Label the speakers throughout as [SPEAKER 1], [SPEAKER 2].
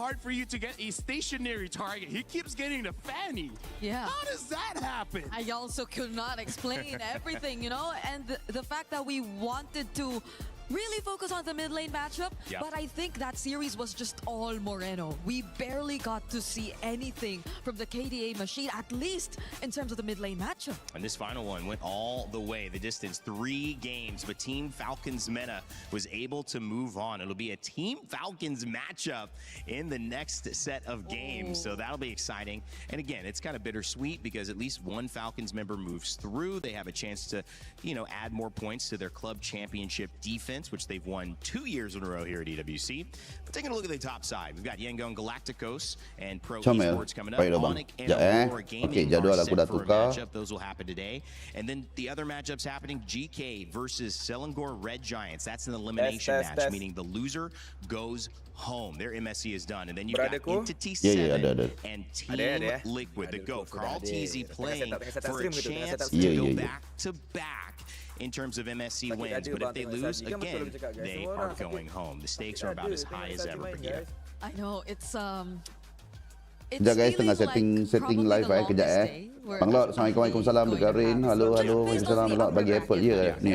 [SPEAKER 1] hard for you to get a stationary target. He keeps getting the fanny.
[SPEAKER 2] Yeah.
[SPEAKER 1] How does that happen?
[SPEAKER 2] I also could not explain everything, you know, and the fact that we wanted to really focus on the mid lane matchup, but I think that series was just all Moreno. We barely got to see anything from the KDA machine, at least in terms of the mid lane matchup.
[SPEAKER 3] And this final one went all the way, the distance, 3 games, but Team Falcons Meta was able to move on. It'll be a Team Falcons matchup in the next set of games, so that'll be exciting. And again, it's kind of bittersweet because at least one Falcons member moves through. They have a chance to, you know, add more points to their club championship defense, which they've won 2 years in a row here at EWC. But taking a look at the top side, we've got Yangon Galacticos and Pro Esports coming up. Onyx and Aurora Gaming are set for a matchup. Those will happen today. And then the other matchups happening, GK versus Selangor Red Giants. That's an elimination match, meaning the loser goes home. Their MSC is done. And then you've got Entity 7 and Team Liquid, the GO. Carl TZ playing for a chance to go back-to-back in terms of MSC wins, but if they lose, again, they are going home. The stakes are about as high as ever, Brigida.
[SPEAKER 2] I know, it's
[SPEAKER 4] Sekejap guys, tengah setting live kejap Panglot, Assalamualaikum, salam dekat Rin. Halo, waalaikumsalam. Bagi effort je ni.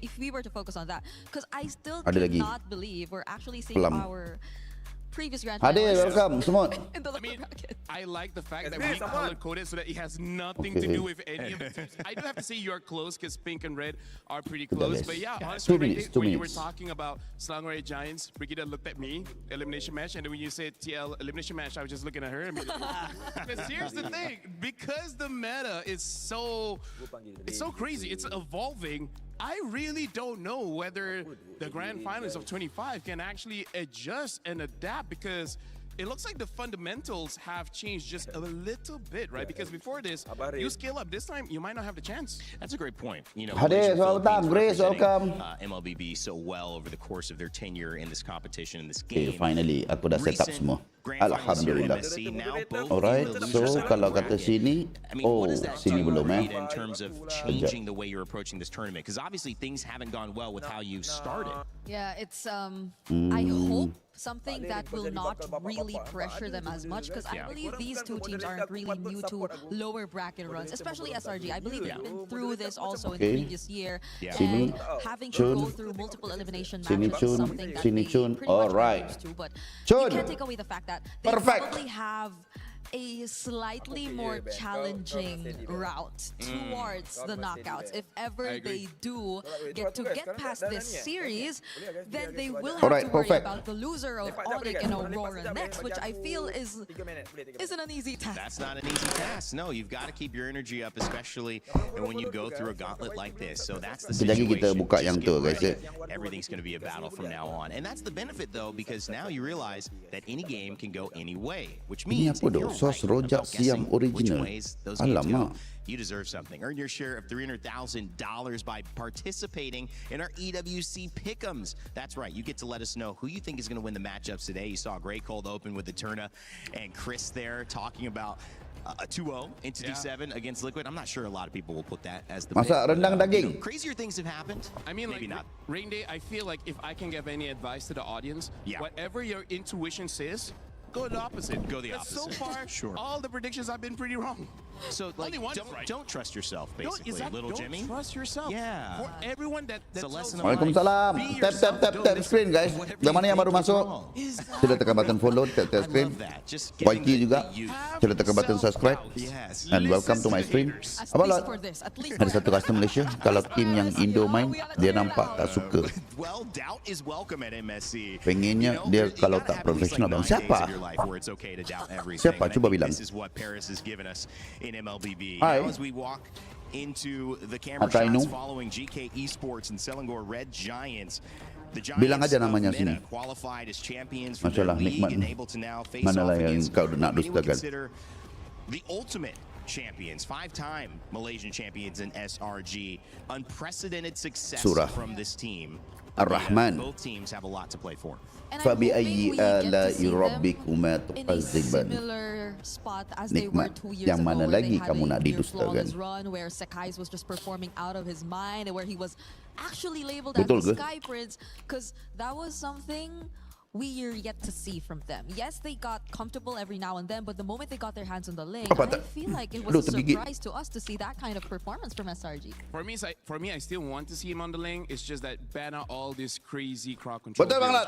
[SPEAKER 2] If we were to focus on that, because I still cannot believe we're actually seeing our previous grand
[SPEAKER 4] finals. Welcome, semua.
[SPEAKER 1] I mean, I like the fact that we color-coded so that it has nothing to do with any of the teams. I do have to say you're close because pink and red are pretty close. But yeah, honestly, when you were talking about Selangor Red Giants, Brigida looked at me, elimination match, and then when you said TL elimination match, I was just looking at her. Because here's the thing, because the meta is so crazy, it's evolving. I really don't know whether the grand finals of 25 can actually adjust and adapt, because it looks like the fundamentals have changed just a little bit, right? Because before this, you scale up. This time, you might not have the chance.
[SPEAKER 3] That's a great point. You know,
[SPEAKER 4] welcome.
[SPEAKER 3] MLBB so well over the course of their tenure in this competition, in this game.
[SPEAKER 4] Finally, aku dah set up semua. Alhamdulillah. Alright, so kalau kata sini, sini belum
[SPEAKER 3] in terms of changing the way you're approaching this tournament, because obviously things haven't gone well with how you started.
[SPEAKER 2] Yeah, it's I hope something that will not really pressure them as much, because I believe these two teams aren't really new to lower bracket runs, especially SRG. I believe they've been through this also in the previous year, and having to go through multiple elimination matches is something that they pretty much used to. But you can't take away the fact that they probably have a slightly more challenging route towards the knockouts. If ever they do get past this series, then they will have to worry about the loser of Onyx and Aurora next, which I feel isn't an easy task.
[SPEAKER 3] That's not an easy task. No, you've got to keep your energy up, especially when you go through a gauntlet like this. So that's the situation. Everything's going to be a battle from now on. And that's the benefit, though, because now you realize that any game can go any way, which means
[SPEAKER 4] sos rojak siam original. Alamak.
[SPEAKER 3] You deserve something. Earn your share of $300,000 by participating in our EWC Pick'ems. That's right. You get to let us know who you think is going to win the matchups today. You saw Great Cold open with the Turna and Chris there talking about a 2-0 Entity 7 against Liquid. I'm not sure a lot of people will put that as the
[SPEAKER 4] Masak rendang daging.
[SPEAKER 3] Crazier things have happened.
[SPEAKER 1] I mean,
[SPEAKER 3] maybe
[SPEAKER 1] like,
[SPEAKER 3] not.
[SPEAKER 1] Rain Day, I feel like if I can give any advice to the audience, whatever your intuition says, go the opposite.
[SPEAKER 3] Go the opposite.
[SPEAKER 1] So far, all the predictions have been pretty wrong.
[SPEAKER 3] So, like, don't trust yourself, basically, little Jimmy.
[SPEAKER 1] Don't trust yourself.
[SPEAKER 3] Yeah.
[SPEAKER 1] For everyone that's
[SPEAKER 4] Waalaikumsalam. Tap screen, guys. Yang mana yang baru masuk, sila tekan button follow, tap screen. YT juga, sila tekan button subscribe. And welcome to my stream. Apa lot? Ada satu customer Malaysia, kalau tim yang Indo main, dia nampak tak suka. Pengennya dia kalau tak profesional bang. Siapa? Siapa? Cuba bilang.
[SPEAKER 3] In MLBB. As we walk into the camera shots following GK Esports and Selangor Red Giants, the Giants qualified as champions for their league and able to now face off against what we would consider the ultimate champions, 5-time Malaysian champions in SRG. Unprecedented success from this team.
[SPEAKER 4] Ar-Rahman.
[SPEAKER 3] Both teams have a lot to play for.
[SPEAKER 4] فبأي آلاء ربكما تكذبان nikmat yang mana lagi kamu nak didustakan.
[SPEAKER 2] Where Sekai's was just performing out of his mind, where he was actually labeled as the Sky Prince, because that was something we're yet to see from them. Yes, they got comfortable every now and then, but the moment they got their hands on the lane, I feel like it was a surprise to us to see that kind of performance from SRG.
[SPEAKER 1] For me, I still want to see him on the lane. It's just that banner all this crazy crowd control.
[SPEAKER 4] Betul banget.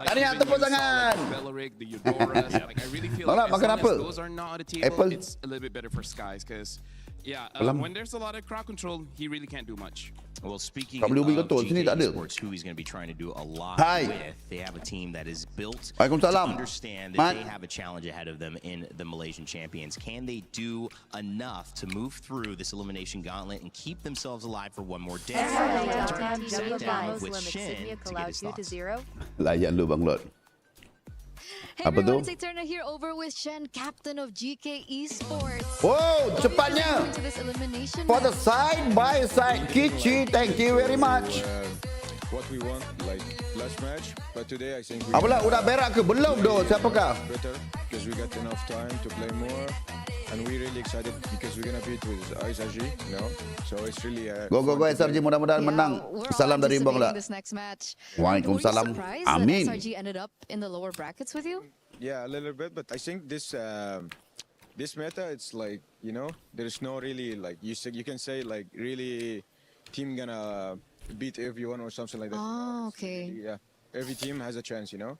[SPEAKER 4] Tadi yang tepuk tangan.
[SPEAKER 1] Beleric, the Eudoras. Like, I really feel like as long as those are not on the table,
[SPEAKER 4] Apple.
[SPEAKER 1] it's a little bit better for Skies because, yeah, when there's a lot of crowd control, he really can't do much.
[SPEAKER 3] Well, speaking
[SPEAKER 4] Kau
[SPEAKER 3] of
[SPEAKER 4] boleh betul, sini tak ada.
[SPEAKER 3] Esports, who he's going to be trying to do a lot
[SPEAKER 4] Hai.
[SPEAKER 3] with, they have a team that is built to
[SPEAKER 4] Waalaikumsalam.
[SPEAKER 3] understand that
[SPEAKER 4] Mat.
[SPEAKER 3] they have a challenge ahead of them in the Malaysian champions. Can they do enough to move through this elimination gauntlet and keep themselves alive for one more day? Sit down with Shin to get his thoughts.
[SPEAKER 4] Layan lu Bang Lot.
[SPEAKER 5] Hey
[SPEAKER 4] Apa
[SPEAKER 5] everyone,
[SPEAKER 4] tu?
[SPEAKER 5] it's Turner here over with Shen, captain of GK Esports.
[SPEAKER 4] Wow, cepatnya.
[SPEAKER 5] Into this elimination
[SPEAKER 4] For the
[SPEAKER 5] match.
[SPEAKER 4] side-by-side Kichi, thank you very much.
[SPEAKER 6] What we want, like last match, but today I think we
[SPEAKER 4] Apalah, udah berak ke? Belum doh, siapakah?
[SPEAKER 6] better because we got enough time to play more, and we're really excited because we're gonna beat with SRG, you know. So it's really
[SPEAKER 4] Go SRG, mudah-mudahan menang.
[SPEAKER 5] We're
[SPEAKER 4] Salam dari Bang Lot.
[SPEAKER 5] anticipating this next match.
[SPEAKER 4] Waalaikumsalam.
[SPEAKER 5] Were you surprised
[SPEAKER 4] Amin.
[SPEAKER 5] that SRG ended up in the lower brackets with you?
[SPEAKER 6] Yeah, a little bit, but I think this meta, it's like, you know, there's no really like you can say like really team gonna beat everyone or something like that.
[SPEAKER 5] Oh, okay.
[SPEAKER 6] Yeah, every team has a chance, you know.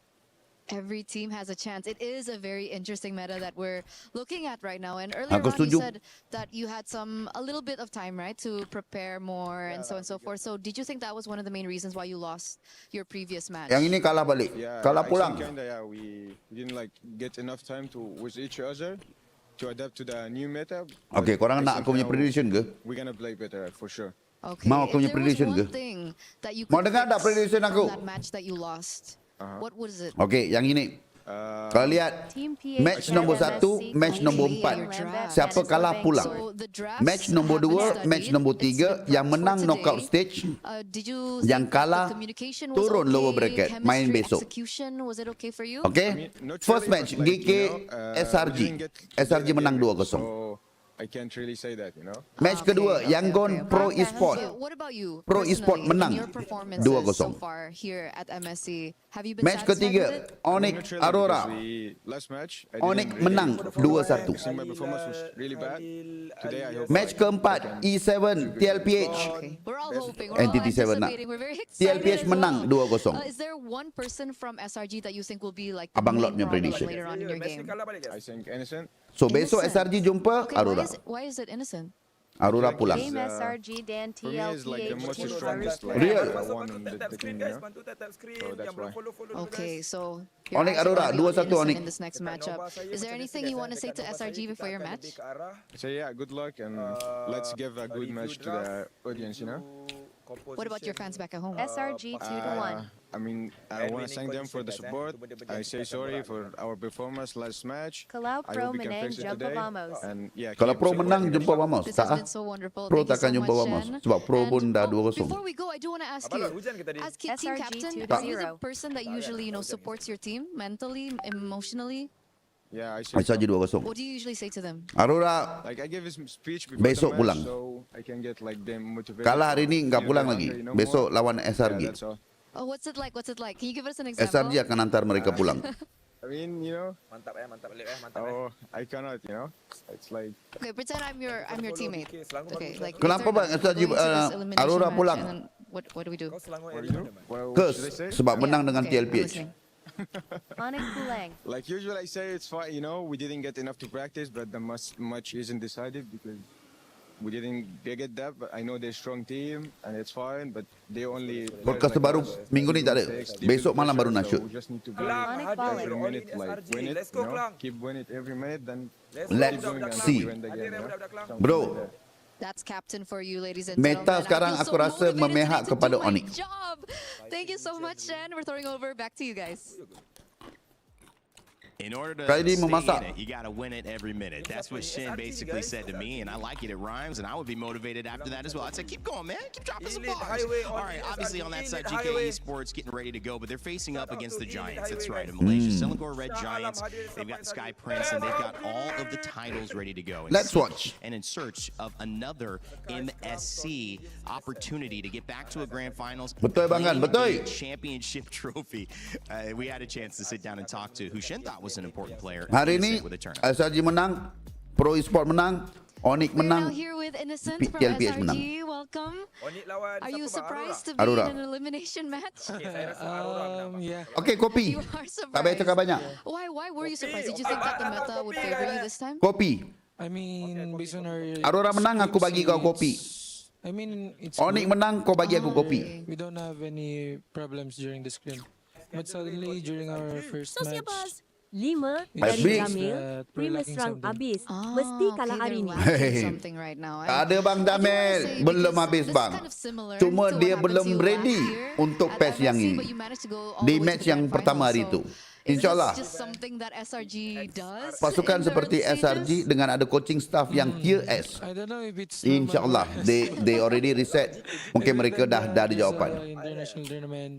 [SPEAKER 5] Every team has a chance. It is a very interesting meta that we're looking at right now. And earlier
[SPEAKER 4] Aku
[SPEAKER 5] on, you
[SPEAKER 4] setuju.
[SPEAKER 5] said that you had a little bit of time, right, to prepare more and so on and so forth. So did you think that was one of the main reasons why you lost your previous match?
[SPEAKER 4] Yang ini kalah balik.
[SPEAKER 6] Yeah,
[SPEAKER 4] Kalah
[SPEAKER 6] I
[SPEAKER 4] pulang.
[SPEAKER 6] think kinda, yeah, we didn't like get enough time to with each other to adapt to the new meta.
[SPEAKER 4] Okay, korang
[SPEAKER 6] I
[SPEAKER 4] nak
[SPEAKER 6] think
[SPEAKER 4] aku punya
[SPEAKER 6] now
[SPEAKER 4] prediction ke?
[SPEAKER 6] We're gonna play better for sure.
[SPEAKER 5] Okay.
[SPEAKER 4] Mau aku punya
[SPEAKER 5] if there was
[SPEAKER 4] prediction
[SPEAKER 5] one
[SPEAKER 4] ke?
[SPEAKER 5] thing that you
[SPEAKER 4] Mau
[SPEAKER 5] could
[SPEAKER 4] dengar tak
[SPEAKER 5] fix
[SPEAKER 4] prediction
[SPEAKER 5] from
[SPEAKER 4] aku?
[SPEAKER 5] that match that you lost, what was it?
[SPEAKER 4] Okay, yang ini. Kalau lihat match nombor 1, match nombor 4. Siapa kalah pulang.
[SPEAKER 5] So the drafts
[SPEAKER 4] Match nombor
[SPEAKER 5] have been
[SPEAKER 4] 2,
[SPEAKER 5] studied.
[SPEAKER 4] match nombor
[SPEAKER 5] It's been
[SPEAKER 4] 3,
[SPEAKER 5] prepped
[SPEAKER 4] yang
[SPEAKER 5] for
[SPEAKER 4] menang
[SPEAKER 5] today.
[SPEAKER 4] knockout stage,
[SPEAKER 5] Did you
[SPEAKER 4] yang
[SPEAKER 5] think that
[SPEAKER 4] kalah
[SPEAKER 5] the communication was
[SPEAKER 4] turun lower
[SPEAKER 5] okay?
[SPEAKER 4] bracket, main
[SPEAKER 5] Chemistry,
[SPEAKER 4] besok.
[SPEAKER 5] execution, was it okay for you?
[SPEAKER 4] Okay?
[SPEAKER 6] Not
[SPEAKER 4] First
[SPEAKER 6] really,
[SPEAKER 4] match,
[SPEAKER 6] but like,
[SPEAKER 4] GK,
[SPEAKER 6] you know,
[SPEAKER 4] SRG.
[SPEAKER 6] we didn't get
[SPEAKER 4] SRG
[SPEAKER 6] together
[SPEAKER 4] menang
[SPEAKER 6] again,
[SPEAKER 4] 2-0.
[SPEAKER 6] So I can't really say that, you know.
[SPEAKER 4] Match kedua, Yangon Pro Esport.
[SPEAKER 5] So what about you?
[SPEAKER 4] Pro Esport
[SPEAKER 5] personally,
[SPEAKER 4] menang
[SPEAKER 5] in your performances
[SPEAKER 4] 2-0.
[SPEAKER 5] so far here at MSC, have you been
[SPEAKER 4] Match
[SPEAKER 5] satisfied with
[SPEAKER 4] ketiga,
[SPEAKER 5] it?
[SPEAKER 4] Onyx
[SPEAKER 6] Not really,
[SPEAKER 4] Aurora.
[SPEAKER 6] because last match, I
[SPEAKER 4] Onyx
[SPEAKER 6] didn't really-
[SPEAKER 4] menang 2-1.
[SPEAKER 6] I think my performance was really bad. Today I hope
[SPEAKER 4] Match keempat, E7 TLPH.
[SPEAKER 5] Okay. We're all hoping. We're
[SPEAKER 4] Entity
[SPEAKER 5] all
[SPEAKER 4] 7 nak.
[SPEAKER 5] anticipating. We're very excited
[SPEAKER 4] TLPH
[SPEAKER 5] as
[SPEAKER 4] menang
[SPEAKER 5] well.
[SPEAKER 4] 2-0.
[SPEAKER 5] Is there one person from SRG that you think will be like the
[SPEAKER 4] Abang Lot
[SPEAKER 5] main
[SPEAKER 4] punya
[SPEAKER 5] problem
[SPEAKER 4] prediction.
[SPEAKER 5] later on in your game?
[SPEAKER 6] I think innocent.
[SPEAKER 4] So besok
[SPEAKER 5] Innocent.
[SPEAKER 4] SRG jumpa
[SPEAKER 5] Okay,
[SPEAKER 4] Aurora.
[SPEAKER 5] why is it innocent?
[SPEAKER 4] Aurora pulang.
[SPEAKER 7] Game SRG Dan
[SPEAKER 6] For me, it's like the most
[SPEAKER 7] TLPH
[SPEAKER 6] strongest
[SPEAKER 7] Thursday.
[SPEAKER 6] like,
[SPEAKER 4] Real.
[SPEAKER 6] one in the team, you know. So that's why.
[SPEAKER 5] Okay, so
[SPEAKER 4] Onyx Aurora, 2-1 Onyx.
[SPEAKER 5] in this next matchup. Is there anything you want to say to SRG before your match?
[SPEAKER 6] So yeah, good luck and let's give a good match to the audience, you know.
[SPEAKER 5] What about your fans back at home?
[SPEAKER 7] SRG 2-1.
[SPEAKER 6] I mean, I want to thank them for the support. I say sorry for our performance last match.
[SPEAKER 7] Kalau
[SPEAKER 6] I
[SPEAKER 7] Pro
[SPEAKER 6] hope we can
[SPEAKER 7] menang,
[SPEAKER 6] fix it
[SPEAKER 7] jumpa
[SPEAKER 6] today.
[SPEAKER 7] vamos.
[SPEAKER 6] And yeah,
[SPEAKER 4] Kalau
[SPEAKER 6] keep
[SPEAKER 4] Pro
[SPEAKER 6] supporting
[SPEAKER 4] menang
[SPEAKER 6] us.
[SPEAKER 4] jumpa Vamos.
[SPEAKER 5] This
[SPEAKER 4] Tak
[SPEAKER 5] has
[SPEAKER 4] ah.
[SPEAKER 5] been so wonderful.
[SPEAKER 4] Pro
[SPEAKER 5] Thank you
[SPEAKER 4] takkan
[SPEAKER 5] so
[SPEAKER 4] jumpa
[SPEAKER 5] much,
[SPEAKER 4] Vamos.
[SPEAKER 5] Shen.
[SPEAKER 4] Sebab Pro
[SPEAKER 5] And,
[SPEAKER 4] pun dah 2-0.
[SPEAKER 5] Before we go, I do want to ask you, as team
[SPEAKER 7] SRG
[SPEAKER 5] captain,
[SPEAKER 7] 2-0.
[SPEAKER 5] are you the person that usually, supports your team mentally, emotionally?
[SPEAKER 6] Yeah, I say
[SPEAKER 4] SRG
[SPEAKER 6] so.
[SPEAKER 4] 2-0.
[SPEAKER 5] What do you usually say to them?
[SPEAKER 4] Aurora
[SPEAKER 6] Like I give his speech before
[SPEAKER 4] Besok
[SPEAKER 6] the match,
[SPEAKER 4] pulang.
[SPEAKER 6] so I can get like them motivated.
[SPEAKER 4] kalah hari
[SPEAKER 6] to
[SPEAKER 4] ni enggak
[SPEAKER 6] feel
[SPEAKER 4] pulang
[SPEAKER 6] the
[SPEAKER 4] lagi.
[SPEAKER 6] hunger, you know,
[SPEAKER 4] Besok
[SPEAKER 6] more.
[SPEAKER 4] lawan
[SPEAKER 6] Yeah,
[SPEAKER 4] SRG.
[SPEAKER 6] that's all.
[SPEAKER 5] Oh, what's it like? What's it like? Can you give us an example?
[SPEAKER 4] SRG akan hantar mereka pulang.
[SPEAKER 6] I mean, you know. Oh, I cannot, you know. It's like
[SPEAKER 5] Okay, pretend I'm your teammate. Okay, like
[SPEAKER 4] Kenapa
[SPEAKER 5] later
[SPEAKER 4] bang SRG
[SPEAKER 5] going into this elimination
[SPEAKER 4] Aurora
[SPEAKER 5] match,
[SPEAKER 4] pulang?
[SPEAKER 5] and then what do we do?
[SPEAKER 6] what
[SPEAKER 4] Kes
[SPEAKER 6] should I say?
[SPEAKER 4] sebab menang
[SPEAKER 5] Yeah,
[SPEAKER 4] dengan
[SPEAKER 5] okay, I'm
[SPEAKER 4] TLPH.
[SPEAKER 5] listening.
[SPEAKER 7] Onyx Pulang.
[SPEAKER 6] Like usually I say it's fine, you know, we didn't get enough to practice, but the much isn't decided because we didn't get that. But I know they're a strong team and it's fine, but they only.
[SPEAKER 4] Podcast terbaru minggu ni tak ada. Besok malam baru nak shoot.
[SPEAKER 6] We just need to
[SPEAKER 7] Onyx Balik.
[SPEAKER 6] every minute, like win it, you know, keep win it every minute, then
[SPEAKER 4] Let's
[SPEAKER 6] keep doing it until
[SPEAKER 4] see.
[SPEAKER 6] we win the game, you know? Something
[SPEAKER 4] Bro,
[SPEAKER 6] like that.
[SPEAKER 5] That's captain for you, ladies and
[SPEAKER 4] Meta
[SPEAKER 5] gentlemen. I
[SPEAKER 4] sekarang
[SPEAKER 5] feel
[SPEAKER 4] aku
[SPEAKER 5] so
[SPEAKER 4] rasa
[SPEAKER 5] motivated
[SPEAKER 4] memihak
[SPEAKER 5] today to
[SPEAKER 4] kepada
[SPEAKER 5] do my
[SPEAKER 4] Onyx.
[SPEAKER 5] job. Thank you so much, Shen. We're throwing over back to you guys.
[SPEAKER 3] In order to
[SPEAKER 4] Kali ini
[SPEAKER 3] stay
[SPEAKER 4] memasak.
[SPEAKER 3] in it, you got to win it every minute. That's what Shin basically said to me, and I like it. It rhymes, and I would be motivated after that as well. I'd say, keep going, man. Keep dropping some bars. All right, obviously on that side, GK Esports getting ready to go, but they're facing up against the Giants. That's right, in Malaysia. Selangor Red Giants. They've got the Sky Prince, and they've got all of the titles ready to go.
[SPEAKER 4] Let's watch.
[SPEAKER 3] And in search of another MSC opportunity to get back to a grand finals.
[SPEAKER 4] Betul bang kan, betul.
[SPEAKER 3] Championship trophy. We had a chance to sit down and talk to who Shin thought was an important player.
[SPEAKER 4] Hari ini SRG menang, Pro Esport menang, Onyx
[SPEAKER 5] We're now
[SPEAKER 4] menang,
[SPEAKER 5] here with Innocent from
[SPEAKER 4] PLPS menang.
[SPEAKER 5] SRG. Welcome. Are you surprised to be
[SPEAKER 4] Aurora.
[SPEAKER 5] in an elimination match?
[SPEAKER 8] Yeah.
[SPEAKER 4] Okey, kopi.
[SPEAKER 5] You are
[SPEAKER 4] Tak payah cakap
[SPEAKER 5] surprised.
[SPEAKER 4] banyak.
[SPEAKER 5] Why were you surprised? Did you think that the meta would favor you this time?
[SPEAKER 4] Kopi.
[SPEAKER 8] I mean, based on our
[SPEAKER 4] Aurora menang, aku bagi kau kopi.
[SPEAKER 8] I mean, it's
[SPEAKER 4] Onyx
[SPEAKER 8] good.
[SPEAKER 4] menang, kau bagi aku kopi.
[SPEAKER 8] We don't have any problems during the scrim. But suddenly, during our first match,
[SPEAKER 7] 5
[SPEAKER 4] Habis.
[SPEAKER 7] dari Jamil.
[SPEAKER 8] We're
[SPEAKER 7] Primus
[SPEAKER 8] lacking
[SPEAKER 7] rang
[SPEAKER 8] something.
[SPEAKER 7] habis.
[SPEAKER 5] Ah,
[SPEAKER 7] Mesti
[SPEAKER 5] okay,
[SPEAKER 7] kalah hari
[SPEAKER 5] they're
[SPEAKER 7] ni.
[SPEAKER 5] lacking something right now.
[SPEAKER 4] Tak ada bang Jamil, belum habis bang. Cuma dia belum ready untuk PES yang ini. Di match yang pertama hari itu. InsyaAllah. Pasukan seperti SRG dengan ada coaching staff yang tier S.
[SPEAKER 8] I don't know if it's
[SPEAKER 4] InsyaAllah, they already reset. Mungkin mereka dah ada jawapan.
[SPEAKER 8] international tournament.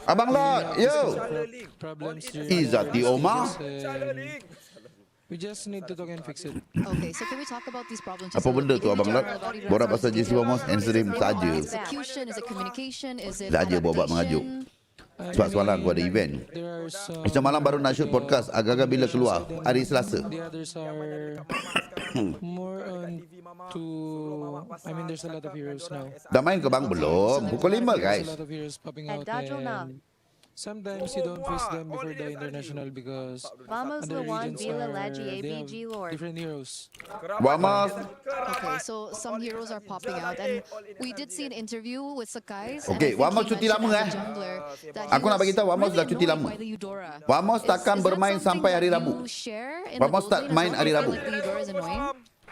[SPEAKER 4] Abang Lot, yo.
[SPEAKER 8] Problems
[SPEAKER 4] Izzati Omar.
[SPEAKER 8] We just need to talk and fix it.
[SPEAKER 5] Okay, so can we talk about these problems?
[SPEAKER 4] Apa benda tu Abang Lot? Borak pasal JC Wamos and Stream saja.
[SPEAKER 5] Execution, is it communication, is it
[SPEAKER 4] Saja bawa mengajuk. Sebab semalam aku ada event.
[SPEAKER 8] There are some.
[SPEAKER 4] Macam malam baru nak shoot podcast. Agak-agak bila keluar? Hari Selasa.
[SPEAKER 8] The others are more on to. I mean, there's a lot of heroes now.
[SPEAKER 4] Dah main ke bang? Belum. Pukul 5
[SPEAKER 8] There's
[SPEAKER 4] guys.
[SPEAKER 8] a lot of heroes popping out,
[SPEAKER 7] Dodge now.
[SPEAKER 8] and sometimes you don't face them before the international because
[SPEAKER 7] Vamos
[SPEAKER 8] other
[SPEAKER 7] Lawan
[SPEAKER 8] regions
[SPEAKER 7] Vila
[SPEAKER 8] are
[SPEAKER 7] Lagi
[SPEAKER 8] they have
[SPEAKER 7] ABG Lord.
[SPEAKER 8] different heroes.
[SPEAKER 4] Wamos.
[SPEAKER 5] Okay, so some heroes are popping out, and we did see an interview with Sakai.
[SPEAKER 4] Okay, Wamos cuti lama Aku nak bagi tahu Wamos dah cuti lama. Wamos takkan bermain sampai hari Rabu. Wamos tak main hari Rabu.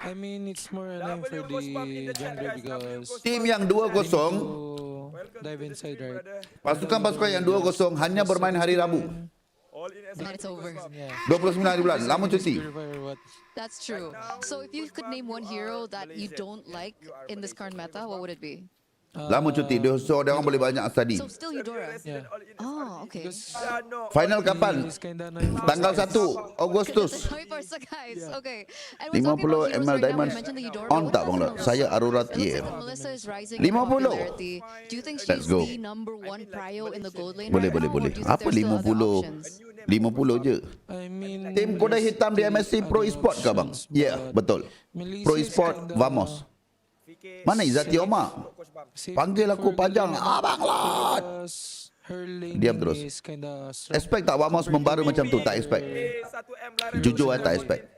[SPEAKER 8] I mean, it's more annoying for the jungler because
[SPEAKER 4] Tim yang 2-0,
[SPEAKER 8] to dive inside, right?
[SPEAKER 4] pasukan-pasukan yang 2-0 hanya bermain hari Rabu.
[SPEAKER 5] And it's over.
[SPEAKER 8] Yeah.
[SPEAKER 4] 29 hari bulan, lama cuti.
[SPEAKER 8] Purify or what?
[SPEAKER 5] That's true. So if you could name one hero that you don't like in this current meta, what would it be?
[SPEAKER 4] Lama cuti, so dia orang boleh banyak study.
[SPEAKER 5] So still Eudora.
[SPEAKER 8] Yeah.
[SPEAKER 5] Oh, okay.
[SPEAKER 8] Because
[SPEAKER 4] Final kapan?
[SPEAKER 8] it's kinda annoying for
[SPEAKER 4] Tanggal 1 Agustus.
[SPEAKER 5] Sorry for Sakai's. Okay. And we're talking
[SPEAKER 4] 50
[SPEAKER 5] about heroes
[SPEAKER 4] ml
[SPEAKER 5] right now.
[SPEAKER 4] diamonds
[SPEAKER 5] We mentioned the Eudora.
[SPEAKER 4] on
[SPEAKER 5] What
[SPEAKER 4] tak
[SPEAKER 5] about
[SPEAKER 4] bang Lot?
[SPEAKER 5] Melissa?
[SPEAKER 4] Saya Aurora
[SPEAKER 5] It looks
[SPEAKER 4] tier.
[SPEAKER 5] like Melissa is rising
[SPEAKER 4] 50.
[SPEAKER 5] in popularity. Do you think
[SPEAKER 4] Let's
[SPEAKER 5] she's
[SPEAKER 4] go.
[SPEAKER 5] the number one prio in the gold lane
[SPEAKER 4] Boleh,
[SPEAKER 5] right
[SPEAKER 4] boleh,
[SPEAKER 5] now, or
[SPEAKER 4] boleh.
[SPEAKER 5] do you think
[SPEAKER 4] Apa
[SPEAKER 5] there's still other
[SPEAKER 4] 50?
[SPEAKER 5] options?
[SPEAKER 4] 50 je.
[SPEAKER 8] I mean,
[SPEAKER 4] Tim kuda hitam di MSC Pro Esport ke bang? Ya, betul. Pro Esport, Vamos. Mana Izzati Omar? Panggil aku pajang. Abang Lot.
[SPEAKER 8] her lane
[SPEAKER 4] Diam terus.
[SPEAKER 8] is kinda strong.
[SPEAKER 4] Expect tak Vamos membaru macam tu? Tak expect. Jujur tak expect.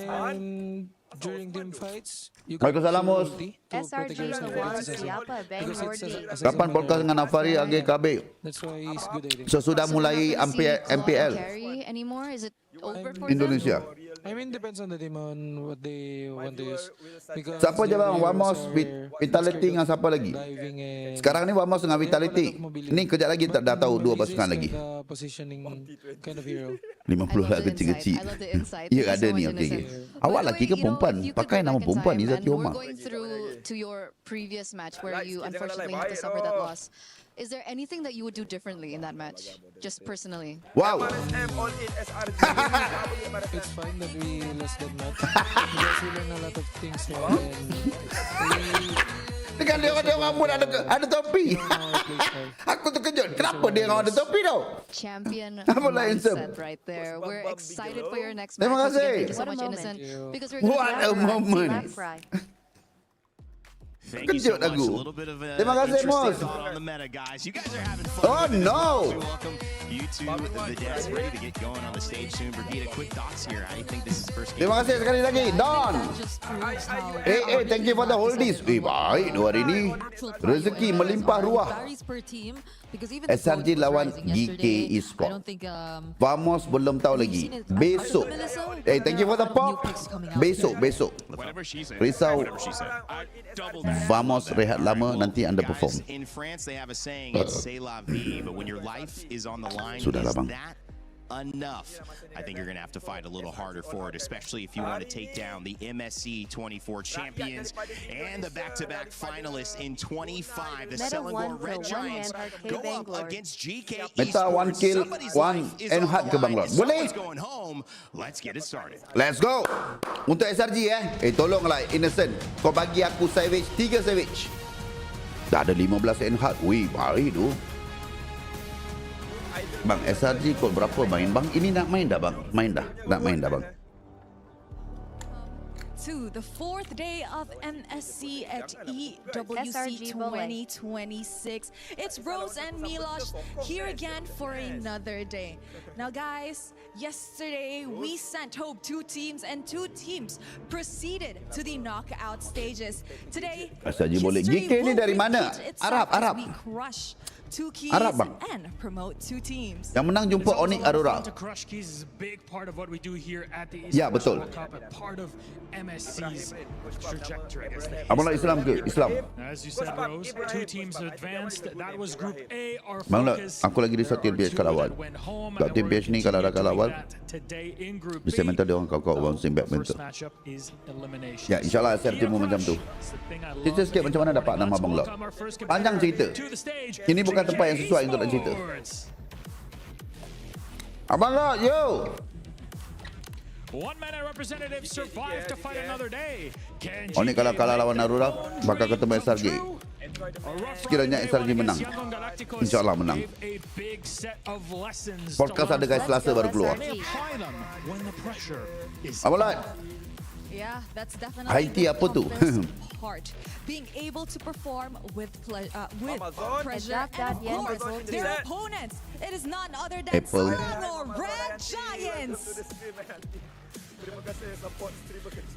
[SPEAKER 8] And during team fights, you
[SPEAKER 4] Waalaikumsalam, Mus.
[SPEAKER 8] ulti to protect
[SPEAKER 7] SRG
[SPEAKER 8] yourself
[SPEAKER 7] Lawan
[SPEAKER 8] against assassin.
[SPEAKER 7] siapa Bang
[SPEAKER 8] Because it's
[SPEAKER 7] Hordi.
[SPEAKER 8] assassin
[SPEAKER 4] Kapan podcast dengan Afari Agi KB?
[SPEAKER 8] That's why he's good at it.
[SPEAKER 4] Sesudah
[SPEAKER 5] So we're not
[SPEAKER 4] mulai
[SPEAKER 5] gonna see Claude
[SPEAKER 4] MPL
[SPEAKER 5] carry anymore? Is it over for them?
[SPEAKER 4] Indonesia.
[SPEAKER 8] I mean, depends on the team on what they want to use. Because
[SPEAKER 4] Siapa je
[SPEAKER 8] the
[SPEAKER 4] bang?
[SPEAKER 8] heroes
[SPEAKER 4] Vamos,
[SPEAKER 8] are
[SPEAKER 4] Vitality dengan siapa lagi?
[SPEAKER 8] diving and
[SPEAKER 4] Sekarang ni Vamos dengan Vitality. Ni kejap lagi tak dah tahu dua pasukan lagi.
[SPEAKER 8] Positioning kind of hero.
[SPEAKER 4] 50
[SPEAKER 5] I
[SPEAKER 4] lah
[SPEAKER 5] love the
[SPEAKER 4] kecil-kecil.
[SPEAKER 5] insight. I love the insight.
[SPEAKER 4] Ya
[SPEAKER 5] Thank you
[SPEAKER 4] ada
[SPEAKER 5] so
[SPEAKER 4] ni,
[SPEAKER 5] much,
[SPEAKER 4] okey.
[SPEAKER 5] Innocent.
[SPEAKER 4] Awak
[SPEAKER 5] By the
[SPEAKER 4] laki ke
[SPEAKER 5] way, you know,
[SPEAKER 4] perempuan?
[SPEAKER 5] if you could
[SPEAKER 4] Pakai
[SPEAKER 5] go
[SPEAKER 4] nama
[SPEAKER 5] back in
[SPEAKER 4] perempuan
[SPEAKER 5] time,
[SPEAKER 4] Izzati
[SPEAKER 5] and
[SPEAKER 4] Omar.
[SPEAKER 5] we're going through to your previous match where you unfortunately had to suffer that loss. Is there anything that you would do differently in that match? Just personally.
[SPEAKER 4] Wow.
[SPEAKER 8] It's fine that we lost that match because we learned a lot of things there and we
[SPEAKER 4] Dengan dia orang pun ada topi.
[SPEAKER 8] know how it plays well.
[SPEAKER 4] Aku terkejut. Kenapa dia orang ada topi tau?
[SPEAKER 5] Champion
[SPEAKER 4] Apa lah, Insem?
[SPEAKER 5] mindset right there. We're excited for your next
[SPEAKER 4] Terima
[SPEAKER 5] match. Once again,
[SPEAKER 4] kasih.
[SPEAKER 5] thank you so
[SPEAKER 7] What a
[SPEAKER 5] much,
[SPEAKER 7] moment.
[SPEAKER 5] Innocent.
[SPEAKER 8] Thank you.
[SPEAKER 5] Because we're
[SPEAKER 4] What a moment.
[SPEAKER 7] Left right.
[SPEAKER 3] Thank you so
[SPEAKER 4] Kejut
[SPEAKER 3] much.
[SPEAKER 4] aku.
[SPEAKER 3] A little bit of a
[SPEAKER 4] Terima kasih,
[SPEAKER 3] interesting
[SPEAKER 4] Mus.
[SPEAKER 3] thought on the meta, guys. You guys are having fun.
[SPEAKER 4] Oh, no.
[SPEAKER 3] We welcome you to the desk, ready to get going on the stage soon. Brigida, quick thoughts here. How do you think this is the first game?
[SPEAKER 4] Terima kasih sekali lagi. Don.
[SPEAKER 2] Just proves how
[SPEAKER 4] Thank you for the oldies. Baik dua hari ni. Rezeki melimpah ruah.
[SPEAKER 2] varies per team because even
[SPEAKER 4] SRG
[SPEAKER 2] the coach was
[SPEAKER 4] lawan
[SPEAKER 2] rising
[SPEAKER 4] GK
[SPEAKER 2] yesterday.
[SPEAKER 4] Esport.
[SPEAKER 2] I don't think
[SPEAKER 4] Vamos belum tahu lagi. Besok. Thank you for the pop. Besok.
[SPEAKER 1] Whatever she said.
[SPEAKER 4] Risau.
[SPEAKER 1] Whatever she said. I doubled that.
[SPEAKER 4] Vamos rehat lama nanti anda
[SPEAKER 3] Guys,
[SPEAKER 4] perform.
[SPEAKER 3] in France, they have a saying, it's c'est la vie, but when your life is on the line,
[SPEAKER 4] Sudahlah,
[SPEAKER 3] is
[SPEAKER 4] bang.
[SPEAKER 3] that enough. I think you're going to have to fight a little harder for it, especially if you want to take down the MSC 24 champions and the back-to-back finalists in 25. The Selangor Red Giants go up against GK
[SPEAKER 4] Meta one
[SPEAKER 3] Esports.
[SPEAKER 4] kill,
[SPEAKER 3] Somebody's
[SPEAKER 4] one
[SPEAKER 3] life is
[SPEAKER 4] and
[SPEAKER 3] on
[SPEAKER 4] hard
[SPEAKER 3] the
[SPEAKER 4] ke Bang
[SPEAKER 3] line.
[SPEAKER 4] Lord. Boleh?
[SPEAKER 3] Someone's going home. Let's get it started.
[SPEAKER 4] Let's go. Untuk SRG tolonglah Innocent. Kau bagi aku savage, 3 savage. Dah ada 15 and hard. Wih, baik tu. Bang, SRG kau berapa main bang? Ini nak main dah bang? Main dah. Nak main dah bang.
[SPEAKER 2] To the 4th day of MSC at EWC 2026. It's Rose and Milosh here again for another day. Now guys, yesterday we sent hope 2 teams and 2 teams proceeded to the knockout stages. Today,
[SPEAKER 4] SRG boleh.
[SPEAKER 2] history
[SPEAKER 4] GK ni
[SPEAKER 2] will
[SPEAKER 4] dari mana?
[SPEAKER 2] repeat itself
[SPEAKER 4] Arab.
[SPEAKER 2] as we crush 2 keys
[SPEAKER 4] Arab, bang.
[SPEAKER 2] and promote 2 teams.
[SPEAKER 4] Yang menang jumpa Onyx Aurora.
[SPEAKER 9] To crush keys is a big part of what we do here at the
[SPEAKER 4] Ya,
[SPEAKER 9] Esports
[SPEAKER 4] betul.
[SPEAKER 9] World Cup, a part of MSC's trajectory.
[SPEAKER 4] Abang Islam ke? Islam.
[SPEAKER 9] As you said, Rose, 2 teams advanced. That was Group A. Our
[SPEAKER 4] Bang Lord,
[SPEAKER 9] focus.
[SPEAKER 4] aku lagi risau tim PS kalah awal.
[SPEAKER 9] Went home,
[SPEAKER 4] Kalau
[SPEAKER 9] and
[SPEAKER 4] tim
[SPEAKER 9] we're
[SPEAKER 4] PS ni kalau dah kalah awal,
[SPEAKER 9] today in Group
[SPEAKER 4] mesti
[SPEAKER 9] B.
[SPEAKER 4] mental dia orang kau bouncing back
[SPEAKER 9] First
[SPEAKER 4] mental.
[SPEAKER 9] matchup is elimination.
[SPEAKER 4] Ya, insyaAllah SRG pun macam tu. Cerita sikit macam mana dapat nama Abang Lord. Panjang cerita. Ini bukan tempat yang sesuai untuk nak cerita. Abang Lord, yo!
[SPEAKER 9] One man representative survived to fight another day.
[SPEAKER 4] Onyx kalau kalah lawan Aurora, bakal ketemu SRG. Sekiranya SRG menang, InsyaAllah menang. Podcast ada guys Selasa baru keluar. Abang Lord,
[SPEAKER 2] Yeah, that's definitely
[SPEAKER 4] Haiti
[SPEAKER 2] the
[SPEAKER 4] apa tu?
[SPEAKER 2] toughest part. Being able to perform with pressure and of course their opponents. It is none other than
[SPEAKER 4] Apple.
[SPEAKER 2] Selangor Red Giants.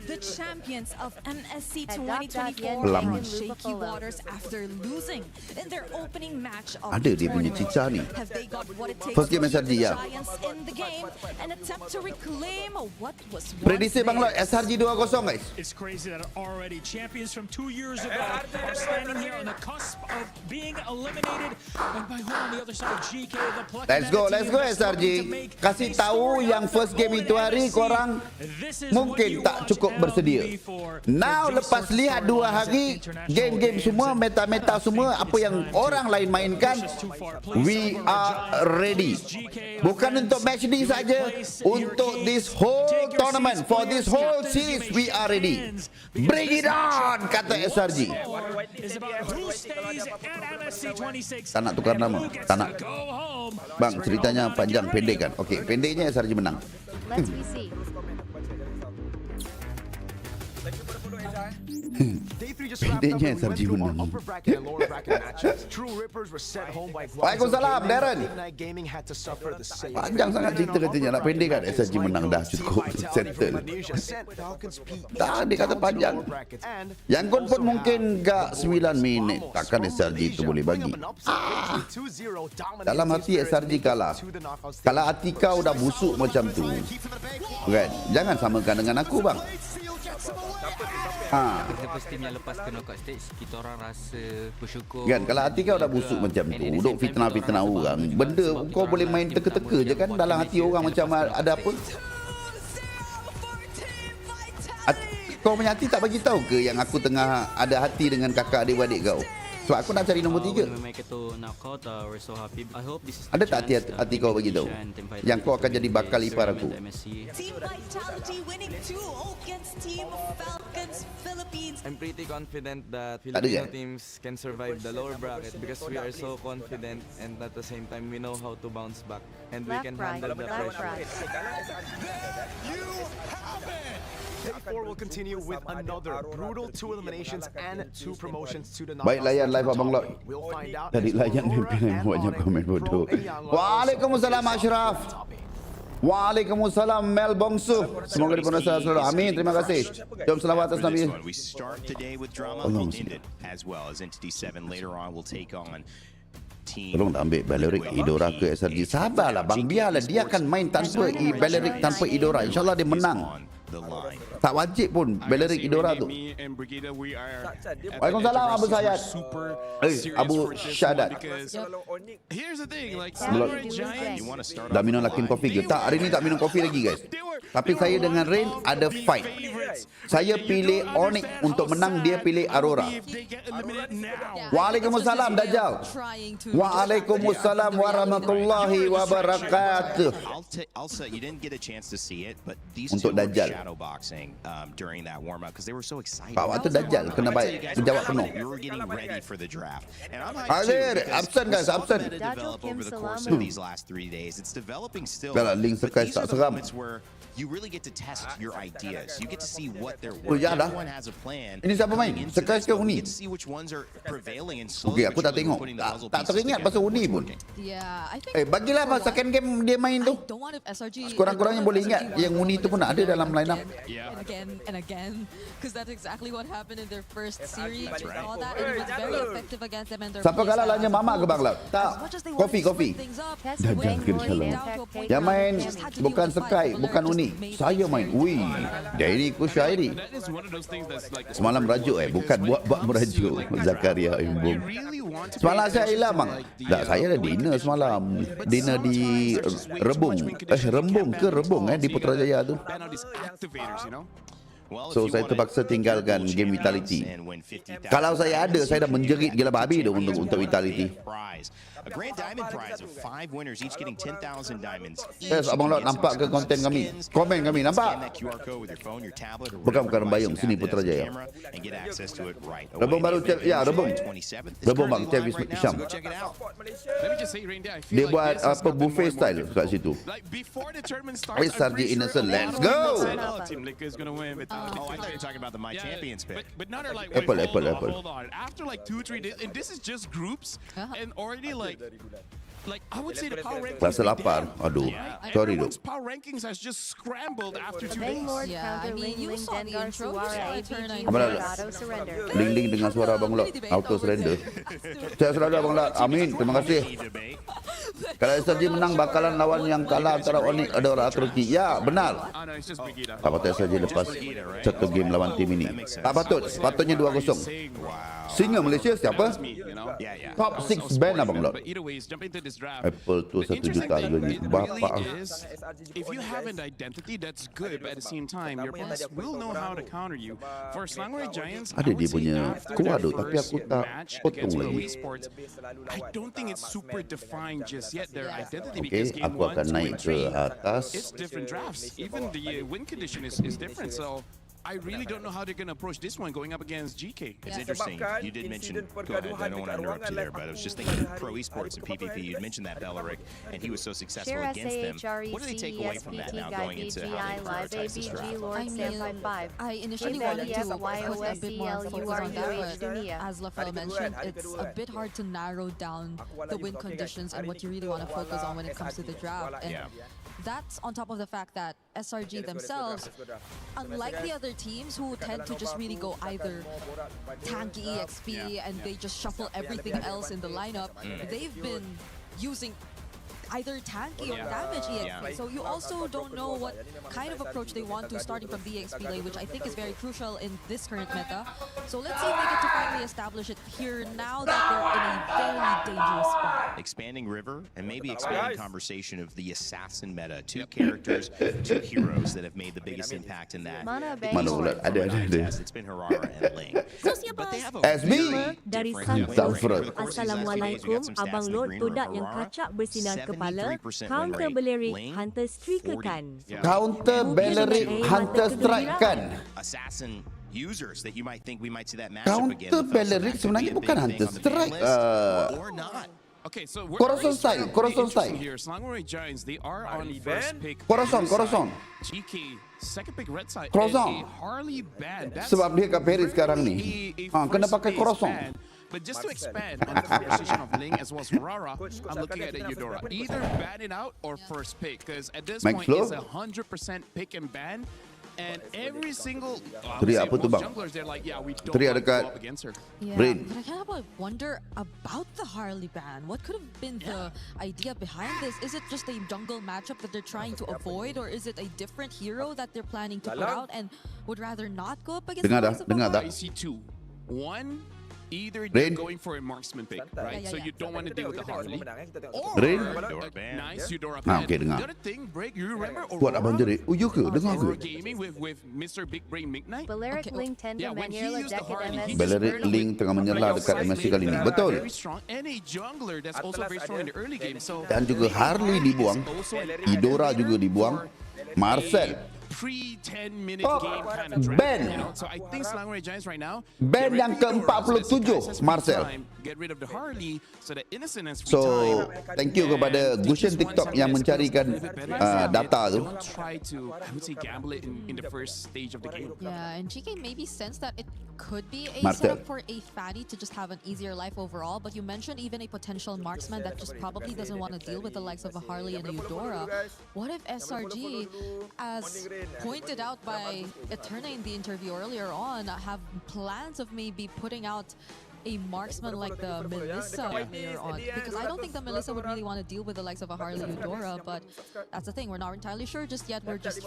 [SPEAKER 2] The champions of MSC 2024
[SPEAKER 4] Pelam.
[SPEAKER 2] in shaky waters after losing in their opening match of
[SPEAKER 4] Ada
[SPEAKER 2] the
[SPEAKER 4] dia punya
[SPEAKER 2] tournament.
[SPEAKER 4] cicah ni.
[SPEAKER 2] Have they got what it takes
[SPEAKER 4] First game
[SPEAKER 2] to keep
[SPEAKER 4] SRG,
[SPEAKER 2] the
[SPEAKER 4] ya.
[SPEAKER 2] Giants in the game and attempt to reclaim what was once
[SPEAKER 4] Prediksi Bang Lord,
[SPEAKER 2] theirs?
[SPEAKER 4] SRG 2-0 guys.
[SPEAKER 9] It's crazy that already champions from 2 years ago are standing here on the cusp of being eliminated. And by who on the other side? GK, the plucky
[SPEAKER 4] Let's go SRG. Kasih tahu yang first game itu hari korang mungkin tak cukup bersedia. Now lepas lihat 2 hari game-game semua, meta-meta semua, apa yang orang lain mainkan, we are ready. Bukan untuk match ni saja, untuk this whole tournament, for this whole series we are ready. Bring it on, kata SRG. Tak nak tukar nama, tak nak. Bang, ceritanya panjang, pendek kan? Okey, pendeknya SRG menang.
[SPEAKER 7] Let's we see.
[SPEAKER 4] Pendeknya SRG menang. Waalaikumsalam, Darren. Panjang sangat cerita katanya. Nak pendek kan? SRG menang dah cukup. Settle. Tak, dia kata panjang. Yang kon pun mungkin gak 9 minit. Takkan SRG itu boleh bagi. Dalam hati SRG kalah. Kalau hati kau dah busuk macam tu, kan? Jangan samakan dengan aku, bang.
[SPEAKER 10] First team yang lepas ke knockout stage, kita orang rasa bersyukur.
[SPEAKER 4] Kan, kalau hati kau dah busuk macam tu, duk fitnah-fitnah orang, benda kau boleh main teka-teka je kan, dalam hati orang macam ada apa. Kau punya hati tak bagi tahu ke yang aku tengah ada hati dengan kakak adik-adik kau? Sebab aku nak cari nombor 3. Ada tak hati kau bagi tahu yang kau akan jadi bakal ipar aku?
[SPEAKER 2] Team Vitality winning 2 against Team Falcons Philippines.
[SPEAKER 11] I'm pretty confident that
[SPEAKER 4] Tak ada
[SPEAKER 11] Filipino
[SPEAKER 4] kan?
[SPEAKER 11] teams can survive the lower bracket because we are so confident and at the same time we know how to bounce back and we
[SPEAKER 7] Left,
[SPEAKER 11] can
[SPEAKER 7] right,
[SPEAKER 11] handle the
[SPEAKER 7] left,
[SPEAKER 11] pressure.
[SPEAKER 7] right.
[SPEAKER 12] Day 4 will continue with another brutal 2 eliminations and 2 promotions to the
[SPEAKER 4] Baik, layan live Abang Lord.
[SPEAKER 12] We'll find out.
[SPEAKER 4] Tadi layan pimpinan buatnya komen bodoh. Waalaikumsalam Ashraf. Waalaikumsalam Mel Bongsu. Semoga dipenuhi selalu. Amin. Terima kasih. Jom selawat atas Nabi.
[SPEAKER 3] We start today with drama ended as well as Entity 7 later on will take on team.
[SPEAKER 4] Tolong tak ambil Balearic Idora ke SRG. Sabarlah bang, biarlah dia akan main tanpa Balearic, tanpa Idora. InsyaAllah dia menang.
[SPEAKER 3] the line.
[SPEAKER 4] Tak wajib pun Balearic Idora tu.
[SPEAKER 1] Me and Brigida, we are
[SPEAKER 4] Waalaikumsalam Abu Sayyad.
[SPEAKER 1] super
[SPEAKER 4] Eh,
[SPEAKER 1] serious
[SPEAKER 4] Abu
[SPEAKER 1] for this
[SPEAKER 4] Syadat.
[SPEAKER 1] one because here's the thing, like
[SPEAKER 7] Samurai
[SPEAKER 1] Giants,
[SPEAKER 3] You want to start
[SPEAKER 4] Dah
[SPEAKER 3] off
[SPEAKER 4] minum
[SPEAKER 3] the
[SPEAKER 4] lakin
[SPEAKER 3] line.
[SPEAKER 4] kopi ke? Tak, hari ni tak minum kopi lagi guys. Tapi saya dengan Rain ada fight. Saya pilih Onyx untuk menang, dia pilih Aurora. Waalaikumsalam Dajjal. Waalaikumsalam warahmatullahi wabarakatuh.
[SPEAKER 3] I'll say you didn't get a chance to see it, but these
[SPEAKER 4] Untuk
[SPEAKER 3] two were
[SPEAKER 4] Dajjal.
[SPEAKER 3] shadow boxing during that warm up because they were so excited.
[SPEAKER 4] Pak waktu Dajjal kena baik jawab penuh.
[SPEAKER 3] You were getting ready for the draft, and I'm
[SPEAKER 4] Azir, absen guys, absen.
[SPEAKER 3] develop over the course of these last 3 days. It's developing still.
[SPEAKER 4] Dah lah, link
[SPEAKER 3] But
[SPEAKER 4] sekai
[SPEAKER 3] these
[SPEAKER 4] tak
[SPEAKER 3] are the
[SPEAKER 4] seram.
[SPEAKER 3] moments where you really get to test your ideas. You get to see what they're
[SPEAKER 4] Oh,
[SPEAKER 3] working.
[SPEAKER 4] ya dah.
[SPEAKER 3] Everyone has a plan.
[SPEAKER 4] Ini siapa main?
[SPEAKER 3] coming into
[SPEAKER 4] Sekai
[SPEAKER 3] this,
[SPEAKER 4] ke
[SPEAKER 3] but we
[SPEAKER 4] Uni?
[SPEAKER 3] get to see which ones are prevailing and slowly
[SPEAKER 4] Okey, aku
[SPEAKER 3] but
[SPEAKER 4] tak
[SPEAKER 3] surely
[SPEAKER 4] tengok.
[SPEAKER 3] putting the puzzle
[SPEAKER 4] Tak
[SPEAKER 3] pieces
[SPEAKER 4] teringat
[SPEAKER 3] together.
[SPEAKER 4] pasal Uni pun.
[SPEAKER 2] Yeah, I think.
[SPEAKER 4] Bagilah
[SPEAKER 2] for
[SPEAKER 4] second
[SPEAKER 2] one,
[SPEAKER 4] game dia main tu.
[SPEAKER 2] I don't want if SRG.
[SPEAKER 4] Sekurang-kurangnya boleh ingat yang Uni tu pun ada dalam line up.
[SPEAKER 2] And again and again, because that's exactly what happened in their first series.
[SPEAKER 3] That's
[SPEAKER 2] We
[SPEAKER 3] right.
[SPEAKER 2] saw that, and it was very effective against them and their.
[SPEAKER 4] Siapa kalah lawannya Mamak ke Bang Laut? Tak. Kopi, kopi.
[SPEAKER 7] Dajjal
[SPEAKER 4] ke salah. Yang main bukan Sekai, bukan Uni. Saya main. Wih, Dairi ku syairi.
[SPEAKER 1] that is one of those things that's like
[SPEAKER 4] Semalam merajuk bukan buat merajuk. Zakaria Imbum. Semalam saya hilang bang. Tak, saya ada dinner semalam. Dinner di Rebung. Rembung ke Rebung di Putrajaya tu.
[SPEAKER 1] ban on these activators, you know.
[SPEAKER 3] Well, if
[SPEAKER 4] So
[SPEAKER 3] you
[SPEAKER 4] saya
[SPEAKER 3] wanna
[SPEAKER 4] terpaksa tinggalkan
[SPEAKER 3] triple
[SPEAKER 4] game
[SPEAKER 3] champions
[SPEAKER 4] Vitality.
[SPEAKER 3] and win 50,000
[SPEAKER 4] Kalau saya ada, saya dah menjerit gila babi dah untuk Vitality.
[SPEAKER 3] prize. A grand diamond prize of 5 winners each getting 10,000 diamonds.
[SPEAKER 4] Yes, Abang Laut nampak ke konten kami? Komen kami, nampak?
[SPEAKER 3] Scan that QR code with your phone, your tablet, or
[SPEAKER 4] Bukan
[SPEAKER 3] whatever
[SPEAKER 4] Rembayung,
[SPEAKER 3] device you
[SPEAKER 4] sini
[SPEAKER 3] have that has a
[SPEAKER 4] Putrajaya.
[SPEAKER 3] camera and get access to it right away.
[SPEAKER 4] Rebung baru, ya Rebung.
[SPEAKER 3] 27th. It's
[SPEAKER 4] Rebung bang,
[SPEAKER 3] currently
[SPEAKER 4] Travis
[SPEAKER 3] live right now,
[SPEAKER 4] Syam.
[SPEAKER 3] so go check it out.
[SPEAKER 1] Let me just say, Randy, I feel
[SPEAKER 4] Dia
[SPEAKER 1] like
[SPEAKER 4] buat
[SPEAKER 1] this has
[SPEAKER 4] apa
[SPEAKER 1] nothing
[SPEAKER 4] buffet
[SPEAKER 1] more and
[SPEAKER 4] style
[SPEAKER 1] more
[SPEAKER 4] kat
[SPEAKER 1] to
[SPEAKER 4] situ.
[SPEAKER 1] Like before the tournament starts,
[SPEAKER 4] Wait,
[SPEAKER 1] I'm
[SPEAKER 4] Sardi
[SPEAKER 1] pretty
[SPEAKER 4] Innocent,
[SPEAKER 1] sure a
[SPEAKER 4] let's
[SPEAKER 1] lot of
[SPEAKER 4] go!
[SPEAKER 1] people said, "Oh, Team Liquor is gonna win."
[SPEAKER 3] Oh, I thought you were talking about the My Champions pick.
[SPEAKER 1] But now they're like,
[SPEAKER 4] Apple,
[SPEAKER 1] wait,
[SPEAKER 4] Apple,
[SPEAKER 1] hold on,
[SPEAKER 4] Apple.
[SPEAKER 1] hold on. After like 2-3 days, and this is just groups, and already like I would say the power rankings.
[SPEAKER 4] Rasa
[SPEAKER 1] they
[SPEAKER 4] lapar.
[SPEAKER 1] did.
[SPEAKER 4] Aduh,
[SPEAKER 1] Yeah,
[SPEAKER 4] sorry
[SPEAKER 1] everyone's
[SPEAKER 4] duk.
[SPEAKER 1] power rankings has just scrambled after 2
[SPEAKER 7] Bang
[SPEAKER 1] days.
[SPEAKER 7] Lord
[SPEAKER 2] Yeah,
[SPEAKER 7] counter
[SPEAKER 2] I mean,
[SPEAKER 7] Ling
[SPEAKER 2] you
[SPEAKER 7] Ling
[SPEAKER 2] saw the
[SPEAKER 7] Dengar
[SPEAKER 2] intro, you
[SPEAKER 7] Suara
[SPEAKER 2] saw it
[SPEAKER 7] ABG
[SPEAKER 2] turn
[SPEAKER 7] Lord
[SPEAKER 2] on.
[SPEAKER 7] auto surrender.
[SPEAKER 4] Ling-ling dengan suara Abang Laut. Auto surrender. Saya selalu Abang Laut. Amin. Terima kasih. Kalau SRG menang bakalan lawan yang kalah antara Onyx ada orang Turki. Ya, benar.
[SPEAKER 1] Oh no, it's just Brigida.
[SPEAKER 4] Tak patut SRG lepas satu game lawan tim ini. Tak patut. Sepatutnya 2-0. Singa Malaysia siapa?
[SPEAKER 3] Yeah, yeah.
[SPEAKER 4] Top 6 band Abang Laut.
[SPEAKER 1] But either way, jump into this draft.
[SPEAKER 4] Apple tu
[SPEAKER 1] The
[SPEAKER 4] 1 juta
[SPEAKER 1] interesting
[SPEAKER 4] harganya.
[SPEAKER 1] thing
[SPEAKER 4] Bapak.
[SPEAKER 1] really is, if you have an identity, that's good. But at the same time, your opponents will know how to counter you. For Slangway Giants,
[SPEAKER 4] Ada
[SPEAKER 1] I
[SPEAKER 4] dia
[SPEAKER 1] would say
[SPEAKER 4] punya
[SPEAKER 1] after
[SPEAKER 4] kuah
[SPEAKER 1] their
[SPEAKER 4] tu, tapi
[SPEAKER 1] first
[SPEAKER 4] aku tak
[SPEAKER 1] match
[SPEAKER 4] potong
[SPEAKER 1] against Pro
[SPEAKER 4] lagi.
[SPEAKER 1] Esports, I don't think it's super defined just yet, their identity,
[SPEAKER 4] Okey,
[SPEAKER 1] because game
[SPEAKER 4] aku
[SPEAKER 1] 1,
[SPEAKER 4] akan
[SPEAKER 1] 2,
[SPEAKER 4] naik
[SPEAKER 1] and
[SPEAKER 4] ke
[SPEAKER 1] 3,
[SPEAKER 4] atas.
[SPEAKER 1] it's different drafts. Even the win condition is different. So I really don't know how they're going to approach this one going up against GK.
[SPEAKER 3] It's interesting. You did mention, go ahead, I don't want to interrupt you there, but I was just thinking Pro Esports and PvP, you'd mentioned that Belleric, and he was so successful
[SPEAKER 7] Share
[SPEAKER 3] against them.
[SPEAKER 7] SAHREC
[SPEAKER 3] What do they take away from that now going into how they
[SPEAKER 7] Live
[SPEAKER 3] prioritize this draft?
[SPEAKER 7] ABG Lord
[SPEAKER 2] I
[SPEAKER 7] Sam
[SPEAKER 2] mean,
[SPEAKER 7] 55.
[SPEAKER 2] I initially wanted to put a bit more focus on that, but as Lafel mentioned, it's a bit hard to narrow down the win conditions and what you really want to focus on when it comes to the draft. And that's on top of the fact that SRG themselves, unlike the other teams who tend to just really go either tanky EXP and they just shuffle everything else in the lineup, they've been using either tanky or damage EXP. So you also don't know what kind of approach they want to starting from the EXP lane, which I think is very crucial in this current meta. So let's see if they get to finally establish it here now that they're in a very dangerous spot.
[SPEAKER 3] Expanding River and maybe expanding conversation of the assassin meta. 2 characters, 2 heroes that have made the biggest impact in that.
[SPEAKER 7] Mana Bang
[SPEAKER 4] Mana
[SPEAKER 7] Lord?
[SPEAKER 4] pula? Ada.
[SPEAKER 3] It's been Harara and Ling. But they have a
[SPEAKER 4] SB.
[SPEAKER 3] very
[SPEAKER 13] Dari
[SPEAKER 3] different
[SPEAKER 13] Santos.
[SPEAKER 3] win rate. Over the course of these last few days, we
[SPEAKER 13] Assalamualaikum,
[SPEAKER 3] got some stats
[SPEAKER 13] Abang
[SPEAKER 3] in the
[SPEAKER 13] Lord
[SPEAKER 3] green
[SPEAKER 13] Todak
[SPEAKER 3] room.
[SPEAKER 13] yang
[SPEAKER 3] Aurora,
[SPEAKER 13] kacak bersinar kepala,
[SPEAKER 3] 73% win
[SPEAKER 13] counter
[SPEAKER 3] rate.
[SPEAKER 13] Balearic,
[SPEAKER 3] Ling,
[SPEAKER 13] Hunter strikerkan.
[SPEAKER 4] Counter Balearic Hunter strike kan.
[SPEAKER 3] Assassin users that you might think we might see that matchup again.
[SPEAKER 4] Counter
[SPEAKER 3] With folks that
[SPEAKER 4] Balearic
[SPEAKER 3] could be
[SPEAKER 4] sebenarnya
[SPEAKER 3] a
[SPEAKER 4] bukan
[SPEAKER 3] big
[SPEAKER 4] Hunter
[SPEAKER 3] thing on the ban
[SPEAKER 4] strike.
[SPEAKER 3] list, or not.
[SPEAKER 1] Okay, so
[SPEAKER 4] Corazon style, Corazon style.
[SPEAKER 1] here. Slangway Giants, they are on first pick.
[SPEAKER 4] Corazon, Corazon.
[SPEAKER 1] GK, second pick red side.
[SPEAKER 4] Corazon.
[SPEAKER 1] and a Harley ban. That's
[SPEAKER 4] Sebab dia kat Paris sekarang ni. Kena
[SPEAKER 1] first
[SPEAKER 4] pakai
[SPEAKER 1] base
[SPEAKER 4] Corazon.
[SPEAKER 1] ban. But just to expand on the conversation of Ling as well as Rara, I'm looking at it, Eudora. Either ban it out or first pick, because at this
[SPEAKER 4] Max
[SPEAKER 1] point
[SPEAKER 4] Flow?
[SPEAKER 1] it's 100% pick and ban. And every single
[SPEAKER 4] Three apa tu, bang?
[SPEAKER 1] junglers, they're like, yeah, we don't
[SPEAKER 4] Three
[SPEAKER 1] want
[SPEAKER 4] ada
[SPEAKER 1] to go
[SPEAKER 4] kat
[SPEAKER 1] up against her.
[SPEAKER 2] Yeah,
[SPEAKER 4] Brain.
[SPEAKER 2] but I kind of wonder about the Harley ban. What could have been the idea behind this? Is it just a jungle matchup that they're trying to avoid, or is it a different hero that they're planning to put out and would rather not go up against?
[SPEAKER 4] Dengar dah.
[SPEAKER 1] I see two. One, either
[SPEAKER 4] Rain.
[SPEAKER 1] they're going for a marksman pick, right? So you don't want to deal with the Harley. Or
[SPEAKER 4] Rain.
[SPEAKER 1] a nice Eudora
[SPEAKER 4] Ah,
[SPEAKER 1] ban.
[SPEAKER 4] okay, dengar.
[SPEAKER 1] The other thing, Break, you remember
[SPEAKER 4] Kuat abang
[SPEAKER 1] Aurora?
[SPEAKER 4] jerit. Oh, ya ke? Dengar
[SPEAKER 1] Aurora
[SPEAKER 4] ke?
[SPEAKER 1] gaming with Mr. Big Brain Midnight?
[SPEAKER 7] Balearic Link
[SPEAKER 1] Yeah, when he used the Harley, he just
[SPEAKER 4] Balearic
[SPEAKER 1] paired
[SPEAKER 4] Link
[SPEAKER 1] with
[SPEAKER 4] tengah menyerlah
[SPEAKER 1] a
[SPEAKER 4] dekat
[SPEAKER 1] side
[SPEAKER 4] MSC
[SPEAKER 1] lane
[SPEAKER 4] kali ni.
[SPEAKER 1] that
[SPEAKER 4] Betul.
[SPEAKER 1] very strong, and a jungler that's also very strong in the early game. So
[SPEAKER 4] Dan juga Harley dibuang. Eudora juga dibuang. Marcel.
[SPEAKER 1] Pre-10-minute
[SPEAKER 4] Oh,
[SPEAKER 1] game kind of draft,
[SPEAKER 4] Ben.
[SPEAKER 1] you know? So I think Slangway Giants right now
[SPEAKER 4] Ben
[SPEAKER 1] get rid
[SPEAKER 4] yang
[SPEAKER 1] of Eudora, so that
[SPEAKER 4] ke-47,
[SPEAKER 1] Guys has free
[SPEAKER 4] Marcel.
[SPEAKER 1] time, get rid of the Harley so that Innocent has free
[SPEAKER 4] So,
[SPEAKER 1] time.
[SPEAKER 4] thank you kepada
[SPEAKER 1] And
[SPEAKER 4] Gushen
[SPEAKER 1] just want
[SPEAKER 4] TikTok
[SPEAKER 1] something
[SPEAKER 4] yang
[SPEAKER 1] that feels
[SPEAKER 4] mencarikan
[SPEAKER 1] a little bit better.
[SPEAKER 4] data tu.
[SPEAKER 1] Don't try to, I would say, gamble it in the first stage of the game.
[SPEAKER 2] Yeah, and GK maybe sensed that it could be a
[SPEAKER 4] Marcel.
[SPEAKER 2] setup for a fatty to just have an easier life overall, but you mentioned even a potential marksman that just probably doesn't want to deal with the likes of a Harley and a Eudora. What if SRG, as pointed out by Eterna in the interview earlier on, have plans of maybe putting out a marksman like the Melissa later on? Because I don't think the Melissa would really want to deal with the likes of a Harley Eudora, but that's the thing, we're not entirely sure just yet. We're just...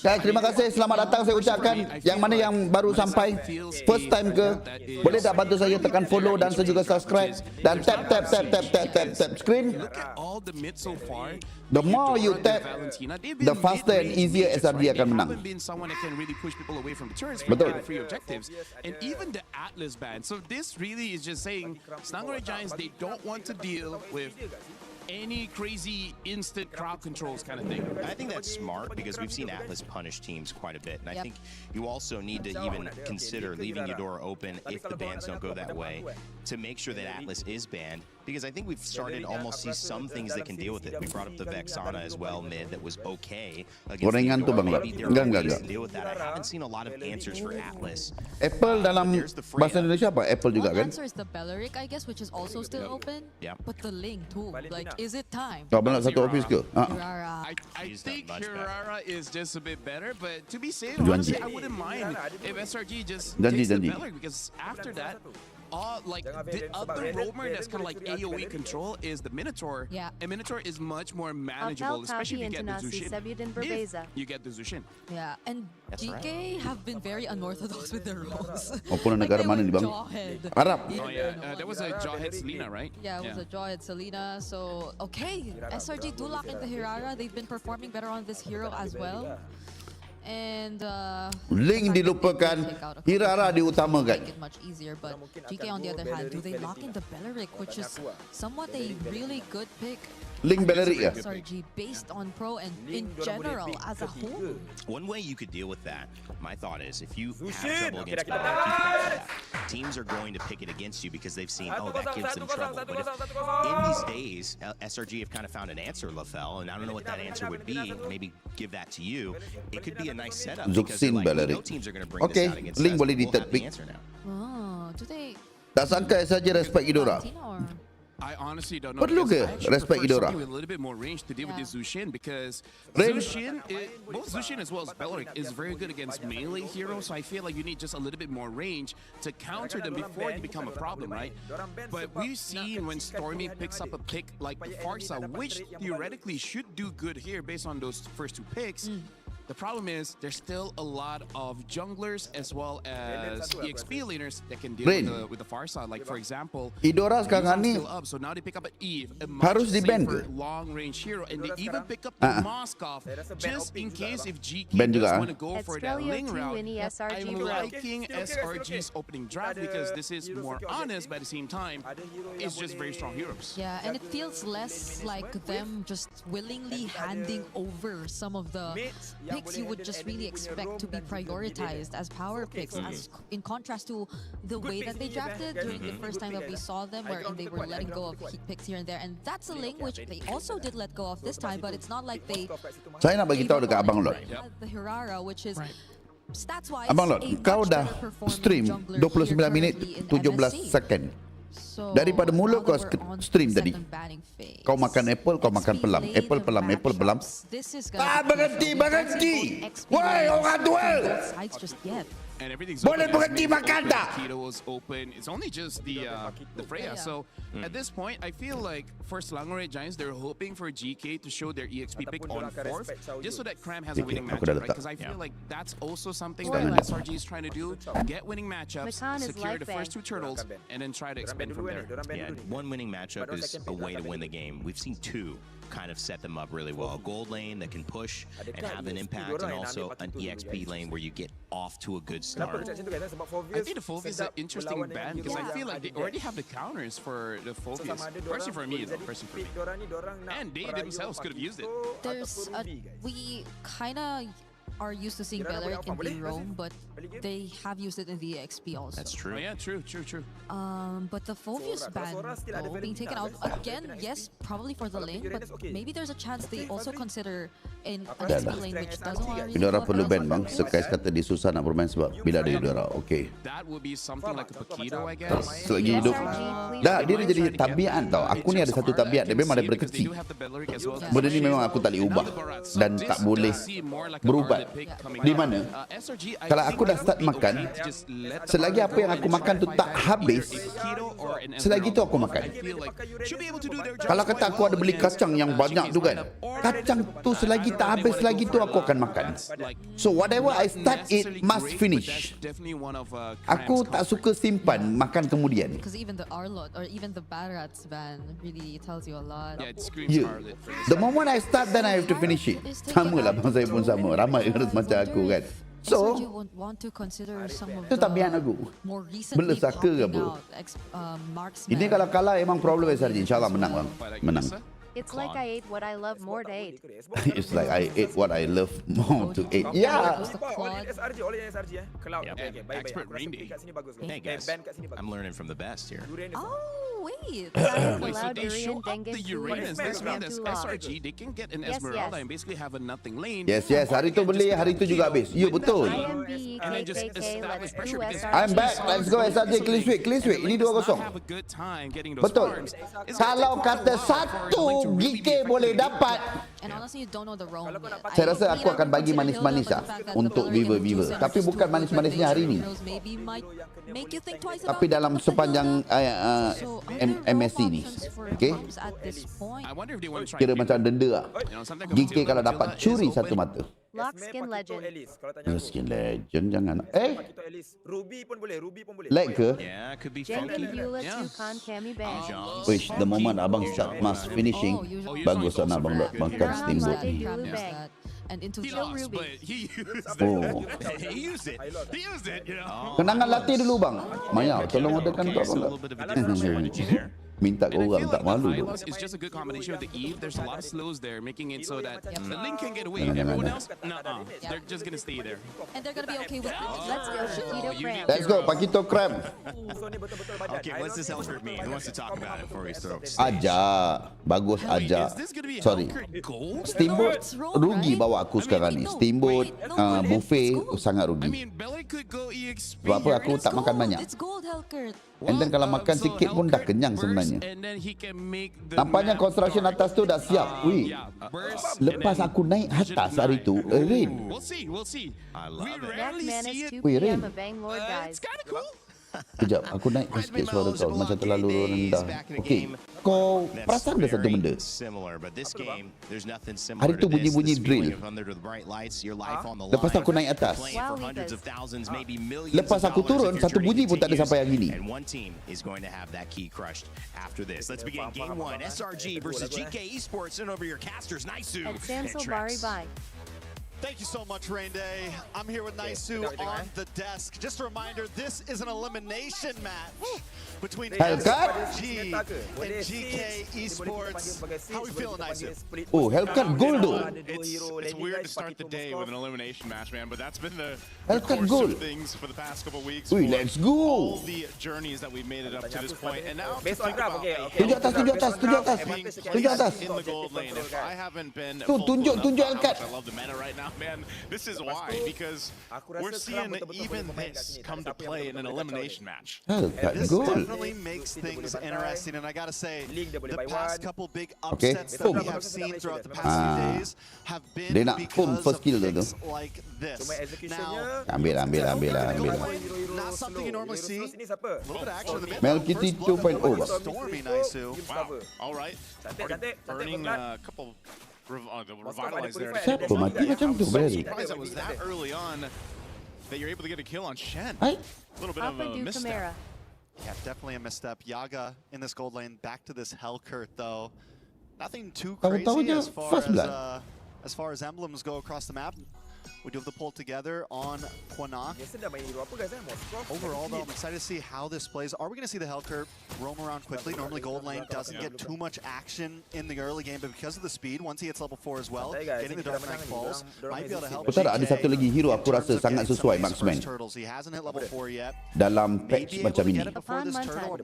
[SPEAKER 4] Guys, terima kasih. Selamat datang saya ucapkan. Yang mana yang baru sampai first time ke, boleh tak bantu saya tekan follow dan saya juga subscribe dan tap screen.
[SPEAKER 1] Look at all the mid so far.
[SPEAKER 4] The more you tap, the faster and easier SRG akan menang.
[SPEAKER 1] Haven't been someone that can really push people away from the turrets
[SPEAKER 4] Betul.
[SPEAKER 1] for free objectives, and even the Atlas ban. So this really is just saying Slangway Giants, they don't want to deal with any crazy instant crowd controls kind of thing.
[SPEAKER 3] I think that's smart because we've seen Atlas punish teams quite a bit. And I think you also need to even consider leaving Eudora open if the bans don't go that way to make sure that Atlas is banned. Because I think we've started to almost see some things that can deal with it. We brought up the Vexana as well, mid, that was okay against
[SPEAKER 4] Gorengan tu bang.
[SPEAKER 3] Maybe there are ways to deal with that. I haven't seen a lot of answers for Atlas.
[SPEAKER 4] Apple dalam bahasa Indonesia apa? Apple juga
[SPEAKER 2] One
[SPEAKER 4] kan?
[SPEAKER 2] answer is the Belleric, I guess, which is also still open.
[SPEAKER 3] Yeah.
[SPEAKER 2] But the Ling too. Like, is it time?
[SPEAKER 4] Kau nak satu office ke?
[SPEAKER 2] Hirara.
[SPEAKER 1] I think Hirara is just a bit better, but to be safe,
[SPEAKER 4] Janji.
[SPEAKER 1] honestly, I wouldn't mind if SRG just
[SPEAKER 4] Janji,
[SPEAKER 1] takes the
[SPEAKER 4] janji.
[SPEAKER 1] Belleric, because after that, like the other roamer that's kind of like AoE control is the Minotaur.
[SPEAKER 2] Yeah.
[SPEAKER 1] And Minotaur is much more manageable, especially if you get the Zushin. If you get the Zushin.
[SPEAKER 2] Yeah, and GK have been very unorthodox with their roles.
[SPEAKER 4] Opponent
[SPEAKER 2] Like,
[SPEAKER 4] negara
[SPEAKER 2] they
[SPEAKER 4] mana
[SPEAKER 2] were
[SPEAKER 4] ni bang?
[SPEAKER 2] Jawhead.
[SPEAKER 4] Arab.
[SPEAKER 1] Oh yeah, there was a Jawhead Selena, right?
[SPEAKER 2] Yeah, it was a Jawhead Selena. So, okay, SRG do lock into Hirara. They've been performing better on this hero as well. And
[SPEAKER 4] Link dilupakan, Hirara diutamakan.
[SPEAKER 2] make it much easier, but GK on the other hand, do they lock into Belleric, which is somewhat a really good pick?
[SPEAKER 4] Link Belleric ya?
[SPEAKER 2] SRG based on pro and in general as a whole.
[SPEAKER 3] One way you could deal with that, my thought is, if you have trouble against Belleric, teams are going to pick it against you because they've seen, oh, that gives them trouble. But if in these days, SRG have kind of found an answer, LaFell, and I don't know what that answer would be, maybe give that to you. It could be a nice setup because
[SPEAKER 4] Zuxin
[SPEAKER 3] like,
[SPEAKER 4] Belleric.
[SPEAKER 3] no teams are going to bring
[SPEAKER 4] Okay,
[SPEAKER 3] this out against
[SPEAKER 4] Link
[SPEAKER 3] us.
[SPEAKER 4] boleh di
[SPEAKER 3] We'll
[SPEAKER 4] third
[SPEAKER 3] have the
[SPEAKER 4] pick.
[SPEAKER 3] answer now.
[SPEAKER 2] Oh, do they?
[SPEAKER 4] Tak sangka saja respect Eudora.
[SPEAKER 2] Or?
[SPEAKER 1] I honestly don't know.
[SPEAKER 4] Perlu
[SPEAKER 1] because
[SPEAKER 4] ke
[SPEAKER 1] I actually
[SPEAKER 4] respect
[SPEAKER 1] prefer
[SPEAKER 4] Eudora?
[SPEAKER 1] something with a little bit more range to deal with this Zushin, because
[SPEAKER 4] Rain.
[SPEAKER 1] Zushin, both Zushin as well as Belleric is very good against melee heroes, so I feel like you need just a little bit more range to counter them before they become a problem, right? But we've seen when Stormy picks up a pick like the Farsa, which theoretically should do good here based on those first two picks. The problem is there's still a lot of junglers as well as EXP laners that can deal with the far side. Like for example,
[SPEAKER 4] Eudora sekarang ni
[SPEAKER 1] still up, so now they pick up an Eve, a much
[SPEAKER 4] harus di-ban
[SPEAKER 1] safer
[SPEAKER 4] ke?
[SPEAKER 1] long-range hero, and they even pick up the Moskov just in case if GK
[SPEAKER 4] Ban
[SPEAKER 1] does
[SPEAKER 4] juga,
[SPEAKER 1] want to go for that
[SPEAKER 7] Australia
[SPEAKER 1] Ling
[SPEAKER 7] 2
[SPEAKER 1] route.
[SPEAKER 7] Winnie SRG
[SPEAKER 1] I'm
[SPEAKER 7] bro.
[SPEAKER 1] liking SRG's opening draft because this is more honest, but at the same time, it's just very strong heroes.
[SPEAKER 2] Yeah, and it feels less like them just willingly handing over some of the picks you would just really expect to be prioritized as power picks, as in contrast to the way that they drafted during the first time that we saw them, wherein they were letting go of picks here and there. And that's a Ling which they also did let go of this time, but it's not like they...
[SPEAKER 4] Saya nak bagi tahu dekat Abang Lot.
[SPEAKER 2] The Hirara, which is... Stats-wise,
[SPEAKER 4] Abang Lot,
[SPEAKER 2] a
[SPEAKER 4] kau
[SPEAKER 2] much
[SPEAKER 4] dah
[SPEAKER 2] better performing
[SPEAKER 4] stream
[SPEAKER 2] jungler
[SPEAKER 4] 29
[SPEAKER 2] here
[SPEAKER 4] minit
[SPEAKER 2] currently in
[SPEAKER 4] 17
[SPEAKER 2] MSC.
[SPEAKER 4] second.
[SPEAKER 2] So,
[SPEAKER 4] Daripada mula
[SPEAKER 2] now
[SPEAKER 4] kau
[SPEAKER 2] that we're on
[SPEAKER 4] stream tadi,
[SPEAKER 2] second banning phase,
[SPEAKER 4] kau makan apple, kau makan
[SPEAKER 2] let's
[SPEAKER 4] pelam.
[SPEAKER 2] relay
[SPEAKER 4] Apple
[SPEAKER 2] the
[SPEAKER 4] pelam, apple pelam.
[SPEAKER 2] matchups. This is gonna
[SPEAKER 4] Ah,
[SPEAKER 2] be
[SPEAKER 4] berhenti,
[SPEAKER 2] crucial. We don't
[SPEAKER 4] berhenti!
[SPEAKER 2] see both XP
[SPEAKER 4] Woi,
[SPEAKER 2] runners
[SPEAKER 4] orang duel!
[SPEAKER 2] from both sides just yet.
[SPEAKER 1] And everything's
[SPEAKER 4] Boleh
[SPEAKER 1] open.
[SPEAKER 4] berhenti makan tak?
[SPEAKER 1] Keto is open. It's only just the Freya. So at this point, I feel like for Slangore Giants, they're hoping for GK to show their EXP pick on 4th, just so that Cram has a winning
[SPEAKER 4] aku dah
[SPEAKER 1] matchup, right?
[SPEAKER 4] letak.
[SPEAKER 1] Because I feel like that's also something
[SPEAKER 7] Spoiler.
[SPEAKER 1] that SRG is trying to do: get winning matchups,
[SPEAKER 7] Makan is
[SPEAKER 1] secure
[SPEAKER 7] life
[SPEAKER 1] the first
[SPEAKER 7] bag.
[SPEAKER 1] 2 turtles, and then try to expand from there.
[SPEAKER 3] Yeah, one winning matchup is a way to win the game. We've seen 2 kind of set them up really well. A gold lane that can push and have an impact, and also an EXP lane where you get off to a good start.
[SPEAKER 1] I think the Phobius is an interesting ban because I feel like they already have the counters for the Phobius. Personally for me, though. Personally for me. And they themselves could have used it.
[SPEAKER 2] There's we kind of are used to seeing Belleric in the roam, but they have used it in the XP also.
[SPEAKER 3] That's true.
[SPEAKER 1] Oh, yeah, true.
[SPEAKER 2] But the Phobius ban though, being taken out again, yes, probably for the lane, but maybe there's a chance they also consider in an XP lane which doesn't want to really
[SPEAKER 4] Kita orang
[SPEAKER 2] go
[SPEAKER 4] perlu
[SPEAKER 2] up
[SPEAKER 4] ban
[SPEAKER 2] and
[SPEAKER 4] bang.
[SPEAKER 2] down.
[SPEAKER 4] Sekais kata dia susah nak bermain sebab bila ada udara. Okay.
[SPEAKER 1] That would be something like a Paquito, I guess.
[SPEAKER 4] Selagi hidup. Dah, dia jadi tabiat tau. Aku ni ada satu tabiat. Dia memang daripada
[SPEAKER 1] Because they
[SPEAKER 4] kecil.
[SPEAKER 1] do have the Belleric as well.
[SPEAKER 4] Benda ni memang aku tak boleh ubah. Dan tak boleh berubah. Di mana? Kalau aku dah start makan, selagi apa yang aku makan tu tak habis, selagi tu aku makan. Kalau kata aku ada beli kacang yang banyak tu kan, kacang tu selagi tak habis lagi tu aku akan makan. So whatever I start it must finish. Aku tak suka simpan makan kemudian.
[SPEAKER 2] Because even the Arlot or even the Barats ban really tells you a lot.
[SPEAKER 1] Yeah, it screams
[SPEAKER 4] Yeah.
[SPEAKER 1] Harlot.
[SPEAKER 4] The moment I start then I have to finish it. Sama lah bang, saya pun sama. Ramai harus macam aku kan. So,
[SPEAKER 2] SRG would want to consider some of
[SPEAKER 4] itu tabiat
[SPEAKER 2] the
[SPEAKER 4] aku.
[SPEAKER 2] more recently
[SPEAKER 4] Belesaka ke
[SPEAKER 2] popping
[SPEAKER 4] apa?
[SPEAKER 2] out marksmen.
[SPEAKER 4] Ini kalau kalah memang problem SRG. InsyaAllah menang bang. Menang.
[SPEAKER 7] It's like I ate what I love more to eat.
[SPEAKER 4] It's like I ate what I love more to eat. Yeah.
[SPEAKER 1] Expert Rain Day.
[SPEAKER 3] Hey guys, I'm learning from the best here.
[SPEAKER 2] Oh, wait.
[SPEAKER 1] Wait, so
[SPEAKER 7] Allow
[SPEAKER 1] they
[SPEAKER 7] durian,
[SPEAKER 1] show up
[SPEAKER 7] dengue,
[SPEAKER 1] the
[SPEAKER 7] food,
[SPEAKER 1] Uranus. This
[SPEAKER 7] and
[SPEAKER 1] means
[SPEAKER 7] tula.
[SPEAKER 1] SRG, they can get an
[SPEAKER 7] Yes,
[SPEAKER 1] Esmeralda
[SPEAKER 7] yes.
[SPEAKER 1] and basically have a nothing lane.
[SPEAKER 4] Yes, yes. Hari tu beli, hari tu juga habis. Ya, betul.
[SPEAKER 7] IMB,
[SPEAKER 1] And then just
[SPEAKER 7] KKK,
[SPEAKER 1] establish
[SPEAKER 7] let's
[SPEAKER 1] pressure
[SPEAKER 7] do
[SPEAKER 1] because
[SPEAKER 7] SRG.
[SPEAKER 4] I'm back. Let's go SRG. Clean sweep. Clean sweep. Ini 2-0.
[SPEAKER 1] have a good time getting those
[SPEAKER 4] Betul.
[SPEAKER 1] farms. It's
[SPEAKER 4] Kalau
[SPEAKER 1] gonna take
[SPEAKER 4] kata
[SPEAKER 1] a while for
[SPEAKER 4] satu
[SPEAKER 1] Link to really be
[SPEAKER 4] GK boleh
[SPEAKER 1] effective.
[SPEAKER 4] dapat,
[SPEAKER 2] And honestly, you don't know the roam yet.
[SPEAKER 4] saya rasa aku akan bagi manis-manis lah untuk viewer-viewer. Tapi bukan manis-manisnya hari ini.
[SPEAKER 2] Maybe might make you think twice
[SPEAKER 4] Tapi
[SPEAKER 2] about
[SPEAKER 4] dalam
[SPEAKER 2] what the
[SPEAKER 4] sepanjang
[SPEAKER 2] hell. So, are there no
[SPEAKER 4] MSC ni.
[SPEAKER 2] options for
[SPEAKER 4] Okay?
[SPEAKER 2] farms at this point?
[SPEAKER 1] I wonder if they want to try
[SPEAKER 4] Kira macam denda lah.
[SPEAKER 1] something
[SPEAKER 4] GK kalau dapat curi satu mata.
[SPEAKER 7] Lock skin legend.
[SPEAKER 4] Skin legend jangan.
[SPEAKER 6] Ruby pun boleh.
[SPEAKER 4] Like ke?
[SPEAKER 3] Yeah, it could be
[SPEAKER 7] Jen
[SPEAKER 3] funky.
[SPEAKER 7] and Beulah
[SPEAKER 1] Yeah.
[SPEAKER 7] 2 con Cammy Bang.
[SPEAKER 4] Wish, the moment abang start mass finishing, bagus lah nak abang makan steamboat ni.
[SPEAKER 2] And into
[SPEAKER 1] He
[SPEAKER 2] Chill
[SPEAKER 1] lost,
[SPEAKER 2] Ruby.
[SPEAKER 1] but he used it.
[SPEAKER 4] Oh.
[SPEAKER 3] He used it.
[SPEAKER 1] He used it, you know.
[SPEAKER 4] Kenangan latih dulu bang. Maya, tolong orderkan untuk
[SPEAKER 3] Okay, so a
[SPEAKER 4] abang
[SPEAKER 3] little bit of a
[SPEAKER 4] tak?
[SPEAKER 3] different strategy there.
[SPEAKER 4] Minta
[SPEAKER 1] And I
[SPEAKER 4] orang
[SPEAKER 1] feel
[SPEAKER 4] tak
[SPEAKER 1] like
[SPEAKER 4] malu
[SPEAKER 1] the
[SPEAKER 4] tu.
[SPEAKER 1] Hylos is just a good combination with the Eve. There's a lot of slows there, making it so that the Link can get away.
[SPEAKER 4] Jangan,
[SPEAKER 1] Everyone
[SPEAKER 4] jangan.
[SPEAKER 1] else, nuh-uh. They're just gonna stay there.
[SPEAKER 2] And they're gonna be okay with it.
[SPEAKER 7] Let's go, Paquito Cram.
[SPEAKER 4] Let's go, Paquito Cram.
[SPEAKER 3] Okay, what's this Hellkurt mean? Who wants to talk about it before we throw?
[SPEAKER 4] Ajak. Bagus
[SPEAKER 1] Wait,
[SPEAKER 4] ajak.
[SPEAKER 1] is this gonna be a
[SPEAKER 4] Sorry.
[SPEAKER 1] Hellkurt gold?
[SPEAKER 4] Steamboat rugi bawa aku sekarang ni. Steamboat, buffet sangat
[SPEAKER 1] I
[SPEAKER 4] rugi.
[SPEAKER 1] mean, Belly could go EXP.
[SPEAKER 4] Sebab apa aku
[SPEAKER 1] here.
[SPEAKER 4] tak makan banyak.
[SPEAKER 2] It's gold, Hellkurt.
[SPEAKER 4] And then kalau makan
[SPEAKER 1] So
[SPEAKER 4] sikit pun dah
[SPEAKER 1] Hellkurt
[SPEAKER 4] kenyang
[SPEAKER 1] burst,
[SPEAKER 4] sebenarnya.
[SPEAKER 1] and then he can make the
[SPEAKER 4] Nampaknya
[SPEAKER 1] map
[SPEAKER 4] construction
[SPEAKER 1] dark.
[SPEAKER 4] atas tu dah siap. Wih,
[SPEAKER 1] Yeah, burst,
[SPEAKER 4] lepas
[SPEAKER 1] and then
[SPEAKER 4] aku naik
[SPEAKER 1] vision
[SPEAKER 4] atas hari tu,
[SPEAKER 1] denied.
[SPEAKER 4] rain.
[SPEAKER 1] We'll see.
[SPEAKER 3] I
[SPEAKER 1] We
[SPEAKER 3] love it.
[SPEAKER 7] Mac
[SPEAKER 1] rarely
[SPEAKER 7] Manus
[SPEAKER 1] see it.
[SPEAKER 7] 2
[SPEAKER 4] Wih,
[SPEAKER 7] PM
[SPEAKER 4] Rain.
[SPEAKER 7] of Bangalore
[SPEAKER 1] It's
[SPEAKER 7] guys.
[SPEAKER 1] kind of cool.
[SPEAKER 4] Kejap, aku naik sikit suara kau. Macam terlalu rendah. Okey, kau perasan ada satu benda?
[SPEAKER 3] Similar, but this game, there's nothing similar
[SPEAKER 4] Hari tu
[SPEAKER 3] to this.
[SPEAKER 4] bunyi-bunyi
[SPEAKER 3] This
[SPEAKER 4] drill.
[SPEAKER 3] feeling of under the bright lights, your life on the
[SPEAKER 4] Lepas
[SPEAKER 3] line.
[SPEAKER 4] aku naik atas.
[SPEAKER 3] Playing for hundreds of thousands, maybe millions
[SPEAKER 4] Lepas
[SPEAKER 3] of
[SPEAKER 4] aku
[SPEAKER 3] dollars
[SPEAKER 4] turun,
[SPEAKER 3] if your
[SPEAKER 4] satu
[SPEAKER 3] journey
[SPEAKER 4] bunyi pun tak ada
[SPEAKER 3] continues.
[SPEAKER 4] sampai yang ini.
[SPEAKER 3] And one team is going to have that key crushed after this. Let's begin game one. SRG versus GK Esports. And over your casters, Naisu
[SPEAKER 7] And
[SPEAKER 3] and
[SPEAKER 7] Samso Bari
[SPEAKER 3] Trex.
[SPEAKER 7] bye.
[SPEAKER 14] Thank you so much, Rain Day. I'm here with Naisu on the desk. Just a reminder, this is an elimination match between
[SPEAKER 4] Hellcat?
[SPEAKER 14] SRG and GK Esports. How are we feeling, Naisu?
[SPEAKER 4] Oh, Hellcat gold tu.
[SPEAKER 1] It's weird to start the day with an elimination match, man, but that's been the
[SPEAKER 4] Hellcat
[SPEAKER 1] course
[SPEAKER 4] goal.
[SPEAKER 1] of things for the past couple weeks.
[SPEAKER 4] Ui,
[SPEAKER 1] for
[SPEAKER 4] let's
[SPEAKER 1] all
[SPEAKER 4] go.
[SPEAKER 1] the journeys that we've made it up to this point, and now to
[SPEAKER 6] Based on
[SPEAKER 1] think
[SPEAKER 6] graph,
[SPEAKER 1] about
[SPEAKER 6] okay,
[SPEAKER 1] a
[SPEAKER 6] okay.
[SPEAKER 4] Tunjuk atas, tunjuk atas, tunjuk atas.
[SPEAKER 1] being
[SPEAKER 4] Tunjuk atas.
[SPEAKER 1] placed in the gold lane. If I haven't been
[SPEAKER 4] Tu,
[SPEAKER 1] vocal
[SPEAKER 4] tunjuk,
[SPEAKER 1] enough
[SPEAKER 4] tunjuk
[SPEAKER 1] about how
[SPEAKER 4] Hellcat.
[SPEAKER 1] much I love the meta right now,
[SPEAKER 15] Yeah, man, this is why, because we're seeing even this come to play in an elimination match.
[SPEAKER 14] This definitely makes things interesting, and I gotta say, the past couple big upsets that we have seen throughout the past few days have been because of things like this. Now, not something you normally see. A little bit of action in the mid.
[SPEAKER 4] Melkity 2.0.
[SPEAKER 14] Stormy, Naisu.
[SPEAKER 15] Wow. All right. Burning a couple. The revitalize there.
[SPEAKER 4] Siapa mati macam tu berarti?
[SPEAKER 15] Surprised that was that early on that you're able to get a kill on Shen. A little bit of a misstep.
[SPEAKER 14] Yeah, definitely a misstep. Yaga in this gold lane, back to this Hellcurt though. Nothing too crazy as far as emblems go across the map. We do have the pull together on Quanak. Overall, though, I'm excited to see how this plays. Are we going to see the Hellcurt roam around quickly? Normally, gold lane doesn't get too much action in the early game, but because of the speed, once he hits level 4 as well, getting the Dark Knight Falls might be able to help.
[SPEAKER 4] Betul tak? Ada satu lagi hero aku rasa sangat sesuai marksman.
[SPEAKER 14] He hasn't hit level 4 yet.
[SPEAKER 4] Dalam patch macam ini.
[SPEAKER 14] I'm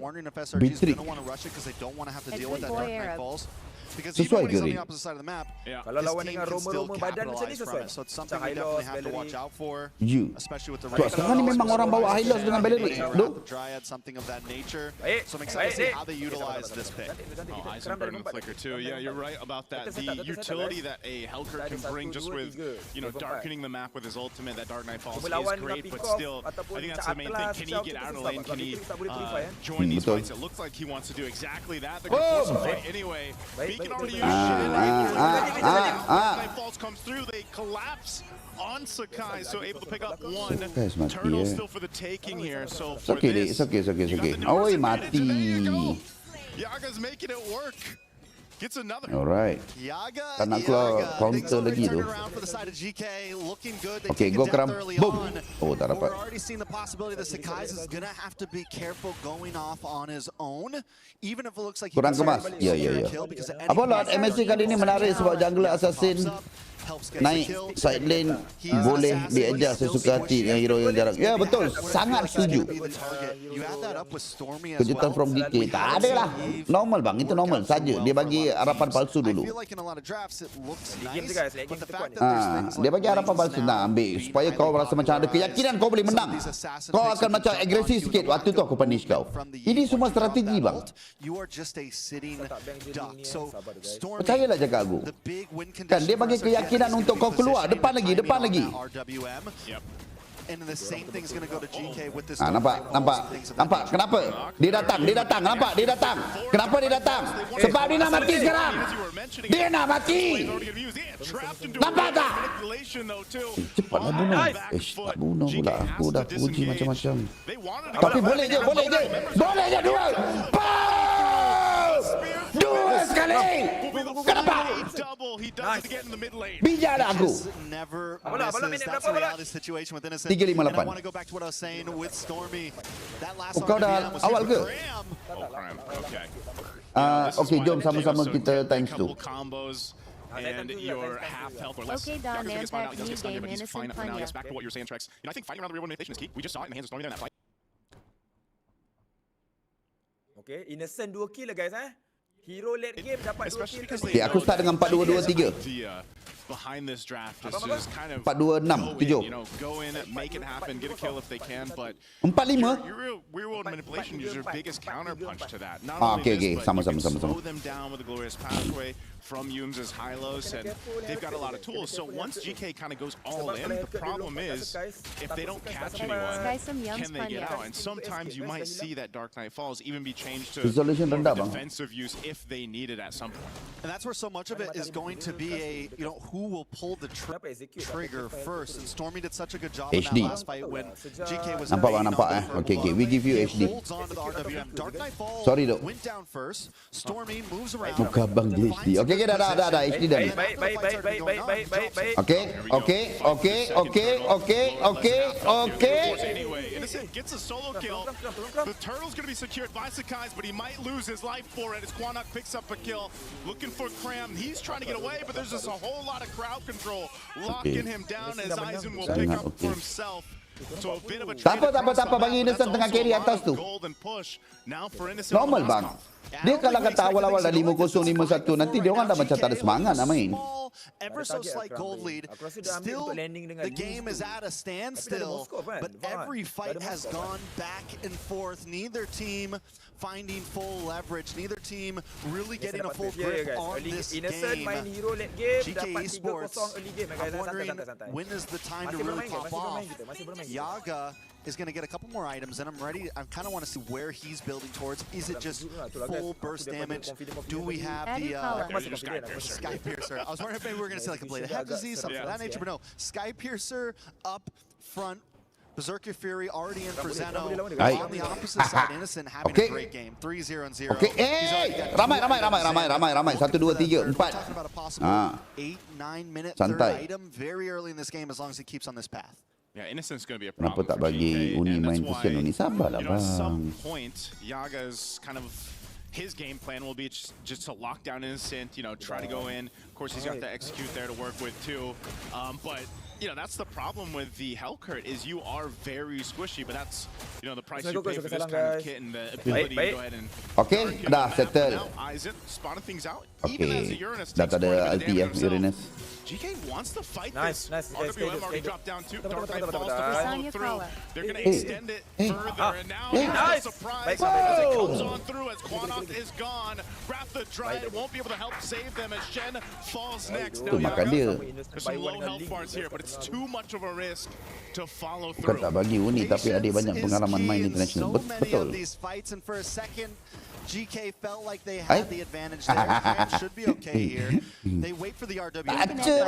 [SPEAKER 14] wondering if SRG is going to want to rush it because they don't want to have to deal with that Dark Knight Falls. Because even when he's on the opposite side of the map, his team can still capitalize from it. So it's something we definitely have to watch out for, especially with the
[SPEAKER 4] So sekarang ni memang orang bawa highlights dengan Bellery.
[SPEAKER 14] Dryad, something of that nature. So I'm excited to see how they utilize this pick.
[SPEAKER 15] Oh, Eisenberg and Flicker too. Yeah, you're right about that. The utility that a Hellcurt can bring just with, darkening the map with his ultimate, that Dark Knight Falls is great, but still, I think that's the main thing. Can he get out of the lane? Can he join these fights? It looks like he wants to do exactly that. They're going to force a fight anyway. Can already use Shen. Falls comes through, they collapse on Sakai, so able to pick up one. Turtle still for the taking here. So for
[SPEAKER 4] this, it's okay. Oh, mati.
[SPEAKER 15] Yaga's making it work. Gets another.
[SPEAKER 4] Alright. Tak nak keluar counter lagi tu. Okay, go keram. Boom. Oh, tak dapat.
[SPEAKER 14] We're already seeing the possibility that Sakai is going to have to be careful going off on his own, even if it looks like he
[SPEAKER 4] kurang kemas. Ya. Apa lot MSC kali ni menarik sebab jungler assassin naik side lane boleh di-adjust sesuka hati dengan hero yang jarang. Ya betul, sangat setuju. Kejutan from DK tak ada lah. Normal bang, itu normal saja. Dia bagi harapan palsu dulu. Dia bagi harapan palsu nak ambil supaya kau rasa macam ada keyakinan kau boleh menang. Kau akan macam agresif sikit, waktu tu aku punish kau. Ini semua strategi bang. Percayalah cakap aku. Kan dia bagi keyakinan untuk kau keluar. Depan lagi. Nampak? Kenapa? Dia datang. Nampak? Dia datang. Kenapa dia datang? Sebab dia nak mati sekarang. Dia nak mati. Nampak tak? Cepatlah bunuh. Tak bunuh pula. Aku dah puji macam-macam. Tapi boleh je. Boleh je dua. Dua sekali. Kenapa? Bijaklah aku. 358. Kau dah awal ke? Okay, jom sama-sama kita times 2.
[SPEAKER 15] And your half health or less.
[SPEAKER 7] Okay, Don,
[SPEAKER 15] Yarka's gonna
[SPEAKER 7] Impact, new game, innocent
[SPEAKER 15] now. I guess back to what you were saying, Trex. I think fighting around the real world is key. We just saw it in the hands of Stormy there in that fight.
[SPEAKER 16] Okay, innocent 2 kill lah guys Hero late game dapat 2 kill.
[SPEAKER 4] Okay, aku start dengan 4-2-2-3.
[SPEAKER 15] Behind this draft is just kind of
[SPEAKER 4] 4-2-6-7.
[SPEAKER 15] Go in, make it happen, get a kill if they can, but
[SPEAKER 4] 4-5.
[SPEAKER 15] your real-world manipulation is your biggest counterpunch to that. Not
[SPEAKER 4] Okay, sama.
[SPEAKER 15] slow them down with a glorious pathway from Yums' high-lows, and they've got a lot of tools. So once GK kind of goes all in, the problem is if they don't catch anyone, can they get out? And sometimes you might see that Dark Knight Falls even be changed to defensive use if they need it at some point.
[SPEAKER 14] And that's where so much of it is going to be who will pull the trigger first. And Stormy did such a good job in that last fight when GK was
[SPEAKER 4] nampak Okay, we give you HD.
[SPEAKER 14] Dark Knight Falls went down first. Stormy moves around.
[SPEAKER 4] Buka bang di HD. Okay, dah HD dah. Okay.
[SPEAKER 15] Innocent gets a solo kill. The turtle's going to be secured by Sakai's, but he might lose his life for it as Quanak picks up a kill. Looking for Cram. He's trying to get away, but there's just a whole lot of crowd control locking him down as Eisen will pick up for himself. So a bit of a
[SPEAKER 4] tak apa bagi Innocent tengah carry atas tu. Normal bang. Dia kalau kata awal-awal dah 5-0, 5-1, nanti dia orang dah macam tak ada semangat nak main.
[SPEAKER 14] Ever so slight gold lead. Still, the game is at a standstill, but every fight has gone back and forth. Neither team finding full leverage. Neither team really getting a full grip on this game. GK Esports, I'm wondering when is the time to really pop off. Yaga is going to get a couple more items, and I kind of want to see where he's building towards. Is it just full burst damage? Do we have the Sky Piercer? I was wondering if maybe we were going to see like a Blade of Head disease, something of that nature, but no. Sky Piercer up front. Berserker Fury already in for Zeno. On the opposite side, Innocent having a great game. 3-0 and 0.
[SPEAKER 4] Okay, ramai. 1, 2, 3, 4.
[SPEAKER 14] Talking about a possible 8-9 minute third item very early in this game as long as he keeps on this path.
[SPEAKER 15] Yeah, Innocent's going to be a problem.
[SPEAKER 4] Kenapa tak bagi Uni main kesian Uni? Sabarlah bang.
[SPEAKER 15] At some point, Yaga's kind of his game plan will be just to lock down Innocent, try to go in. Of course, he's got the execute there to work with too. But that's the problem with the Hellcurt is you are very squishy, but that's the price you pay for this kind of kit and the ability to go ahead and.
[SPEAKER 4] Okay, dah settle.
[SPEAKER 15] Now Aizen spotting things out.
[SPEAKER 4] Okay, dah tak ada ulti ya, Uranus.
[SPEAKER 15] GK wants to fight
[SPEAKER 16] this.
[SPEAKER 15] RWM already dropped down too. Dark Knight falls to follow through. They're going to extend it further, and now here's the surprise as it comes on through as Quanok is gone. Wrath the Dread won't be able to help save them as Shen falls next. Now there's some low health bars here, but it's too much of a risk to follow through.
[SPEAKER 4] Bukan tak bagi Uni, tapi ada banyak pengalaman main international. Betul.
[SPEAKER 14] GK felt like they had the advantage there. Cram should be okay here. They wait for the RW. After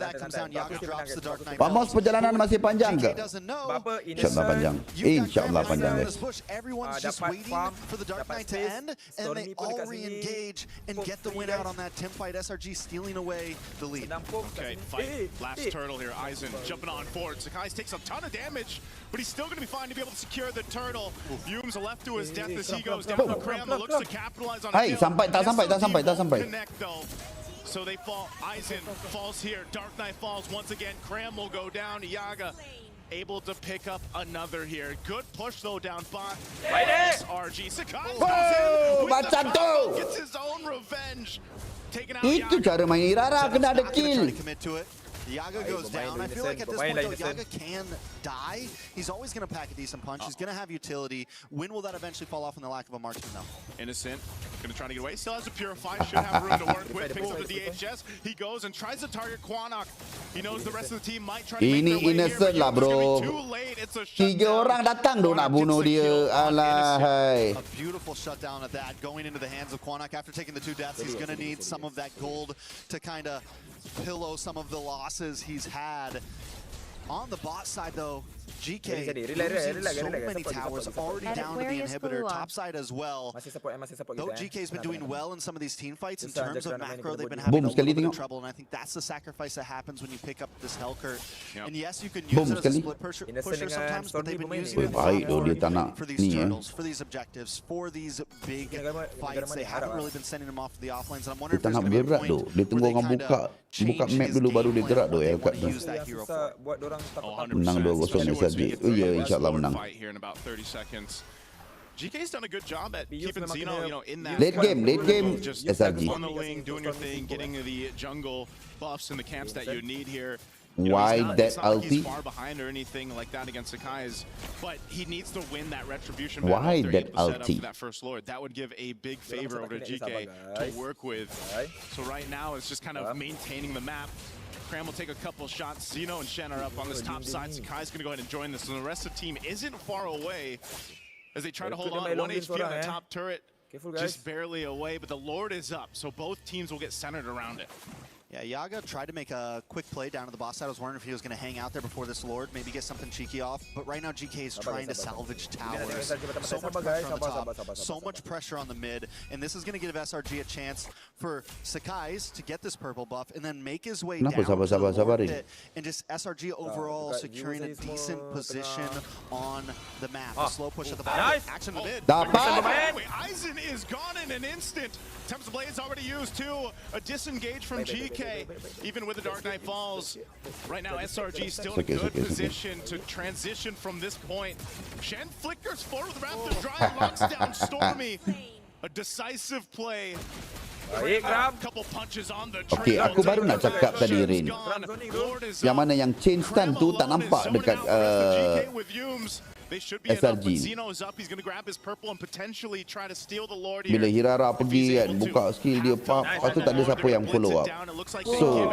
[SPEAKER 14] that comes down, Yaga drops the Dark Knight.
[SPEAKER 4] Vamos, perjalanan masih panjang ke?
[SPEAKER 14] GK doesn't know.
[SPEAKER 4] InsyaAllah panjang. InsyaAllah panjang guys.
[SPEAKER 14] Everyone's just waiting for the Dark Knight to end, and they all re-engage and get the win out on that team fight. SRG stealing away the lead.
[SPEAKER 15] Okay, fight. Last turtle here. Aizen jumping on forward. Sakai's takes a ton of damage, but he's still going to be fine to be able to secure the turtle. Yume's left to his death as he goes down. Cram looks to capitalize on
[SPEAKER 4] it. Tak sampai.
[SPEAKER 15] So they fall. Aizen falls here. Dark Knight falls once again. Cram will go down. Yaga able to pick up another here. Good push though down bot. SRG. Sakai
[SPEAKER 4] macam tu.
[SPEAKER 15] Gets his own revenge. Taking out
[SPEAKER 4] Itu cara main Irara, kena ada kill.
[SPEAKER 14] Yaga goes down. I feel like at this point, though, Yaga can die. He's always going to pack a decent punch. He's going to have utility. When will that eventually fall off in the lack of a marksman, though?
[SPEAKER 15] Innocent going to try to get away. Still has a Purify. Should have room to work with. Picks up the DHS. He goes and tries to target Quanok. He knows the rest of the team might try to make their way
[SPEAKER 4] Innocent
[SPEAKER 15] here,
[SPEAKER 4] lah, bro.
[SPEAKER 15] 3
[SPEAKER 4] orang datang tu nak bunuh dia. Alah, hai.
[SPEAKER 14] A beautiful shutdown at that. Going into the hands of Quanok after taking the 2 deaths. He's going to need some of that gold to kind of pillow some of the losses he's had. On the bot side, though, GK losing so many towers, already down to the inhibitor, top side as well. Though GK's been doing well in some of these team fights, in terms of macro, they've been having a little bit of trouble, and I think that's the sacrifice that happens when you pick up this Hellcurt. And yes, you can use it as a split pusher sometimes, but they've been using it for these turtles, for these objectives, for these big fights. They haven't really been sending them off to the offlanes, and I'm wondering if there's going to be a point
[SPEAKER 4] dia tunggu orang buka map dulu baru dia gerak tu Hellcurt tu. Menang 2-0 SRG. Ya, insyaAllah menang.
[SPEAKER 15] GK's done a good job at keeping Zeno, in that
[SPEAKER 4] late game
[SPEAKER 15] just
[SPEAKER 4] SRG.
[SPEAKER 15] funneling, doing your thing, getting the jungle buffs and the camps that you need here.
[SPEAKER 4] Why that ulti?
[SPEAKER 15] He's not far behind or anything like that against Sakai's, but he needs to win that retribution.
[SPEAKER 4] Why that ulti?
[SPEAKER 15] That first lord, that would give a big favor over to GK to work with. So right now it's just kind of maintaining the map. Cram will take a couple shots. Zeno and Shen are up on this top side. Sakai's going to go ahead and join this, and the rest of the team isn't far away as they try to hold on. 1 HP on the top turret, just barely away, but the Lord is up, so both teams will get centered around it.
[SPEAKER 14] Yeah, Yaga tried to make a quick play down to the boss side. I was wondering if he was going to hang out there before this Lord, maybe get something cheeky off. But right now, GK is trying to salvage towers. So much pressure on the top, so much pressure on the mid. And this is going to give SRG a chance for Sakai's to get this purple buff and then make his way down to the Lord pit. And just SRG overall securing a decent position on the map. A slow push at the bottom. Action in the mid.
[SPEAKER 15] Aizen is gone in an instant. Temps of Blade's already used too. A disengage from GK. Even with the Dark Knight falls, right now SRG still in a good position to transition from this point. Shen flickers forward with Wrath of Dry, locks down Stormy. A decisive play.
[SPEAKER 16] Baik, Gram.
[SPEAKER 15] Couple punches on the
[SPEAKER 4] Okey, aku baru nak cakap tadi, Rin. Yang mana yang chain stun tu tak nampak dekat SRG. Bila Hirara pergi kan, buka skill dia, lepas tu tak ada siapa yang follow up. So,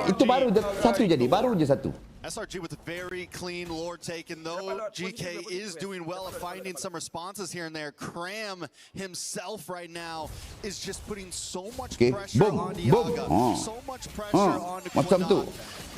[SPEAKER 4] itu baru satu jadi, baru je satu.
[SPEAKER 14] SRG with a very clean lord taken, though GK is doing well at finding some responses here and there. Cram himself right now is just putting so much pressure on Yaga, so much pressure on Quinnan.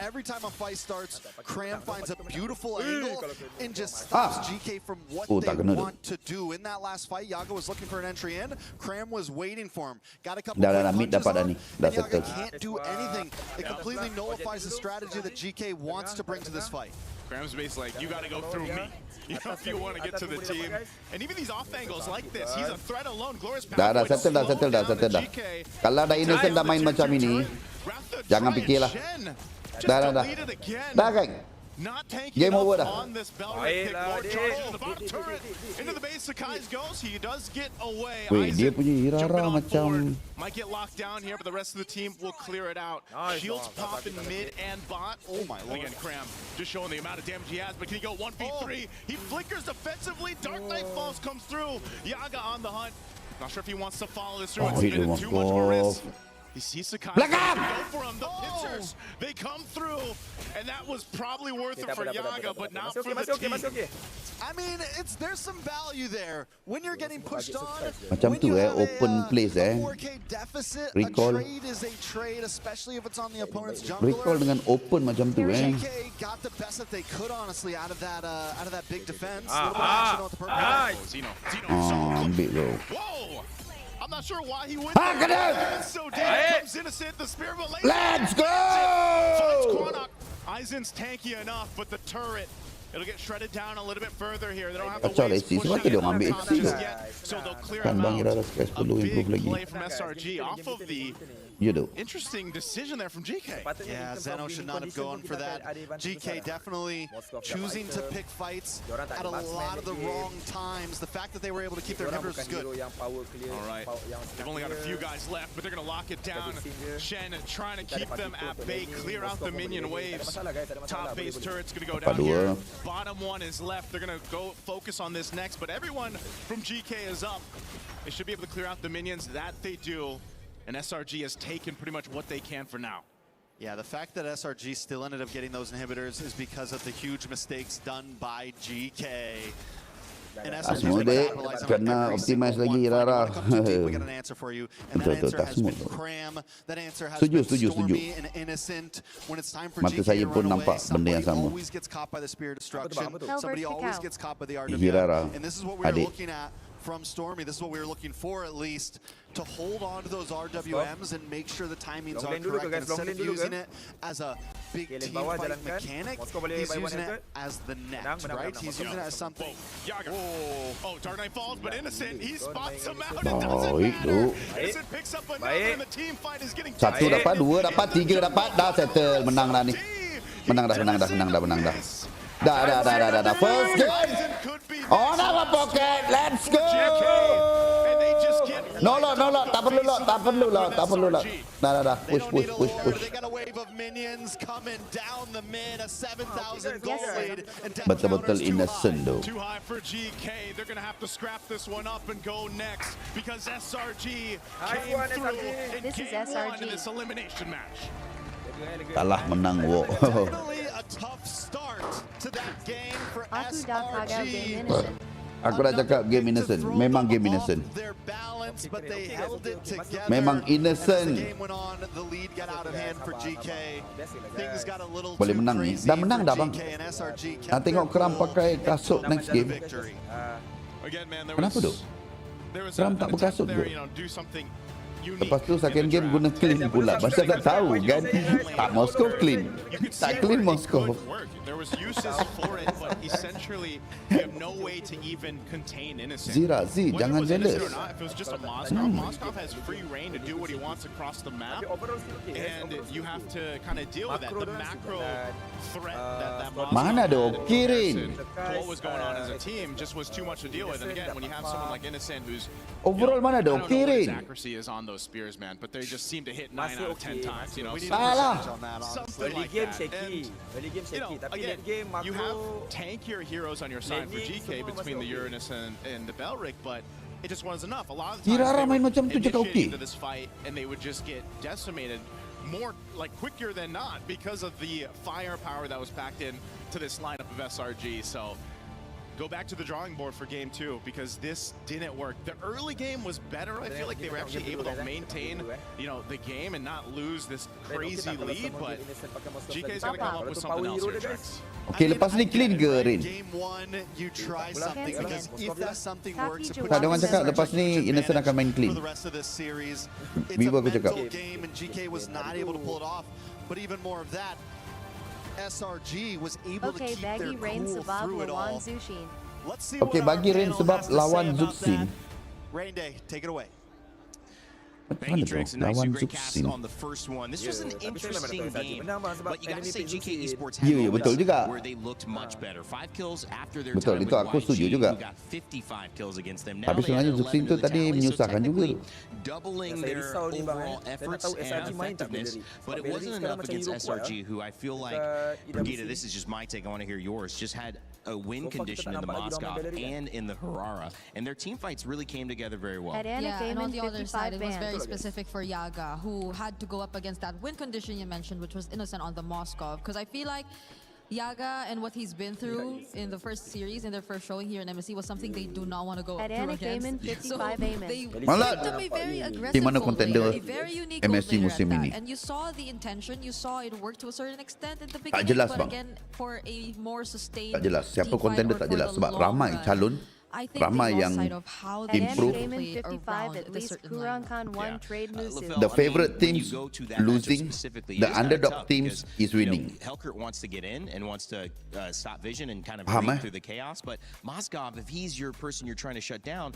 [SPEAKER 14] Every time a fight starts, Cram finds a beautiful angle and just stops GK from what they want to do. In that last fight, Yaga was looking for an entry in. Cram was waiting for him. Got a couple of punches on, and Yaga can't do anything. It completely nullifies the strategy that GK wants to bring to this fight.
[SPEAKER 15] Cram's basically like, you got to go through me. You know, if you want to get to the team. And even these off angles like this, he's a threat alone. Glorious power.
[SPEAKER 4] Settle dah. Kalau dah innocent dah main macam ini, jangan fikirlah. Dah kan? Game over dah. Weh, dia punya Hirara macam
[SPEAKER 15] might get locked down here, but the rest of the team will clear it out. Shields popping mid and bot. Oh my lord. Again, Cram just showing the amount of damage he has, but can he go 1v3? He flickers defensively. Dark Knight Falls comes through. Yaga on the hunt. Not sure if he wants to follow this through. It's been too much of a risk. He sees Sakai go for him. The pincers, they come through, and that was probably worth it for Yaga, but not for the team.
[SPEAKER 14] I mean, there's some value there when you're getting pushed on.
[SPEAKER 4] Macam tu open place
[SPEAKER 14] 4K deficit,
[SPEAKER 4] recall.
[SPEAKER 14] A trade is a trade, especially if it's on the opponent's jungler.
[SPEAKER 4] Recall dengan open macam tu
[SPEAKER 14] GK got the best that they could, honestly, out of that big defense. A little bit of action with the purple.
[SPEAKER 15] Zeno.
[SPEAKER 4] Ambil bro.
[SPEAKER 15] Whoa! I'm not sure why he went
[SPEAKER 4] there.
[SPEAKER 15] So deep. Comes Innocent, the spear, but
[SPEAKER 4] let's go!
[SPEAKER 15] Finds Quanok. Aizen's tanky enough, but the turret, it'll get shredded down a little bit further here. They don't have to waste pushing it just yet, so they'll clear him out. A big play from SRG off of the interesting decision there from GK.
[SPEAKER 14] Yeah, Zeno should not have gone for that. GK definitely choosing to pick fights at a lot of the wrong times. The fact that they were able to keep their inhibitors is good.
[SPEAKER 15] All right, they've only got a few guys left, but they're going to lock it down. Shen trying to keep them at bay, clear out the minion waves. Top base turret's going to go down here. Bottom one is left. They're going to go focus on this next, but everyone from GK is up. They should be able to clear out the minions. That they do. And SRG has taken pretty much what they can for now.
[SPEAKER 14] Yeah, the fact that SRG still ended up getting those inhibitors is because of the huge mistakes done by GK. And
[SPEAKER 4] SRG kena optimize lagi Hirara.
[SPEAKER 14] We got an answer for you, and that answer has been Cram. That answer has been Stormy and Innocent. When it's time for GK to run away, somebody always gets caught by the Spear of Destruction. Somebody always gets caught by the RWM. And this is what we were looking at from Stormy. This is what we were looking for, at least, to hold on to those RWMs and make sure the timings are correct. And instead of using it as a big team fight mechanic, he's using it as the net, right? He's using it as something.
[SPEAKER 15] Oh, Dark Knight Falls, but Innocent, he spots him out. It doesn't matter. Innocent picks up another, and the team fight is getting
[SPEAKER 4] satu dapat, dua dapat, tiga dapat, dah settle. Menang dah ni. Menang dah. Dah. First game on our pocket. Let's go. No lot. Tak perlu lot. Dah. Push.
[SPEAKER 14] They got a wave of minions coming down the mid. A 7,000 gold lead.
[SPEAKER 4] Betul Innocent though.
[SPEAKER 15] Too high for GK. They're gonna have to scrap this one up and go next because SRG came through in game one in this elimination match.
[SPEAKER 4] Kalah menang wo.
[SPEAKER 14] Definitely a tough start to that game for SRG.
[SPEAKER 4] Aku dah cakap game Innocent. Memang game Innocent. Memang Innocent. Boleh menang ni. Dah menang dah bang. Nak tengok Cram pakai kasut next game. Kenapa tu? Cram tak berkasut ke? Lepas tu second game guna clean pula. Pasal tak tahu kan. Tak Moskow clean. Tak clean Moskow. Zira, jangan jealous.
[SPEAKER 15] If it was just a Moskov has free reign to do what he wants across the map, and you have to kind of deal with that. The macro threat that
[SPEAKER 4] Mana ada okey, Rin.
[SPEAKER 15] What was going on as a team just was too much to deal with. And again, when you have someone like Innocent who's
[SPEAKER 4] overall mana ada okey, Rin.
[SPEAKER 15] accuracy is on those spears, man, but they just seem to hit 9 out of 10 times. You know,
[SPEAKER 4] salah.
[SPEAKER 15] Something like that. And, you know, again, you have tankier heroes on your side for GK between the Uranus and the Belric, but it just wasn't enough. A lot of the times
[SPEAKER 4] Kirara main macam tu
[SPEAKER 15] they
[SPEAKER 4] cakap
[SPEAKER 15] would
[SPEAKER 4] okey.
[SPEAKER 15] initiate into this fight and they would just get decimated more like quicker than not because of the firepower that was packed in to this lineup of SRG. So go back to the drawing board for game 2 because this didn't work. The early game was better. I feel like they were actually able to maintain, you know, the game and not lose this crazy lead, but GK's gonna come up with something else here, Jax.
[SPEAKER 4] Okay, lepas ni clean ke, Rin?
[SPEAKER 14] Game 1, you try something because if that something works, it
[SPEAKER 4] Tak ada orang cakap lepas ni Innocent akan main clean.
[SPEAKER 14] for the rest of this series. It's
[SPEAKER 4] Viva
[SPEAKER 14] a
[SPEAKER 4] aku cakap.
[SPEAKER 14] mental game and GK was not able to pull it off. But even more of that, SRG was able to
[SPEAKER 7] Okay,
[SPEAKER 14] keep their
[SPEAKER 7] Baggy Rain
[SPEAKER 14] cool
[SPEAKER 7] Sabab
[SPEAKER 14] through it
[SPEAKER 7] Lawan
[SPEAKER 14] all.
[SPEAKER 7] Zushin.
[SPEAKER 14] Let's see
[SPEAKER 4] Okay,
[SPEAKER 14] what our
[SPEAKER 4] bagi Rain
[SPEAKER 14] panel
[SPEAKER 4] sebab
[SPEAKER 14] has to say
[SPEAKER 4] lawan
[SPEAKER 14] about
[SPEAKER 4] Zuxin.
[SPEAKER 14] that. Rain Day, take it away.
[SPEAKER 4] Mana tu? Lawan Zuxin.
[SPEAKER 3] On the first one. This was an interesting game, but you got to say GK Esports had
[SPEAKER 4] Ya, ya, betul
[SPEAKER 3] moments
[SPEAKER 4] juga.
[SPEAKER 3] where they looked much better. 5 kills after their
[SPEAKER 4] Betul,
[SPEAKER 3] time
[SPEAKER 4] itu
[SPEAKER 3] with
[SPEAKER 4] aku setuju
[SPEAKER 3] YG,
[SPEAKER 4] juga.
[SPEAKER 3] who got 55 kills against them. Now
[SPEAKER 4] Tapi
[SPEAKER 3] they have
[SPEAKER 4] sebenarnya
[SPEAKER 3] 11
[SPEAKER 4] Zuxin
[SPEAKER 3] to
[SPEAKER 4] tu
[SPEAKER 3] the
[SPEAKER 4] tadi
[SPEAKER 3] tally, so
[SPEAKER 4] menyusahkan juga.
[SPEAKER 3] technically doubling their overall efforts and effectiveness, but it wasn't enough against SRG, who I feel like, Brigida, this is just my take, I want to hear yours, just had a win condition in the Moscow and in the Harara, and their team fights really came together very well.
[SPEAKER 2] Yeah, and on the other side, it was very specific for Yaga, who had to go up against that win condition you mentioned, which was Innocent on the Moscow. Because I feel like Yaga and what he's been through in the first series, in their first showing here in MSC, was something they do not want to go through against. So they went to be very aggressive
[SPEAKER 4] Di mana contender
[SPEAKER 2] a very unique
[SPEAKER 4] MSC
[SPEAKER 2] goal
[SPEAKER 4] musim
[SPEAKER 2] player at
[SPEAKER 4] ini?
[SPEAKER 2] that. And you saw the intention, you saw it work to a certain extent at the
[SPEAKER 4] Tak
[SPEAKER 2] beginning,
[SPEAKER 4] jelas,
[SPEAKER 2] but
[SPEAKER 4] bang.
[SPEAKER 2] again, for a more sustained
[SPEAKER 4] Tak jelas. Siapa
[SPEAKER 2] team fight
[SPEAKER 4] contender
[SPEAKER 2] or
[SPEAKER 4] tak
[SPEAKER 2] for
[SPEAKER 4] jelas
[SPEAKER 2] the
[SPEAKER 4] sebab
[SPEAKER 2] long
[SPEAKER 4] ramai
[SPEAKER 2] run,
[SPEAKER 4] calon,
[SPEAKER 2] I think
[SPEAKER 4] ramai
[SPEAKER 2] they
[SPEAKER 4] yang
[SPEAKER 2] lost sight of how they
[SPEAKER 4] improve.
[SPEAKER 2] played
[SPEAKER 7] Game in 55,
[SPEAKER 2] around
[SPEAKER 7] at
[SPEAKER 2] the
[SPEAKER 7] least
[SPEAKER 2] certain
[SPEAKER 7] Kurankan won trade Musu.
[SPEAKER 4] The favorite teams losing, the underdog teams is winning.
[SPEAKER 3] Helkert wants to get in and wants to stop Vision and kind of
[SPEAKER 4] Faham,
[SPEAKER 3] break through the chaos, but Moskov, if he's your person you're trying to shut down,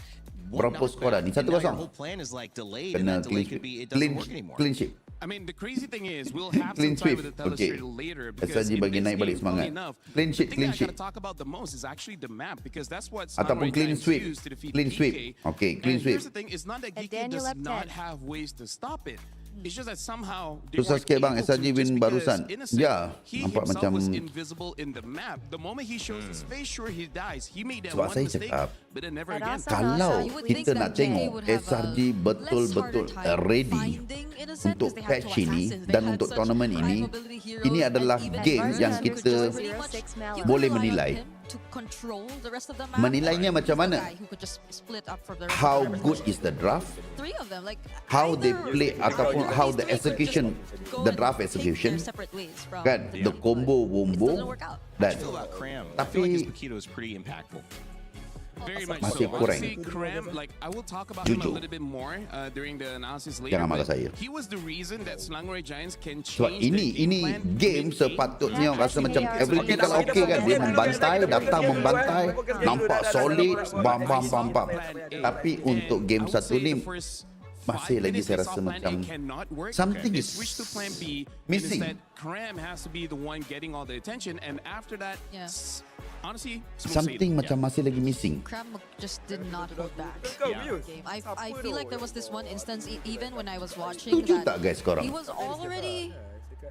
[SPEAKER 4] Berapa skor dah ni? 1-0.
[SPEAKER 3] your whole plan is like delayed, and
[SPEAKER 4] Kena
[SPEAKER 3] that delay
[SPEAKER 4] clean
[SPEAKER 3] could be, it doesn't work
[SPEAKER 4] sheet.
[SPEAKER 3] anymore.
[SPEAKER 4] Clean sheet.
[SPEAKER 1] I mean, the crazy thing is, we'll have
[SPEAKER 4] Clean
[SPEAKER 1] some time with
[SPEAKER 4] sweep.
[SPEAKER 1] the
[SPEAKER 4] Okay.
[SPEAKER 1] telestrator later because
[SPEAKER 4] SRG
[SPEAKER 1] in
[SPEAKER 4] bagi
[SPEAKER 1] this
[SPEAKER 4] naik balik
[SPEAKER 1] game,
[SPEAKER 4] semangat.
[SPEAKER 1] funny enough,
[SPEAKER 4] Clean sheet,
[SPEAKER 1] the thing
[SPEAKER 4] clean
[SPEAKER 1] I gotta
[SPEAKER 4] sheet.
[SPEAKER 1] talk about the most is actually the map because that's what
[SPEAKER 4] Ataupun
[SPEAKER 1] Samurai
[SPEAKER 4] clean
[SPEAKER 1] Giants
[SPEAKER 4] sweep.
[SPEAKER 1] used to defeat
[SPEAKER 4] Clean sweep.
[SPEAKER 1] GK.
[SPEAKER 4] Okay, clean
[SPEAKER 1] And here's
[SPEAKER 4] sweep.
[SPEAKER 1] the thing, it's not that GK
[SPEAKER 7] Daniel
[SPEAKER 1] does
[SPEAKER 7] up
[SPEAKER 1] not
[SPEAKER 7] 10.
[SPEAKER 1] have ways to stop it. It's just that somehow they
[SPEAKER 4] Susah
[SPEAKER 1] weren't
[SPEAKER 4] sikit bang,
[SPEAKER 1] able
[SPEAKER 4] SRG
[SPEAKER 1] to,
[SPEAKER 4] win
[SPEAKER 1] just because
[SPEAKER 4] barusan.
[SPEAKER 1] Innocent,
[SPEAKER 4] Ya,
[SPEAKER 1] he
[SPEAKER 4] nampak
[SPEAKER 1] himself
[SPEAKER 4] macam
[SPEAKER 1] was invisible in the map. The moment he shows his face, sure he dies. He made that
[SPEAKER 4] Sebab
[SPEAKER 1] one
[SPEAKER 4] saya
[SPEAKER 1] mistake,
[SPEAKER 4] cakap,
[SPEAKER 1] but then never again.
[SPEAKER 4] kalau
[SPEAKER 2] you would think
[SPEAKER 4] kita
[SPEAKER 2] that
[SPEAKER 4] nak
[SPEAKER 2] GK
[SPEAKER 4] tengok
[SPEAKER 2] would have a
[SPEAKER 4] SRG betul-betul
[SPEAKER 2] less harder time
[SPEAKER 4] ready
[SPEAKER 2] finding Innocent
[SPEAKER 4] untuk
[SPEAKER 2] because they had
[SPEAKER 4] patch
[SPEAKER 2] two
[SPEAKER 4] ini
[SPEAKER 2] assassins. They
[SPEAKER 4] dan
[SPEAKER 2] had
[SPEAKER 4] untuk
[SPEAKER 2] such
[SPEAKER 4] tournament ini,
[SPEAKER 2] high mobility heroes,
[SPEAKER 4] ini adalah
[SPEAKER 2] and even
[SPEAKER 4] game
[SPEAKER 2] Versus
[SPEAKER 4] yang
[SPEAKER 2] could
[SPEAKER 4] kita
[SPEAKER 2] pretty much, you
[SPEAKER 4] boleh
[SPEAKER 2] could rely on
[SPEAKER 4] menilai.
[SPEAKER 2] him to control the rest of the map.
[SPEAKER 4] Menilainya
[SPEAKER 2] He's
[SPEAKER 4] macam
[SPEAKER 2] the
[SPEAKER 4] mana?
[SPEAKER 2] guy who could just split up from the rest
[SPEAKER 4] How
[SPEAKER 2] of the
[SPEAKER 4] good is the draft?
[SPEAKER 2] three of them, like
[SPEAKER 4] How they
[SPEAKER 2] either
[SPEAKER 4] play ataupun
[SPEAKER 2] either
[SPEAKER 4] how
[SPEAKER 2] these
[SPEAKER 4] the
[SPEAKER 2] three could
[SPEAKER 4] execution,
[SPEAKER 2] just go
[SPEAKER 4] the
[SPEAKER 2] and
[SPEAKER 4] draft
[SPEAKER 2] take
[SPEAKER 4] execution,
[SPEAKER 2] their separate ways from
[SPEAKER 4] kan, the combo wombo,
[SPEAKER 3] How
[SPEAKER 4] dan
[SPEAKER 3] do you feel about Cram? I feel like his
[SPEAKER 4] tapi
[SPEAKER 3] Paquito is pretty impactful.
[SPEAKER 1] Very much
[SPEAKER 4] masih
[SPEAKER 1] so.
[SPEAKER 4] kurang.
[SPEAKER 1] Honestly, Cram, like I will talk about him a
[SPEAKER 4] Jujur.
[SPEAKER 1] little bit more during the analysis later.
[SPEAKER 4] Jangan marah
[SPEAKER 1] but
[SPEAKER 4] saya.
[SPEAKER 1] He was the reason that Samurai Giants can
[SPEAKER 4] Sebab
[SPEAKER 1] change their
[SPEAKER 4] ini
[SPEAKER 1] plan
[SPEAKER 4] game
[SPEAKER 1] mid-game.
[SPEAKER 4] sepatutnya rasa macam everything kalau okey kan, dia membantai, datang membantai, nampak solid, bam bam bam bam. Tapi untuk game satu ni masih lagi saya rasa macam something is
[SPEAKER 1] switch to plan B.
[SPEAKER 4] missing.
[SPEAKER 1] Instead, Cram has to be the one getting all the attention, and after that, honestly,
[SPEAKER 4] Something macam masih lagi missing.
[SPEAKER 2] Cram just did not hold back. Game. I feel like there was this one instance, even when I was watching,
[SPEAKER 4] Setuju
[SPEAKER 2] that
[SPEAKER 4] tak guys korang?
[SPEAKER 2] he was already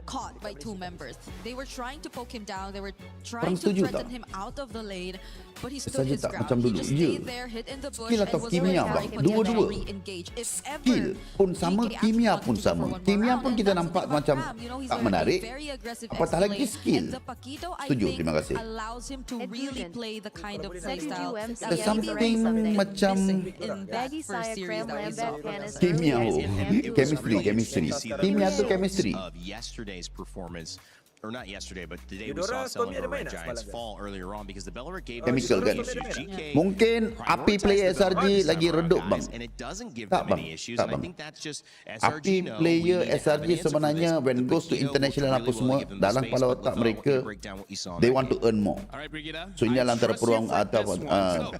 [SPEAKER 2] caught by two members. They were trying to poke him down. They were trying
[SPEAKER 4] Korang
[SPEAKER 2] to
[SPEAKER 4] setuju
[SPEAKER 2] threaten
[SPEAKER 4] tak?
[SPEAKER 2] him out of the lane, but he stood
[SPEAKER 4] Saja
[SPEAKER 2] his
[SPEAKER 4] tak
[SPEAKER 2] ground.
[SPEAKER 4] macam
[SPEAKER 2] He
[SPEAKER 4] dulu.
[SPEAKER 2] just
[SPEAKER 4] Ya.
[SPEAKER 2] stayed there, hit in the bush,
[SPEAKER 4] Skill
[SPEAKER 2] and
[SPEAKER 4] atau
[SPEAKER 2] was
[SPEAKER 4] kimia
[SPEAKER 2] very
[SPEAKER 4] bang,
[SPEAKER 2] potential
[SPEAKER 4] dua-dua.
[SPEAKER 2] to re-engage. If
[SPEAKER 4] Skill
[SPEAKER 2] ever
[SPEAKER 4] pun sama,
[SPEAKER 2] GK
[SPEAKER 4] kimia
[SPEAKER 2] actually
[SPEAKER 4] pun
[SPEAKER 2] wanted to go
[SPEAKER 4] sama.
[SPEAKER 2] for one more
[SPEAKER 4] Kimia
[SPEAKER 2] round,
[SPEAKER 4] pun
[SPEAKER 2] and
[SPEAKER 4] kita
[SPEAKER 2] that's the
[SPEAKER 4] nampak
[SPEAKER 2] thing about
[SPEAKER 4] macam
[SPEAKER 2] Cram. You know, he's
[SPEAKER 4] tak
[SPEAKER 2] a
[SPEAKER 4] menarik.
[SPEAKER 2] very aggressive
[SPEAKER 4] Apatah lagi
[SPEAKER 2] ex-lane,
[SPEAKER 4] skill.
[SPEAKER 2] and the Paquito, I
[SPEAKER 4] Setuju,
[SPEAKER 2] think,
[SPEAKER 4] terima kasih.
[SPEAKER 2] allows him to really play the kind of playstyle that
[SPEAKER 4] There's
[SPEAKER 2] maybe
[SPEAKER 4] something
[SPEAKER 2] was
[SPEAKER 4] macam
[SPEAKER 2] missing in that first series that we saw.
[SPEAKER 4] kimia, chemistry. Kimia tu chemistry.
[SPEAKER 3] Of yesterday's performance, or not yesterday, but the day we saw Samurai Giants fall earlier on because the Belric gave them
[SPEAKER 4] Chemical kan?
[SPEAKER 3] issues. GK
[SPEAKER 4] Mungkin api player SRG lagi redup bang.
[SPEAKER 3] and it doesn't give
[SPEAKER 4] Tak
[SPEAKER 3] them
[SPEAKER 4] bang,
[SPEAKER 3] any issues,
[SPEAKER 4] tak
[SPEAKER 3] and I
[SPEAKER 4] bang.
[SPEAKER 3] think that's just
[SPEAKER 4] Api
[SPEAKER 3] SRG know
[SPEAKER 4] player
[SPEAKER 3] we need to have
[SPEAKER 4] SRG
[SPEAKER 3] an answer for
[SPEAKER 4] sebenarnya
[SPEAKER 3] this.
[SPEAKER 4] when
[SPEAKER 3] The
[SPEAKER 4] goes to
[SPEAKER 3] Paquito
[SPEAKER 4] international
[SPEAKER 3] really
[SPEAKER 4] apa
[SPEAKER 3] willing
[SPEAKER 4] semua
[SPEAKER 3] to give them the
[SPEAKER 4] dalam
[SPEAKER 3] space,
[SPEAKER 4] kepala
[SPEAKER 3] but
[SPEAKER 4] otak
[SPEAKER 3] Lethal,
[SPEAKER 4] mereka,
[SPEAKER 3] break down what you saw in
[SPEAKER 4] they
[SPEAKER 3] that
[SPEAKER 4] want to
[SPEAKER 3] game.
[SPEAKER 4] earn more.
[SPEAKER 1] All right, Brigida.
[SPEAKER 4] So ini adalah antara peluang atau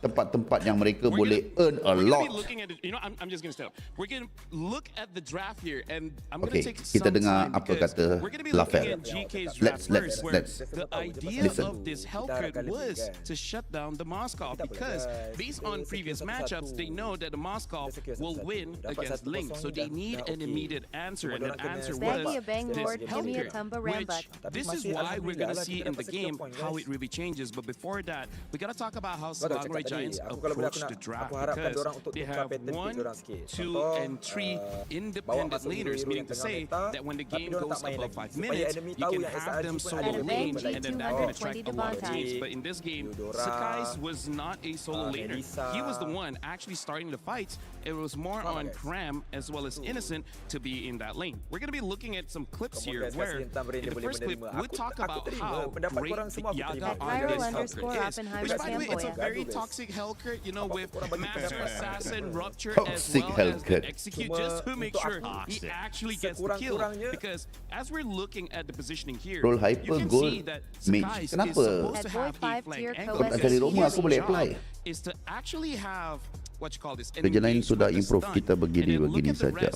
[SPEAKER 4] tempat-tempat yang mereka boleh earn a
[SPEAKER 1] We're
[SPEAKER 4] lot.
[SPEAKER 1] gonna be looking at it. You know, I'm just gonna stop. We're gonna look at the draft here, and I'm
[SPEAKER 4] Okay,
[SPEAKER 1] gonna take
[SPEAKER 4] kita
[SPEAKER 1] some
[SPEAKER 4] dengar
[SPEAKER 1] time
[SPEAKER 4] apa
[SPEAKER 1] because
[SPEAKER 4] kata
[SPEAKER 1] we're gonna be
[SPEAKER 4] Lafel.
[SPEAKER 1] looking at GK's this draft
[SPEAKER 4] let's
[SPEAKER 1] the idea
[SPEAKER 4] listen.
[SPEAKER 1] of this Hellcat was to shut down the Moskov, because based on previous matchups, they know that the Moskov will win against Link, so they need an immediate answer, and that answer was this Hellcat, which this is why we're going to see in the game how it really changes. But before that, we got to talk about how Selangor Giants approach the draft, because they have 1, 2, and 3 independent laners, meaning to say that when the game goes above 5 minutes, you can have them solo lane, and then that can attract a lot of teams. But in this game, Sakai's was not a solo laner. He was the one actually starting the fights. It was more on Cram as well as Innocent to be in that lane. We're going to be looking at some clips here where in the first clip, we'll talk about how great Yaga on this Hellcat is. Which, by the way, it's a very toxic Hellcat, you know, with Master Assassin, Rupture, as well as the Execute, just to make sure he actually gets the kill. Because as we're looking at the positioning here,
[SPEAKER 4] Roll
[SPEAKER 1] you
[SPEAKER 4] hyper
[SPEAKER 1] can
[SPEAKER 4] gold
[SPEAKER 1] see that
[SPEAKER 4] mage.
[SPEAKER 1] Sakai's is
[SPEAKER 4] Kenapa?
[SPEAKER 1] supposed to have a flank angle.
[SPEAKER 4] Kalau tak cari rumah, aku boleh apply.
[SPEAKER 1] Is to actually have what you call this.
[SPEAKER 4] Kerja lain sudah improve, kita begini saja.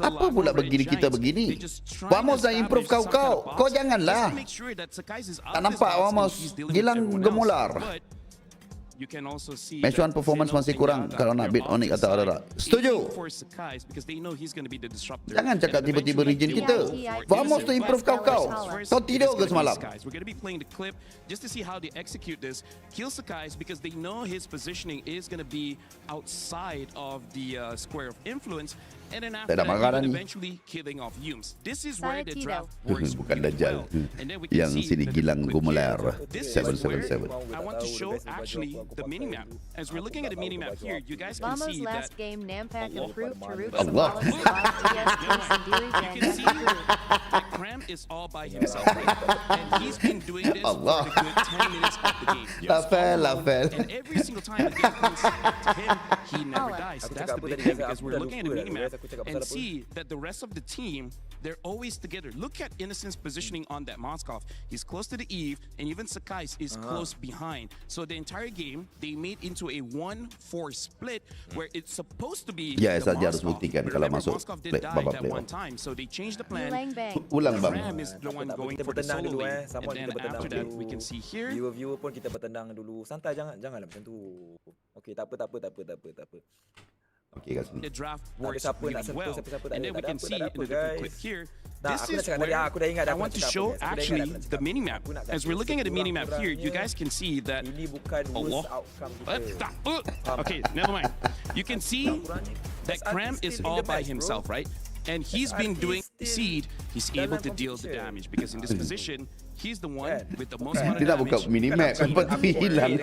[SPEAKER 4] Apa pula begini kita begini? Vamos dah improve kau. Kau janganlah. Tak nampak Vamos gilang gemular. Match 1 performance masih kurang kalau nak beat Onyx atau Aurora. Setuju. Jangan cakap tiba-tiba region kita. Vamos to improve kau. Kau tidur ke semalam?
[SPEAKER 1] We're going to be playing the clip just to see how they execute this. Kill Sakai's because they know his positioning is going to be outside of the square of influence. And then after that, eventually killing off Yums. This is where the draft works
[SPEAKER 4] Bukan
[SPEAKER 1] really
[SPEAKER 4] Dajjal.
[SPEAKER 1] well. And then we
[SPEAKER 4] Yang
[SPEAKER 1] can see
[SPEAKER 4] sini
[SPEAKER 1] the
[SPEAKER 4] gilang
[SPEAKER 1] clip
[SPEAKER 4] gemular.
[SPEAKER 1] here. This is where
[SPEAKER 4] 777.
[SPEAKER 1] I want to show actually the minimap. As we're looking at the minimap here, you guys can see that
[SPEAKER 7] last game, Nampak improved to root
[SPEAKER 4] Allah.
[SPEAKER 1] you can see that Cram is all by himself, right? And he's been doing this for a good 10 minutes of the game.
[SPEAKER 4] Lafel.
[SPEAKER 1] And every single time the game comes to him, he never dies. That's the big thing, because we're looking at the minimap and see that the rest of the team, they're always together. Look at Innocent's positioning on that Moskov. He's close to the Eve, and even Sakai's is close behind. So the entire game, they made into a 1-4 split where it's supposed to be the
[SPEAKER 4] harus
[SPEAKER 1] Moskov.
[SPEAKER 4] buktikan
[SPEAKER 1] But
[SPEAKER 4] kalau
[SPEAKER 1] remember,
[SPEAKER 4] masuk
[SPEAKER 1] Moskov did die
[SPEAKER 4] babak
[SPEAKER 1] that
[SPEAKER 4] playoff.
[SPEAKER 1] one time, so they changed the plan.
[SPEAKER 4] Ulang bang.
[SPEAKER 1] Ram is the one going for the solo lane, and then after that, we can see here.
[SPEAKER 16] Viewer pun kita bertendang dulu. Santai, janganlah macam tu. Okey, tak apa.
[SPEAKER 4] Okay, kat sini.
[SPEAKER 1] The draft works really well, and then we can see in the different clip here. This is where I want to show actually the minimap. As we're looking at the minimap here, you guys can see that. Allah. Okay, never mind. You can see that Cram is all by himself, right? And he's been doing seed. He's able to deal the damage because in this position, he's the one with the most amount of
[SPEAKER 4] Dia nak buka
[SPEAKER 1] damage.
[SPEAKER 4] minimap, lepas tu hilang.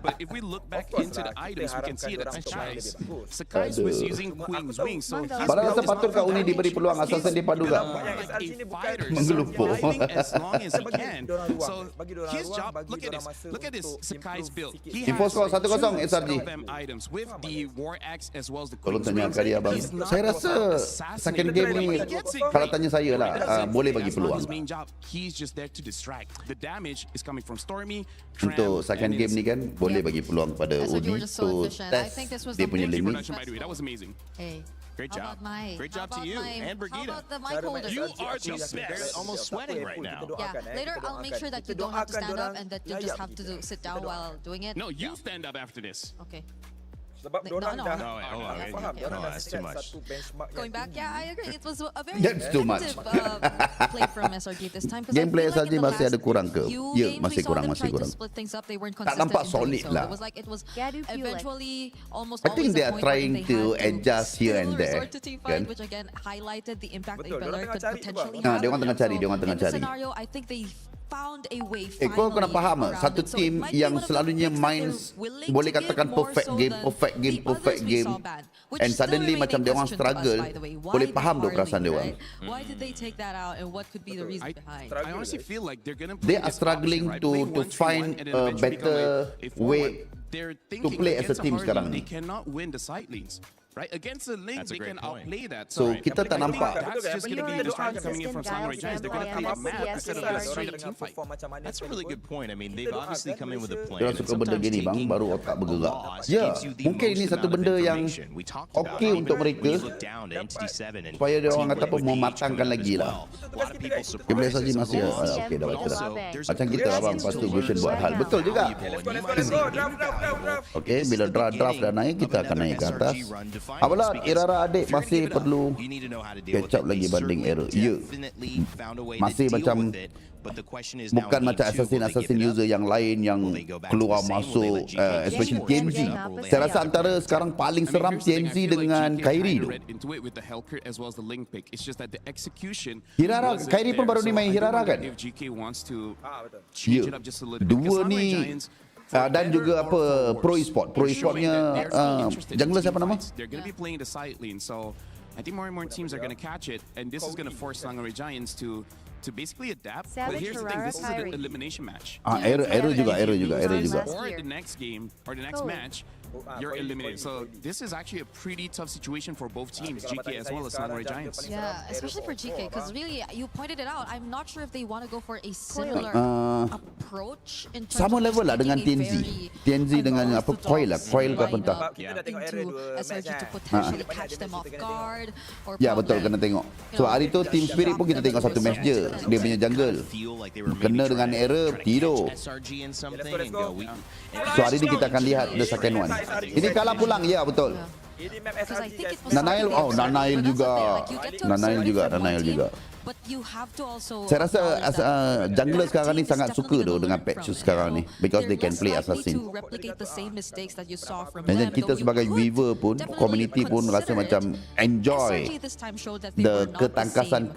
[SPEAKER 1] But if we look back into the items, we can see that Sakai's was using Queen's Wing. So
[SPEAKER 4] Padahal rasa patut kau Uni diberi peluang asal dia padu tak? Menggelupur.
[SPEAKER 1] As long as he can. So his job, look at this Sakai's build. He has
[SPEAKER 4] Info skor 1-0 SRG.
[SPEAKER 1] items with the War Axe as well as the
[SPEAKER 4] Tolong
[SPEAKER 1] Queen's
[SPEAKER 4] tanya
[SPEAKER 1] Wings.
[SPEAKER 4] kali abang.
[SPEAKER 1] He's not
[SPEAKER 4] Saya rasa second game ni, kalau tanya saya lah, boleh bagi peluang.
[SPEAKER 1] His main job, he's just there to distract. The damage is coming from Stormy.
[SPEAKER 4] Untuk second game ni kan, boleh bagi peluang pada Uni to test dia punya limit.
[SPEAKER 1] By the way, that was amazing.
[SPEAKER 2] Hey.
[SPEAKER 1] Great job. Great job to you and Brigitte.
[SPEAKER 2] The mic holder?
[SPEAKER 1] You are the best.
[SPEAKER 15] Almost sweating right now.
[SPEAKER 2] Yeah, later I'll make sure that you don't have to stand up and that you just have to sit down while doing it.
[SPEAKER 1] No, you stand up after this.
[SPEAKER 2] Okay.
[SPEAKER 16] Sebab
[SPEAKER 2] dorang dah
[SPEAKER 15] That's too much.
[SPEAKER 2] Going back, yeah, I agree. It was a very
[SPEAKER 4] That's too much.
[SPEAKER 2] play from SRG this time.
[SPEAKER 4] Gameplay SRG masih ada kurang ke? Ya, masih kurang. Tak nampak solid lah. I think they are trying to adjust here and there. Kan?
[SPEAKER 2] Which again highlighted the impact that Belair could potentially
[SPEAKER 4] Dia
[SPEAKER 2] have.
[SPEAKER 4] orang tengah cari,
[SPEAKER 2] In this scenario, I think they found a way
[SPEAKER 4] kau kena faham satu tim yang selalunya main boleh katakan perfect game and suddenly macam dia orang struggle, boleh faham tu perasaan dia orang.
[SPEAKER 2] Why did they take that out and what could be the reason behind?
[SPEAKER 1] I honestly feel like they're gonna
[SPEAKER 4] They are struggling to find a better way to play as a team sekarang
[SPEAKER 1] They
[SPEAKER 4] ni.
[SPEAKER 1] cannot win the side lanes. right? Against the Link, they can outplay that.
[SPEAKER 4] So kita tak nampak.
[SPEAKER 1] That's just going to be the strategy coming in from Sangre Giants. They're going to play the map instead of a straight team fight.
[SPEAKER 3] That's a really good point. I mean, they've obviously come in with a plan.
[SPEAKER 4] Dia suka benda gini bang, baru otak bergerak. Ya, mungkin ini satu benda yang okey untuk mereka supaya dia orang kata apa mematangkan lagi lah. Game SRG masih okey dah baca dah. Macam kita abang lepas tu Gushen buat hal. Betul juga. Okey, bila draft dah naik, kita akan naik ke atas. Apalah, Irara adik masih perlu catch up lagi banding error. Ya, masih macam bukan macam assassin user yang lain yang keluar masuk, especially TNZ. Saya rasa antara sekarang paling seram TNZ dengan Kairi tu. Hirara, Kairi pun baru ni main Hirara kan? Ya, dua ni dan juga apa Pro Esportnya jungler siapa nama?
[SPEAKER 1] They're going to be playing the side lane, so I think more and more teams are going to catch it, and this is going to force Sangre Giants to basically adapt. But here's the thing, this is an elimination match.
[SPEAKER 4] Error juga.
[SPEAKER 1] Or the next game or the next match, you're eliminated. So this is actually a pretty tough situation for both teams, GK as well as Sangre Giants.
[SPEAKER 2] Yeah, especially for GK, because really, you pointed it out. I'm not sure if they want to go for a similar approach in terms
[SPEAKER 4] sama
[SPEAKER 2] of
[SPEAKER 4] level lah dengan TNZ dengan apa Coil ke apa entah.
[SPEAKER 2] SRG to potentially catch them off guard.
[SPEAKER 4] Ya betul, kena tengok. So hari tu Team Spirit pun kita tengok satu match je, dia punya jungle kena dengan error tidur. So hari ni kita akan lihat the second one. Ini kalah pulang, ya betul. Nanail juga.
[SPEAKER 2] But you have to also
[SPEAKER 4] saya rasa jungler sekarang ni sangat suka tu dengan patches sekarang ni because they can play assassin. Dan kita sebagai viewer pun, community pun rasa macam enjoy the ketangkasan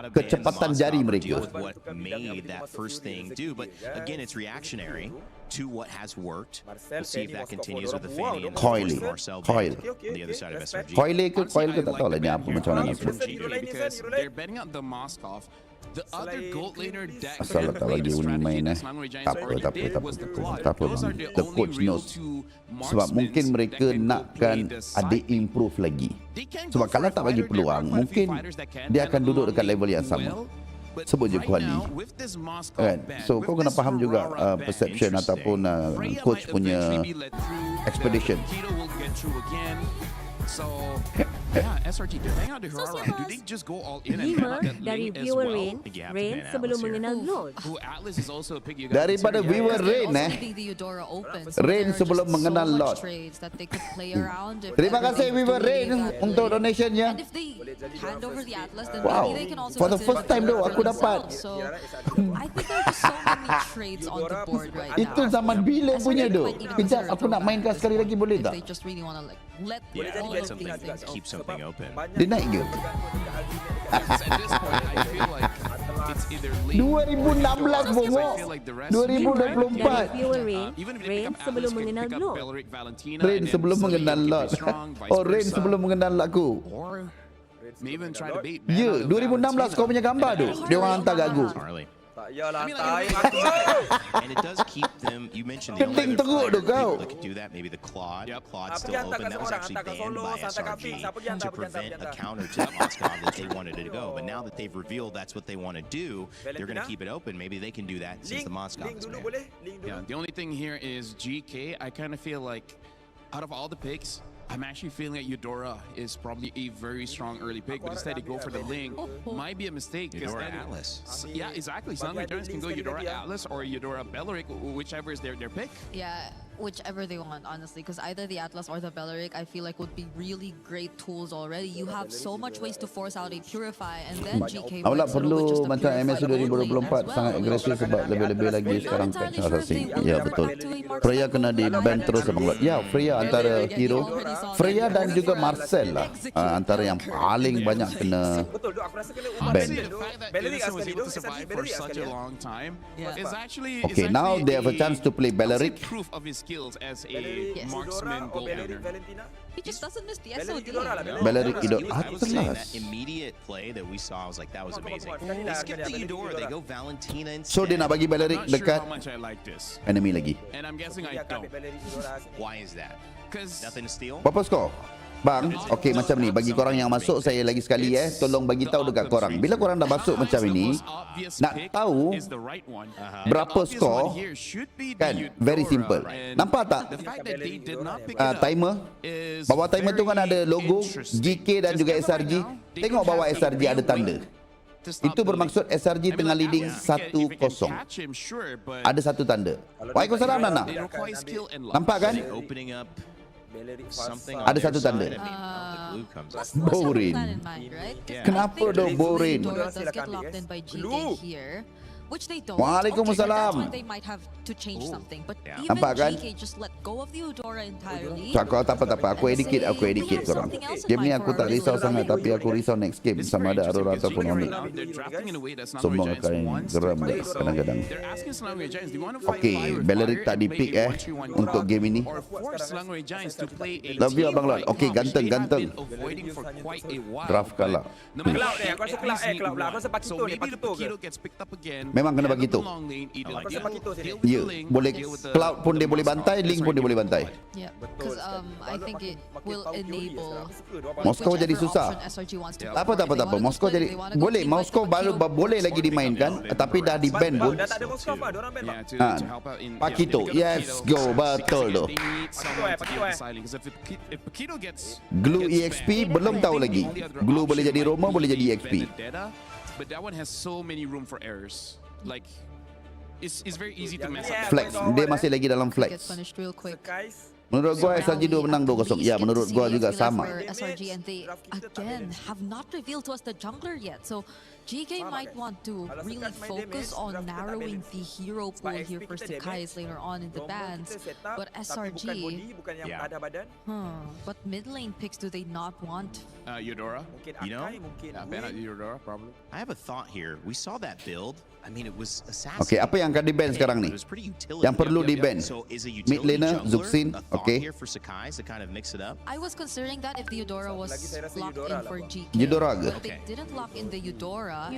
[SPEAKER 4] kecepatan jari mereka.
[SPEAKER 3] To what has worked. We'll see if that continues with the Fanny and
[SPEAKER 4] Coil
[SPEAKER 3] on the other side of SRG.
[SPEAKER 4] Coil ke tak tahu lah ni apa macam mana nak sebut.
[SPEAKER 1] Because they're betting on the Moskov. The other gold laner deck
[SPEAKER 4] asal tak bagi Uni main tak apa bang. The coach knows sebab mungkin mereka nakkan ada improve lagi. Sebab kalau tak bagi peluang, mungkin dia akan duduk dekat level yang sama. Sebut je kuali kan. So kau kena faham juga perception ataupun coach punya expedition.
[SPEAKER 1] So yeah, SRT they're hanging out to Hirara. Do they just go all in and hang out that lane as well?
[SPEAKER 13] Rain sebelum mengenal Lord.
[SPEAKER 1] Atlas is also a pick you
[SPEAKER 4] daripada viewer Rain Rain sebelum mengenal Lord. Terima kasih viewer Rain untuk donationnya. Wow, for the first time though aku dapat. Itu zaman bila punya tu. Kejap aku nak mainkan sekali lagi boleh tak?
[SPEAKER 3] Keep something open.
[SPEAKER 4] Dia naik ke?
[SPEAKER 1] At this point, I feel like it's either late.
[SPEAKER 4] 2016 bongok. 2024.
[SPEAKER 13] Rain sebelum mengenal Lord.
[SPEAKER 4] Rain sebelum mengenal Lord. Oh, Rain sebelum mengenal aku. Ya, 2016 kau punya gambar tu. Dia orang hantar gagu.
[SPEAKER 3] And it does keep them. You mentioned the only other player that could do that. Maybe the Claude. Claude's still open. That was actually banned by SRG to prevent a counter to the Moskov that they wanted it to go. But now that they've revealed that's what they want to do, they're going to keep it open. Maybe they can do that since the Moskov is banned.
[SPEAKER 1] Yeah, the only thing here is GK. I kind of feel like out of all the picks, I'm actually feeling that Eudora is probably a very strong early pick, but instead they go for the Ling. Might be a mistake.
[SPEAKER 3] Eudora Atlas.
[SPEAKER 1] Yeah, exactly. Sangre Giants can go Eudora Atlas or Eudora Belleric, whichever is their pick.
[SPEAKER 2] Yeah, whichever they want, honestly, because either the Atlas or the Belleric, I feel like would be really great tools already. You have so much ways to force out a Purify, and then GK.
[SPEAKER 4] Awak perlu macam MSU 2024 sangat agresif sebab lebih-lebih lagi sekarang patch assassin. Ya betul. Freya kena di ban terus abang. Ya, Freya antara hero. Freya dan juga Marcel lah antara yang paling banyak kena ban. Okay, now they have a chance to play Belleric
[SPEAKER 1] skills as a marksman goal owner.
[SPEAKER 2] He just doesn't miss the SOD.
[SPEAKER 4] Balerik Idora
[SPEAKER 3] I was saying that
[SPEAKER 4] atas.
[SPEAKER 3] immediate play that we saw, I was like, that was amazing. They skip the Eudora, they go Valentina instead.
[SPEAKER 4] So dia nak bagi Balerik
[SPEAKER 1] I'm not sure
[SPEAKER 4] dekat
[SPEAKER 1] how much I like this.
[SPEAKER 4] enemy lagi.
[SPEAKER 1] And I'm guessing I don't.
[SPEAKER 3] Why is that?
[SPEAKER 1] Because
[SPEAKER 3] Nothing to steal?
[SPEAKER 4] Berapa skor? Bang, okey macam ni. Bagi korang yang masuk, saya lagi sekali tolong bagi tahu dekat korang. Bila korang dah masuk macam ini, nak tahu berapa skor, kan? Very simple. Nampak tak? Timer. Bawah timer tu kan ada logo GK dan juga SRG. Tengok bawah SRG ada tanda. Itu bermaksud SRG tengah leading 1-0. Ada satu tanda. Waalaikumsalam Nana. Nampak kan? Ada satu tanda. Boring. Kenapa dah boring?
[SPEAKER 2] Which they don't.
[SPEAKER 4] Waalaikumsalam.
[SPEAKER 2] That's when they might have to change something. But even
[SPEAKER 4] Nampak kan?
[SPEAKER 2] GK just let go of the Eudora entirely.
[SPEAKER 4] Tak apa. Aku edit korang. Game ni aku tak risau sangat, tapi aku risau next game sama ada Aurora ataupun Onyx. Semua akan geram guys kadang-kadang. Okay, Balerik tak di-pick untuk game ini. Love you Abang Lord. Okay, ganteng. Draft kalah. Memang kena bagi tu. Ya, boleh Cloud pun dia boleh bantai, Link pun dia boleh bantai.
[SPEAKER 2] Yeah, because I think it will enable
[SPEAKER 4] Moskow jadi susah. Tak apa. Moskow jadi boleh. Moskow baru boleh lagi dimainkan, tapi dah di ban pun. Pakito, yes, go betul tu. Glue EXP belum tahu lagi. Glue boleh jadi Roma, boleh jadi EXP.
[SPEAKER 1] But that one has so many room for errors. Like, it's very easy to mess up.
[SPEAKER 4] Flex, dia masih lagi dalam flex. Menurut gua SRG 2 menang 2-0. Ya, menurut gua juga sama.
[SPEAKER 2] SRG and they again have not revealed to us the jungler yet. So GK might want to really focus on narrowing the hero pool here for Sakai's later on in the bans. But SRG, what mid lane picks do they not want?
[SPEAKER 1] Eudora.
[SPEAKER 3] You know?
[SPEAKER 1] Ban out Eudora probably.
[SPEAKER 3] I have a thought here. We saw that build. I mean, it was assassin.
[SPEAKER 4] Okay, apa yang akan di-ban sekarang ni? Yang perlu di-ban. Mid laner, Zuxin, okay.
[SPEAKER 2] I was considering that if the Eudora was locked in for GK.
[SPEAKER 4] Eudora ke?
[SPEAKER 2] But they didn't lock in the Eudora.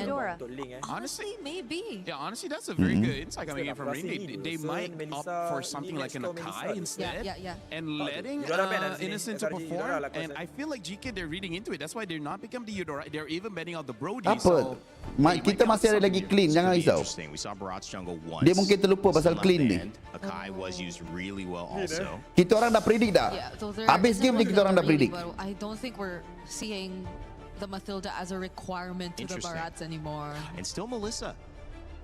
[SPEAKER 2] Honestly, maybe.
[SPEAKER 1] Yeah, honestly, that's a very good insight coming in from Rain. They might opt for something like an Akai instead. And letting Innocent to perform. And I feel like GK, they're reading into it. That's why they're not become the Eudora. They're even betting out the Brody.
[SPEAKER 4] Apa? Kita masih ada lagi clean, jangan risau. Dia mungkin terlupa pasal clean ni. Kita orang dah predict dah. Habis game ni kita orang dah predict.
[SPEAKER 2] I don't think we're seeing the Mathilda as a requirement to the Barats anymore.
[SPEAKER 3] And still Melissa.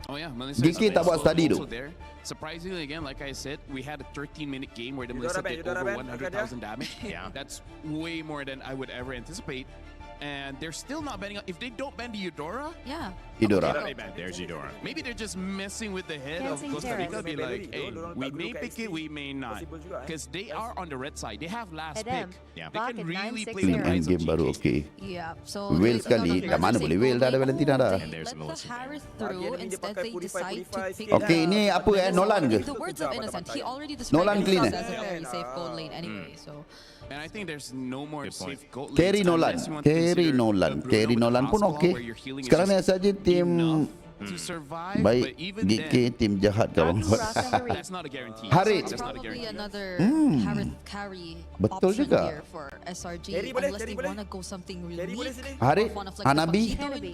[SPEAKER 1] Oh yeah, Melissa.
[SPEAKER 4] GK tak buat study tu.
[SPEAKER 1] Surprisingly, again, like I said, we had a 13-minute game where the Melissa did over 100,000 damage. Yeah, that's way more than I would ever anticipate. And they're still not banning. If they don't ban the Eudora,
[SPEAKER 4] Eudora.
[SPEAKER 3] There's Eudora.
[SPEAKER 1] Maybe they're just messing with the head of Costa Rica. Be like, hey, we may pick it, we may not, because they are on the red side. They have last pick. Yeah, they can really play the
[SPEAKER 4] Main game baru, okay.
[SPEAKER 2] Yeah, so
[SPEAKER 4] Whale sekali. Dah mana boleh Whale, dah ada Valentina dah.
[SPEAKER 2] Let the Harris through. Instead, they decide to pick.
[SPEAKER 4] Okay, ini apa Nolan ke?
[SPEAKER 2] The words of Innocent, he already
[SPEAKER 4] Nolan
[SPEAKER 2] described
[SPEAKER 4] clean
[SPEAKER 2] himself as a very safe gold lane anyway. So.
[SPEAKER 1] And I think there's no more safe gold
[SPEAKER 4] Carry Nolan. Carry Nolan pun okey. Sekarang ni saja tim baik GK tim jahat kawan.
[SPEAKER 1] That's not a guarantee.
[SPEAKER 4] Harit.
[SPEAKER 2] Probably another carry
[SPEAKER 4] betul
[SPEAKER 2] option
[SPEAKER 4] juga.
[SPEAKER 2] here for SRG unless they want to go something really unique.
[SPEAKER 4] Harit, Hanabi.
[SPEAKER 1] They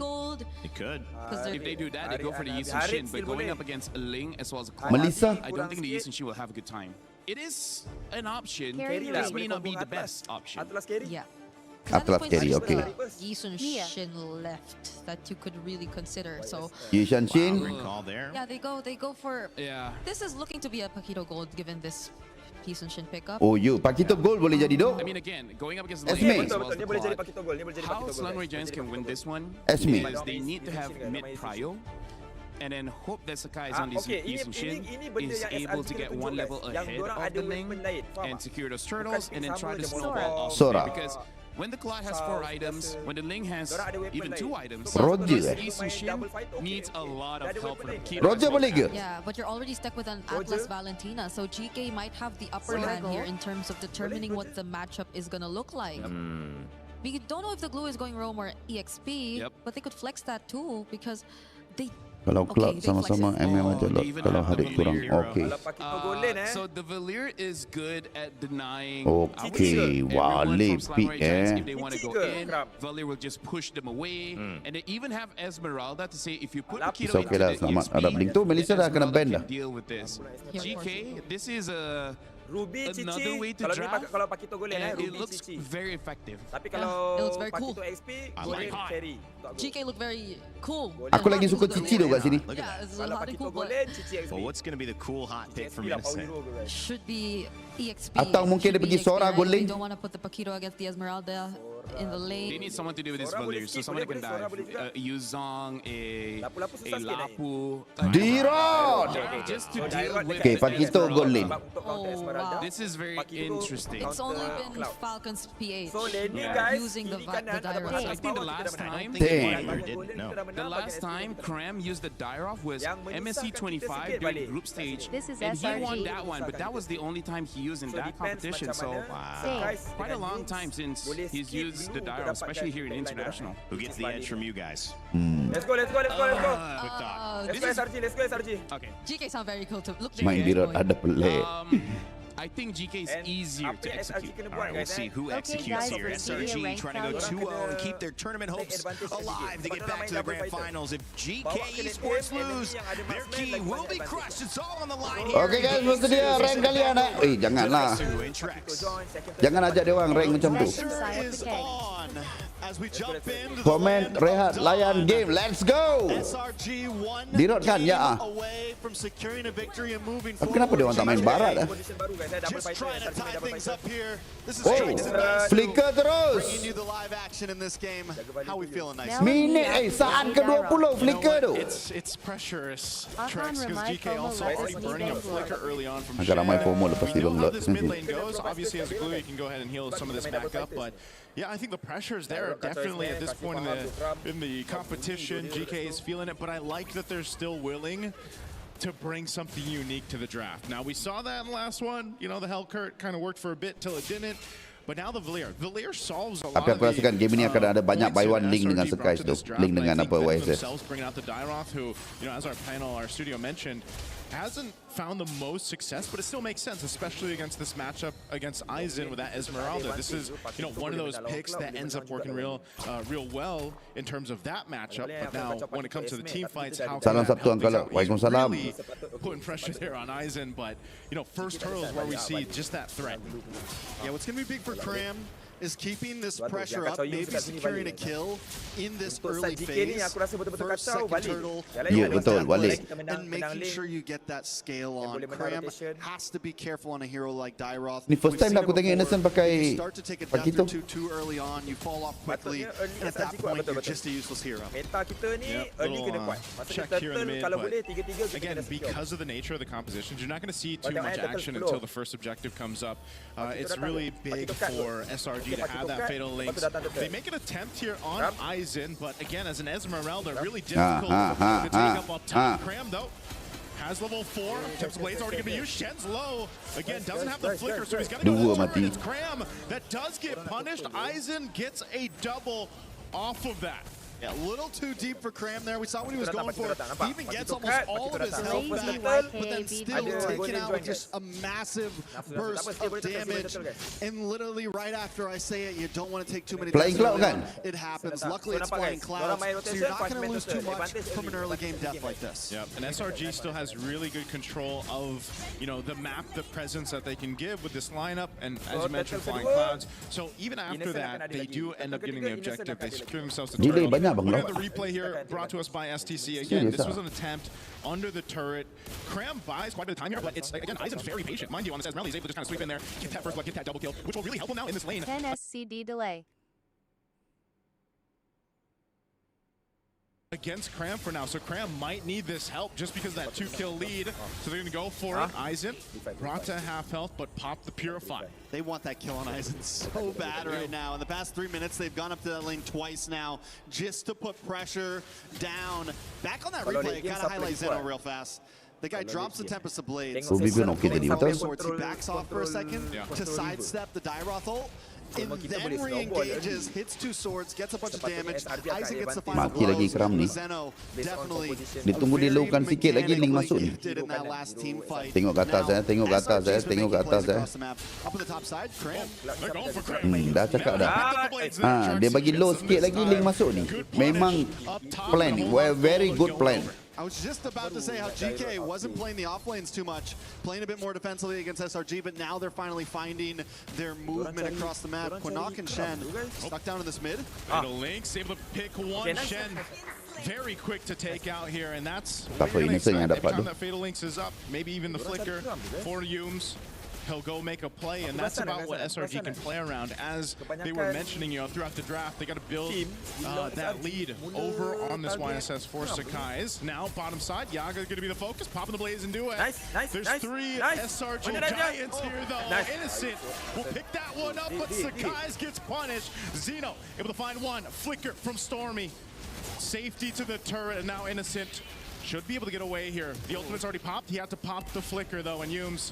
[SPEAKER 1] could. If they do that, they go for the Yi Sun Shin. But going up against a Ling as well as a Cloud,
[SPEAKER 4] Melissa.
[SPEAKER 1] I don't think the Yi Sun Shin will have a good time. It is an option. This may not be the best option.
[SPEAKER 2] Yeah.
[SPEAKER 4] Atlas carry, okay.
[SPEAKER 2] Yi Sun Shin left that you could really consider. So
[SPEAKER 4] Yi Sun Shin.
[SPEAKER 2] yeah, they go for. Yeah. This is looking to be a Paquito Gold given this Yi Sun Shin pickup.
[SPEAKER 4] Oh, Paquito Gold boleh jadi do.
[SPEAKER 1] I mean, again, going up against
[SPEAKER 4] Esme.
[SPEAKER 1] How Slangway Giants can win this one?
[SPEAKER 4] Esme.
[SPEAKER 1] Because they need to have mid prio. And then hope that Sakai is on this Yi Sun Shin is able to get one level ahead of the lane and secure those turtles and then try to snowball off.
[SPEAKER 4] Sora.
[SPEAKER 1] Because when the Claw has 4 items, when the Ling has even 2 items,
[SPEAKER 4] Roger,
[SPEAKER 1] Sushin needs a lot of help from Kid.
[SPEAKER 4] Roger boleh ke?
[SPEAKER 2] Yeah, but you're already stuck with an Atlas Valentina, so GK might have the upper hand here in terms of determining what the matchup is gonna look like. We don't know if the glue is going Roam or EXP, but they could flex that too because they.
[SPEAKER 4] Kalau Cloud sama-sama MM aja lot. Kalau Harit kurang. Okay.
[SPEAKER 1] So the Valir is good at denying.
[SPEAKER 4] Okay, Wale pick
[SPEAKER 1] if they want to go in, Valir will just push them away, and they even have Esmeralda to say if you put Paquito
[SPEAKER 4] okay dah, selamat ada blink tu. Melissa dah kena ban dah.
[SPEAKER 1] Deal with this. GK, this is
[SPEAKER 16] Ruby
[SPEAKER 1] another way to draft,
[SPEAKER 16] kalau Paquito golin
[SPEAKER 1] and
[SPEAKER 16] Ruby
[SPEAKER 1] it looks
[SPEAKER 16] Cici.
[SPEAKER 1] very effective.
[SPEAKER 16] Tapi kalau
[SPEAKER 2] it looks very cool.
[SPEAKER 16] Paquito XP golin Ferry.
[SPEAKER 2] GK look very cool.
[SPEAKER 4] Aku lagi suka Cici tu kat sini.
[SPEAKER 2] Yeah, it's a
[SPEAKER 16] Kalau
[SPEAKER 2] hot and
[SPEAKER 16] Paquito
[SPEAKER 2] cool,
[SPEAKER 16] golin Cici XP.
[SPEAKER 3] Well, what's going to be the cool hot pick from Innocent?
[SPEAKER 2] Should be EXP.
[SPEAKER 4] Atau mungkin dia pergi Sora golin.
[SPEAKER 2] They don't want to put the Paquito against the Esmeralda in the lane.
[SPEAKER 1] They need someone to do with this Valir, so someone can dive. Use Zong, a Lapu.
[SPEAKER 4] Dirod!
[SPEAKER 1] Just to deal with
[SPEAKER 4] Okay, Paquito golin.
[SPEAKER 1] This is very interesting.
[SPEAKER 2] It's only been Falcon's PH using the Dyro.
[SPEAKER 1] I think the last time the last time Cram used the Dyroff was MSC 25 during the group stage, and he won that one, but that was the only time he used in that competition. So quite a long time since he's used the Dyroff, especially here in international.
[SPEAKER 3] Who gets the edge from you guys?
[SPEAKER 16] Let's go.
[SPEAKER 3] Quick thought.
[SPEAKER 16] Let's go SRG.
[SPEAKER 1] Okay.
[SPEAKER 2] GK sound very cool too. Look,
[SPEAKER 4] Main Dirod ada pelik.
[SPEAKER 1] I think GK is easier to execute.
[SPEAKER 3] All right, we'll see who executes here. SRG trying to go 2-0 and keep their tournament hopes alive to get back to the grand finals. If GK Esports lose, their key will be crushed. It's all on the line here.
[SPEAKER 4] Okay guys, bersedia rank kalian eh? Janganlah. Jangan ajak dia orang rank macam tu. Komen rehat layan game. Let's go. Dirot kan ya. Tapi kenapa dia orang tak main barat dah?
[SPEAKER 14] Just trying to tie things up here. This is
[SPEAKER 4] flicker terus.
[SPEAKER 14] Bringing you the live action in this game. How we feeling, nice?
[SPEAKER 4] Minit saat ke-20 flicker tu.
[SPEAKER 15] It's pressurous tracks because GK also already burning a flicker early on from
[SPEAKER 4] Agak ramai FOMO lepas
[SPEAKER 15] We know how
[SPEAKER 4] download.
[SPEAKER 15] this mid lane goes. Obviously, as a glue, you can go ahead and heal some of this back up, but yeah, I think the pressure is there definitely at this point in the competition. GK is feeling it, but I like that they're still willing to bring something unique to the draft. Now, we saw that in the last one. You know, the Hellcurt kind of worked for a bit till it didn't. But now the Valir solves a lot
[SPEAKER 4] Tapi aku rasakan game ini akan ada banyak buy one link dengan Skies tu. Link dengan apa YSS.
[SPEAKER 15] Bringing out the Dyroth, who, you know, as our panel, our studio mentioned, hasn't found the most success, but it still makes sense, especially against this matchup against Aizen with that Esmeralda. This is, you know, one of those picks that ends up working real well in terms of that matchup. But now, when it comes to the team fights, how can that help things out? Really putting pressure there on Aizen, but, you know, first hurdle is where we see just that threat.
[SPEAKER 14] Yeah, what's going to be big for Cram is keeping this pressure up, maybe securing a kill in this early phase. First, second turtle, and making sure you get that scale on. Cram has to be careful on a hero like Dyroth.
[SPEAKER 4] Ni first time aku tengok Innocent pakai
[SPEAKER 14] start to take a death or two too early on, you fall off quickly, and at that point you're just a useless hero.
[SPEAKER 16] Meta kita ni early kena kuat.
[SPEAKER 15] Check here in the mid, but again, because of the nature of the compositions, you're not going to see too much action until the first objective comes up. It's really big for SRG to have that fatal links. They make an attempt here on Aizen, but again, as an Esmeralda, really difficult to take up top. Cram, though, has level 4. Tips Blade's already going to be used. Shen's low. Again, doesn't have the flicker, so he's going to go for it. It's Cram that does get punished. Aizen gets a double off of that.
[SPEAKER 14] Yeah, a little too deep for Cram there. We saw what he was going for. He even gets almost all of his health back, but then still taken out with just a massive burst of damage. And literally right after I say it, you don't want to take too many
[SPEAKER 4] Flying Cloud kan?
[SPEAKER 14] It happens. Luckily, it's Flying Clouds, so you're not going to lose too much from an early game death like this.
[SPEAKER 15] Yep, and SRG still has really good control of, you know, the map, the presence that they can give with this lineup, and as you mentioned, Flying Clouds. So even after that, they do end up getting the objective. They secure themselves the turtle. Look at the replay here brought to us by STC. Again, this was an attempt under the turret. Cram buys quite a bit of time here, but it's, again, Aizen's very patient. Mind you, on this Esmeralda, he's able to just kind of sweep in there, get that first blood, get that double kill, which will really help him now in this lane.
[SPEAKER 7] 10 SCD delay.
[SPEAKER 15] against Cram for now, so Cram might need this help just because of that 2-kill lead. So they're gonna go for it. Aizen brought to half health, but popped the Purify.
[SPEAKER 14] They want that kill on Aizen so bad right now. In the past 3 minutes, they've gone up to that lane twice now just to put pressure down. Back on that replay, gotta highlight Zeno real fast. The guy drops the Tempest of Blades.
[SPEAKER 4] So Vivian okay tadi, betul?
[SPEAKER 14] He backs off for a second to sidestep the Dairoth ult. And then re-engages, hits 2 swords, gets a bunch of damage. Aizen gets the final
[SPEAKER 4] Mati lagi
[SPEAKER 14] blows.
[SPEAKER 4] Kram ni.
[SPEAKER 14] Zeno definitely
[SPEAKER 4] Ditunggu dia lowkan sikit lagi link masuk ni.
[SPEAKER 14] did in that last team fight.
[SPEAKER 4] Tengok ke atas tengok ke atas tengok ke atas
[SPEAKER 14] Up on the top side, Cram.
[SPEAKER 4] dah cakap dah. Dia bagi low sikit lagi link masuk ni. Memang plan, very good plan.
[SPEAKER 14] I was just about to say how GK wasn't playing the off lanes too much, playing a bit more defensively against SRG, but now they're finally finding their movement across the map. Quinnock and Shen stuck down in this mid.
[SPEAKER 15] Fatal Links able to pick one. Shen very quick to take out here, and that's
[SPEAKER 4] Apa ini yang dapat tu?
[SPEAKER 15] that Fatal Links is up, maybe even the flicker for Yumes. He'll go make a play, and that's about what SRG can play around. As they were mentioning, throughout the draft, they got to build that lead over on this YSS for Sakai's. Now, bottom side, Yaga going to be the focus, popping the blaze and do it. There's 3 SRG giants here, though. Innocent will pick that one up, but Sakai's gets punished. Zeno able to find one. Flicker from Stormy. Safety to the turret, and now Innocent should be able to get away here. The ultimate's already popped. He had to pop the flicker, though, and Yumes,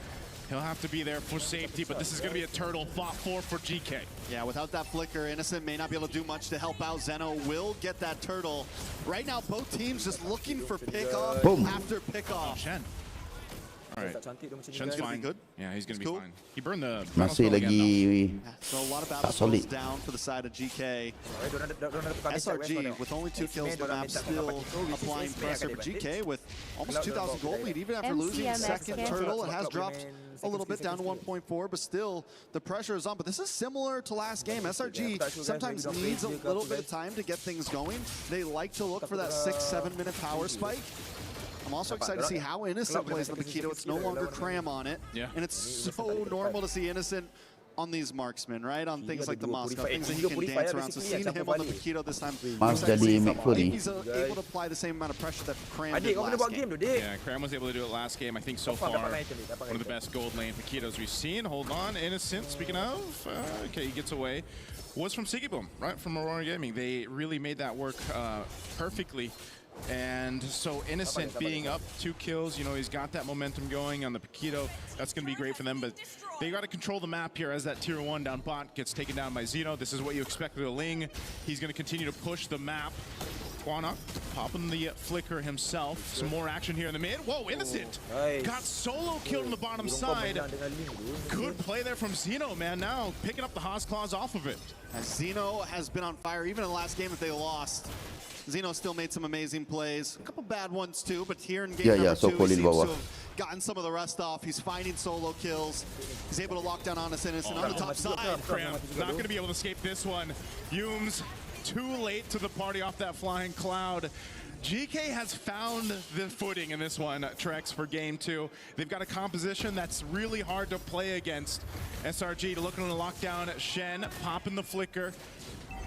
[SPEAKER 15] he'll have to be there for safety, but this is going to be a turtle fought for GK.
[SPEAKER 14] Yeah, without that flicker, Innocent may not be able to do much to help out. Zeno will get that turtle. Right now, both teams just looking for pick-off after pick-off.
[SPEAKER 15] Shen. All right. Shen's fine.
[SPEAKER 14] Good.
[SPEAKER 15] Yeah, he's going to be fine. He burned the
[SPEAKER 4] Masih lagi
[SPEAKER 14] so a lot of
[SPEAKER 4] tak
[SPEAKER 14] battle
[SPEAKER 4] solid.
[SPEAKER 14] down for the side of GK. SRG with only 2 kills, the map still applying pressure. But GK with almost 2,000 gold lead, even after losing second turtle, it has dropped a little bit down to 1.4, but still the pressure is on. But this is similar to last game. SRG sometimes needs a little bit of time to get things going. They like to look for that 6-7 minute power spike. I'm also excited to see how Innocent plays the Paquito. It's no longer Cram on it. And it's so normal to see Innocent on these marksmen, right? On things like the Moscow, things that he can dance around. So seeing him on the Paquito this time,
[SPEAKER 4] Mas jadi McFlurry.
[SPEAKER 14] he's able to apply the same amount of pressure that Cram did last game.
[SPEAKER 15] Yeah, Cram was able to do it last game. I think so far, one of the best gold lane Paquitos we've seen. Hold on, Innocent, speaking of, okay, he gets away. Was from Siggy Boom, right? From Aurora Gaming. They really made that work perfectly. And so Innocent being up 2 kills, he's got that momentum going on the Paquito. That's going to be great for them, but they got to control the map here as that tier 1 down bot gets taken down by Zeno. This is what you expect with a Ling. He's going to continue to push the map. Quinnock popping the flicker himself. Some more action here in the mid. Whoa, Innocent got solo killed on the bottom side. Good play there from Zeno, man. Now picking up the Haas Claws off of it.
[SPEAKER 14] As Zeno has been on fire, even in the last game that they lost. Zeno still made some amazing plays. A couple bad ones too, but here in game number 2, he seems to have gotten some of the rest off. He's finding solo kills. He's able to lock down Honest Innocent on the top side.
[SPEAKER 15] Cram not going to be able to escape this one. Yumes too late to the party off that flying cloud. GK has found the footing in this one, Trex, for game 2. They've got a composition that's really hard to play against. SRG looking to lock down Shen, popping the flicker.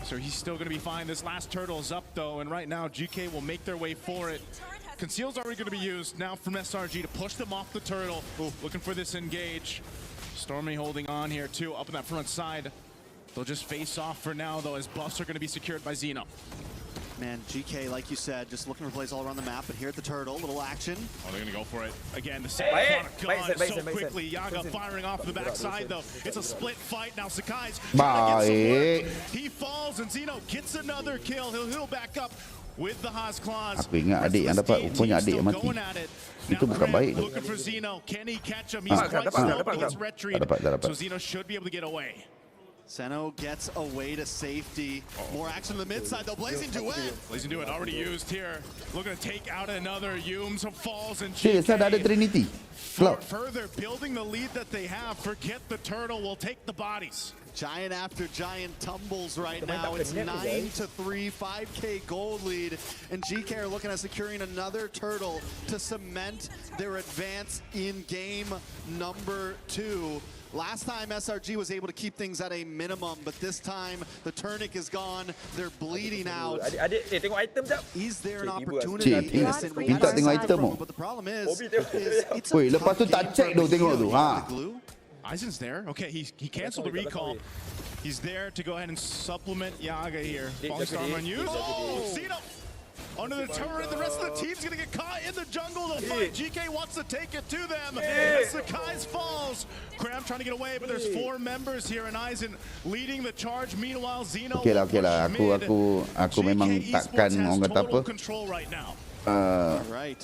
[SPEAKER 15] So he's still going to be fine. This last turtle is up, though, and right now GK will make their way for it. Conceal's already going to be used now from SRG to push them off the turtle. Looking for this engage. Stormy holding on here, too, up on that front side. They'll just face off for now, though, as buffs are going to be secured by Zeno.
[SPEAKER 14] Man, GK, like you said, just looking for plays all around the map, but here at the turtle, little action.
[SPEAKER 15] Oh, they're going to go for it. Again, the same gone so quickly. Yaga firing off the backside, though. It's a split fight. Now Sakai's trying to get some work. He falls, and Zeno gets another kill. He'll heal back up with the Haas Claws.
[SPEAKER 4] Aku ingat adik yang dapat, rupanya adik yang mati. Itu bukan baik.
[SPEAKER 15] Looking for Zeno. Can he catch him? He's quite slow, but he gets retreat. So Zeno should be able to get away.
[SPEAKER 14] Zeno gets away to safety. More action on the mid side, though. Blazing Duet.
[SPEAKER 15] Blazing Duet already used here. Looking to take out another. Yumes falls and
[SPEAKER 4] ada Trinity.
[SPEAKER 15] Further building the lead that they have. Forget the turtle. We'll take the bodies.
[SPEAKER 14] Giant after giant tumbles right now. It's 9-3, 5K gold lead. And GK are looking at securing another turtle to cement their advance in game number 2. Last time SRG was able to keep things at a minimum, but this time the Turnip is gone. They're bleeding out.
[SPEAKER 16] Adik, tengok item jap.
[SPEAKER 14] Is there an opportunity?
[SPEAKER 4] Minta tengok item tu.
[SPEAKER 14] But the problem is it's
[SPEAKER 4] Woi, lepas tu tak check tu tengok tu. Ha.
[SPEAKER 15] Aizen's there. Okay, he canceled the recall. He's there to go ahead and supplement Yaga here. Falling Storm on you. Oh, Zeno! Under the turret, the rest of the team's gonna get caught in the jungle. They'll fight. GK wants to take it to them. As Sakai's falls. Cram trying to get away, but there's 4 members here, and Aizen leading the charge. Meanwhile, Zeno.
[SPEAKER 4] Okay lah. Aku memang takkan orang kata apa.
[SPEAKER 14] Right.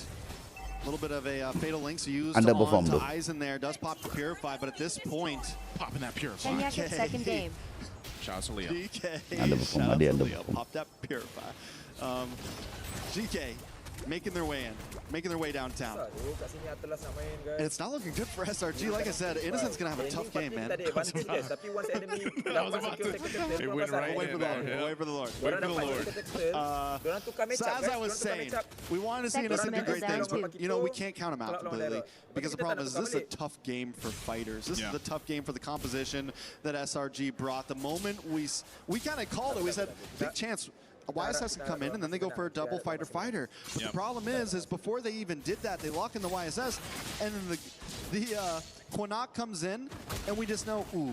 [SPEAKER 14] A little bit of a fatal links used
[SPEAKER 4] Underperformed
[SPEAKER 14] on to Aizen there. Does pop the Purify, but at this point,
[SPEAKER 15] popping that Purify.
[SPEAKER 7] And Yak's second game.
[SPEAKER 15] Shout out to Leo.
[SPEAKER 14] GK.
[SPEAKER 4] Underperformed.
[SPEAKER 14] Shout out to Leo. Pop that Purify. GK making their way in, making their way downtown. And it's not looking good for SRG. Like I said, Innocent's going to have a tough game, man.
[SPEAKER 15] I was about to they win right
[SPEAKER 14] Wait for the Lord. Wait for the Lord.
[SPEAKER 15] Wait for the Lord.
[SPEAKER 14] So as I was saying, we wanted to see Innocent do great things, but you know, we can't count them out completely. Because the problem is this is a tough game for fighters. This is a tough game for the composition that SRG brought. The moment we kind of called it, we said, big chance. YSS can come in and then they go for a double fighter. But the problem is before they even did that, they lock in the YSS, and then the Quinnock comes in, and we just know, ooh,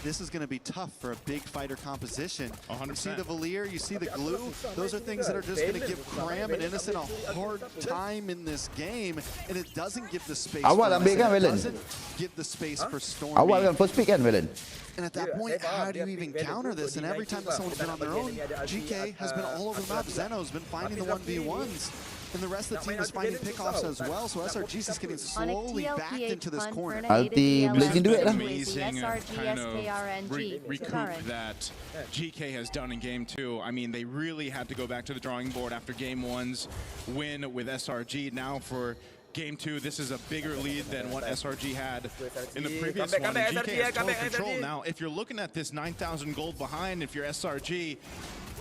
[SPEAKER 14] this is going to be tough for a big fighter composition.
[SPEAKER 15] 100%.
[SPEAKER 14] You see the Valier, you see the glue. Those are things that are just going to give Cram and Innocent a hard time in this game, and it doesn't give the space.
[SPEAKER 4] Awal ambil kan Valen?
[SPEAKER 14] Doesn't give the space for Stormy.
[SPEAKER 4] Awal kan first pick kan Valen?
[SPEAKER 14] And at that point, how do you even counter this? And every time that someone's been on their own, GK has been all over the map. Zeno's been finding the 1v1s. And the rest of the team is finding pickoffs as well. So SRG's is getting slowly backed into this corner.
[SPEAKER 4] Alti blazing duit lah.
[SPEAKER 15] Amazing kind of recoup that GK has done in Game 2. I mean, they really had to go back to the drawing board after Game 1's win with SRG. Now for Game 2, this is a bigger lead than what SRG had in the previous one. GK has total control now. If you're looking at this 9,000 gold behind, if you're SRG,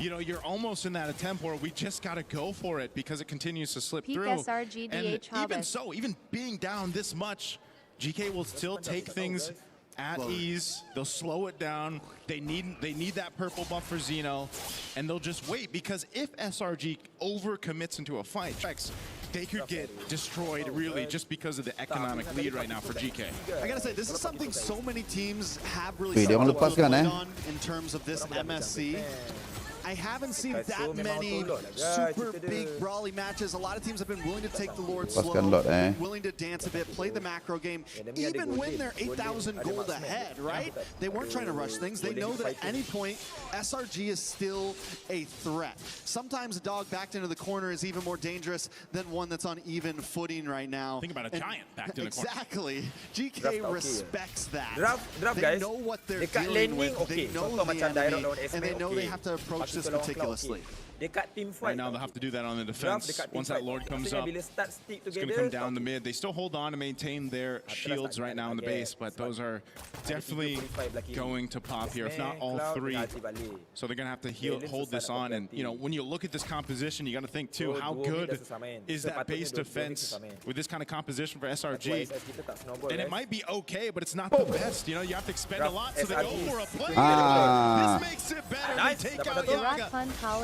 [SPEAKER 15] you know, you're almost in that attempt where we just got to go for it because it continues to slip through.
[SPEAKER 7] SRG,
[SPEAKER 15] and even so, even being down this much, GK will still take things at ease. They'll slow it down. They need that purple buff for Zeno, and they'll just wait, because if SRG overcommits into a fight, they could get destroyed really just because of the economic lead right now for GK.
[SPEAKER 14] I gotta say, this is something so many teams have really
[SPEAKER 4] Wait,
[SPEAKER 14] struggled
[SPEAKER 4] lepaskan,
[SPEAKER 14] on in terms of this MSC. I haven't seen that many super big brawly matches. A lot of teams have been willing to take the Lord slow, willing to dance a bit, play the macro game, even when they're 8,000 gold ahead, right? They weren't trying to rush things. They know that at any point, SRG is still a threat. Sometimes a dog backed into the corner is even more dangerous than one that's on even footing right now.
[SPEAKER 15] Think about a giant backed in the corner.
[SPEAKER 14] Exactly. GK respects that.
[SPEAKER 16] Draft,
[SPEAKER 14] they
[SPEAKER 16] guys.
[SPEAKER 14] know what they're dealing with. They know the enemy, and they know they have to approach this meticulously.
[SPEAKER 15] Right now they'll have to do that on the defense. Once that Lord comes up, it's going to come down the mid. They still hold on to maintain their shields right now in the base, but those are definitely going to pop here, if not all three. So they're going to have to hold this on. And, you know, when you look at this composition, you got to think, too, how good is that base defense with this kind of composition for SRG? And it might be okay, but it's not the best. You know, you have to expend a lot, so they go for a play. This makes it better. They take out Yaga.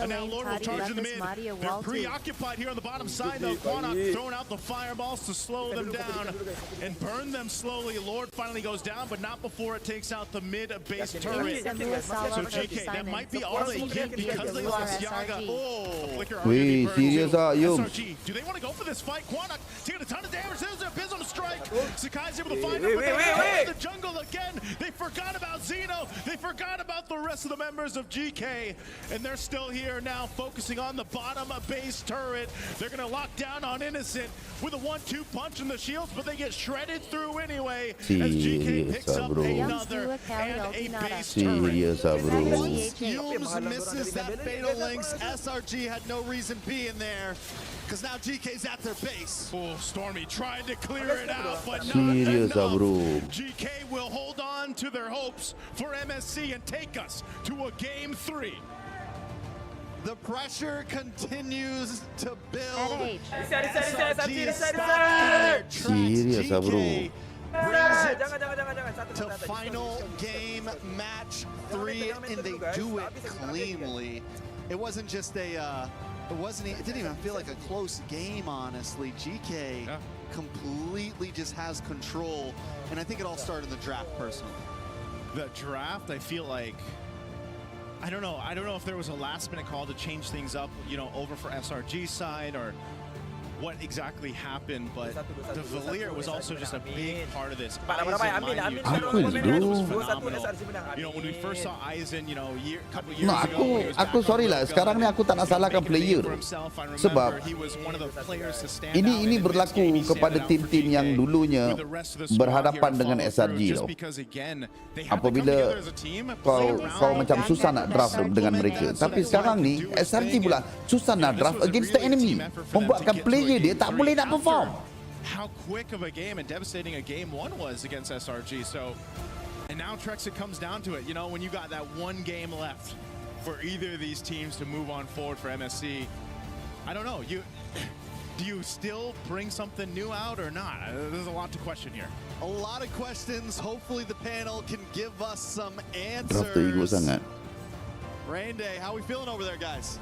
[SPEAKER 15] And now Lord will charge in the mid. They're preoccupied here on the bottom side, though. Quinnock throwing out the fireballs to slow them down and burn them slowly. Lord finally goes down, but not before it takes out the mid base turret. So GK, that might be all they get because they lost Yaga. Oh, Flicker already
[SPEAKER 4] serious
[SPEAKER 15] SRG, do they want to go for this fight? Quinnock taking a ton of damage. There's their Abysm strike. Sakai's able to find him, but they the jungle again. They forgot about Zeno. They forgot about the rest of the members of GK, and they're still here now, focusing on the bottom base turret. They're going to lock down on Innocent with a 1-2 punch in the shields, but they get shredded through anyway as GK picks up another and a base turret.
[SPEAKER 14] Once Humes misses that fatal links, SRG had no reason being there, because now GK's at their base.
[SPEAKER 15] Oh, Stormy tried to clear it out, but not enough. GK will hold on to their hopes for MSC and take us to a Game 3.
[SPEAKER 14] The pressure continues to build.
[SPEAKER 4] Serious, bro.
[SPEAKER 14] brings it
[SPEAKER 16] Jangan.
[SPEAKER 14] to final game match 3, and they do it cleanly. It wasn't just a, it didn't even feel like a close game, honestly. GK completely just has control, and I think it all started in the draft, personally.
[SPEAKER 15] The draft, I feel like, I don't know if there was a last-minute call to change things up, you know, over for SRG's side, or what exactly happened, but the Valier was also just a big part of this. Eisen was phenomenal. You know, when we first saw Eisen, you know, a couple years ago,
[SPEAKER 4] aku sorry lah. Sekarang ni aku tak nak salahkan player. Sebab ini berlaku kepada tim-tim yang dulunya berhadapan dengan SRG loh. Apabila kau macam susah nak draft dengan mereka, tapi sekarang ni SRG pula susah nak draft against the enemy, membuatkan player dia tak boleh nak perform.
[SPEAKER 15] How quick of a game and devastating a game 1 was against SRG. So, and now Trex, it comes down to it. You know, when you got that one game left for either of these teams to move on forward for MSC, I don't know. Do you still bring something new out or not? There's a lot to question here.
[SPEAKER 14] A lot of questions. Hopefully the panel can give us some
[SPEAKER 4] Draft tu ego
[SPEAKER 14] answers.
[SPEAKER 4] sangat.
[SPEAKER 14] Rain Day, how we feeling over there, guys?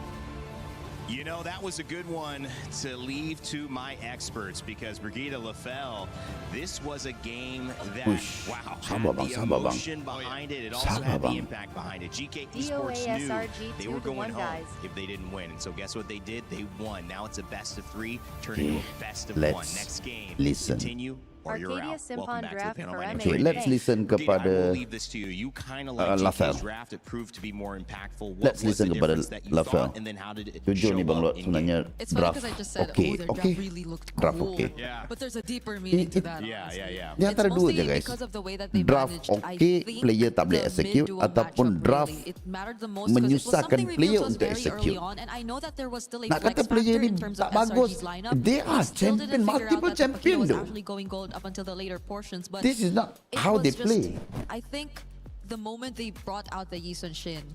[SPEAKER 3] You know, that was a good one to leave to my experts, because Brigitte Lafell, this was a game that, wow, had the emotion behind it. It also had the impact behind it. GK Esports knew they were going home if they didn't win. And so guess what they did? They won. Now it's a best of 3, turning into a best of 1. Next game, continue or you're out. Welcome back to the panel. My name's Rain
[SPEAKER 4] Let's
[SPEAKER 3] Day.
[SPEAKER 4] listen
[SPEAKER 3] Brigitte, I
[SPEAKER 4] kepada
[SPEAKER 3] will leave this to you. You kind of like GK's draft. It proved to be more impactful. What
[SPEAKER 4] Let's
[SPEAKER 3] was the
[SPEAKER 4] listen kepada
[SPEAKER 3] difference that you
[SPEAKER 4] Lafell.
[SPEAKER 3] thought, and then how did it
[SPEAKER 4] Jujur
[SPEAKER 3] show
[SPEAKER 4] ni Bang
[SPEAKER 3] up
[SPEAKER 4] Lot,
[SPEAKER 3] in
[SPEAKER 4] sebenarnya
[SPEAKER 2] It's funny
[SPEAKER 4] draft
[SPEAKER 2] because I just said,
[SPEAKER 4] okay,
[SPEAKER 2] their
[SPEAKER 4] okay.
[SPEAKER 2] draft really looked
[SPEAKER 4] Draft
[SPEAKER 2] cool.
[SPEAKER 4] okay.
[SPEAKER 2] But there's a deeper meaning to that.
[SPEAKER 4] Dia antara
[SPEAKER 2] It's
[SPEAKER 4] dua je
[SPEAKER 2] mostly
[SPEAKER 4] guys.
[SPEAKER 2] because of the way that they
[SPEAKER 4] Draft
[SPEAKER 2] managed. I
[SPEAKER 4] okay,
[SPEAKER 2] think
[SPEAKER 4] player tak boleh
[SPEAKER 2] the
[SPEAKER 4] execute,
[SPEAKER 2] mid-duo
[SPEAKER 4] ataupun
[SPEAKER 2] matchup
[SPEAKER 4] draft
[SPEAKER 2] really, it mattered the most because it was
[SPEAKER 4] menyusahkan
[SPEAKER 2] something
[SPEAKER 4] player
[SPEAKER 2] revealed to us
[SPEAKER 4] untuk
[SPEAKER 2] very
[SPEAKER 4] execute.
[SPEAKER 2] early on, and I know that there was still a
[SPEAKER 4] Nak
[SPEAKER 2] flex
[SPEAKER 4] kata player
[SPEAKER 2] factor
[SPEAKER 4] ni
[SPEAKER 2] in terms
[SPEAKER 4] tak
[SPEAKER 2] of
[SPEAKER 4] bagus,
[SPEAKER 2] SRG's lineup.
[SPEAKER 4] they are
[SPEAKER 2] Still
[SPEAKER 4] champion,
[SPEAKER 2] didn't figure
[SPEAKER 4] multiple
[SPEAKER 2] out that
[SPEAKER 4] champion
[SPEAKER 2] was
[SPEAKER 4] though.
[SPEAKER 2] actually going gold up until the later portions, but
[SPEAKER 4] This is not
[SPEAKER 2] it
[SPEAKER 4] how
[SPEAKER 2] was
[SPEAKER 4] they
[SPEAKER 2] just,
[SPEAKER 4] play.
[SPEAKER 2] I think the moment they brought out the Yi Sun Shin,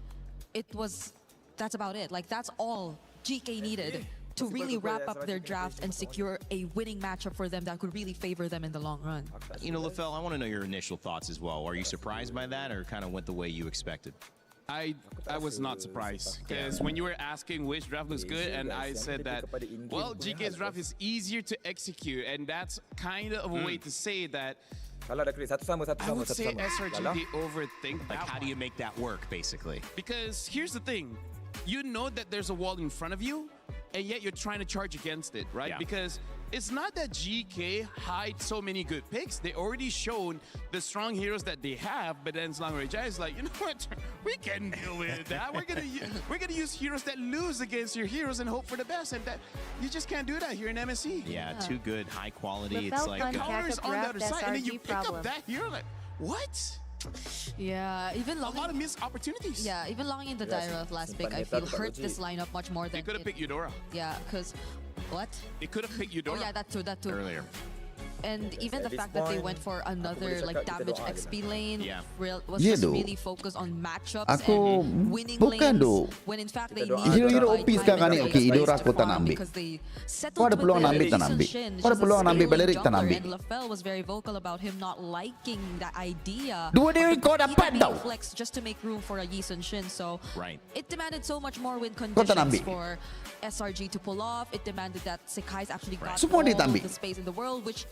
[SPEAKER 2] that's about it. Like, that's all GK needed to really wrap up their draft and secure a winning matchup for them that could really favor them in the long run.
[SPEAKER 3] You know, Lafell, I want to know your initial thoughts as well. Are you surprised by that, or kind of went the way you expected?
[SPEAKER 1] I was not surprised, because when you were asking which draft looks good, and I said that, well, GK's draft is easier to execute, and that's kind of a way to say that I would say SRG, they overthink
[SPEAKER 3] Like,
[SPEAKER 1] that
[SPEAKER 3] how do you make that work, basically?
[SPEAKER 1] Because here's the thing, you know that there's a wall in front of you, and yet you're trying to charge against it, right?
[SPEAKER 3] Yeah.
[SPEAKER 1] Because it's not that GK hide so many good picks. They already shown the strong heroes that they have, but then Slangray Jai is like, you know what? We can deal with that. We're gonna use heroes that lose against your heroes and hope for the best, and that you just can't do that here in MSC.
[SPEAKER 3] Yeah, too good, high quality.
[SPEAKER 1] It's like counters on the other side, and then you pick up that hero like, what?
[SPEAKER 2] Yeah, even
[SPEAKER 1] a lot of missed opportunities.
[SPEAKER 2] Yeah, even longing in the Dyra of last pick, I feel hurt this lineup much more than
[SPEAKER 1] They could have picked Eudora.
[SPEAKER 2] Yeah, because what?
[SPEAKER 1] They could have picked Eudora.
[SPEAKER 2] Oh yeah, that too.
[SPEAKER 3] Earlier.
[SPEAKER 2] And even the fact that they went for another like damage XP lane was
[SPEAKER 4] Yeah,
[SPEAKER 2] just
[SPEAKER 4] though.
[SPEAKER 2] really focused on matchups
[SPEAKER 4] Aku
[SPEAKER 2] and winning
[SPEAKER 4] bukan
[SPEAKER 2] lanes
[SPEAKER 4] doh.
[SPEAKER 2] when in fact they need
[SPEAKER 4] Hero OP sekarang ni, okay, Eudora aku tak nak ambil. Kau ada peluang nak ambil, tak nak ambil. Kau ada peluang nak ambil Valeric, tak nak ambil.
[SPEAKER 2] And Lafell was very vocal about him not liking that idea.
[SPEAKER 4] Dua dia kau dapat tau.
[SPEAKER 2] Flex just to make room for a Yi Sun Shin, so it demanded so much more win
[SPEAKER 4] Kau tak nak
[SPEAKER 2] conditions
[SPEAKER 4] ambil.
[SPEAKER 2] for SRG to pull off. It demanded that Sekai's actually got
[SPEAKER 4] Semua dia tak
[SPEAKER 2] all
[SPEAKER 4] ambil.
[SPEAKER 2] the space in the world, which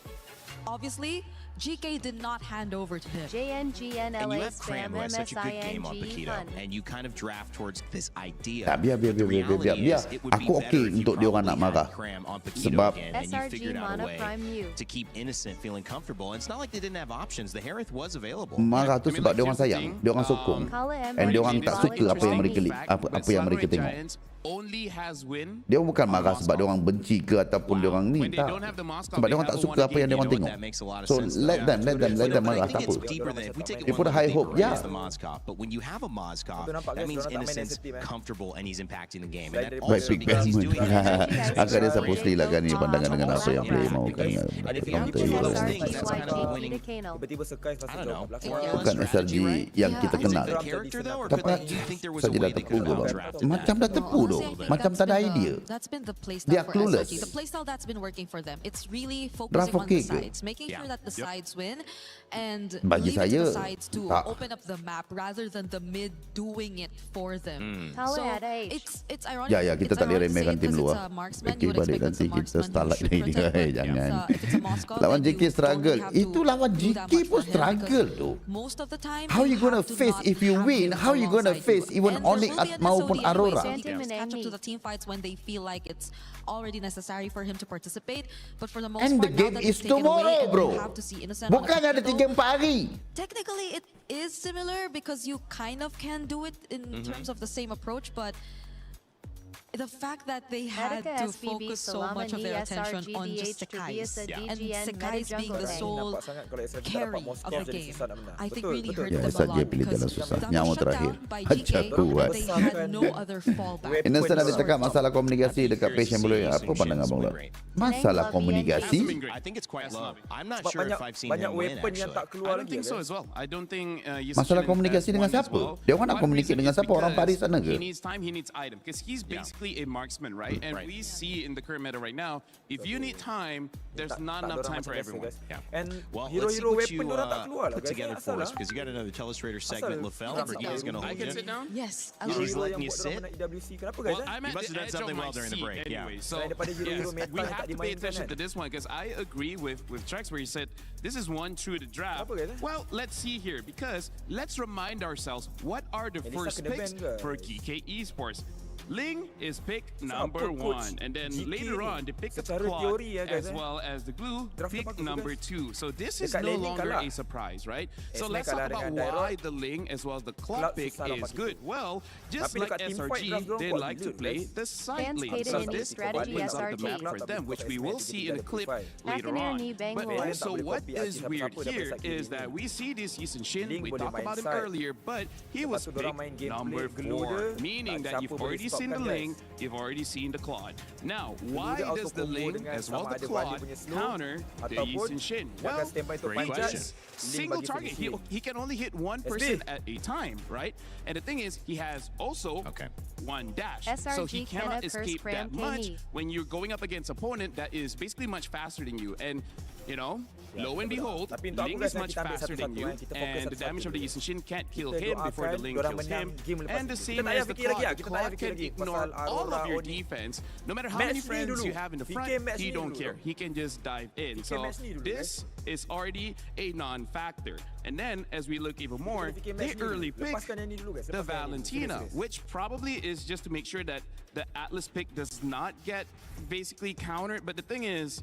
[SPEAKER 2] obviously GK did not hand over to him.
[SPEAKER 3] And you
[SPEAKER 7] JNGNLA
[SPEAKER 3] have Cram,
[SPEAKER 7] spam
[SPEAKER 3] who has such a good game on
[SPEAKER 7] MSING
[SPEAKER 3] Paquito,
[SPEAKER 7] fun.
[SPEAKER 3] and you kind of draft towards this idea.
[SPEAKER 4] Tak, biar.
[SPEAKER 3] But the reality is, it would be
[SPEAKER 4] Aku
[SPEAKER 3] better
[SPEAKER 4] okay
[SPEAKER 3] if you
[SPEAKER 4] untuk dia orang nak
[SPEAKER 3] probably
[SPEAKER 4] marah.
[SPEAKER 3] had Cram on Paquito
[SPEAKER 4] Sebab
[SPEAKER 3] again, and you
[SPEAKER 7] SRG
[SPEAKER 3] figured out a
[SPEAKER 7] Mana
[SPEAKER 3] way
[SPEAKER 7] Prime U.
[SPEAKER 3] to keep Innocent feeling comfortable. And it's not like they didn't have options. The Harith was available.
[SPEAKER 4] marah tu sebab dia orang sayang, dia orang sokong. And dia orang tak suka apa yang mereka apa yang mereka tengok.
[SPEAKER 1] Only has win.
[SPEAKER 4] Dia bukan marah sebab dia orang benci ke ataupun dia orang ni, tak. Sebab dia orang tak suka apa yang dia orang tengok. So let them marah, tak apa. They put a high hope, yeah.
[SPEAKER 3] But when you have a Mozcop, that means Innocent's comfortable and he's impacting the game. And that
[SPEAKER 4] Baik,
[SPEAKER 3] also
[SPEAKER 4] big
[SPEAKER 3] because he's doing
[SPEAKER 4] Batman. Agak dia supposedly lah kan ni pandangan dengan apa yang player mahu kan.
[SPEAKER 3] And if you have two of those things, that's kind of a winning. I don't know.
[SPEAKER 4] Bukan SRG yang kita kenal.
[SPEAKER 3] Character though, or
[SPEAKER 4] Dapat
[SPEAKER 3] do you think there was a
[SPEAKER 4] saja
[SPEAKER 3] way
[SPEAKER 4] dah
[SPEAKER 3] they could
[SPEAKER 4] tepu
[SPEAKER 3] have
[SPEAKER 4] je.
[SPEAKER 3] drafted
[SPEAKER 4] Macam dah tepu tu.
[SPEAKER 2] Honestly, I think
[SPEAKER 4] Macam tak ada idea.
[SPEAKER 2] That's been the
[SPEAKER 4] They
[SPEAKER 2] playstyle
[SPEAKER 4] are
[SPEAKER 2] for
[SPEAKER 4] clueless.
[SPEAKER 2] SRG. The playstyle that's been working for them. It's really focusing on the sides, making sure that the sides win, and
[SPEAKER 4] Bagi
[SPEAKER 2] leave it to the
[SPEAKER 4] saya,
[SPEAKER 2] sides to
[SPEAKER 4] tak.
[SPEAKER 2] open up the map rather than the mid doing it for them.
[SPEAKER 7] Tahu
[SPEAKER 2] So
[SPEAKER 7] ada age.
[SPEAKER 2] it's ironic.
[SPEAKER 4] Ya, kita
[SPEAKER 2] it's
[SPEAKER 4] tak boleh
[SPEAKER 2] ironic to say
[SPEAKER 4] remehkan
[SPEAKER 2] it
[SPEAKER 4] tim
[SPEAKER 2] 'cause
[SPEAKER 4] luar.
[SPEAKER 2] it's a marksman,
[SPEAKER 4] Okay,
[SPEAKER 2] you would
[SPEAKER 4] balik
[SPEAKER 2] expect
[SPEAKER 4] nanti
[SPEAKER 2] it's a
[SPEAKER 4] kita
[SPEAKER 2] marksman
[SPEAKER 4] starlight
[SPEAKER 2] who should
[SPEAKER 4] lagi.
[SPEAKER 2] protect, but
[SPEAKER 4] Jangan.
[SPEAKER 2] if it's a Moscow,
[SPEAKER 4] Lawan
[SPEAKER 2] then
[SPEAKER 4] JK
[SPEAKER 2] you don't
[SPEAKER 4] struggle.
[SPEAKER 2] really have to
[SPEAKER 4] Itu lawan
[SPEAKER 2] do that
[SPEAKER 4] JK
[SPEAKER 2] much
[SPEAKER 4] pun
[SPEAKER 2] for him
[SPEAKER 4] struggle
[SPEAKER 2] because
[SPEAKER 4] tu.
[SPEAKER 2] most of the time
[SPEAKER 4] How you gonna
[SPEAKER 2] have to
[SPEAKER 4] face
[SPEAKER 2] not
[SPEAKER 4] if you
[SPEAKER 2] have
[SPEAKER 4] win?
[SPEAKER 2] him
[SPEAKER 4] How you gonna
[SPEAKER 2] alongside
[SPEAKER 4] face even
[SPEAKER 2] And there
[SPEAKER 4] Onyx
[SPEAKER 2] will be an
[SPEAKER 4] maupun
[SPEAKER 2] SOD anyway,
[SPEAKER 4] Aurora?
[SPEAKER 2] so he can just catch up to the team fights when they feel like it's already necessary for him to participate. But for the most
[SPEAKER 4] And
[SPEAKER 2] part,
[SPEAKER 4] the game
[SPEAKER 2] now that
[SPEAKER 4] is
[SPEAKER 2] it's taken away
[SPEAKER 4] tomorrow,
[SPEAKER 2] and
[SPEAKER 4] bro.
[SPEAKER 2] you have to see Innocent on a
[SPEAKER 4] Bukan ada
[SPEAKER 2] Kito,
[SPEAKER 4] 3-4 hari.
[SPEAKER 2] technically it is similar because you kind of can do it in terms of the same approach, but the fact that they had
[SPEAKER 7] Medica
[SPEAKER 2] to
[SPEAKER 7] SPB
[SPEAKER 2] focus so much of their attention on just Sekai's, and Sekai's being the sole carry of the game, I think really hurt
[SPEAKER 4] Ya,
[SPEAKER 2] them a
[SPEAKER 4] SRG
[SPEAKER 2] lot
[SPEAKER 4] pilih
[SPEAKER 2] because
[SPEAKER 4] jalan susah.
[SPEAKER 2] that
[SPEAKER 4] Nyawa
[SPEAKER 2] was shut
[SPEAKER 4] terakhir.
[SPEAKER 2] down by
[SPEAKER 4] Acak
[SPEAKER 2] GK,
[SPEAKER 4] kuat.
[SPEAKER 2] they had no other fallback.
[SPEAKER 4] Innocent ada cakap masalah komunikasi dekat page yang boleh. Apa pandangan abang lah? Masalah komunikasi?
[SPEAKER 3] I think it's quite low. I'm not sure if I've seen him win, actually.
[SPEAKER 1] I don't think so as well. I don't think
[SPEAKER 4] Masalah komunikasi dengan siapa? Dia orang nak komunikasi dengan siapa? Orang Paris sana ke?
[SPEAKER 1] He needs time, he needs item. Because he's basically a marksman, right? And we see in the current meta right now, if you need time, there's not enough time for everyone.
[SPEAKER 16] And
[SPEAKER 3] Well,
[SPEAKER 16] let's
[SPEAKER 3] let's see
[SPEAKER 16] hero
[SPEAKER 3] what
[SPEAKER 16] weapon
[SPEAKER 3] you
[SPEAKER 16] diorang tak keluar lah,
[SPEAKER 3] put
[SPEAKER 16] guys.
[SPEAKER 3] together for us, because you got another Telestrator segment. LaFell, he's going to
[SPEAKER 1] I
[SPEAKER 3] hold
[SPEAKER 1] can
[SPEAKER 3] you.
[SPEAKER 1] sit down?
[SPEAKER 2] Yes,
[SPEAKER 3] He's letting you sit.
[SPEAKER 16] Kenapa guys?
[SPEAKER 1] Well, I'm
[SPEAKER 3] You
[SPEAKER 1] at
[SPEAKER 3] must
[SPEAKER 1] the
[SPEAKER 3] have done
[SPEAKER 1] edge
[SPEAKER 3] something
[SPEAKER 1] of my
[SPEAKER 3] well during the
[SPEAKER 1] seat
[SPEAKER 3] break, yeah.
[SPEAKER 1] anyway. So
[SPEAKER 16] Daripada
[SPEAKER 1] yes,
[SPEAKER 16] hero meta
[SPEAKER 1] we
[SPEAKER 16] yang
[SPEAKER 1] have
[SPEAKER 16] tak
[SPEAKER 1] to pay
[SPEAKER 16] dimainkan
[SPEAKER 1] attention
[SPEAKER 16] kan?
[SPEAKER 1] to this one because I agree with Trex where he said this is one true to draft.
[SPEAKER 16] Apa guys?
[SPEAKER 1] Well, let's see here because let's remind ourselves what are the
[SPEAKER 16] Elisa
[SPEAKER 1] first
[SPEAKER 16] kena
[SPEAKER 1] picks
[SPEAKER 16] ban ke?
[SPEAKER 1] for GK Esports. Ling is pick number
[SPEAKER 16] coach?
[SPEAKER 1] 1, and then
[SPEAKER 16] GK
[SPEAKER 1] later
[SPEAKER 16] ni,
[SPEAKER 1] on they pick the
[SPEAKER 16] secara
[SPEAKER 1] Claude
[SPEAKER 16] teori ya, guys,
[SPEAKER 1] as well as the Glue
[SPEAKER 16] Draft dia
[SPEAKER 1] pick
[SPEAKER 16] bagus,
[SPEAKER 1] number
[SPEAKER 16] guys.
[SPEAKER 1] 2. So this is
[SPEAKER 16] Dekat
[SPEAKER 1] no
[SPEAKER 16] laning
[SPEAKER 1] longer
[SPEAKER 16] kalah.
[SPEAKER 1] a surprise, right? So
[SPEAKER 16] Esme
[SPEAKER 1] let's talk
[SPEAKER 16] kalah
[SPEAKER 1] about
[SPEAKER 16] dengan
[SPEAKER 1] why
[SPEAKER 16] Dairot.
[SPEAKER 1] the Ling as well as the
[SPEAKER 16] Claude
[SPEAKER 1] Claude pick
[SPEAKER 16] susah
[SPEAKER 1] is
[SPEAKER 16] dapat
[SPEAKER 1] good. Well, just
[SPEAKER 16] Tapi
[SPEAKER 1] like
[SPEAKER 16] dekat team fight,
[SPEAKER 1] SRG,
[SPEAKER 16] draft dorang
[SPEAKER 1] they
[SPEAKER 16] kuat
[SPEAKER 1] like to
[SPEAKER 16] gila,
[SPEAKER 1] play
[SPEAKER 16] guys.
[SPEAKER 1] the side
[SPEAKER 7] Fans
[SPEAKER 1] lane.
[SPEAKER 7] hated
[SPEAKER 1] So
[SPEAKER 7] any
[SPEAKER 1] this
[SPEAKER 7] strategy
[SPEAKER 1] opens up the
[SPEAKER 7] SRG.
[SPEAKER 1] map for them, which we will see in a clip later
[SPEAKER 7] Falconer
[SPEAKER 1] on.
[SPEAKER 7] ni bang
[SPEAKER 1] But
[SPEAKER 7] low.
[SPEAKER 1] also, what is weird here is that we see this Yisun Shin. We talked about him earlier, but he was picked number 4, meaning that you've already seen the Ling, you've already seen the Claude. Now, why does the Ling as well as the Claude counter the Yisun Shin? Well,
[SPEAKER 3] Great
[SPEAKER 1] he
[SPEAKER 3] question.
[SPEAKER 1] just single target. He can only hit one person at a time, right? And the thing is, he has also one dash. So he
[SPEAKER 7] SRG
[SPEAKER 1] cannot
[SPEAKER 7] Kenneth
[SPEAKER 1] escape
[SPEAKER 7] Hurst
[SPEAKER 1] that
[SPEAKER 7] Cram
[SPEAKER 1] much
[SPEAKER 7] KE.
[SPEAKER 1] when you're going up against opponent that is basically much faster than you. And, you know, lo and behold,
[SPEAKER 16] Tapi untuk
[SPEAKER 1] Ling
[SPEAKER 16] aku,
[SPEAKER 1] is
[SPEAKER 16] guys,
[SPEAKER 1] much
[SPEAKER 16] kita ambil
[SPEAKER 1] faster than
[SPEAKER 16] satu-satu,
[SPEAKER 1] you.
[SPEAKER 16] kita fokus
[SPEAKER 1] And the
[SPEAKER 16] satu-satu
[SPEAKER 1] damage of the
[SPEAKER 16] dulu.
[SPEAKER 1] Yisun Shin can't kill
[SPEAKER 16] Kita
[SPEAKER 1] him before the
[SPEAKER 16] doakan
[SPEAKER 1] Ling
[SPEAKER 16] diorang
[SPEAKER 1] kills
[SPEAKER 16] menang
[SPEAKER 1] him.
[SPEAKER 16] game lepas
[SPEAKER 1] And the
[SPEAKER 16] ni.
[SPEAKER 1] same
[SPEAKER 16] Kita tak payah
[SPEAKER 1] as the
[SPEAKER 16] fikir lagi
[SPEAKER 1] Claude.
[SPEAKER 16] lah,
[SPEAKER 1] The
[SPEAKER 16] kita tak payah
[SPEAKER 1] Claude
[SPEAKER 16] fikir
[SPEAKER 1] can
[SPEAKER 16] lagi
[SPEAKER 1] ignore
[SPEAKER 16] pasal
[SPEAKER 1] all of
[SPEAKER 16] Aurora,
[SPEAKER 1] your
[SPEAKER 16] Oni.
[SPEAKER 1] defense. No matter how
[SPEAKER 16] Match
[SPEAKER 1] many
[SPEAKER 16] ni
[SPEAKER 1] friends
[SPEAKER 16] dulu.
[SPEAKER 1] you have in the
[SPEAKER 16] PK
[SPEAKER 1] front,
[SPEAKER 16] match
[SPEAKER 1] he
[SPEAKER 16] ni
[SPEAKER 1] don't
[SPEAKER 16] dulu.
[SPEAKER 1] care. He can just dive in.
[SPEAKER 16] PK
[SPEAKER 1] So
[SPEAKER 16] match ni dulu,
[SPEAKER 1] this is already a non-factor. And then as we look even more,
[SPEAKER 16] PK match
[SPEAKER 1] they
[SPEAKER 16] ni dulu.
[SPEAKER 1] early pick
[SPEAKER 16] Lepaskan yang ni dulu, guys.
[SPEAKER 1] the
[SPEAKER 16] Lepaskan yang ni dulu.
[SPEAKER 1] Valentina,
[SPEAKER 16] Serius, serius.
[SPEAKER 1] which probably is just to make sure that the Atlas pick does not get basically countered. But the thing is,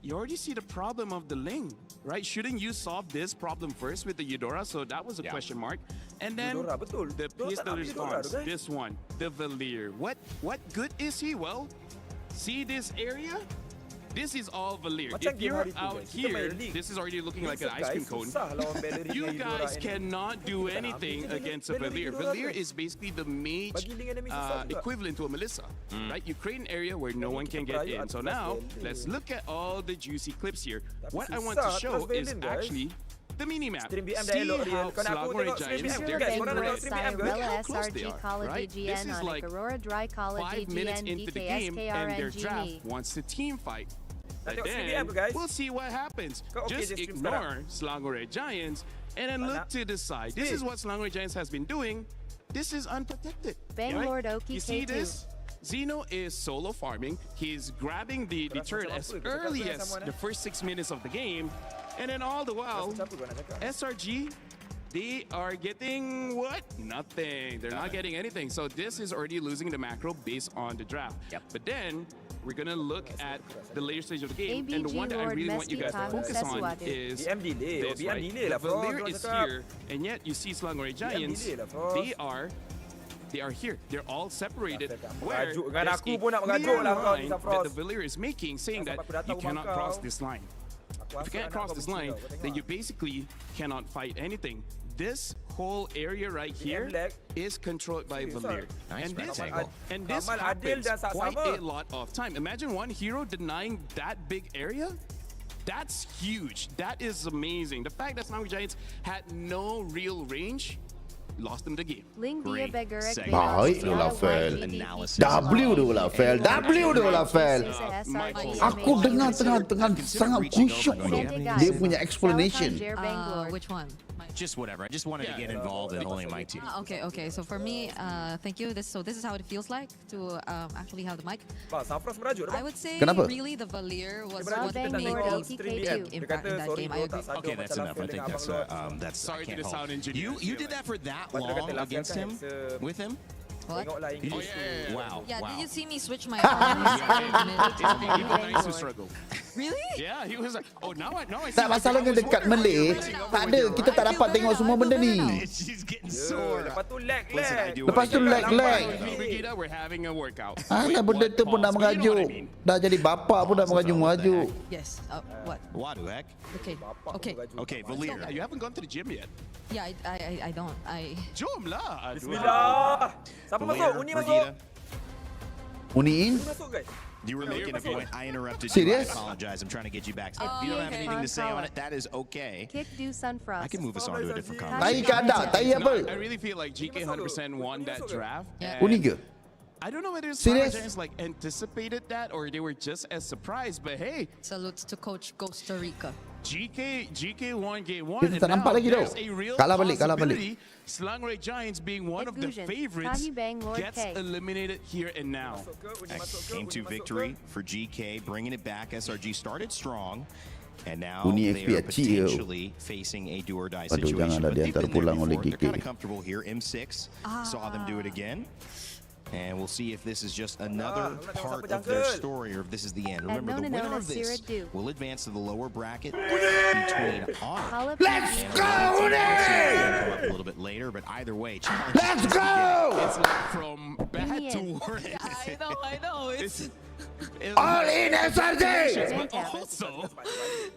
[SPEAKER 1] you already see the problem of the Ling, right? Shouldn't you solve this problem first with the Eudora? So that was a question mark. And then
[SPEAKER 16] Eudora, betul.
[SPEAKER 1] the
[SPEAKER 16] Diorang
[SPEAKER 1] piece
[SPEAKER 16] tak
[SPEAKER 1] that
[SPEAKER 16] nak Eudora
[SPEAKER 1] responds,
[SPEAKER 16] tu, guys.
[SPEAKER 1] this one, the Valir. What good is he? Well, see this area? This is all Valir.
[SPEAKER 16] Macam
[SPEAKER 1] If
[SPEAKER 16] game
[SPEAKER 1] you're
[SPEAKER 16] hari tu,
[SPEAKER 1] out
[SPEAKER 16] guys. Kita main
[SPEAKER 1] here,
[SPEAKER 16] league.
[SPEAKER 1] this is already looking like an
[SPEAKER 16] Guys,
[SPEAKER 1] ice cream cone.
[SPEAKER 16] susah lawan Ballerina
[SPEAKER 1] You
[SPEAKER 16] Eudora
[SPEAKER 1] guys
[SPEAKER 16] ni.
[SPEAKER 1] cannot do
[SPEAKER 16] Kita nak
[SPEAKER 1] anything
[SPEAKER 16] ambil
[SPEAKER 1] against a
[SPEAKER 16] Ballerina
[SPEAKER 1] Valir.
[SPEAKER 16] Eudora,
[SPEAKER 1] Valir
[SPEAKER 16] guys.
[SPEAKER 1] is basically the mage
[SPEAKER 16] Bagi link enemy susah juga.
[SPEAKER 1] equivalent to a Melissa, right? You create an area where no one can get in. So now, let's look at all the juicy clips here. What I want to
[SPEAKER 16] susah
[SPEAKER 1] show
[SPEAKER 16] atas
[SPEAKER 1] is
[SPEAKER 16] Valen, guys.
[SPEAKER 1] actually the mini-map.
[SPEAKER 16] Stream BM dah
[SPEAKER 1] See
[SPEAKER 16] elok,
[SPEAKER 1] how
[SPEAKER 16] Rian. Kalau aku
[SPEAKER 1] Slagore
[SPEAKER 16] tengok stream
[SPEAKER 1] Giants,
[SPEAKER 16] BM,
[SPEAKER 1] they're
[SPEAKER 16] guys,
[SPEAKER 1] in
[SPEAKER 16] korang tengok
[SPEAKER 1] red.
[SPEAKER 16] stream BM, guys.
[SPEAKER 1] Look
[SPEAKER 7] Cyrella,
[SPEAKER 1] how close they
[SPEAKER 7] SRG,
[SPEAKER 1] are,
[SPEAKER 7] Kala
[SPEAKER 1] right?
[SPEAKER 7] DGN,
[SPEAKER 1] This is
[SPEAKER 7] Onyx
[SPEAKER 1] like
[SPEAKER 7] Aurora, Dry, Kala
[SPEAKER 1] 5 minutes
[SPEAKER 7] DGN,
[SPEAKER 1] into the
[SPEAKER 7] DK,
[SPEAKER 1] game, and their draft
[SPEAKER 7] SKRNG.
[SPEAKER 1] wants to team fight. But
[SPEAKER 16] tengok stream
[SPEAKER 1] then,
[SPEAKER 16] BM, guys.
[SPEAKER 1] we'll see what happens.
[SPEAKER 16] Kau okay
[SPEAKER 1] Just
[SPEAKER 16] je stream
[SPEAKER 1] ignore Slagore Giants and then look to the side. This is what Slagore Giants has been doing. This is unprotected.
[SPEAKER 7] Bangalore Oki
[SPEAKER 1] You see
[SPEAKER 7] K2.
[SPEAKER 1] this? Zeno is solo farming. He's grabbing the turret as early as the first 6 minutes of the game. And then all the while, SRG, they are getting what? Nothing. They're not getting anything. So this is already losing the macro based on the draft. But then we're going to look at the later stage of the game. And the
[SPEAKER 7] ABG
[SPEAKER 1] one that I
[SPEAKER 7] Lord
[SPEAKER 1] really want you guys to
[SPEAKER 7] Messi
[SPEAKER 1] focus
[SPEAKER 7] Tahu
[SPEAKER 1] on
[SPEAKER 7] Sesuatu.
[SPEAKER 1] is
[SPEAKER 16] BM delay.
[SPEAKER 1] this,
[SPEAKER 16] BM
[SPEAKER 1] right?
[SPEAKER 16] delay
[SPEAKER 1] The
[SPEAKER 16] lah, Frost.
[SPEAKER 1] Valir
[SPEAKER 16] Orang
[SPEAKER 1] is
[SPEAKER 16] cakap.
[SPEAKER 1] here, and yet you see Slagore Giants,
[SPEAKER 16] delay lah, Frost.
[SPEAKER 1] they are here. They're all separated.
[SPEAKER 16] Merajuk
[SPEAKER 1] Where
[SPEAKER 16] dengan
[SPEAKER 1] there's
[SPEAKER 16] aku
[SPEAKER 1] a
[SPEAKER 16] pun nak
[SPEAKER 1] clear
[SPEAKER 16] merajuk lah,
[SPEAKER 1] line
[SPEAKER 16] Frost.
[SPEAKER 1] that the Valir is making, saying that
[SPEAKER 16] Sampai aku datang
[SPEAKER 1] you
[SPEAKER 16] rumah
[SPEAKER 1] cannot
[SPEAKER 16] kau.
[SPEAKER 1] cross this line. If you can't cross this line, then you basically cannot fight anything. This whole area right here is controlled by Valir.
[SPEAKER 3] Nice
[SPEAKER 1] And this,
[SPEAKER 3] rectangle.
[SPEAKER 1] and this
[SPEAKER 16] Kamal Adil
[SPEAKER 1] happens
[SPEAKER 16] dah tak
[SPEAKER 1] quite
[SPEAKER 16] sama.
[SPEAKER 1] a lot of time. Imagine one hero denying that big area. That's huge. That is amazing. The fact that Slagore Giants had no real range lost them the game.
[SPEAKER 7] Ling dia beggar
[SPEAKER 4] Baik lah Fel. W tu lah Fel. W tu lah Fel. Aku dengar tengah sangat khusyuk dia punya explanation.
[SPEAKER 2] Which one?
[SPEAKER 3] Just whatever. I just wanted to get involved in only my team.
[SPEAKER 2] Okay. So for me, thank you. This is how it feels like to actually have the mic. I would say really the Valier was what made the big impact in that game. I agree.
[SPEAKER 3] Okay, that's enough. I think that's
[SPEAKER 1] sorry to the sound engineer.
[SPEAKER 3] You did that for that long against him? With him?
[SPEAKER 2] What?
[SPEAKER 3] Wow.
[SPEAKER 2] Yeah,
[SPEAKER 3] wow.
[SPEAKER 2] did you see me switch my arms?
[SPEAKER 1] Nice to struggle.
[SPEAKER 2] Really?
[SPEAKER 1] Yeah, he was like, oh, now I see.
[SPEAKER 4] Tak, masalahnya dekat Malay, tak ada. Kita tak dapat tengok semua benda ni. Lepas tu lag.
[SPEAKER 1] We're having a workout.
[SPEAKER 4] Alah, benda tu pun dah mengajuk. Dah jadi bapa pun dah mengajuk.
[SPEAKER 2] Yes. What?
[SPEAKER 3] What the heck?
[SPEAKER 2] Okay,
[SPEAKER 3] Valier.
[SPEAKER 1] You haven't gone to the gym yet.
[SPEAKER 2] Yeah, I don't.
[SPEAKER 1] Jom lah.
[SPEAKER 16] Bismillah. Siapa masuk? Uni masuk.
[SPEAKER 4] Uniin?
[SPEAKER 16] Masuk guys.
[SPEAKER 3] You were making a point. I interrupted
[SPEAKER 4] Serious?
[SPEAKER 3] you. I apologize. I'm trying to get you back. If you don't have anything to say on it, that is okay.
[SPEAKER 7] Kick do Sunfrost.
[SPEAKER 3] I can move us on to a different
[SPEAKER 4] Tai
[SPEAKER 3] conversation.
[SPEAKER 4] ke anda? Tai apa?
[SPEAKER 1] I really feel like GK 100% won that draft.
[SPEAKER 4] Uni ke?
[SPEAKER 1] I don't know whether
[SPEAKER 4] Serious?
[SPEAKER 1] Giants like anticipated that or they were just as surprised. But hey,
[SPEAKER 2] salutes to Coach Costa Rica.
[SPEAKER 1] GK won game 1.
[SPEAKER 4] Kita tak nampak lagi tau. Kalah balik.
[SPEAKER 1] Slangray Giants being one of the favorites gets eliminated here and now.
[SPEAKER 3] Game 2 victory for GK, bringing it back. SRG started strong. And now
[SPEAKER 4] Uni
[SPEAKER 3] they are
[SPEAKER 4] FP kecil.
[SPEAKER 3] potentially facing a do or die
[SPEAKER 4] Aduh,
[SPEAKER 3] situation.
[SPEAKER 4] janganlah
[SPEAKER 3] But
[SPEAKER 4] dia
[SPEAKER 3] they've been there
[SPEAKER 4] terpulang oleh
[SPEAKER 3] before. They're
[SPEAKER 4] GK.
[SPEAKER 3] kind of comfortable here. M6 saw them do it again. And we'll see if this is just another part of their story or if this is the end. Remember, the winner of this will advance to the lower bracket between Honor.
[SPEAKER 4] Let's go, Uni!
[SPEAKER 3] Come up a little bit later, but either way,
[SPEAKER 4] Let's go!
[SPEAKER 1] It's like from bad to worse.
[SPEAKER 2] I know. It's
[SPEAKER 4] All in SRG!
[SPEAKER 1] Also,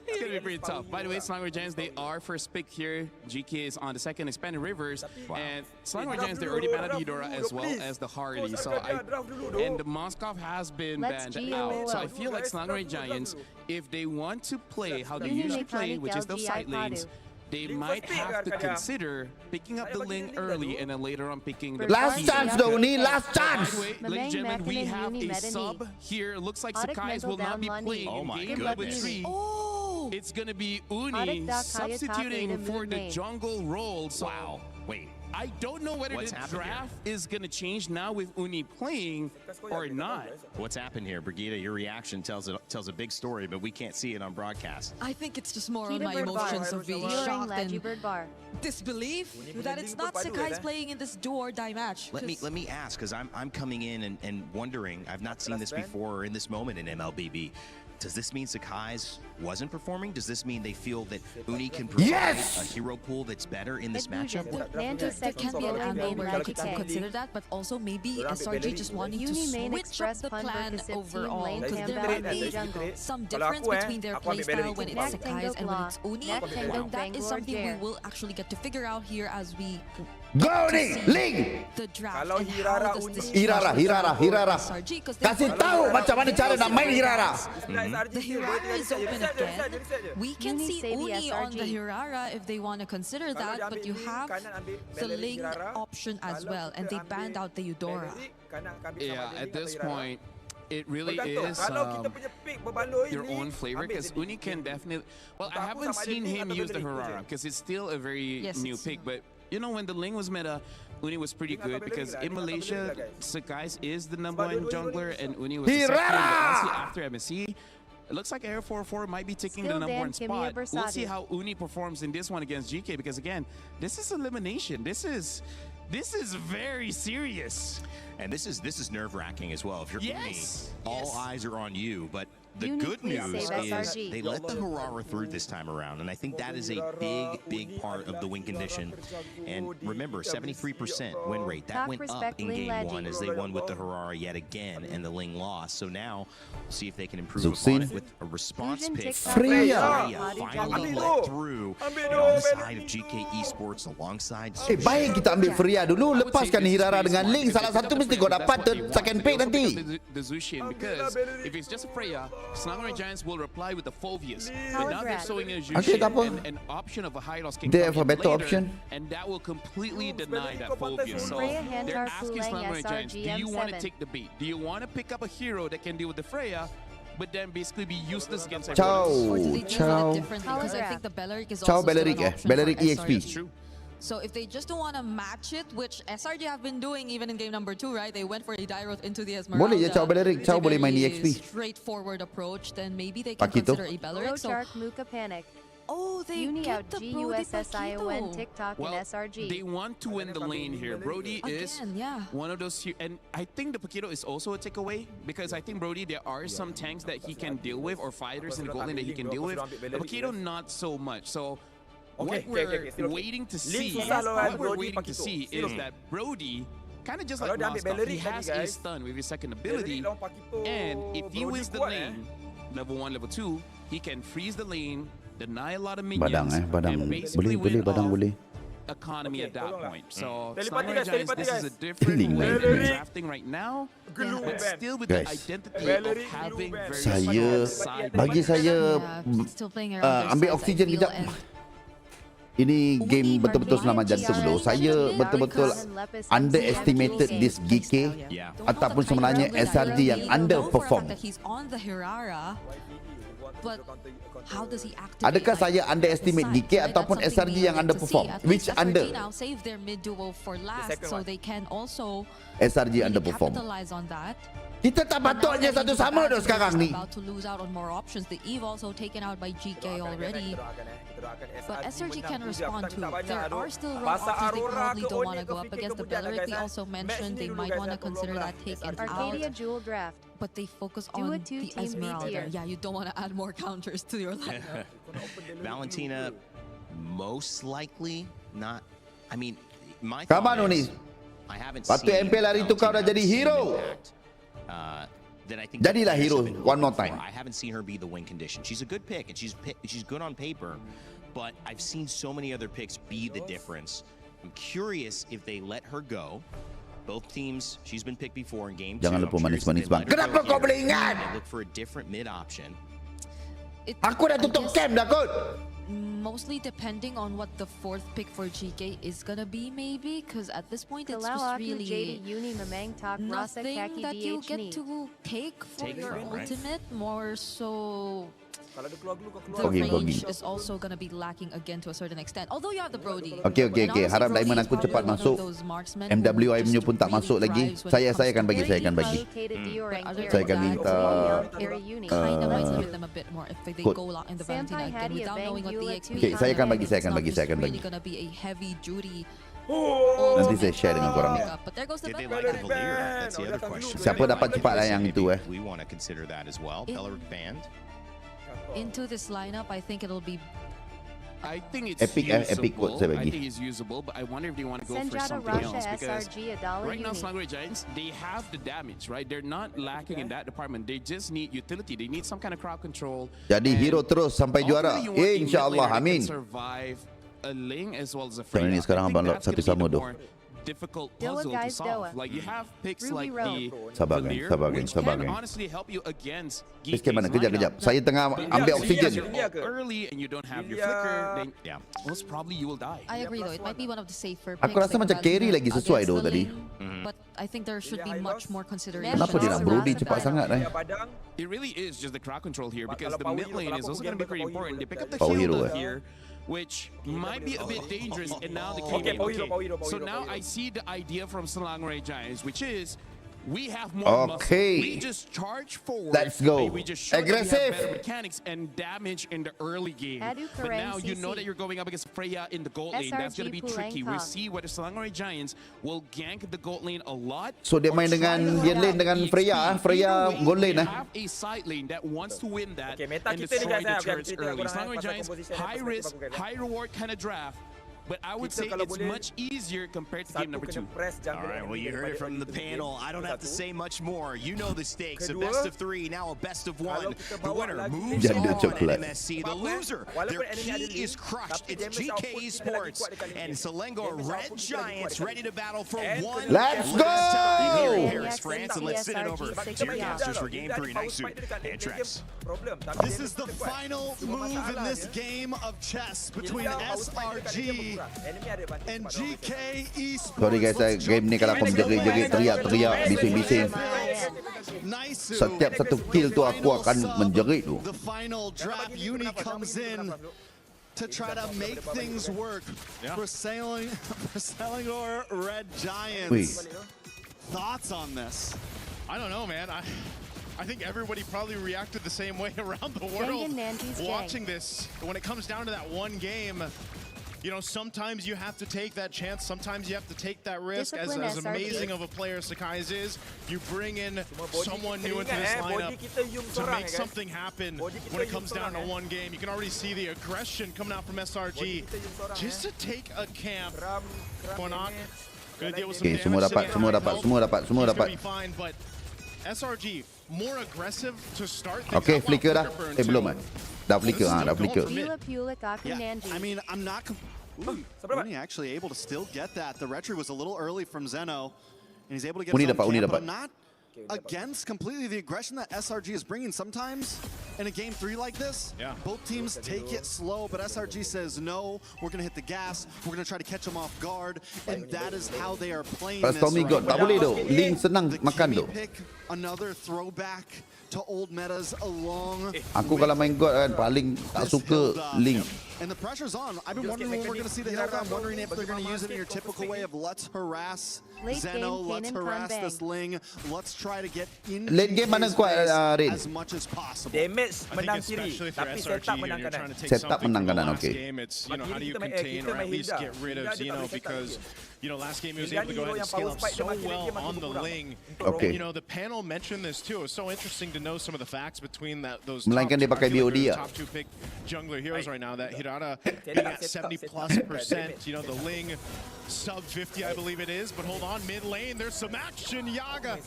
[SPEAKER 1] it's going to be pretty tough. By the way, Slangray Giants, they are first pick here. GK is on the second, Expanded Rivers. And Slangray Giants, they already banned Eudora as well as the Harley. And the Moskov has been banned out. So I feel like Slangray Giants, if they want to play how they usually play, which is those side lanes, they might have to consider picking up the Ling early and then later on picking the
[SPEAKER 4] Last chance, Dhoni, last chance!
[SPEAKER 1] By the way, ladies and gentlemen, we have a sub here. Looks like Sakai's will not be playing in game number 3. It's going to be Uni substituting for the jungle role. So,
[SPEAKER 3] wow. Wait.
[SPEAKER 1] I don't know whether the draft is going to change now with Uni playing or not.
[SPEAKER 3] What's happened here, Brigida? Your reaction tells a big story, but we can't see it on broadcast.
[SPEAKER 2] I think it's just more on my emotions of being shocked and disbelief that it's not Sakai's playing in this do or die match.
[SPEAKER 3] Let me ask, because I'm coming in and wondering. I've not seen this before or in this moment in MLBB. Does this mean Sakai's wasn't performing? Does this mean they feel that Uni can provide a hero pool that's better in this matchup?
[SPEAKER 2] There can be an angle where I could consider that, but also maybe SRG just wanting to switch up the plan overall. Because there might be some difference between their playstyle when it's Sakai's and when it's Uni. And that is something we will actually get to figure out here as we
[SPEAKER 4] Go Ling!
[SPEAKER 2] the draft and how does this
[SPEAKER 4] Hirara. Kasih tahu macam mana cara nak main Hirara.
[SPEAKER 2] The Hirara is open again. We can see Uni on the Hirara if they want to consider that, but you have the Ling option as well, and they banned out the Eudora.
[SPEAKER 1] Yeah, at this point, it really is your own flavor because Uni can definitely. Well, I haven't seen him use the Hirara because it's still a very new pick, but you know, when the Ling was meta, Uni was pretty good because in Malaysia, Sakai's is the #1 jungler and Uni was the second. Honestly, after MSC, it looks like Air 44 might be taking the #1 spot. We'll see how Uni performs in this one against GK because again, this is elimination. This is very serious.
[SPEAKER 3] And this is nerve-wracking as well. If you're Uni, all eyes are on you, but the good news is they let the Harara through this time around, and I think that is a big part of the win condition. And remember, 73% win rate. That went up in game 1 as they won with the Harara yet again, and the Ling lost. So now, we'll see if they can improve upon it with a response pick.
[SPEAKER 4] Freya
[SPEAKER 3] finally let through and on the side of GK Esports alongside.
[SPEAKER 4] Baik kita ambil Freya dulu, lepaskan Hirara dengan Ling. Salah satu mesti kau dapat second pick nanti.
[SPEAKER 1] The Zushin, because if it's just a Freya, Slangray Giants will reply with the Phobius. But now they're showing us an option of a high loss can
[SPEAKER 4] They have
[SPEAKER 1] come
[SPEAKER 4] a
[SPEAKER 1] in
[SPEAKER 4] better
[SPEAKER 1] later,
[SPEAKER 4] option.
[SPEAKER 1] And that will completely deny that Phobius. So they're asking Slangray Giants, do you want to take the bait? Do you want to pick up a hero that can deal with the Freya, but then basically be useless against everyone else?
[SPEAKER 4] Ciao.
[SPEAKER 2] Because I think the Belleric is
[SPEAKER 4] Ciao
[SPEAKER 2] also still an
[SPEAKER 4] Belleric
[SPEAKER 2] option
[SPEAKER 4] Belleric
[SPEAKER 2] for
[SPEAKER 4] EXP.
[SPEAKER 2] SRG. So if they just don't want to match it, which SRG have been doing even in game number 2, right? They went for a Dairoth into the Esmeralda.
[SPEAKER 4] Boleh je Ciao Belleric. Ciao boleh main EXP.
[SPEAKER 2] Straightforward approach, then maybe they can
[SPEAKER 4] Pakito.
[SPEAKER 2] consider a Belleric. So,
[SPEAKER 7] Shark Muka Panic.
[SPEAKER 2] oh, they
[SPEAKER 7] Uni
[SPEAKER 2] get
[SPEAKER 7] out
[SPEAKER 2] the Brody
[SPEAKER 7] GUSSION
[SPEAKER 2] Pakito.
[SPEAKER 7] TikTok
[SPEAKER 1] Well,
[SPEAKER 7] and SRG.
[SPEAKER 1] they want to win the lane here. Brody is
[SPEAKER 2] yeah.
[SPEAKER 1] one of those, and I think the Paquito is also a takeaway because I think Brody, there are some tanks that he can deal with or fighters in the gold lane that he can deal with. The Paquito, not so much. So what we're waiting to see, is that Brody, kind of just like Moskov, he has a stun with his second ability, and if he wins the lane, level 1, level 2, he can freeze the lane, deny a lot of minions,
[SPEAKER 4] Badang.
[SPEAKER 1] and basically
[SPEAKER 4] Boleh, badang boleh.
[SPEAKER 1] economy at that point. So Slangray Giants, this is a different way that they're drafting right now, but still with the identity of having very side.
[SPEAKER 4] Bagi saya
[SPEAKER 2] Still playing around
[SPEAKER 4] ambil oksigen kejap. Ini game betul-betul senaman jantung dulu. Saya betul-betul underestimated this GK ataupun sebenarnya SRG yang underperform.
[SPEAKER 2] But how does he activate?
[SPEAKER 4] Adakah saya underestimate GK ataupun SRG yang underperform? Which under?
[SPEAKER 2] Now save their mid duo for last, so they can also
[SPEAKER 4] SRG underperform.
[SPEAKER 2] capitalize on that.
[SPEAKER 4] Kita tak patutnya satu sama dah sekarang ni.
[SPEAKER 2] About to lose out on more options. The Eve also taken out by GK already. But SRG can respond to. There are still rough options they probably don't want to go up against the Belleric. We also mentioned they might want to consider that taken
[SPEAKER 7] Arcadia
[SPEAKER 2] out.
[SPEAKER 7] Jewel Draft.
[SPEAKER 2] But they focus on the Esmeralda. Yeah, you don't want to add more counters to your lineup.
[SPEAKER 3] Valentina, most likely not. I mean, my
[SPEAKER 4] Come
[SPEAKER 3] thought
[SPEAKER 4] on,
[SPEAKER 3] is,
[SPEAKER 4] Unis.
[SPEAKER 3] I haven't
[SPEAKER 4] Waktu
[SPEAKER 3] seen
[SPEAKER 4] MPL hari tu kau dah jadi hero.
[SPEAKER 3] That I think
[SPEAKER 4] Jadilah hero one more time.
[SPEAKER 3] I haven't seen her be the win condition. She's a good pick, and she's good on paper, but I've seen so many other picks be the difference. I'm curious if they let her go. Both teams, she's been picked before in game 2.
[SPEAKER 4] Jangan lupa manis-manis bang. Kenapa kau boleh ingat?
[SPEAKER 3] Look for a different mid option.
[SPEAKER 4] Aku dah tutup camp dah kot.
[SPEAKER 2] Mostly depending on what the fourth pick for GK is gonna be, maybe, because at this point it's
[SPEAKER 7] Kalau
[SPEAKER 2] just
[SPEAKER 7] aku
[SPEAKER 2] really
[SPEAKER 7] JD Uni Memang Talk Rasa
[SPEAKER 2] nothing
[SPEAKER 7] Kaki
[SPEAKER 2] that you
[SPEAKER 7] DH
[SPEAKER 2] get
[SPEAKER 7] ni.
[SPEAKER 2] to take for your ultimate. More so, the
[SPEAKER 4] Pergi.
[SPEAKER 2] range is also gonna be lacking again to a certain extent. Although you have the Brody.
[SPEAKER 4] Okay.
[SPEAKER 2] And honestly,
[SPEAKER 4] Harap
[SPEAKER 2] Brody
[SPEAKER 4] diamond
[SPEAKER 2] is
[SPEAKER 4] aku
[SPEAKER 2] probably
[SPEAKER 4] cepat
[SPEAKER 2] one of
[SPEAKER 4] masuk.
[SPEAKER 2] those marksmen
[SPEAKER 4] MWI
[SPEAKER 2] who
[SPEAKER 4] punya
[SPEAKER 2] just
[SPEAKER 4] pun tak
[SPEAKER 2] really
[SPEAKER 4] masuk lagi.
[SPEAKER 2] thrives when it
[SPEAKER 4] Saya
[SPEAKER 2] comes
[SPEAKER 4] akan
[SPEAKER 2] to
[SPEAKER 4] bagi. Saya akan bagi.
[SPEAKER 2] But other
[SPEAKER 4] Saya
[SPEAKER 2] than
[SPEAKER 4] akan
[SPEAKER 2] that,
[SPEAKER 4] minta
[SPEAKER 2] kind of might limit them a bit more if they
[SPEAKER 4] code.
[SPEAKER 2] go out in the Valentina again without knowing what the XP
[SPEAKER 4] Okay, saya akan bagi.
[SPEAKER 2] It's not just really gonna be a heavy duty.
[SPEAKER 4] Nanti saya share dengan korang.
[SPEAKER 2] But there goes the
[SPEAKER 3] Did they like the Valir? That's the other question.
[SPEAKER 4] Siapa dapat cepat lah yang itu
[SPEAKER 3] We want to consider that as well. Belleric banned.
[SPEAKER 2] Into this lineup, I think it'll be.
[SPEAKER 1] I think it's
[SPEAKER 4] Epic, epic quote saya
[SPEAKER 1] usable. I
[SPEAKER 4] bagi.
[SPEAKER 1] think it's usable, but I wonder if they want to go for
[SPEAKER 7] Senjata
[SPEAKER 1] something
[SPEAKER 7] Russia
[SPEAKER 1] else because
[SPEAKER 7] SRG $1
[SPEAKER 1] right now
[SPEAKER 7] uni.
[SPEAKER 1] Slangray Giants, they have the damage, right? They're not lacking in that department. They just need utility. They need some kind of crowd control.
[SPEAKER 4] Jadi hero terus sampai juara. InsyaAllah, amin.
[SPEAKER 1] Survive a Ling as well as a
[SPEAKER 4] Macam
[SPEAKER 1] Freya.
[SPEAKER 4] ni sekarang
[SPEAKER 1] I think
[SPEAKER 4] abang
[SPEAKER 1] that's
[SPEAKER 4] satu
[SPEAKER 1] gonna
[SPEAKER 4] sama
[SPEAKER 1] be the
[SPEAKER 4] tu.
[SPEAKER 1] more difficult
[SPEAKER 7] Doa,
[SPEAKER 1] puzzle to
[SPEAKER 7] guys,
[SPEAKER 1] solve.
[SPEAKER 7] doa.
[SPEAKER 1] Like you have picks
[SPEAKER 7] Ruby
[SPEAKER 1] like
[SPEAKER 7] Road.
[SPEAKER 1] the
[SPEAKER 4] Sabar, gang.
[SPEAKER 1] Valir,
[SPEAKER 4] Sabar, gang.
[SPEAKER 1] which
[SPEAKER 4] Sabar,
[SPEAKER 1] can
[SPEAKER 4] gang.
[SPEAKER 1] honestly help you against
[SPEAKER 4] Sikit mana?
[SPEAKER 1] Geeky's
[SPEAKER 4] Kejap.
[SPEAKER 1] lineup.
[SPEAKER 4] Saya tengah ambil oksigen.
[SPEAKER 1] Early and you don't have your flicker, then most probably you will die.
[SPEAKER 2] I agree though. It might be one of the safer.
[SPEAKER 4] Aku
[SPEAKER 2] picks
[SPEAKER 4] rasa
[SPEAKER 2] like
[SPEAKER 4] macam carry
[SPEAKER 2] Valentina
[SPEAKER 4] lagi sesuai
[SPEAKER 2] against
[SPEAKER 4] tu
[SPEAKER 2] the
[SPEAKER 4] tadi.
[SPEAKER 2] lane, But I think there should be much more consideration.
[SPEAKER 4] Kenapa dia nak Brody cepat sangat
[SPEAKER 1] It really is just the crowd control here because the mid lane is also going to be pretty important. They pick up the
[SPEAKER 4] Power hero,
[SPEAKER 1] Hilda here, which might be a bit dangerous, and now the King. So now I see the idea from Slangray Giants, which is we have more muscle. We just charge forward.
[SPEAKER 4] Let's go.
[SPEAKER 1] We just show that we
[SPEAKER 4] Aggressive.
[SPEAKER 1] have better mechanics and damage in the early game. But now you know that you're going up against Freya in the gold lane. That's going to be tricky. We'll see whether Slangray Giants will gank the gold lane a lot.
[SPEAKER 4] So dia main dengan dia lane dengan Freya. Freya gold lane
[SPEAKER 1] Have a side lane that wants to win that and destroy the turrets early. Slangray Giants, high risk, high reward kind of draft. but I would say it's much easier compared to game number 2.
[SPEAKER 3] All right, well, you heard it from the panel. I don't have to say much more. You know the stakes. A best of 3, now a best of 1. The winner moves on in MSC. The loser, their key is crushed. It's GK Esports and Selangor Red Giants ready to battle for one.
[SPEAKER 4] Let's go!
[SPEAKER 3] Here in Paris, France, and let's send it over to your casters for game 3. Nice suit and Trex.
[SPEAKER 14] This is the final move in this game of chess between SRG and GK Esports.
[SPEAKER 4] Sorry guys, game ni kalau aku menjerit-jerit, teriak-teriak, bising-bising. Setiap satu kill tu aku akan menjerit tu.
[SPEAKER 14] The final drop Uni comes in to try to make things work for Selangor Red Giants. Thoughts on this?
[SPEAKER 15] I don't know, man. I think everybody probably reacted the same way around the world watching this. When it comes down to that one game, you know, sometimes you have to take that chance. Sometimes you have to take that risk. As amazing of a player Sakai's is, you bring in someone new into this lineup to make something happen when it comes down to one game. You can already see the aggression coming out from SRG. Just to take a camp. Konak gonna deal with some damage.
[SPEAKER 4] Semua dapat.
[SPEAKER 15] Fine, but SRG more aggressive to start.
[SPEAKER 4] Okay, flicker dah. Belum dah flicker.
[SPEAKER 14] Yeah, I mean, I'm not. Uni actually able to still get that. The retry was a little early from Zeno, and he's able to get his own camp, but not against completely the aggression that SRG is bringing. Sometimes in a game 3 like this, both teams take it slow, but SRG says no, we're going to hit the gas, we're going to try to catch them off guard, and that is how they are playing this right now.
[SPEAKER 4] Tak boleh tu. Link senang makan tu.
[SPEAKER 14] Pick another throwback to old metas along.
[SPEAKER 4] Aku kalau main God kan paling tak suka Link.
[SPEAKER 14] And the pressure's on. I've been wondering when we're going to see the hill. I'm wondering if they're going to use it in your typical way of let's harass Zeno, let's harass this Ling, let's try to get in
[SPEAKER 4] late game mana kuat
[SPEAKER 14] as much as possible.
[SPEAKER 16] Damage menang kiri, tapi setup menang kanan.
[SPEAKER 4] Setup menang kanan, okay.
[SPEAKER 15] It's, you know, how do you contain or at least get rid of Zeno, because you know, last game he was able to go ahead and scale up so well on the Ling.
[SPEAKER 4] Okay.
[SPEAKER 15] You know, the panel mentioned this too. It was so interesting to know some of the facts between those
[SPEAKER 4] Melainkan dia pakai BOD
[SPEAKER 15] top 2 pick jungler heroes right now. That Hirata being at 70+%. You know, the Ling sub 50, I believe it is. But hold on, mid lane, there's some action. Yaga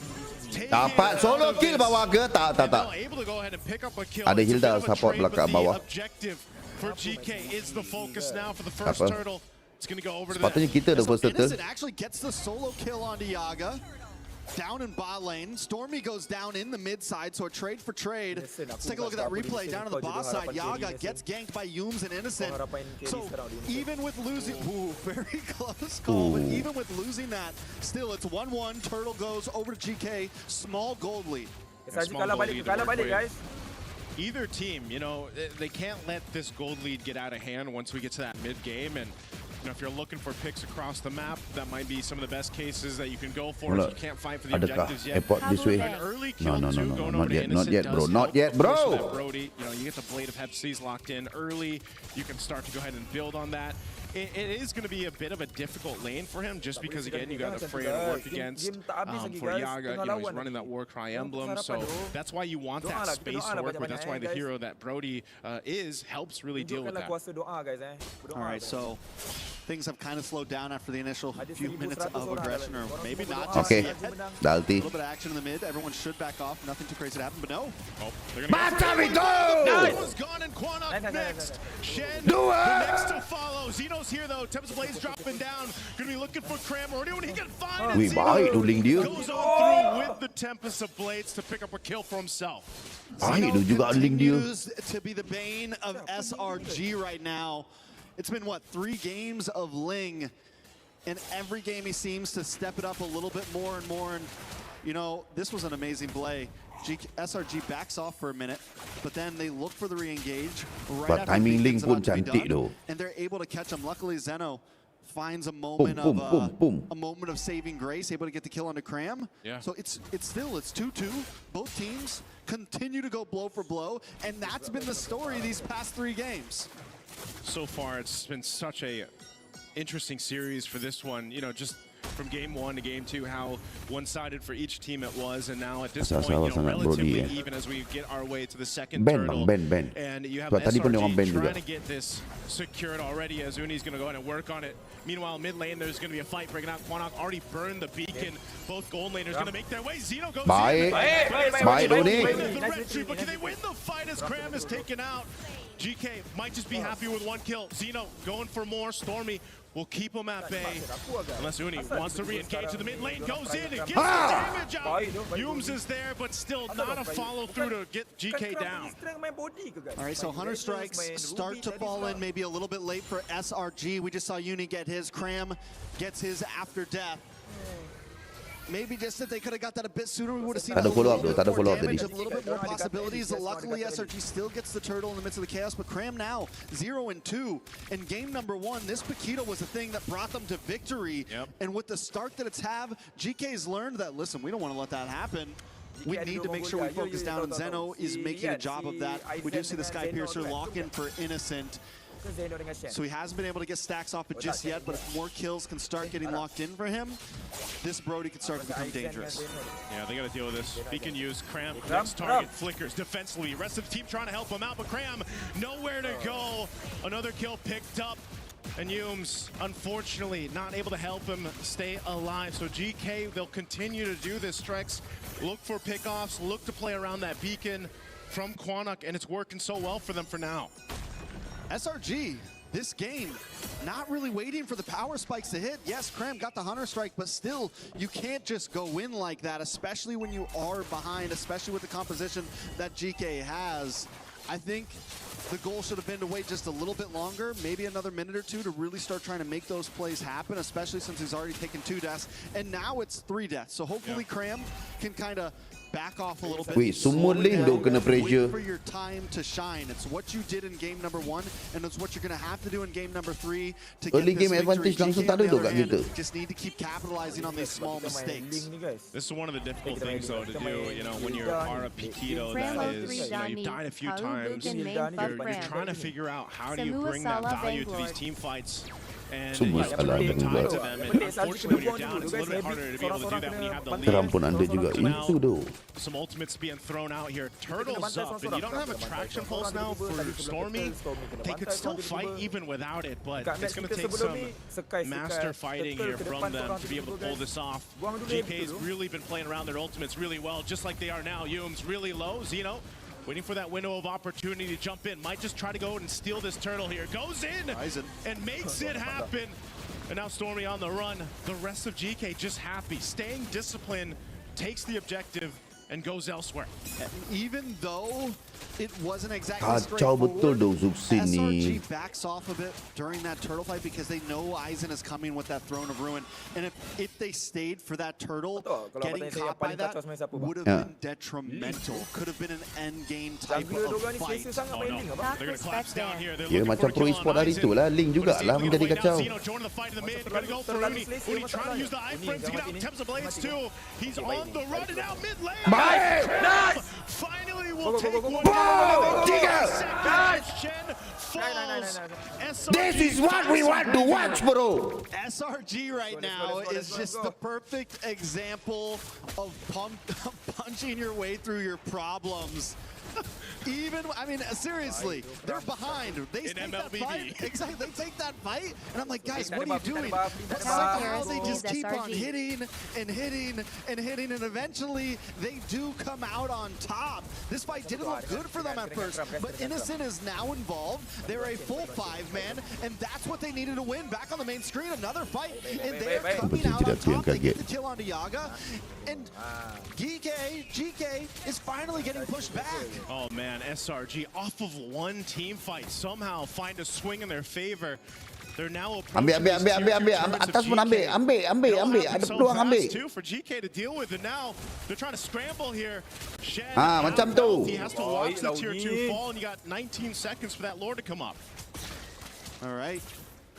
[SPEAKER 4] dapat solo kill bawah ke? Tak.
[SPEAKER 15] Able to go ahead and pick up a kill.
[SPEAKER 4] Ada Hilda support belakang bawah.
[SPEAKER 15] Objective for GK is the focus now for the first turtle. It's going to go over to
[SPEAKER 4] sepatutnya kita the first turtle.
[SPEAKER 14] Innocent actually gets the solo kill onto Yaga. Down in bot lane. Stormy goes down in the mid side, so a trade for trade. Let's take a look at that replay down on the bot side. Yaga gets ganked by Yums and Innocent. So even with losing, very close call, but even with losing that, still it's 1-1. Turtle goes over to GK. Small gold lead.
[SPEAKER 16] Guys.
[SPEAKER 15] Either team, you know, they can't let this gold lead get out of hand once we get to that mid game. And you know, if you're looking for picks across the map, that might be some of the best cases that you can go for if you can't fight for the objectives yet.
[SPEAKER 4] This way.
[SPEAKER 15] An early kill
[SPEAKER 4] No, not yet, bro.
[SPEAKER 15] Brody, you know, you get the Blade of Hepsies locked in early. You can start to go ahead and build on that. It is going to be a bit of a difficult lane for him, just because, again, you got the Freya to work against. For Yaga, you know, he's running that Warcry emblem, so that's why you want that space to work with. That's why the hero that Brody helps really deal with that.
[SPEAKER 14] All right, so things have kind of slowed down after the initial few minutes of aggression, or maybe not just yet. A little bit of action in the mid. Everyone should back off. Nothing too crazy to happen, but no.
[SPEAKER 15] Oh, they're going to go! Was gone and Quanok next. Shen, the next to follow. Zeno's here, though. Tempest Blaze dropping down. Going to be looking for Cram. Or anyone he can find.
[SPEAKER 4] Wih, baik tu Ling dia.
[SPEAKER 15] Goes on through with the Tempest of Blades to pick up a kill for himself.
[SPEAKER 4] Baik tu juga Ling dia.
[SPEAKER 14] To be the bane of SRG right now. It's been, what, 3 games of Ling, and every game he seems to step it up a little bit more and more. And, you know, this was an amazing play. SRG backs off for a minute, but then they look for the re-engage right after
[SPEAKER 4] timing Ling pun
[SPEAKER 14] done,
[SPEAKER 4] cantik tu.
[SPEAKER 14] and they're able to catch him. Luckily, Zeno finds a moment a moment of saving grace, able to get the kill onto Cram.
[SPEAKER 15] Yeah.
[SPEAKER 14] So it's 2-2. Both teams continue to go blow for blow, and that's been the story these past 3 games.
[SPEAKER 15] So far, it's been such a interesting series for this one. You know, just from game 1 to game 2 how one-sided for each team it was, and now at this
[SPEAKER 4] Asal
[SPEAKER 15] point,
[SPEAKER 4] sangat
[SPEAKER 15] relatively
[SPEAKER 4] Brody,
[SPEAKER 15] even as we get our way to the second
[SPEAKER 4] Ben
[SPEAKER 15] turtle.
[SPEAKER 4] bang, Ben.
[SPEAKER 15] And you have
[SPEAKER 4] Tadi pun dia orang ban
[SPEAKER 15] SRG
[SPEAKER 4] juga.
[SPEAKER 15] trying to get this secured already as Uni's going to go ahead and work on it. Meanwhile, mid lane, there's going to be a fight breaking out. Quanok already burned the beacon. Both gold laners going to make their way. Zeno goes
[SPEAKER 4] Baik.
[SPEAKER 15] in.
[SPEAKER 4] Baik, Doni.
[SPEAKER 15] But can they win the fight as Cram is taken out? GK might just be happy with 1 kill. Zeno going for more. Stormy will keep him at bay. Unless Uni wants to re-engage in the mid lane, goes in and gets the damage out. Yums is there, but still not a follow-through to get GK down.
[SPEAKER 14] All right, so Hunter Strikes start to fall in maybe a little bit late for SRG. We just saw Uni get his. Cram gets his after death. Maybe just if they could have got that a bit sooner, we would have seen a little bit more damage, a little bit more possibilities. Luckily, SRG still gets the turtle in the midst of the chaos, but Cram now 0-2. In game number 1, this Paquito was the thing that brought them to victory. And with the start that it's have, GK's learned that, listen, we don't want to let that happen. We need to make sure we focus down, and Zeno is making a job of that. We do see the Sky Piercer lock in for Innocent. So he hasn't been able to get stacks off it just yet, but if more kills can start getting locked in for him, this Brody can start to become dangerous.
[SPEAKER 15] Yeah, they got to deal with this. Beacon use, Cram, next target, flickers defensively. Rest of the team trying to help him out, but Cram, nowhere to go. Another kill picked up, and Yums, unfortunately, not able to help him stay alive. So GK, they'll continue to do this, Trex. Look for pickoffs, look to play around that Beacon from Quanok, and it's working so well for them for now.
[SPEAKER 14] SRG, this game, not really waiting for the power spikes to hit. Yes, Cram got the Hunter Strike, but still, you can't just go in like that, especially when you are behind, especially with the composition that GK has. I think the goal should have been to wait just a little bit longer, maybe another minute or 2 to really start trying to make those plays happen, especially since he's already taken 2 deaths, and now it's 3 deaths. So hopefully Cram can kind of back off a little bit.
[SPEAKER 4] Wait, semua lane dah kena pressure.
[SPEAKER 14] Wait for your time to shine. It's what you did in game number 1, and it's what you're going to have to do in game number 3 to
[SPEAKER 4] Early
[SPEAKER 14] get this
[SPEAKER 4] game advantage langsung tak ada dok kat kita.
[SPEAKER 14] Just need to keep capitalizing on these small mistakes.
[SPEAKER 15] This is one of the difficult things, though, to do. You know, when you are a Paquito that is, you know, you've died a few times. You're trying to figure out how do you bring that value to these team fights. And you have to bring the time to them. And unfortunately, when you're down, it's a little bit harder to be able to do that when you have the lead.
[SPEAKER 4] Terampun anda juga. Itu doh.
[SPEAKER 15] Some ultimates being thrown out here. Turtles up, and you don't have a traction pulse now for Stormy. They could still fight even without it, but it's going to take some master fighting here from them to be able to pull this off. GK's really been playing around their ultimates really well, just like they are now. Yum's really low. Zeno waiting for that window of opportunity to jump in. Might just try to go and steal this turtle here. Goes in and makes it happen. And now Stormy on the run. The rest of GK just happy. Staying disciplined, takes the objective, and goes elsewhere.
[SPEAKER 14] Even though it wasn't exactly
[SPEAKER 4] Kacau betul doh Zuxin ni.
[SPEAKER 14] SRG backs off a bit during that turtle fight because they know Aizen is coming with that Throne of Ruin. And if they stayed for that turtle, getting caught by that would have been detrimental. Could have been an end game type of fight.
[SPEAKER 15] Oh no, they're going to collapse down here. They're
[SPEAKER 4] Ya
[SPEAKER 15] looking
[SPEAKER 4] macam
[SPEAKER 15] for a
[SPEAKER 4] pro
[SPEAKER 15] kill
[SPEAKER 4] e-sport
[SPEAKER 15] on
[SPEAKER 4] hari
[SPEAKER 15] Aizen.
[SPEAKER 4] tu lah, Link juga lah menjadi kacau.
[SPEAKER 15] Zeno joining the fight in the mid. Gonna go for Uni. Uni trying to use the iframe to get out. Temps of Blades too. He's on the run and now mid lane.
[SPEAKER 4] Nice!
[SPEAKER 15] Finally will take one.
[SPEAKER 4] This is what we want to watch, bro.
[SPEAKER 14] SRG right now is just the perfect example of punching your way through your problems. Even, I mean, seriously, they're behind. They take that fight. Exactly, they take that fight, and I'm like, guys, what are you doing? But somehow they just keep on hitting and hitting and hitting, and eventually they do come out on top. This fight didn't look good for them at first, but Innocent is now involved. They're a full 5-man, and that's what they needed to win. Back on the main screen, another fight, and they're coming out on top. They get the kill onto Yaga, and GK is finally getting pushed back.
[SPEAKER 15] Oh man, SRG off of one team fight somehow find a swing in their favor. They're now
[SPEAKER 4] ambil atas pun ambil ada peluang ambil.
[SPEAKER 15] Too for GK to deal with, and now they're trying to scramble here. Shen,
[SPEAKER 4] macam tu.
[SPEAKER 15] He has to watch the tier 2 fall, and you got 19 seconds for that lord to come up.
[SPEAKER 14] All right.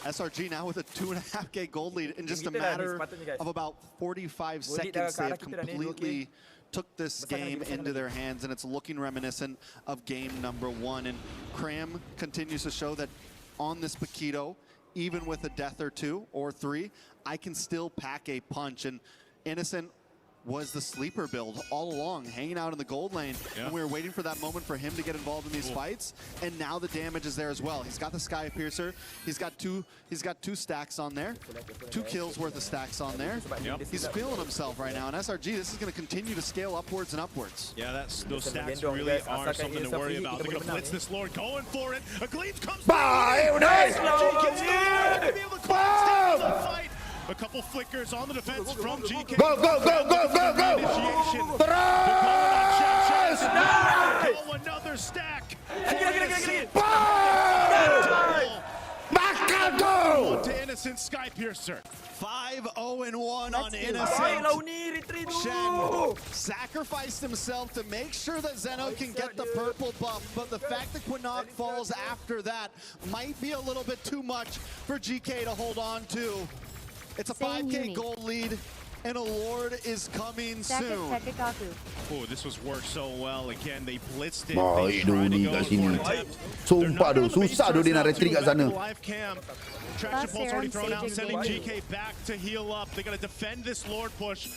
[SPEAKER 14] SRG now with a 2.5K gold lead in just a matter of about 45 seconds. They have completely took this game into their hands, and it's looking reminiscent of game number 1. And Cram continues to show that on this Paquito, even with a death or 2 or 3, I can still pack a punch. And Innocent was the sleeper build all along, hanging out in the gold lane.
[SPEAKER 15] Yeah.
[SPEAKER 14] And we were waiting for that moment for him to get involved in these fights. And now the damage is there as well. He's got the Sky Piercer. He's got two stacks on there. 2 kills worth of stacks on there.
[SPEAKER 15] Yep.
[SPEAKER 14] He's feeling himself right now. And SRG, this is going to continue to scale upwards and upwards.
[SPEAKER 15] Yeah, those stacks really are something to worry about. They're going to blitz this Lord, going for it. A Gleams comes
[SPEAKER 4] Bye! Nice!
[SPEAKER 15] fight. A couple flickers on the defense from GK.
[SPEAKER 4] Go, go, go, go, go, go! Thrust!
[SPEAKER 15] Oh, another stack.
[SPEAKER 4] Makan go!
[SPEAKER 15] To Innocent Sky Piercer.
[SPEAKER 14] 5-0-1 on Innocent. Shen sacrificed himself to make sure that Zeno can get the purple buff, but the fact that Quinnog falls after that might be a little bit too much for GK to hold on to. It's a 5K gold lead, and a Lord is coming soon.
[SPEAKER 15] Oh, this was worked so well. Again, they blitzed it.
[SPEAKER 4] Baik tu ni kat sini. Sumpah tu, susah tu dia nak retreat kat sana.
[SPEAKER 15] Traction pulse already thrown out, sending GK back to heal up. They're going to defend this Lord push.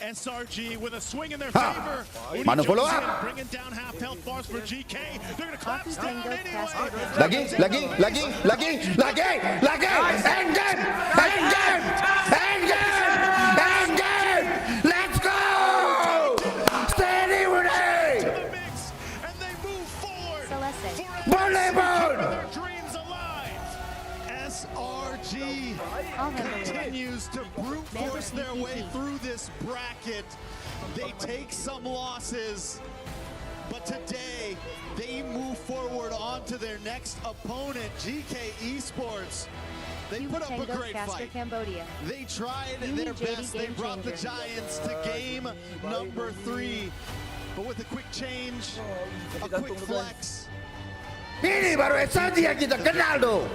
[SPEAKER 15] SRG with a swing in their favor.
[SPEAKER 4] Mana follow up?
[SPEAKER 15] Bringing down half health bars for GK. They're going to collapse down anyway.
[SPEAKER 4] Lagi. Engage! Let's go! Steady with it!
[SPEAKER 15] And they move forward.
[SPEAKER 4] Volleyball!
[SPEAKER 15] Their dreams alive.
[SPEAKER 14] SRG continues to brute force their way through this bracket. They take some losses, but today they move forward onto their next opponent, GK Esports. They put up a great fight. They tried their best. They brought the Giants to game number 3. But with a quick change, a quick flex.
[SPEAKER 4] Ini baru SRG yang kita kenal tu.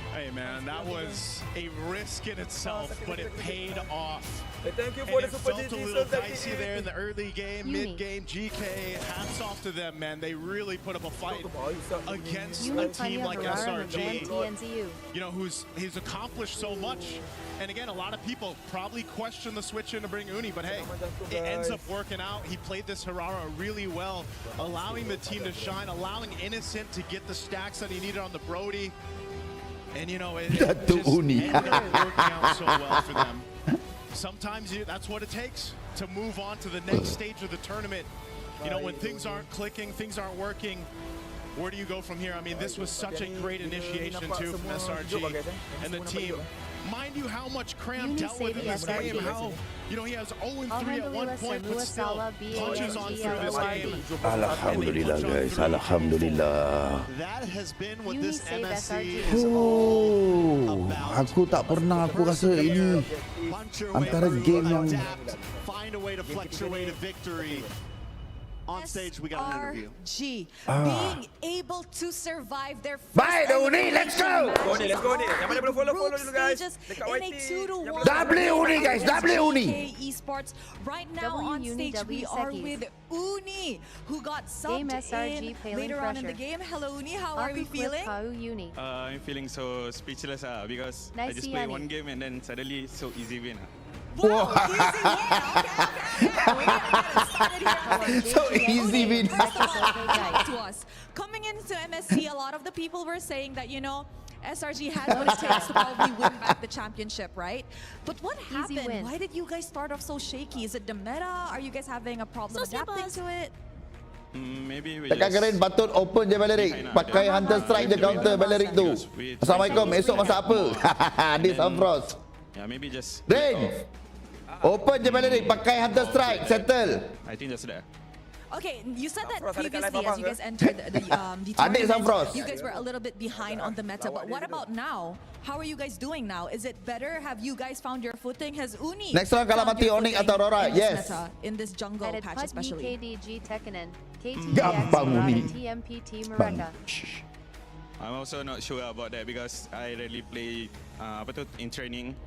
[SPEAKER 15] Hey man, that was a risk in itself, but it paid off.
[SPEAKER 16] Hey, thank you
[SPEAKER 15] And
[SPEAKER 16] for the
[SPEAKER 15] it
[SPEAKER 16] super
[SPEAKER 15] felt a
[SPEAKER 16] GG,
[SPEAKER 15] little
[SPEAKER 16] so
[SPEAKER 15] dicey there in the early game, mid-game. GK, hats off to them, man. They really put up a fight against a team like SRG. You know, he's accomplished so much. And again, a lot of people probably question the switch in to bring Uni, but hey, it ends up working out. He played this Harara really well, allowing the team to shine, allowing Innocent to get the stacks that he needed on the Brody. And you know, it just ended up working out so well for them. Sometimes that's what it takes to move on to the next stage of the tournament. You know, when things aren't clicking, things aren't working, where do you go from here? I mean, this was such a great initiation too from SRG and the team. Mind you how much Cram dealt with in this game, how, you know, he has 0-3 at one point, but still punches on through this game.
[SPEAKER 4] Alhamdulillah guys, Alhamdulillah.
[SPEAKER 14] That has been what this MSC is
[SPEAKER 4] Oh, aku tak pernah aku rasa ini antara game yang
[SPEAKER 14] find a way to flex your way to victory. On stage, we got an interview.
[SPEAKER 2] SRG being able to survive their first
[SPEAKER 4] Baik Uni, let's go!
[SPEAKER 16] Let's go ni. Yang mana belum follow dulu guys.
[SPEAKER 2] in a 2-1
[SPEAKER 4] W Uni guys, W Uni.
[SPEAKER 2] GK Esports. Right now on stage we are with Uni, who got subbed in later on in the game. Hello Uni, how are we feeling?
[SPEAKER 10] I'm feeling so speechless because I just played one game and then suddenly so easy win.
[SPEAKER 2] Wow, easy win. Okay.
[SPEAKER 4] So easy win.
[SPEAKER 2] To us. Coming into MSC, a lot of the people were saying that, you know, SRG has what it takes to probably win back the championship, right? But what happened? Why did you guys start off so shaky? Is it the meta? Are you guys having a problem adapting to it?
[SPEAKER 10] Maybe we
[SPEAKER 4] Tekan keren patut open je Valeric. Pakai Hunter Strike je counter Valeric tu. Assalamualaikum, esok masak apa? This Amfrost.
[SPEAKER 10] Yeah, maybe just
[SPEAKER 4] Rain. Open je Valeric, pakai Hunter Strike, settle.
[SPEAKER 10] I think that's that.
[SPEAKER 2] Okay, you said that previously as you guys entered the tournament, you guys were a little bit behind on the meta, but what about now? How are you guys doing now? Is it better? Have you guys found your footing? Has Uni
[SPEAKER 4] Next round kalau mati Onyx atau Aurora, yes.
[SPEAKER 2] In this jungle patch especially.
[SPEAKER 4] Gampang Uni.
[SPEAKER 10] I'm also not sure about that because I rarely play in training,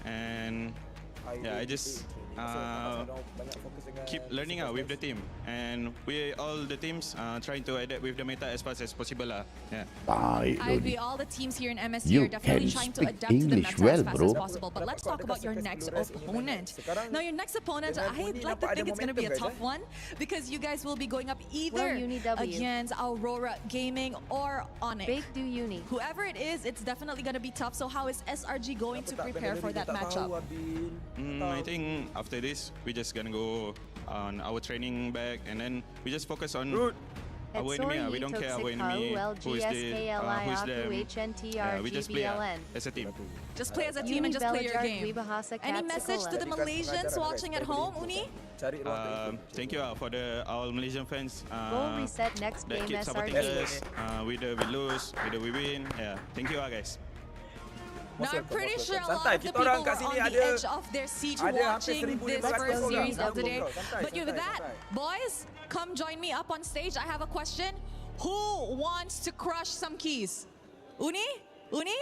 [SPEAKER 10] and yeah, I just keep learning with the team, and we all the teams trying to adapt with the meta as fast as possible. Yeah.
[SPEAKER 2] I agree. All the teams here in MSC
[SPEAKER 4] You
[SPEAKER 2] are definitely
[SPEAKER 4] can
[SPEAKER 2] trying to
[SPEAKER 4] speak
[SPEAKER 2] adapt to the
[SPEAKER 4] English
[SPEAKER 2] meta
[SPEAKER 4] well,
[SPEAKER 2] as fast
[SPEAKER 4] bro.
[SPEAKER 2] as possible. But let's talk about your next opponent. Now, your next opponent, I'd like to think it's going to be a tough one because you guys will be going up either against Aurora Gaming or Onyx.
[SPEAKER 7] Big do Uni.
[SPEAKER 2] Whoever it is, it's definitely going to be tough. So how is SRG going to prepare for that matchup?
[SPEAKER 10] I think after this, we're just gonna go on our training back, and then we just focus on our enemy. We don't care our enemy who is them. We just play as a team.
[SPEAKER 2] Just play as a team and just play your game. Any message to the Malaysians watching at home, Uni?
[SPEAKER 10] Thank you for all Malaysian fans.
[SPEAKER 7] Goal reset next
[SPEAKER 10] that
[SPEAKER 7] game
[SPEAKER 10] keep supporting
[SPEAKER 7] SRG.
[SPEAKER 10] us. Whether we lose, whether we win. Yeah, thank you guys.
[SPEAKER 2] Now, I'm pretty sure a lot of the people were on the edge of their seat watching this first series of the day. But with that, boys, come join me up on stage. I have a question. Who wants to crush some keys? Uni? Uni?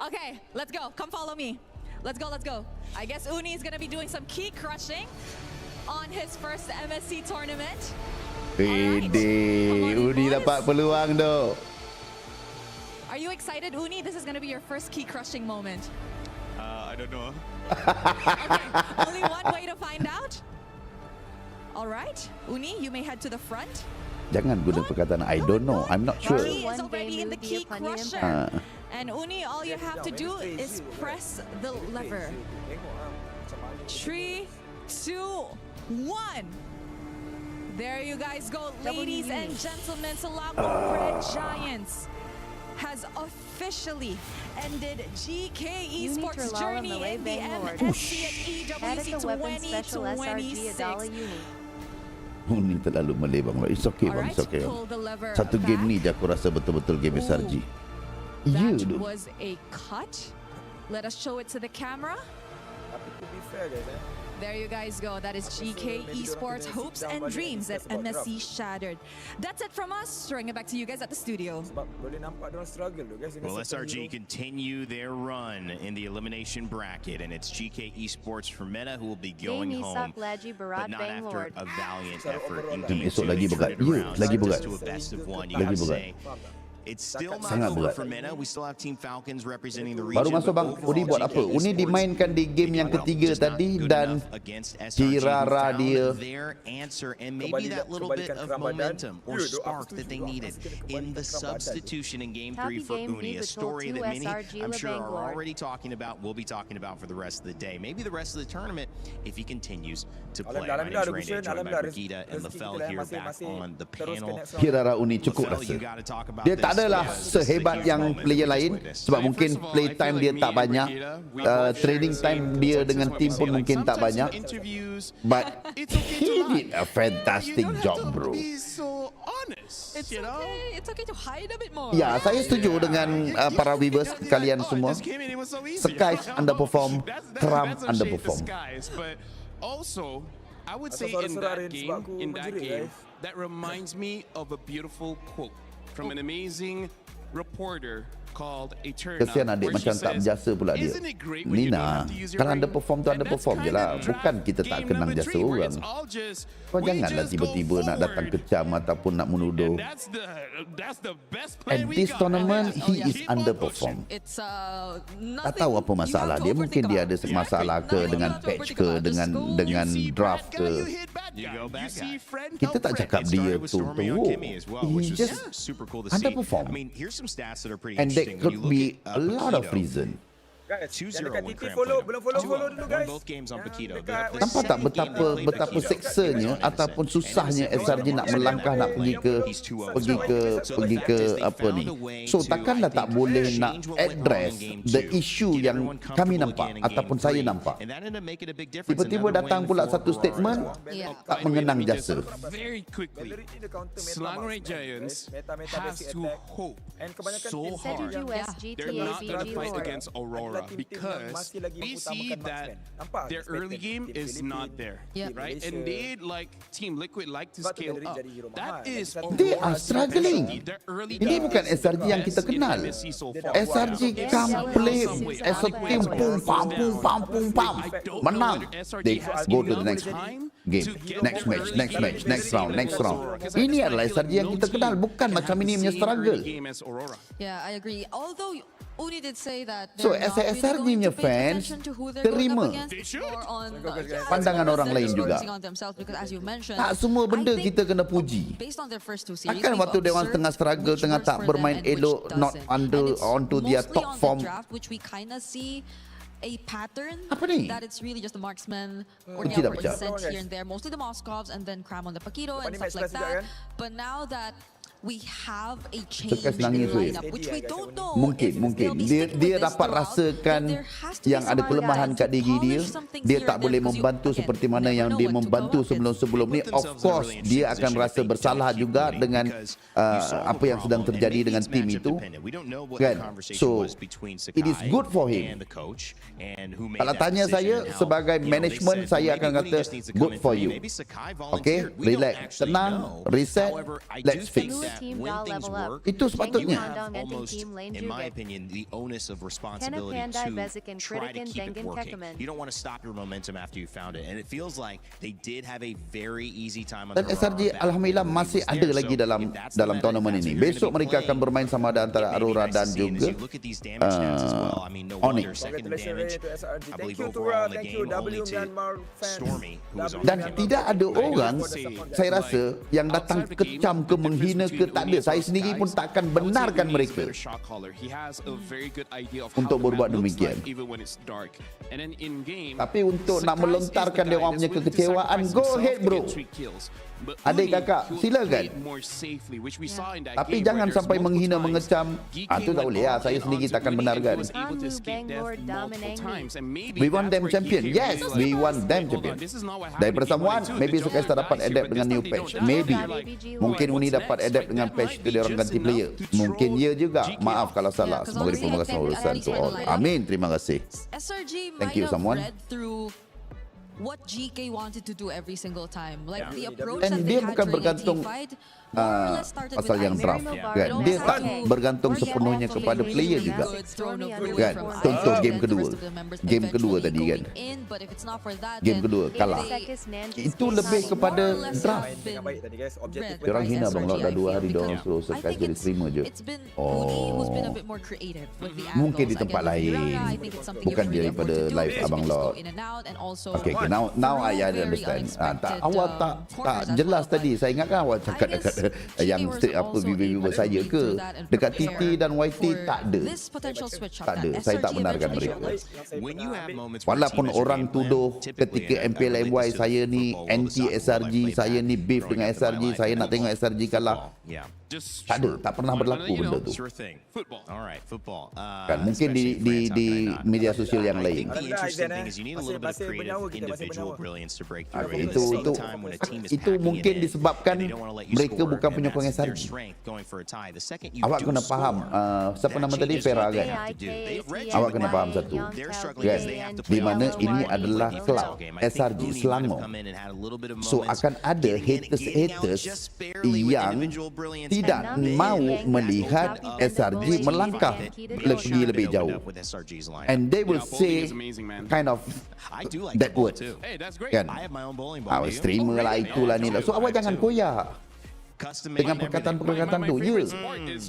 [SPEAKER 2] Okay, let's go. Come follow me. Let's go, let's go. I guess Uni is going to be doing some key crushing on his first MSC tournament.
[SPEAKER 4] Uni dapat peluang tu.
[SPEAKER 2] Are you excited, Uni? This is going to be your first key crushing moment.
[SPEAKER 10] I don't know.
[SPEAKER 2] Okay, only one way to find out. All right, Uni, you may head to the front.
[SPEAKER 4] Jangan guna perkataan I don't know. I'm not sure.
[SPEAKER 2] Uni is already in the key crusher. And Uni, all you have to do is press the lever. 3, 2, 1. There you guys go, ladies and gentlemen. Selangor Red Giants has officially ended GK Esports journey in the MSC at EWC 2026.
[SPEAKER 4] Uni terlalu melebang. It's okay bang, it's okay. Satu game ni je aku rasa betul-betul game SRG.
[SPEAKER 2] That was a cut. Let us show it to the camera. There you guys go. That is GK Esports hopes and dreams at MSC shattered. That's it from us. Throwing it back to you guys at the studio.
[SPEAKER 3] Well, SRG continue their run in the elimination bracket, and it's GK Esports for Meta who will be going home, but not after a valiant effort in game 2 in 2 rounds. Just to a best of 1, you have to say. It's still not over for Mena. We still have Team Falcons representing the region.
[SPEAKER 4] Baru masuk bang, Uni buat apa? Uni dimainkan di game yang ketiga tadi dan Kirara dia.
[SPEAKER 3] Their answer and maybe that little bit of momentum or spark that they needed in the substitution in game 3 for Uni. A story that many, I'm sure, are already talking about, will be talking about for the rest of the day. Maybe the rest of the tournament if he continues to play. My name's Randy, joined by Brigida and Lafel here back on the panel.
[SPEAKER 4] Kirara Uni cukup rasa. Dia tak adalah sehebat yang player lain sebab mungkin play time dia tak banyak, training time dia dengan tim pun mungkin tak banyak, but he did a fantastic job, bro.
[SPEAKER 2] It's okay to hide a bit more.
[SPEAKER 4] Ya, saya setuju dengan para viewers kalian semua. Skies underperform, Trump underperform.
[SPEAKER 1] Also, I would say in that game, that reminds me of a beautiful quote from an amazing reporter called Eterna.
[SPEAKER 4] Kesian adik macam tak berjasa pula dia. Nina, kalau underperform tu underperform je lah. Bukan kita tak kenang jasa orang. Kau janganlah tiba-tiba nak datang kecam ataupun nak menuduh. At this tournament, he is underperform. Tak tahu apa masalah dia. Mungkin dia ada masalah ke dengan patch ke, dengan draft ke. Kita tak cakap dia tu teruk. He just underperform. And that could be a lot of reason.
[SPEAKER 3] 2-0 win both games on Paquito.
[SPEAKER 4] Nampak tak betapa seksanya ataupun susahnya SRG nak melangkah, nak pergi ke apa ni. So takkanlah tak boleh nak address the issue yang kami nampak ataupun saya nampak. Tiba-tiba datang pula satu statement tak mengenang jasa.
[SPEAKER 1] Very quickly, Selangor Giants has to hope so hard. They're not going to fight against Aurora. Aurora because we see that their early game is not there, right? And they Team Liquid like to scale up. That is
[SPEAKER 4] They are struggling. Ini bukan SRG yang kita kenal. SRG can play as a team, pum pam, menang. They go to the next game, next match, next round. Ini adalah SRG yang kita kenal, bukan macam ini punya struggle.
[SPEAKER 2] Yeah, I agree. Although Uni did say that
[SPEAKER 4] So as a SRG-nya fans, terima pandangan orang lain juga. Tak semua benda kita kena puji. Akan waktu dia orang tengah struggle, tengah tak bermain elok, not onto their top form.
[SPEAKER 2] A pattern
[SPEAKER 4] Apa ni?
[SPEAKER 2] that it's really just the marksman working out for percent here and there, mostly the Moskovs and then cram on the Paquito and stuff like that. But now that we have a change in the lineup, which we don't know.
[SPEAKER 4] Mungkin dia dapat rasakan yang ada kelemahan kat diri dia. Dia tak boleh membantu seperti mana yang dia membantu sebelum-sebelum ni. Of course, dia akan rasa bersalah juga dengan apa yang sedang terjadi dengan tim itu. Kan? So, it is good for him. Kalau tanya saya sebagai management, saya akan kata good for you. Okay, relax, tenang, reset, let's fix.
[SPEAKER 3] When things work,
[SPEAKER 4] itu sepatutnya.
[SPEAKER 3] almost, in my opinion, the onus of responsibility to try to keep it working. You don't want to stop your momentum after you found it, and it feels like they did have a very easy time on the
[SPEAKER 4] Dan SRG alhamdulillah masih ada lagi dalam tournament ini. Besok mereka akan bermain sama ada antara Aurora dan juga Onyx. Dan tidak ada orang, saya rasa, yang datang kecam ke menghina ke tak ada. Saya sendiri pun takkan benarkan mereka untuk berbuat demikian. Tapi untuk nak melontarkan dia orang punya kekecewaan, go ahead bro. Adik kakak, silakan. Tapi jangan sampai menghina, mengecam. Itu tak boleh lah. Saya sendiri takkan benarkan. We want them champion. Yes, we want them champion. Daripada someone, maybe Sukesta dapat adapt dengan new patch. Maybe. Mungkin Uni dapat adapt dengan patch tu dia orang ganti player. Mungkin ya juga. Maaf kalau salah. Semoga dipermudahkan urusan to all. Amin. Terima kasih. Thank you someone.
[SPEAKER 2] What GK wanted to do every single time, like the approach
[SPEAKER 4] And
[SPEAKER 2] that
[SPEAKER 4] dia
[SPEAKER 2] they had
[SPEAKER 4] bukan
[SPEAKER 2] during the
[SPEAKER 4] bergantung
[SPEAKER 2] team fight,
[SPEAKER 4] asal yang draft kan. Dia tak bergantung sepenuhnya kepada player juga kan. Contoh game kedua tadi kan, game kedua kalah, itu lebih kepada draft. Diorang hina Bang Lot dah 2 hari diorang suruh Surprise jadi streamer je. Mungkin di tempat lain, bukan daripada live Abang Lot. Okay, now I understand. Awak tak jelas tadi. Saya ingatkan awak cakap dekat yang straight apa viewer saya ke dekat TT dan YT. Tak ada. Saya tak benarkan mereka. Walaupun orang tuduh ketika MPLMY saya ni anti SRG, saya ni beef dengan SRG, saya nak tengok SRG kalah. Tak ada, tak pernah berlaku benda tu. Kan mungkin di media sosial yang lain. Itu mungkin disebabkan mereka bukan penyokong SRG. Awak kena faham, siapa nama tadi, Vera kan? Awak kena faham satu kan, di mana ini adalah club SRG Selangor. So akan ada haters yang tidak mau melihat SRG melangkah lebih jauh, and they will say kind of that word kan, streamer lah, itulah ni lah. So awak jangan koyak dengan perkataan-perkataan tu. Ya,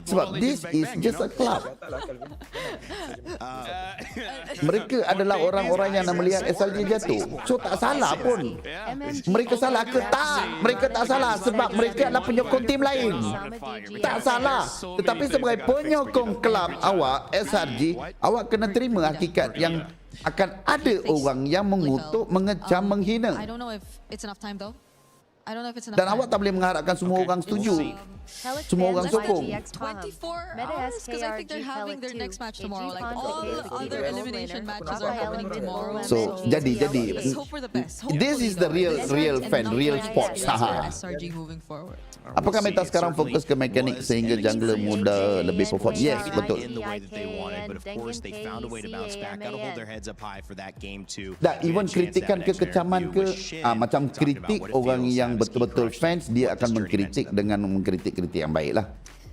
[SPEAKER 4] sebab this is just a club. Mereka adalah orang-orang yang nak melihat SRG jatuh. So tak salah pun. Mereka salah ke? Tak. Mereka tak salah sebab mereka adalah penyokong tim lain. Tak salah. Tetapi sebagai penyokong kelab awak, SRG, awak kena terima hakikat yang akan ada orang yang mengutuk, mengecam, menghina. Dan awak tak boleh mengharapkan semua orang setuju. Semua orang sokong.
[SPEAKER 2] 24 hours because I think they're having their next match tomorrow. Like all the other elimination matches are happening tomorrow.
[SPEAKER 4] So jadi
[SPEAKER 2] let's hope for the best.
[SPEAKER 4] this is the real fan, real sports.
[SPEAKER 2] SRG moving forward.
[SPEAKER 4] Apakah meta sekarang fokus ke mekanik sehingga jungler muda lebih perform? Yes, betul.
[SPEAKER 3] In the way that they wanted, but of course they found a way to bounce back. Got to hold their heads up high for that game too.
[SPEAKER 4] Dah, even kritikan ke kecaman ke macam kritik orang yang betul-betul fans, dia akan mengkritik dengan mengkritik-kritik yang baik lah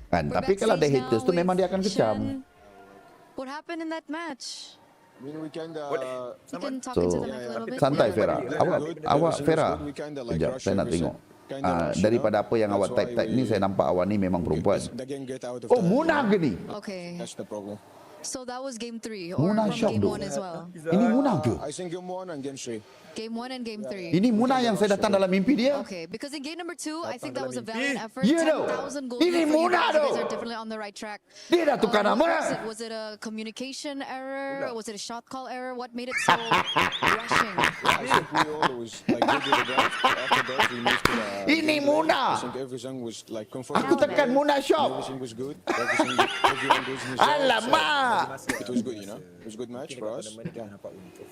[SPEAKER 4] kan. Tapi kalau ada haters tu memang dia akan kecam.
[SPEAKER 5] What happened in that match?
[SPEAKER 6] We can
[SPEAKER 5] talk into the mic a little bit.
[SPEAKER 4] Santai Vera. Awak Vera. Sekejap, saya nak tengok. Daripada apa yang awak type ni, saya nampak awak ni memang perempuan. Oh, Muna ke ni?
[SPEAKER 5] Okay.
[SPEAKER 6] That's the problem.
[SPEAKER 5] So that was game 3 or
[SPEAKER 4] Muna
[SPEAKER 5] from game
[SPEAKER 4] tu.
[SPEAKER 5] 1 as well.
[SPEAKER 4] Ini Muna ke?
[SPEAKER 6] I think game 1 and game 3.
[SPEAKER 5] Game 1 and game 3.
[SPEAKER 4] Ini Muna yang saya datang dalam mimpi dia.
[SPEAKER 5] Okay, because in game number 2, I think that was a valiant effort.
[SPEAKER 4] Ya doh.
[SPEAKER 5] 10,000 gold.
[SPEAKER 4] Ini Muna
[SPEAKER 5] You guys
[SPEAKER 4] doh.
[SPEAKER 5] are definitely on the right track.
[SPEAKER 4] Dia dah tukar nama.
[SPEAKER 5] Was it a communication error? Was it a shot call error? What made it so rushing?
[SPEAKER 6] I think we always like we did the draft. After that we moved to the.
[SPEAKER 4] Ini Muna.
[SPEAKER 6] I think everything was like comfortable.
[SPEAKER 4] Aku tekan Muna shop.
[SPEAKER 6] Everything was good. Everyone goes in his job,
[SPEAKER 4] Alamak.
[SPEAKER 6] so it was good, you know. It was a good match for us.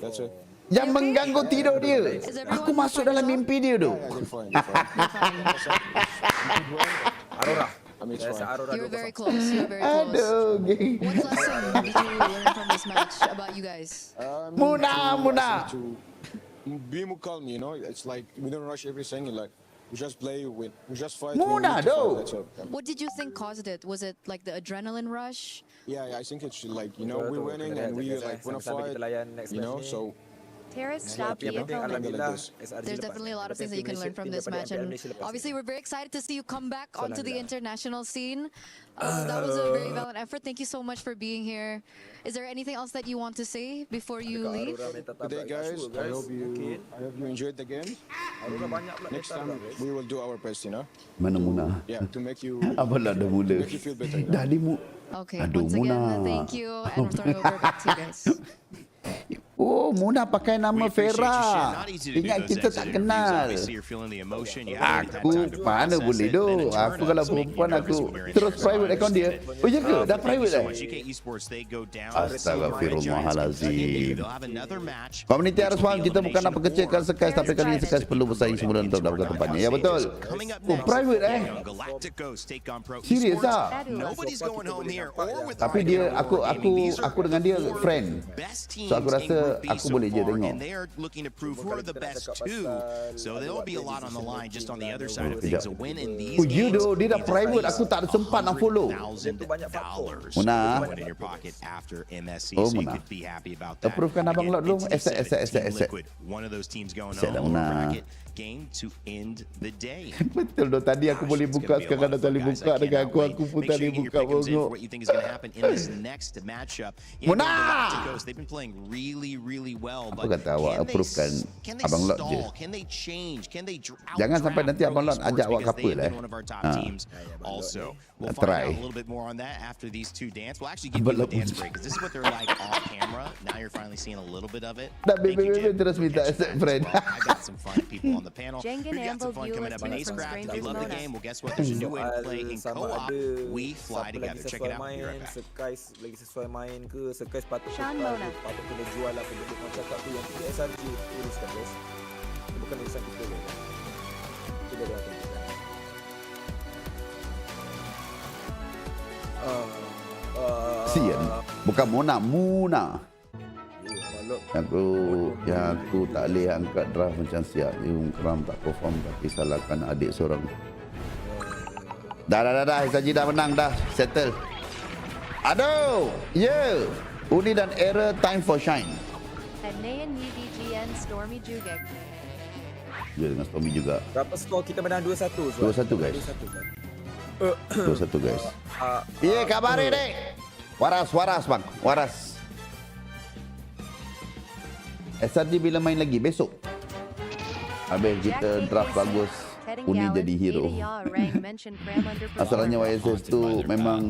[SPEAKER 6] That's it.
[SPEAKER 4] Yang mengganggu tidur dia. Aku masuk dalam mimpi dia tu.
[SPEAKER 16] Aurora.
[SPEAKER 5] You were very close. You were very close.
[SPEAKER 4] Aduh, geng.
[SPEAKER 5] What lesson did you learn from this match about you guys?
[SPEAKER 4] Muna.
[SPEAKER 6] To be more calm, you know. It's like we don't rush everything. Like we just play, we just fight.
[SPEAKER 4] Muna, though.
[SPEAKER 5] What did you think caused it? Was it like the adrenaline rush?
[SPEAKER 6] Yeah, I think it's like, you know, we're winning and we like want to fight, you know, so.
[SPEAKER 7] Terrace stop vehicle.
[SPEAKER 5] There's definitely a lot of things that you can learn from this match, and obviously we're very excited to see you come back onto the international scene. That was a very valiant effort. Thank you so much for being here. Is there anything else that you want to say before you leave?
[SPEAKER 6] Good day, guys. I hope you enjoyed the game. Next time we will do our best, you know.
[SPEAKER 4] Mana Muna?
[SPEAKER 6] Yeah, to make you.
[SPEAKER 4] Apalah dah mula.
[SPEAKER 6] Make you feel better.
[SPEAKER 4] Dah di
[SPEAKER 5] Okay.
[SPEAKER 4] Aduh,
[SPEAKER 5] Once again,
[SPEAKER 4] Muna.
[SPEAKER 5] thank you, and we're throwing over back to you guys.
[SPEAKER 4] Oh, Muna pakai nama Vera. Ingat kita tak kenal. Aku mana boleh doh. Aku kalau perempuan aku terus private account dia. Oh ya ke? Dah private dah. Astagfirullahalazim. Community harus faham kita bukan nak pekecilkan Sekais, tapi kali ini Sekais perlu bersaing semula untuk mendapatkan tempatnya. Ya betul. Oh, private Serius ah? Tapi dia aku dengan dia friend. So aku rasa aku boleh je tengok.
[SPEAKER 3] And they are looking to prove who are the best too. So there will be a lot on the line just on the other side of things. A win in these games.
[SPEAKER 4] Dia dah private, aku tak ada sempat nak follow. Muna.
[SPEAKER 3] In your pocket after MSC,
[SPEAKER 4] Oh,
[SPEAKER 3] so you
[SPEAKER 4] Muna.
[SPEAKER 3] could be happy about that.
[SPEAKER 4] Approvekan abang lot dulu. Accept.
[SPEAKER 3] One of those teams going
[SPEAKER 4] Accept
[SPEAKER 3] home.
[SPEAKER 4] Muna.
[SPEAKER 3] Bracket game to end the day.
[SPEAKER 4] Betul doh, tadi aku boleh buka, sekarang dah tak boleh buka dengan aku pun tak boleh buka bongok.
[SPEAKER 3] What you think is going to happen in this next matchup?
[SPEAKER 4] Muna!
[SPEAKER 3] They've been playing really well.
[SPEAKER 4] Apa kata awak approvekan abang lot je.
[SPEAKER 3] Can they change? Can they
[SPEAKER 4] Jangan sampai nanti abang lot ajak awak couple
[SPEAKER 3] one of our top teams also. We'll find
[SPEAKER 4] try.
[SPEAKER 3] out a little bit more on that after these two dance. We'll actually give you a dance break because this is what they're like off camera. Now you're finally seeing a little bit of it.
[SPEAKER 4] Dah baby terus minta accept friend.
[SPEAKER 3] I got some fun people on the panel.
[SPEAKER 7] Jengen
[SPEAKER 3] We've got some fun coming up on Acecraft. If you love the game, well, guess what? There's a new way to play in co-op. We fly together. Check it out. Be right back.
[SPEAKER 16] Sekais lagi sesuai main ke, Sekais patut kena jual lah penduduk macam cakap tu yang tidak SRG uruskan guys. Itu bukan urusan kita guys. Itu dari apa kita.
[SPEAKER 4] Sian. Bukan Muna. Yang aku tak boleh angkat draft macam siap. Yung Kram tak perform tapi salahkan adik seorang. Dah. Saji dah menang dah. Settle. Aduh. Ya. Uni dan Era time for shine.
[SPEAKER 7] Nayan UDGN Stormy Jugek.
[SPEAKER 4] Ya, dengan Stormy juga.
[SPEAKER 16] Berapa skor kita menang 2-1?
[SPEAKER 4] 2-1 guys. 2-1 guys. Iya, kabarin dek. Waras bang. Waras. SRG bila main lagi? Besok. Habis kita draft bagus, Uni jadi hero. Asalnya YSS tu memang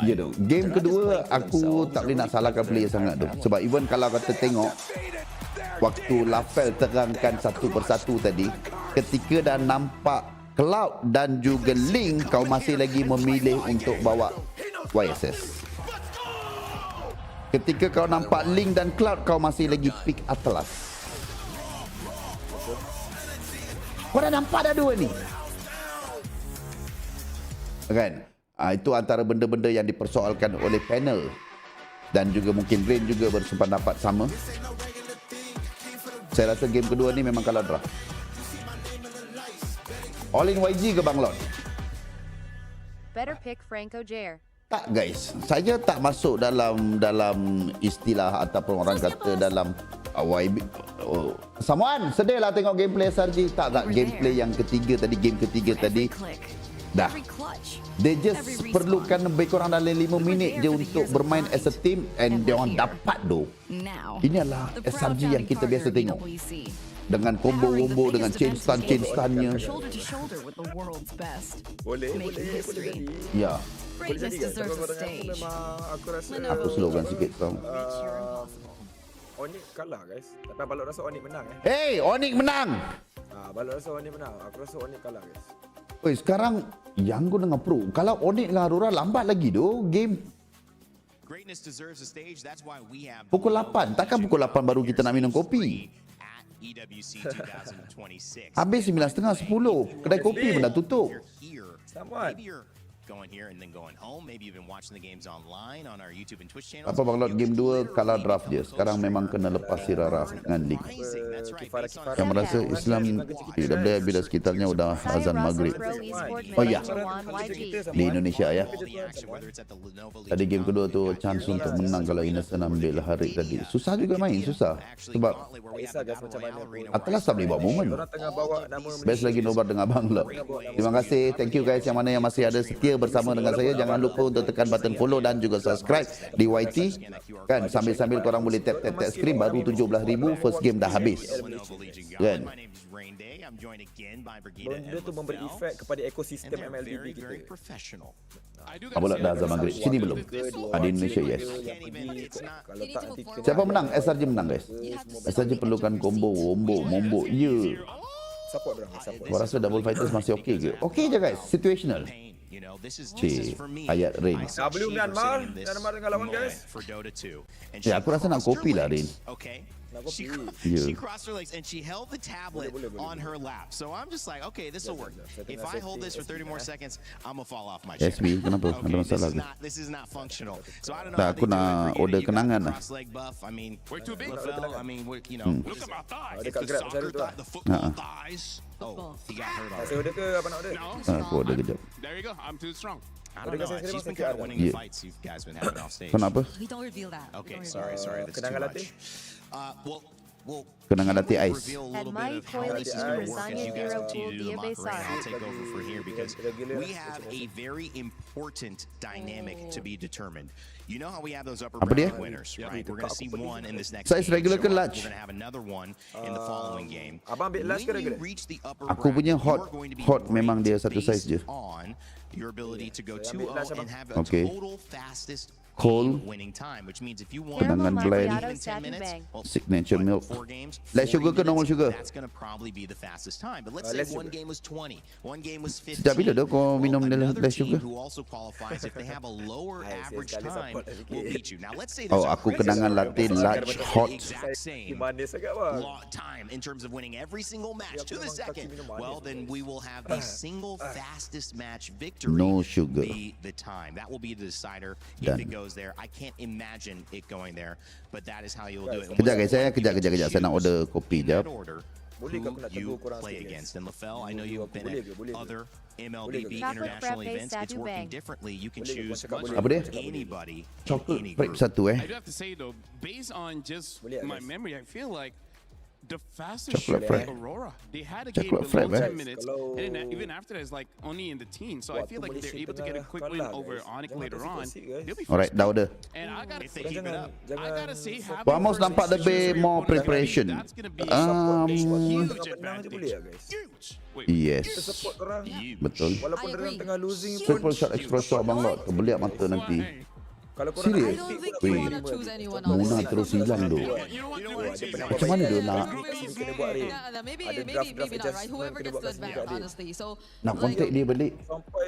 [SPEAKER 4] ya tu. Game kedua aku tak boleh nak salahkan player sangat tu. Sebab even kalau kata tengok waktu Lafel terangkan satu persatu tadi, ketika dah nampak Cloud dan juga Link, kau masih lagi memilih untuk bawa YSS. Ketika kau nampak Link dan Cloud, kau masih lagi pick Atlas. Kau dah nampak dah dua ni? Kan? Itu antara benda-benda yang dipersoalkan oleh panel. Dan juga mungkin Rain juga bersependapat sama. Saya rasa game kedua ni memang kalah draft. All in YG ke Bang Lord?
[SPEAKER 7] Better pick Franco Jair.
[SPEAKER 4] Tak guys, saya tak masuk dalam istilah ataupun orang kata dalam YB. Samuan, sedih lah tengok gameplay SRG. Tak, gameplay yang ketiga tadi, game ketiga tadi. Dah. They just perlukan lebih kurang dalam 5 minit je untuk bermain as a team and dia orang dapat doh. Ini adalah SRG yang kita biasa tengok. Dengan combo-wombo, dengan chain stun-nya.
[SPEAKER 16] Boleh.
[SPEAKER 4] Ya.
[SPEAKER 16] Boleh jadi kan? Aku rasa
[SPEAKER 4] Aku slowkan sikit tau.
[SPEAKER 16] Onyx kalah guys. Tapi Balok rasa Onyx menang
[SPEAKER 4] Hey, Onyx menang.
[SPEAKER 16] Balok rasa Onyx menang. Aku rasa Onyx kalah guys.
[SPEAKER 4] Oi, sekarang yang gua dengan Pro. Kalau Onyx dengan Aurora lambat lagi doh game. Pukul 8. Takkan pukul 8 baru kita nak minum kopi? Habis 9.30, 10. Kedai kopi pun dah tutup. Apa Bang Lord, game 2 kalah draft je. Sekarang memang kena lepas si Rara dengan League. Yang merasa Islam WWF bila sekitarnya udah azan maghrib. Oh ya, di Indonesia ya. Tadi game kedua tu chance untuk menang kalau Innocent ambil hari tadi. Susah juga main, susah. Sebab Atlas tak boleh buat moment. Best lagi nobar dengan Bang Lord. Terima kasih, thank you guys yang mana yang masih ada setia bersama dengan saya. Jangan lupa untuk tekan button follow dan juga subscribe di YT. Kan sambil-sambil korang boleh tap screen. Baru 17,000, first game dah habis. Kan?
[SPEAKER 16] Benda tu memberi efek kepada ekosistem MLBB kita.
[SPEAKER 4] Apa pula dah azan maghrib? Sini belum? Di Indonesia yes. Siapa menang? SRG menang guys. SRG perlukan combo, mombo. Ya. Gua rasa Double Fighters masih okey ke? Okey je guys, situational. Ayat Rain.
[SPEAKER 16] W Myanmar dengan lawan guys.
[SPEAKER 4] Ya, aku rasa nak kopi lah Rain.
[SPEAKER 3] She crossed her legs and she held the tablet on her lap. So I'm just like, okay, this will work. If I hold this for 30 more seconds, I'm gonna fall off my chair.
[SPEAKER 4] SB, kenapa? Ada masalah ke?
[SPEAKER 3] This is not functional. So I don't know.
[SPEAKER 4] Tak, aku nak order kenangan lah.
[SPEAKER 3] I mean, we're too big. I mean, you know, look at my thighs. The football thighs. Oh, he got hurt already.
[SPEAKER 16] Saya order ke apa nak order?
[SPEAKER 4] Aku order kejap.
[SPEAKER 1] There you go. I'm too strong.
[SPEAKER 3] I don't know. She's been kind of winning the fights you guys been having off stage.
[SPEAKER 4] Kenapa?
[SPEAKER 2] We don't reveal that.
[SPEAKER 3] Okay, sorry. That's too much. Well,
[SPEAKER 4] kenangan latih ais.
[SPEAKER 7] And my toilet rasanya zero pool dia besar.
[SPEAKER 3] I'll take over for here because we have a very important dynamic to be determined. You know how we have those upper bracket winners, right? We're going to see one in this next game.
[SPEAKER 4] Size regular ke large?
[SPEAKER 3] We're going to have another one in the following game.
[SPEAKER 16] Abang ambil large ke regular?
[SPEAKER 4] Aku punya hot memang dia satu size je.
[SPEAKER 3] Your ability to go 2-0 and have a total fastest
[SPEAKER 4] Cold,
[SPEAKER 3] winning time, which means if you want
[SPEAKER 4] kenangan blend, signature milk. Light sugar ke normal sugar?
[SPEAKER 3] That's going to probably be the fastest time. But let's say one game was 20, one game was 15.
[SPEAKER 4] Sejak bila dah kau minum light sugar?
[SPEAKER 3] Who also qualifies if they have a lower average time will beat you. Now let's say
[SPEAKER 4] aku kenangan latte large hot.
[SPEAKER 3] Exact same time in terms of winning every single match to the second. Well, then we will have the single fastest match victory.
[SPEAKER 4] No sugar.
[SPEAKER 3] Be the time. That will be the decider if it goes there. I can't imagine it going there, but that is how you'll do it.
[SPEAKER 4] Kejap guys, saya nak order kopi jap.
[SPEAKER 3] Who you play against. And LaFell, I know you've been at other MLBB international events. It's working differently. You can choose anybody.
[SPEAKER 4] Chocolate frappe satu
[SPEAKER 1] I do have to say though, based on just my memory, I feel like the fastest shot Aurora. They had a game below 10 minutes, and then even after that, it's like only in the teens. So I feel like if they're able to get a quick win over Onyx later on, they'll be
[SPEAKER 4] alright, dah order.
[SPEAKER 1] And I gotta say,
[SPEAKER 4] Vamos nampak lebih more preparation.
[SPEAKER 1] Huge advantage.
[SPEAKER 4] Yes. Betul.
[SPEAKER 16] Walaupun dia tengah losing,
[SPEAKER 4] Triple shot express shot Bang Lord. Terbeliak mata nanti. Serius? Weh, Muna terus hilang tu. Macam mana dia nak
[SPEAKER 2] Maybe not, right? Whoever gets the advantage, honestly. So
[SPEAKER 4] nak contact dia balik?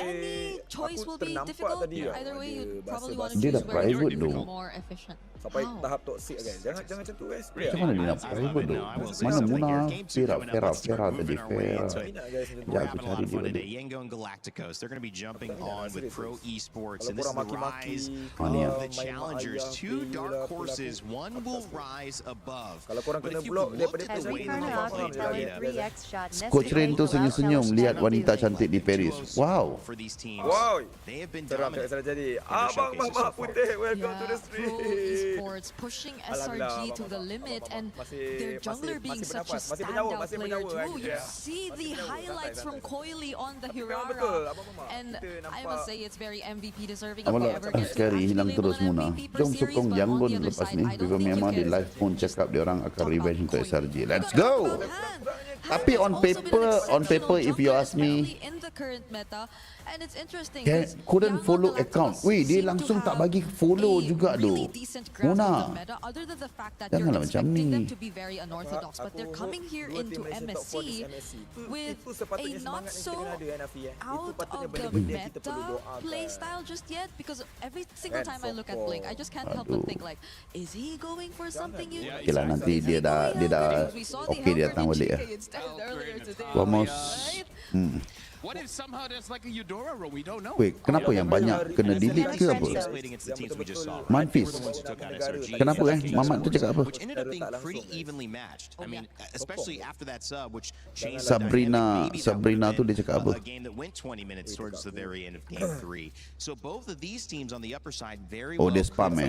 [SPEAKER 2] any choice will be difficult. Either way, you probably want to
[SPEAKER 4] Dia
[SPEAKER 2] choose
[SPEAKER 4] dah
[SPEAKER 2] where
[SPEAKER 4] private
[SPEAKER 2] you're
[SPEAKER 4] tu.
[SPEAKER 2] more efficient.
[SPEAKER 16] Sampai tahap toxic guys. Jangan macam tu guys.
[SPEAKER 4] Macam mana dia nak private tu? Mana Muna? Fera tadi. Fera. Sekejap aku cari dia balik.
[SPEAKER 3] Yengo and Galacticos, they're going to be jumping on with Pro Esports, and this is the rise
[SPEAKER 4] Ni
[SPEAKER 3] of the challengers. Two dark horses, one will rise above.
[SPEAKER 16] Kalau korang
[SPEAKER 3] But
[SPEAKER 16] kena
[SPEAKER 3] if you
[SPEAKER 16] block
[SPEAKER 3] look
[SPEAKER 16] daripada
[SPEAKER 3] at
[SPEAKER 16] tu,
[SPEAKER 3] the way
[SPEAKER 16] korang
[SPEAKER 3] that
[SPEAKER 16] faham
[SPEAKER 3] they
[SPEAKER 16] tak
[SPEAKER 3] played
[SPEAKER 16] dia?
[SPEAKER 3] data,
[SPEAKER 4] Coach Ren tu senyum-senyum lihat wanita cantik di Paris. Wow.
[SPEAKER 3] for these teams,
[SPEAKER 16] Wow.
[SPEAKER 3] they have been
[SPEAKER 16] Seram tak
[SPEAKER 3] dominant.
[SPEAKER 16] salah jadi.
[SPEAKER 3] in their
[SPEAKER 16] Abang
[SPEAKER 3] showcases
[SPEAKER 16] Bapak
[SPEAKER 3] so far.
[SPEAKER 16] Putih, welcome to the
[SPEAKER 2] Pro
[SPEAKER 16] stream.
[SPEAKER 2] Esports pushing SRG to the limit, and their jungler being such a standout player too. You see the highlights from Coily on the Hirara, and I must say it's very MVP deserving if we
[SPEAKER 4] Awak
[SPEAKER 2] ever get to
[SPEAKER 4] scary
[SPEAKER 2] actually
[SPEAKER 4] hilang
[SPEAKER 2] label
[SPEAKER 4] terus
[SPEAKER 2] an
[SPEAKER 4] Muna.
[SPEAKER 2] MVP per
[SPEAKER 4] Jom
[SPEAKER 2] series,
[SPEAKER 4] sokong
[SPEAKER 2] but on
[SPEAKER 4] Yangon
[SPEAKER 2] the other
[SPEAKER 4] lepas
[SPEAKER 2] side,
[SPEAKER 4] ni.
[SPEAKER 2] I don't
[SPEAKER 4] Because
[SPEAKER 2] think
[SPEAKER 4] memang
[SPEAKER 2] you
[SPEAKER 4] di
[SPEAKER 2] can
[SPEAKER 4] live pun cakap dia orang akan
[SPEAKER 2] talk
[SPEAKER 4] revenge
[SPEAKER 2] about
[SPEAKER 4] untuk
[SPEAKER 2] Coily.
[SPEAKER 4] SRG. Let's go! Tapi on paper if you ask me,
[SPEAKER 2] in the current meta, and it's interesting
[SPEAKER 4] couldn't follow account. Weh, dia langsung tak bagi follow juga tu. Muna, janganlah macam ni.
[SPEAKER 2] to be very unorthodox, but they're coming here into MSC with a not so out of the meta play style just yet, because every single time I look at Blink, I just can't help but think like, is he going for something new?
[SPEAKER 4] Okay lah, nanti dia dah okay dia datang balik lah. Almost.
[SPEAKER 1] What if somehow there's like a Eudora row? We don't know.
[SPEAKER 4] Weh, kenapa yang banyak kena delete ke apa? Manfis. Kenapa Mamat tu cakap apa?
[SPEAKER 3] Which ended up being pretty evenly matched. I mean, especially after that sub, which changed
[SPEAKER 4] Sabrina tu dia cakap apa?
[SPEAKER 3] a game that went 20 minutes towards the very end of game 3. So both of these teams on the upper side very well.
[SPEAKER 4] Dia spam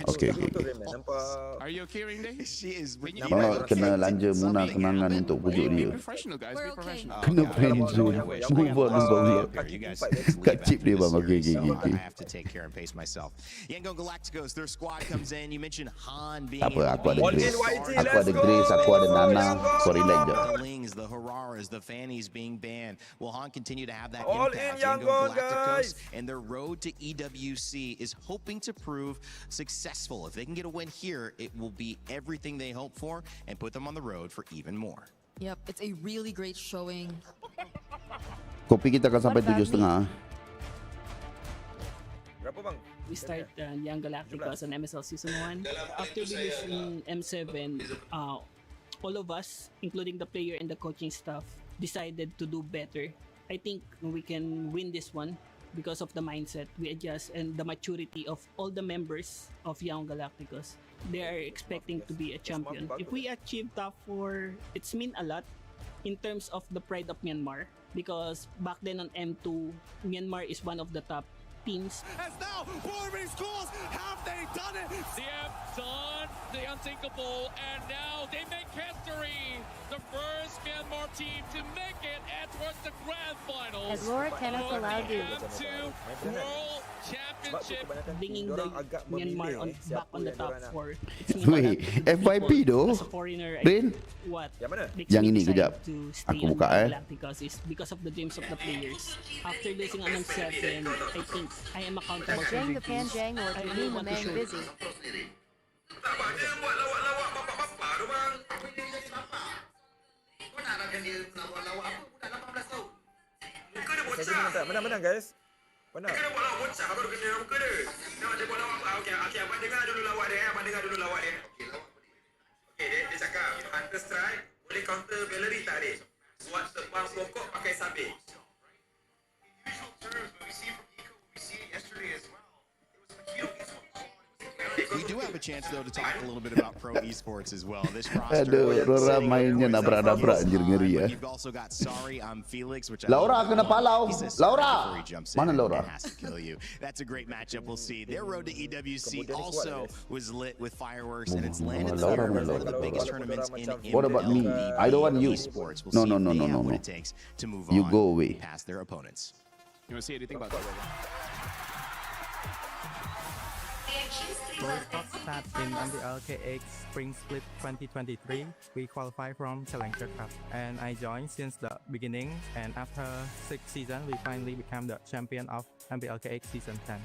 [SPEAKER 4] Okay.
[SPEAKER 1] Are you okay, Ringday?
[SPEAKER 3] She is.
[SPEAKER 4] Kalau kena lanja Muna kenangan untuk pujuk dia.
[SPEAKER 1] Be professional, guys. Be professional.
[SPEAKER 4] Kena friend zone. Move on bang. Kat chip dia bang. Okay.
[SPEAKER 3] I have to take care and pace myself. Yengo Galacticos, their squad comes in. You mentioned Han being
[SPEAKER 4] Tak apa, aku ada
[SPEAKER 3] able to
[SPEAKER 4] Grace.
[SPEAKER 3] be
[SPEAKER 4] Aku ada Grace, aku ada Nana. Kau relax je.
[SPEAKER 3] the Lings, the Hararas, the Fannies being banned. Will Han continue to have that
[SPEAKER 16] All
[SPEAKER 3] impact?
[SPEAKER 16] in, Yangon,
[SPEAKER 3] Galacticos
[SPEAKER 16] guys.
[SPEAKER 3] and their road to EWC is hoping to prove successful. If they can get a win here, it will be everything they hope for and put them on the road for even more.
[SPEAKER 2] Yep, it's a really great showing.
[SPEAKER 4] Kopi kita akan sampai 7.30.
[SPEAKER 16] Berapa bang?
[SPEAKER 17] We start Young Galacticos on MSL Season 1. After releasing M7, all of us, including the player and the coaching staff, decided to do better. I think we can win this one because of the mindset we adjust and the maturity of all the members of Young Galacticos. They are expecting to be a champion. If we achieve top 4, it's mean a lot in terms of the pride of Myanmar, because back then on M2, Myanmar is one of the top teams.
[SPEAKER 9] As now, Borbing schools, have they done it? They have done the unthinkable, and now they make history. The first Myanmar team to make it and towards the grand finals.
[SPEAKER 7] As Laura Kenneth allowed you.
[SPEAKER 9] World Championship.
[SPEAKER 17] Bringing the Myanmar back on the top 4.
[SPEAKER 4] Weh, FYP tu.
[SPEAKER 17] As a foreigner,
[SPEAKER 4] Rin,
[SPEAKER 17] what makes
[SPEAKER 4] yang
[SPEAKER 17] me
[SPEAKER 4] ini
[SPEAKER 17] decide
[SPEAKER 4] kejap.
[SPEAKER 17] to stay
[SPEAKER 4] Aku
[SPEAKER 17] on
[SPEAKER 4] buka
[SPEAKER 17] Galacticos is because of the dreams of the players. After losing on M7, I think I am accountable for
[SPEAKER 7] Jang the
[SPEAKER 17] victories.
[SPEAKER 7] Panjang or
[SPEAKER 17] I
[SPEAKER 7] to
[SPEAKER 17] really
[SPEAKER 7] me
[SPEAKER 17] want to
[SPEAKER 7] Mang
[SPEAKER 17] show
[SPEAKER 7] busy.
[SPEAKER 16] Menang guys. Menang.
[SPEAKER 18] Dia cakap Hunter Strike boleh counter Valerie tak dek? Buat terbang pokok pakai sabit.
[SPEAKER 3] We do have a chance, though, to talk a little bit about pro esports as well. This roster.
[SPEAKER 4] Aduh, Rora mainnya nabrak-nabrak anjir ngeri ya.
[SPEAKER 3] You've also got Sorry, I'm Felix, which
[SPEAKER 4] Laura kena palau. Laura. Mana Laura?
[SPEAKER 3] Has to kill you. That's a great matchup. We'll see. Their road to EWC also was lit with fireworks, and it's landed there one of the biggest tournaments in
[SPEAKER 4] What about me? I don't want you.
[SPEAKER 3] Esports. We'll
[SPEAKER 4] No,
[SPEAKER 3] see
[SPEAKER 4] no,
[SPEAKER 3] if
[SPEAKER 4] no,
[SPEAKER 3] they
[SPEAKER 4] no,
[SPEAKER 3] have
[SPEAKER 4] no,
[SPEAKER 3] what
[SPEAKER 4] no.
[SPEAKER 3] it takes to move
[SPEAKER 4] You
[SPEAKER 3] on
[SPEAKER 4] go away.
[SPEAKER 3] past their opponents.
[SPEAKER 1] You want to see anything about that?
[SPEAKER 19] Start in MBLKX Spring Split 2023. We qualify from Challenger Cup, and I joined since the beginning. And after 6 seasons, we finally became the champion of MBLKX Season 10.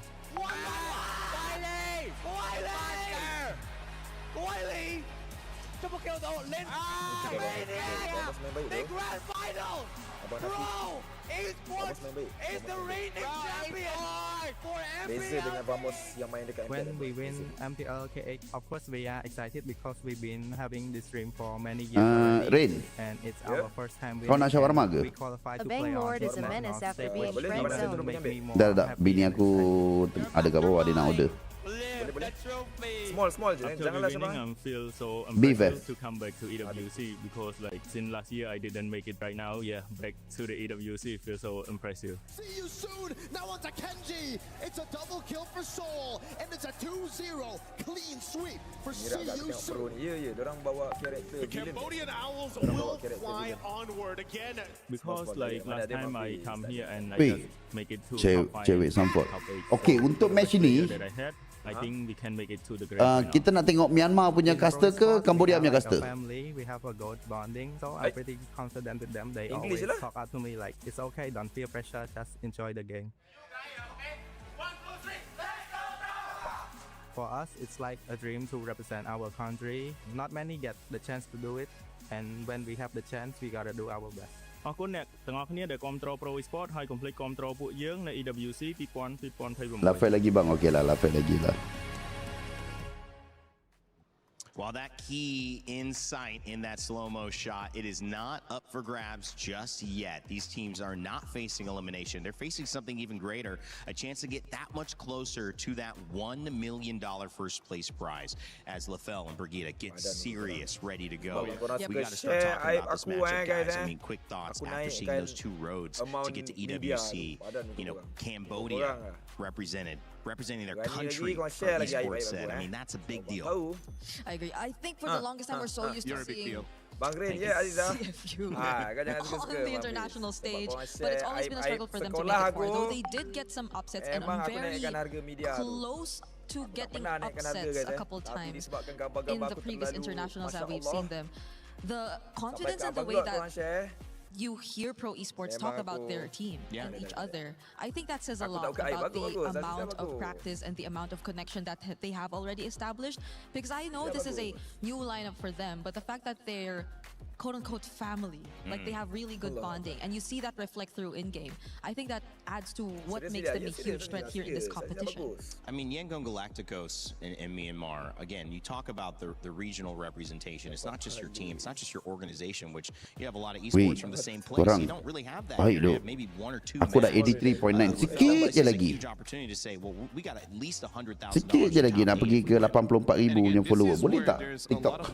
[SPEAKER 9] double kill though. Lin. The grand final. Pro Esports is the reigning champion for MPL.
[SPEAKER 19] When we win MPL KX, of course we are excited because we've been having this stream for many years already,
[SPEAKER 4] Rain,
[SPEAKER 19] and it's our first time
[SPEAKER 4] kau nak shawarma ke?
[SPEAKER 19] we qualify to
[SPEAKER 5] A Bang
[SPEAKER 19] play on
[SPEAKER 5] Lord is a
[SPEAKER 19] international
[SPEAKER 5] menace after
[SPEAKER 19] stage.
[SPEAKER 5] being friend
[SPEAKER 19] That
[SPEAKER 5] zoned.
[SPEAKER 19] will make me more
[SPEAKER 4] Dah,
[SPEAKER 19] happy
[SPEAKER 4] bini
[SPEAKER 19] and
[SPEAKER 4] aku ada kat bawah, dia nak order.
[SPEAKER 16] Small je.
[SPEAKER 10] After
[SPEAKER 16] Janganlah
[SPEAKER 10] winning,
[SPEAKER 16] sama.
[SPEAKER 10] I feel so
[SPEAKER 4] Beef,
[SPEAKER 10] impressive to come back to EWC because like since last year I didn't make it. Right now, yeah, back to the EWC feels so impressive.
[SPEAKER 9] See you soon. Now on to Kenji. It's a double kill for Soul, and it's a 2-0 clean sweep for See You Soon.
[SPEAKER 16] Ya, dorang bawa karakter villain.
[SPEAKER 15] Cambodian Owls will fly onward again.
[SPEAKER 10] Because like last time I come here and I
[SPEAKER 4] Wait,
[SPEAKER 10] just make it to
[SPEAKER 4] cewek Sanford. Okay, untuk match ini,
[SPEAKER 10] that I had, I think we can make it to the grand final.
[SPEAKER 4] kita nak tengok Myanmar punya caster ke Cambodia punya caster?
[SPEAKER 19] Family, we have a good bonding, so I'm pretty confident with them. They always talk out to me like, it's okay, don't feel pressure, just enjoy the game. For us, it's like a dream to represent our country. Not many get the chance to do it, and when we have the chance, we gotta do our best.
[SPEAKER 10] អរគុណអ្នកទាំងអស់គ្នាដែលគាំទ្រ Pro Esports ហើយកុំភ្លេចគាំទ្រពួកយើងនៅ EWC 2028
[SPEAKER 4] Lafai lagi bang, okey lah, Lafai lagi lah.
[SPEAKER 3] While that key in sight in that slow-mo shot, it is not up for grabs just yet. These teams are not facing elimination. They're facing something even greater, a chance to get that much closer to that $1 million first place prize as Lafel and Brigitte get serious, ready to go. We got to start talking about this matchup, guys. I mean, quick thoughts after seeing those two roads to get to EWC. You know, Cambodia representing their country for esports set. I mean, that's a big deal.
[SPEAKER 2] I agree. I think for the longest time we're so used to seeing
[SPEAKER 16] Bang Rain, ya Aziza.
[SPEAKER 2] CFU
[SPEAKER 16] Kau jangan
[SPEAKER 2] on
[SPEAKER 16] suka-suka.
[SPEAKER 2] the international stage, but it's always been a struggle for them to make it far. Though they did get some upsets, and I'm very close to getting upsets a couple times in the previous internationals that we've seen them. The confidence and the way that you hear Pro Esports talk about their team and each other, I think that says a lot about the amount of practice and the amount of connection that they have already established. Because I know this is a new lineup for them, but the fact that they're quote-unquote family, like they have really good bonding, and you see that reflect through in-game, I think that adds to what makes them a huge threat here in this competition.
[SPEAKER 3] I mean, Yangon Galacticos in Myanmar, again, you talk about the regional representation. It's not just your team, it's not just your organization, which you have a lot of esports from the same place. You don't really have that. You have maybe one or two.
[SPEAKER 4] Aku dah 83.9, sikit je lagi.
[SPEAKER 3] Huge opportunity to say, well, we got at least $100,000.
[SPEAKER 4] Sikit je lagi nak pergi ke 84,000 punya follower. Boleh tak TikTok?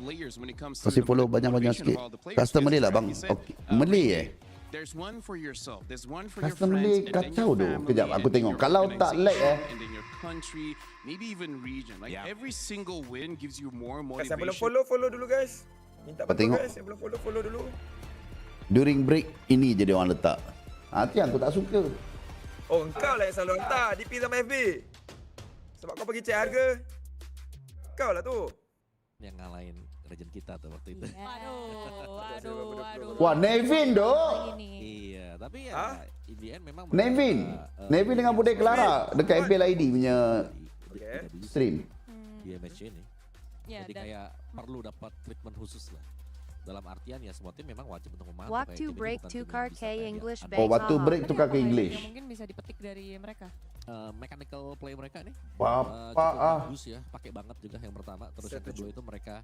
[SPEAKER 4] Kasih follow banyak-banyak sikit. Custom Malay lah bang. Okay. Malay
[SPEAKER 1] There's one for yourself. There's one for your
[SPEAKER 4] Custom
[SPEAKER 1] friends,
[SPEAKER 4] Malay
[SPEAKER 1] and then your
[SPEAKER 4] kacau tu.
[SPEAKER 1] family,
[SPEAKER 4] Kejap aku tengok. Kalau tak lag
[SPEAKER 1] and then your country, maybe even region. Like every single win gives you more motivation.
[SPEAKER 16] Yang belum follow dulu guys. Minta bantu guys, yang belum follow dulu.
[SPEAKER 4] During break ini je dia orang letak. Itu yang aku tak suka.
[SPEAKER 16] Oh, engkau lah yang selalu hantar DP sama FB. Sebab kau pergi cek harga. Kau lah tu.
[SPEAKER 20] Yang ngalahin legend kita tuh waktu itu.
[SPEAKER 2] Waduh.
[SPEAKER 4] Wah, Nevin doh.
[SPEAKER 20] Iya, tapi ya in the end memang
[SPEAKER 4] Nevin dengan Bude Clara dekat MPL ID punya stream.
[SPEAKER 20] Dia match ini. Jadi kayak perlu dapat treatment khusus lah. Dalam artian ya semua tim memang wajib untuk memantau.
[SPEAKER 5] Walk to break to card K English
[SPEAKER 4] Bang. Oh, waktu break tukar ke English.
[SPEAKER 21] Mungkin bisa dipetik dari mereka.
[SPEAKER 20] Mechanical play mereka nih.
[SPEAKER 4] Bapak
[SPEAKER 20] bagus ya, pakai banget juga yang pertama. Terus yang kedua itu mereka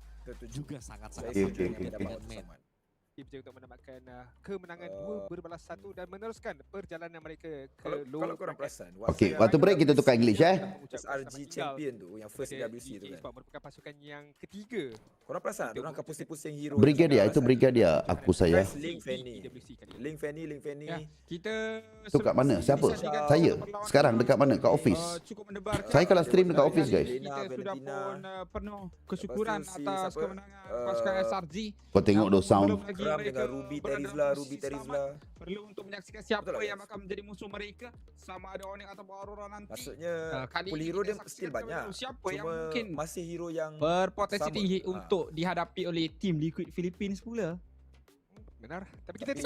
[SPEAKER 20] juga sangat-sangat
[SPEAKER 16] dengan
[SPEAKER 20] main.
[SPEAKER 22] Berjaya untuk mendapatkan kemenangan 2-1 dan meneruskan perjalanan mereka ke
[SPEAKER 16] kalau korang perasan
[SPEAKER 4] okey, waktu break kita tukar English
[SPEAKER 16] SRG champion tu yang first WC tu kan
[SPEAKER 22] merupakan pasukan yang ketiga.
[SPEAKER 16] Korang perasan orang akan pusing-pusing hero
[SPEAKER 4] Brigadier itu Brigadier aku saya
[SPEAKER 16] Link Fanny
[SPEAKER 22] kita
[SPEAKER 4] tu kat mana siapa saya sekarang dekat mana kat office saya kalau stream dekat office guys
[SPEAKER 22] kita sudah pun penuh kesyukuran atas kemenangan pasukan SRG.
[SPEAKER 4] kau tengok do sound
[SPEAKER 16] dengan Ruby Terizla
[SPEAKER 22] perlu untuk menyaksikan siapa yang akan menjadi musuh mereka, sama ada Onyx atau Aurora nanti.
[SPEAKER 16] Maksudnya full hero dia still banyak.
[SPEAKER 22] Siapa yang mungkin
[SPEAKER 16] masih hero yang
[SPEAKER 22] berpotensi tinggi untuk dihadapi oleh tim Liquid Philippines pula. Benar. Tapi kita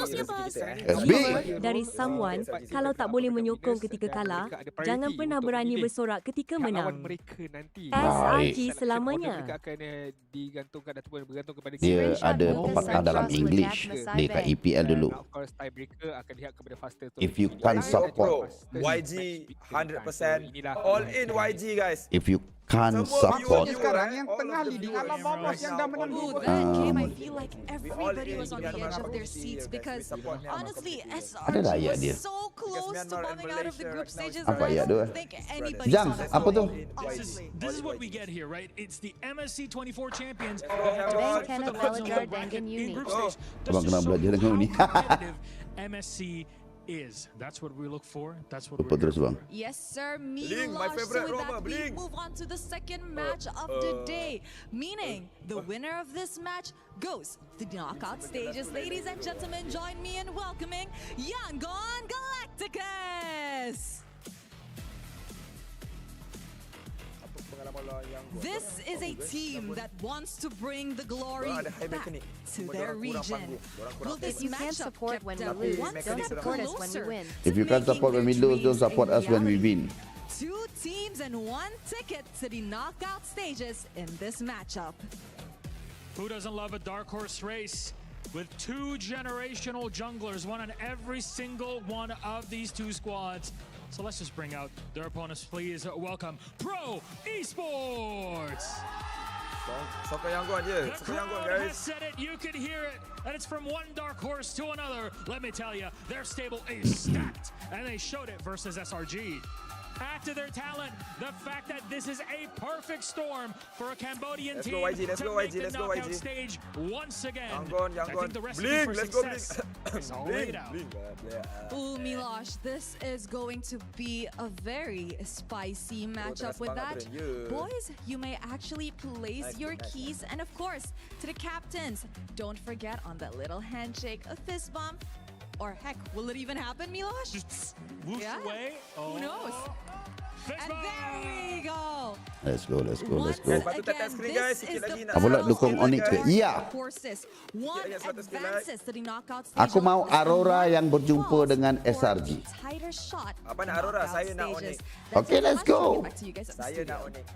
[SPEAKER 13] Dari someone, kalau tak boleh menyokong ketika kalah, jangan pernah berani bersorak ketika menang. SRG selamanya.
[SPEAKER 4] Dia ada pepatah dalam English dekat EPL dulu. If you can't support
[SPEAKER 16] YG 100% all in YG guys.
[SPEAKER 4] If you can't support
[SPEAKER 22] sekarang yang tengah leading alam Vamos yang dah menang dua.
[SPEAKER 2] That game, I feel like everybody was on the edge of their seats because honestly, SRG was so close to bombing out of the group stages.
[SPEAKER 4] Apa ya tu?
[SPEAKER 2] Jam,
[SPEAKER 4] apa tu?
[SPEAKER 9] This is what we get here, right? It's the MSC 24 champions.
[SPEAKER 4] Abang kena belajar dengan ni.
[SPEAKER 9] MSC is. That's what we look for. That's what
[SPEAKER 4] we're terus bang.
[SPEAKER 2] Yes, sir. My favorite Roma. We move on to the second match of the day, meaning the winner of this match goes to the knockout stages. Ladies and gentlemen, join me in welcoming Yangon Galacticus. This is a team that wants to bring the glory back to their region. Will this matchup
[SPEAKER 5] support when we lose? Don't support us when we win.
[SPEAKER 4] If you can't support when we lose, don't support us when we win.
[SPEAKER 2] Two teams and one ticket to the knockout stages in this matchup.
[SPEAKER 9] Who doesn't love a dark horse race with two generational junglers, one on every single one of these two squads? So let's just bring out their opponents. Please welcome Pro Esports. The crowd has said it, you can hear it, and it's from one dark horse to another. Let me tell you, their stable is stacked, and they showed it versus SRG. Add to their talent the fact that this is a perfect storm for a Cambodian team to make the knockout stage once again. I think the recipe for success is all laid out.
[SPEAKER 2] Ooh, Milosh, this is going to be a very spicy matchup with that. Boys, you may actually place your keys, and of course, to the captains, don't forget on that little handshake, a fist bump. Or heck, will it even happen, Milosh?
[SPEAKER 9] Just whoosh away.
[SPEAKER 2] Who knows? And there we go.
[SPEAKER 4] Let's go.
[SPEAKER 2] Again, this is the
[SPEAKER 4] Apa pula dukung Onyx ke? Ya.
[SPEAKER 2] One advances to the knockout stage.
[SPEAKER 4] Aku mau Aurora yang berjumpa dengan SRG.
[SPEAKER 2] Tighter shot.
[SPEAKER 16] Apa nak Aurora? Saya nak Onyx.
[SPEAKER 4] Okay, let's go.
[SPEAKER 16] Saya nak Onyx.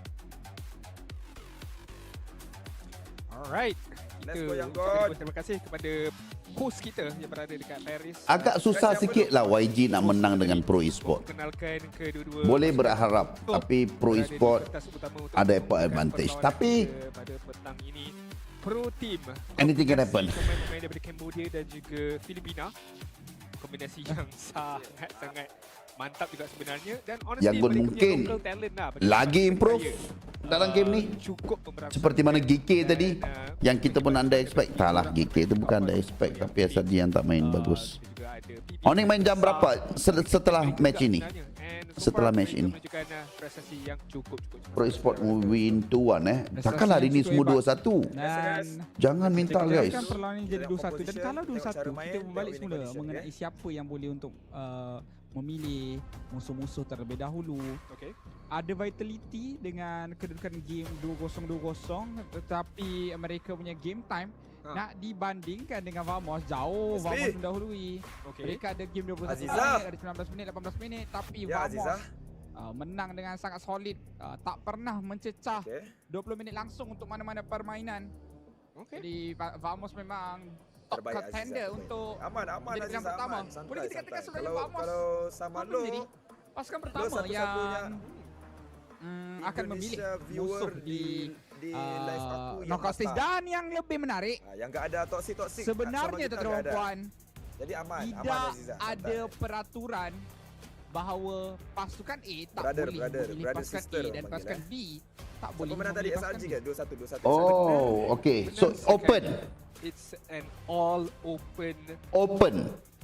[SPEAKER 22] Alright.
[SPEAKER 16] Let's go yang God.
[SPEAKER 22] Terima kasih kepada host kita yang berada dekat Paris.
[SPEAKER 4] Agak susah sikit lah YG nak menang dengan Pro Esport. Boleh berharap, tapi Pro Esport ada advantage. Tapi
[SPEAKER 22] pada petang ini Pro Team
[SPEAKER 4] anything can happen.
[SPEAKER 22] Pemain daripada Cambodia dan juga Filipina, kombinasi yang sangat mantap juga sebenarnya, dan honestly
[SPEAKER 4] yang mungkin lagi improve dalam game ni seperti mana GK tadi yang kita pun under expect. Tak lah, GK tu bukan under expect, tapi SRG yang tak main bagus. Onyx main jam berapa setelah match ini? Setelah match ini Pro Esport win 2-1 Takkanlah hari ni semua 2-1. Jangan minta guys.
[SPEAKER 8] Kan perlawanan jadi 2-1, dan kalau 2-1 kita berbalik semula mengenai siapa yang boleh untuk memilih musuh-musuh terlebih dahulu. Ada vitality dengan kedudukan game 2-0, tetapi mereka punya game time nak dibandingkan dengan Vamos, jauh Vamos mendahului. Mereka ada game 21 minit, ada 19 minit, 18 minit, tapi Vamos menang dengan sangat solid, tak pernah mencecah 20 minit langsung untuk mana-mana permainan. Jadi Vamos memang top contender untuk menjadi pilihan pertama. Boleh kita katakan sebenarnya Vamos menjadi pasukan pertama yang akan memilih musuh di knockout stage. Dan yang lebih menarik,
[SPEAKER 16] yang enggak ada toxic
[SPEAKER 8] sebenarnya tuan-tuan dan puan,
[SPEAKER 16] jadi
[SPEAKER 8] tidak ada peraturan bahawa pasukan A tak boleh memilih pasukan A dan pasukan B tak boleh
[SPEAKER 16] memilih tadi
[SPEAKER 8] pasukan
[SPEAKER 16] SRG
[SPEAKER 8] B.
[SPEAKER 16] kan 2-1.
[SPEAKER 4] Oh, okay. So open.
[SPEAKER 22] It's an all open.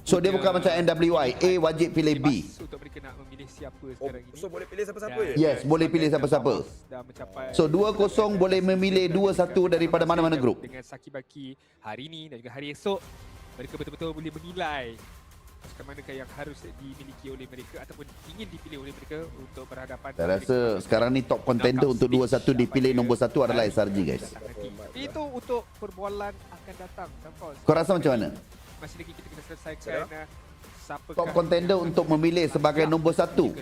[SPEAKER 4] So dia bukan macam NWI, A wajib pilih B.
[SPEAKER 22] Untuk mereka nak memilih siapa sekarang ini.
[SPEAKER 16] So boleh pilih siapa-siapa ya?
[SPEAKER 4] Yes, boleh pilih siapa-siapa. So 2-0 boleh memilih 2-1 daripada mana-mana grup.
[SPEAKER 22] Dengan Sakibaki hari ini dan juga hari esok, mereka betul-betul boleh menilai pasukan manakah yang harus dimiliki oleh mereka ataupun ingin dipilih oleh mereka untuk berhadapan.
[SPEAKER 4] Saya rasa sekarang ni top contender untuk 2-1 dipilih nombor 1 adalah SRG guys.
[SPEAKER 22] Itu untuk perbualan akan datang.
[SPEAKER 4] Kau rasa macam mana?
[SPEAKER 22] masih lagi kita kena selesaikan
[SPEAKER 4] Top contender untuk memilih sebagai nombor 1. 21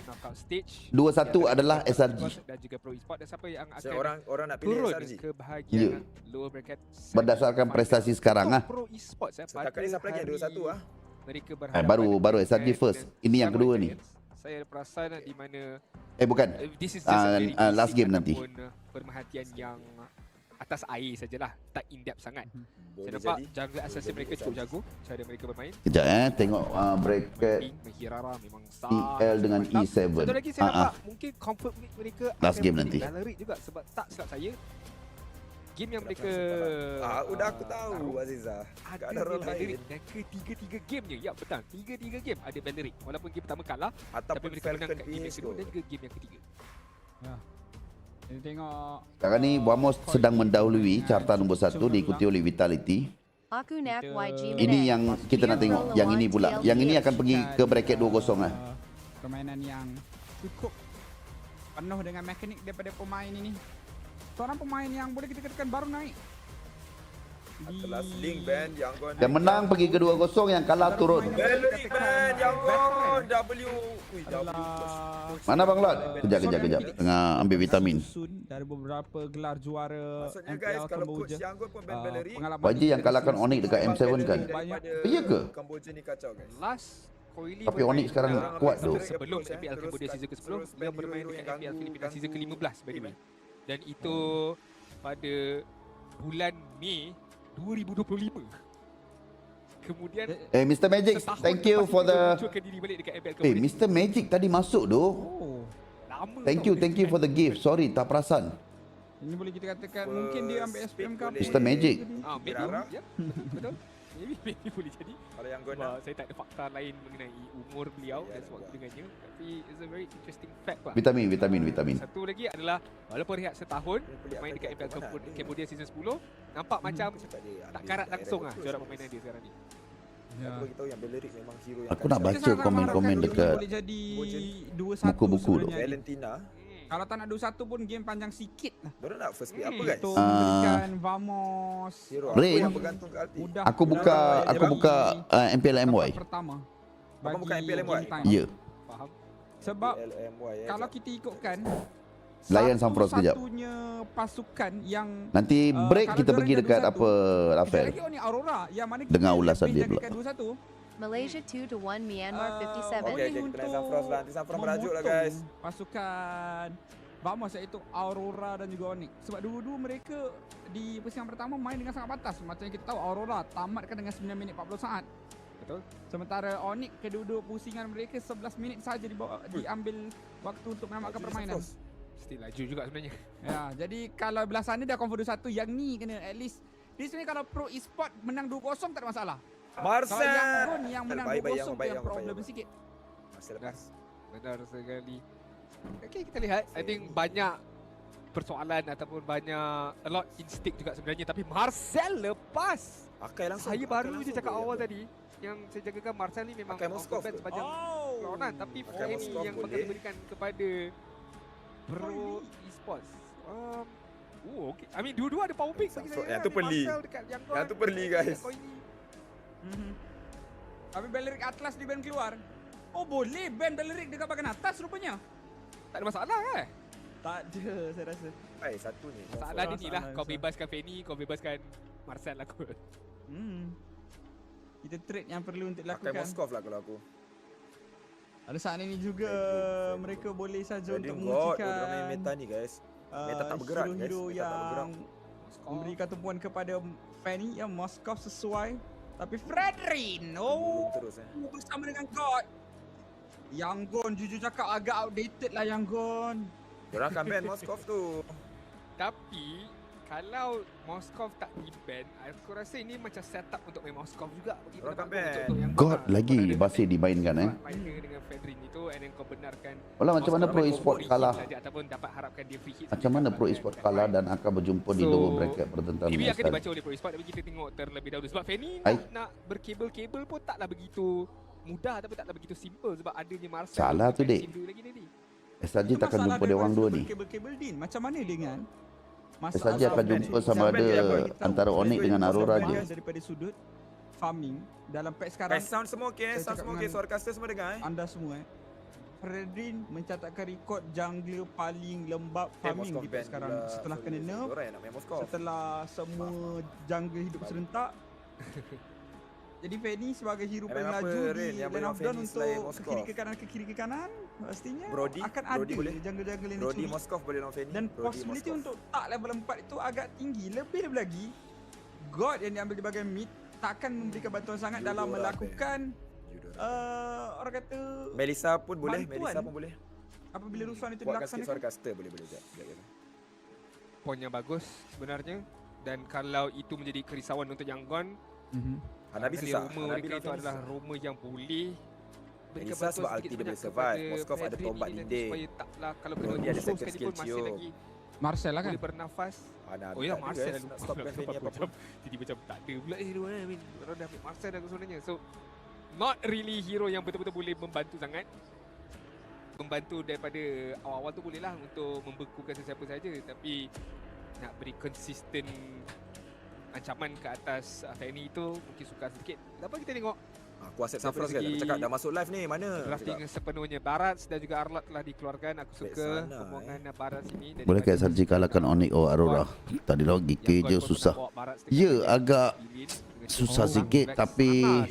[SPEAKER 4] adalah SRG.
[SPEAKER 22] Dan juga Pro Esport, dan siapa yang akan
[SPEAKER 16] orang nak pilih
[SPEAKER 22] turun
[SPEAKER 16] SRG
[SPEAKER 22] ke bahagian lower bracket
[SPEAKER 4] berdasarkan prestasi sekarang
[SPEAKER 22] Pro Esport
[SPEAKER 16] setakat ni siapa lagi yang 21
[SPEAKER 22] mereka berhadapan
[SPEAKER 4] baru SRG first. Ini yang kedua ni.
[SPEAKER 22] Saya perasan di mana
[SPEAKER 4] bukan.
[SPEAKER 22] This is just a very
[SPEAKER 4] last game nanti.
[SPEAKER 22] Perhatian yang atas air sajalah, tak in depth sangat. Saya nampak jungle assassin mereka cukup jago cara mereka bermain.
[SPEAKER 4] Kejap tengok bracket
[SPEAKER 22] Hirara memang
[SPEAKER 4] EL dengan E7.
[SPEAKER 22] Satu lagi saya nampak mungkin comfort mereka
[SPEAKER 4] last game nanti.
[SPEAKER 22] Valeric juga, sebab tak silap saya game yang mereka
[SPEAKER 16] udah aku tahu Aziza.
[SPEAKER 22] Ada Valeric dan ketiga gamenya. Ya betul, tiga game ada Valeric. Walaupun game pertama kalah tapi mereka menang kat game kedua dan juga game yang ketiga.
[SPEAKER 8] Ya. Kita tengok
[SPEAKER 4] sekarang ni Wamos sedang mendahului carta nombor 1 diikuti oleh Vitality.
[SPEAKER 5] Aku nak YG.
[SPEAKER 4] Ini yang kita nak tengok. Yang ini pula. Yang ini akan pergi ke bracket 2-0 lah.
[SPEAKER 8] Permainan yang cukup penuh dengan mekanik daripada pemain ini. Seorang pemain yang boleh kita katakan baru naik.
[SPEAKER 16] Adalah Sling Band yang
[SPEAKER 4] yang menang pergi ke 2-0, yang kalah turun.
[SPEAKER 16] Valeric Band yang W.
[SPEAKER 4] Mana Bang Lot? Kejap. Tengah ambil vitamin.
[SPEAKER 8] Dari beberapa gelar juara
[SPEAKER 16] maksudnya guys, kalau coach yang pun band Valeric.
[SPEAKER 4] YG yang kalahkan Onyx dekat M7 kan? Ya ke?
[SPEAKER 16] Kamboja ni kacau guys.
[SPEAKER 22] Last Koili
[SPEAKER 4] tapi Onyx sekarang kuat tu.
[SPEAKER 22] Sebelum MPL Cambodia season ke-10, dia bermain dekat MPL Filipina season ke-15 by the way. Dan itu pada bulan Mei 2025. Kemudian
[SPEAKER 4] Mr. Magic, thank you for the Mr. Magic tadi masuk tu.
[SPEAKER 22] Lama.
[SPEAKER 4] Thank you for the gift. Sorry tak perasan.
[SPEAKER 8] Ini boleh kita katakan mungkin dia ambil SPM ke apa.
[SPEAKER 4] Mr. Magic.
[SPEAKER 22] Ya, betul. Maybe boleh jadi.
[SPEAKER 16] Kalau yang guna,
[SPEAKER 22] saya tak ada fakta lain mengenai umur beliau dan sewaktu dengannya. Tapi it's a very interesting fact lah.
[SPEAKER 4] Vitamin.
[SPEAKER 22] Satu lagi adalah walaupun rehat setahun main dekat MPL Cambodia season 10, nampak macam tak karat langsung lah corak permainan dia sekarang ni.
[SPEAKER 16] Ya. Aku tahu yang Valeric memang hero yang
[SPEAKER 4] aku nak baca komen-komen dekat buku-buku tu.
[SPEAKER 16] Valentina.
[SPEAKER 8] Kalau tak nak 2-1 pun game panjang sikit lah.
[SPEAKER 16] Diorang nak first pick apa guys?
[SPEAKER 8] Berikan Vamos.
[SPEAKER 4] Rain. Aku buka MPL MY.
[SPEAKER 8] Pertama.
[SPEAKER 16] Abang buka MPL MY?
[SPEAKER 4] Ya.
[SPEAKER 22] Faham.
[SPEAKER 8] Sebab kalau kita ikutkan
[SPEAKER 4] layan Samfro sekejap.
[SPEAKER 8] Satu-satunya pasukan yang
[SPEAKER 4] nanti break kita pergi dekat apa Rafael. Dengar ulasan dia pula.
[SPEAKER 5] Malaysia 2-1 Myanmar 57.
[SPEAKER 16] Okay, kita naik Samfro lah. Nanti Samfro merajuk lah guys.
[SPEAKER 8] Pasukan Vamos iaitu Aurora dan juga Onyx. Sebab dua-dua mereka di pusingan pertama main dengan sangat batas. Macam yang kita tahu Aurora tamatkan dengan 9 minit 40 saat. Betul. Sementara Onyx kedua-dua pusingan mereka 11 minit saja diambil waktu untuk menamatkan permainan.
[SPEAKER 22] Still laju juga sebenarnya.
[SPEAKER 8] Ya, jadi kalau belah sana dah confirm 2-1, yang ni kena at least. Di sini kalau Pro Esport menang 2-0 tak ada masalah.
[SPEAKER 16] Marcel
[SPEAKER 8] yang menang 2-0 tu yang problem sikit.
[SPEAKER 22] Benar sekali. Okay, kita lihat. I think banyak persoalan ataupun banyak a lot instinct juga sebenarnya, tapi Marcel lepas. Saya baru je cakap awal tadi yang saya jagakan Marcel ni memang offense sepanjang perlawanan, tapi ini yang bakal diberikan kepada Pro Esports. Okay. I mean dua-dua ada power pick bagi saya.
[SPEAKER 16] Yang tu perli. Yang tu perli guys.
[SPEAKER 8] Tapi Valeric Atlas di band keluar. Oh boleh band Valeric dekat bahagian atas rupanya.
[SPEAKER 22] Tak ada masalah kan?
[SPEAKER 8] Tak ada saya rasa.
[SPEAKER 16] Satu ni.
[SPEAKER 22] Masalah dia ni lah. Kau bebaskan Fanny, kau bebaskan Marcel lah kot.
[SPEAKER 8] Kita trade yang perlu untuk dilakukan.
[SPEAKER 16] Pakai Moskov lah kalau aku.
[SPEAKER 8] Ada saat ini juga mereka boleh saja untuk
[SPEAKER 16] mengujikan main meta ni guys. Meta tak bergerak guys.
[SPEAKER 8] Hero yang memberikan tumpuan kepada Fanny yang Moskov sesuai. Tapi Fredrin, bersama dengan God. Yangon jujur cakap agak outdated lah Yangon.
[SPEAKER 16] Diorang akan ban Moskov tu.
[SPEAKER 22] Tapi kalau Moskov tak di-ban, aku rasa ini macam setup untuk main Moskov juga.
[SPEAKER 16] Diorang akan ban.
[SPEAKER 4] God lagi masih dimainkan
[SPEAKER 22] Main dengan Fredrin itu and then kau benarkan.
[SPEAKER 4] Macam mana Pro Esport kalah?
[SPEAKER 22] Ataupun dapat harapkan dia free hit.
[SPEAKER 4] Macam mana Pro Esport kalah dan akan berjumpa di lower bracket pertentangan.
[SPEAKER 22] Ini akan dibaca oleh Pro Esport, tapi kita tengok terlebih dahulu. Sebab Fanny nak berkabel-kabel pun taklah begitu mudah ataupun taklah begitu simple sebab adanya Marcel.
[SPEAKER 4] Salah tu dek. SRG takkan jumpa dia orang dua ni.
[SPEAKER 8] Kabel-kabel Din, macam mana dengan
[SPEAKER 4] SRG akan jumpa sama ada antara Onyx dengan Aurora je.
[SPEAKER 8] Daripada sudut farming dalam patch sekarang.
[SPEAKER 16] Sound semua okey, sound semua okey, suara caster semua dengar
[SPEAKER 8] Anda semua Fredrin mencatatkan rekod jungler paling lembab farming di patch sekarang setelah kena nerf. Setelah semua jungler hidup serentak. Jadi Fanny sebagai hero paling laju di lane of dawn untuk ke kiri ke kanan pastinya akan ada jungle-jungle yang
[SPEAKER 16] Brody
[SPEAKER 8] dicuri.
[SPEAKER 16] Moskov boleh lawan Fanny.
[SPEAKER 8] Dan possibility untuk tak level 4 itu agak tinggi. Lebih lagi God yang diambil di bahagian mid takkan memberikan bantuan sangat dalam melakukan orang kata
[SPEAKER 16] Melissa pun boleh,
[SPEAKER 8] bantuan.
[SPEAKER 16] Melissa pun boleh.
[SPEAKER 8] Apabila rusuhan itu
[SPEAKER 16] Buat kasih suara
[SPEAKER 8] dilaksanakan.
[SPEAKER 16] caster boleh jap.
[SPEAKER 22] Poin yang bagus sebenarnya. Dan kalau itu menjadi kerisauan untuk Yangon,
[SPEAKER 16] Hanabi susah.
[SPEAKER 22] Roma mereka itu adalah Roma yang boleh
[SPEAKER 16] Melissa sebab ulti dia boleh survive. Moskov ada tombak dinding.
[SPEAKER 22] Supaya taklah kalau kena
[SPEAKER 16] Dia ada
[SPEAKER 22] musuh
[SPEAKER 16] second
[SPEAKER 22] sekalipun
[SPEAKER 16] skill
[SPEAKER 22] masih
[SPEAKER 16] cium.
[SPEAKER 22] lagi
[SPEAKER 8] Marcel lah kan?
[SPEAKER 22] boleh bernafas.
[SPEAKER 16] Hanabi
[SPEAKER 22] Oh ya, Marcel dah
[SPEAKER 16] nak
[SPEAKER 22] lupa.
[SPEAKER 16] stopkan Fanny apa pun.
[SPEAKER 22] Jadi macam tak ada pula hero kan. I mean, orang dah ambil Marcel dah sebenarnya. So not really hero yang betul-betul boleh membantu sangat. Membantu daripada awal-awal tu boleh lah untuk membekukan sesiapa saja, tapi nak beri konsisten ancaman ke atas Fanny itu mungkin sukar sedikit. Apa kita tengok
[SPEAKER 16] Aku accept Safras guys. Aku cakap dah masuk live ni. Mana?
[SPEAKER 22] drafting sepenuhnya Barats dan juga Arlot telah dikeluarkan. Aku suka pembuangan Barats ini.
[SPEAKER 4] Boleh ke SRG kalahkan Onyx or Aurora? Tadi lagi je susah. Ya, agak susah sikit tapi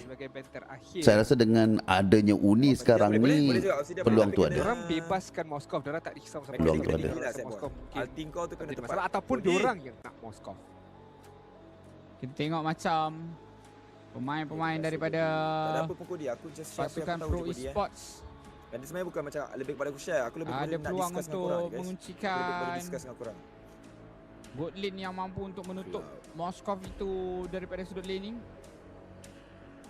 [SPEAKER 4] saya rasa dengan adanya Uni sekarang ni peluang tu ada.
[SPEAKER 22] Diorang bebaskan Moskov, diorang tak risau sama
[SPEAKER 4] Peluang tu ada.
[SPEAKER 22] Moskov mungkin
[SPEAKER 16] Ulti kau tu kena
[SPEAKER 22] ada
[SPEAKER 16] tepat.
[SPEAKER 22] masalah ataupun diorang yang nak Moskov.
[SPEAKER 8] Kita tengok macam pemain-pemain daripada
[SPEAKER 16] Tak ada apa pukul dia. Aku just share apa
[SPEAKER 8] pasukan
[SPEAKER 16] yang aku
[SPEAKER 8] Pro
[SPEAKER 16] tahu je
[SPEAKER 8] Esports.
[SPEAKER 16] Dan dia sebenarnya bukan macam lebih kepada aku share. Aku lebih
[SPEAKER 8] ada
[SPEAKER 16] kepada nak
[SPEAKER 8] peluang
[SPEAKER 16] discuss dengan
[SPEAKER 8] untuk
[SPEAKER 16] korang guys. Lebih
[SPEAKER 8] menguncikan
[SPEAKER 16] kepada discuss dengan korang.
[SPEAKER 8] bot lane yang mampu untuk menutup Moskov itu daripada sudut laning.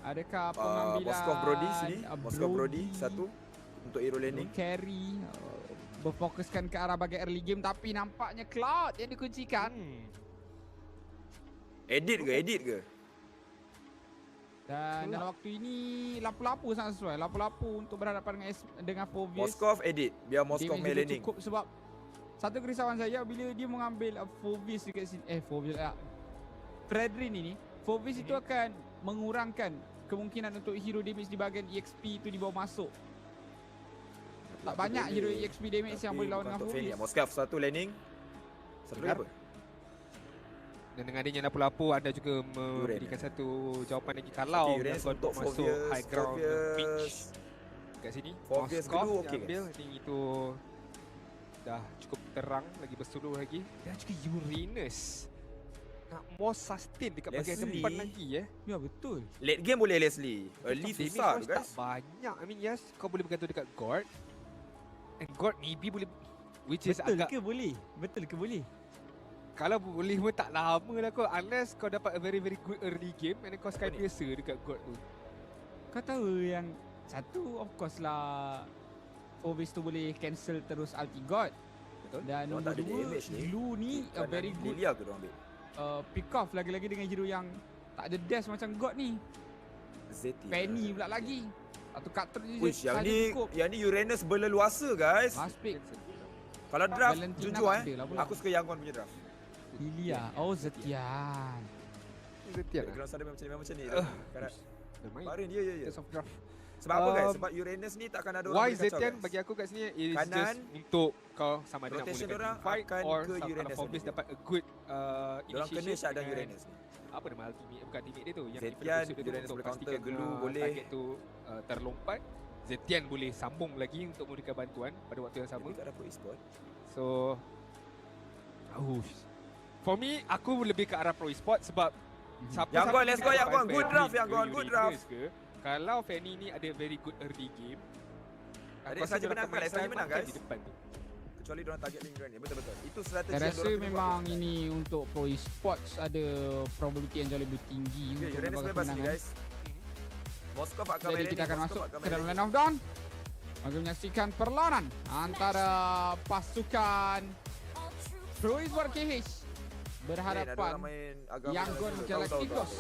[SPEAKER 8] Adakah pengambilan
[SPEAKER 16] Moskov Brody sini. Moskov Brody satu untuk hero laning.
[SPEAKER 8] Carry berfokuskan ke arah bahagian early game tapi nampaknya Cloud yang dikuncikan.
[SPEAKER 16] Edit ke?
[SPEAKER 8] Dan dalam waktu ini lapu-lapu sangat sesuai. Lapu-lapu untuk berhadapan dengan Fovius.
[SPEAKER 16] Moskov edit. Biar Moskov main laning.
[SPEAKER 8] Cukup sebab satu kerisauan saya bila dia mengambil Fovius dekat sini. Fovius Fredrin ini. Fovius itu akan mengurangkan kemungkinan untuk hero damage di bahagian EXP itu dibawa masuk. Tak banyak hero EXP damage yang boleh lawan dengan Fovius.
[SPEAKER 16] Moskov satu laning. Satu lagi apa?
[SPEAKER 22] Dan dengan adanya lapu-lapu, anda juga memberikan satu jawapan lagi kalau Yangon untuk masuk high ground pitch kat sini. Moskov ambil, I think itu dah cukup terang, lagi bersuluh lagi. Dan juga Uranus nak more sustain dekat bahagian depan lagi
[SPEAKER 8] Ya betul.
[SPEAKER 16] Late game boleh Leslie. Early susah tu guys.
[SPEAKER 22] Tak banyak. I mean yes, kau boleh bergantung dekat Gord. And Gord maybe boleh, which is
[SPEAKER 8] Betul
[SPEAKER 22] agak
[SPEAKER 8] ke boleh? Betul ke boleh?
[SPEAKER 22] kalau boleh pun tak lama lah kau, unless kau dapat a very good early game and then kau sekali biasa dekat God tu.
[SPEAKER 8] Kau tahu yang satu of course lah Fovius tu boleh cancel terus ulti God.
[SPEAKER 22] Betul.
[SPEAKER 8] Dan nombor dua, Blue ni a very good pick off lagi-lagi dengan hero yang tak ada dash macam God ni. Penny pula lagi. Satu cutter je
[SPEAKER 16] saja cukup. Yang ni Uranus berleluasa guys.
[SPEAKER 8] Last pick.
[SPEAKER 16] Kalau draft jujur aku suka Yangon punya draft.
[SPEAKER 8] Lilia. Oh Zetian.
[SPEAKER 16] Background saya memang macam ni. Kemarin dia. Sebab apa guys? Sebab Uranus ni takkan ada orang
[SPEAKER 22] boleh kacau. Why Zetian bagi aku kat sini is just untuk kau sama ada nak mulakan fight or kalau Fovius dapat a good
[SPEAKER 16] initiation. Kena shutdown Uranus ni.
[SPEAKER 22] Apa nama ultimate? Bukan ultimate dia tu. Yang
[SPEAKER 16] Zetian Uranus boleh counter gelu boleh.
[SPEAKER 22] Target tu terlompat. Zetian boleh sambung lagi untuk memberikan bantuan pada waktu yang sama. So for me, aku lebih ke arah Pro Esport sebab
[SPEAKER 16] Yangon, let's go Yangon. Good draft Yangon, good draft.
[SPEAKER 22] Kalau Fanny ni ada very good early game,
[SPEAKER 16] ada saja menang kan? Saja menang guys. Kecuali diorang target link ni. Betul-betul. Itu strategi
[SPEAKER 8] yang saya rasa memang ini untuk Pro Esports ada probability yang jauh lebih tinggi untuk
[SPEAKER 16] Uranus bebas ni guys. Moskov akan
[SPEAKER 8] jadi kita akan masuk ke dalam lane of dawn bagi menyaksikan perlawanan antara pasukan Pro Esports KH berhadapan Yangon Galacticos.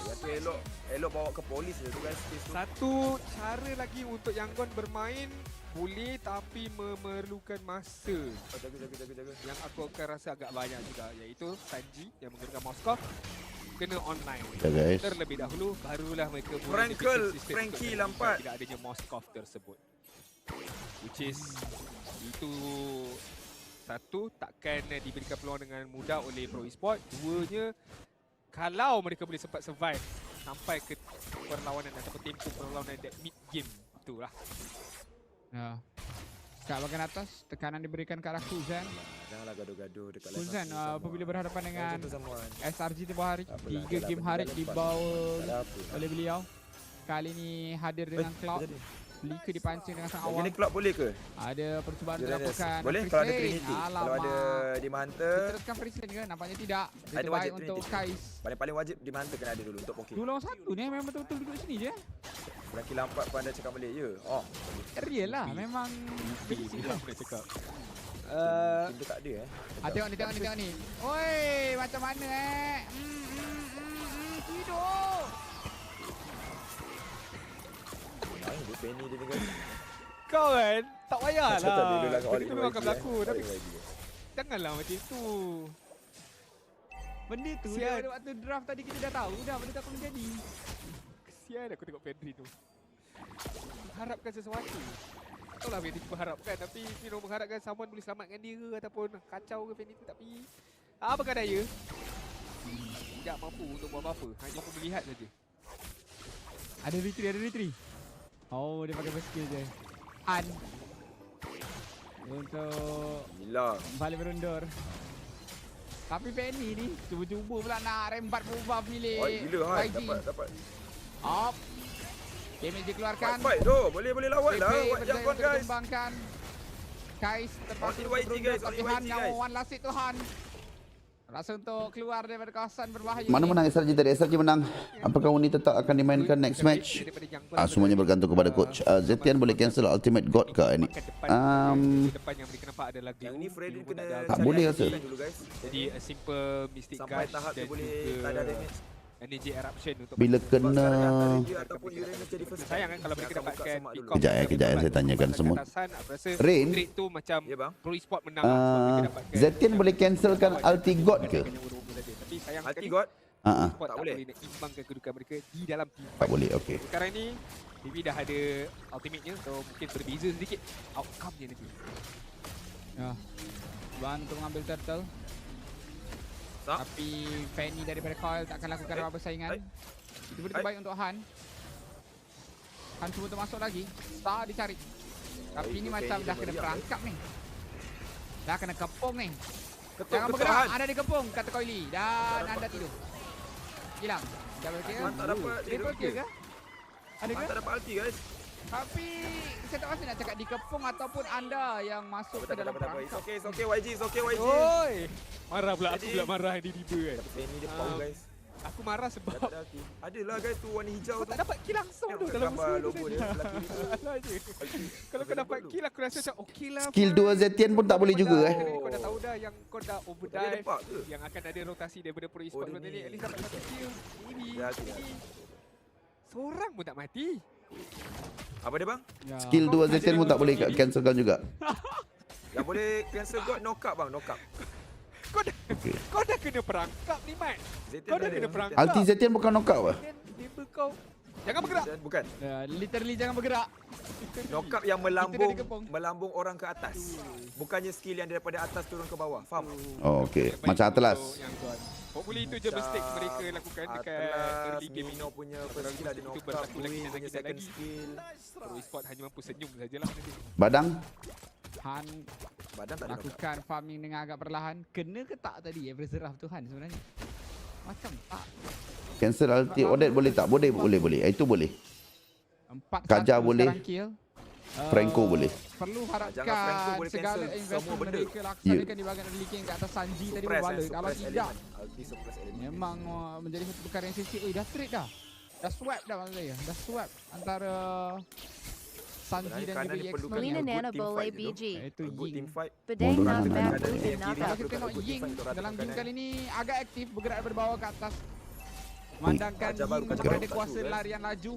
[SPEAKER 16] Elok bawa ke polis je tu guys.
[SPEAKER 22] Satu cara lagi untuk Yangon bermain boleh tapi memerlukan masa.
[SPEAKER 16] Jaga.
[SPEAKER 22] Yang aku akan rasa agak banyak juga, iaitu Sanji yang menggunakan Moskov. kena online.
[SPEAKER 4] guys.
[SPEAKER 22] Terlebih dahulu barulah mereka
[SPEAKER 16] Frankie lambat.
[SPEAKER 22] Tidak adanya Moskov tersebut. Which is itu satu, takkan diberikan peluang dengan mudah oleh Pro Esport. Duanya, kalau mereka boleh sempat survive sampai ke perlawanan ataupun tempoh perlawanan mid game, itulah.
[SPEAKER 8] Ya. Kat bahagian atas, tekanan diberikan ke arah Kuzan.
[SPEAKER 16] Janganlah gaduh-gaduh dekat
[SPEAKER 8] Kuzan apabila berhadapan dengan SRG tempoh hari, 3 game hari dibawa oleh beliau. Kali ini hadir dengan Cloud. Lika dipancing dengan sang awal.
[SPEAKER 16] Ini Cloud boleh ke?
[SPEAKER 8] Ada percubaan dilakukan.
[SPEAKER 16] Boleh kalau ada Trinity. Kalau ada Demon Hunter.
[SPEAKER 8] Diteruskan free slane ke? Nampaknya tidak.
[SPEAKER 16] Ada wajib
[SPEAKER 8] untuk
[SPEAKER 16] Trinity.
[SPEAKER 8] Kais.
[SPEAKER 16] Paling wajib Demon Hunter kena ada dulu untuk Poké.
[SPEAKER 8] 2 lawan 1 ni memang betul-betul duduk sini je.
[SPEAKER 16] Frankie lambat pandai cakap balik je. Oh.
[SPEAKER 8] Real lah. Memang basic lah.
[SPEAKER 16] Cakap. Dia tak ada
[SPEAKER 8] Tengok ni. Oi, macam mana tidur.
[SPEAKER 16] Dia Penny dia ni guys.
[SPEAKER 22] Kau kan tak payahlah.
[SPEAKER 16] Itu
[SPEAKER 22] memang akan berlaku tapi janganlah macam tu.
[SPEAKER 8] Benda tu dia waktu draft tadi kita dah tahu dah benda tu akan menjadi.
[SPEAKER 22] Kesian aku tengok Pedri tu. Harapkan sesuatu. Tahu lah Pedri berharapkan tapi mengharapkan someone boleh selamatkan dia ke ataupun kacau ke Pedri tu tapi apakah daya? Tidak mampu untuk buat apa-apa. Hanya mampu melihat saja.
[SPEAKER 8] Ada retreat. Oh, dia pakai skill je. Untuk balik berundur. Tapi Penny ni cuba-cuba pula nak rembat buff milik YG.
[SPEAKER 16] Dapat.
[SPEAKER 8] Up. Damage dikeluarkan.
[SPEAKER 16] Fight tu. Boleh lawan lah. Buat jangkauan guys.
[SPEAKER 8] Kais terpaksa berundur tapi Han yang one last hit tu Han. Rasa untuk keluar daripada kawasan berbahaya.
[SPEAKER 4] Mana menang SRG tadi? SRG menang. Apakah Uni tetap akan dimainkan next match? Semuanya bergantung kepada coach. Zetian boleh cancel Ultimate God ke ini? Tak boleh rasa.
[SPEAKER 22] Jadi a simple Mystic Gush
[SPEAKER 16] sampai tahap dia boleh tak ada damage.
[SPEAKER 22] Energy Eruption untuk
[SPEAKER 4] bila kena
[SPEAKER 22] sayang kan kalau mereka dapatkan
[SPEAKER 4] kejap saya tanyakan semua. Rain
[SPEAKER 22] tu macam Pro Esport menang
[SPEAKER 4] Zetian boleh cancelkan Ulti God ke?
[SPEAKER 22] Tapi sayang Ulti God tak boleh imbangkan kedudukan mereka di dalam team.
[SPEAKER 4] Tak boleh, okey.
[SPEAKER 22] Sekarang ni Bibi dah ada ultimate-nya so mungkin berbeza sedikit outcome-nya nanti.
[SPEAKER 8] Ya. Bantu mengambil turtle. Tapi Fanny daripada Coil tak akan lakukan apa-apa saingan. Itu benda terbaik untuk Han. Han cuba untuk masuk lagi. Star dicari. Tapi ni macam dah kena perangkap ni. Dah kena kepung ni. Jangan bergerak, anda dikepung kata Coily. Dan anda tidur. Hilang. Double kill.
[SPEAKER 16] Tak dapat
[SPEAKER 8] triple kill ke? Ada ke?
[SPEAKER 16] Tak dapat ulti guys.
[SPEAKER 8] Tapi saya tak pasti nak cakap dikepung ataupun anda yang masuk ke dalam perangkap.
[SPEAKER 16] It's okay YG.
[SPEAKER 22] Oi. Marah pula aku pula marah di Diba kan.
[SPEAKER 16] Tapi ini dia power guys.
[SPEAKER 22] Aku marah sebab
[SPEAKER 16] adalah guys tu warna hijau tu.
[SPEAKER 22] Tak dapat kill langsung tu dalam
[SPEAKER 16] logo dia sebelah kiri.
[SPEAKER 22] Kalau kau dapat kill aku rasa macam okeylah.
[SPEAKER 4] Skill 2 Zetian pun tak boleh juga
[SPEAKER 22] Kau dah tahu dah yang kau dah overdive yang akan ada rotasi daripada Pro Esport ni at least dapat satu kill. Ini. Seorang pun tak mati.
[SPEAKER 16] Apa dia bang?
[SPEAKER 4] Skill 2 Zetian pun tak boleh cancelkan juga.
[SPEAKER 16] Yang boleh cancel God knock up bang, knock up.
[SPEAKER 22] Kau dah kena perangkap ni Mat. Kau dah kena perangkap.
[SPEAKER 4] Ulti Zetian bukan knock up ke?
[SPEAKER 22] Kau jangan bergerak.
[SPEAKER 16] Bukan.
[SPEAKER 8] Literally jangan bergerak.
[SPEAKER 16] Knock up yang melambung orang ke atas. Bukannya skill yang daripada atas turun ke bawah. Faham?
[SPEAKER 4] Oh okey. Macam Atlas.
[SPEAKER 22] Hopefully itu je mistake mereka lakukan dekat early game ini.
[SPEAKER 16] Punya first skill ada knock up, punya second skill.
[SPEAKER 22] Pro Esport hanya mampu senyum sajalah.
[SPEAKER 4] Badang.
[SPEAKER 8] Han lakukan farming dengan agak perlahan. Kena ke tak tadi Everzeraf tu Han sebenarnya? Macam tak.
[SPEAKER 4] Cancel ulti Odet boleh tak? Boleh. Itu boleh.
[SPEAKER 8] 4
[SPEAKER 4] Kaja boleh. Franco boleh.
[SPEAKER 8] Perlu harapkan segala investment mereka laksanakan di bahagian early game ke atas Sanji tadi berbaloi. Kalau tidak memang menjadi satu perkara yang sensitif. Dah trade dah. Dah swap dah maksud saya. Dah swap antara Sanji dan juga EX
[SPEAKER 7] Melina Nana boleh BG.
[SPEAKER 8] Itu Ying.
[SPEAKER 7] Bedeng not bad boost and knock
[SPEAKER 8] Kalau
[SPEAKER 7] up.
[SPEAKER 8] kita tengok Ying dalam game kali ni agak aktif bergerak dari bawah ke atas. Memandangkan Ying berada kuasa larian laju.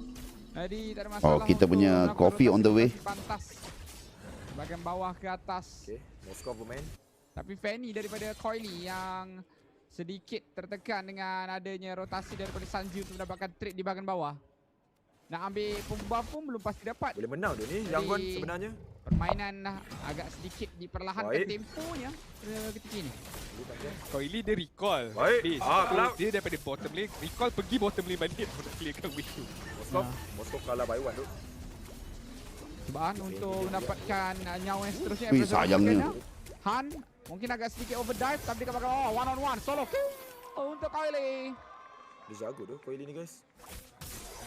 [SPEAKER 8] Jadi tak ada masalah.
[SPEAKER 4] Oh, kita punya coffee on the way.
[SPEAKER 8] Pantas. Bahagian bawah ke atas.
[SPEAKER 16] Okay, Moskov bermain.
[SPEAKER 8] Tapi Fanny daripada Coily yang sedikit tertekan dengan adanya rotasi daripada Sanji untuk mendapatkan trade di bahagian bawah. Nak ambil pembuff pun belum pasti dapat.
[SPEAKER 16] Boleh menang dia ni Yangon sebenarnya.
[SPEAKER 8] Permainan agak sedikit diperlahankan temponya ketika ini.
[SPEAKER 22] Coily dia recall.
[SPEAKER 16] Baik.
[SPEAKER 22] Dia daripada bottom lane, recall pergi bottom lane balik untuk clearkan wave tu.
[SPEAKER 16] Moskov kalah by 1 tu.
[SPEAKER 8] Cubaan untuk mendapatkan nyawa yang seterusnya.
[SPEAKER 4] Sayangnya.
[SPEAKER 8] Han mungkin agak sedikit overdrive tapi dia bakal one on one solo kill untuk Coily.
[SPEAKER 16] Dia jago tu Coily ni guys.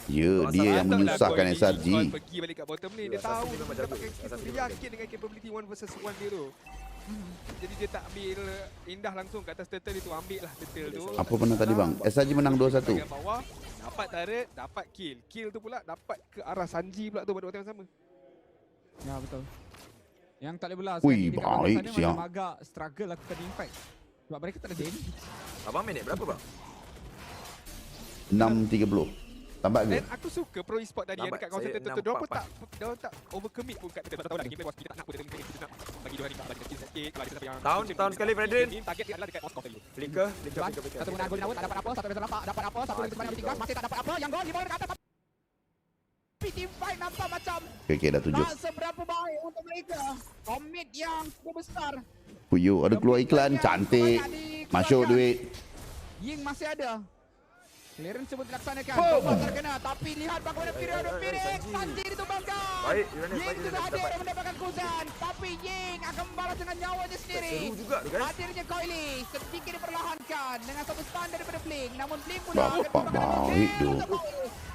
[SPEAKER 4] Ya, dia yang menyusahkan SRG.
[SPEAKER 22] Pergi balik kat bottom lane, dia tahu dia yakin dengan capability 1 versus 1 dia tu. Jadi dia tak ambil indah langsung kat atas turtle itu, ambil lah turtle tu.
[SPEAKER 4] Apa menang tadi bang? SRG menang 2-1.
[SPEAKER 22] Bawah, dapat turret, dapat kill. Kill tu pula dapat ke arah Sanji pula tu pada waktu yang sama.
[SPEAKER 8] Ya betul. Yang tak boleh belah
[SPEAKER 4] sekali di baik siap.
[SPEAKER 22] Agak
[SPEAKER 8] struggle aku tadi impact. Sebab mereka tak ada damage.
[SPEAKER 16] Abang minit berapa bang?
[SPEAKER 4] 6.30. Tampak ke?
[SPEAKER 22] Dan aku suka pro e-sport tadi yang dekat kawasan tertentu. Diorang pun tak overcommit pun kat kita. Tahu lah gameplay was kita tak nak pun kita nak bagi diorang bagi skill sikit. Kalau kita yang
[SPEAKER 16] tahun sekali Fredrin.
[SPEAKER 22] Target dia adalah dekat Moskov tadi.
[SPEAKER 16] Flicker.
[SPEAKER 8] Satu guna gol tak dapat apa, satu nampak dapat apa, satu lagi depan bertingkah masih tak dapat apa. Yang gol di bawah dekat atas. Team fight nampak macam
[SPEAKER 4] okey dah 7.
[SPEAKER 8] tak seberapa baik untuk mereka. Komit yang besar.
[SPEAKER 4] Puyo ada keluar iklan cantik. Masuk duit.
[SPEAKER 8] Ying masih ada. Clearance sebut dilaksanakan. Tombak terkena tapi lihat bagaimana periode Phoenix. Sanji ditumbangkan.
[SPEAKER 16] Baik,
[SPEAKER 8] Ying sudah hadir mendapatkan kuzan. Tapi Ying akan membalas dengan nyawanya sendiri.
[SPEAKER 16] Seru juga tu guys.
[SPEAKER 8] Hadirnya Coily sedikit diperlahankan dengan satu stun daripada Blink. Namun Blink pula
[SPEAKER 4] bapak baik tu.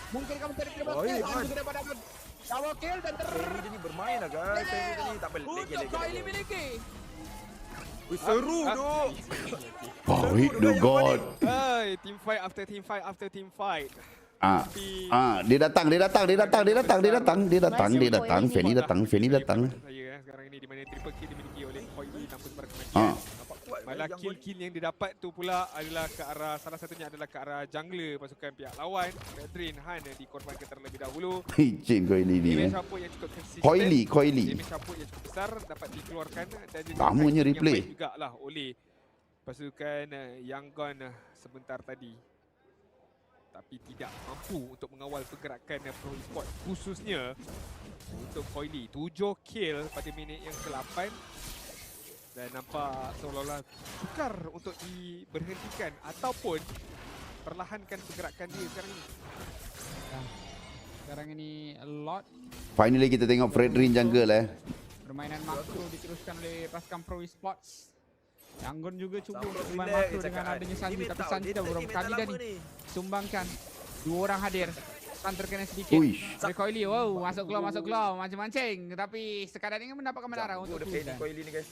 [SPEAKER 8] Mungkin kamu tadi kena basket. Han juga dapat double kill dan
[SPEAKER 16] Ini jadi bermain lah guys. Ini tak pelik.
[SPEAKER 8] Untuk Coily miliki.
[SPEAKER 16] Seru tu.
[SPEAKER 4] Baik tu God.
[SPEAKER 22] Hai, team fight after team fight after team fight.
[SPEAKER 4] Dia datang. Fanny datang.
[SPEAKER 22] Saya sekarang ini di mana triple kill dimiliki oleh Coily tanpa sebarang kematian. Malah kill-kill yang didapat tu pula adalah ke arah, salah satunya adalah ke arah jungler pasukan pihak lawan. Redrin Han yang dikorbankan terlebih dahulu.
[SPEAKER 4] Cik Coily ni.
[SPEAKER 22] Damage support yang cukup konsisten.
[SPEAKER 4] Coily.
[SPEAKER 22] Damage support yang cukup besar dapat dikeluarkan dan
[SPEAKER 4] namanya replay
[SPEAKER 22] juga lah oleh pasukan Yangon sebentar tadi. Tapi tidak mampu untuk mengawal pergerakan pro e-sport khususnya untuk Coily. 7 kill pada minit yang ke-8. Dan nampak seolah-olah sukar untuk diberhentikan ataupun perlahankan pergerakan dia sekarang ini. Sekarang ini a lot.
[SPEAKER 4] Finally kita tengok Fredrin jungle
[SPEAKER 8] Permainan makro diteruskan oleh pasukan pro e-sports. Yangon juga cuba untuk bermain makro dengan adanya Sanji. Tapi Sanji dah beberapa kali dah disumbangkan. 2 orang hadir. Stun terkena sedikit. Dari Coily, wow, masuk keluar, mancing-mancing. Tapi sekadar ingin mendapatkan menara untuk
[SPEAKER 16] Coily ni guys.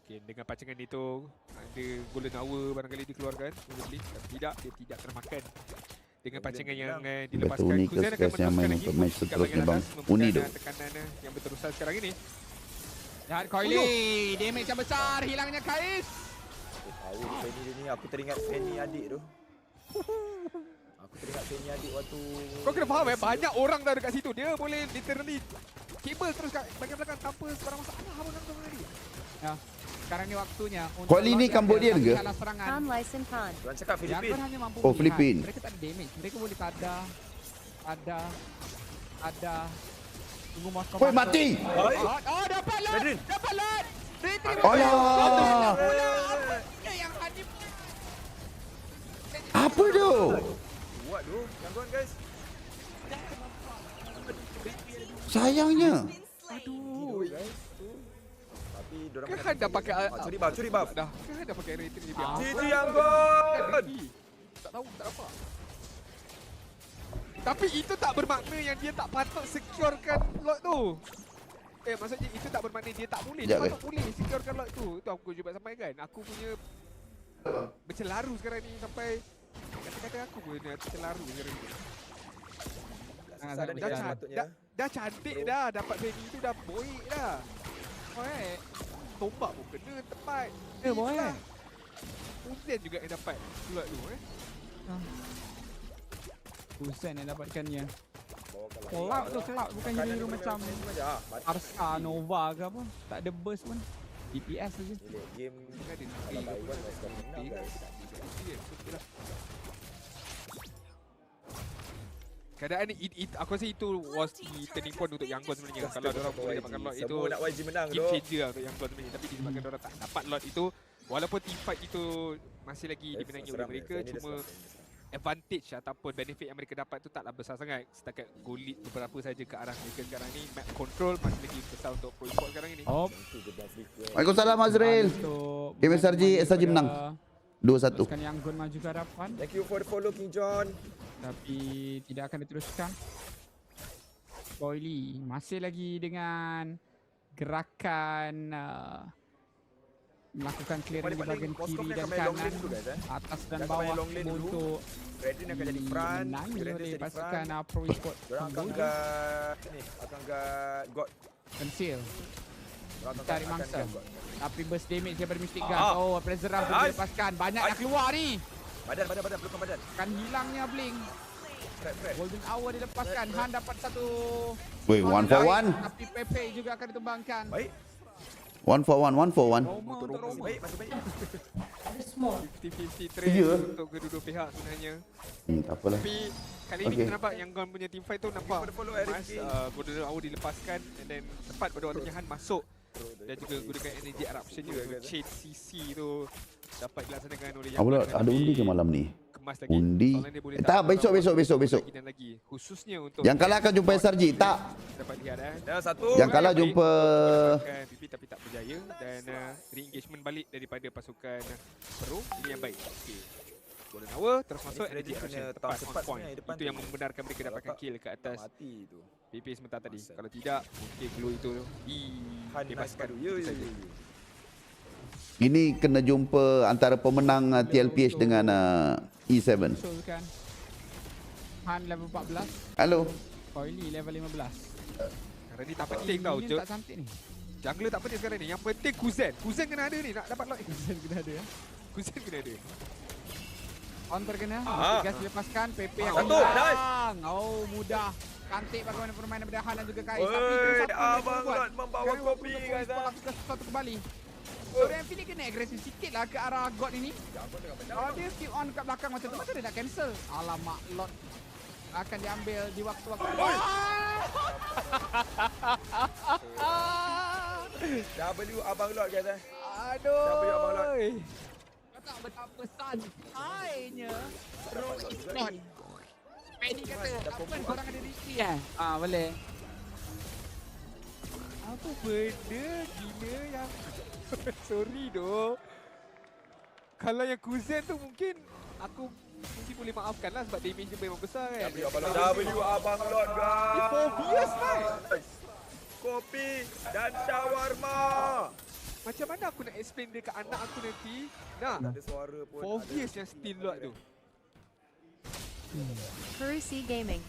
[SPEAKER 22] Okay, dengan pacangan itu ada golden hour barangkali dikeluarkan tapi dia tidak termakan dengan pacangan yang dilepaskan.
[SPEAKER 4] Kuzan akan meneruskan lagi match seterusnya bang. Uni tu
[SPEAKER 22] tekanan yang berterusan sekarang ini.
[SPEAKER 8] Lihat Coily, damage yang besar, hilangnya Kais.
[SPEAKER 16] Tahu Fanny ni, aku teringat Fanny adik tu. Aku teringat Fanny adik waktu.
[SPEAKER 22] Kau kena faham banyak orang dah dekat situ. Dia boleh literally kabel terus kat bahagian belakang tanpa sebarang masalah pun nonton tadi. Ya. Sekarang ni waktunya untuk
[SPEAKER 4] Coily ni Kambodian ke?
[SPEAKER 5] Han license Han.
[SPEAKER 16] Tuan cakap Filipin.
[SPEAKER 4] Oh Filipin.
[SPEAKER 8] Mereka tak ada damage. Mereka boleh ada tunggu Moskov.
[SPEAKER 4] Woi mati.
[SPEAKER 22] Oh dapat lot.
[SPEAKER 4] Alah.
[SPEAKER 22] Yang hadir.
[SPEAKER 4] Apa tu?
[SPEAKER 16] Buat tu, gangguan guys.
[SPEAKER 4] Sayangnya.
[SPEAKER 22] Aduh guys.
[SPEAKER 16] Kan
[SPEAKER 22] Han dah pakai
[SPEAKER 16] curi buff.
[SPEAKER 22] Dah. Kan dah pakai rating dia.
[SPEAKER 16] GG Yangon.
[SPEAKER 22] Tak tahu tak apa. Tapi itu tak bermakna yang dia tak patut securekan lot tu. Maksudnya itu tak bermakna dia tak boleh. Dia patut boleh securekan lot tu. Itu aku cuba sampaikan. Aku punya bercelaru sekarang ni sampai kata-kata aku pun tercelaru sekarang ni. Dah cantik dah dapat Fanny tu dah boik dah. Tombak pun kena tepat.
[SPEAKER 8] Boleh.
[SPEAKER 22] Kuzan juga yang dapat slot tu
[SPEAKER 8] Kuzan yang dapatkannya. Kelak tu bukan hero macam Arsa, Nova ke apa. Tak ada burst pun. DPS saja.
[SPEAKER 16] Game kalau by one masih menang guys.
[SPEAKER 22] Keadaan ni aku rasa itu was the turning point untuk Yangon sebenarnya. Kalau diorang boleh dapatkan lot itu
[SPEAKER 16] semua nak YG menang tu.
[SPEAKER 22] Game changer lah untuk Yangon sebenarnya. Tapi disebabkan diorang tak dapat lot itu, walaupun team fight itu masih lagi dimenangi oleh mereka, cuma advantage ataupun benefit yang mereka dapat tu taklah besar sangat. Setakat goal lead beberapa saja ke arah mereka sekarang ni. Map control masih lagi besar untuk Pro Esports sekarang ini.
[SPEAKER 4] Waalaikumsalam Azril. Tim SRG menang 2-1.
[SPEAKER 8] Teruskan Yangon maju ke hadapan.
[SPEAKER 16] Thank you for the follow King John.
[SPEAKER 8] Tapi tidak akan diteruskan. Boily masih lagi dengan gerakan melakukan clearing di bahagian kiri dan kanan, atas dan bawah untuk dimenangi oleh pasukan Pro Esports.
[SPEAKER 16] Akan get God
[SPEAKER 8] Conceal. Tarik mangsa. Tapi burst damage daripada Mystic Gun. Oh, pressure round dilepaskan. Banyak yang keluar ni.
[SPEAKER 16] Badan, pelukan badan.
[SPEAKER 8] Kan hilangnya Blink. Golden Hour dilepaskan. Han dapat satu.
[SPEAKER 4] Wait, 1 for 1.
[SPEAKER 8] Tapi Pepe juga akan ditumbangkan.
[SPEAKER 16] Baik.
[SPEAKER 4] 1 for 1, 1 for 1.
[SPEAKER 16] Baik, masuk baik.
[SPEAKER 22] 50-50 trade untuk kedua-dua pihak sebenarnya.
[SPEAKER 4] Tak apalah.
[SPEAKER 22] Tapi kali ini kita nampak yang Gon punya team fight tu nampak Mas Golden Hour dilepaskan and then tepat pada waktunya Han masuk dan juga gunakan energy eruption juga. Chain CC tu dapat dilaksanakan oleh yang
[SPEAKER 4] ada undi ke malam ni?
[SPEAKER 22] kemas lagi.
[SPEAKER 4] Undi. Tak, besok.
[SPEAKER 22] Lagi. Khususnya untuk
[SPEAKER 4] yang kalah akan jumpa SRG. Tak.
[SPEAKER 22] Dapat lihat
[SPEAKER 16] satu.
[SPEAKER 4] Yang kalah jumpa
[SPEAKER 22] PP tapi tak berjaya dan re-engagement balik daripada pasukan Pro. Ini yang baik. Okey. Golden Hour terus masuk energy tepat on point. Itu yang membenarkan mereka dapatkan kill ke atas PP sebentar tadi. Kalau tidak mungkin clue itu dibebaskan.
[SPEAKER 4] ini kena jumpa antara pemenang TLPH dengan E7.
[SPEAKER 8] Han level 14.
[SPEAKER 4] Halo.
[SPEAKER 8] Coily level 15.
[SPEAKER 22] Sekarang ni tak penting tau.
[SPEAKER 8] Tak cantik ni.
[SPEAKER 22] Jungler tak penting sekarang ni. Yang penting Kuzen. Kuzen kena ada ni nak dapat lot.
[SPEAKER 8] Kuzen kena ada ya.
[SPEAKER 22] Kuzen kena ada.
[SPEAKER 8] On terkena. Gas dilepaskan. PP akan hilang. Oh, mudah. Cantik bagaimana permainan daripada Han dan juga Kais. Tapi itu satu
[SPEAKER 16] Abang Lot membawa kopi guys.
[SPEAKER 8] Lakukan sesuatu kembali. So Ramp ni kena agresif sikit lah ke arah God ini. Dia keep on kat belakang macam tu. Macam dia nak cancel. Alamak, Lot akan diambil di waktu-waktu.
[SPEAKER 16] W Abang Lot guys.
[SPEAKER 8] Aduh.
[SPEAKER 16] W Abang Lot.
[SPEAKER 8] Tak betapa santainya Pro Esports. Penny kata, apa korang ada Restream kan? Boleh.
[SPEAKER 22] Apa benda gila yang sorry doh. Kalau yang Kuzen tu mungkin aku boleh maafkan lah sebab damage dia memang besar kan.
[SPEAKER 16] W Abang Lot guys.
[SPEAKER 22] It's obvious kan?
[SPEAKER 16] Kopi dan shawarma.
[SPEAKER 22] Macam mana aku nak explain dia ke anak aku nanti? Nah,
[SPEAKER 16] ada suara pun.
[SPEAKER 22] obvious yang steal lot tu.
[SPEAKER 5] Currency Gaming.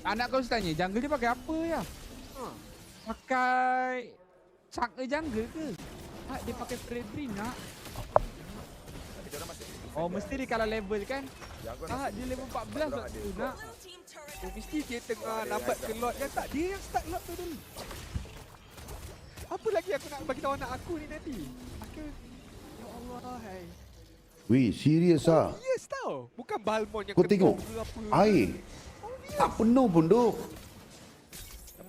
[SPEAKER 8] Anak kau tanya, jungle dia pakai apa ya? Pakai Chakra jungle ke? Tak, dia pakai Restream nak. Oh, mesti dia kalah level kan? Tak, dia level 14 lah tu nak.
[SPEAKER 22] Oh, mesti dia tengah lambat ke lot kan? Tak, dia yang start lot tu dulu. Apa lagi aku nak bagi tahu anak aku ni nanti? Aku, ya Allah, hai.
[SPEAKER 4] Weh, serius ah?
[SPEAKER 22] Yes tau. Bukan Balmon yang
[SPEAKER 4] kau tengok air. Tak penuh pun duk.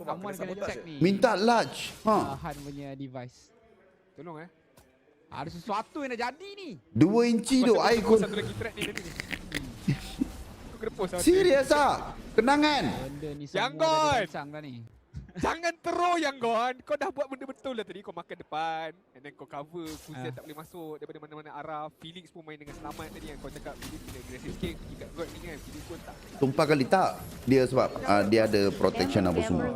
[SPEAKER 8] Someone kena check ni.
[SPEAKER 4] Minta large.
[SPEAKER 8] Han punya device.
[SPEAKER 22] Tolong
[SPEAKER 8] ada sesuatu yang nak jadi ni.
[SPEAKER 4] 2 inci tu air kau.
[SPEAKER 22] Satu lagi track ni nanti ni. Aku kena post lah.
[SPEAKER 4] Serius ah? Kenangan.
[SPEAKER 8] Benda ni
[SPEAKER 22] Yang
[SPEAKER 8] dah ni.
[SPEAKER 22] Jangan terus yang Gon. Kau dah buat benda betul lah tadi. Kau makan depan and then kau cover. Kuzen tak boleh masuk daripada mana-mana arah. Felix pun main dengan selamat tadi yang kau cakap Felix kena agresif sikit. Pergi kat God ni kan. Felix pun tak.
[SPEAKER 4] Tumpah kali tak. Dia sebab dia ada protection apa semua.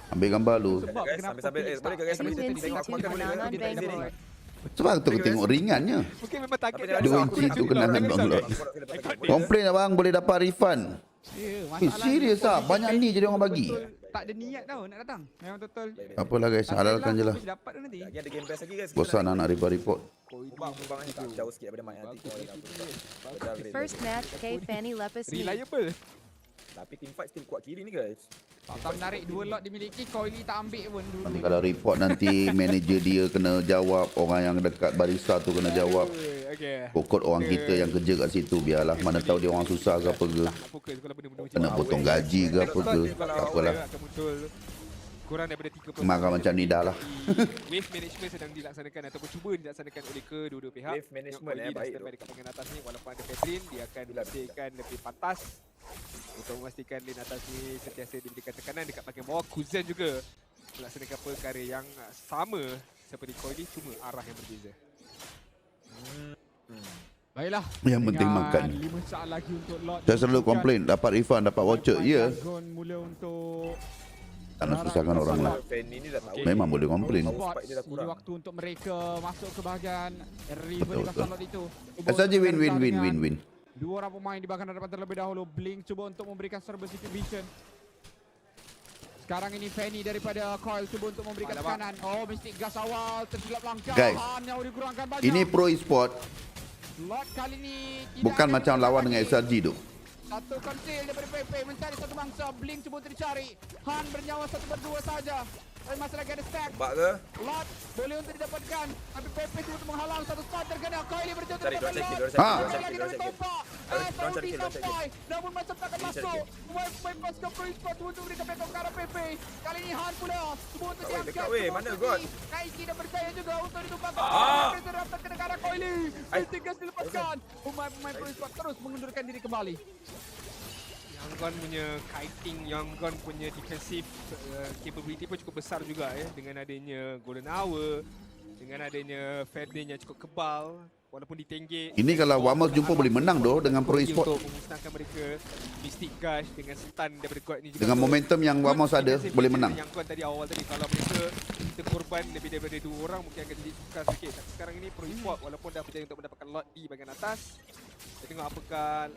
[SPEAKER 4] Ambil gambar lu.
[SPEAKER 8] Sebab kenapa
[SPEAKER 4] sebab tu aku tengok ringannya.
[SPEAKER 22] Mungkin memang target dia
[SPEAKER 4] 2 inci tu kenangan bang Lot. Komplain abang boleh dapat refund. Serius ah, banyak ni jadi orang bagi.
[SPEAKER 8] Tak ada niat tau nak datang. Memang total.
[SPEAKER 4] Apalah guys, halalkan je lah.
[SPEAKER 8] Dapat tu nanti.
[SPEAKER 16] Lagi ada game best lagi guys.
[SPEAKER 4] Bosan nak report.
[SPEAKER 16] Ubang ni tak jauh sikit daripada mic nanti.
[SPEAKER 5] First match, K Fanny Lepus.
[SPEAKER 22] Reliable.
[SPEAKER 16] Tapi team fight still kuat kiri ni guys.
[SPEAKER 8] Tak menarik, 2 lot dimiliki, Coily tak ambil pun dulu.
[SPEAKER 4] Nanti kalau report nanti manager dia kena jawab, orang yang dekat barista tu kena jawab. Pokok orang kita yang kerja kat situ, biarlah, mana tahu dia orang susah ke apa ke. Kena potong gaji ke apa ke, tak apalah.
[SPEAKER 22] Kurang daripada 3%.
[SPEAKER 4] Marah macam ni dah lah.
[SPEAKER 22] Wave management sedang dilaksanakan ataupun cuba dilaksanakan oleh kedua-dua pihak. Wave management baik tu. Dekat bahagian atas ni, walaupun ada Pedrin, dia akan bersihkan lebih pantas untuk memastikan lane atas ni sentiasa diberikan tekanan. Dekat bahagian bawah, Kuzen juga melaksanakan perkara yang sama seperti Coily, cuma arah yang berbeza.
[SPEAKER 8] Baiklah.
[SPEAKER 4] Yang penting makan.
[SPEAKER 8] 5 saat lagi untuk lot.
[SPEAKER 4] Saya selalu komplain, dapat refund, dapat voucher. Ya.
[SPEAKER 8] Mula untuk
[SPEAKER 4] tak nak susahkan orang lah. Memang boleh komplain.
[SPEAKER 8] Ini waktu untuk mereka masuk ke bahagian river di kawasan lot itu.
[SPEAKER 4] SRG win.
[SPEAKER 8] 2 orang pemain di bahagian hadapan terlebih dahulu. Blink cuba untuk memberikan serba sedikit vision. Sekarang ini Fanny daripada Coil cuba untuk memberikan tekanan. Oh, Mystic Gas awal tersilap langkah.
[SPEAKER 4] Guys, ini pro e-sport.
[SPEAKER 8] Lot kali ini
[SPEAKER 4] bukan macam lawan dengan SRG tu.
[SPEAKER 2] Satu konsil daripada PP mencari satu bangsa. Blink cuba untuk dicari. Han bernyawa 1/2 saja. Tapi masih lagi ada stack.
[SPEAKER 16] Nampak ke?
[SPEAKER 2] Lot boleh untuk didapatkan. Tapi PP cuba untuk menghalang satu spot terkena. Coily berjauh
[SPEAKER 16] Cari,
[SPEAKER 2] terdapat
[SPEAKER 16] dorang
[SPEAKER 2] Lot.
[SPEAKER 16] cek, dorang
[SPEAKER 2] Lagi
[SPEAKER 16] cek.
[SPEAKER 2] dari Topak.
[SPEAKER 16] Dorang cek.
[SPEAKER 2] Sampai. Namun macam takkan masuk. Wipe pasukan Pro Esports cuba untuk berikan backup ke arah PP. Kali ini Han pula cuba untuk diangkat.
[SPEAKER 16] Dekat weh, mana God?
[SPEAKER 2] Naiki dah berjaya juga untuk ditumpahkan. PP terdapat ke arah Coily. Mystic Gas dilepaskan. Pemain Pro Esports terus mengundurkan diri kembali.
[SPEAKER 22] Yang Gun punya kiting, yang Gun punya defensive capability pun cukup besar juga ya, dengan adanya Golden Hour, dengan adanya Fadlin yang cukup kebal walaupun ditenggek.
[SPEAKER 4] Ini kalau Wamos jumpa boleh menang doh dengan pro e-sport.
[SPEAKER 22] Untuk memusnahkan mereka Mystic Gush dengan stun daripada God ni juga.
[SPEAKER 4] Dengan momentum yang Wamos ada boleh menang.
[SPEAKER 22] Yang Gun tadi awal tadi, kalau mereka kita korban lebih daripada 2 orang mungkin akan jadi sukar sikit. Tapi sekarang ini pro e-sport walaupun dah berjaya untuk mendapatkan lot di bahagian atas. Kita tengok apakah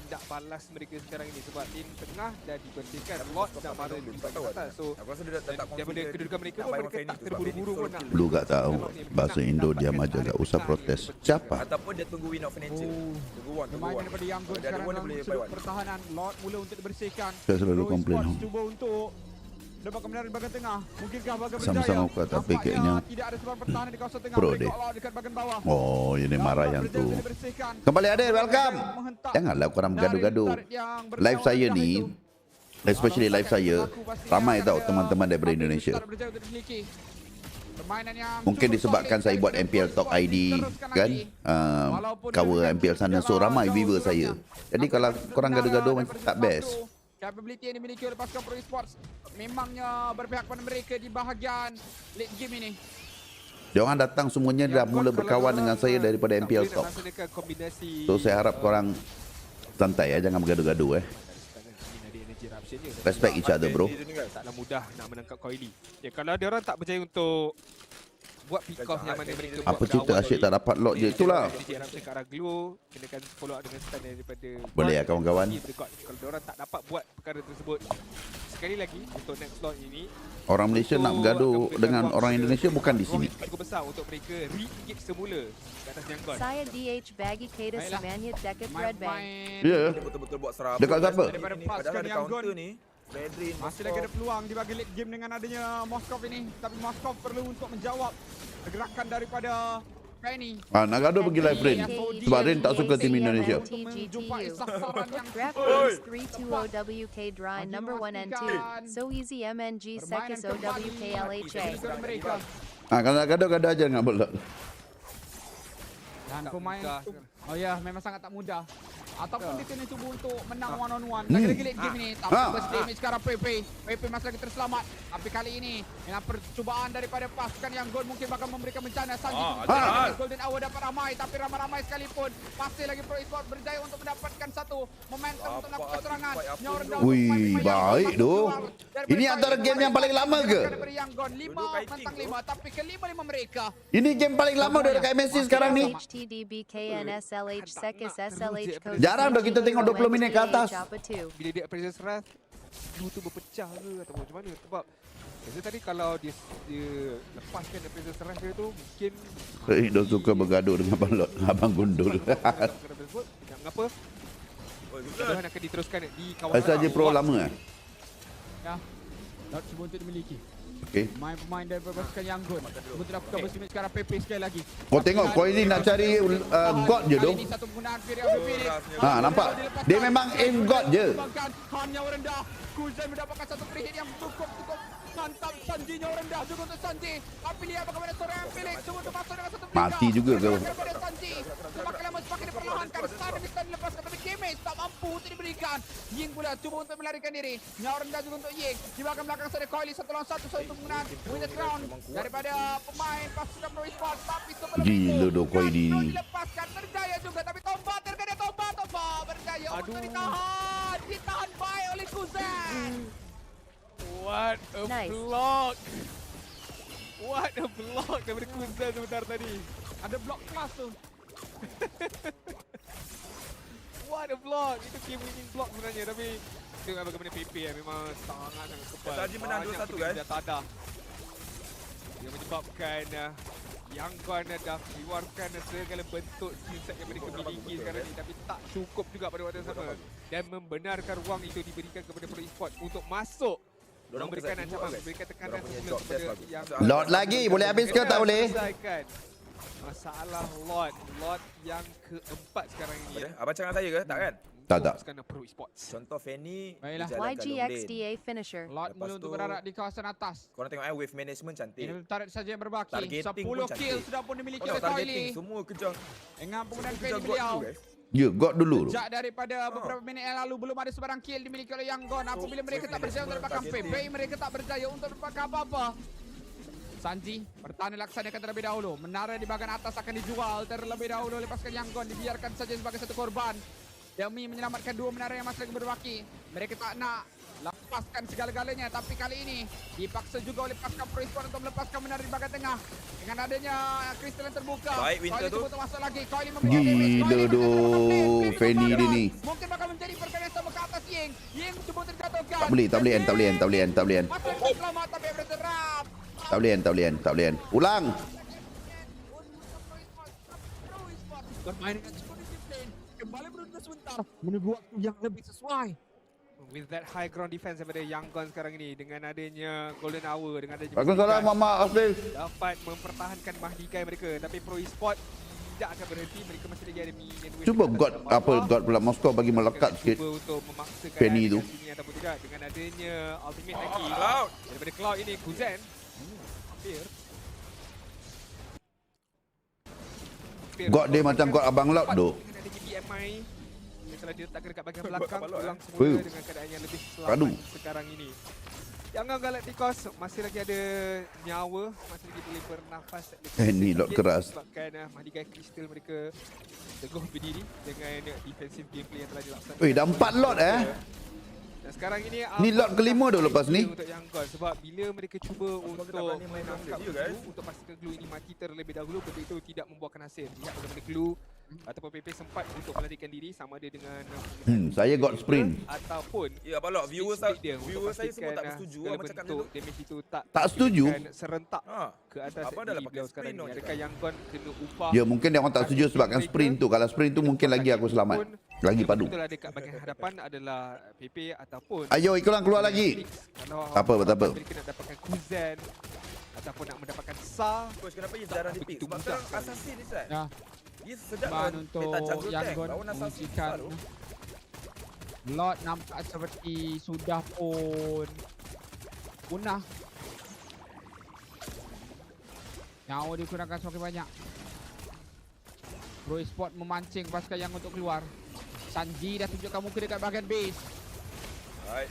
[SPEAKER 22] tindak balas mereka sekarang ini, sebab lane tengah dah dibersihkan, lot dah baru di bahagian atas. So
[SPEAKER 16] aku rasa dia tak
[SPEAKER 22] daripada kedudukan mereka pun mereka tak terburu-buru pun nak.
[SPEAKER 4] Lu gak tahu bahasa Indo, diam aja, gak usah protes. Siapa?
[SPEAKER 16] Ataupun dia tunggu win of financial. Tunggu one.
[SPEAKER 8] Pemain daripada Young Gun sekarang dalam sudut pertahanan. Lot mula untuk dibersihkan.
[SPEAKER 4] Saya selalu komplain.
[SPEAKER 8] Cuba untuk dapat kebenaran di bahagian tengah. Mungkinkah bahagian berjaya?
[SPEAKER 4] Sama-sama kau, tapi kayaknya
[SPEAKER 8] tidak ada sebarang pertahanan di kawasan tengah.
[SPEAKER 4] pro deh.
[SPEAKER 8] Dekat bahagian bawah.
[SPEAKER 4] Oh, ini marah yang tu. Kembali Adil, welcome. Janganlah korang bergaduh-gaduh. Live saya ni, especially live saya, ramai tau teman-teman daripada Indonesia. Mungkin disebabkan saya buat MPL Talk ID kan, cover MPL sana, so ramai viewer saya. Jadi kalau korang gaduh-gaduh macam tak best.
[SPEAKER 2] Capability yang dimiliki oleh pasukan Pro Esports memangnya berpihak pada mereka di bahagian late game ini.
[SPEAKER 4] Diorang datang semuanya dah mula berkawan dengan saya daripada MPL Talk. So saya harap korang santai ya, jangan bergaduh-gaduh Respect each other bro.
[SPEAKER 22] Taklah mudah nak menangkap Coily. Ya, kalau dia orang tak berjaya untuk buat pick off yang mana mereka buat.
[SPEAKER 4] Apa cerita asyik tak dapat lot je, itulah.
[SPEAKER 22] DJ Ramsey ke arah Glow, kenakan follow up dengan stun daripada
[SPEAKER 4] boleh ya kawan-kawan.
[SPEAKER 22] Kalau dia orang tak dapat buat perkara tersebut, sekali lagi untuk next slot ini,
[SPEAKER 4] orang Malaysia nak bergaduh dengan orang Indonesia bukan di sini.
[SPEAKER 22] Cukup besar untuk mereka re-engage semula ke atas Young Gun.
[SPEAKER 5] Saya DH Baggy Kata Semanya Dekat Red Bang.
[SPEAKER 4] Ya.
[SPEAKER 16] Betul-betul buat serap.
[SPEAKER 4] Dekat siapa?
[SPEAKER 8] Daripada pasukan Young Gun ni masih lagi ada peluang di bahagian late game dengan adanya Moskov ini. Tapi Moskov perlu untuk menjawab gerakan daripada Fanny.
[SPEAKER 4] Nak gaduh pergi live Rain. Sebab Rain tak suka tim Indonesia.
[SPEAKER 5] Draft 320WK Dry number 1 and 2. So easy MNG Sekis OWKLHA.
[SPEAKER 4] Kalau nak gaduh aja dengan belak.
[SPEAKER 8] Dan pemain, oh ya, memang sangat tak mudah. Ataupun dia kena cuba untuk menang one on one. Lagi-lagi late game ini. Tapi burst damage sekarang PP. PP masih lagi terselamat. Tapi kali ini dengan percubaan daripada pasukan yang Gold mungkin bakal memberikan bencana. Sanji Golden Hour dapat ramai. Tapi ramai-ramai sekalipun masih lagi Pro Esports berjaya untuk mendapatkan satu momentum untuk melakukan serangan.
[SPEAKER 4] Wih, baik doh. Ini antara game yang paling lama ke?
[SPEAKER 2] 5-5 tapi ke-5-5 mereka.
[SPEAKER 4] Ini game paling lama dekat MSC sekarang ni.
[SPEAKER 5] HTDB KNSLH Sekis SLH Code.
[SPEAKER 4] Jarang dah kita tengok 20 minit ke atas.
[SPEAKER 22] Bila dia Princess Wrath, blue tu berpecah ke atau macam mana? Sebab biasa tadi kalau dia lepaskan Princess Wrath dia tu, mungkin
[SPEAKER 4] Dah suka bergaduh dengan Abang Gundul.
[SPEAKER 22] Mengapa? Dia akan diteruskan di kawasan
[SPEAKER 4] saja pro lama
[SPEAKER 8] Ya. Lot cuba untuk dimiliki.
[SPEAKER 4] Okay.
[SPEAKER 8] Pemain-pemain dari pasukan Yangon. Cuba dilakukan bersimit sekarang PP sekali lagi.
[SPEAKER 4] Kau tengok kau ini nak cari God je doh. Nampak? Dia memang aim God je.
[SPEAKER 8] Hanya rendah. Kuzan mendapatkan satu free hit yang cukup mantap. Sanji-nya rendah juga untuk Sanji. Tapi lihat bagaimana seorang Felix cuba untuk masuk dengan satu
[SPEAKER 4] Mati juga kau.
[SPEAKER 8] Sanji. Semakin lama semakin diperlahankan. Sana bisa dilepaskan tapi damage tak mampu untuk diberikan. Ying pula cuba untuk melarikan diri. Nyawa rendah juga untuk Ying. Di belakang sana Coily 1 lawan 1 untuk penggunaan Winter Crown daripada pemain pasukan Pro Esports. Tapi sebelum
[SPEAKER 4] gila doh Coily ni.
[SPEAKER 8] Dilepaskan terjaya juga tapi Tomba terkena Tomba berjaya untuk ditahan baik oleh Kuzan. What a block. What a block daripada Kuzan sebentar tadi. Ada block kelas tu. What a block. Itu game winning block sebenarnya tapi tengok bagaimana PP memang sangat kebal.
[SPEAKER 16] Tadi menang 2-1 guys.
[SPEAKER 8] Dia tak ada. Dia menyebabkan Yangon dah keluarkan segala bentuk skillset yang mereka miliki sekarang ni tapi tak cukup juga pada waktu yang sama dan membenarkan ruang itu diberikan kepada Pro Esports untuk masuk memberikan ancaman, memberikan tekanan semula kepada yang
[SPEAKER 4] Lot lagi, boleh habis ke tak boleh?
[SPEAKER 8] Masalah Lot yang keempat sekarang ini.
[SPEAKER 16] Abang cakap saya ke? Tak kan?
[SPEAKER 4] Tak.
[SPEAKER 8] Pro Esports.
[SPEAKER 16] Contoh Fanny
[SPEAKER 5] YGXDA finisher.
[SPEAKER 8] Lot mula untuk berharap di kawasan atas.
[SPEAKER 16] Korang tengok wave management cantik.
[SPEAKER 8] Ini turret saja yang berbaki. 10
[SPEAKER 16] Targeting
[SPEAKER 8] kill sudah pun dimiliki oleh
[SPEAKER 16] targeting
[SPEAKER 8] Coily.
[SPEAKER 16] semua kejar.
[SPEAKER 8] Dengan penggunaan Fanny beliau.
[SPEAKER 4] Ya, God dulu.
[SPEAKER 8] Sejak daripada beberapa minit yang lalu belum ada sebarang kill dimiliki oleh Yangon. Apabila mereka tak berjaya untuk dapatkan PP, mereka tak berjaya untuk dapatkan apa-apa. Sanji bertahan dilaksanakan terlebih dahulu. Menara di bahagian atas akan dijual terlebih dahulu oleh pasukan Yangon. Dibiarkan saja sebagai satu korban demi menyelamatkan dua menara yang masih lagi berbaki. Mereka tak nak lepaskan segala-galanya tapi kali ini dipaksa juga oleh pasukan Pro Esports untuk melepaskan menara di bahagian tengah. Dengan adanya kristal yang terbuka.
[SPEAKER 16] Baik Winter tu.
[SPEAKER 8] Coily masuk lagi. Coily
[SPEAKER 4] Gila doh Fanny dia ni.
[SPEAKER 8] Mungkin bakal menjadi perkara yang sama ke atas Ying. Ying cuba terjatuhkan.
[SPEAKER 4] Tak boleh end.
[SPEAKER 8] Masih selamat tapi berderap.
[SPEAKER 4] Tak boleh end. Ulang.
[SPEAKER 8] Bermain dengan cukup disiplin. Kembali beruntung sebentar. Menunggu waktu yang lebih sesuai. With that high ground defense daripada Yangon sekarang ini dengan adanya Golden Hour dengan adanya
[SPEAKER 4] Waalaikumsalam Muhammad Afif.
[SPEAKER 8] dapat mempertahankan mahligai mereka tapi Pro Esports tidak akan berhenti. Mereka masih lagi ada minion wave.
[SPEAKER 4] Cuba God pula Moskow bagi melekat sikit.
[SPEAKER 8] Cuba untuk memaksakan
[SPEAKER 4] Penny tu.
[SPEAKER 8] sini ataupun tidak dengan adanya ultimate lagi daripada Cloud ini Kuzan. Hampir.
[SPEAKER 4] God dia macam God Abang Laut doh.
[SPEAKER 8] Dengan adanya BMI setelah diletakkan dekat bahagian belakang pulang semula dengan keadaan yang lebih selamat sekarang ini. Yangon Galacticos masih lagi ada nyawa, masih lagi boleh bernafas.
[SPEAKER 4] Ni lot keras.
[SPEAKER 8] Sebabkan mahligai kristal mereka teguh berdiri dengan defensive gameplay yang telah dilaksanakan.
[SPEAKER 4] Weh, dah 4 lot
[SPEAKER 8] Dan sekarang ini
[SPEAKER 4] Ni lot kelima dah lepas ni.
[SPEAKER 8] untuk Yangon sebab bila mereka cuba untuk menangkap glue untuk pastikan glue ini mati terlebih dahulu, benda itu tidak membuahkan hasil. Lihat bagaimana glue ataupun PP sempat untuk melarikan diri sama ada dengan
[SPEAKER 4] saya God sprint.
[SPEAKER 8] ataupun
[SPEAKER 16] ya balok viewers saya semua tak setuju abang cakap macam tu.
[SPEAKER 8] Damage itu tak
[SPEAKER 4] setuju
[SPEAKER 8] serentak ke atas
[SPEAKER 16] abang dah pakai
[SPEAKER 8] sekarang
[SPEAKER 16] sprint
[SPEAKER 8] ni. Adakah Yangon kena upah?
[SPEAKER 4] Ya mungkin dia orang tak setuju sebabkan sprint tu. Kalau sprint tu mungkin lagi aku selamat. Lagi padu.
[SPEAKER 8] Betul dekat bahagian hadapan adalah PP ataupun
[SPEAKER 4] Ayo ikutlah keluar lagi. Tak apa.
[SPEAKER 8] Mereka nak dapatkan Kuzan ataupun nak mendapatkan Sa.
[SPEAKER 16] Coach kenapa dia jarang di pick? Sebab sekarang assassin ni Sat.
[SPEAKER 8] Ya.
[SPEAKER 16] Dia sedap
[SPEAKER 8] untuk Yangon menguncikan Lot nampak seperti sudah pun punah. Nyawa digunakan semakin banyak. Pro Esports memancing pasukan yang untuk keluar. Sanji dah tunjukkan muka dekat bahagian base.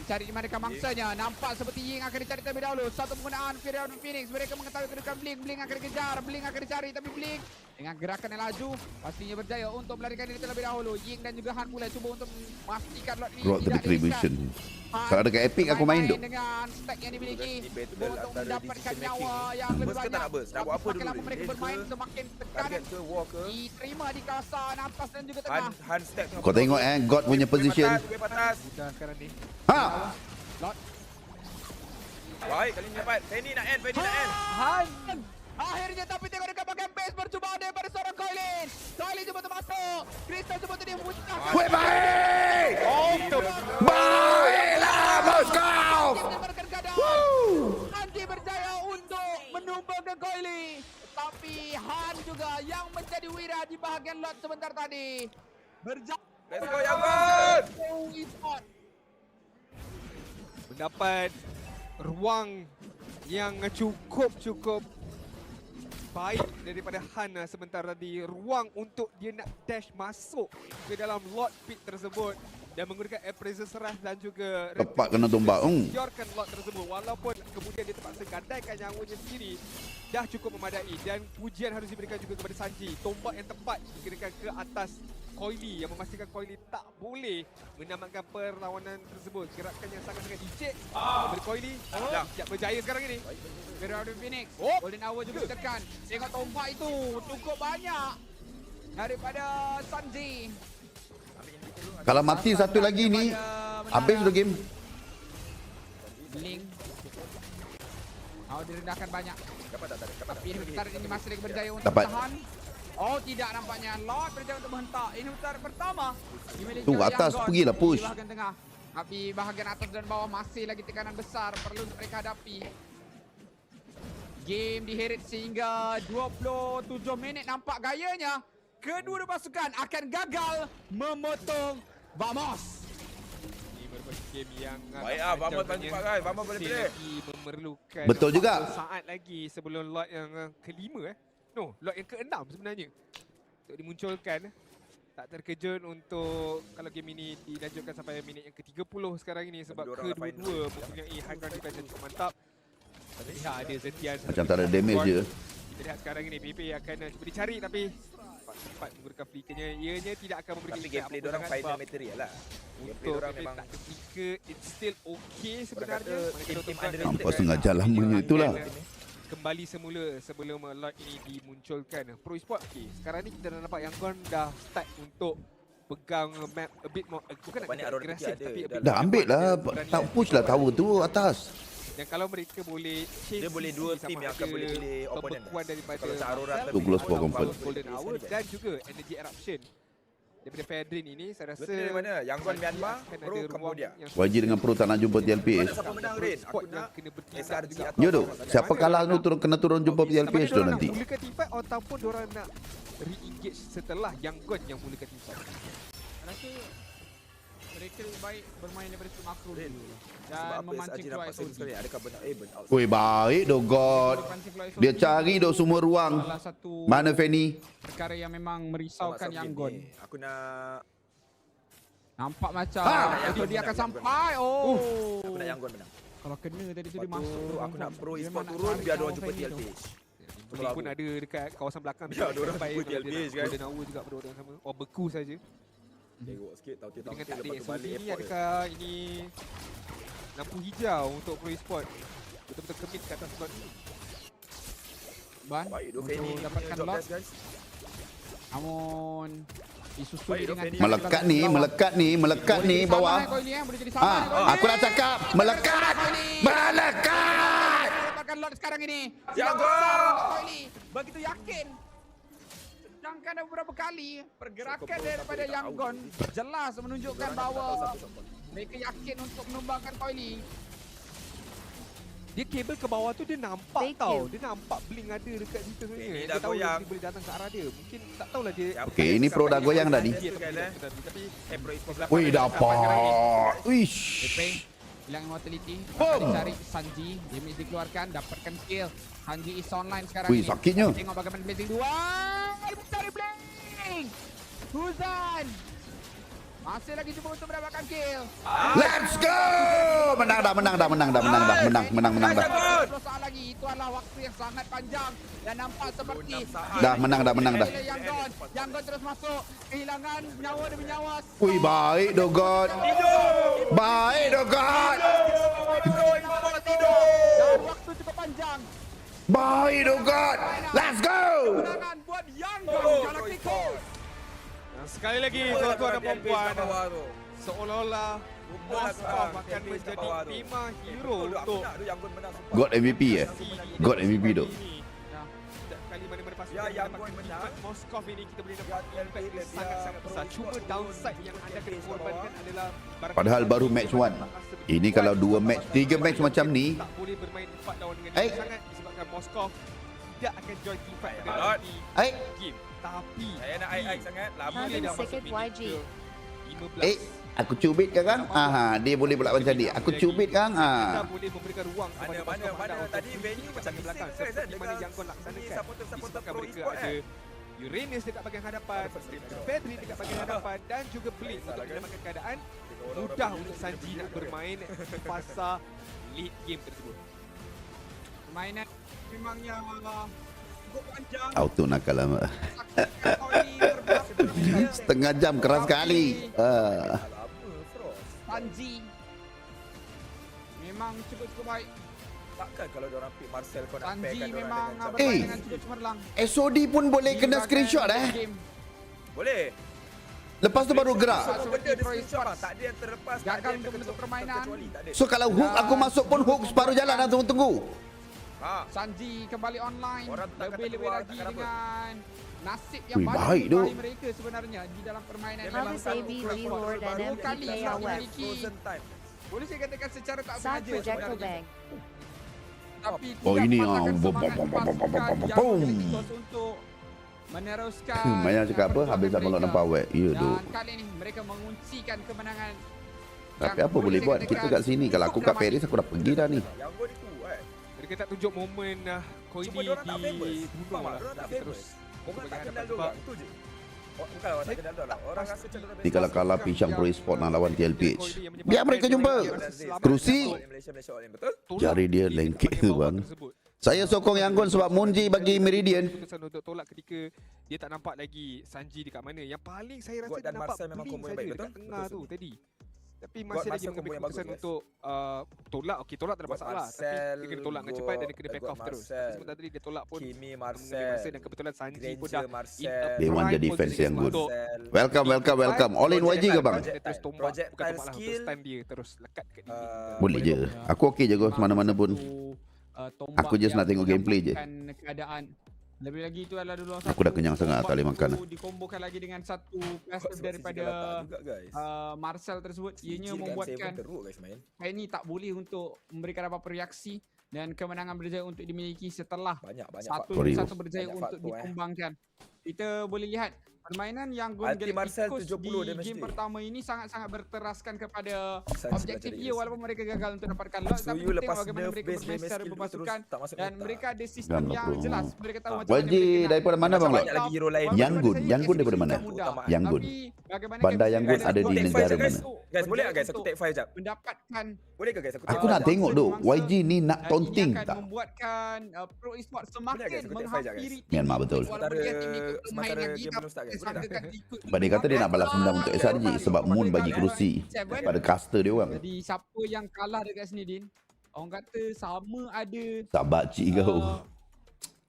[SPEAKER 8] Cari di manakah mangsanya. Nampak seperti Ying akan dicari terlebih dahulu. Satu penggunaan Firion Phoenix. Mereka mengetahui kedudukan Blink. Blink akan dikejar. Blink akan dicari. Tapi Blink dengan gerakan yang laju pastinya berjaya untuk melarikan diri terlebih dahulu. Ying dan juga Han mulai cuba untuk memastikan lot ini
[SPEAKER 4] Road
[SPEAKER 8] tidak
[SPEAKER 4] distribution.
[SPEAKER 8] Han
[SPEAKER 4] Kalau dekat Epic aku main tu.
[SPEAKER 8] dengan stack yang dimiliki untuk mendapatkan nyawa yang lebih banyak.
[SPEAKER 16] Nak buat apa dulu
[SPEAKER 8] Semakin mereka bermain semakin tekanan diterima di kawasan atas dan juga tengah.
[SPEAKER 16] Han stack
[SPEAKER 4] Kau tengok God punya position.
[SPEAKER 8] Sudah sekarang ni.
[SPEAKER 4] Ha.
[SPEAKER 8] Lot.
[SPEAKER 16] Baik kali ni dapat. Fanny nak end.
[SPEAKER 8] Han. Akhirnya tapi tengok dekat bahagian base percubaan daripada seorang Coily. Coily cuba untuk masuk. Crystal cuba untuk dia memuncahkan.
[SPEAKER 4] Weh baik. Baiklah Moskow.
[SPEAKER 22] Han juga yang menjadi wira di bahagian lot sebentar tadi. Berjalan.
[SPEAKER 16] Let's go Yangon.
[SPEAKER 22] Mendapat ruang yang cukup baik daripada Han sebentar tadi. Ruang untuk dia nak dash masuk ke dalam lot pit tersebut dan menggunakan appraiser serah dan juga
[SPEAKER 4] Tepat kena tombak.
[SPEAKER 22] biarkan lot tersebut walaupun kemudian dia terpaksa gadaikan nyawanya sendiri dah cukup memadai dan pujian harus diberikan juga kepada Sanji. Tombak yang tepat digunakan ke atas Coily yang memastikan Coily tak boleh menamatkan perlawanan tersebut. Gerakan yang sangat-sangat licik daripada Coily. Tidak berjaya sekarang ini. Berada Phoenix. Golden Hour juga ditekan. Tengok tombak itu cukup banyak daripada Sanji.
[SPEAKER 4] Kalau mati satu lagi ni, habis tu game.
[SPEAKER 22] Link. Direndahkan banyak. Tapi inhibitor ini masih lagi berjaya untuk bertahan. Oh, tidak nampaknya. Lot berjaya untuk menghentak. Inhibitor pertama.
[SPEAKER 4] Tu atas pergilah push.
[SPEAKER 22] Bahagian tengah. Tapi bahagian atas dan bawah masih lagi tekanan besar perlu untuk mereka hadapi. Game diheret sehingga 27 minit nampak gayanya. Kedua pasukan akan gagal memotong Vamos. Ini merupakan game yang
[SPEAKER 16] baik Vamos paling cepat guys. Vamos boleh play.
[SPEAKER 22] Memerlukan
[SPEAKER 4] betul juga.
[SPEAKER 22] Saat lagi sebelum lot yang kelima No, lot yang keenam sebenarnya. Untuk dimunculkan. Tak terkejut untuk kalau game ini dilanjutkan sampai minit yang ke-30 sekarang ini sebab kedua-dua mempunyai high ground defense yang cukup mantap. Lihat ada Zetian.
[SPEAKER 4] Macam tak ada damage je.
[SPEAKER 22] Kita lihat sekarang ini PP akan cuba dicari tapi cepat menggunakan flickernya. Ianya tidak akan memberikan
[SPEAKER 16] tapi gameplay diorang final material lah.
[SPEAKER 22] Untuk gameplay memang tak ada flicker, it's still okay sebenarnya.
[SPEAKER 4] Nampak sengaja lamanya itulah.
[SPEAKER 22] Kembali semula sebelum lot ini dimunculkan. Pro Esport, okay. Sekarang ni kita dah nampak yang Gon dah start untuk pegang map a bit more. Bukan nak agresif tapi
[SPEAKER 4] dah ambil lah. Tak push lah tower tu atas.
[SPEAKER 22] Dan kalau mereka boleh
[SPEAKER 16] dia boleh dua tim yang akan boleh pilih opponent
[SPEAKER 22] daripada
[SPEAKER 16] kalau Aurora
[SPEAKER 4] tu close for comfort
[SPEAKER 22] Golden Hour dan juga Energy Eruption daripada Fedrin ini saya rasa
[SPEAKER 16] dari mana Yangon Myanmar Pro Cambodia
[SPEAKER 4] YG dengan Pro tak nak jumpa TLPS
[SPEAKER 16] siapa menang Rin aku nak SRG
[SPEAKER 4] ya tu siapa kalah tu kena turun jumpa TLPS tu nanti
[SPEAKER 22] mulakan teamfight ataupun diorang nak re-engage setelah Yangon yang mulakan teamfight. Saya rasa mereka lebih baik bermain daripada skill makro dulu dan memancing fly SOD.
[SPEAKER 16] Adakah benar benar?
[SPEAKER 4] Woi baik doh God. Dia cari doh semua ruang. Mana Fanny?
[SPEAKER 22] Perkara yang memang merisaukan Yangon.
[SPEAKER 16] Aku nak
[SPEAKER 22] nampak macam itu dia akan sampai.
[SPEAKER 16] Aku nak Yangon menang.
[SPEAKER 22] Kalau kena tadi tu dia masuk.
[SPEAKER 16] Aku nak Pro Esport turun biar diorang jumpa TLPS.
[SPEAKER 22] Ini pun ada dekat kawasan belakang.
[SPEAKER 16] Ya, diorang jumpa TLPS kan.
[SPEAKER 22] Golden Hour juga berdua yang sama. Oh beku saja.
[SPEAKER 16] Tengok sikit tahu kita
[SPEAKER 22] dengan tak ada SOD ni adakah ini lampu hijau untuk Pro Esport betul-betul commit ke atas slot ni. Ban untuk dapatkan lot namun disusuli dengan
[SPEAKER 4] melekat ni bawah. Aku nak cakap melekat
[SPEAKER 22] dapatkan lot sekarang ini.
[SPEAKER 16] Jangan
[SPEAKER 22] begitu yakin. Sedangkan ada beberapa kali pergerakan daripada Yangon jelas menunjukkan bahawa mereka yakin untuk menumbangkan Coily. Dia kabel ke bawah tu dia nampak tau. Dia nampak blink ada dekat situ sebenarnya. Dia tahu dia boleh datang ke arah dia. Mungkin tak tahulah dia.
[SPEAKER 4] Okey, ini Pro dah goyang tadi.
[SPEAKER 22] Tapi
[SPEAKER 4] wih dapat. Wish.
[SPEAKER 22] Hilang immortality. Dicari Sanji. Damage dikeluarkan. Dapatkan kill. Sanji is online sekarang
[SPEAKER 4] ni. Wih sakitnya.
[SPEAKER 22] Tengok bagaimana blazing 2. Mencari blink. Huzan. Masih lagi cuba untuk mendapatkan kill.
[SPEAKER 4] Let's go. Menang dah.
[SPEAKER 22] Saat lagi itu adalah waktu yang sangat panjang dan nampak seperti
[SPEAKER 4] dah menang dah.
[SPEAKER 22] Yangon terus masuk kehilangan nyawa demi nyawa.
[SPEAKER 4] Wih baik doh God. Baik doh God.
[SPEAKER 22] Dan waktu cukup panjang.
[SPEAKER 4] Baik doh God. Let's go.
[SPEAKER 22] Kemenangan buat Yangon Galacticos. Sekali lagi tuan-tuan dan puan, seolah-olah Moskov akan menjadi tema hero untuk
[SPEAKER 4] God MVP God MVP tu.
[SPEAKER 22] Kali mana-mana pasukan Yangon menang, Moskov ini kita boleh dapat impact yang sangat-sangat besar. Cuma downside yang anda kena korbankan adalah
[SPEAKER 4] padahal baru match 1. Ini kalau 2 match, 3 match macam ni.
[SPEAKER 22] Tak boleh bermain 4 lawan dengan dia sangat disebabkan Moskov tidak akan join team fight pada nanti game. Tapi
[SPEAKER 16] saya nak ai sangat lama dia dah masuk
[SPEAKER 7] YG.
[SPEAKER 22] 15.
[SPEAKER 4] Aku cubit kan? Dia boleh pula macam ni. Aku cubit kan?
[SPEAKER 22] Anda boleh memberikan ruang kepada
[SPEAKER 16] mana tadi venue macam
[SPEAKER 22] belakang seperti mana yang kau laksanakan. Disebabkan mereka ada Uranus dekat bahagian hadapan, Fedri dekat bahagian hadapan dan juga Blink untuk menyelamatkan keadaan. Mudah untuk Sanji nak bermain di fasa lead game tersebut. Permainan memangnya cukup panjang.
[SPEAKER 4] Auto nakal lama. Setengah jam keras sekali.
[SPEAKER 22] Sanji memang cukup baik.
[SPEAKER 16] Takkan kalau diorang pick Marcel kau nak
[SPEAKER 22] Sanji
[SPEAKER 16] pairkan
[SPEAKER 22] memang
[SPEAKER 16] diorang
[SPEAKER 22] bermain dengan cukup cemerlang.
[SPEAKER 4] SOD pun boleh kena screenshot
[SPEAKER 16] Boleh.
[SPEAKER 4] Lepas tu baru gerak.
[SPEAKER 16] Semua benda dia screenshot bang. Tak ada yang terlepas.
[SPEAKER 22] Gagal untuk bentuk permainan.
[SPEAKER 4] So kalau hook aku masuk pun hook separuh jalan dah tunggu.
[SPEAKER 22] Sanji kembali online. Lebih-lebih lagi dengan nasib yang
[SPEAKER 4] baik tu
[SPEAKER 22] bagi mereka sebenarnya di dalam permainan memang dua kali memiliki. Boleh saya katakan secara tak sengaja sebenarnya. Tapi
[SPEAKER 4] ini
[SPEAKER 22] boom untuk meneruskan.
[SPEAKER 4] Maya cakap apa? Habis dah melok nampak awet. Ya tu.
[SPEAKER 22] Kali ni mereka menguncikan kemenangan.
[SPEAKER 4] Tapi apa boleh buat? Kita kat sini. Kalau aku kat Paris aku dah pergi dah ni.
[SPEAKER 22] Mereka tak tunjuk momen Koidi di bunuh lah. Terus
[SPEAKER 16] orang tak kenal orang tu je. Bukan orang tak kenal orang. Orang rasa macam
[SPEAKER 4] Ni kalau kalah Pisang Pro Esport nak lawan TLPH. Biar mereka jumpa. Kerusi. Jari dia lengkit tu bang. Saya sokong Yangon sebab Munji bagi Meridian.
[SPEAKER 22] Untuk tolak ketika dia tak nampak lagi Sanji dekat mana. Yang paling saya rasa dia nampak Blink saja dekat tengah tu tadi. Tapi masih lagi mengambil keputusan untuk tolak. Okey, tolak tak ada masalah. Tapi dia kena tolak dengan cepat dan dia kena back off terus. Sementara tadi dia tolak pun mengambil masa dan kebetulan Sanji pun dah
[SPEAKER 4] They want the defense yang good. Welcome. All in YG ke bang?
[SPEAKER 22] Terus tombak. Bukan tombak lah, untuk stand dia. Terus lekat kat diri.
[SPEAKER 4] Boleh je. Aku okey je kau mana-mana pun. Aku just nak tengok gameplay je.
[SPEAKER 22] Keadaan. Lebih lagi itu adalah dulu
[SPEAKER 4] aku dah kenyang sangat tak boleh makan.
[SPEAKER 22] Dikombokan lagi dengan satu passive daripada Marcel tersebut. Ianya membuatkan ini tak boleh untuk memberikan apa-apa reaksi dan kemenangan berjaya untuk dimiliki setelah satu berjaya untuk dikembangkan. Kita boleh lihat permainan yang Galacticos di game pertama ini sangat-sangat berteraskan kepada objektif ia walaupun mereka gagal untuk dapatkan lot. Tapi kita tengok bagaimana mereka bermain secara berpasukan dan mereka ada sistem yang jelas. Mereka tahu macam mana
[SPEAKER 4] YG daripada mana bang? Yanggun daripada mana? Yanggun. Bandar Yanggun ada di negara mana?
[SPEAKER 16] Guys, boleh tak guys aku take 5 jap?
[SPEAKER 22] Mendapatkan.
[SPEAKER 16] Boleh ke guys
[SPEAKER 4] aku nak tengok tu. YG ni nak taunting tak?
[SPEAKER 22] Membuatkan Pro Esport semakin menghampiri
[SPEAKER 4] Myanmar betul.
[SPEAKER 16] Sementara game belum start guys.
[SPEAKER 4] Sebab dia kata dia nak balas dendam untuk SRG sebab Moon bagi kerusi pada caster dia orang.
[SPEAKER 22] Jadi siapa yang kalah dekat sini Din? Orang kata sama ada
[SPEAKER 4] sabar cik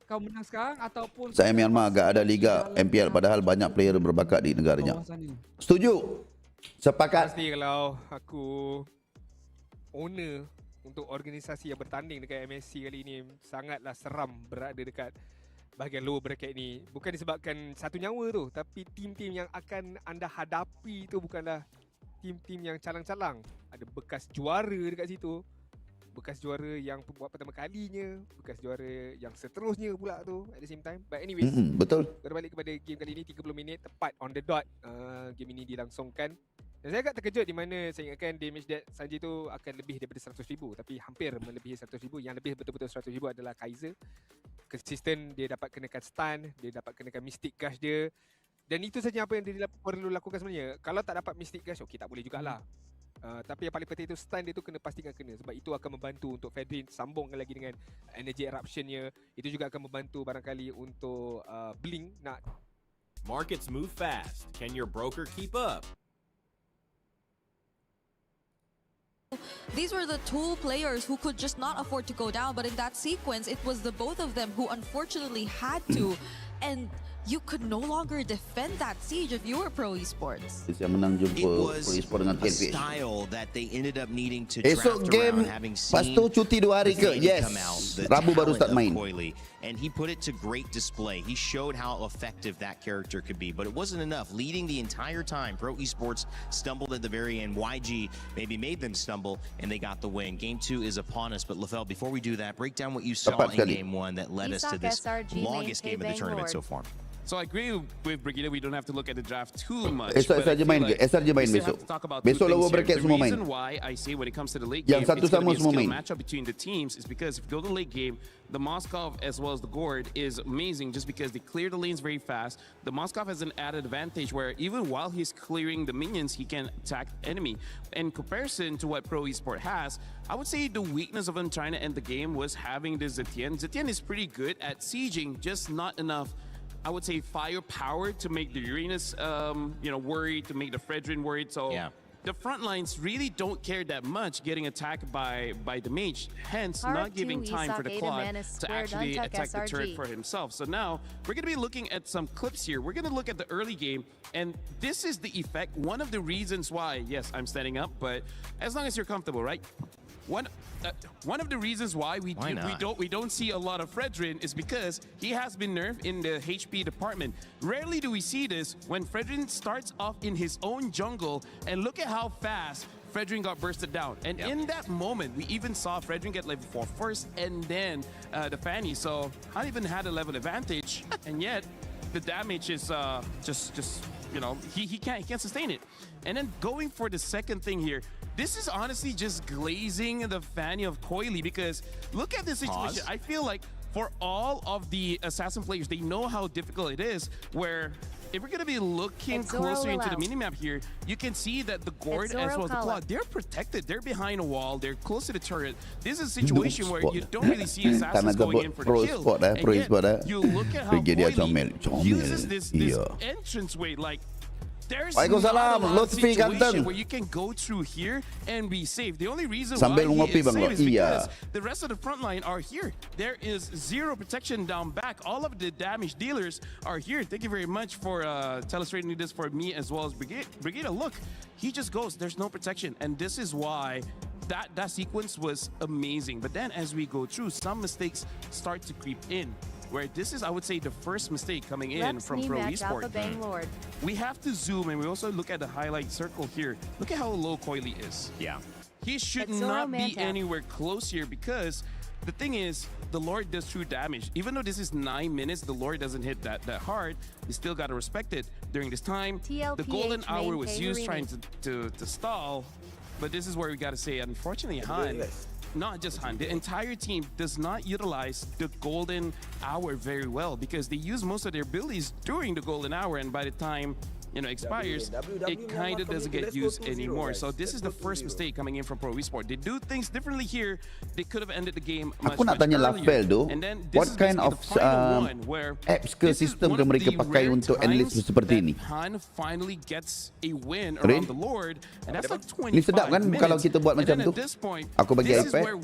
[SPEAKER 22] kau menang sekarang ataupun
[SPEAKER 4] saya Myanmar agak ada liga MPL padahal banyak player berbakat di negaranya. Setuju? Sepakat?
[SPEAKER 22] Pasti kalau aku owner untuk organisasi yang bertanding dekat MSC kali ini sangatlah seram berada dekat bahagian lower bracket ni. Bukan disebabkan satu nyawa tu, tapi tim-tim yang akan anda hadapi tu bukanlah tim-tim yang calang-calang. Ada bekas juara dekat situ, bekas juara yang buat pertama kalinya, bekas juara yang seterusnya pula tu at the same time. But anyways,
[SPEAKER 4] betul.
[SPEAKER 22] Berbalik kepada game kali ini, 30 minit tepat on the dot game ini dilangsungkan. Dan saya agak terkejut di mana saya ingatkan damage that Sanji tu akan lebih daripada 100,000, tapi hampir melebihi 100,000. Yang lebih betul-betul 100,000 adalah Kaiser. Konsisten, dia dapat kenakan stun, dia dapat kenakan Mystic Gush dia. Dan itu saja apa yang dia perlu lakukan sebenarnya. Kalau tak dapat Mystic Gush, okey tak boleh jugalah. Tapi yang paling penting itu stun dia tu kena pastikan kena. Sebab itu akan membantu untuk Fedrin sambungkan lagi dengan energy eruption-nya. Itu juga akan membantu barangkali untuk Blink nak.
[SPEAKER 11] Markets move fast. Can your broker keep up?
[SPEAKER 2] These were the two players who could just not afford to go down, but in that sequence, it was the both of them who unfortunately had to. And you could no longer defend that siege if you were Pro Esports.
[SPEAKER 4] Yang menang
[SPEAKER 3] It
[SPEAKER 4] jumpa Pro
[SPEAKER 3] was
[SPEAKER 4] Esports dengan
[SPEAKER 3] a
[SPEAKER 4] TNPH.
[SPEAKER 3] style that they ended up needing to
[SPEAKER 4] Esok
[SPEAKER 3] draft
[SPEAKER 4] game,
[SPEAKER 3] around, having
[SPEAKER 4] lepas
[SPEAKER 3] seen
[SPEAKER 4] tu cuti 2 hari ke?
[SPEAKER 3] the
[SPEAKER 4] Yes.
[SPEAKER 3] come out, the
[SPEAKER 4] Rabu baru
[SPEAKER 3] talent
[SPEAKER 4] start
[SPEAKER 3] of
[SPEAKER 4] main.
[SPEAKER 3] Coily, and he put it to great display. He showed how effective that character could be, but it wasn't enough. Leading the entire time, Pro Esports stumbled at the very end. YG maybe made them stumble, and they got the win. Game 2 is upon us, but Lefel, before we do that, break down what you saw in Game 1 that led us to this longest game of the tournament so far.
[SPEAKER 1] So I agree with Brigida. We don't have to look at the draft too much.
[SPEAKER 4] Esok SRG main ke? SRG main besok. Besok lower bracket semua main.
[SPEAKER 1] The reason why I say when it comes to the late
[SPEAKER 4] Yang
[SPEAKER 1] game,
[SPEAKER 4] satu
[SPEAKER 1] it's going
[SPEAKER 4] sama
[SPEAKER 1] to be a
[SPEAKER 4] semua
[SPEAKER 1] skill
[SPEAKER 4] main.
[SPEAKER 1] matchup between the teams is because if you go to the late game, the Moskov as well as the Gord is amazing just because they clear the lanes very fast. The Moskov has an added advantage where even while he's clearing the minions, he can attack the enemy. In comparison to what Pro Esport has, I would say the weakness of him trying to end the game was having the Zetienne. Zetienne is pretty good at sieging, just not enough, I would say, firepower to make the Uranus, worried, to make the Fredrin worried. So the front lines really don't care that much getting attacked by the mage, hence not giving time for the Claude to actually attack the turret for himself. So now we're going to be looking at some clips here. We're going to look at the early game, and this is the effect. One of the reasons why, yes, I'm standing up, but as long as you're comfortable, right? One of the reasons why we don't see a lot of Fredrin is because he has been nerfed in the HP department. Rarely do we see this when Fredrin starts off in his own jungle, and look at how fast Fredrin got bursted down. And in that moment, we even saw Fredrin get level 4 first, and then the Fanny. So not even had a level advantage, and yet the damage is he can't sustain it. And then going for the second thing here, this is honestly just glazing the Fanny of Coily, because look at this situation. I feel like for all of the Assassin players, they know how difficult it is, where if we're going to be looking closer into the minimap here, you can see that the Gord as well as the Claw, they're protected. They're behind a wall. They're close to the turret. This is a situation where you don't really see Assassins going in for the kill. And yet, you look at how Coily uses this entranceway, like, there's not a lot of situation where you can go through here and be safe. The only reason why he is safe is because the rest of the front line are here. There is zero protection down back. All of the damage dealers are here. Thank you very much for illustrating this for me as well as Brigida. Look, he just goes. There's no protection. And this is why that sequence was amazing. But then as we go through, some mistakes start to creep in, where this is, I would say, the first mistake coming in from Pro Esport. We have to zoom, and we also look at the highlight circle here. Look at how low Coily is.
[SPEAKER 3] Yeah.
[SPEAKER 1] He should not be anywhere close here, because the thing is, the Lord does true damage. Even though this is 9 minutes, the Lord doesn't hit that hard. You still got to respect it. During this time, the golden hour was used trying to stall, but this is where we got to say, unfortunately, Han, not just Han, the entire team does not utilize the golden hour very well, because they use most of their abilities during the golden hour, and by the time expires, it kind of doesn't get used anymore. So this is the first mistake coming in from Pro Esport. They do things differently here. They could have ended the game much,
[SPEAKER 4] Aku nak tanya Lafel tu, what kind of apps ke sistem ke mereka pakai untuk analyst seperti ini?
[SPEAKER 1] Han finally gets a win around the Lord, and that's like 25
[SPEAKER 4] Ini sedap kan kalau kita buat macam tu? Aku bagi iPad,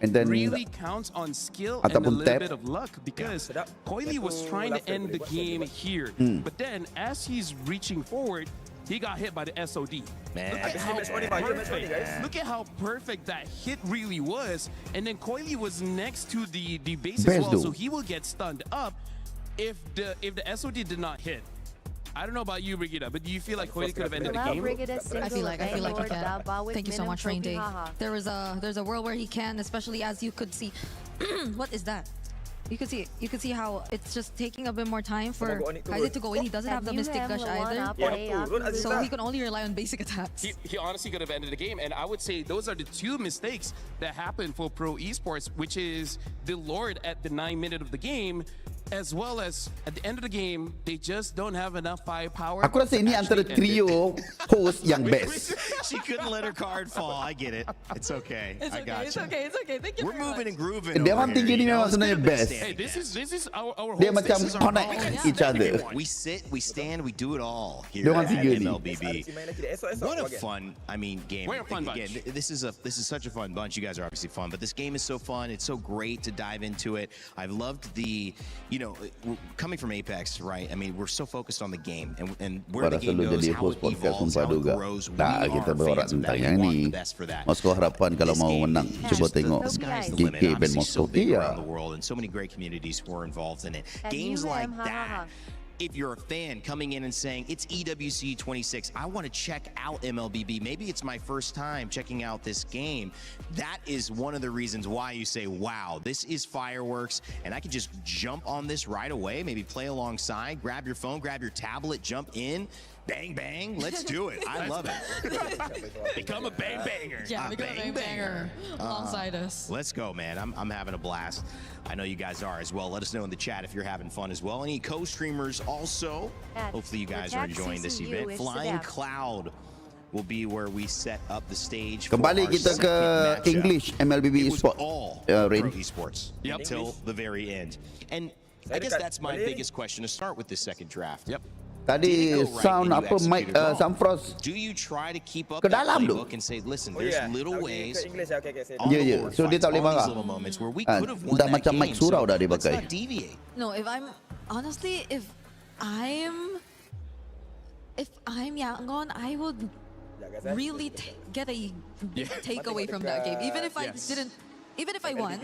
[SPEAKER 4] and then
[SPEAKER 1] really counts on skill and a little bit of luck, because Coily was trying to end the game here, but then as he's reaching forward, he got hit by the SOD. Man. Look at how perfect that hit really was. And then Coily was next to the base as well, so he will get stunned up if the SOD did not hit. I don't know about you, Brigida, but do you feel like Coily could have ended the game?
[SPEAKER 2] I feel like he can. Thank you so much, Rain Day. There's a world where he can, especially as you could see. What is that? You can see how it's just taking a bit more time for Kaiser to go in. He doesn't have the Mystic Gush either, so he can only rely on basic attacks.
[SPEAKER 1] He honestly could have ended the game, and I would say those are the two mistakes that happened for Pro Esports, which is the Lord at the 9 minute of the game, as well as at the end of the game, they just don't have enough firepower.
[SPEAKER 4] Aku rasa ini antara trio host yang best.
[SPEAKER 3] She couldn't let her card fall. I get it. It's okay. I got you.
[SPEAKER 2] It's okay. Thank you.
[SPEAKER 3] We're moving and grooving.
[SPEAKER 4] Dia orang tinggi ni memang sebenarnya best.
[SPEAKER 1] Hey, this is our host.
[SPEAKER 4] Dia macam connect each other.
[SPEAKER 3] We sit, we stand, we do it all
[SPEAKER 4] Dia
[SPEAKER 3] here
[SPEAKER 4] orang
[SPEAKER 3] at
[SPEAKER 4] tiga ni.
[SPEAKER 3] MLBB. What a fun, game.
[SPEAKER 1] We're a fun bunch.
[SPEAKER 3] Again, this is such a fun bunch. You guys are obviously fun, but this game is so fun. It's so great to dive into it. I've loved the, you know, coming from Apex, right? I mean, we're so focused on the game and where the game goes, how it evolves, how it grows. We are fans of that. We want the best for that.
[SPEAKER 4] Moskow harapan kalau mau menang. Coba tengok GK band Moskow.
[SPEAKER 3] Around the world, and so many great communities were involved in it. Games like that. If you're a fan coming in and saying, it's EWC 26, I want to check out MLBB. Maybe it's my first time checking out this game. That is one of the reasons why you say, wow, this is fireworks, and I can just jump on this right away, maybe play alongside, grab your phone, grab your tablet, jump in. Bang, bang, let's do it. I love it. Become a bang banger.
[SPEAKER 2] Yeah, become a bang banger alongside us.
[SPEAKER 3] Let's go, man. I'm having a blast. I know you guys are as well. Let us know in the chat if you're having fun as well. Any co-streamers also. Hopefully you guys are enjoying this event. Flying Cloud will be where we set up the stage.
[SPEAKER 4] Kembali kita ke English MLBB Esports.
[SPEAKER 3] All pro esports until the very end. And I guess that's my biggest question to start with this second draft.
[SPEAKER 1] Yep.
[SPEAKER 4] Tadi sound apa mic Samfrost
[SPEAKER 3] Do you try to keep up
[SPEAKER 4] ke
[SPEAKER 3] that
[SPEAKER 4] dalam tu?
[SPEAKER 3] playbook and say, listen, there's little ways
[SPEAKER 4] Ya. So dia tak boleh marah. Dah macam mic surau dah dia pakai.
[SPEAKER 2] No, if I'm Yangon, I would really get a big takeaway from that game. Even if I didn't. Even if I won,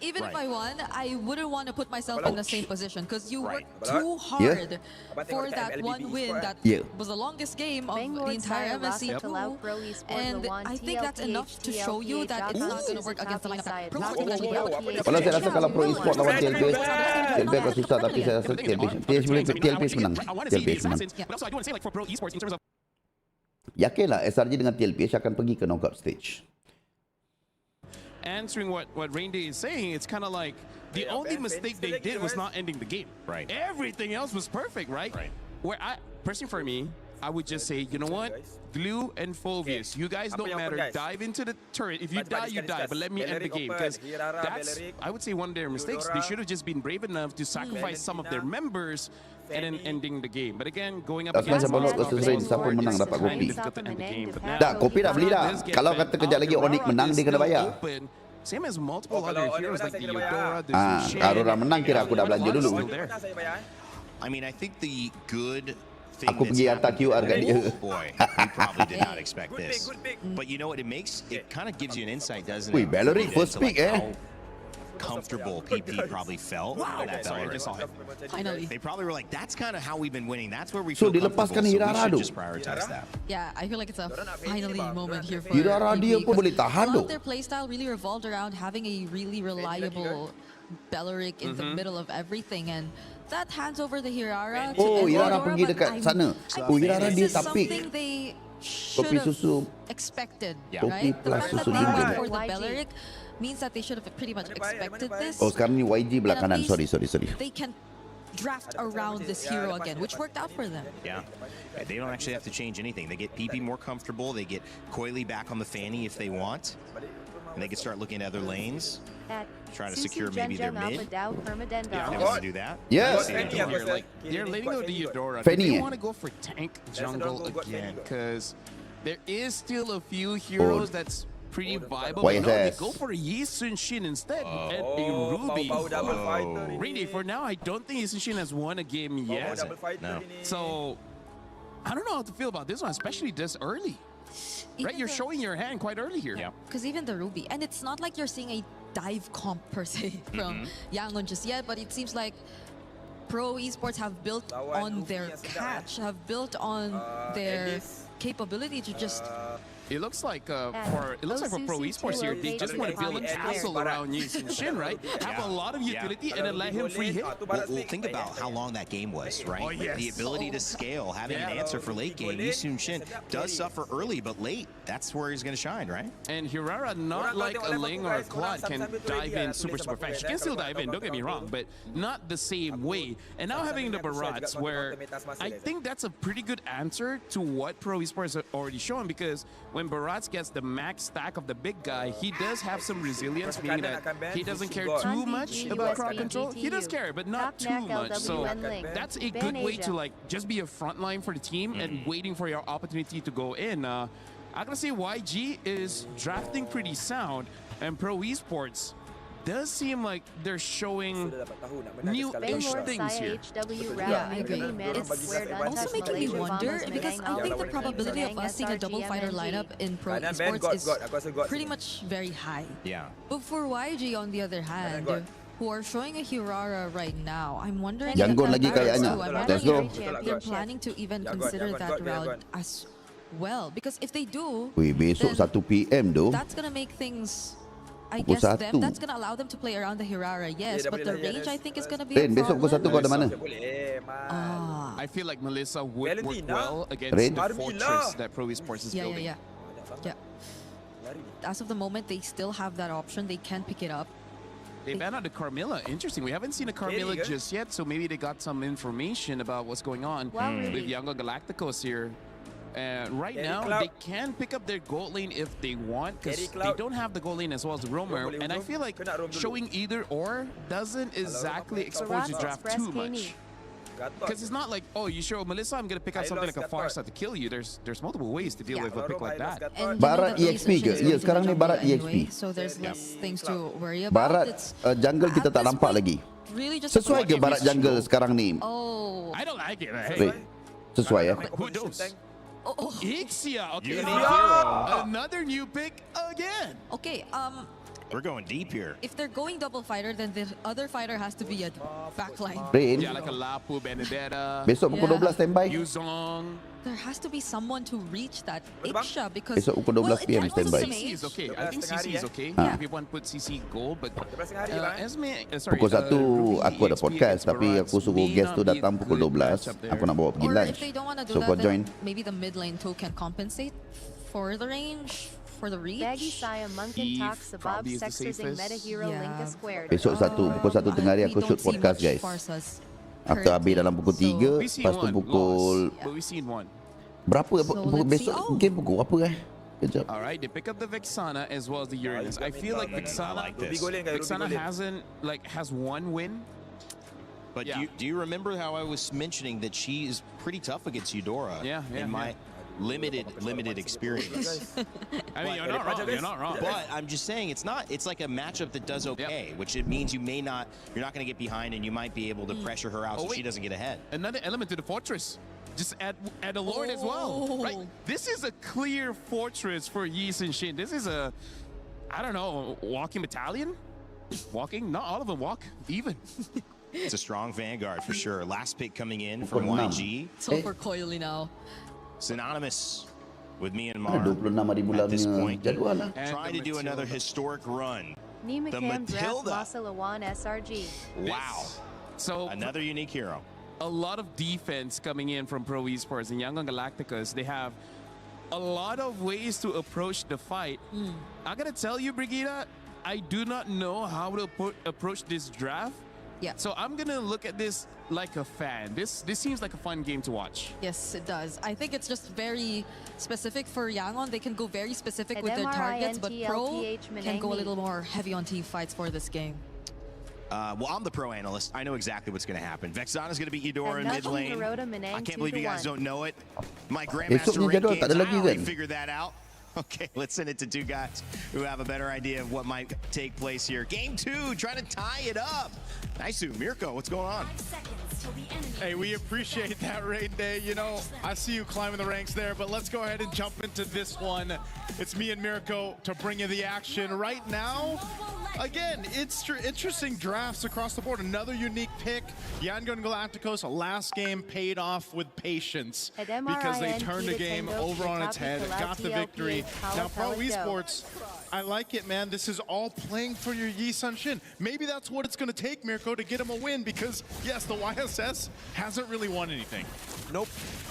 [SPEAKER 2] even if I won, I wouldn't want to put myself in the same position because you worked too hard for that one win that was the longest game of the entire MSC pool. And I think that's enough to show you that it's not going to work against the lineup.
[SPEAKER 4] Kalau saya rasa kalau Pro Esports lawan TLPS agak susah, tapi saya rasa TLPS menang. TLPS menang. Yakinlah SRG dengan TLPS akan pergi ke knockout stage.
[SPEAKER 1] Answering what Rainday is saying, it's kind of like the only mistake they did was not ending the game.
[SPEAKER 3] Right.
[SPEAKER 1] Everything else was perfect, right? Where personally for me, I would just say, you know what? Glue and Phobius, you guys don't matter. Dive into the turret. If you die, you die. But let me end the game. Because that's, I would say, one of their mistakes. They should have just been brave enough to sacrifice some of their members and then ending the game. But again, going up against
[SPEAKER 4] siapa menang dapat kopi. Dah, kopi dah beli dah. Kalau kata kejap lagi Onyx menang, dia kena bayar.
[SPEAKER 1] Same as multiple other heroes like the Eudora, the Zushin.
[SPEAKER 4] Aurora menang, kira aku dah belanja dulu.
[SPEAKER 3] I mean, I think the good
[SPEAKER 4] Aku pergi atas QR kat dia.
[SPEAKER 3] Boy, we probably did not expect this. But you know what? It kind of gives you an insight, doesn't it?
[SPEAKER 4] Wih, Belleric first pick
[SPEAKER 3] Comfortable PP probably felt.
[SPEAKER 1] Wow, finally.
[SPEAKER 3] They probably were like, that's kind of how we've been winning. That's where we
[SPEAKER 4] so
[SPEAKER 3] feel
[SPEAKER 4] dilepaskan
[SPEAKER 3] comfortable. So we
[SPEAKER 4] Hirara
[SPEAKER 3] should
[SPEAKER 4] tu.
[SPEAKER 3] just prioritize that.
[SPEAKER 2] Yeah, I feel like it's a finally moment here for
[SPEAKER 4] Hirara dia pun boleh tahan tu.
[SPEAKER 2] Their playstyle really revolved around having a really reliable Belleric in the middle of everything, and that hands over the Hirara to
[SPEAKER 4] Hirara pergi dekat sana. Hirara dia tapi
[SPEAKER 2] something they
[SPEAKER 4] kopi susu
[SPEAKER 2] expected,
[SPEAKER 4] kopi
[SPEAKER 2] right?
[SPEAKER 4] plus
[SPEAKER 2] The fact
[SPEAKER 4] susu
[SPEAKER 2] that they went
[SPEAKER 4] dingin.
[SPEAKER 2] for the Belleric means that they should have pretty much expected this.
[SPEAKER 4] Oh, sekarang ni YG belah kanan. Sorry.
[SPEAKER 2] They can draft around this hero again, which worked out for them.
[SPEAKER 3] Yeah, they don't actually have to change anything. They get PP more comfortable. They get Coily back on the Fanny if they want. And they can start looking at other lanes. Trying to secure maybe their mid. Yeah, they want to do that.
[SPEAKER 4] Yes.
[SPEAKER 1] They're letting go to Eudora.
[SPEAKER 4] Fanny.
[SPEAKER 1] They want to go for tank jungle again because there is still a few heroes that's pretty viable.
[SPEAKER 4] Why
[SPEAKER 1] No, they
[SPEAKER 4] is
[SPEAKER 1] go for a Yi Sun Shin instead and a Ruby. Really, for now, I don't think Yi Sun Shin has won a game yet.
[SPEAKER 3] No.
[SPEAKER 1] So, I don't know how to feel about this one, especially this early. Right, you're showing your hand quite early here.
[SPEAKER 3] Yeah.
[SPEAKER 2] Because even the Ruby, and it's not like you're seeing a dive comp per se from Yangon just yet, but it seems like Pro Esports have built on their catch, have built on their capability to just
[SPEAKER 1] It looks like for Pro Esports here, they just want to build a castle around Yi Sun Shin, right? Have a lot of utility and then let him free hit.
[SPEAKER 3] Well, think about how long that game was, right?
[SPEAKER 1] Oh, yes.
[SPEAKER 3] The ability to scale, having an answer for late game. Yi Sun Shin does suffer early, but late, that's where he's going to shine, right?
[SPEAKER 1] And Hirara, not like a Ling or a Claude, can dive in super fast. She can still dive in, don't get me wrong, but not the same way. And now having the Barats, where I think that's a pretty good answer to what Pro Esports are already showing, because when Barats gets the max stack of the big guy, he does have some resilience, meaning that he doesn't care too much about crowd control. He does care, but not too much. So that's a good way to like just be a front line for the team and waiting for your opportunity to go in. I'm gonna say YG is drafting pretty sound, and Pro Esports does seem like they're showing new-ish things here.
[SPEAKER 2] Yeah, I agree. It's also making me wonder because I think the probability of us seeing a double fighter lineup in pro esports is pretty much very high.
[SPEAKER 3] Yeah.
[SPEAKER 2] But for YG, on the other hand, who are showing a Hirara right now, I'm wondering
[SPEAKER 4] Yangon
[SPEAKER 2] if
[SPEAKER 4] lagi kayaknya. Let's go.
[SPEAKER 2] they're planning to even consider that route as well. Because if they do,
[SPEAKER 4] Wih, besok
[SPEAKER 2] then
[SPEAKER 4] 1 PM tu.
[SPEAKER 2] that's gonna make things, I
[SPEAKER 4] Pukul
[SPEAKER 2] guess, them,
[SPEAKER 4] 1.
[SPEAKER 2] that's gonna allow them to play around the Hirara, yes, but the range I think is gonna be
[SPEAKER 4] Rin,
[SPEAKER 2] a
[SPEAKER 4] besok pukul 1
[SPEAKER 2] problem.
[SPEAKER 4] kau ada mana?
[SPEAKER 1] I feel like Melissa would work well against
[SPEAKER 4] Rin.
[SPEAKER 1] the fortress that Pro Esports is
[SPEAKER 2] Yeah,
[SPEAKER 1] building.
[SPEAKER 2] yeah. As of the moment, they still have that option. They can pick it up.
[SPEAKER 1] They banned out the Carmilla. Interesting. We haven't seen a Carmilla just yet, so maybe they got some information about what's going on with Younger Galacticos here. Right now, they can pick up their gold lane if they want, because they don't have the gold lane as well as the roamer. And I feel like showing either or doesn't exactly expose the draft too much. Because it's not like, oh, you show Melissa, I'm going to pick out something like a Farsa to kill you. There's multiple ways to deal with a pick like that.
[SPEAKER 4] Barat EXP ke? Ya, sekarang ni Barat EXP.
[SPEAKER 2] So there's less things to worry about.
[SPEAKER 4] Barat jungle kita tak nampak lagi.
[SPEAKER 2] Really just
[SPEAKER 4] Sesuai ke Barat jungle sekarang ni?
[SPEAKER 2] Oh.
[SPEAKER 1] I don't like it.
[SPEAKER 4] Rin, sesuai ya?
[SPEAKER 1] Who knows? Ixia, okay. Another new pick again.
[SPEAKER 2] Okay,
[SPEAKER 3] We're going deep here.
[SPEAKER 2] if they're going double fighter, then the other fighter has to be a backline.
[SPEAKER 4] Rin,
[SPEAKER 1] Yeah, like a Lapu, Benedetta.
[SPEAKER 4] besok pukul 12 standby.
[SPEAKER 1] Yuzong.
[SPEAKER 2] There has to be someone to reach that Ixia because
[SPEAKER 4] Besok pukul 12 PM standby.
[SPEAKER 1] CC is okay. I think CC is okay.
[SPEAKER 4] Ah.
[SPEAKER 1] Everyone put CC gold, but Esme, sorry.
[SPEAKER 4] Pukul 1 aku ada podcast, tapi aku suruh guest tu datang pukul 12. Aku nak bawa pergi
[SPEAKER 2] Or
[SPEAKER 4] lunch.
[SPEAKER 2] if they don't want to do
[SPEAKER 4] So kau
[SPEAKER 2] that,
[SPEAKER 4] join.
[SPEAKER 2] then maybe the mid lane too can compensate for the range, for the reach.
[SPEAKER 5] Baggy Saya Munkin talks about
[SPEAKER 1] probably is the
[SPEAKER 5] sexism meta
[SPEAKER 1] safest.
[SPEAKER 5] hero Linka squared.
[SPEAKER 4] Besok pukul 1 tengah hari aku
[SPEAKER 2] We
[SPEAKER 4] shoot
[SPEAKER 2] don't see
[SPEAKER 4] podcast
[SPEAKER 2] much
[SPEAKER 4] guys.
[SPEAKER 2] Farsas
[SPEAKER 4] After habis dalam pukul 3,
[SPEAKER 1] We seen
[SPEAKER 4] lepas tu
[SPEAKER 1] one
[SPEAKER 4] pukul
[SPEAKER 1] loss, but we seen one.
[SPEAKER 4] berapa
[SPEAKER 2] So let's
[SPEAKER 4] besok
[SPEAKER 2] see. Oh.
[SPEAKER 4] game pukul apa Kejap.
[SPEAKER 1] All right, they pick up the Vexana as well as the Uranus. I feel like Vexana has one win.
[SPEAKER 3] But do you remember how I was mentioning that she is pretty tough against Eudora? In my limited experience.
[SPEAKER 1] I mean, you're not wrong. You're not wrong.
[SPEAKER 3] But I'm just saying it's like a matchup that does okay, which it means you're not going to get behind and you might be able to pressure her out so she doesn't get ahead.
[SPEAKER 1] Another element to the fortress. Just add a Lord as well, right? This is a clear fortress for Yi Sun Shin. This is a, I don't know, walking battalion? Walking? Not all of them walk even.
[SPEAKER 3] It's a strong vanguard for sure. Last pick coming in from YG.
[SPEAKER 2] So for Coily now.
[SPEAKER 3] Synonymous with Myanmar
[SPEAKER 4] 26
[SPEAKER 3] at this
[SPEAKER 4] bulannya
[SPEAKER 3] point.
[SPEAKER 4] jadual lah.
[SPEAKER 3] Trying to do another historic run.
[SPEAKER 5] Nima
[SPEAKER 3] The
[SPEAKER 5] Cam draft
[SPEAKER 3] Matilda.
[SPEAKER 5] Masalawan SRG.
[SPEAKER 3] Wow.
[SPEAKER 1] So
[SPEAKER 3] Another unique hero.
[SPEAKER 1] a lot of defense coming in from Pro Esports and Young Galacticos. They have a lot of ways to approach the fight. I gotta tell you, Brigida, I do not know how to approach this draft.
[SPEAKER 2] Yeah.
[SPEAKER 1] So I'm gonna look at this like a fan. This seems like a fun game to watch.
[SPEAKER 2] Yes, it does. I think it's just very specific for Yangon. They can go very specific with their
[SPEAKER 5] MRINT
[SPEAKER 2] targets, but Pro
[SPEAKER 5] LTH
[SPEAKER 2] can go a
[SPEAKER 5] Menengi.
[SPEAKER 2] little more heavy on team fights for this game.
[SPEAKER 3] Well, I'm the pro analyst. I know exactly what's going to happen. Vexana's going to beat Eudora in
[SPEAKER 5] And
[SPEAKER 3] mid
[SPEAKER 5] Nachi
[SPEAKER 3] lane.
[SPEAKER 5] Hirota Menang
[SPEAKER 3] I can't believe you guys
[SPEAKER 5] 2-1.
[SPEAKER 3] don't know it. My
[SPEAKER 4] Esok
[SPEAKER 3] Grandmaster
[SPEAKER 4] ni
[SPEAKER 3] Rank
[SPEAKER 4] jadual, tak
[SPEAKER 3] games,
[SPEAKER 4] ada
[SPEAKER 3] I
[SPEAKER 4] lagi
[SPEAKER 3] already
[SPEAKER 4] kan?
[SPEAKER 3] figured that out. Okay, let's send it to two guys who have a better idea of what might take place here. Game 2, trying to tie it up. Nice, Mirko, what's going on?
[SPEAKER 15] Hey, we appreciate that, Rain Day. You know, I see you climbing the ranks there, but let's go ahead and jump into this one. It's me and Mirko to bring you the action right now. Again, it's interesting drafts across the board. Another unique pick. Yangon Galacticos, last game paid off with patience because they turned the game over on its head, got the victory. Now, Pro Esports, I like it, man. This is all playing for your Yi Sun Shin. Maybe that's what it's going to take, Mirko, to get him a win because, yes, the YSS hasn't really won anything.
[SPEAKER 12] Nope.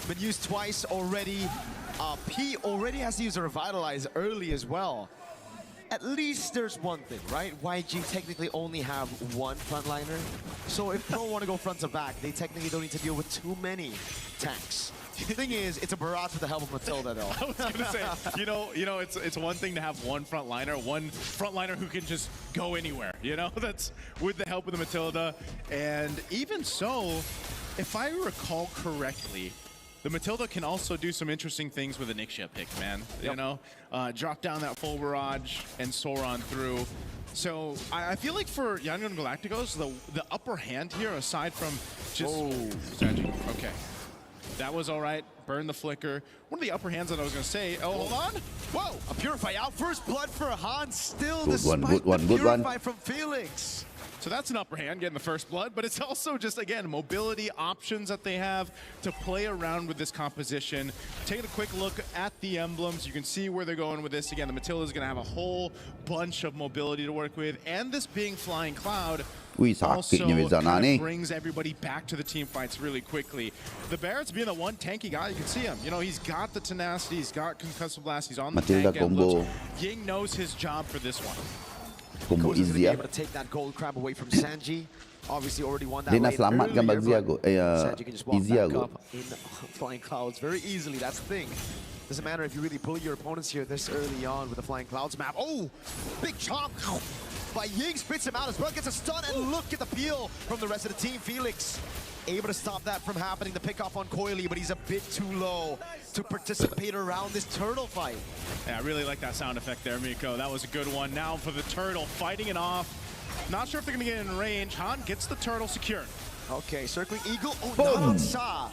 [SPEAKER 12] Been used twice already. P already has to use a Revitalize early as well. At least there's one thing, right? YG technically only have one frontliner. So if Pro want to go front to back, they technically don't need to deal with too many tanks. The thing is, it's a barrage with the help of Matilda, though.
[SPEAKER 15] I was gonna say, you know, it's one thing to have one frontliner who can just go anywhere. You know, that's with the help of the Matilda. And even so, if I recall correctly, the Matilda can also do some interesting things with a Nixia pick, man. You know, drop down that full barrage and Sauron through. So I feel like for Yangon Galacticos, the upper hand here, aside from just Sanji. Okay, that was all right. Burn the flicker. One of the upper hands that I was going to say. Oh, hold on.
[SPEAKER 12] Whoa, a Purify out. First blood for Han still,
[SPEAKER 4] Good one,
[SPEAKER 12] despite
[SPEAKER 4] good one,
[SPEAKER 12] the
[SPEAKER 4] good one.
[SPEAKER 12] Purify from Felix.
[SPEAKER 15] So that's an upper hand, getting the first blood, but it's also just, again, mobility options that they have to play around with this composition. Taking a quick look at the emblems, you can see where they're going with this. Again, the Matilda's going to have a whole bunch of mobility to work with, and this being Flying Cloud also kind of brings everybody back to the team fights really quickly. The Barrett's being the one tanky guy, you can see him. You know, he's got the tenacity, he's got concussive blast, he's on the
[SPEAKER 4] Matilda
[SPEAKER 15] tank
[SPEAKER 4] combo.
[SPEAKER 15] emblems. Ying knows his job for this one.
[SPEAKER 4] Combo easy
[SPEAKER 12] able to take that gold crab away from Sanji. Obviously already won that
[SPEAKER 4] Dia nak
[SPEAKER 12] lane
[SPEAKER 4] selamatkan
[SPEAKER 12] earlier,
[SPEAKER 4] Bagzia
[SPEAKER 12] but Sanji can just walk
[SPEAKER 4] easy
[SPEAKER 12] back
[SPEAKER 4] go.
[SPEAKER 12] up in Flying Clouds very easily. That's the thing. Doesn't matter if you really bully your opponents here this early on with the Flying Clouds map. Oh, big chop by Ying, spits him out as well, gets a stun, and look at the peel from the rest of the team. Felix able to stop that from happening, the pick off on Coily, but he's a bit too low to participate around this turtle fight.
[SPEAKER 15] Yeah, I really like that sound effect there, Miko. That was a good one. Now for the turtle, fighting it off. Not sure if they're going to get in range. Han gets the turtle secured.
[SPEAKER 12] Okay, circling Eagle. Oh, not on Sa.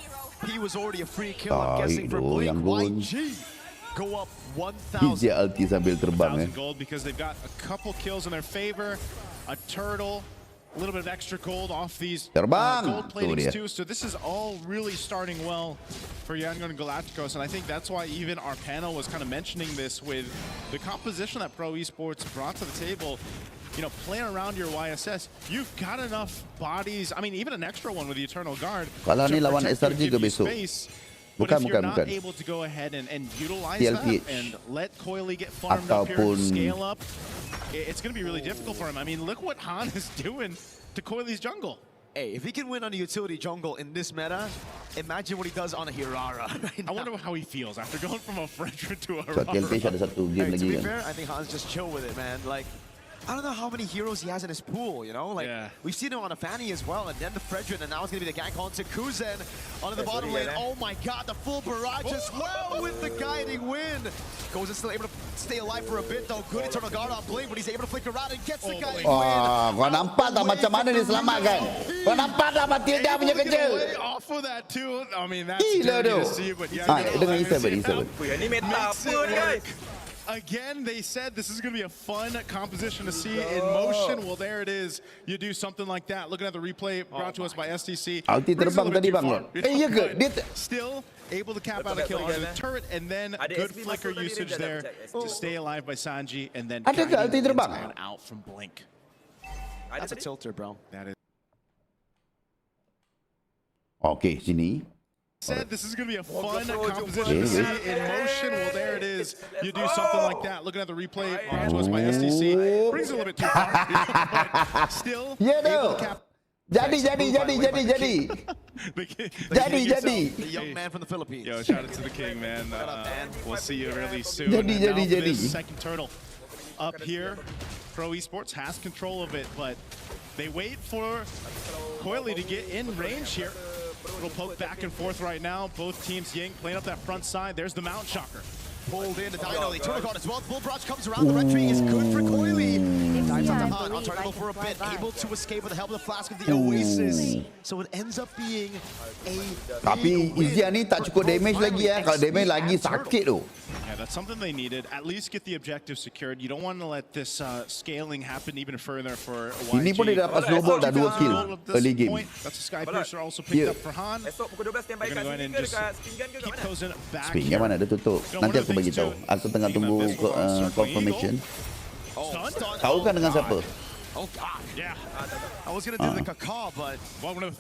[SPEAKER 12] He was already a free kill, I'm guessing, for Blink. YG go up 1,000
[SPEAKER 15] gold because they've got a couple kills in their favor. A turtle, a little bit of extra gold off these gold platings too. So this is all really starting well for Yangon Galacticos, and I think that's why even our panel was kind of mentioning this with the composition that Pro Esports brought to the table. You know, playing around your YSS, you've got enough bodies. I mean, even an extra one with the Eternal Guard.
[SPEAKER 4] Kalau ni lawan SRG ke besok?
[SPEAKER 15] But if you're not able to go ahead and utilize that and let Coily get farmed up here and scale up, it's going to be really difficult for him. I mean, look what Han is doing to Coily's jungle.
[SPEAKER 12] Hey, if he can win on a utility jungle in this meta, imagine what he does on a Hirara.
[SPEAKER 15] I wonder how he feels after going from a Frederick to a
[SPEAKER 12] Hirara. To be fair, I think Han's just chill with it, man. Like, I don't know how many heroes he has in his pool, you know? Like, we've seen him on a Fanny as well, and then the Fredrin, and now it's going to be the gank onto Kuzen onto the bottom lane. Oh my god, the full barrage as well with the guiding win. Gozen still able to stay alive for a bit, though. Good Eternal Guard on Blink, but he's able to flick around and gets the guiding win.
[SPEAKER 4] Kau nampak tak macam mana dia selamatkan? Kau nampak tak Matilda punya kerja?
[SPEAKER 15] Off of that too. I mean, that's dirty to see, but yeah.
[SPEAKER 4] Dengan E7.
[SPEAKER 16] Ini meta apa, guys?
[SPEAKER 15] Again, they said this is going to be a fun composition to see in motion. Well, there it is. You do something like that. Looking at the replay brought to us by STC.
[SPEAKER 4] Alti terbang tadi bang. Iya ke?
[SPEAKER 15] Still able to cap out a kill on the turret, and then good flicker usage there to stay alive by Sanji, and then
[SPEAKER 4] ada ke Alti terbang?
[SPEAKER 15] Out from Blink.
[SPEAKER 12] That's a tilter, bro.
[SPEAKER 15] That is.
[SPEAKER 4] Okay, sini.
[SPEAKER 15] Said this is going to be a fun composition to see in motion. Well, there it is. You do something like that. Looking at the replay brought to us by STC. Brings it a little bit too far. But still able to cap.
[SPEAKER 4] Jadi.
[SPEAKER 12] The young man from the Philippines.
[SPEAKER 15] Yo, shout out to the king, man. We'll see you really soon.
[SPEAKER 4] Jadi.
[SPEAKER 15] Second turtle up here. Pro Esports has control of it, but they wait for Coily to get in range here. Little poke back and forth right now. Both teams, Ying playing up that front side. There's the Mount Shocker.
[SPEAKER 12] Pulled in the Dino. The Eternal Guard as well. Full barrage comes around. The red tree is good for Coily. Dives on the hunt. On target for a bit. Able to escape with the help of the flask of the Oasis. So it ends up being a
[SPEAKER 4] Tapi Izia ni tak cukup damage lagi ya. Kalau damage lagi sakit tu.
[SPEAKER 15] Yeah, that's something they needed. At least get the objective secured. You don't want to let this scaling happen even further for YG.
[SPEAKER 4] Ini pun dia dapat snowball dah 2 kill early game.
[SPEAKER 15] That's a Sky Piercer also picked up for Han. We're going to go ahead and just keep Kozen back
[SPEAKER 4] Spin yang mana ada tutup. Nanti aku bagi tahu. Aku tengah tunggu confirmation. Tahu kan dengan siapa?
[SPEAKER 12] Oh god, yeah. I was gonna do the caca, but
[SPEAKER 4] boleh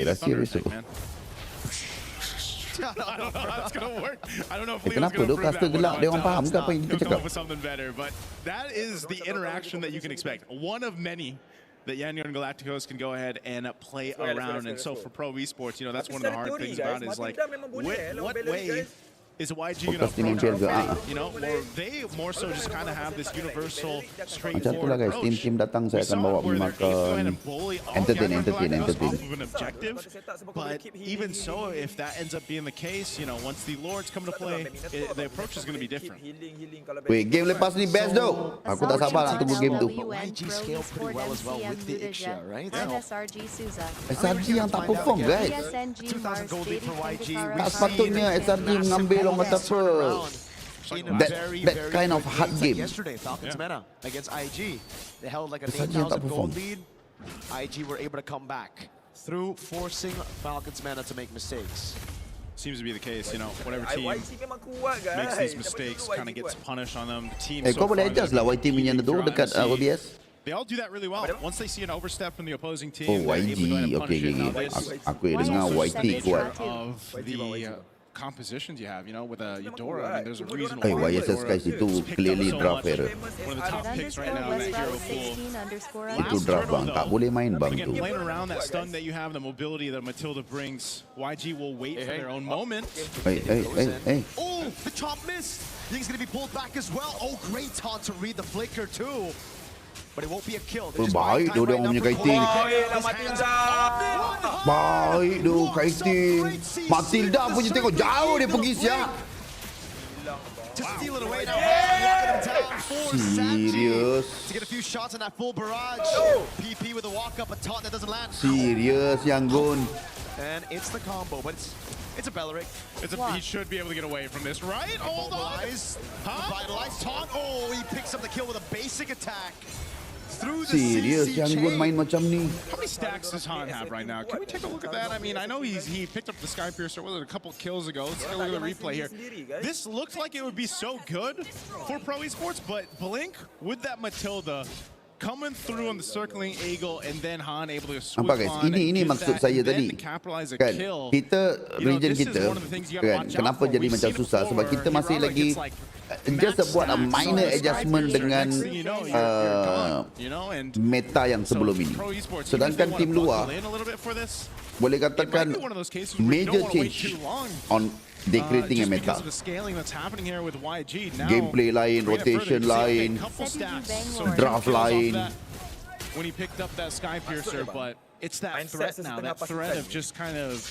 [SPEAKER 4] dah serius tu.
[SPEAKER 15] I don't know how it's gonna work. I don't know if
[SPEAKER 4] Leo's gonna prove that. Gelap, dia orang faham ke apa yang kita cakap?
[SPEAKER 15] With something better, but that is the interaction that you can expect. One of many that Yangon Galacticos can go ahead and play around. And so for Pro Esports, you know, that's one of the hard things about it is like, what way is YG going to approach it? You know, or they more so just kind of have this universal, straightforward approach.
[SPEAKER 4] Tim datang saya akan bawa makan entertain.
[SPEAKER 15] An objective, but even so, if that ends up being the case, you know, once the Lords come to play, the approach is going to be different.
[SPEAKER 4] Wait, game lepas ni best though. Aku tak sabar nak tunggu game tu.
[SPEAKER 12] YG scaled pretty well as well with the Ixia, right?
[SPEAKER 4] SRG yang tak perform, guys.
[SPEAKER 12] 2,000 gold lead for YG.
[SPEAKER 4] Tak sepatutnya SRG mengambil orang kata apa. That kind of hard game.
[SPEAKER 12] Yesterday, Falcons Meta against IG, they held like an 8,000 gold lead. IG were able to come back through forcing Falcons Meta to make mistakes.
[SPEAKER 15] Seems to be the case, you know, whatever team makes these mistakes kind of gets punished on them. The team
[SPEAKER 4] kau boleh adjust lah YT punya tu dekat OBS.
[SPEAKER 15] They all do that really well. Once they see an overstep from the opposing team,
[SPEAKER 4] oh YG, okay. Aku dengar YT kuat.
[SPEAKER 15] Of the compositions you have, you know, with a Eudora, I mean, there's a reason
[SPEAKER 4] why.
[SPEAKER 15] why
[SPEAKER 4] YSS guys itu clearly draft error.
[SPEAKER 15] One of the top picks right now in the hero pool.
[SPEAKER 4] Itu draft bang, tak boleh main bang tu.
[SPEAKER 15] Playing around that stun that you have, the mobility that Matilda brings, YG will wait for their own moment.
[SPEAKER 4] Hey.
[SPEAKER 12] Oh, the chop missed. He's going to be pulled back as well. Oh, great taunt to read the flicker too. But it won't be a kill.
[SPEAKER 4] Baik dia orang punya kiting. Baik dia kiting. Matilda punya tengok jauh dia pergi siap. Serius.
[SPEAKER 12] To get a few shots on that full barrage. PP with a walk up, a taunt that doesn't land.
[SPEAKER 4] Serius yang Gun.
[SPEAKER 12] And it's the combo, but it's a Belleric.
[SPEAKER 15] He should be able to get away from this, right? Hold on.
[SPEAKER 12] Vitalize taunt. Oh, he picks up the kill with a basic attack.
[SPEAKER 4] Serius yang Gun main macam ni.
[SPEAKER 15] How many stacks does Han have right now? Can we take a look at that? I mean, I know he picked up the Skypiercer, was it a couple kills ago? Let's take a look at the replay here. This looks like it would be so good for Pro Esports, but Blink with that Matilda coming through on the circling eagle and then Han able to swoop
[SPEAKER 4] guys,
[SPEAKER 15] on
[SPEAKER 4] ini maksud saya tadi. Kan, kita region kita kan, kenapa jadi macam susah sebab kita masih lagi just buat a minor adjustment dengan meta yang sebelum ini. Sedangkan tim luar boleh katakan major change on they creating a meta. Gameplay lain, rotation lain, draft lain.
[SPEAKER 15] When he picked up that Skypiercer, but it's that threat now, that threat of just kind of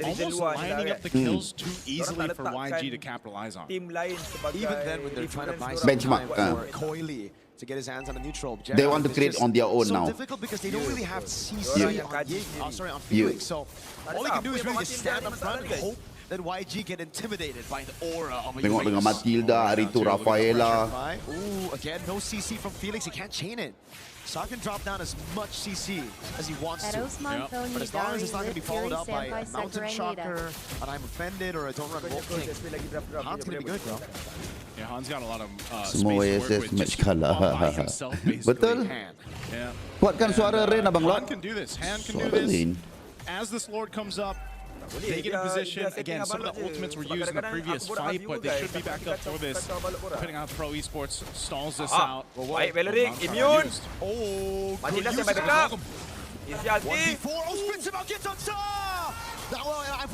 [SPEAKER 15] almost lining up the kills too easily for YG to capitalize on.
[SPEAKER 12] Even then, when they're trying to buy
[SPEAKER 4] benchmark
[SPEAKER 12] for Coily to get his hands on a neutral objective,
[SPEAKER 4] they want to create on their own now.
[SPEAKER 12] So difficult because they don't really have CC on Felix. So all he can do is really just stand up front and hope that YG get intimidated by the aura of a
[SPEAKER 4] Tengok dengan Matilda, hari tu Rafaela.
[SPEAKER 12] Ooh, again, no CC from Felix. He can't chain it. So I can drop down as much CC as he wants to. But as long as it's not going to be followed up by a Mountain Shocker, and I'm offended, or I don't run Wolf King, Han's going to be good, bro.
[SPEAKER 15] Yeah, Han's got a lot of
[SPEAKER 4] semua YSS match kalah. Betul? Kuatkan suara Rain Abang Lot.
[SPEAKER 15] Han can do this. Han can do this. As this Lord comes up, they get in position. Again, some of the ultimates were used in the previous fight, but they should be back up for this. Depending on how Pro Esports stalls this out.
[SPEAKER 16] Baik, Belleric, immune.
[SPEAKER 15] Oh,
[SPEAKER 16] Matilda sampai dekat. Isi ulti.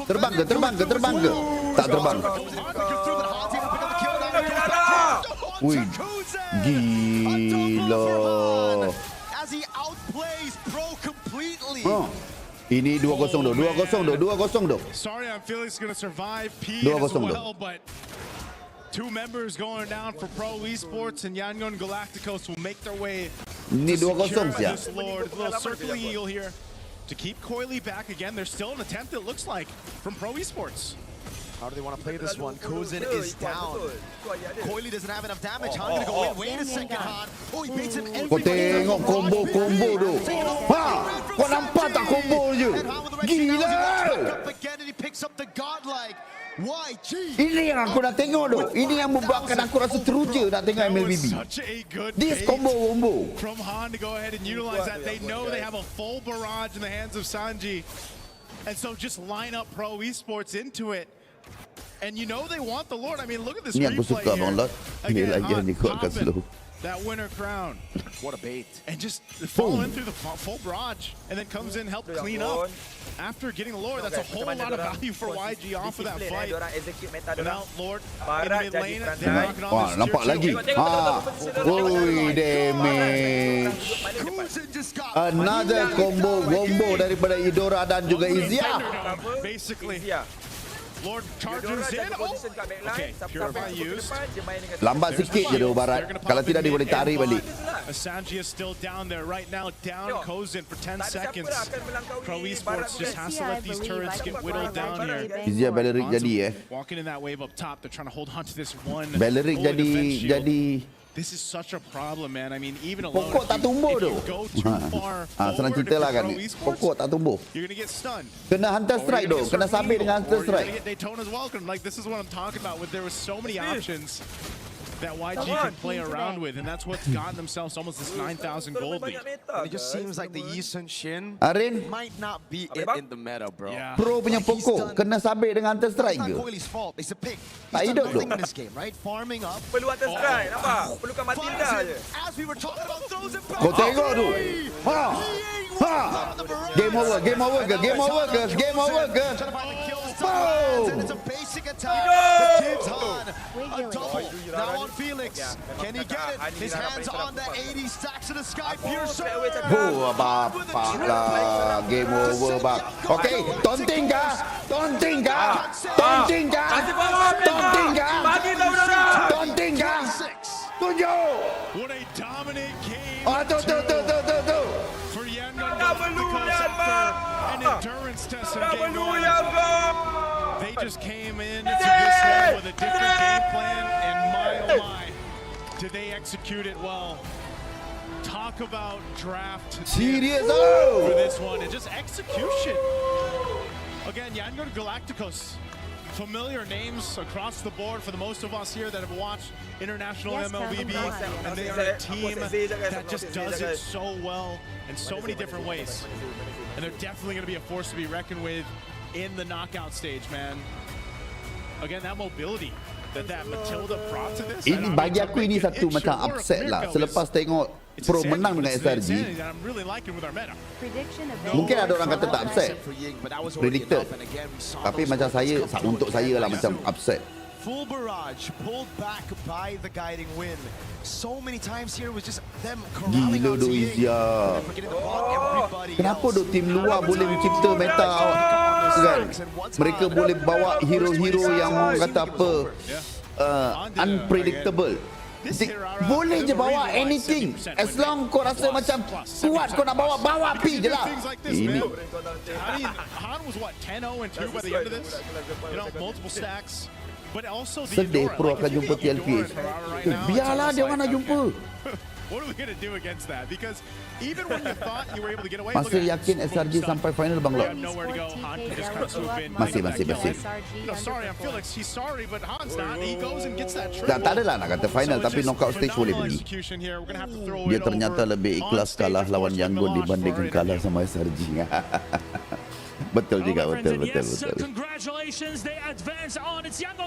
[SPEAKER 4] Terbang ke? Tak terbang. Wih, gila.
[SPEAKER 12] As he outplays Pro completely.
[SPEAKER 4] Ini 2-0 do.
[SPEAKER 15] Sorry, I'm feeling it's going to survive P as well, but two members going down for Pro Esports and Yangon Galacticos will make their way
[SPEAKER 4] ini
[SPEAKER 15] to
[SPEAKER 4] 2-0
[SPEAKER 15] secure this Lord. A little circling eagle here to keep Coily back again. There's still an attempt, it looks like, from Pro Esports.
[SPEAKER 12] How do they want to play this one? Kozin is down. Coily doesn't have enough damage. Han going to go in. Wait a second, Han. Oh, he beats him every
[SPEAKER 4] Kau tengok combo tu. Ha! Kau nampak tak combo je? Gila!
[SPEAKER 12] Again, and he picks up the godlike YG.
[SPEAKER 4] Ini yang aku nak tengok tu. Ini yang membuatkan aku rasa teruja nak tengok MLBB. This combo.
[SPEAKER 15] From Han to go ahead and utilize that. They know they have a full barrage in the hands of Sanji. And so just line up Pro Esports into it. And you know they want the Lord. I mean, look at this
[SPEAKER 4] replay
[SPEAKER 15] here.
[SPEAKER 4] Ini aku suka Bang Lot. Ini lagi yang dikuatkan slow.
[SPEAKER 15] that winner crown.
[SPEAKER 12] What a bait.
[SPEAKER 15] And just fall in through the full barrage, and then comes in, help clean up. After getting the Lord, that's a whole lot of value for YG off of that fight. And now Lord in mid lane, they're knocking on
[SPEAKER 4] Wah,
[SPEAKER 15] this
[SPEAKER 4] nampak lagi. Ui, damage. Another combo daripada Idora dan juga Izia.
[SPEAKER 15] Basically, Lord charges in. Oh, okay, Purify used.
[SPEAKER 4] Lambat sikit je dia barat. Kalau tidak dia boleh tarik balik.
[SPEAKER 15] Asanji is still down there right now. Down goes in for 10 seconds. Pro Esports just has to let these turrets get whittled down here.
[SPEAKER 4] Izia Balearic jadi
[SPEAKER 15] Walking in that wave up top, they're trying to hold on to this one.
[SPEAKER 4] Balearic jadi
[SPEAKER 15] This is such a problem, man. I mean, even alone,
[SPEAKER 4] pokok tak tumbuh tu. Senang cerita lah kan. Pokok tak tumbuh.
[SPEAKER 15] You're gonna get stunned.
[SPEAKER 4] Kena Hunter Strike tu. Kena sabit dengan Hunter Strike.
[SPEAKER 15] Get Daytona's welcome. Like, this is what I'm talking about. There was so many options that YG can play around with, and that's what's gotten themselves almost this 9,000 gold lead.
[SPEAKER 12] It just seems like the Yi Sun Shin
[SPEAKER 4] Arin
[SPEAKER 12] might not be it in the meta, bro.
[SPEAKER 15] Yeah.
[SPEAKER 4] Pro punya pokok kena sabit dengan Hunter Strike
[SPEAKER 12] It's
[SPEAKER 4] ke?
[SPEAKER 12] not Coily's fault. It's a pick.
[SPEAKER 4] Tak
[SPEAKER 12] He's
[SPEAKER 4] hidup
[SPEAKER 12] done
[SPEAKER 4] tu.
[SPEAKER 12] nothing in this game, right? Farming up.
[SPEAKER 16] Perlu atas strike, nampak? Perlukan Matilda je.
[SPEAKER 12] As we were talking about throws and
[SPEAKER 4] Kau tengok tu. Game over ke? Game over ke?
[SPEAKER 12] And it's a basic attack. The kid's on. A double. Now on Felix. Can he get it? His hands on the 80 stacks to the sky. Pure surge.
[SPEAKER 4] Bapak lah. Game over bang. Okay, tonting kah? Tunjuk.
[SPEAKER 15] What a dominant game.
[SPEAKER 4] Tu.
[SPEAKER 15] For Yangon Galacticos after an endurance test of game one. They just came into this one with a different game plan, and my oh my, did they execute it well. Talk about draft
[SPEAKER 4] Serious
[SPEAKER 15] for this one, and just execution. Again, Yangon Galacticos, familiar names across the board for the most of us here that have watched international MLBB, and they are a team that just does it so well in so many different ways. And they're definitely going to be a force to be reckoned with in the knockout stage, man. Again, that mobility that Matilda brought to this.
[SPEAKER 4] Ini bagi aku ini satu macam upset lah. Selepas tengok Pro menang dengan SRG. Mungkin ada orang kata tak upset. Predicted. Tapi macam saya, untuk saya lah macam upset.
[SPEAKER 12] Full barrage pulled back by the guiding wind. So many times here was just them corralling
[SPEAKER 4] Gila
[SPEAKER 12] out
[SPEAKER 4] do Izia. Kenapa do tim luar boleh mencipta meta kan? Mereka boleh bawa hero-hero yang orang kata apa unpredictable. Boleh je bawa anything as long kau rasa macam kuat, kau nak bawa pi je lah. Ini
[SPEAKER 15] Han was what, 10-0 and 2 by the end of this? You know, multiple stacks. But also the
[SPEAKER 4] sedih Pro akan jumpa TLPH. Biarlah dia orang nak jumpa.
[SPEAKER 15] What are we going to do against that? Because even when you thought you were able to get away,
[SPEAKER 4] masih yakin SRG sampai final Bang Lok? Masih.
[SPEAKER 15] No, sorry, I'm Felix. He's sorry, but Han's not. He goes and gets that triple.
[SPEAKER 4] Tak adalah nak kata final, tapi knockout stage boleh beli. Dia ternyata lebih ikhlas kalah lawan Yangon dibandingkan kalah sama SRG. Betul juga, betul.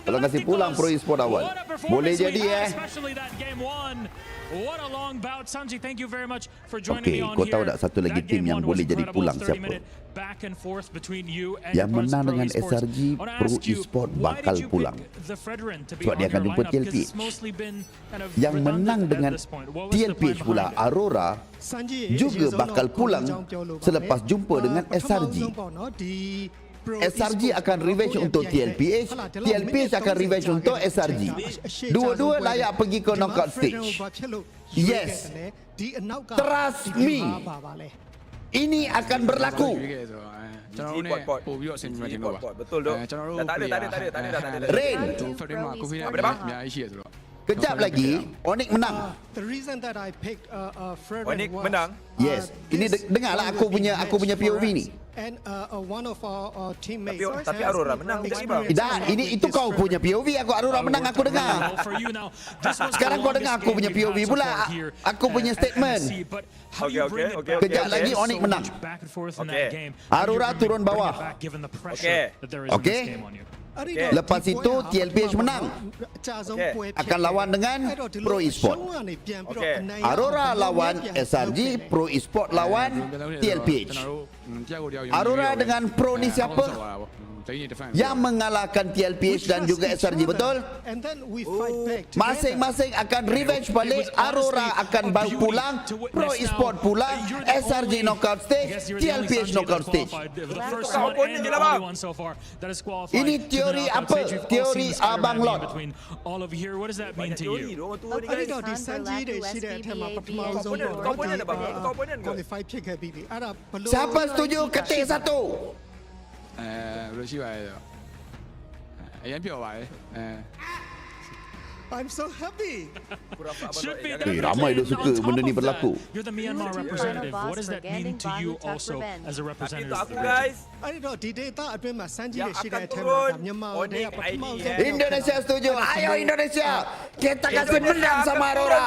[SPEAKER 4] Kalau kasih pulang Pro Esport awal, boleh jadi Okey, kau tahu tak satu lagi tim yang boleh jadi pulang siapa? Yang menang dengan SRG, Pro Esport bakal pulang. Sebab dia akan jumpa TLPH. Yang menang dengan TLPH pula, Aurora, juga bakal pulang selepas jumpa dengan SRG. SRG akan revenge untuk TLPH, TLPH akan revenge untuk SRG. Dua-dua layak pergi ke knockout stage. Yes, trust me, ini akan berlaku.
[SPEAKER 16] Betul dok. Tak ada.
[SPEAKER 4] Rain. Kejap lagi, Onyx menang.
[SPEAKER 16] Onyx menang.
[SPEAKER 4] Yes. Ini dengarlah aku punya POV ni.
[SPEAKER 6] And one of our teammates.
[SPEAKER 16] Tapi Aurora menang tiba-tiba.
[SPEAKER 4] Tidak, itu kau punya POV. Aurora menang, aku dengar. Sekarang kau dengar aku punya POV pula. Aku punya statement.
[SPEAKER 16] Okey.
[SPEAKER 4] Kejap lagi Onyx menang. Aurora turun bawah. Okey. Lepas itu TLPH menang. Akan lawan dengan Pro Esport. Aurora lawan SRG, Pro Esport lawan TLPH. Aurora dengan Pro ni siapa? Yang mengalahkan TLPH dan juga SRG, betul? Masing-masing akan revenge balik. Aurora akan pulang, Pro Esport pulang, SRG knockout stage, TLPH knockout stage. Ini teori apa? Teori Abang Lot. Siapa setuju ketik satu?
[SPEAKER 1] 老師話引票位
[SPEAKER 6] I'm so happy.
[SPEAKER 4] Ramai dia suka benda ni berlaku.
[SPEAKER 9] You're the Myanmar representative. What does that mean to you also as a representative?
[SPEAKER 6] I don't know. Di data ada Sanji dia sudah terima Myanmar.
[SPEAKER 4] Indonesia setuju. Ayo Indonesia. Kita kasih menang sama Aurora.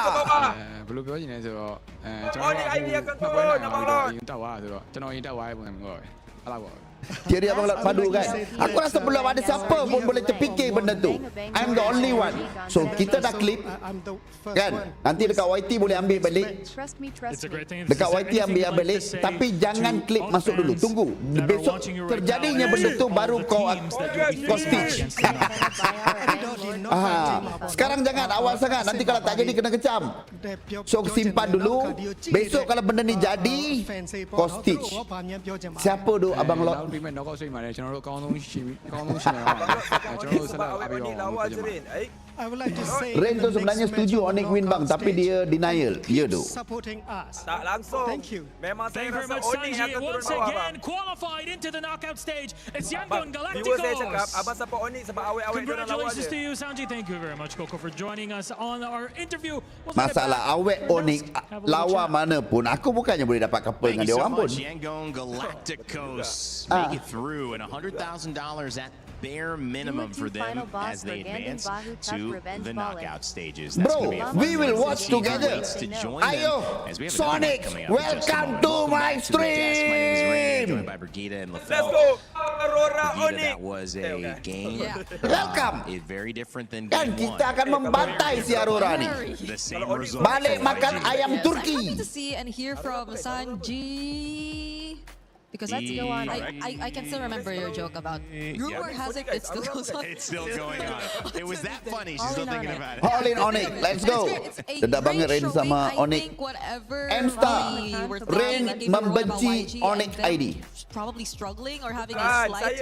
[SPEAKER 1] Belum berapa ni sebab.
[SPEAKER 16] Onyx ID akan turun, Abang Lot.
[SPEAKER 1] Yang tahu sebab. Channel yang tahu bukan ngoi. Alah.
[SPEAKER 4] Teori Abang Lot padu kan. Aku rasa belum ada siapa pun boleh terfikir benda tu. I'm the only one. So kita dah klip kan. Nanti dekat YT boleh ambil balik. Dekat YT ambil balik. Tapi jangan klip masuk dulu. Tunggu. Besok terjadinya benda tu baru kau stitch. Sekarang jangan awal sangat. Nanti kalau tak jadi kena kecam. So simpan dulu. Besok kalau benda ni jadi kau stitch. Siapa tu Abang Lot?
[SPEAKER 1] 邊咪攞個水埋嚟，仲有廣東船啊，仲有新加坡。
[SPEAKER 6] I would like to say
[SPEAKER 4] Rain tu sebenarnya setuju Onyx win bang, tapi dia denial. Ya tu.
[SPEAKER 6] Supporting us.
[SPEAKER 16] Tak langsung.
[SPEAKER 6] Thank you.
[SPEAKER 16] Memang saya
[SPEAKER 9] Thank you very
[SPEAKER 16] rasa
[SPEAKER 9] much,
[SPEAKER 16] Onyx
[SPEAKER 9] Sanji.
[SPEAKER 16] akan turun
[SPEAKER 9] Once
[SPEAKER 16] bawah,
[SPEAKER 9] again,
[SPEAKER 16] bang.
[SPEAKER 9] qualified into the knockout stage. It's Yangon
[SPEAKER 16] Viewer saya cakap,
[SPEAKER 9] Galacticos.
[SPEAKER 16] abang support Onyx sebab awet-awet dia orang lawan
[SPEAKER 9] Congratulations to
[SPEAKER 16] je.
[SPEAKER 9] you, Sanji. Thank you very much, Coco, for joining us on our interview.
[SPEAKER 4] Masalah awet Onyx lawan mana pun, aku bukannya boleh dapat couple dengan dia orang pun.
[SPEAKER 3] Yangon Galacticos make it through and $100,000 at bare minimum for them as they advance to the knockout stages.
[SPEAKER 4] Bro, we will watch together. Ayo, Sonic, welcome to my stream.
[SPEAKER 3] By Brigida and
[SPEAKER 16] Let's go, Aurora
[SPEAKER 3] That
[SPEAKER 16] Onyx.
[SPEAKER 3] was a game.
[SPEAKER 4] Welcome.
[SPEAKER 3] Very different than
[SPEAKER 4] Dan
[SPEAKER 3] game
[SPEAKER 4] kita akan membantai si Aurora ni.
[SPEAKER 3] The same result.
[SPEAKER 4] Balik makan ayam Turki.
[SPEAKER 2] To see and hear from Sanji. Because that's I can still remember your joke about rumor has it still goes on.
[SPEAKER 3] It's still going on. It was that funny. She's still thinking about it.
[SPEAKER 4] All in Onyx, let's go. Sedap banget Rain sama Onyx. M-Star, Rain membenci Onyx ID.
[SPEAKER 2] Probably struggling or having a slight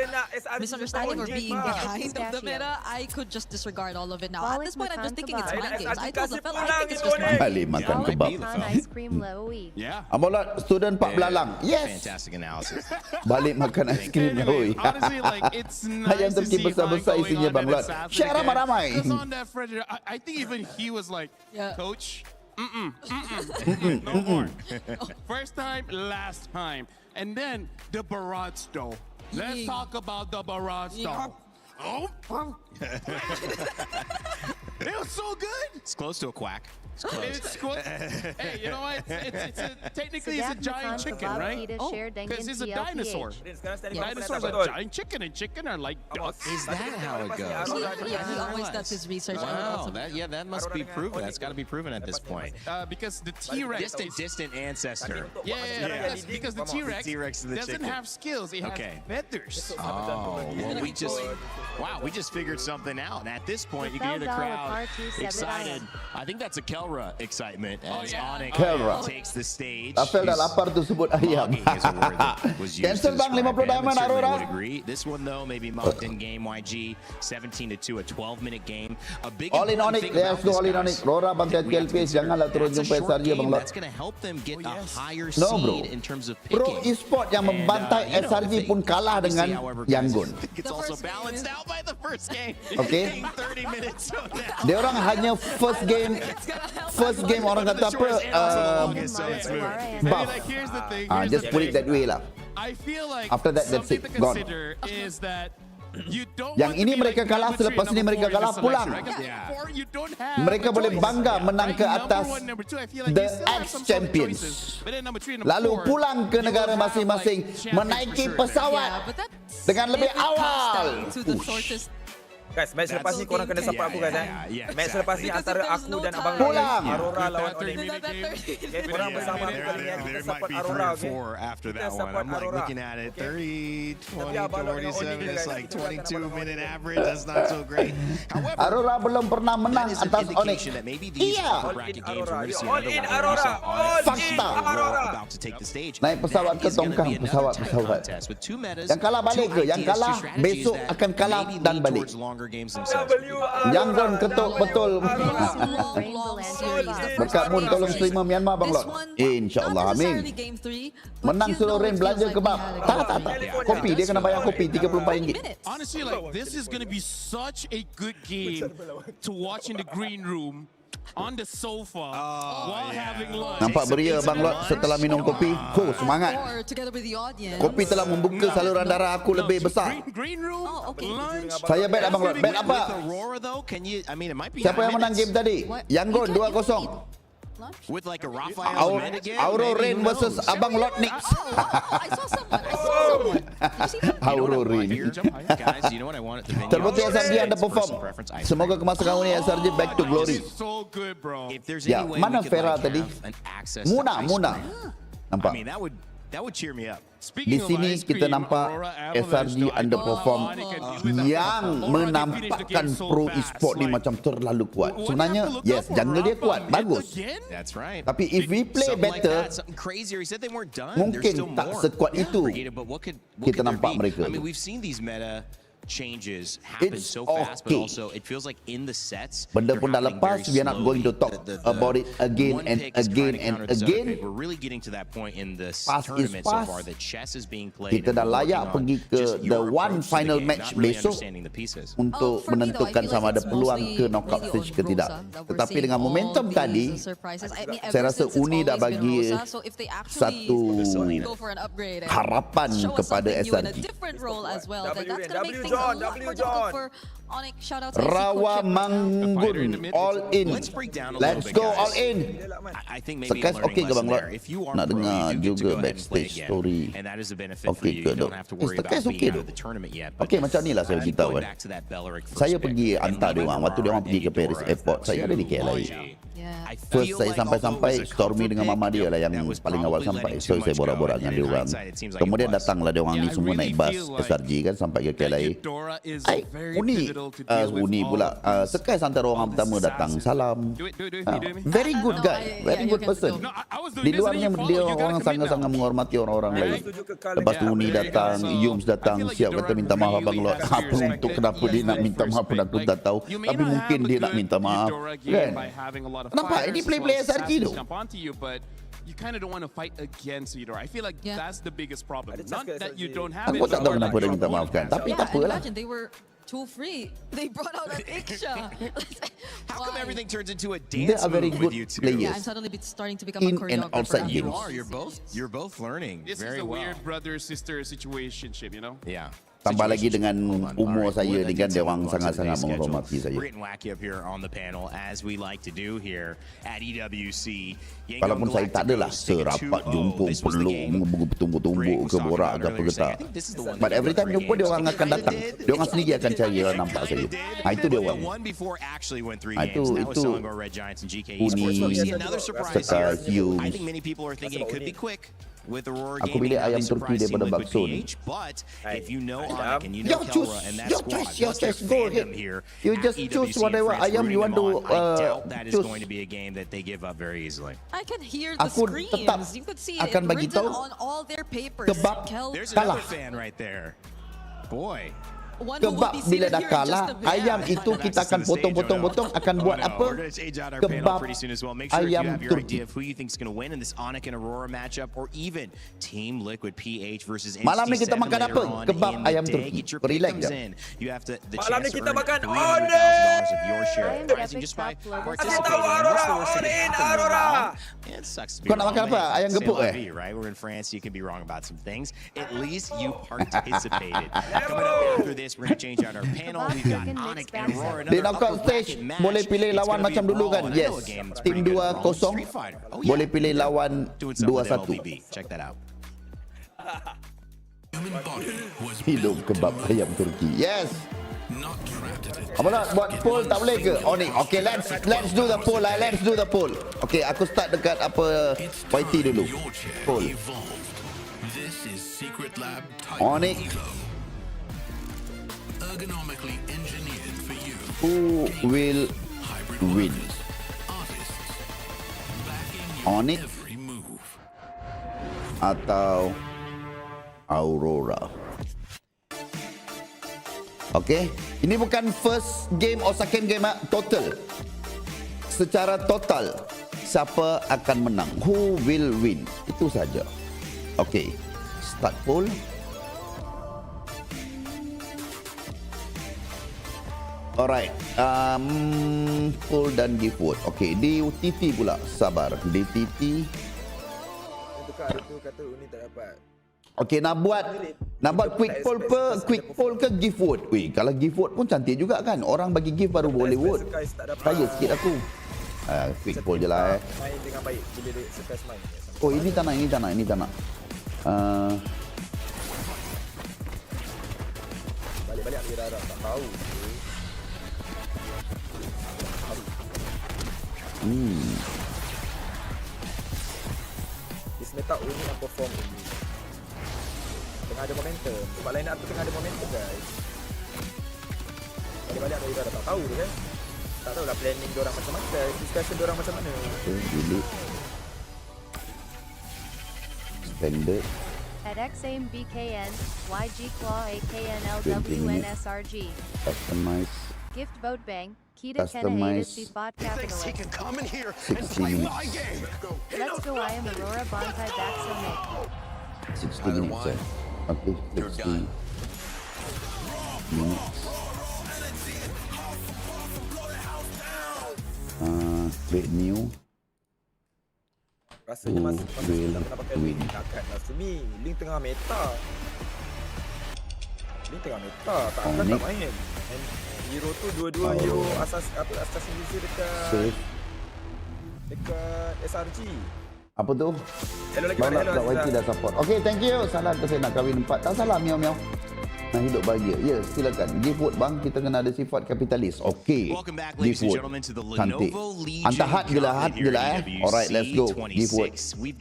[SPEAKER 2] misunderstanding or being behind of the meta. I could just disregard all of it now. At this point, I'm just thinking it's mind games. I told the fella, I think it's just mind
[SPEAKER 4] Balik makan kebab.
[SPEAKER 3] Yeah.
[SPEAKER 4] Amolat student Pak Belalang. Yes.
[SPEAKER 3] Fantastic analysis.
[SPEAKER 4] Balik makan aiskrim oi.
[SPEAKER 1] Honestly, like it's
[SPEAKER 4] Ayam
[SPEAKER 1] nice to
[SPEAKER 4] Turki
[SPEAKER 1] see
[SPEAKER 4] besar-besar
[SPEAKER 1] fun
[SPEAKER 4] isinya
[SPEAKER 1] going
[SPEAKER 4] Bang
[SPEAKER 1] on
[SPEAKER 4] Lot.
[SPEAKER 1] and it's happening
[SPEAKER 4] Share
[SPEAKER 1] again.
[SPEAKER 4] ramai-ramai.
[SPEAKER 1] Because on that Frederick, I think even he was like, Coach, no more. First time, last time. And then the barrage stall. Let's talk about the barrage stall. Oh, it was so good.
[SPEAKER 3] It's close to a quack.
[SPEAKER 1] It's close. Hey, you know what? Technically it's a giant chicken, right?
[SPEAKER 7] Oh,
[SPEAKER 1] because it's a dinosaur. Dinosaurs are giant chicken, and chicken are like ducks.
[SPEAKER 3] Is that how it goes?
[SPEAKER 2] Yeah, he always does his research.
[SPEAKER 3] Wow, that must be proven. That's got to be proven at this point.
[SPEAKER 1] Because the T-Rex,
[SPEAKER 3] distant ancestor.
[SPEAKER 1] Yeah. Because the T-Rex doesn't have skills. It has feathers.
[SPEAKER 3] Oh, well, we just figured something out. And at this point, you can hear the crowd excited. I think that's a Kelra excitement as Onyx takes the stage.
[SPEAKER 4] Apel dah lapar tu sebut ayam. Cancel bang 50 diamond Aurora.
[SPEAKER 3] This one though maybe marked in game YG 17-2, a 12-minute game. A big
[SPEAKER 4] all in Onyx, let's go all in Onyx. Aurora bantai TLPH janganlah turun jumpa SRG Bang Lot.
[SPEAKER 3] That's going to help them get a higher
[SPEAKER 4] No bro.
[SPEAKER 3] seed in terms of
[SPEAKER 4] Pro
[SPEAKER 3] picking.
[SPEAKER 4] Esport yang membantai SRG pun kalah dengan Yangon.
[SPEAKER 3] It's also balanced out by the first game.
[SPEAKER 4] Okay.
[SPEAKER 3] 30 minutes.
[SPEAKER 4] Dia orang hanya first game first game orang kata apa? Buff. Just put it that way lah.
[SPEAKER 1] I feel like
[SPEAKER 4] After that, that's it.
[SPEAKER 1] something to
[SPEAKER 4] Gone.
[SPEAKER 1] consider is that you don't
[SPEAKER 4] Yang
[SPEAKER 1] want
[SPEAKER 4] ini
[SPEAKER 1] to be
[SPEAKER 4] mereka
[SPEAKER 1] like
[SPEAKER 4] kalah,
[SPEAKER 1] number three
[SPEAKER 4] selepas
[SPEAKER 1] and
[SPEAKER 4] ini
[SPEAKER 1] number
[SPEAKER 4] mereka
[SPEAKER 1] four in
[SPEAKER 4] kalah,
[SPEAKER 1] the
[SPEAKER 4] pulang.
[SPEAKER 1] selection, right? 'Cause number four, you don't have
[SPEAKER 4] Mereka
[SPEAKER 1] a
[SPEAKER 4] boleh
[SPEAKER 1] choice.
[SPEAKER 4] bangga menang ke
[SPEAKER 1] Number
[SPEAKER 4] atas
[SPEAKER 1] one, number two, I feel like
[SPEAKER 4] the
[SPEAKER 1] you still have some sort of
[SPEAKER 4] ex-champions.
[SPEAKER 1] choices. But then number three and number
[SPEAKER 4] Lalu
[SPEAKER 1] four,
[SPEAKER 4] pulang ke
[SPEAKER 1] you will
[SPEAKER 4] negara
[SPEAKER 1] have,
[SPEAKER 4] masing-masing,
[SPEAKER 1] like, champions
[SPEAKER 4] menaiki
[SPEAKER 1] for sure, man.
[SPEAKER 4] pesawat dengan lebih awal.
[SPEAKER 16] Guys, match lepas ni korang kena support aku guys Match lepas ni antara aku dan Abang
[SPEAKER 4] Pulang.
[SPEAKER 16] Aurora lawan Onyx. Okay, korang bersama aku kali ni. Kita support Aurora, okay?
[SPEAKER 3] After
[SPEAKER 16] Kita
[SPEAKER 3] that one,
[SPEAKER 16] support
[SPEAKER 3] I'm like
[SPEAKER 16] Aurora.
[SPEAKER 3] looking at it, 30,
[SPEAKER 16] Tapi
[SPEAKER 3] 20,
[SPEAKER 16] Abang Lord dengan
[SPEAKER 3] 47,
[SPEAKER 16] Onyx
[SPEAKER 3] it's
[SPEAKER 16] guys,
[SPEAKER 3] like
[SPEAKER 16] kita akan
[SPEAKER 3] 22-minute average, that's not so great. However,
[SPEAKER 4] Aurora belum pernah menang
[SPEAKER 3] that is an
[SPEAKER 4] atas Onyx.
[SPEAKER 3] indication that maybe these
[SPEAKER 4] Iya.
[SPEAKER 3] upper bracket games we're going to see
[SPEAKER 16] All
[SPEAKER 3] another
[SPEAKER 16] in
[SPEAKER 3] one. We
[SPEAKER 16] Aurora.
[SPEAKER 3] saw Onyx
[SPEAKER 16] All in
[SPEAKER 4] Fakta.
[SPEAKER 16] Aurora.
[SPEAKER 3] about to take the stage.
[SPEAKER 4] Naik pesawat ke
[SPEAKER 3] That is gonna
[SPEAKER 4] tongkang,
[SPEAKER 3] be another tight
[SPEAKER 4] pesawat.
[SPEAKER 3] contest with two metas,
[SPEAKER 4] Yang kalah balik
[SPEAKER 3] two
[SPEAKER 4] ke? Yang
[SPEAKER 3] ideas, two
[SPEAKER 4] kalah
[SPEAKER 3] strategies
[SPEAKER 4] besok
[SPEAKER 3] that
[SPEAKER 4] akan kalah
[SPEAKER 3] maybe
[SPEAKER 4] dan
[SPEAKER 3] lean
[SPEAKER 4] balik.
[SPEAKER 3] towards longer games themselves.
[SPEAKER 4] Yang Gon ketuk betul. Dekat Moon tolong streamer Myanmar Bang Lot. InsyaAllah, amin. Menang seluruh rain belanja kebab. Tak. Kopi, dia kena bayar kopi RM34.
[SPEAKER 1] Honestly, like, this is going to be such a good game to watch in the green room on the sofa while having lunch.
[SPEAKER 4] Nampak beria Bang Lot setelah minum kopi. Semangat. Kopi telah membuka saluran darah aku lebih besar.
[SPEAKER 1] Green room, lunch.
[SPEAKER 4] Saya bet Abang Lot. Bet apa?
[SPEAKER 3] Aurora though, can you? I mean, it might be.
[SPEAKER 4] Siapa yang menang game tadi? Yang Gon 2-0.
[SPEAKER 3] With like a Raphael again.
[SPEAKER 4] Auro Rain versus Abang Lot Nix.
[SPEAKER 2] I saw someone.
[SPEAKER 4] Auro Rain.
[SPEAKER 3] Guys, you know what I want at the venue?
[SPEAKER 4] Terbukti SRG underperform. Semoga kemasukan ini SRG back to glory.
[SPEAKER 1] So good, bro.
[SPEAKER 3] If there's
[SPEAKER 4] Ya,
[SPEAKER 3] any way
[SPEAKER 4] mana
[SPEAKER 3] we could
[SPEAKER 4] Farah
[SPEAKER 3] like
[SPEAKER 4] tadi?
[SPEAKER 3] have an access to
[SPEAKER 4] Muna.
[SPEAKER 3] I
[SPEAKER 4] Nampak?
[SPEAKER 3] mean, that would cheer me up.
[SPEAKER 4] Di sini kita nampak SRG underperform yang menampakkan pro e-sport ni macam terlalu kuat. Sebenarnya, yes, jungle dia kuat, bagus.
[SPEAKER 3] That's right.
[SPEAKER 4] Tapi if we play
[SPEAKER 3] Something like
[SPEAKER 4] better,
[SPEAKER 3] that, something crazier. He said they weren't done.
[SPEAKER 4] mungkin
[SPEAKER 3] There's still
[SPEAKER 4] tak
[SPEAKER 3] more.
[SPEAKER 4] sekuat itu
[SPEAKER 3] But what could
[SPEAKER 4] kita
[SPEAKER 3] there
[SPEAKER 4] nampak
[SPEAKER 3] be?
[SPEAKER 4] mereka.
[SPEAKER 3] I mean, we've seen these meta changes happen
[SPEAKER 4] It's
[SPEAKER 3] so fast, but
[SPEAKER 4] okay.
[SPEAKER 3] also it feels like in the sets.
[SPEAKER 4] Benda
[SPEAKER 3] they're
[SPEAKER 4] pun dah
[SPEAKER 3] happening
[SPEAKER 4] lepas,
[SPEAKER 3] very
[SPEAKER 4] we are not going to
[SPEAKER 3] slowly.
[SPEAKER 4] talk about it again
[SPEAKER 3] one
[SPEAKER 4] and
[SPEAKER 3] pick is
[SPEAKER 4] again
[SPEAKER 3] trying to
[SPEAKER 4] and
[SPEAKER 3] counter this other
[SPEAKER 4] again.
[SPEAKER 3] pick. We're really getting to that point in this
[SPEAKER 4] Pass is
[SPEAKER 3] tournament so
[SPEAKER 4] pass.
[SPEAKER 3] far that chess is being played.
[SPEAKER 4] Kita
[SPEAKER 3] and
[SPEAKER 4] dah
[SPEAKER 3] we're
[SPEAKER 4] layak
[SPEAKER 3] working
[SPEAKER 4] pergi
[SPEAKER 3] on
[SPEAKER 4] ke
[SPEAKER 3] just
[SPEAKER 4] the
[SPEAKER 3] your
[SPEAKER 4] one
[SPEAKER 3] approach to the
[SPEAKER 4] final
[SPEAKER 3] game,
[SPEAKER 4] match
[SPEAKER 3] not really
[SPEAKER 4] besok
[SPEAKER 3] understanding the pieces.
[SPEAKER 4] untuk menentukan sama ada peluang ke knockout stage ke tidak. Tetapi dengan momentum tadi, saya rasa Uni dah bagi satu harapan kepada SRG. Rawa Manggun all in. Let's go all in. Sekas okey ke Bang Lot? Nak dengar juga backstage story. Okey ke dok? Sekas okey dok? Okey macam ni lah saya beritahu kan. Saya pergi hantar dia orang. Waktu dia orang pergi ke Paris Airport, saya ada di KLIA. First saya sampai-sampai Stormy dengan mama dia lah yang paling awal sampai. So saya borak-borak dengan dia orang. Kemudian datanglah dia orang ni semua naik bas SRG kan sampai ke KLIA. Uni pula. Sekai antara orang pertama datang salam. Very good guy, very good person. Di luarnya dia orang sangat-sangat menghormati orang-orang lain. Lepas tu Uni datang, Yums datang, siap kata minta maaf Abang Lot. Apa untuk kenapa dia nak minta maaf pun aku tak tahu. Tapi mungkin dia nak minta maaf kan. Nampak ini play-play SRG tu.
[SPEAKER 1] You kind of don't want to fight against Eudora. I feel like that's the biggest problem. Not that you don't have it.
[SPEAKER 4] Aku tak tahu kenapa dia minta maaf kan. Tapi tak apalah.
[SPEAKER 2] They were too free. They brought out an Iksha.
[SPEAKER 3] How come everything turns into a
[SPEAKER 4] They
[SPEAKER 3] dance
[SPEAKER 4] are very
[SPEAKER 3] move
[SPEAKER 4] good
[SPEAKER 3] with you two?
[SPEAKER 4] players.
[SPEAKER 2] Yeah, I'm suddenly starting to become
[SPEAKER 4] In
[SPEAKER 2] a
[SPEAKER 4] and
[SPEAKER 2] choreographer.
[SPEAKER 4] outside
[SPEAKER 3] You
[SPEAKER 4] games.
[SPEAKER 3] are. You're both learning
[SPEAKER 1] This
[SPEAKER 3] very
[SPEAKER 1] is a
[SPEAKER 3] well.
[SPEAKER 1] weird brother-sister situationship, you know?
[SPEAKER 3] Yeah.
[SPEAKER 4] Tambah lagi dengan umur saya ni kan dia orang sangat-sangat menghormati saya.
[SPEAKER 3] We're getting wacky up here on the panel as we like to do here at EWC.
[SPEAKER 4] Walaupun saya tak adalah serapat jumpung peluk bertumbuk-tumbuk ke borak ke apa ke tak. But every time jumpa dia orang akan datang. Dia orang sendiri akan cari nampak saya. Itu dia orang. Itu Uni, Sekas, Yums. Aku pilih ayam Turki daripada bakso ni. Your choice, go ahead. You just choose whatever ayam you want to choose.
[SPEAKER 2] I can hear the
[SPEAKER 4] Aku
[SPEAKER 2] screams.
[SPEAKER 4] tetap
[SPEAKER 2] You could see
[SPEAKER 4] akan
[SPEAKER 2] it
[SPEAKER 4] bagi
[SPEAKER 2] written
[SPEAKER 4] tahu
[SPEAKER 2] on all their papers.
[SPEAKER 4] kebab
[SPEAKER 3] There's
[SPEAKER 4] kalah.
[SPEAKER 3] another fan right there. Boy.
[SPEAKER 4] Kebab bila dah kalah, ayam itu kita akan potong-potong-potong, akan buat apa? Kebab ayam Turki. Malam ni kita makan apa? Kebab ayam Turki. Relax je.
[SPEAKER 16] Malam ni kita makan Oden. Kasih tahu Aurora, Oden Aurora.
[SPEAKER 4] Kau nak makan apa? Ayam gepuk
[SPEAKER 3] Right? We're in France, you can be wrong about some things. At least you participated. Coming up after this, we're going to change out our panel. We've got Onyx and Aurora.
[SPEAKER 4] Di knockout stage boleh pilih lawan macam dulu kan? Yes. Tim 2-0 boleh pilih lawan 2-1.
[SPEAKER 3] Check that out.
[SPEAKER 4] Hidup kebab ayam Turki. Yes. Apa nak buat poll tak boleh ke? Onyx. Okay, let's do the poll lah. Let's do the poll. Okay, aku start dekat apa YT dulu. Poll. Onyx. Who will win? Onyx atau Aurora? Okay, ini bukan first game or second game, total. Secara total, siapa akan menang? Who will win? Itu saja. Okay, start poll. Alright, poll dan give vote. Okay, di TT pula, sabar. Di TT.
[SPEAKER 16] Kata Uni tak dapat.
[SPEAKER 4] Okay, nak buat quick poll ke give vote? Weh, kalau give vote pun cantik juga kan. Orang bagi give baru boleh vote. Kaya sikit aku. Quick poll je lah
[SPEAKER 16] Main dengan baik bila dia surprise main.
[SPEAKER 4] Oh, ini tak nak.
[SPEAKER 16] Balik-balik dia dah tak tahu. This meta Uni yang perform ini tengah ada momentum. Sebab line up tu tengah ada momentum, guys. Balik-balik dia dah tak tahu tu kan. Tak tahulah planning diorang macam mana, discussion diorang macam mana.
[SPEAKER 4] Delete. Standard.
[SPEAKER 5] At XAIM BKN, YG Claw AKN LWN SRG.
[SPEAKER 4] Customize.
[SPEAKER 5] Gift vote bang. Kita Kenahita Spot Capitalist.
[SPEAKER 4] 60 minutes.
[SPEAKER 5] Let's go, I am Aurora Bantai back so make.
[SPEAKER 4] 60 minutes. Okay, 60 minutes. Create new.
[SPEAKER 16] Rasanya masih nak pakai link takkan lah Sumi. Link tengah meta. Takkan tak main. Hero tu dua-dua hero asas user dekat SRG.
[SPEAKER 4] Apa tu?
[SPEAKER 16] Hello lagi
[SPEAKER 4] hello. YT dah support. Okay, thank you. Salah tu saya nak kahwin 4. Tak salah, miau-miau. Nak hidup bahagia. Ya, silakan. Give vote bang, kita kena ada sifat kapitalis. Okay. Give vote. Cantik. Hantar hat je lah Alright, let's go. Give vote.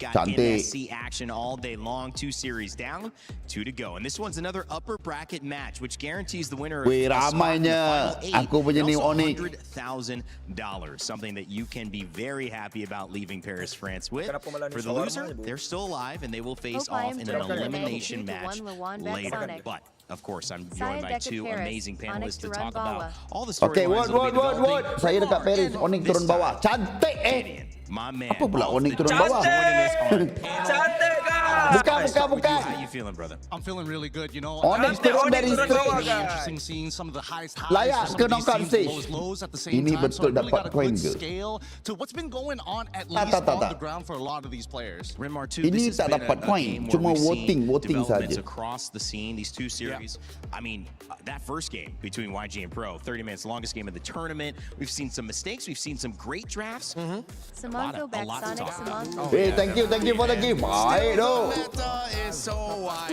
[SPEAKER 4] Cantik.
[SPEAKER 3] Action all day long. 2 series down, 2 to go. And this one's another upper bracket match which guarantees the winner
[SPEAKER 4] Weh, ramainya. Aku punya ni Onyx.
[SPEAKER 3] $100,000. Something that you can be very happy about leaving Paris, France with. For the loser, they're still alive and they will face off in an elimination match later. But of course, I'm joined by 2 amazing panelists to talk about all the storylines.
[SPEAKER 4] Okay, vote. Saya dekat Paris, Onyx turun bawah. Cantik Apa pula Onyx turun bawah?
[SPEAKER 16] Cantik kan?
[SPEAKER 4] Bukan.
[SPEAKER 3] How you feeling, brother?
[SPEAKER 11] I'm feeling really good, you know.
[SPEAKER 4] Onyx turun dari straight.
[SPEAKER 11] Interesting seeing some of the highest highs,
[SPEAKER 4] layak ke knockout stage. Ini betul
[SPEAKER 11] really
[SPEAKER 4] dapat poin ke?
[SPEAKER 11] To what's been going on at least on the ground for a lot of these players.
[SPEAKER 4] Ini tak dapat poin, cuma voting saja.
[SPEAKER 3] Across the scene, these 2 series. I mean, that first game between YG and Pro, 30 minutes, longest game of the tournament. We've seen some mistakes. We've seen some great drafts.
[SPEAKER 5] Samanto back Sonic Samanto.
[SPEAKER 4] Hey, thank you for the gift. Baik tu.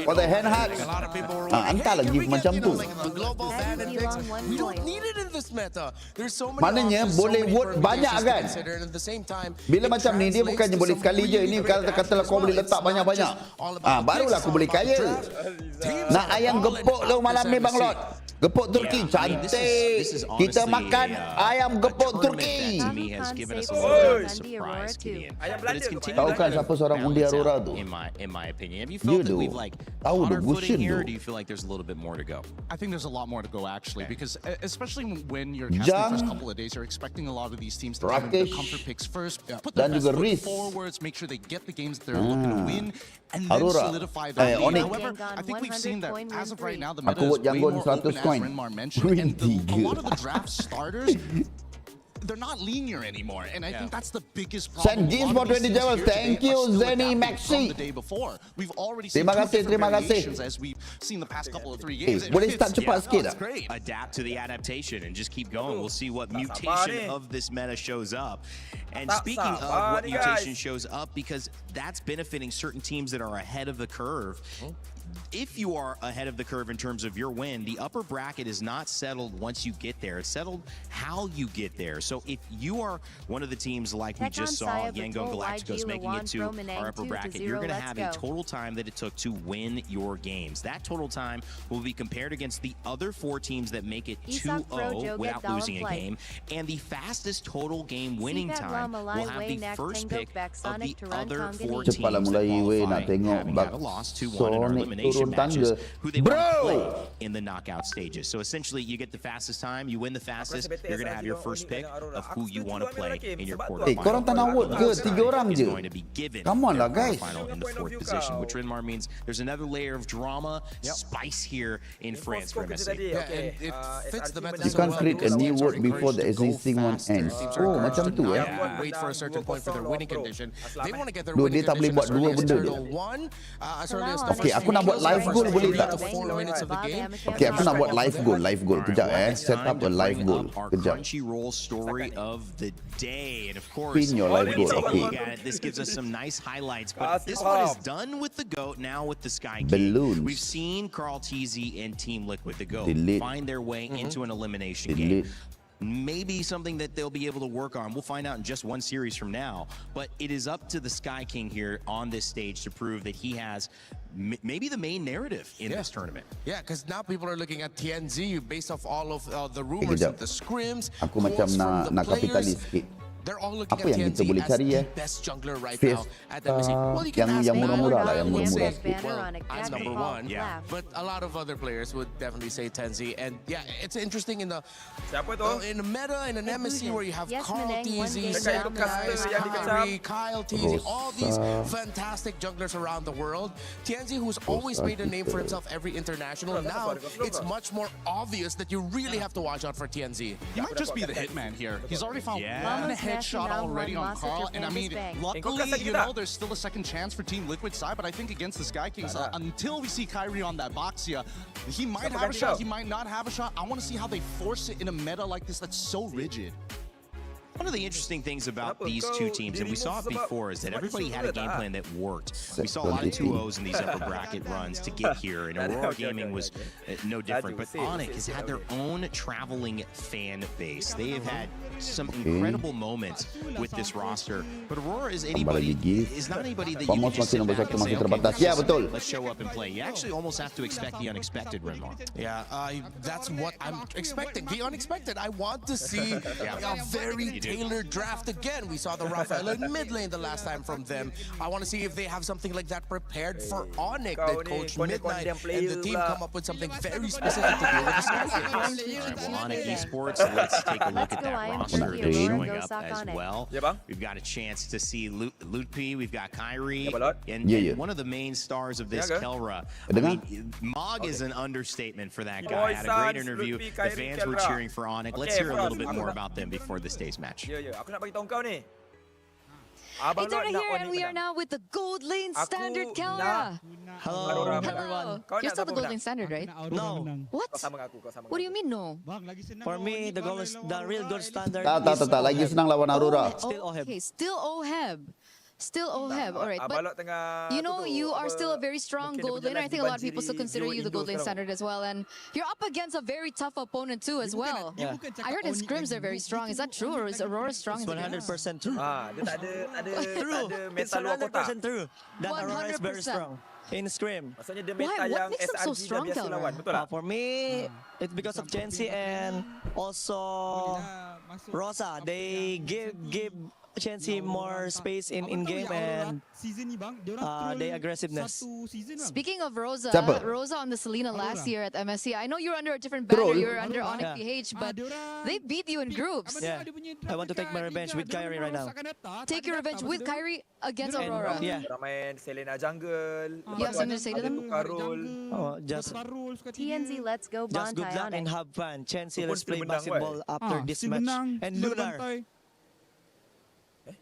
[SPEAKER 4] For the hand hat. Hantarlah gift macam tu. Maknanya boleh vote banyak kan? Bila macam ni dia bukannya boleh sekali je. Ini katalah kau boleh letak banyak-banyak. Barulah aku boleh kaya. Nak ayam gepuk tu malam ni Bang Lot. Gepuk Turki cantik. Kita makan ayam gepuk Turki.
[SPEAKER 3] To me has given us a little bit of surprise, Gideon. But it's continued
[SPEAKER 4] Tahu kan siapa seorang undi Aurora tu?
[SPEAKER 3] in my opinion. Have you felt that we've like caught our footing here, or do you feel like there's a little bit more to go?
[SPEAKER 11] I think there's a lot more to go actually, because especially when you're casting the first couple of days, you're expecting a lot of these teams to come in the comfort picks first, put their best foot forwards, make sure they get the games that they're looking to win, and then solidify that lead. However, I think we've seen that as of right now, the meta is way more open, as Renmar mentioned, and a lot of the draft starters, they're not linear anymore, and I think that's the biggest problem.
[SPEAKER 4] Send James for 20 levels. Thank you, Zenny Maxi.
[SPEAKER 11] The day before, we've already seen two different variations as we've seen the past couple of 3 games.
[SPEAKER 4] Boleh start cepat sikit tak?
[SPEAKER 3] Adapt to the adaptation and just keep going. We'll see what mutation of this meta shows up. And speaking of what mutation shows up, because that's benefiting certain teams that are ahead of the curve. If you are ahead of the curve in terms of your win, the upper bracket is not settled once you get there. It's settled how you get there. So if you are one of the teams like we just saw, Yangon Galacticos making it to our upper bracket, you're going to have a total time that it took to win your games. That total time will be compared against the other 4 teams that make it 2-0 without losing a game. And the fastest total game winning time will have the first pick of the other 4 teams that qualify, having had a loss 2-1 in our elimination matches, who they want to play in the knockout stages. So essentially, you get the fastest time, you win the fastest, you're going to have your first pick of who you want to play in your quarterfinal.
[SPEAKER 4] Korang tak nak vote ke? 3 orang je. Come on lah guys.
[SPEAKER 3] In the 4th position, which Renmar means there's another layer of drama, spice here in France for MSC.
[SPEAKER 11] Yeah, and it fits the meta
[SPEAKER 4] You can't create a new vote before the existing one ends. Oh, macam tu
[SPEAKER 11] Wait for a certain point for their winning condition. They want to get their
[SPEAKER 4] winning
[SPEAKER 11] condition
[SPEAKER 4] boleh buat dua benda je.
[SPEAKER 11] As early as the
[SPEAKER 4] Okay, aku nak buat live goal boleh tak? Okay, aku nak buat live goal. Kejap set up a live goal. Kejap.
[SPEAKER 3] Crunchyroll story of the day, and of course,
[SPEAKER 4] Pin your live goal. Okay.
[SPEAKER 3] This gives us some nice highlights. But this one is done with the GOAT. Now with the Sky King,
[SPEAKER 4] Balloons.
[SPEAKER 3] we've seen Carl TZ and Team Liquid, the GOAT,
[SPEAKER 4] Delete.
[SPEAKER 3] find their way into an elimination game. Maybe something that they'll be able to work on. We'll find out in just one series from now. But it is up to the Sky King here on this stage to prove that he has maybe the main narrative in this tournament.
[SPEAKER 14] Yeah, because now people are looking at TNZ based off all of the rumors of the scrims.
[SPEAKER 4] Aku macam nak kapitalis sikit.
[SPEAKER 14] They're all looking
[SPEAKER 4] Apa
[SPEAKER 14] at
[SPEAKER 4] yang kita
[SPEAKER 14] TNZ
[SPEAKER 4] boleh
[SPEAKER 14] as
[SPEAKER 4] cari
[SPEAKER 14] the best jungler right
[SPEAKER 4] Face,
[SPEAKER 14] now at MSC. Well, you can ask
[SPEAKER 4] yang
[SPEAKER 14] me.
[SPEAKER 4] murah-murah lah, yang
[SPEAKER 14] I would
[SPEAKER 4] murah-murah
[SPEAKER 14] say,
[SPEAKER 4] sikit.
[SPEAKER 14] well, I'm number 1. But a lot of other players would definitely say TNZ. And yeah, it's interesting in the meta in an MSC where you have Carl TZ, Kyrie, Kyle TZ, all these fantastic junglers around the world. TNZ, who's always made a name for himself every international, now it's much more obvious that you really have to watch out for TNZ.
[SPEAKER 11] He might just be the hitman here. He's already found one headshot already on Carl, and I mean, luckily, there's still a second chance for Team Liquid side, but I think against the Sky Kings, until we see Kyrie on that Boxia, he might have a shot, he might not have a shot. I want to see how they force it in a meta like this that's so rigid.
[SPEAKER 3] One of the interesting things about these two teams, and we saw it before, is that everybody had a game plan that worked. We saw a lot of 2-0s in these upper bracket runs to get here, and Aurora Gaming was no different. But Onyx has had their own traveling fan base. They have had some incredible moments with this roster. But Aurora is not anybody that you can just sit back and say, okay, let's show up and play. You actually almost have to expect the unexpected, Renmar.
[SPEAKER 14] Yeah, that's what I'm expecting. The unexpected. I want to see a very tailored draft again. We saw the Raphael in mid lane the last time from them. I want to see if they have something like that prepared for Onyx, that Coach Midnight and the team come up with something very specific to deal with the Sky Kings.
[SPEAKER 3] All right, well, Onyx Esports, let's take a look at that roster that's showing up as well. We've got a chance to see Lutpi, we've got Kyrie, and one of the main stars of this, Kelra. I mean, Mog is an understatement for that guy. Had a great interview. The fans were cheering for Onyx. Let's hear a little bit more about them before this day's match.
[SPEAKER 16] Aku nak bagi tahu kau ni.
[SPEAKER 2] It's over here, and we are now with the Gold Lane Standard Kelra.
[SPEAKER 17] Hello, everyone.
[SPEAKER 2] You're still the Gold Lane Standard, right?
[SPEAKER 17] No.
[SPEAKER 2] What? What do you mean no?
[SPEAKER 17] For me, the real gold standard.
[SPEAKER 4] Tak, lagi senang lawan Aurora.
[SPEAKER 2] Okay, still Oheb. Still Oheb, all right. But you know, you are still a very strong gold laner. I think a lot of people still consider you the gold lane standard as well. And you're up against a very tough opponent too as well.
[SPEAKER 17] Yeah.
[SPEAKER 2] I heard in scrims they're very strong. Is that true, or is Aurora strong?
[SPEAKER 17] It's 100% true.
[SPEAKER 16] Dia tak ada
[SPEAKER 17] true. It's 100% true. That Aurora is very strong. in Scrim.
[SPEAKER 16] Maksudnya dia
[SPEAKER 2] Why?
[SPEAKER 16] meta
[SPEAKER 2] What
[SPEAKER 16] yang
[SPEAKER 2] makes them so
[SPEAKER 16] SRG dah
[SPEAKER 2] strong,
[SPEAKER 16] biasa
[SPEAKER 2] Kelra?
[SPEAKER 16] lawan, betul tak?
[SPEAKER 17] For me, it's because of Gensi and also Rosa. They give Gensi more space in game and they aggressiveness.
[SPEAKER 2] Speaking of Rosa,
[SPEAKER 4] Siapa?
[SPEAKER 2] Rosa on the Selena last year at MSC. I know you're under a different banner.
[SPEAKER 4] Troll.
[SPEAKER 2] You're under Onyx
[SPEAKER 17] Yeah.
[SPEAKER 2] PH, but they beat you in groups.
[SPEAKER 17] Yeah, I want to take my revenge with Kyrie right now.
[SPEAKER 2] Take your revenge with Kyrie against
[SPEAKER 17] And,
[SPEAKER 2] Aurora.
[SPEAKER 17] yeah.
[SPEAKER 16] Orang main Selena jungle.
[SPEAKER 2] You have something to say to them?
[SPEAKER 16] Tukar role.
[SPEAKER 17] Oh, just
[SPEAKER 5] TNZ, let's go
[SPEAKER 17] good
[SPEAKER 5] Bantai
[SPEAKER 17] luck
[SPEAKER 5] on
[SPEAKER 17] and
[SPEAKER 5] it.
[SPEAKER 17] have fun. Gensi, let's
[SPEAKER 16] Pun
[SPEAKER 17] play
[SPEAKER 16] menang,
[SPEAKER 17] basketball after this match. And Lunar,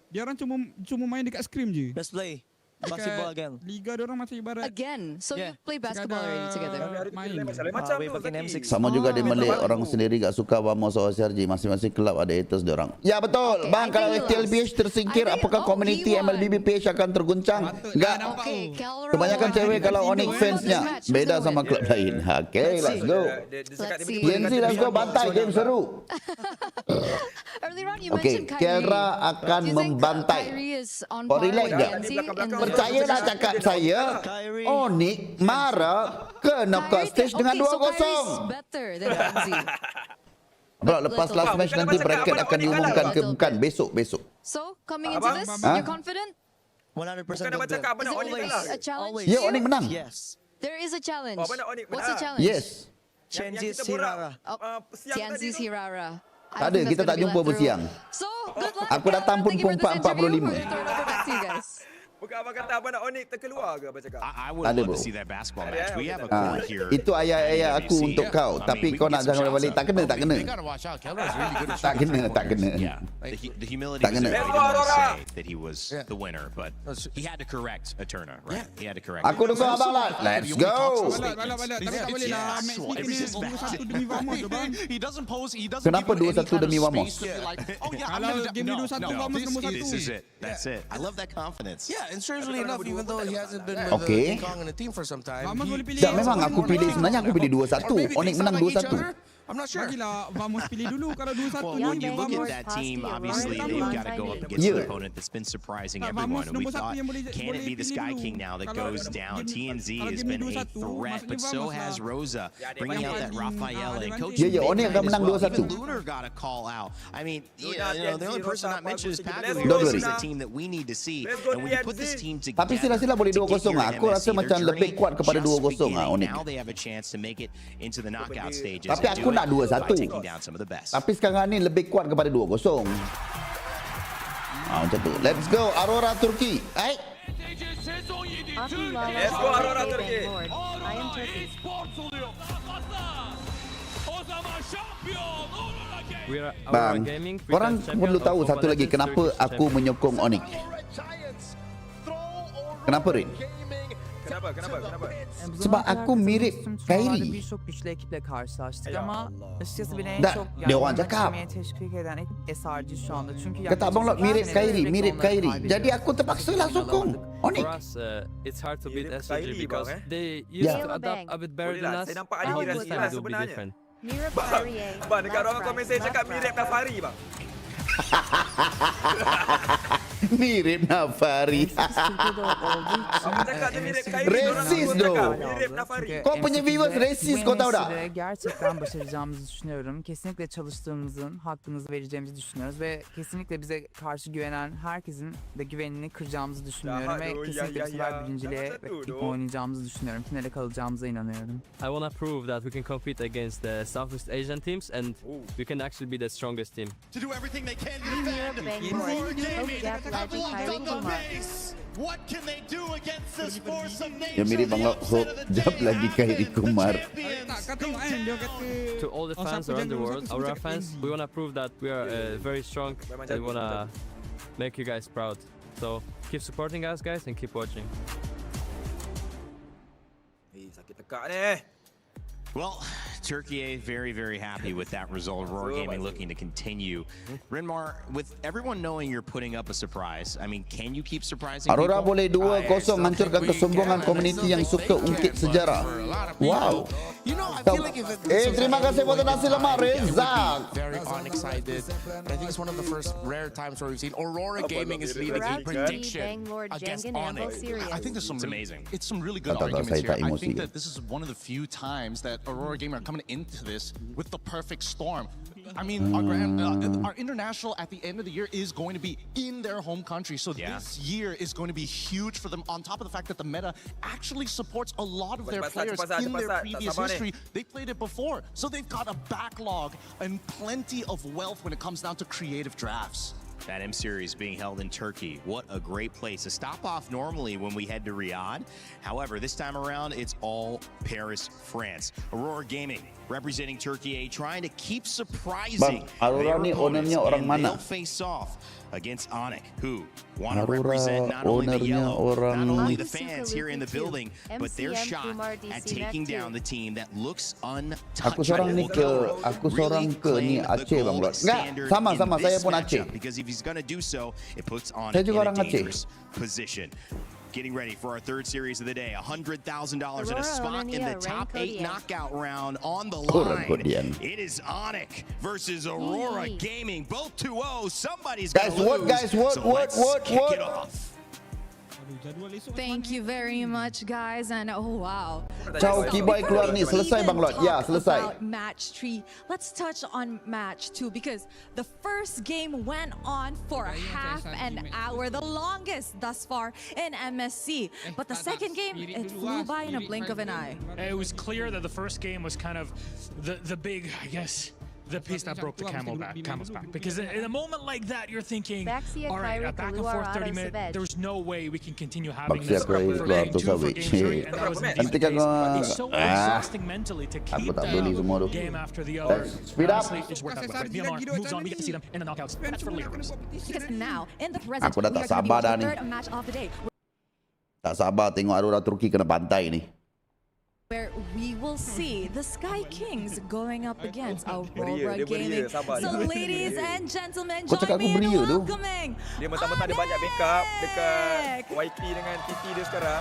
[SPEAKER 8] Dia orang cuma main dekat scrim je.
[SPEAKER 17] let's play basketball again.
[SPEAKER 8] Liga dia orang masih ibarat
[SPEAKER 2] Again. So
[SPEAKER 17] Yeah.
[SPEAKER 2] you play basketball already together.
[SPEAKER 8] main.
[SPEAKER 16] Macam
[SPEAKER 17] We
[SPEAKER 16] tu
[SPEAKER 17] fucking
[SPEAKER 16] Zaki.
[SPEAKER 17] M6.
[SPEAKER 4] Sama juga di Malay, orang sendiri gak suka Vamos atau SRG. Masing-masing kelab ada haters dia orang. Ya betul.
[SPEAKER 2] Okay,
[SPEAKER 4] Bang,
[SPEAKER 2] I
[SPEAKER 4] kalau
[SPEAKER 2] think he
[SPEAKER 4] STLPH tersingkir,
[SPEAKER 2] I think-
[SPEAKER 4] apakah community
[SPEAKER 2] he won.
[SPEAKER 4] MLBB PH akan terguncang? Enggak.
[SPEAKER 2] Okay, Kelra
[SPEAKER 4] Kebanyakan
[SPEAKER 2] won.
[SPEAKER 4] cewek kalau Onyx fansnya beda sama klub lain. Okay, let's go.
[SPEAKER 2] Let's see.
[SPEAKER 4] TNC, let's go. Bantai, game seru.
[SPEAKER 2] Earlier on you
[SPEAKER 4] Okay,
[SPEAKER 2] mentioned Kyrie.
[SPEAKER 4] Kelra akan
[SPEAKER 2] Do you think
[SPEAKER 4] membantai.
[SPEAKER 2] Kyrie is on
[SPEAKER 4] Kau
[SPEAKER 2] par
[SPEAKER 4] relax
[SPEAKER 2] with
[SPEAKER 4] gak?
[SPEAKER 2] TNC in the-
[SPEAKER 4] Percayalah cakap saya, Onyx marah ke knockout stage dengan
[SPEAKER 2] Okay, so
[SPEAKER 4] 2-0.
[SPEAKER 2] Kyrie's better than TNC.
[SPEAKER 4] Bro, lepas last match nanti bracket akan diumumkan ke bukan? Besok.
[SPEAKER 2] So, coming into this,
[SPEAKER 4] Ha?
[SPEAKER 2] you're confident?
[SPEAKER 17] 100%
[SPEAKER 16] Bukan nak cakap apa
[SPEAKER 2] Is
[SPEAKER 16] nak
[SPEAKER 2] there
[SPEAKER 16] Onyx
[SPEAKER 2] always
[SPEAKER 16] kalah.
[SPEAKER 2] a challenge?
[SPEAKER 17] Always.
[SPEAKER 4] Ya, Onyx menang.
[SPEAKER 17] Yes.
[SPEAKER 2] There is a challenge.
[SPEAKER 16] Apa nak Onyx
[SPEAKER 2] What's the
[SPEAKER 16] menang?
[SPEAKER 2] challenge?
[SPEAKER 4] Yes.
[SPEAKER 17] Gensi's Hirara.
[SPEAKER 2] TNC's Hirara. I
[SPEAKER 4] Tak ada,
[SPEAKER 2] think
[SPEAKER 4] kita
[SPEAKER 2] that's
[SPEAKER 4] tak
[SPEAKER 2] gonna be
[SPEAKER 4] jumpa
[SPEAKER 2] let through.
[SPEAKER 4] bersiang.
[SPEAKER 2] So, good luck.
[SPEAKER 4] Aku datang pun
[SPEAKER 2] Thank you for
[SPEAKER 4] pukul
[SPEAKER 2] this interview.
[SPEAKER 4] 4:45.
[SPEAKER 2] We're gonna throw it over back to you guys.
[SPEAKER 16] Bukan abang kata abang nak Onyx terkeluar ke abang cakap?
[SPEAKER 3] I would
[SPEAKER 4] Ada,
[SPEAKER 3] love
[SPEAKER 4] bro.
[SPEAKER 3] to see that basketball match. We have a core here.
[SPEAKER 4] Itu ayat-ayat aku untuk kau. Tapi kau nak jangan balik. Tak kena.
[SPEAKER 14] They gotta watch out. Kelra's really good at
[SPEAKER 4] Tak kena.
[SPEAKER 3] Yeah, the humility
[SPEAKER 4] Tak
[SPEAKER 3] was
[SPEAKER 4] kena.
[SPEAKER 3] there. He didn't want to say that he was the winner, but he had to correct Eterna, right? He had to correct.
[SPEAKER 4] Aku dukung abang lah. Let's go.
[SPEAKER 8] Balak. Tapi tak boleh lah. Match ni kena 2-1 demi Vamos tu bang.
[SPEAKER 11] He doesn't pose. He doesn't.
[SPEAKER 4] Kenapa
[SPEAKER 11] give you any
[SPEAKER 4] 2-1
[SPEAKER 11] kind of
[SPEAKER 4] demi Vamos?
[SPEAKER 11] space to be like, oh yeah, I'm
[SPEAKER 8] Kalau
[SPEAKER 11] gonna
[SPEAKER 8] game ni 2-1 Vamos nombor 1.
[SPEAKER 3] This is it. That's it. I love that confidence.
[SPEAKER 14] Yeah, and strangely enough, even though he hasn't been with
[SPEAKER 4] Okay.
[SPEAKER 14] King Kong in the team for some time,
[SPEAKER 8] Vamos boleh pilih.
[SPEAKER 4] Tak, memang aku pilih sebenarnya aku pilih 2-1. Onyx menang 2-1.
[SPEAKER 14] I'm not sure.
[SPEAKER 8] Bagilah Vamos pilih dulu. Kalau 2-1
[SPEAKER 3] Well, when you look at that team, obviously they've got to go up against an opponent that's been surprising everyone. And we thought, can it be the Sky King now that goes down? TNZ has been a threat, but so has Rosa, bringing out that Raphael and Coach.
[SPEAKER 4] Ya, Onyx akan menang 2-1.
[SPEAKER 3] Even Lunar got a call out. I mean, the only person not mentioned is Pagu here.
[SPEAKER 4] Don't
[SPEAKER 3] This
[SPEAKER 4] worry.
[SPEAKER 3] is a team that we need to see. And when you put this team
[SPEAKER 4] Tapi
[SPEAKER 3] together,
[SPEAKER 4] sila-sila boleh 2-0 lah. Aku rasa macam lebih kuat kepada 2-0 lah Onyx.
[SPEAKER 3] now they have a chance to make it into the knockout stages.
[SPEAKER 4] Tapi
[SPEAKER 3] and
[SPEAKER 4] aku
[SPEAKER 3] do
[SPEAKER 4] nak
[SPEAKER 3] it by
[SPEAKER 4] 2-1.
[SPEAKER 3] taking down some of the best.
[SPEAKER 4] Tapi sekarang ni lebih kuat kepada 2-0. Macam tu. Let's go Aurora Turki. Hai.
[SPEAKER 16] Let's go Aurora Turki.
[SPEAKER 5] I am Turkey.
[SPEAKER 4] Bang, orang perlu tahu satu lagi kenapa aku menyokong Onyx. Kenapa Rin?
[SPEAKER 16] Kenapa?
[SPEAKER 4] Sebab aku mirip Kyrie.
[SPEAKER 18] Birçok güçlü ekiple karşılaştık ama açıkçası beni en
[SPEAKER 4] Da,
[SPEAKER 18] çok
[SPEAKER 4] dia orang cakap.
[SPEAKER 18] teşvik eden ekip SRG şu anda. Çünkü
[SPEAKER 4] Kata abang Lot mirip Kyrie. Jadi aku terpaksa lah sokong Onyx.
[SPEAKER 19] For us, it's hard to beat SRG
[SPEAKER 16] Kyrie,
[SPEAKER 19] because
[SPEAKER 16] bang,
[SPEAKER 19] they used
[SPEAKER 4] Yeah.
[SPEAKER 19] to adapt a bit better than us.
[SPEAKER 16] Saya nampak
[SPEAKER 19] I
[SPEAKER 16] ada
[SPEAKER 19] hope
[SPEAKER 16] mirip
[SPEAKER 19] this time
[SPEAKER 16] jelas
[SPEAKER 19] it will be
[SPEAKER 16] sebenarnya.
[SPEAKER 19] different.
[SPEAKER 5] Mira
[SPEAKER 16] Bang,
[SPEAKER 5] Poirier.
[SPEAKER 16] dekat orang komen saya cakap mirip Nafari bang.
[SPEAKER 4] Mirip Nafari.
[SPEAKER 16] Abang cakap dia mirip Kyrie.
[SPEAKER 4] Racist doh.
[SPEAKER 16] Mirip Nafari.
[SPEAKER 4] Kau punya viewers racist kau tahu tak?
[SPEAKER 18] Gerçekten başaracağımızı düşünüyorum. Kesinlikle çalıştığımızın hakkınızı vereceğimizi düşünüyoruz ve kesinlikle bize karşı güvenen herkesin de güvenini kıracağımızı düşünmüyorum ve kesinlikle bu sefer birinciliğe oynayacağımızı düşünüyorum. Finale kalacağımıza inanıyorum.
[SPEAKER 19] I want to prove that we can compete against the Southeast Asian teams and we can actually be the strongest team.
[SPEAKER 11] To do everything they can to
[SPEAKER 5] Mira
[SPEAKER 11] defend.
[SPEAKER 5] Bangor. Hope Jack Legend Kyrie Kumar.
[SPEAKER 11] What can they do against this force of nature?
[SPEAKER 4] Dia mirip Bang Lot. Hope jap lagi Kyrie Kumar.
[SPEAKER 8] Tak kata kan dia kata.
[SPEAKER 19] To all the fans around the world, our fans, we want to prove that we are very strong and we want to make you guys proud. So keep supporting us guys and keep watching.
[SPEAKER 16] Sakit tekak ni.
[SPEAKER 3] Well, Turkey very, very happy with that result. Aurora Gaming looking to continue. Renmar, with everyone knowing you're putting up a surprise, I mean, can you keep surprising
[SPEAKER 4] Aurora
[SPEAKER 3] people?
[SPEAKER 4] boleh 2-0 hancurkan kesombongan komuniti yang suka ungkit sejarah. Wow.
[SPEAKER 14] You know, I feel like if
[SPEAKER 4] terima kasih buat nasi lemak Reza.
[SPEAKER 14] Very unexcited. But I think it's one of the first rare times where we've seen Aurora Gaming is leading a prediction against Onyx.
[SPEAKER 11] I think there's some
[SPEAKER 3] amazing.
[SPEAKER 11] It's some really good arguments here. I think that this is one of the few times that Aurora Gaming are coming into this with the perfect storm. I mean, our international at the end of the year is going to be in their home country. So this year is going to be huge for them, on top of the fact that the meta actually supports a lot of their players in their previous history. They played it before. So they've got a backlog and plenty of wealth when it comes down to creative drafts.
[SPEAKER 3] That M Series being held in Turkey. What a great place. A stop off normally when we head to Riyadh. However, this time around, it's all Paris, France. Aurora Gaming representing Turkey A, trying to keep surprising
[SPEAKER 4] Aurora
[SPEAKER 3] their
[SPEAKER 4] ni
[SPEAKER 3] opponents,
[SPEAKER 4] ownernya orang
[SPEAKER 3] and
[SPEAKER 4] mana?
[SPEAKER 3] they'll face off against Onyx, who want to represent not only the yellow,
[SPEAKER 4] orang
[SPEAKER 3] not only the fans here in the building, but their shot at taking down the team that looks
[SPEAKER 4] Aku seorang ni
[SPEAKER 3] untouchable.
[SPEAKER 4] ke aku seorang ke ni Aceh bang Lord. Enggak, sama saya pun Aceh.
[SPEAKER 3] Because if he's going to do so, it puts on
[SPEAKER 4] Saya
[SPEAKER 3] in
[SPEAKER 4] juga
[SPEAKER 3] a
[SPEAKER 4] orang Aceh.
[SPEAKER 3] dangerous position. Getting ready for our third series of the day. $100,000 and a spot in the top 8 knockout round on the line. It is Onyx versus Aurora Gaming. Both 2-0. Somebody's going to lose.
[SPEAKER 4] Guys, what?
[SPEAKER 3] Kick it off.
[SPEAKER 2] Thank you very much, guys. And oh wow.
[SPEAKER 4] Ciao, Kiboy keluar ni. Selesai bang Lord. Ya, selesai.
[SPEAKER 2] About match 3. Let's touch on match 2 because the first game went on for half an hour, the longest thus far in MSC. But the second game, it flew by in a blink of an eye.
[SPEAKER 10] It was clear that the first game was kind of the big, I guess, the piece that broke the camel's back. Because in a moment like that, you're thinking, all right, a back and forth 30 minutes, there's no way we can continue having this for game 2 for game 3. And that was it's so exhausting mentally to keep that game after the other.
[SPEAKER 4] Speed up.
[SPEAKER 10] Honestly, it's worth that. But Myanmar moves on. We get to see them in the knockouts. That's for later.
[SPEAKER 2] Because now, in the present,
[SPEAKER 4] Aku dah
[SPEAKER 2] we
[SPEAKER 4] tak
[SPEAKER 2] are going to be
[SPEAKER 4] sabar dah
[SPEAKER 2] the
[SPEAKER 4] ni.
[SPEAKER 2] third match of the day.
[SPEAKER 4] Tak sabar tengok Aurora Turki kena bantai ni.
[SPEAKER 2] Where we will see the Sky Kings going up against Aurora Gaming. So ladies and gentlemen, join me in welcoming
[SPEAKER 16] Dia mentang-mentang ada banyak backup dekat YT dengan TT dia sekarang.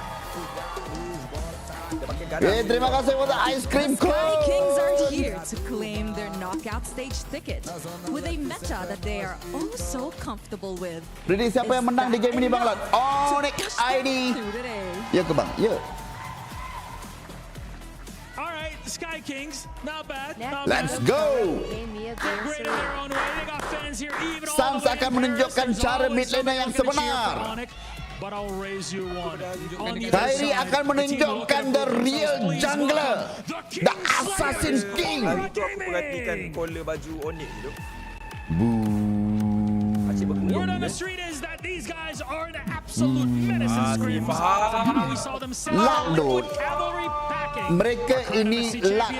[SPEAKER 16] Dia pakai garang.
[SPEAKER 4] Terima kasih buat ice cream
[SPEAKER 2] Sky Kings are here to claim their knockout stage ticket with a meta that they are oh so comfortable with.
[SPEAKER 4] Jadi siapa yang menang di game ini bang Lord? Onyx ID. Ya ke bang? Ya.
[SPEAKER 10] All right, the Sky Kings, not bad.
[SPEAKER 4] Let's go.
[SPEAKER 10] Great in their own way. They got fans here even
[SPEAKER 4] Sans akan menunjukkan cara mid lane yang sebenar.
[SPEAKER 10] But I'll raise you one.
[SPEAKER 4] Kyrie akan menunjukkan the real jungler, the assassin king.
[SPEAKER 16] Itu aku perhatikan collar baju Onyx tu.
[SPEAKER 10] Word on the street is that these guys are an absolute menace in scrims. How we saw them set up with cavalry backing.
[SPEAKER 4] Mereka ini luck.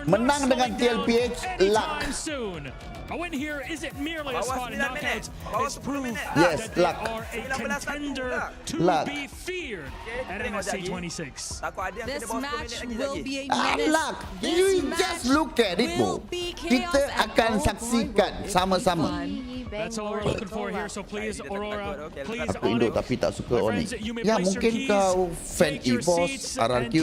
[SPEAKER 4] Menang dengan TLPH luck.
[SPEAKER 10] A win here isn't merely a spot in knockouts, it's proof
[SPEAKER 4] Yes,
[SPEAKER 10] that they
[SPEAKER 4] luck.
[SPEAKER 10] are a contender to
[SPEAKER 4] Luck.
[SPEAKER 10] be feared at MSC 26.
[SPEAKER 2] This match will be a menace.
[SPEAKER 4] Luck. You just look at it, bro. Kita akan saksikan sama-sama.
[SPEAKER 10] That's all we're looking for here, so please, Aurora, please,
[SPEAKER 4] Aku Indo tapi tak suka Onyx. Ya, mungkin kau fan EVOS, RRQ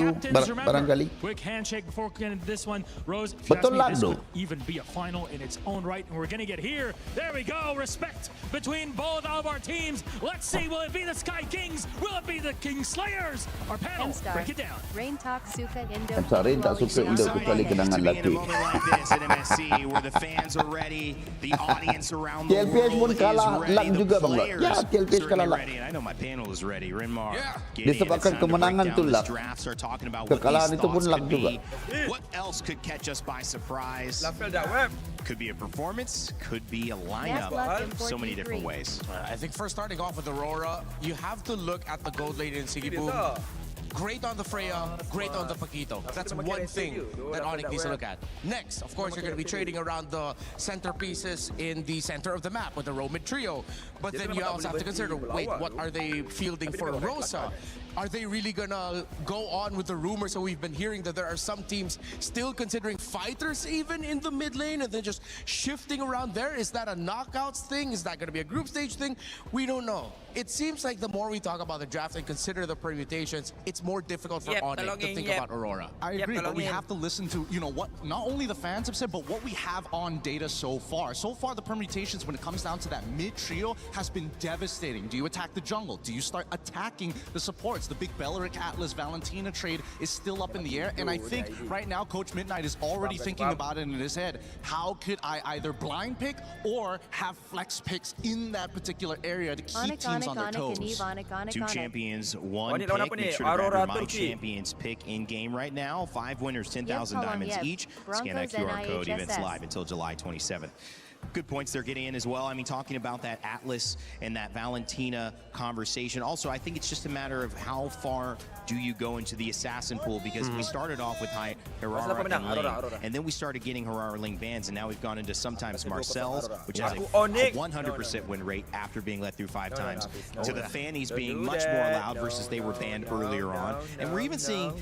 [SPEAKER 4] barangkali.
[SPEAKER 10] Quick handshake before this one. Rose,
[SPEAKER 4] Betul lah, bro.
[SPEAKER 10] even be a final in its own right, and we're gonna get here. There we go. Respect between both of our teams. Let's see, will it be the Sky Kings? Will it be the King Slayers? Our panel, break it down.
[SPEAKER 7] Rain talk suka Indo.
[SPEAKER 4] Rain tak suka Indo kecuali kenangan latih. TLPH pun kalah luck juga bang Lord. Ya, TLPH kalah luck. Disebabkan kemenangan tu luck. Kekalahan itu pun luck juga.
[SPEAKER 3] What else could catch us by surprise? Could be a performance, could be a lineup. So many different ways.
[SPEAKER 14] I think first starting off with Aurora, you have to look at the gold lane in Sigiboom. Great on the Freya, great on the Paquito. That's one thing that Onyx needs to look at. Next, of course, you're going to be trading around the centerpieces in the center of the map with the Romid trio. But then you also have to consider, wait, what are they fielding for Rosa? Are they really gonna go on with the rumors that we've been hearing that there are some teams still considering fighters even in the mid lane and then just shifting around there? Is that a knockouts thing? Is that gonna be a group stage thing? We don't know. It seems like the more we talk about the draft and consider the permutations, it's more difficult for Onyx to think about Aurora.
[SPEAKER 11] I agree, but we have to listen to, you know, what not only the fans have said, but what we have on data so far. So far, the permutations when it comes down to that mid trio has been devastating. Do you attack the jungle? Do you start attacking the supports? The big Belleric Atlas Valentina trade is still up in the air, and I think right now Coach Midnight is already thinking about it in his head. How could I either blind pick or have flex picks in that particular area to keep teams on their toes?
[SPEAKER 3] Two champions, one pick. Make sure to grab your My Champions pick in game right now. 5 winners, 10,000 diamonds each. Scan that QR code. Events live until July 27th. Good points they're getting in as well. I mean, talking about that Atlas and that Valentina conversation. Also, I think it's just a matter of how far do you go into the assassin pool, because we started off with Herrera and Ling, and then we started getting Herrera Ling bans, and now we've gone into sometimes Marcel's, which has a 100% win rate after being let through 5 times, to the Fannies being much more loud versus they were banned earlier on. And we're even seeing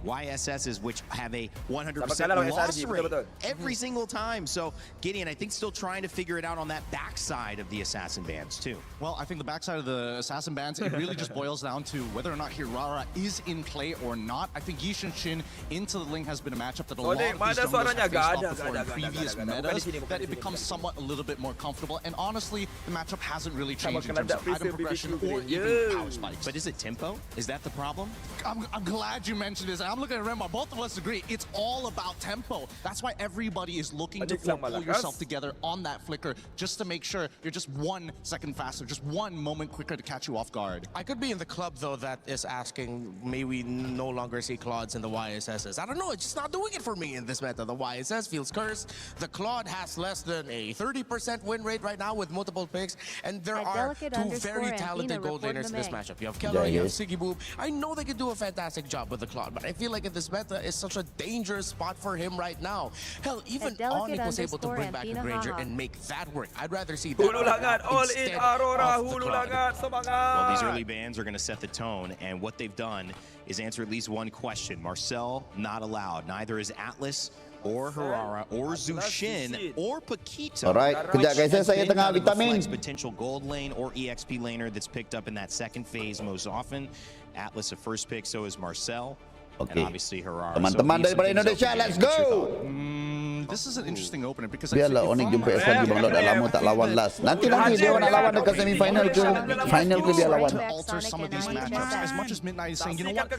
[SPEAKER 3] YSSs which have a 100% loss rate every single time. So Gideon, I think, still trying to figure it out on that backside of the assassin bans too.
[SPEAKER 11] Well, I think the backside of the assassin bans, it really just boils down to whether or not Herrera is in play or not. I think Yishin Shin into the Ling has been a matchup that a lot of these junglers have faced off before in previous metas, that it becomes somewhat a little bit more comfortable. And honestly, the matchup hasn't really changed in terms of item progression or even power spikes.
[SPEAKER 3] But is it tempo? Is that the problem?
[SPEAKER 11] I'm glad you mentioned this. I'm looking at Remar. Both of us agree. It's all about tempo. That's why everybody is looking to pull yourself together on that flicker just to make sure you're just 1 second faster, just 1 moment quicker to catch you off guard.
[SPEAKER 14] I could be in the club, though, that is asking, may we no longer see Claudes in the YSSs? I don't know. It's just not doing it for me in this meta. The YSS feels cursed. The Claude has less than a 30% win rate right now with multiple picks, and there are 2 very talented gold laners in this matchup. You have Keller, you have Siggy Boob. I know they can do a fantastic job with the Claude, but I feel like in this meta is such a dangerous spot for him right now. Hell, even Onyx was able to bring back a Granger and make that work. I'd rather see that instead of the Claude.
[SPEAKER 3] Well, these early bans are going to set the tone, and what they've done is answer at least one question. Marcel, not allowed. Neither is Atlas or Herrera or Zushin or Paquito.
[SPEAKER 4] Alright, kejap guys, saya tengah vitamin.
[SPEAKER 3] Potential gold lane or EXP laner that's picked up in that second phase most often. Atlas a first pick, so is Marcel.
[SPEAKER 4] Okay.
[SPEAKER 3] And obviously Herrera.
[SPEAKER 4] Teman-teman daripada Indonesia, let's go!
[SPEAKER 11] This is an interesting opener because
[SPEAKER 4] biarlah Onyx jumpa SRG Bang Lord, dah lama tak lawan last. Nanti dia nak lawan dekat semi-final ke final ke dia lawan.
[SPEAKER 11] Alter some of these matchups. As much as Midnight is saying, you know what, the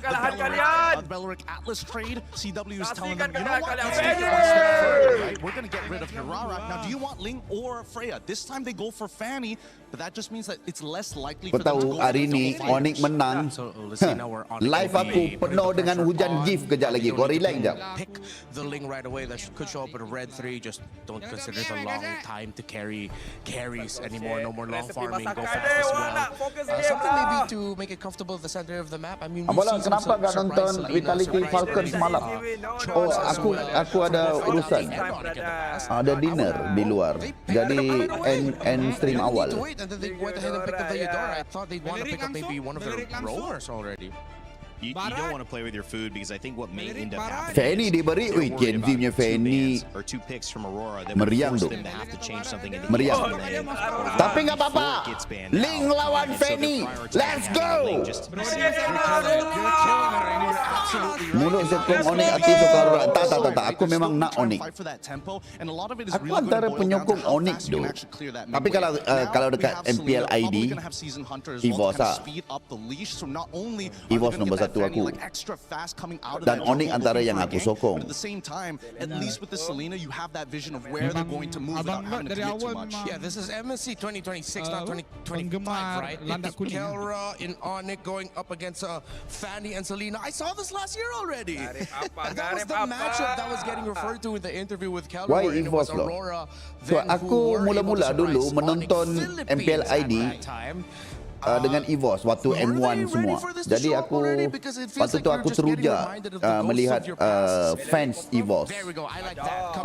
[SPEAKER 11] Belleric Atlas trade, CW is telling them, you know what, let's take it one step further, right? We're going to get rid of Herrera. Now, do you want Ling or Freya? This time they go for Fanny, but that just means that it's less likely for them to go.
[SPEAKER 4] Hari ni Onyx menang. Live aku penuh dengan hujan gift kejap lagi. Kau relax jap.
[SPEAKER 14] Pick the Ling right away. That could show up with a red 3. Just don't consider the long time to carry carries anymore. No more long farming. Go fast as well. Something maybe to make it comfortable at the center of the map. I mean,
[SPEAKER 4] Bola, kenapa gak nonton Vitality Falcons malam? Oh, aku ada urusan. Ada dinner di luar. Jadi end stream awal.
[SPEAKER 14] And then they went ahead and picked up the Yadora. I thought they'd want to pick up maybe one of their roamers already.
[SPEAKER 3] You don't want to play with your food because I think what may end up happening
[SPEAKER 4] Fanny diberi, wih, Gen Z-nya Fanny
[SPEAKER 3] or 2 picks from Aurora that
[SPEAKER 4] meriang
[SPEAKER 3] force
[SPEAKER 4] tu.
[SPEAKER 3] them to have to change something in the
[SPEAKER 4] Meriang.
[SPEAKER 3] lane.
[SPEAKER 4] Tapi nggak apa-apa. Ling lawan Fanny. Let's go. Mulut sokong Onyx, hati sokong Aurora. Tak. Aku memang nak Onyx. Aku antara penyokong Onyx tu. Tapi kalau dekat MPL ID, EVOS lah. EVOS nombor 1 aku. Dan Onyx antara yang aku sokong.
[SPEAKER 11] At the same time, at least with the Selena, you have that vision of where they're going to move without having to commit too much.
[SPEAKER 14] Yeah, this is MSC 2026, not 2025, right? It's Kelra in Onyx going up against Fanny and Selena. I saw this last year already. That was the matchup that was getting referred to in the interview with Kelra.
[SPEAKER 4] Why EVOS loh? So aku mula-mula dulu menonton MPL ID dengan EVOS waktu M1 semua. Jadi aku waktu tu aku teruja melihat fans EVOS.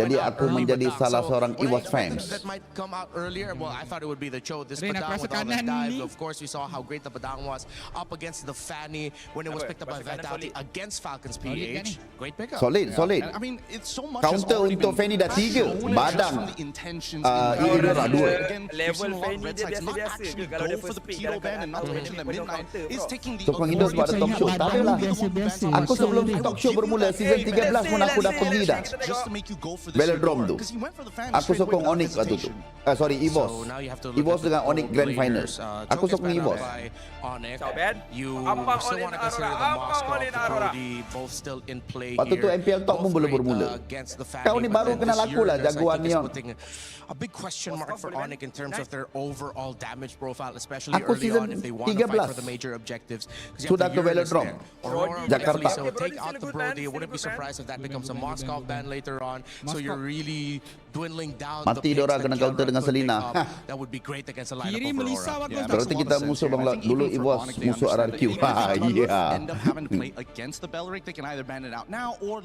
[SPEAKER 4] Jadi aku menjadi salah seorang EVOS fans.
[SPEAKER 14] Of course, we saw how great the Padang was up against the Fanny when it was picked up by Vitality against Falcons PH. Great pickup.
[SPEAKER 4] Solid.
[SPEAKER 11] I mean, it's so much
[SPEAKER 4] Counter untuk Fanny dah 3, Badang Irera 2.
[SPEAKER 12] Level Fanny dia biasa-biasa ke kalau dia first pick
[SPEAKER 11] and not to mention that Midnight is taking the
[SPEAKER 4] Untuk menghindar sebab ada talk show. Tak adalah. Aku sebelum talk show bermula season 13 pun aku dah pergi dah Velodrome tu. Aku sokong Onyx waktu tu. Sorry, EVOS. EVOS dengan Onyx Grand Finals. Aku sokong EVOS. Waktu tu MPL Talk pun belum bermula. Kau ni baru kenal aku lah, jagoan Neon.
[SPEAKER 3] A big question mark for Onyx in terms of their overall damage profile, especially
[SPEAKER 4] Aku
[SPEAKER 3] early on if they want to fight for the major objectives.
[SPEAKER 4] Sudah ke Velodrome, Jakarta.
[SPEAKER 3] So take out the Brody. I wouldn't be surprised if that becomes a Moscow ban later on. So you're really dwindling down the
[SPEAKER 4] Mati Dora kena counter dengan Selina.
[SPEAKER 3] That would be great against a lineup of Aurora.
[SPEAKER 4] Berarti kita musuh bang dulu EVOS musuh RRQ. Ya.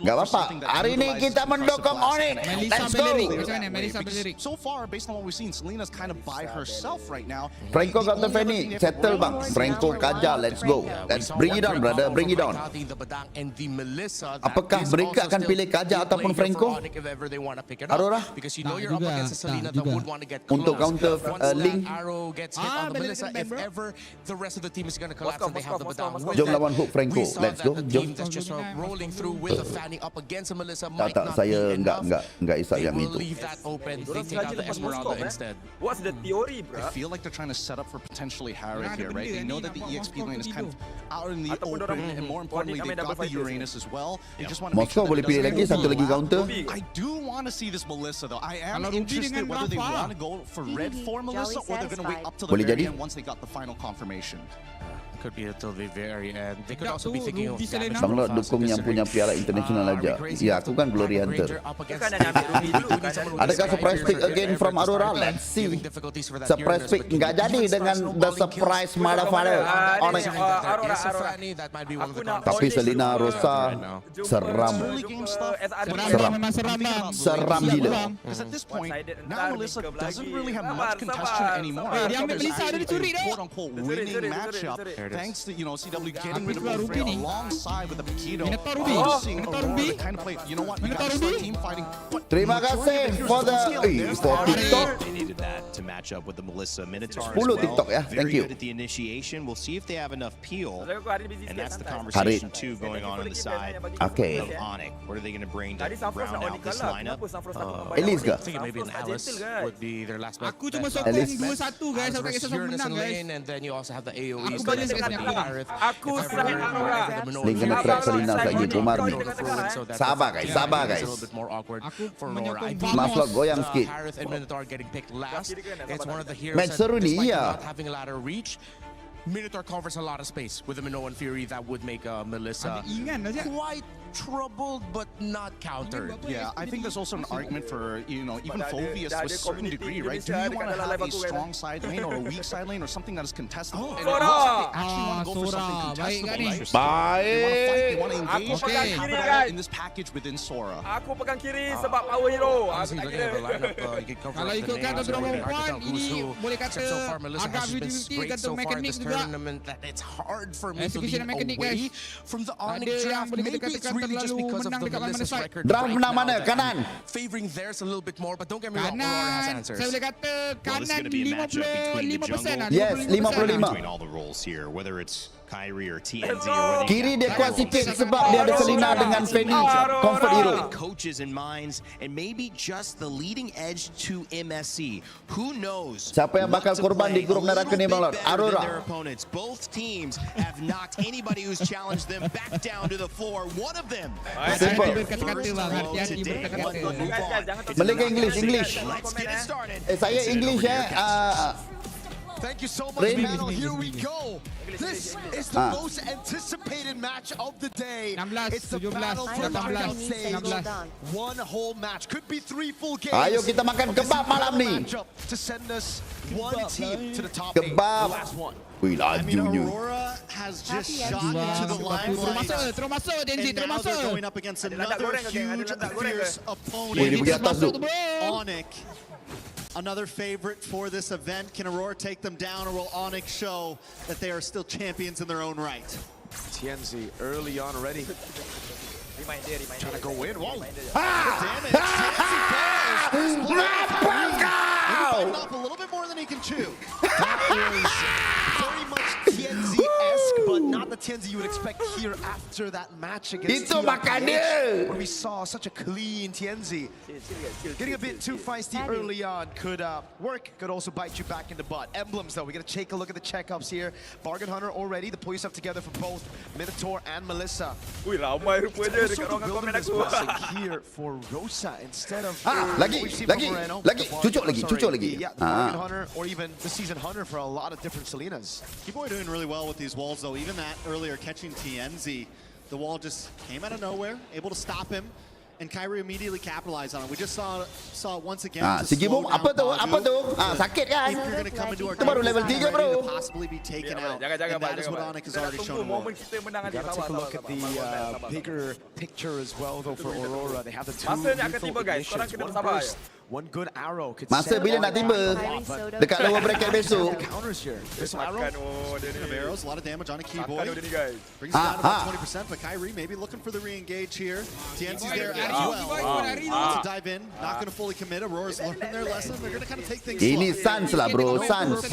[SPEAKER 4] Gak apa-apa. Hari ini kita mendukung Onyx. Let's go.
[SPEAKER 11] So far, based on what we've seen, Selena's kind of by herself right now.
[SPEAKER 4] Franco counter Fanny, settle bang. Franco Kaja, let's go. Let's bring it on, brother. Bring it on. Apakah mereka akan pilih Kaja ataupun Franco? Aurora? Untuk counter Link. Jom lawan Hook Franco. Let's go. Jom. Tak, saya enggak isap yang itu.
[SPEAKER 12] What's the theory, bro?
[SPEAKER 11] I feel like they're trying to set up for potentially Harriet here, right? They know that the EXP lane is kind of out in the open, and more importantly, they've got the Uranus as well. They just want to make
[SPEAKER 4] Moscow boleh pilih lagi satu lagi counter.
[SPEAKER 11] I do want to see this Melissa though. I am interested whether they want to go for red for Melissa or they're going to wait up to the very end once they got the final confirmation.
[SPEAKER 3] Could be until the very end. They could also be thinking of damage.
[SPEAKER 4] Bangla dukung yang punya piala international aja. Ya, aku kan Glory Hunter. Adakah surprise pick again from Aurora? Let's see. Surprise pick nggak jadi dengan the surprise motherfucker. Tapi Selina Rosa seram gila.
[SPEAKER 11] Because at this point, now Melissa doesn't really have much contention anymore. Quote unquote winning matchup. Thanks to CW getting rid of Wolfrey alongside with the Paquito. Seeing Aurora kind of play, you know what, we got to start team fighting.
[SPEAKER 4] Terima kasih for TikTok.
[SPEAKER 3] They needed that to match up with the Melissa Minotaur as
[SPEAKER 4] 10
[SPEAKER 3] well.
[SPEAKER 4] TikTok ya, thank you.
[SPEAKER 3] Very good at the initiation. We'll see if they have enough peel, and that's the conversation too going on the side of Onyx. What are they going to bring to round out this lineup?
[SPEAKER 4] Elise
[SPEAKER 3] I think maybe an Alice would be their last bet.
[SPEAKER 8] Aku cuma sokong 2-1 guys, aku tak kisah siapa menang guys.
[SPEAKER 3] And then you also have the AoE.
[SPEAKER 12] Aku serang Aurora.
[SPEAKER 4] Link kena track Selina lagi Umar ni. Sabar guys. Mas Lord goyang sikit. Match seru ni ya.
[SPEAKER 3] Minotaur covers a lot of space with a Minoan Fury that would make Melissa quite troubled but not countered.
[SPEAKER 11] Yeah, I think there's also an argument for, even Phoveus to a certain degree, right? Do you want to have a strong side lane or a weak side lane or something that is contestable? And it looks like they actually want to go for something contestable. They want to engage in this package within Sora.
[SPEAKER 12] Aku pegang kiri sebab power hero.
[SPEAKER 8] Kalau ikutkan Drama 1, ini boleh kata agak 50-50 gantung mekanik juga.
[SPEAKER 3] That it's hard for me to lean away from the Onyx draft. Maybe it's really just because of the Melissa's record.
[SPEAKER 4] Draft menang mana? Kanan.
[SPEAKER 3] Favoring theirs a little bit more, but don't get me wrong, Aurora has answers.
[SPEAKER 8] Saya boleh kata kanan 55%.
[SPEAKER 4] Yes, 55.
[SPEAKER 3] Between all the roles here, whether it's Kyrie or TNZ or
[SPEAKER 4] Kiri dia kuat sikit sebab dia ada Selina dengan Fanny comfort hero.
[SPEAKER 3] Coaches and minds and maybe just the leading edge to MSC. Who knows?
[SPEAKER 4] Siapa yang bakal korban di grup neraka ni Bang Lord? Aurora.
[SPEAKER 3] Both teams have knocked anybody who's challenged them back down to the floor. One of them.
[SPEAKER 4] Simple. Mereka English.
[SPEAKER 3] Let's get it started.
[SPEAKER 4] Saya English
[SPEAKER 12] Thank you so much, panel. Here we go. This is the most anticipated match of the day. It's the battle for knockout stage. One whole match. Could be 3 full games.
[SPEAKER 4] Ayo kita makan kebab malam ni.
[SPEAKER 12] To send us one team to the top 8.
[SPEAKER 4] Kebab.
[SPEAKER 12] The last one.
[SPEAKER 4] Wih, lajunya.
[SPEAKER 15] Aurora has just shot into the limelight. And now they're going up against another huge, fierce opponent. Onyx. Another favorite for this event. Can Aurora take them down, or will Onyx show that they are still champions in their own right?
[SPEAKER 12] TNZ early on already. Trying to go in. Whoa.
[SPEAKER 15] Off a little bit more than he can chew.
[SPEAKER 12] That was very much TNZ-esque, but not the TNZ you would expect here after that match against TNZ, where we saw such a clean TNZ. Getting a bit too feisty early on could work, could also bite you back in the butt. Emblems, though, we got to take a look at the checkups here. Bargain Hunter already, the pull yourself together for both Minotaur and Melissa. Here for Rosa instead of
[SPEAKER 4] lagi, cucuk lagi.
[SPEAKER 12] Yeah, the Bargain Hunter or even the Season Hunter for a lot of different Selenas.
[SPEAKER 15] Keyboy doing really well with these walls, though. Even that earlier catching TNZ, the wall just came out of nowhere, able to stop him, and Kyrie immediately capitalized on it. We just saw it once again.
[SPEAKER 4] Sigibum, apa tu? Sakit kan?
[SPEAKER 15] If you're going to come into our
[SPEAKER 4] Itu baru level 3, bro.
[SPEAKER 15] to possibly be taken out, and that is what Onyx has already shown.
[SPEAKER 12] Gotta take a look at the bigger picture as well, though, for Aurora. They have the 2 lethal ignitions, 1 burst. 1 good arrow could
[SPEAKER 4] Masa bila nak tiba dekat lower bracket besok.
[SPEAKER 12] Counters here. This arrow.
[SPEAKER 15] Arrows, a lot of damage on a Keyboy. Brings it down to about 20%, but Kyrie maybe looking for the re-engage here. TNC's there as well. To dive in, not going to fully commit. Aurora's learned their lesson. They're going to kind of take things slow.
[SPEAKER 4] Ini Suns lah, bro. Suns.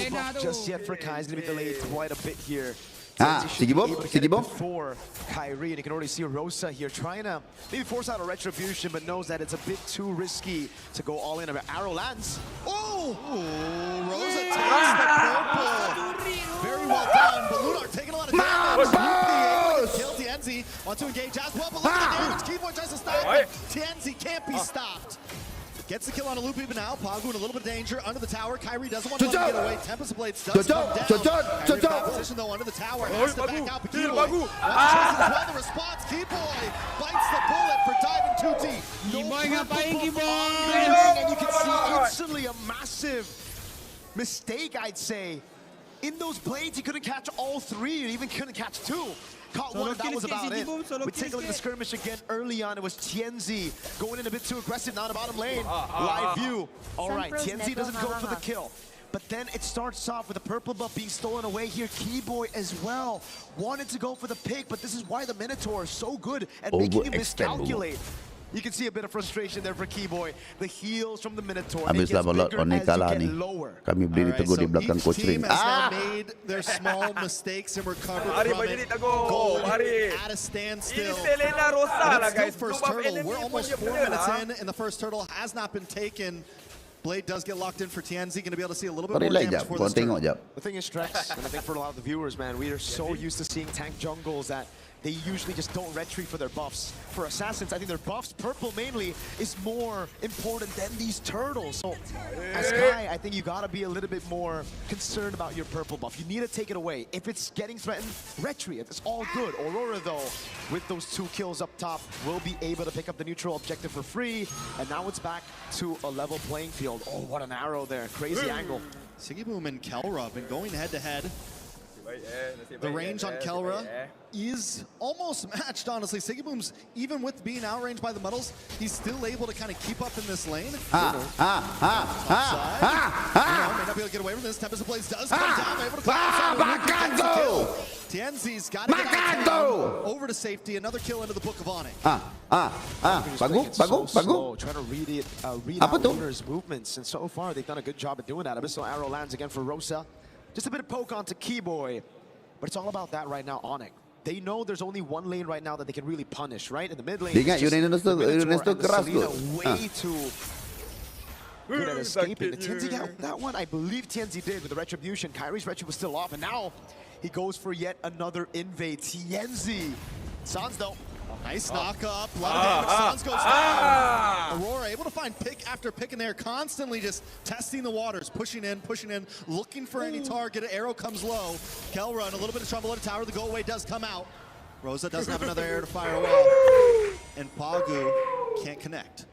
[SPEAKER 12] Just yet for Kai. He's going to be delayed quite a bit here.
[SPEAKER 4] Sigibum.
[SPEAKER 12] For Kyrie, and you can already see Rosa here trying to maybe force out a retribution, but knows that it's a bit too risky to go all in. Arrow lands.
[SPEAKER 15] Oh! Rosa takes the purple. Very well done, but Lunar taking a lot of damage. Kill TNZ. Want to engage as well, but look at the damage. Keyboy tries to stop him. TNZ can't be stopped. Gets the kill on a loop even now. Pagu in a little bit of danger under the tower. Kyrie doesn't want to let him get away. Tempest Blades does come down. Kyrie in bad position though under the tower. Has to back out. But Keyboy wants as well the response. Keyboy bites the bullet for diving 2T.
[SPEAKER 12] And you can see instantly a massive mistake, I'd say. In those blades, he couldn't catch all 3. He even couldn't catch 2. Caught 1, that was about it. We take a look at the skirmish again. Early on, it was TNZ going in a bit too aggressive down the bottom lane. Live view. All right, TNZ doesn't go for the kill. But then it starts off with a purple buff being stolen away here. Keyboy as well wanted to go for the pick, but this is why the Minotaur is so good at making him miscalculate. You can see a bit of frustration there for Keyboy. The heals from the Minotaur.
[SPEAKER 4] Habis level lot on ni kalah ni. Kami berdiri teguh di belakang coach ring.
[SPEAKER 15] Made their small mistakes and recovered from it. Gold at a standstill. First turtle. We're almost 4 minutes in, and the first turtle has not been taken. Blade does get locked in for TNZ. Going to be able to see a little bit more damage for this turtle.
[SPEAKER 12] The thing is, Strex, and I think for a lot of the viewers, man, we are so used to seeing tank jungles that they usually just don't retreat for their buffs. For Assassins, I think their buffs, purple mainly, is more important than these turtles. So, as Kai, I think you gotta be a little bit more concerned about your purple buff. You need to take it away. If it's getting threatened, retreat. It's all good. Aurora, though, with those 2 kills up top, will be able to pick up the neutral objective for free. And now it's back to a level playing field. Oh, what an arrow there. Crazy angle.
[SPEAKER 15] Sigibum and Kelra been going head-to-head. The range on Kelra is almost matched, honestly. Sigibum's, even with being outranged by the metals, he's still able to kind of keep up in this lane. May not be able to get away from this. Tempest Blades does come down, able to kill. TNZ's got to get over to safety. Another kill into the Book of Onyx.
[SPEAKER 4] Bagus.
[SPEAKER 12] Trying to read out Lunar's movements, and so far they've done a good job at doing that. Abyssal Arrow lands again for Rosa. Just a bit of poke onto Keyboy, but it's all about that right now, Onyx. They know there's only 1 lane right now that they can really punish, right? In the mid lane,
[SPEAKER 4] Ingat Uranus keras tu.
[SPEAKER 12] Way too good at escaping. The TNZ got that one, I believe TNZ did with the Retribution. Kyrie's Retri was still off, and now he goes for yet another invade. TNZ. Sans though.
[SPEAKER 15] Nice knock up. A lot of damage. Suns goes down. Aurora able to find pick after pick in there, constantly just testing the waters, pushing in, looking for any target. Arrow comes low. Kelra in a little bit of trouble at a tower. The go away does come out. Rosa doesn't have another arrow to fire away. And Pagu can't connect.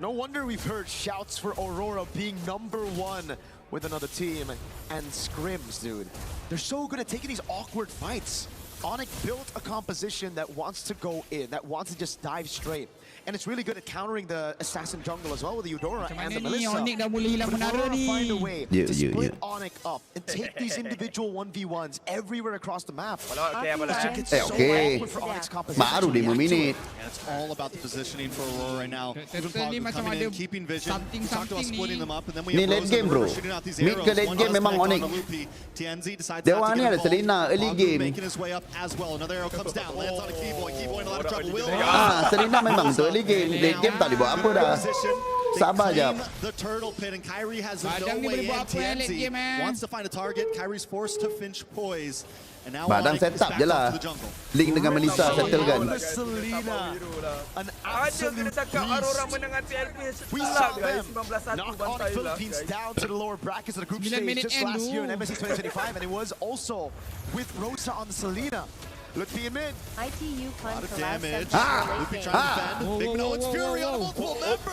[SPEAKER 12] No wonder we've heard shouts for Aurora being #1 with another team. And scrims, dude. They're so good at taking these awkward fights. Onyx built a composition that wants to go in, that wants to just dive straight. And it's really good at countering the assassin jungle as well with the Eudora and the Melissa. But Aurora find a way to split Onyx up and take these individual 1v1s everywhere across the map. It's so awkward for Onyx composition.
[SPEAKER 15] And it's all about the positioning for Aurora right now. Even Pagu coming in, keeping vision. We talked about splitting them up, and then we have Rosa and Aurora shooting out these arrows. One does connect on the Loopy. TNZ decides not to get involved. Pagu making his way up as well. Another arrow comes down, lands on a Keyboy. Keyboy in a lot of trouble. Will
[SPEAKER 4] Serena memang tu early game. Late game tak boleh buat apa dah. Sabar jap.
[SPEAKER 15] The turtle pit and Kyrie has no way in. TNZ wants to find a target. Kyrie's forced to finch poise. And now
[SPEAKER 4] Badang set up je lah. Link dengan Melissa settle kan.
[SPEAKER 12] An absolute beast. We saw them knock on Philippines down to the lower brackets of the group stage just last year in MSC 2025, and it was also with Rosa on the Selena. Loopy in mid.
[SPEAKER 7] ITU
[SPEAKER 15] a lot of damage. Loopy trying to defend. Big no, it's Fury on multiple members.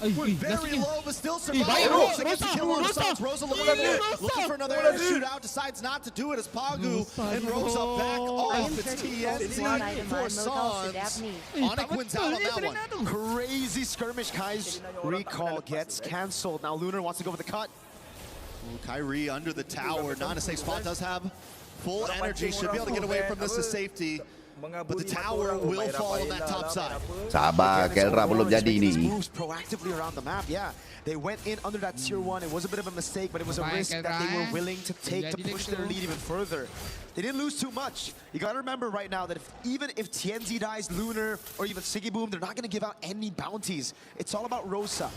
[SPEAKER 15] Loopy very low, but still surviving. Rosa gets the kill on herself. Rosa looking for another arrow to shoot out. Decides not to do it as Pagu and Rosa back off. It's TNZ for Sans. Onyx wins out on that one.
[SPEAKER 12] Crazy skirmish. Kai's recall gets cancelled. Now Lunar wants to go for the cut.
[SPEAKER 15] Kyrie under the tower, not a safe spot, does have full energy, should be able to get away from this to safety, but the tower will fall on that top side.
[SPEAKER 4] Sabar, Kelra belum jadi ni.
[SPEAKER 12] Moves proactively around the map, yeah. They went in under that tier 1, it was a bit of a mistake, but it was a risk that they were willing to take to push their lead even further. They didn't lose too much. You gotta remember right now that even if TNZ dies, Lunar, or even Siggy Boom, they're not gonna give out any bounties. It's all about Rosa.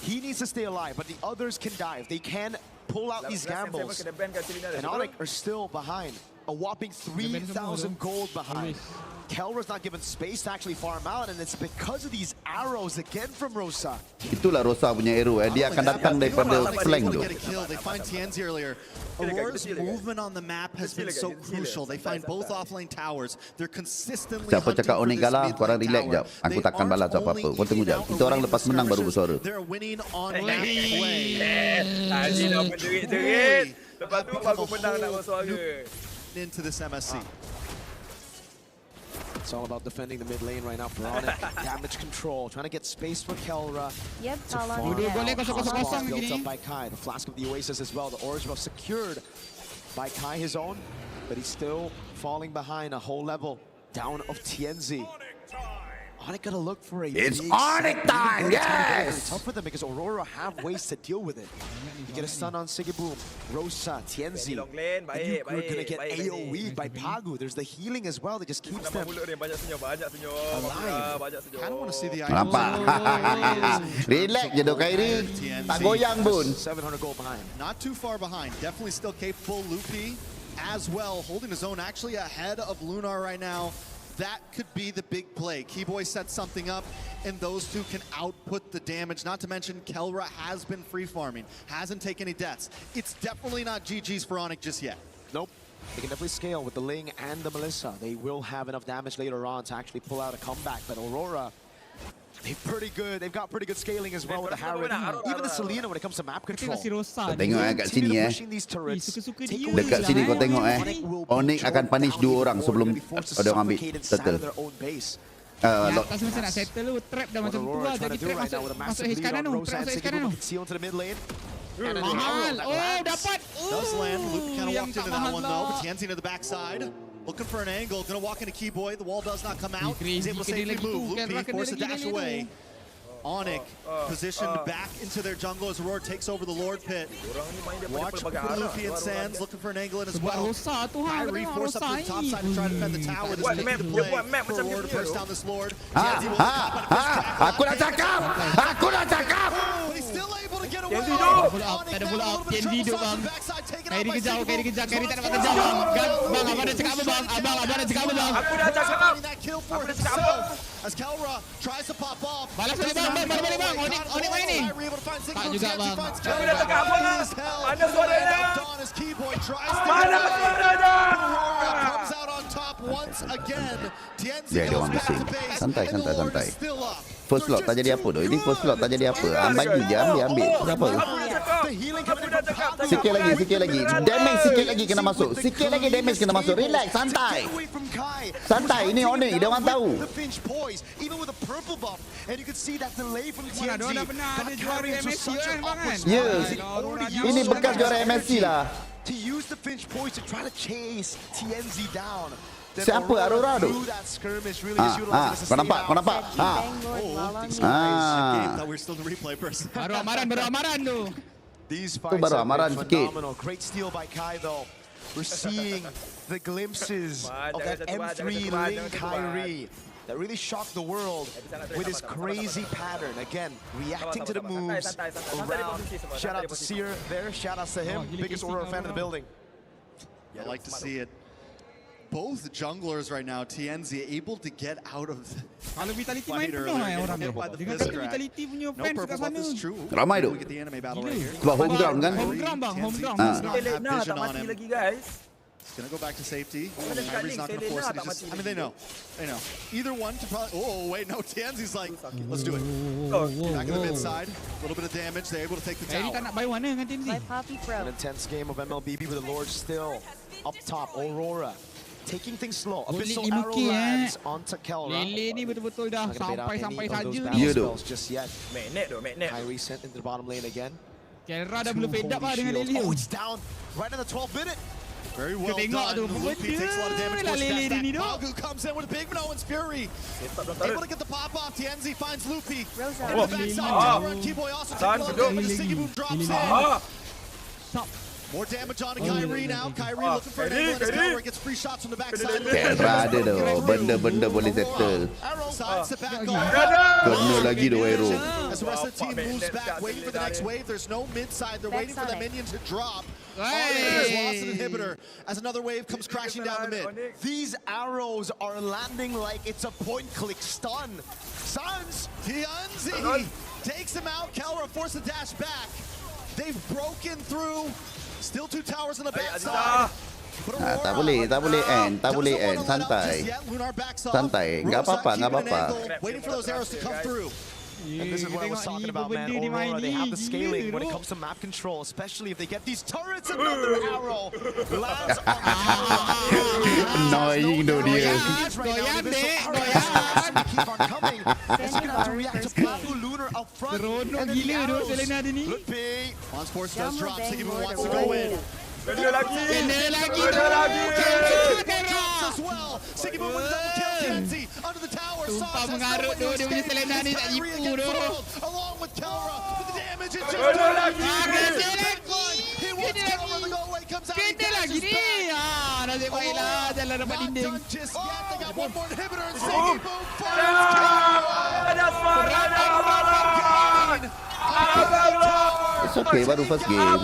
[SPEAKER 12] He needs to stay alive, but the others can dive. They can pull out these gambles. And Onyx are still behind. A whopping 3,000 gold behind. Kelra's not given space to actually farm out, and it's because of these arrows again from Rosa.
[SPEAKER 4] Itulah Rosa punya arrow. Dia akan datang daripada flank tu.
[SPEAKER 15] They find TNZ earlier. Aurora's movement on the map has been so crucial. They find both offlane towers. They're consistently
[SPEAKER 4] siapa cakap Onyx kalah, korang relax jap. Aku takkan balas apa-apa. Kau tunggu jap. Kita orang lepas menang baru bersuara.
[SPEAKER 15] They're winning on map play.
[SPEAKER 16] Tadi dah menjerit-jerit. Lepas tu Pagu menang nak bersuara.
[SPEAKER 15] Into this MSC.
[SPEAKER 12] It's all about defending the mid lane right now for Onyx. Damage control, trying to get space for Kelra.
[SPEAKER 7] Yep,
[SPEAKER 12] built up by Kai. The Flask of the Oasis as well. The Orange Buff secured by Kai, his own, but he's still falling behind a whole level down of TNZ. Onyx gotta look for a
[SPEAKER 4] It's Onyx time, yes!
[SPEAKER 12] It's tough for them because Aurora have ways to deal with it. You get a stun on Siggy Boom, Rosa, TNZ, and you're gonna get AoE'd by Pagu. There's the healing as well that just keeps them alive.
[SPEAKER 15] I don't want to see the
[SPEAKER 4] Relax je tu Kyrie. Tak goyang pun.
[SPEAKER 12] 700 gold behind.
[SPEAKER 15] Not too far behind. Definitely still capable. Loopy as well, holding his own, actually ahead of Lunar right now. That could be the big play. Keyboy sets something up, and those two can output the damage. Not to mention, Kelra has been free farming, hasn't taken any deaths. It's definitely not GG's for Onyx just yet.
[SPEAKER 12] Nope. They can definitely scale with the Ling and the Melissa. They will have enough damage later on to actually pull out a comeback, but Aurora, they're pretty good. They've got pretty good scaling as well with the Harry. Even the Selena when it comes to map control.
[SPEAKER 4] Tengok kat sini Dekat sini kau tengok Onyx akan punish 2 orang sebelum ada orang ambil turtle.
[SPEAKER 8] Atas masa nak settle tu, trap dah macam tu lah. Jadi trap masuk his kanan tu. Trap masuk his kanan tu. Mahal. Oh, dapat.
[SPEAKER 15] Does land. Luke kind of walked into that one though, but TNZ into the backside. Looking for an angle, gonna walk into Keyboy. The wall does not come out. He's able to safely move. Loopy forced to dash away. Onyx positioned back into their jungle as Aurora takes over the Lord Pit. Watch for Luffy and Sands looking for an angle in as well. Kyrie forced up to the top side to try to defend the tower. This is making the play for Aurora to burst down this Lord.
[SPEAKER 4] Aku dah cakap! Aku dah cakap!
[SPEAKER 15] But he's still able to get away. Onyx now a little bit of trouble. Backside taking
[SPEAKER 8] Carry dikejar, Carry dikejar, Carry tak dapat kejar bang. Bang, abang nak cakap apa bang? Abang nak cakap apa bang?
[SPEAKER 16] Aku dah cakap.
[SPEAKER 20] Aku dah cakap apa? As Kelra tries to pop off.
[SPEAKER 8] Balas balik bang, balas balik bang. Onik main ni. Tak juga bang.
[SPEAKER 16] Aku dah cakap apa? Mana suaranya? Mana suaranya?
[SPEAKER 20] Comes out on top once again.
[SPEAKER 4] Dia ada orang bising. Santai. First slot tak jadi apa tu. Ini first slot tak jadi apa. Bagi je ambil. Kenapa? Sikit lagi. Damage sikit lagi kena masuk. Sikit lagi damage kena masuk. Relax, santai. Santai, ini Onyx. Dia orang tahu. Yes. Ini bekas juara MSC lah.
[SPEAKER 12] To use the Finch poise to try to chase TNZ down.
[SPEAKER 4] Siapa Aurora tu? Kau nampak?
[SPEAKER 8] Baru amaran tu.
[SPEAKER 12] These fights
[SPEAKER 4] baru
[SPEAKER 12] are
[SPEAKER 4] amaran sikit.
[SPEAKER 12] phenomenal. Great steal by Kai though. We're seeing the glimpses of that M3 Link Kyrie that really shocked the world with his crazy pattern. Again, reacting to the moves around. Shout out to Seer there. Shout out to him. Biggest Aurora fan in the building.
[SPEAKER 20] I like to see it. Both junglers right now, TNZ, able to get out of the
[SPEAKER 8] Kalau vitality main penuh orang dia. Dengan kata vitality punya fans kat sana.
[SPEAKER 4] Ramai tu. Sebab home ground kan?
[SPEAKER 8] Home ground bang, home ground.
[SPEAKER 16] Selena tak mati lagi guys.
[SPEAKER 20] It's gonna go back to safety. Kyrie's not gonna force it. I mean, they know. Either one to probably. Oh wait, no. TNZ's like, let's do it. Back in the mid side, a little bit of damage. They're able to take the tower.
[SPEAKER 8] Tak nak buy one dengan TNZ.
[SPEAKER 12] An intense game of MLBB with the Lord still up top. Aurora taking things slow. Abyssal arrow lands onto Kelra.
[SPEAKER 8] Lele ni betul-betul dah sampai saja ni.
[SPEAKER 4] Ya tu.
[SPEAKER 16] Magnet.
[SPEAKER 12] Kyrie sent into the bottom lane again.
[SPEAKER 8] Kelra dah belum fed up lah dengan Lele.
[SPEAKER 12] Oh, it's down right in the 12th minute.
[SPEAKER 20] Very well done. Lupi takes a lot of damage. Magu comes in with a big Minoan's Fury. Able to get the pop off. TNZ finds Lupi. In the backside, Keyboy also taking a lot of damage. Siggy Boom drops in. More damage on to Kyrie now. Kyrie looking for an angle as Kelra gets free shots from the backside.
[SPEAKER 4] Kelra ada tu. Benda boleh settle. Kena lagi tu Aero.
[SPEAKER 20] As the rest of the team moves back, waiting for the next wave. There's no mid side. They're waiting for the minion to drop. Has lost an inhibitor as another wave comes crashing down the mid.
[SPEAKER 12] These arrows are landing like it's a point-click stun. Suns!
[SPEAKER 20] TNZ takes him out. Kelra forced the dash back. They've broken through. Still 2 towers on the backside.
[SPEAKER 4] Tak boleh end. Santai. Enggak apa-apa.
[SPEAKER 20] Waiting for those arrows to come through.
[SPEAKER 12] And this is what I was talking about, man. Aurora, they have the scaling when it comes to map control, especially if they get these turrets. Another arrow lands on
[SPEAKER 4] Annoying tu dia.
[SPEAKER 12] Goyang. Keep on coming. As you have to react to Plato Lunar up front.
[SPEAKER 8] Seronok gila tu Selena dia ni.
[SPEAKER 20] On sports does drop. Siggy Boom wants to go in.
[SPEAKER 16] Kena lagi.
[SPEAKER 20] As well. Siggy Boom with a double kill. TNZ under the tower.
[SPEAKER 8] Sumpah mengarut tu dia punya Selena ni tak jipu tu.
[SPEAKER 20] Along with Kelra with the damage. It's just
[SPEAKER 8] Kena lagi.
[SPEAKER 20] Kena
[SPEAKER 8] lagi ni. Nasib baiklah jalan dapat dinding.
[SPEAKER 20] Just yet. They got one more inhibitor and Siggy Boom
[SPEAKER 4] It's okay, baru first game.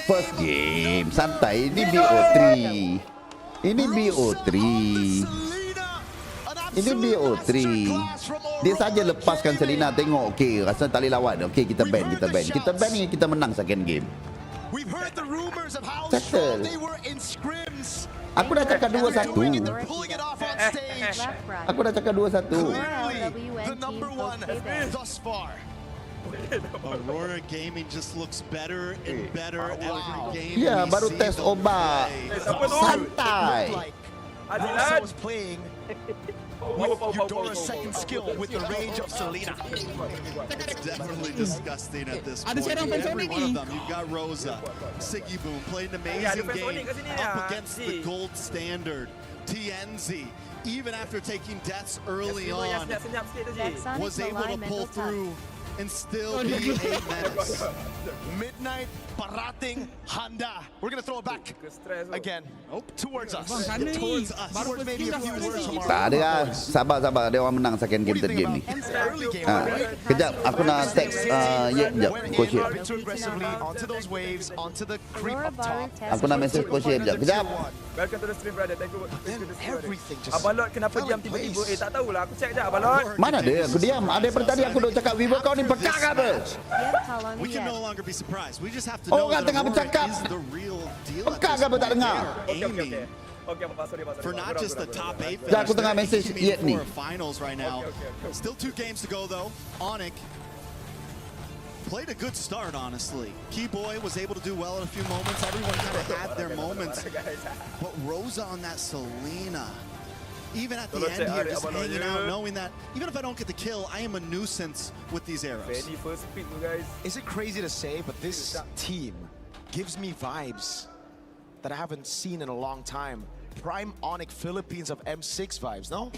[SPEAKER 4] First game, santai. Ini BO3. Dia saja lepaskan Selena. Tengok, okay, rasa tak boleh lawan. Okay, kita ban ni, kita menang second game. Settle. Aku dah cakap 2-1.
[SPEAKER 12] The number one thus far.
[SPEAKER 20] Aurora Gaming just looks better and better every game.
[SPEAKER 4] Ya, baru tes obat. Santai.
[SPEAKER 12] Also is playing with Eudora's second skill with the range of Selena.
[SPEAKER 20] It's definitely disgusting at this point. Every one of them. You've got Rosa, Siggy Boom played an amazing game up against the gold standard. TNZ, even after taking deaths early on, was able to pull through and still be a menace.
[SPEAKER 12] Midnight Parating Handa. We're gonna throw it back again. Towards us.
[SPEAKER 20] Towards us.
[SPEAKER 12] Towards maybe a few words from
[SPEAKER 4] Tak ada lah. Sabar. Dia orang menang second game, third game ni. Kejap, aku nak text kejap, Coach Ye.
[SPEAKER 12] Onto those waves, onto the creep up top.
[SPEAKER 4] Aku nak message Coach Ye kejap.
[SPEAKER 16] Welcome to the stream, brother. Thank you.
[SPEAKER 12] Everything just
[SPEAKER 16] Abang Lot kenapa diam tiba-tiba? Tak tahulah. Aku check je Abang Lot.
[SPEAKER 4] Mana ada? Aku diam. Ada daripada tadi aku duk cakap Vivo kau ni pekak apa?
[SPEAKER 20] We can no longer be surprised. We just have to know
[SPEAKER 4] Orang
[SPEAKER 20] that
[SPEAKER 4] tengah bercakap.
[SPEAKER 20] Aurora is the real deal.
[SPEAKER 4] Pekak apa tak dengar?
[SPEAKER 16] Okay, sorry.
[SPEAKER 20] For not just the top 8
[SPEAKER 4] Sekejap aku tengah message Yet ni.
[SPEAKER 20] finals right now. Still 2 games to go though. Onyx played a good start, honestly. Keyboy was able to do well in a few moments. Everyone kind of had their moments. But Rosa on that Selena, even at the end here, just hanging out, knowing that even if I don't get the kill, I am a nuisance with these arrows.
[SPEAKER 12] Is it crazy to say, but this team gives me vibes that I haven't seen in a long time. Prime Onyx Philippines of M6 vibes, no?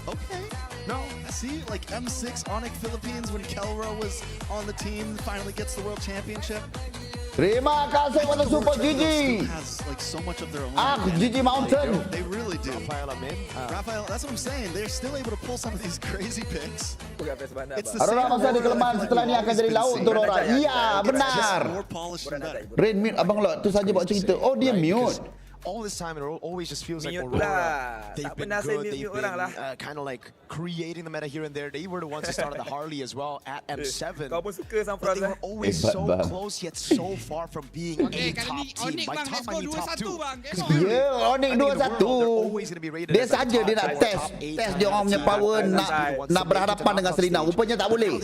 [SPEAKER 20] Okay. No, see, like M6 Onyx Philippines when Kelro was on the team, finally gets the world championship.
[SPEAKER 4] Terima kasih untuk support Gigi.
[SPEAKER 20] Has like so much of their own.
[SPEAKER 4] Gigi Mountain.
[SPEAKER 20] They really do.
[SPEAKER 12] Rafael,
[SPEAKER 20] that's what I'm saying. They're still able to pull some of these crazy picks. It's the
[SPEAKER 4] Aurora masih ada kelemahan setelah ni akan jadi laut untuk Aurora. Iya, benar.
[SPEAKER 20] More polished and better.
[SPEAKER 4] Rain mute Abang Lot tu saja buat cerita. Oh, dia mute.
[SPEAKER 12] All this time, it always just feels like Aurora. They've been good. They've been kind of like creating the meta here and there. They were the ones who started the Harley as well at M7. But they were always so close yet so far from being a top team. By top, I mean top 2.
[SPEAKER 4] Ya, Onyx 2-1. Dia saja dia nak test dia orang punya power, nak berhadapan dengan Selena. Rupanya tak boleh.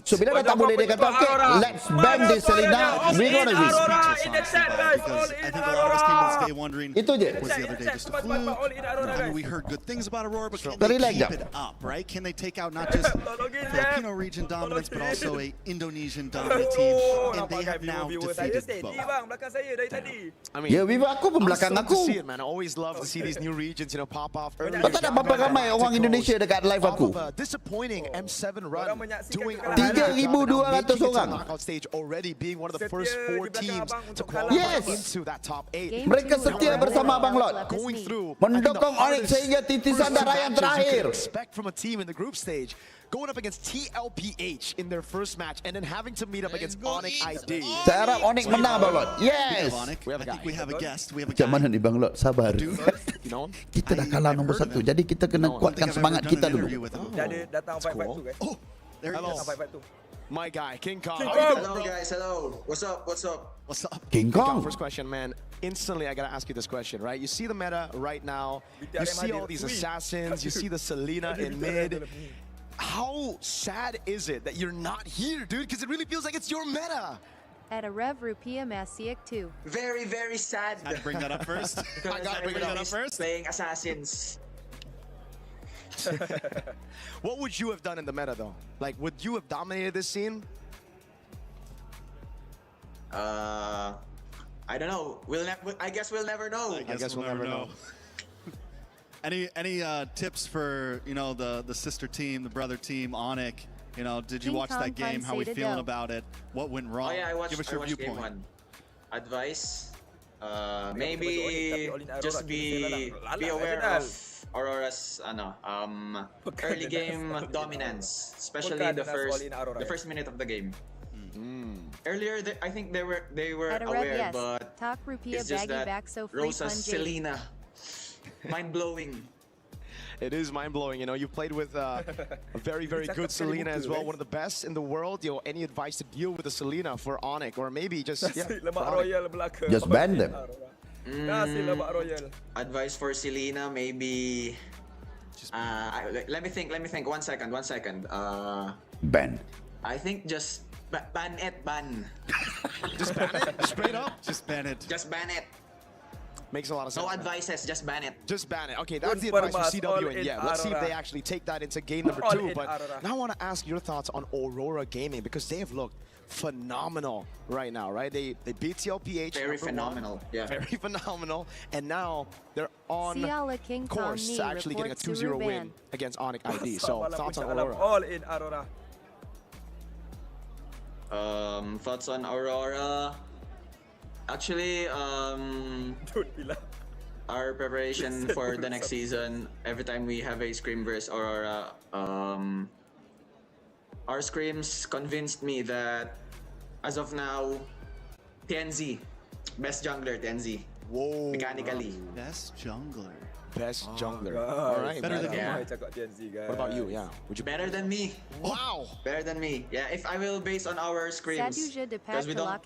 [SPEAKER 4] So bila dah tak boleh, dia kata, okay, let's ban this Selena. We gonna win.
[SPEAKER 20] I think a lot of us came to stay wondering,
[SPEAKER 4] was
[SPEAKER 20] the other day just a fluke? I mean, we heard good things about Aurora, but can they keep it up, right? Can they take out not just Filipino region dominance, but also a Indonesian dominant team? And they have now defeated both.
[SPEAKER 12] I mean,
[SPEAKER 4] ya, Viva aku pun belakang aku.
[SPEAKER 12] I always love to see these new regions, pop off early.
[SPEAKER 4] Tak ada berapa ramai orang Indonesia dekat live aku.
[SPEAKER 12] Disappointing M7 run, doing
[SPEAKER 4] 3,200 orang.
[SPEAKER 12] knockout stage already, being one of the first 4 teams to qualify into that top 8.
[SPEAKER 4] Mereka setia bersama Abang Lot. Mendukung Onyx sehingga titisan darah yang terakhir.
[SPEAKER 12] Expect from a team in the group stage. Going up against TLPH in their first match and then having to meet up against Onyx ID.
[SPEAKER 4] Saya harap Onyx menang, Bang Lot. Yes.
[SPEAKER 20] I think we have a guest. We have a
[SPEAKER 4] guy. Macam mana ni, Bang Lot? Sabar. Kita dah kalah nombor 1. Jadi kita kena kuatkan semangat kita dulu.
[SPEAKER 16] Datang fight-fight tu, guys.
[SPEAKER 20] Oh, there he is.
[SPEAKER 16] Fight-fight tu.
[SPEAKER 12] My guy, King Kong.
[SPEAKER 13] Hello guys, hello. What's up? What's up?
[SPEAKER 20] What's up?
[SPEAKER 4] King Kong.
[SPEAKER 12] First question, man. Instantly, I gotta ask you this question, right? You see the meta right now. You see all these assassins. You see the Selena in mid. How sad is it that you're not here, dude? Because it really feels like it's your meta.
[SPEAKER 7] At a Rev Rupia Masiak 2.
[SPEAKER 13] Very, very sad.
[SPEAKER 20] I had to bring that up first.
[SPEAKER 13] I gotta bring it up first. Playing assassins.
[SPEAKER 12] What would you have done in the meta, though? Like, would you have dominated this scene?
[SPEAKER 13] I don't know. I guess we'll never know.
[SPEAKER 20] I guess we'll never know. Any tips for the sister team, the brother team, Onyx? Did you watch that game? How are we feeling about it? What went wrong?
[SPEAKER 13] Oh yeah, I watched.
[SPEAKER 20] Give us your
[SPEAKER 13] Game 1.
[SPEAKER 20] viewpoint.
[SPEAKER 13] Advice: maybe just be aware of Aurora's early game dominance, especially the first minute of the game. Earlier, I think they were aware, but it's just that Rosa's Selena. Mind-blowing.
[SPEAKER 12] It is mind-blowing. You've played with a very, very good Selena as well, one of the best in the world. Any advice to deal with the Selena for Onyx, or maybe just
[SPEAKER 4] just ban them.
[SPEAKER 13] Advice for Selena, maybe. Let me think. 1 second.
[SPEAKER 4] Ban.
[SPEAKER 13] I think just ban it.
[SPEAKER 12] Just ban it. Straight up.
[SPEAKER 20] Just ban it.
[SPEAKER 13] Just ban it.
[SPEAKER 12] Makes a lot of sense.
[SPEAKER 13] No advices, just ban it.
[SPEAKER 12] Just ban it. Okay, that's the advice for CW, and let's see if they actually take that into game number 2. But now I want to ask your thoughts on Aurora Gaming, because they have looked phenomenal right now, right? They beat TLPH.
[SPEAKER 13] Very phenomenal. Yeah.
[SPEAKER 12] Very phenomenal. And now they're on course to actually getting a 2-0 win against Onyx ID. So thoughts on Aurora?
[SPEAKER 16] All in Aurora.
[SPEAKER 13] Thoughts on Aurora? Actually, our preparation for the next season, every time we have a scrim versus Aurora, our scrims convinced me that as of now, TNZ, best jungler, TNZ.
[SPEAKER 12] Whoa.
[SPEAKER 13] Mechanically.
[SPEAKER 15] Best jungler.
[SPEAKER 12] Best jungler.
[SPEAKER 16] God.
[SPEAKER 12] All right.
[SPEAKER 15] Better than
[SPEAKER 12] What about you? Yeah. Would you
[SPEAKER 13] better than me?
[SPEAKER 12] Wow.
[SPEAKER 13] Better than me. Yeah. If I will base on our scrims, because we don't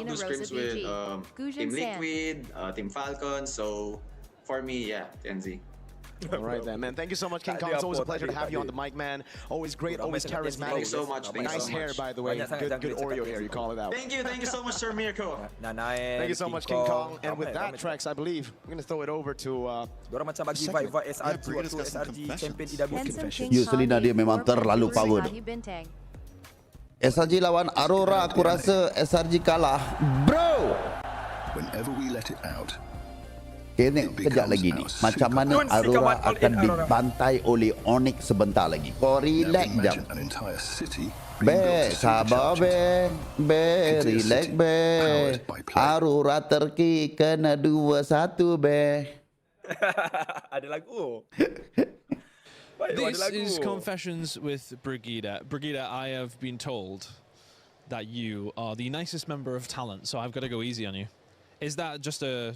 [SPEAKER 13] do scrims with Team Liquid, Team Falcon. So for me, yeah, TNZ.
[SPEAKER 12] All right then, man. Thank you so much, King Kong. It's always a pleasure to have you on the mic, man. Always great, always charismatic.
[SPEAKER 13] Thank you so much.
[SPEAKER 12] Nice hair, by the way. Good Oreo hair, you call it out.
[SPEAKER 13] Thank you so much, Sir Mirko.
[SPEAKER 12] Thank you so much, King Kong. And with that, Trex, I believe I'm gonna throw it over to.
[SPEAKER 4] Selina dia memang terlalu power. SRG lawan Aurora, aku rasa SRG kalah, bro.
[SPEAKER 21] Whenever we let it out.
[SPEAKER 4] Okay, kejap lagi ni. Macam mana Aurora akan dibantai oleh Onyx sebentar lagi. Kau relax jap. Be, sabar be. Be, relax be. Aurora terki kena 2-1 be.
[SPEAKER 16] Ada lagu.
[SPEAKER 9] This is Confessions with Brigida. Brigida, I have been told that you are the nicest member of talent, so I've got to go easy on you. Is that just a...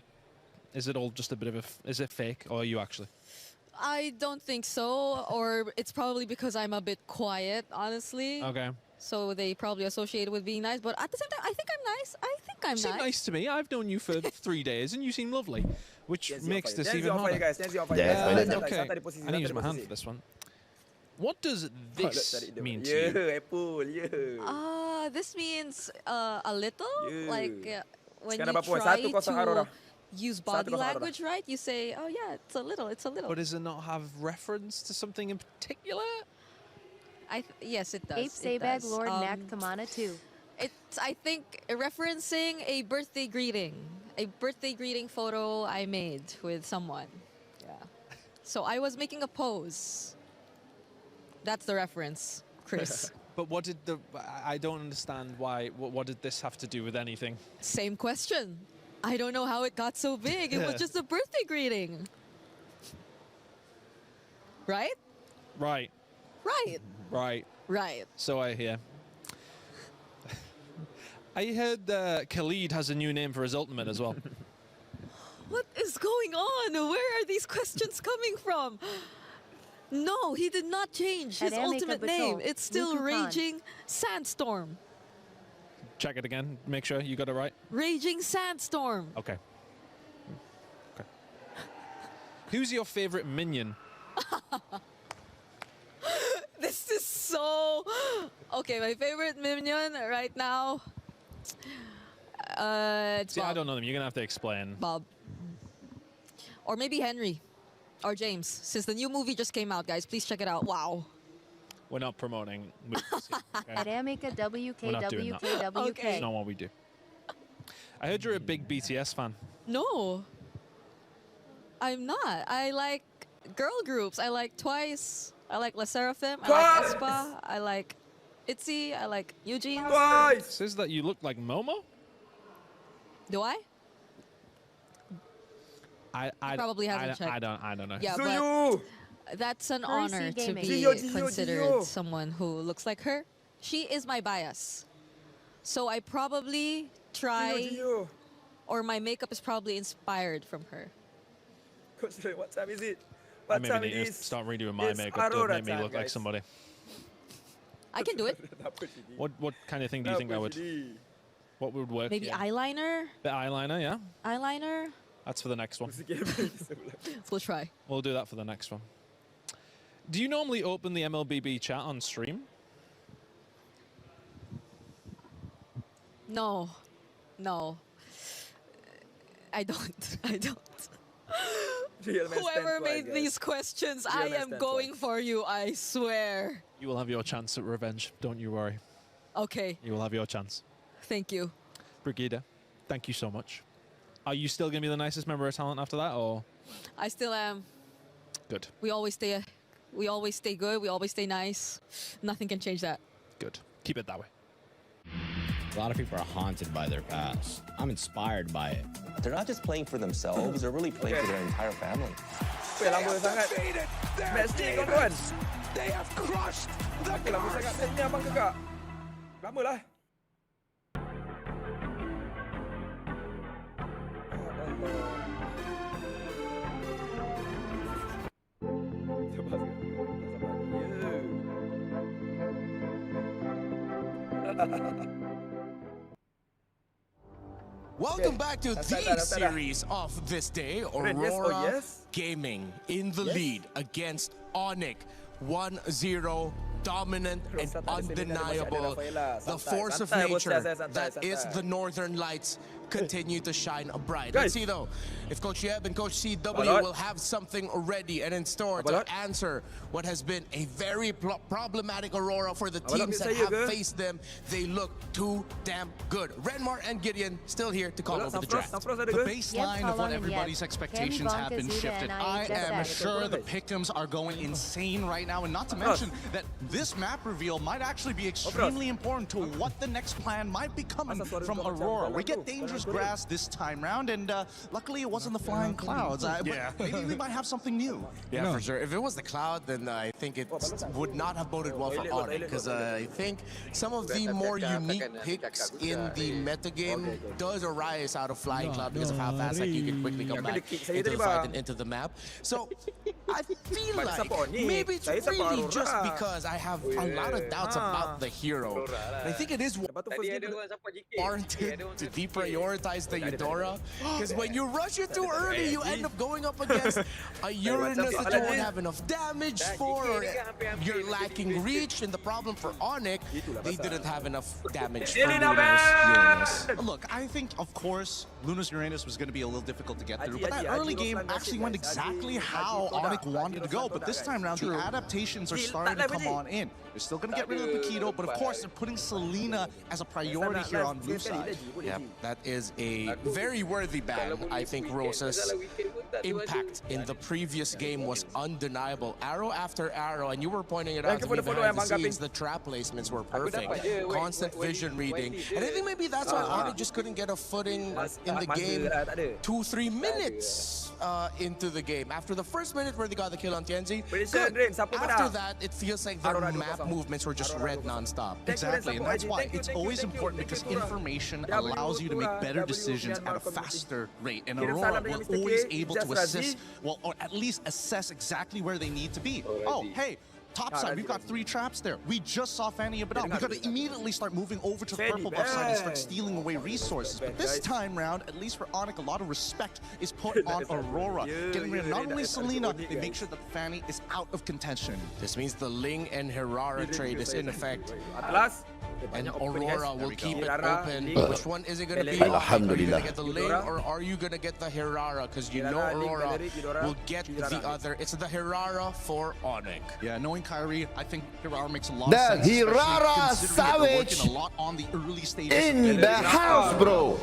[SPEAKER 9] Is it all just a bit of a... Is it fake, or are you actually?
[SPEAKER 2] I don't think so, or it's probably because I'm a bit quiet, honestly.
[SPEAKER 9] Okay.
[SPEAKER 2] So they probably associate it with being nice, but at the same time, I think I'm nice.
[SPEAKER 9] You seem nice to me. I've known you for 3 days, and you seem lovely, which makes this even harder. Okay, I need to use my hand for this one. What does this mean to you?
[SPEAKER 2] This means a little, like when you try to use body language, right? You say, oh yeah, it's a little.
[SPEAKER 9] But does it not have reference to something in particular?
[SPEAKER 2] Yes, it does.
[SPEAKER 5] Ape Sabag Lord Nak Tamana 2.
[SPEAKER 2] It's, I think, referencing a birthday greeting photo I made with someone. Yeah. So I was making a pose. That's the reference, Chris.
[SPEAKER 9] But what did I don't understand why. What did this have to do with anything?
[SPEAKER 2] Same question. I don't know how it got so big. It was just a birthday greeting. Right?
[SPEAKER 9] Right.
[SPEAKER 2] Right.
[SPEAKER 9] Right.
[SPEAKER 2] Right.
[SPEAKER 9] So I hear. I heard Khalid has a new name for his ultimate as well.
[SPEAKER 2] What is going on? Where are these questions coming from? No, he did not change his ultimate name. It's still Raging Sandstorm.
[SPEAKER 9] Check it again. Make sure you got it right.
[SPEAKER 2] Raging Sandstorm.
[SPEAKER 9] Okay. Okay. Who's your favorite minion?
[SPEAKER 2] This is so... Okay, my favorite minion right now... it's
[SPEAKER 9] See,
[SPEAKER 2] Bob.
[SPEAKER 9] I don't know them. You're going to have to explain.
[SPEAKER 2] Bob. Or maybe Henry. Or James. Since the new movie just came out, guys. Please check it out. Wow.
[SPEAKER 9] We're not promoting movies here, okay?
[SPEAKER 5] Aramika
[SPEAKER 9] We're not doing that.
[SPEAKER 5] WKWKWK.
[SPEAKER 9] That's not what we do. I heard you're a big BTS fan.
[SPEAKER 2] No. I'm not. I like girl groups. I like Twice. I like La Seraphim. I like aespa. I like ITZY. I like Eugene.
[SPEAKER 9] It says that you look like Momo?
[SPEAKER 2] Do I?
[SPEAKER 9] I
[SPEAKER 2] probably haven't checked.
[SPEAKER 9] I don't know.
[SPEAKER 2] Yeah, but that's an honor to be considered someone who looks like her. She is my bias. So I probably try, or my makeup is probably inspired from her.
[SPEAKER 16] What time is it?
[SPEAKER 9] I maybe need to start redoing my makeup to make me look like somebody.
[SPEAKER 2] I can do it.
[SPEAKER 9] What kind of thing do you think I would? What would work?
[SPEAKER 2] Maybe eyeliner?
[SPEAKER 9] The eyeliner, yeah.
[SPEAKER 2] Eyeliner?
[SPEAKER 9] That's for the next one.
[SPEAKER 2] We'll try.
[SPEAKER 9] We'll do that for the next one. Do you normally open the MLBB chat on stream?
[SPEAKER 2] No. No. I don't. I don't. Whoever made these questions, I am going for you, I swear.
[SPEAKER 9] You will have your chance at revenge. Don't you worry.
[SPEAKER 2] Okay.
[SPEAKER 9] You will have your chance.
[SPEAKER 2] Thank you.
[SPEAKER 9] Brigida, thank you so much. Are you still going to be the nicest member of talent after that, or?
[SPEAKER 2] I still am.
[SPEAKER 9] Good.
[SPEAKER 2] We always stay good. We always stay nice. Nothing can change that.
[SPEAKER 9] Good. Keep it that way.
[SPEAKER 6] A lot of people are haunted by their past. I'm inspired by it.
[SPEAKER 22] They're not just playing for themselves, they're really playing for their entire family.
[SPEAKER 16] They have
[SPEAKER 9] crushed the
[SPEAKER 16] Lama lah.
[SPEAKER 14] Welcome back to the series of this day. Aurora Gaming in the lead against Onyx. 1-0, dominant and undeniable. The force of nature that is the Northern Lights continue to shine bright. Let's see though if Coach Yeb and Coach CW will have something ready and in store to answer what has been a very problematic Aurora for the teams that have faced them. They look too damn good. Renmar and Gideon still here to call over the draft.
[SPEAKER 11] The baseline of what everybody's expectations have been shifted. I am sure the pick'ems are going insane right now, and not to mention that this map reveal might actually be extremely important to what the next plan might be coming from Aurora. We get dangerous grass this time round, and luckily it wasn't the flying clouds. Maybe we might have something new.
[SPEAKER 14] Yeah, for sure. If it was the cloud, then I think it would not have boded well for Onyx, because I think some of the more unique picks in the metagame does arise out of flying cloud because of how fast you can quickly come back into the fight and into the map. So I feel like maybe it's really just because I have a lot of doubts about the hero. I think it is warranted to deprioritize the Eudora, because when you rush it too early, you end up going up against a Uranus that you won't have enough damage for, or you're lacking reach. And the problem for Onyx, they didn't have enough damage for Uranus.
[SPEAKER 11] Look, I think, of course, Luna's Uranus was going to be a little difficult to get through, but that early game actually went exactly how Onyx wanted to go. But this time around, the adaptations are starting to come on in. They're still going to get rid of Paquito, but of course, they're putting Selena as a priority here on blue side.
[SPEAKER 14] Yeah, that is a very worthy ban. I think Rosa's impact in the previous game was undeniable. Arrow after arrow, and you were pointing it out to me behind the scenes, the trap placements were perfect. Constant vision reading. And I think maybe that's why Onyx just couldn't get a footing in the game 2-3 minutes into the game. After the first minute where they got the kill on Tianzi, after that, it feels like their map movements were just red non-stop.
[SPEAKER 11] Exactly, and that's why it's always important, because information allows you to make better decisions at a faster rate. And Aurora will always able to assist, well, or at least assess exactly where they need to be. Oh, hey, top side, we've got 3 traps there. We just saw Fanny Abadal. We got to immediately start moving over to the purple buff side and start stealing away resources. But this time round, at least for Onyx, a lot of respect is put on Aurora. Getting rid of not only Selena, they make sure that Fanny is out of contention.
[SPEAKER 14] This means the Ling and Herrera trade is in effect. And Aurora will keep it open. Which one is it going to be? Are you going to get the Ling or are you going to get the Herrera? Because you know Aurora will get the other. It's the Herrera for Onyx.
[SPEAKER 11] Yeah, knowing Kyrie, I think Herrera makes a lot of sense.
[SPEAKER 4] The Herrera Savage
[SPEAKER 11] a lot on the early stages
[SPEAKER 4] in the house, bro.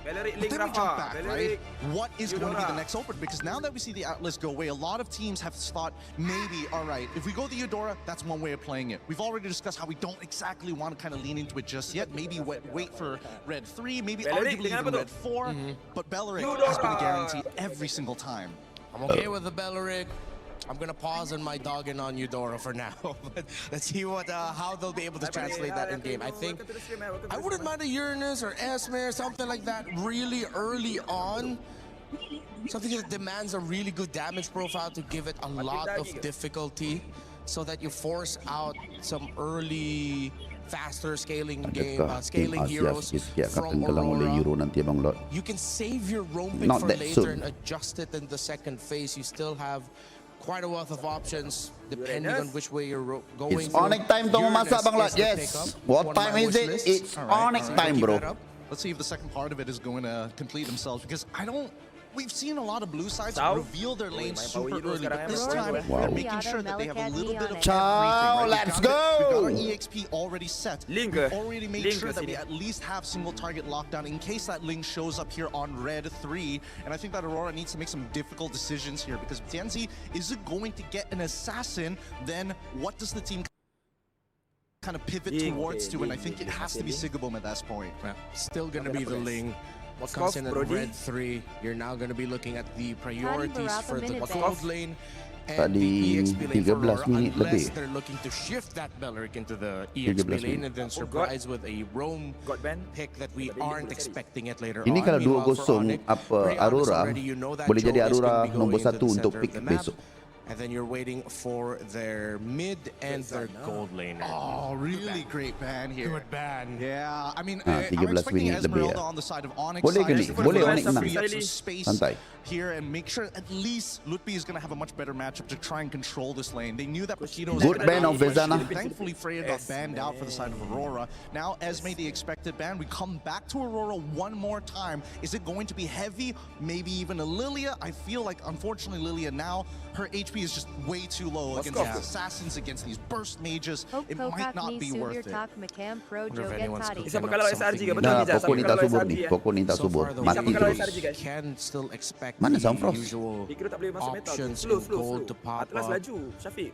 [SPEAKER 11] But then we jump back, right? What is going to be the next open? Because now that we see the Atlas go away, a lot of teams have thought, maybe, all right, if we go the Eudora, that's one way of playing it. We've already discussed how we don't exactly want to kind of lean into it just yet. Maybe wait for Red 3, maybe arguably even Red 4. But Belleric has been a guarantee every single time.
[SPEAKER 14] I'm okay with the Belleric. I'm gonna pause on my dogging on Eudora for now, but let's see what how they'll be able to translate that in game. I think I wouldn't mind a Uranus or Esmer, something like that, really early on. Something that demands a really good damage profile to give it a lot of difficulty, so that you force out some early faster scaling heroes from Aurora. You can save your roam pick for later and adjust it in the second phase. You still have quite a wealth of options depending on which way you're going.
[SPEAKER 4] It's Onyx time to masa bang lot. Yes. What time is it? It's Onyx time, bro.
[SPEAKER 11] Let's see if the second part of it is going to complete themselves, because we've seen a lot of blue sides reveal their lanes super early, but this time they're making sure that they have a little bit of everything. Right?
[SPEAKER 4] Let's go!
[SPEAKER 11] We've got our EXP already set. We've already made sure that we at least have single target lockdown in case that Ling shows up here on Red 3. And I think that Aurora needs to make some difficult decisions here, because if Tianzi isn't going to get an assassin, then what does the team kind of pivot towards to, and I think it has to be Sigabum at this point.
[SPEAKER 14] Still going to be the Ling. Comes in at red 3. You're now going to be looking at the priorities for the gold lane and the EXP lane for Aurora, unless they're looking to shift that Belleric into the EXP lane and then surprise with a roam pick that we aren't expecting it later
[SPEAKER 4] Ini
[SPEAKER 14] on.
[SPEAKER 4] kalau 2-0 up Aurora, boleh jadi Aurora nombor 1 untuk pick besok.
[SPEAKER 14] And then you're waiting for their mid and their gold laner.
[SPEAKER 11] Oh, really great ban here.
[SPEAKER 14] Good ban.
[SPEAKER 11] Yeah, I mean,
[SPEAKER 4] 13
[SPEAKER 11] I'm expecting
[SPEAKER 4] minit lebih
[SPEAKER 11] Esmeralda
[SPEAKER 4] ya.
[SPEAKER 11] on the side of Onyx.
[SPEAKER 4] Boleh ke ni? Boleh Onyx menang. Santai.
[SPEAKER 11] Here and make sure at least Lutfi is going to have a much better matchup to try and control this lane. They knew that Paquito was
[SPEAKER 4] good ban of Vezana.
[SPEAKER 11] Thankfully, Freya got banned out for the side of Aurora. Now, Esme, the expected ban. We come back to Aurora one more time. Is it going to be heavy? Maybe even a Lilia? I feel like, unfortunately, Lilia now, her HP is just way too low against these assassins, against these burst mages. It might not be worth it.
[SPEAKER 4] Nah, pokok ni tak subur ni. Pokok ni tak subur. Mati terus.
[SPEAKER 14] Can still expect
[SPEAKER 4] Mana
[SPEAKER 14] the
[SPEAKER 4] Soundfrost?
[SPEAKER 14] usual options in gold to pop up.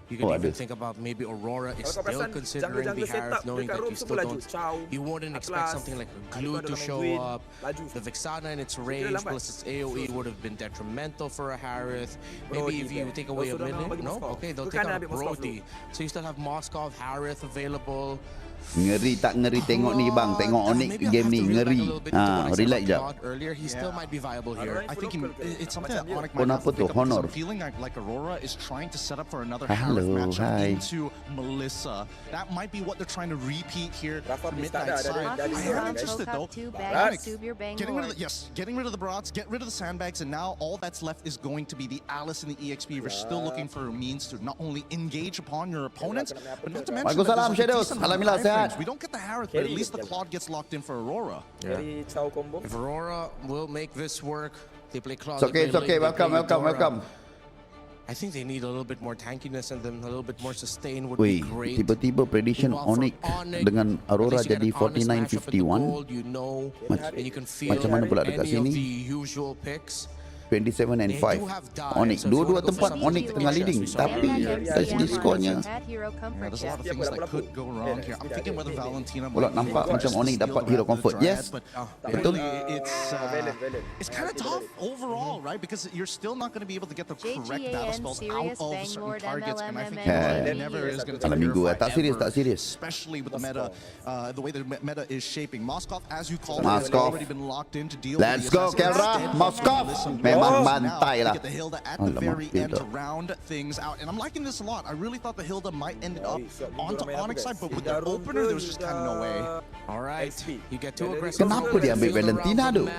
[SPEAKER 14] You can even think about maybe Aurora is still considering the Harith, knowing that you still don't. You wouldn't expect something like a glue to show up. The Vexana in its range plus its AoE would have been detrimental for a Harith. Maybe if you take away a minion, no? Okay, they'll take out Brody. So you still have Moskov, Harith available.
[SPEAKER 4] Ngeri tak ngeri tengok ni bang, tengok Onyx game ni ngeri. Relax je.
[SPEAKER 14] Earlier, he still might be viable here.
[SPEAKER 11] I think it's something that Onyx
[SPEAKER 4] Oh,
[SPEAKER 11] might have
[SPEAKER 4] apa
[SPEAKER 11] to
[SPEAKER 4] tu?
[SPEAKER 11] pick up because
[SPEAKER 4] Honor.
[SPEAKER 11] I'm feeling like Aurora is trying to set up for another
[SPEAKER 4] Hello,
[SPEAKER 11] Harith matchup
[SPEAKER 4] hi.
[SPEAKER 11] into Melissa. That might be what they're trying to repeat here from Midnight side. I am interested though. Onyx, getting rid of the Broads, get rid of the sandbags, and now all that's left is going to be the Alice and the EXP. We're still looking for a means to not only engage upon your opponents, but not to mention that
[SPEAKER 4] Waalaikumsalam,
[SPEAKER 11] there's a
[SPEAKER 4] Shadows.
[SPEAKER 11] decent amount of
[SPEAKER 4] Alhamdulillah,
[SPEAKER 11] time
[SPEAKER 4] sehat.
[SPEAKER 11] frames. We don't get the Harith, but at least the Claude gets locked in for Aurora.
[SPEAKER 14] Yeah. If Aurora will make this work, they play Claude.
[SPEAKER 4] It's okay. Welcome.
[SPEAKER 14] I think they need a little bit more tankiness and then a little bit more sustain would be great.
[SPEAKER 4] Tiba-tiba prediction Onyx dengan Aurora jadi 49-51. Macam mana pula dekat sini? 27 and 5. Onyx dua-dua tempat Onyx tengah leading, tapi dari segi skornya
[SPEAKER 11] There's a lot of things that could go wrong here. I'm thinking whether Valentina
[SPEAKER 4] pula nampak macam Onyx dapat hero comfort. Yes, betul.
[SPEAKER 11] It's kind of tough overall, right? Because you're still not going to be able to get the correct battle spells out of certain targets, and I think never is going to take
[SPEAKER 4] Malam minggu tak serius.
[SPEAKER 11] Especially with the meta, the way the meta is shaping. Moskov, as you call it, has
[SPEAKER 4] Moskov.
[SPEAKER 11] already been locked in to deal
[SPEAKER 4] Let's
[SPEAKER 11] with the
[SPEAKER 4] go, Kelra. Moskov. Memang bantai lah.
[SPEAKER 11] Get the Hilda at the very end to round things out, and I'm liking this a lot. I really thought the Hilda might end up onto Onyx side, but with the opener, there was just kind of no way.
[SPEAKER 14] All right, you get too aggressive.
[SPEAKER 4] Kenapa dia ambil Valentina tu?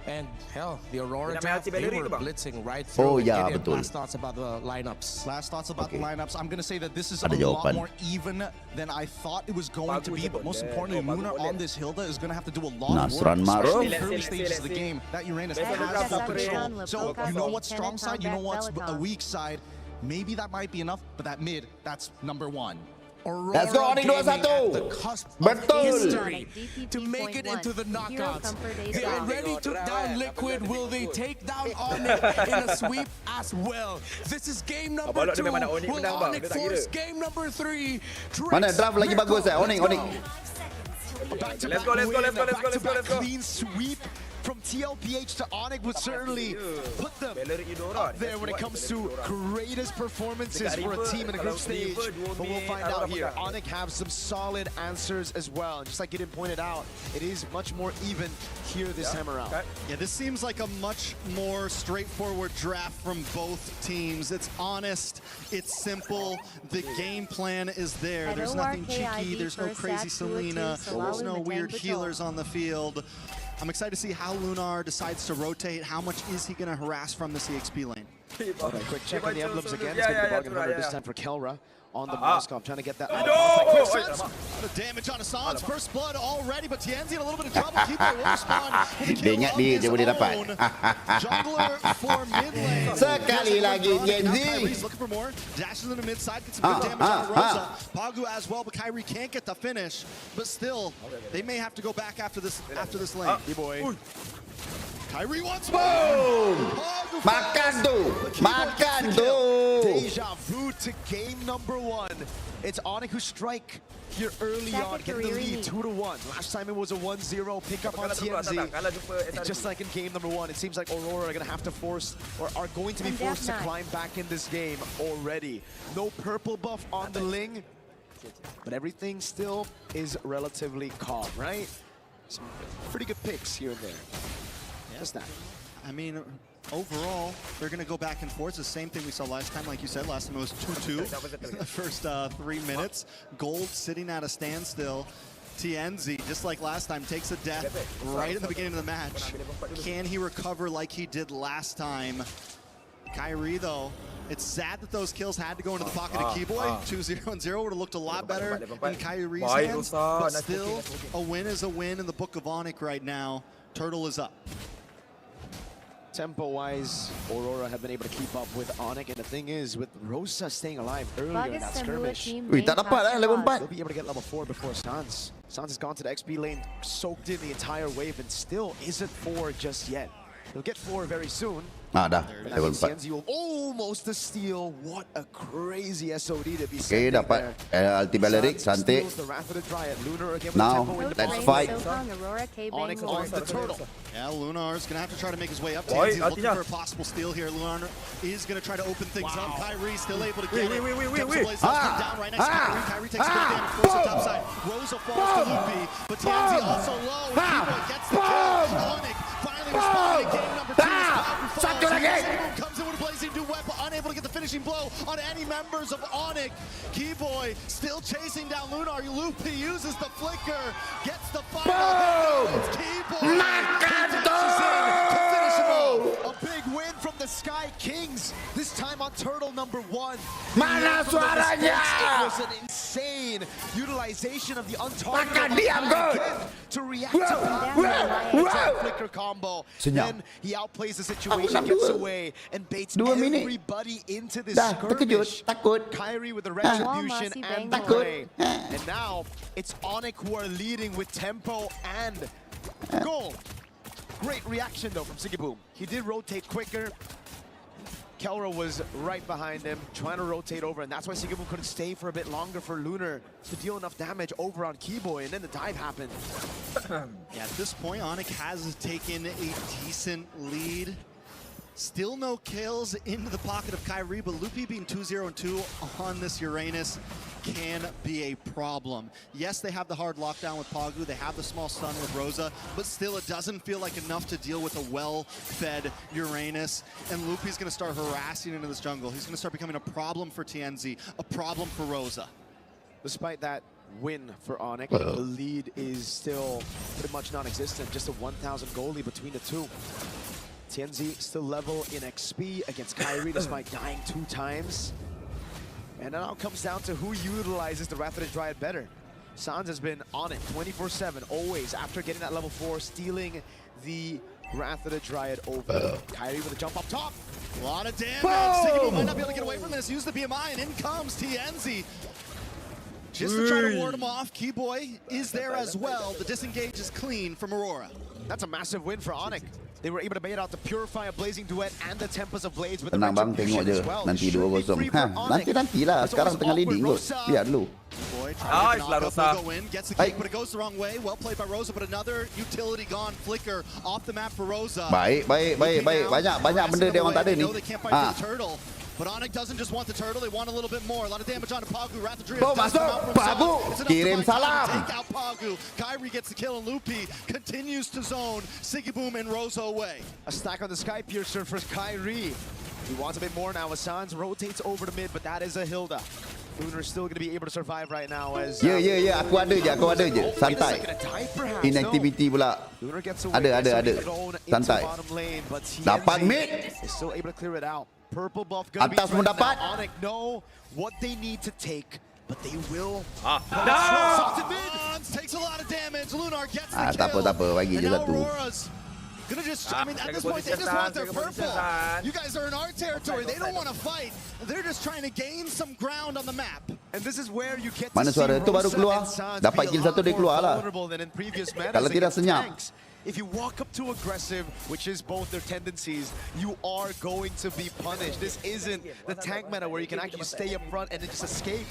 [SPEAKER 14] And hell, the Aurora draft, they were blitzing right through.
[SPEAKER 4] Oh ya, betul.
[SPEAKER 14] Last thoughts about the lineups.
[SPEAKER 11] Last thoughts about the lineups. I'm going to say that this is a lot more even than I thought it was going to be, but most importantly, Luna on this Hilda is going to have to do a lot of work, especially in the early stages of the game. That Uranus has full control. So you know what's strong side, you know what's a weak side. Maybe that might be enough, but that mid, that's number one.
[SPEAKER 14] Aurora
[SPEAKER 4] Let's go, Onyx 21. Betul.
[SPEAKER 14] To make it into the knockouts. They already took down Liquid. Will they take down Onyx in a sweep as well? This is game number 2. Will Onyx force game number 3?
[SPEAKER 4] Mana draft lagi bagus Onyx.
[SPEAKER 16] Let's go.
[SPEAKER 11] Clean sweep from TLPH to Onyx would certainly put them up there when it comes to greatest performances for a team in a group stage.
[SPEAKER 12] But we'll find out here. Onyx have some solid answers as well. And just like Gideon pointed out, it is much more even here this time around.
[SPEAKER 15] Yeah, this seems like a much more straightforward draft from both teams. It's honest, it's simple, the game plan is there. There's nothing cheeky, there's no crazy Selena, there's no weird healers on the field. I'm excited to see how Lunar decides to rotate. How much is he going to harass from the CXP lane?
[SPEAKER 12] Okay, quick check on the emblems again. It's going to be bargain hunter this time for Kelra on the Moskov, trying to get that.
[SPEAKER 15] A lot of damage on Hassan's first blood already, but Tianzi in a little bit of trouble. Keeper will respond.
[SPEAKER 4] Dia ingat dia je boleh dapat.
[SPEAKER 15] Jungler for mid lane.
[SPEAKER 4] Sekali lagi Tianzi.
[SPEAKER 15] Kyrie's looking for more. Dashes in the mid side, gets some good damage on Rosa. Pagu as well, but Kyrie can't get the finish. But still, they may have to go back after this lane.
[SPEAKER 11] D-boy.
[SPEAKER 15] Kyrie once
[SPEAKER 4] Boom! Makan tu! Makan tu!
[SPEAKER 12] Deja vu to game number 1. It's Onyx who strike here early on, getting the lead 2-1. Last time it was a 1-0 pickup on TMZ. And just like in game number 1, it seems like Aurora are going to have to force, or are going to be forced to climb back in this game already. No purple buff on the Ling, but everything still is relatively calm, right? Some pretty good picks here and there.
[SPEAKER 1] Yeah.
[SPEAKER 12] Just that.
[SPEAKER 1] I mean, overall, they're going to go back and forth. It's the same thing we saw last time, like you said. Last time it was 2-2 in the first 3 minutes. Gold sitting at a standstill. TNZ, just like last time, takes a death right at the beginning of the match. Can he recover like he did last time? Kyrie, though, it's sad that those kills had to go into the pocket of Keyboy. 2-0 and 0 would have looked a lot better in Kyrie's hands, but still, a win is a win in the book of Onyx right now. Turtle is up.
[SPEAKER 12] Tempo-wise, Aurora have been able to keep up with Onyx, and the thing is, with Rosa staying alive earlier in that skirmish,
[SPEAKER 4] tak dapat level 4.
[SPEAKER 12] they'll be able to get level 4 before Sans. Sans has gone to the XP lane, soaked in the entire wave, and still isn't 4 just yet. He'll get 4 very soon.
[SPEAKER 4] Dah, level 4.
[SPEAKER 12] TNZ will almost a steal. What a crazy SOD to be
[SPEAKER 4] Okay, dapat ulti Balerik, cantik. Now, let's fight.
[SPEAKER 12] Onyx on the turtle.
[SPEAKER 1] Yeah, Lunar's going to have to try to make his way up. TNZ looking for a possible steal here. Lunar is going to try to open things up. Kyrie still able to get it. Come down right next to Kyrie. Kyrie takes a bit of damage. Force it top side. Rosa falls to Loopy, but TNZ also low. Keyboy gets the kill. Onyx finally responding. Game number 2 comes in with a blazing duet, but unable to get the finishing blow on any members of Onyx. Keyboy still chasing down Lunar. Loopy uses the flicker, gets the final hit. Keyboy dashes in to finish him off. A big win from the Sky Kings, this time on Turtle number 1.
[SPEAKER 4] Mana suaranya?
[SPEAKER 12] It was an insane utilization of the untargeted to react to the flicker combo. Then he outplays the situation, gets away, and baits everybody into this skirmish. Kyrie with the retribution and the play. And now it's Onyx who are leading with tempo and goal. Great reaction though from Sigiboom. He did rotate quicker. Kelra was right behind him, trying to rotate over, and that's why Sigiboom couldn't stay for a bit longer for Lunar to deal enough damage over on Keyboy, and then the dive happened.
[SPEAKER 1] Yeah, at this point, Onyx has taken a decent lead. Still no kills into the pocket of Kyrie, but Loopy being 2-0-2 on this Uranus can be a problem. Yes, they have the hard lockdown with Pagu, they have the small stun with Rosa, but still it doesn't feel like enough to deal with a well-fed Uranus. And Loopy's gonna start harassing into this jungle. He's gonna start becoming a problem for TNZ, a problem for Rosa.
[SPEAKER 12] Despite that win for Onyx, the lead is still pretty much non-existent, just a 1,000 goal lead between the two. TNZ still level in XP against Kyrie despite dying 2 times. And it now comes down to who utilizes the Wrath of the Dryad better. Sans has been on it 24/7, always, after getting that level 4, stealing the Wrath of the Dryad over. Kyrie with a jump up top.
[SPEAKER 1] A lot of damage. Sigiboom might not be able to get away from this. Use the BMI, and in comes TNZ. Just to try to ward him off. Keyboy is there as well. The disengage is clean from Aurora.
[SPEAKER 12] That's a massive win for Onyx. They were able to bait out the Purify, a Blazing Duet, and the Tempest of Blades with the
[SPEAKER 4] Retribution as well. Nanti 2-0. Nanti-nantilah. Sekarang tengah leading kot. Biar dulu.
[SPEAKER 1] Go in, gets the kick, but it goes the wrong way. Well played by Rosa, but another utility gone. Flicker off the map for Rosa.
[SPEAKER 4] Baik. Banyak benda dia orang tak ada ni.
[SPEAKER 1] They can't fight for the turtle. But Onyx doesn't just want the turtle, they want a little bit more. A lot of damage on Pagu. Wrath of Dryad does come out from
[SPEAKER 4] Pagu, kirim salam.
[SPEAKER 1] Take out Pagu. Kyrie gets the kill, and Loopy continues to zone Sigiboom and Rosa away.
[SPEAKER 12] A stack on the Sky Piercer for Kyrie. He wants a bit more now. Sans rotates over to mid, but that is a Hilda. Lunar's still going to be able to survive right now as...
[SPEAKER 4] Ya, aku ada je. Santai. Inactivity pula. Ada. Santai. Dapat mid.
[SPEAKER 12] Still able to clear it out. Purple buff
[SPEAKER 4] atas pun dapat.
[SPEAKER 12] Onyx know what they need to take, but they will.
[SPEAKER 1] Takes a lot of damage. Lunar gets the kill.
[SPEAKER 4] Tak apa, bagi je satu.
[SPEAKER 1] Aurora's Gonna just, I mean, at this point, they just want their purple. You guys are in our territory. They don't want to fight. They're just trying to gain some ground on the map.
[SPEAKER 12] And this is where you get
[SPEAKER 4] Mana
[SPEAKER 12] to see
[SPEAKER 4] suara itu baru
[SPEAKER 12] Rosa
[SPEAKER 4] keluar.
[SPEAKER 12] and Sans
[SPEAKER 4] Dapat
[SPEAKER 12] be
[SPEAKER 4] kill
[SPEAKER 12] a
[SPEAKER 4] satu
[SPEAKER 12] lot
[SPEAKER 4] dia
[SPEAKER 12] more
[SPEAKER 4] keluar lah.
[SPEAKER 12] vulnerable than in previous
[SPEAKER 4] Kalau
[SPEAKER 12] matters
[SPEAKER 4] tidak
[SPEAKER 12] against
[SPEAKER 4] senyap.
[SPEAKER 12] tanks. If you walk up too aggressive, which is both their tendencies, you are going to be punished. This isn't the tank meta where you can actually stay up front and then just escape.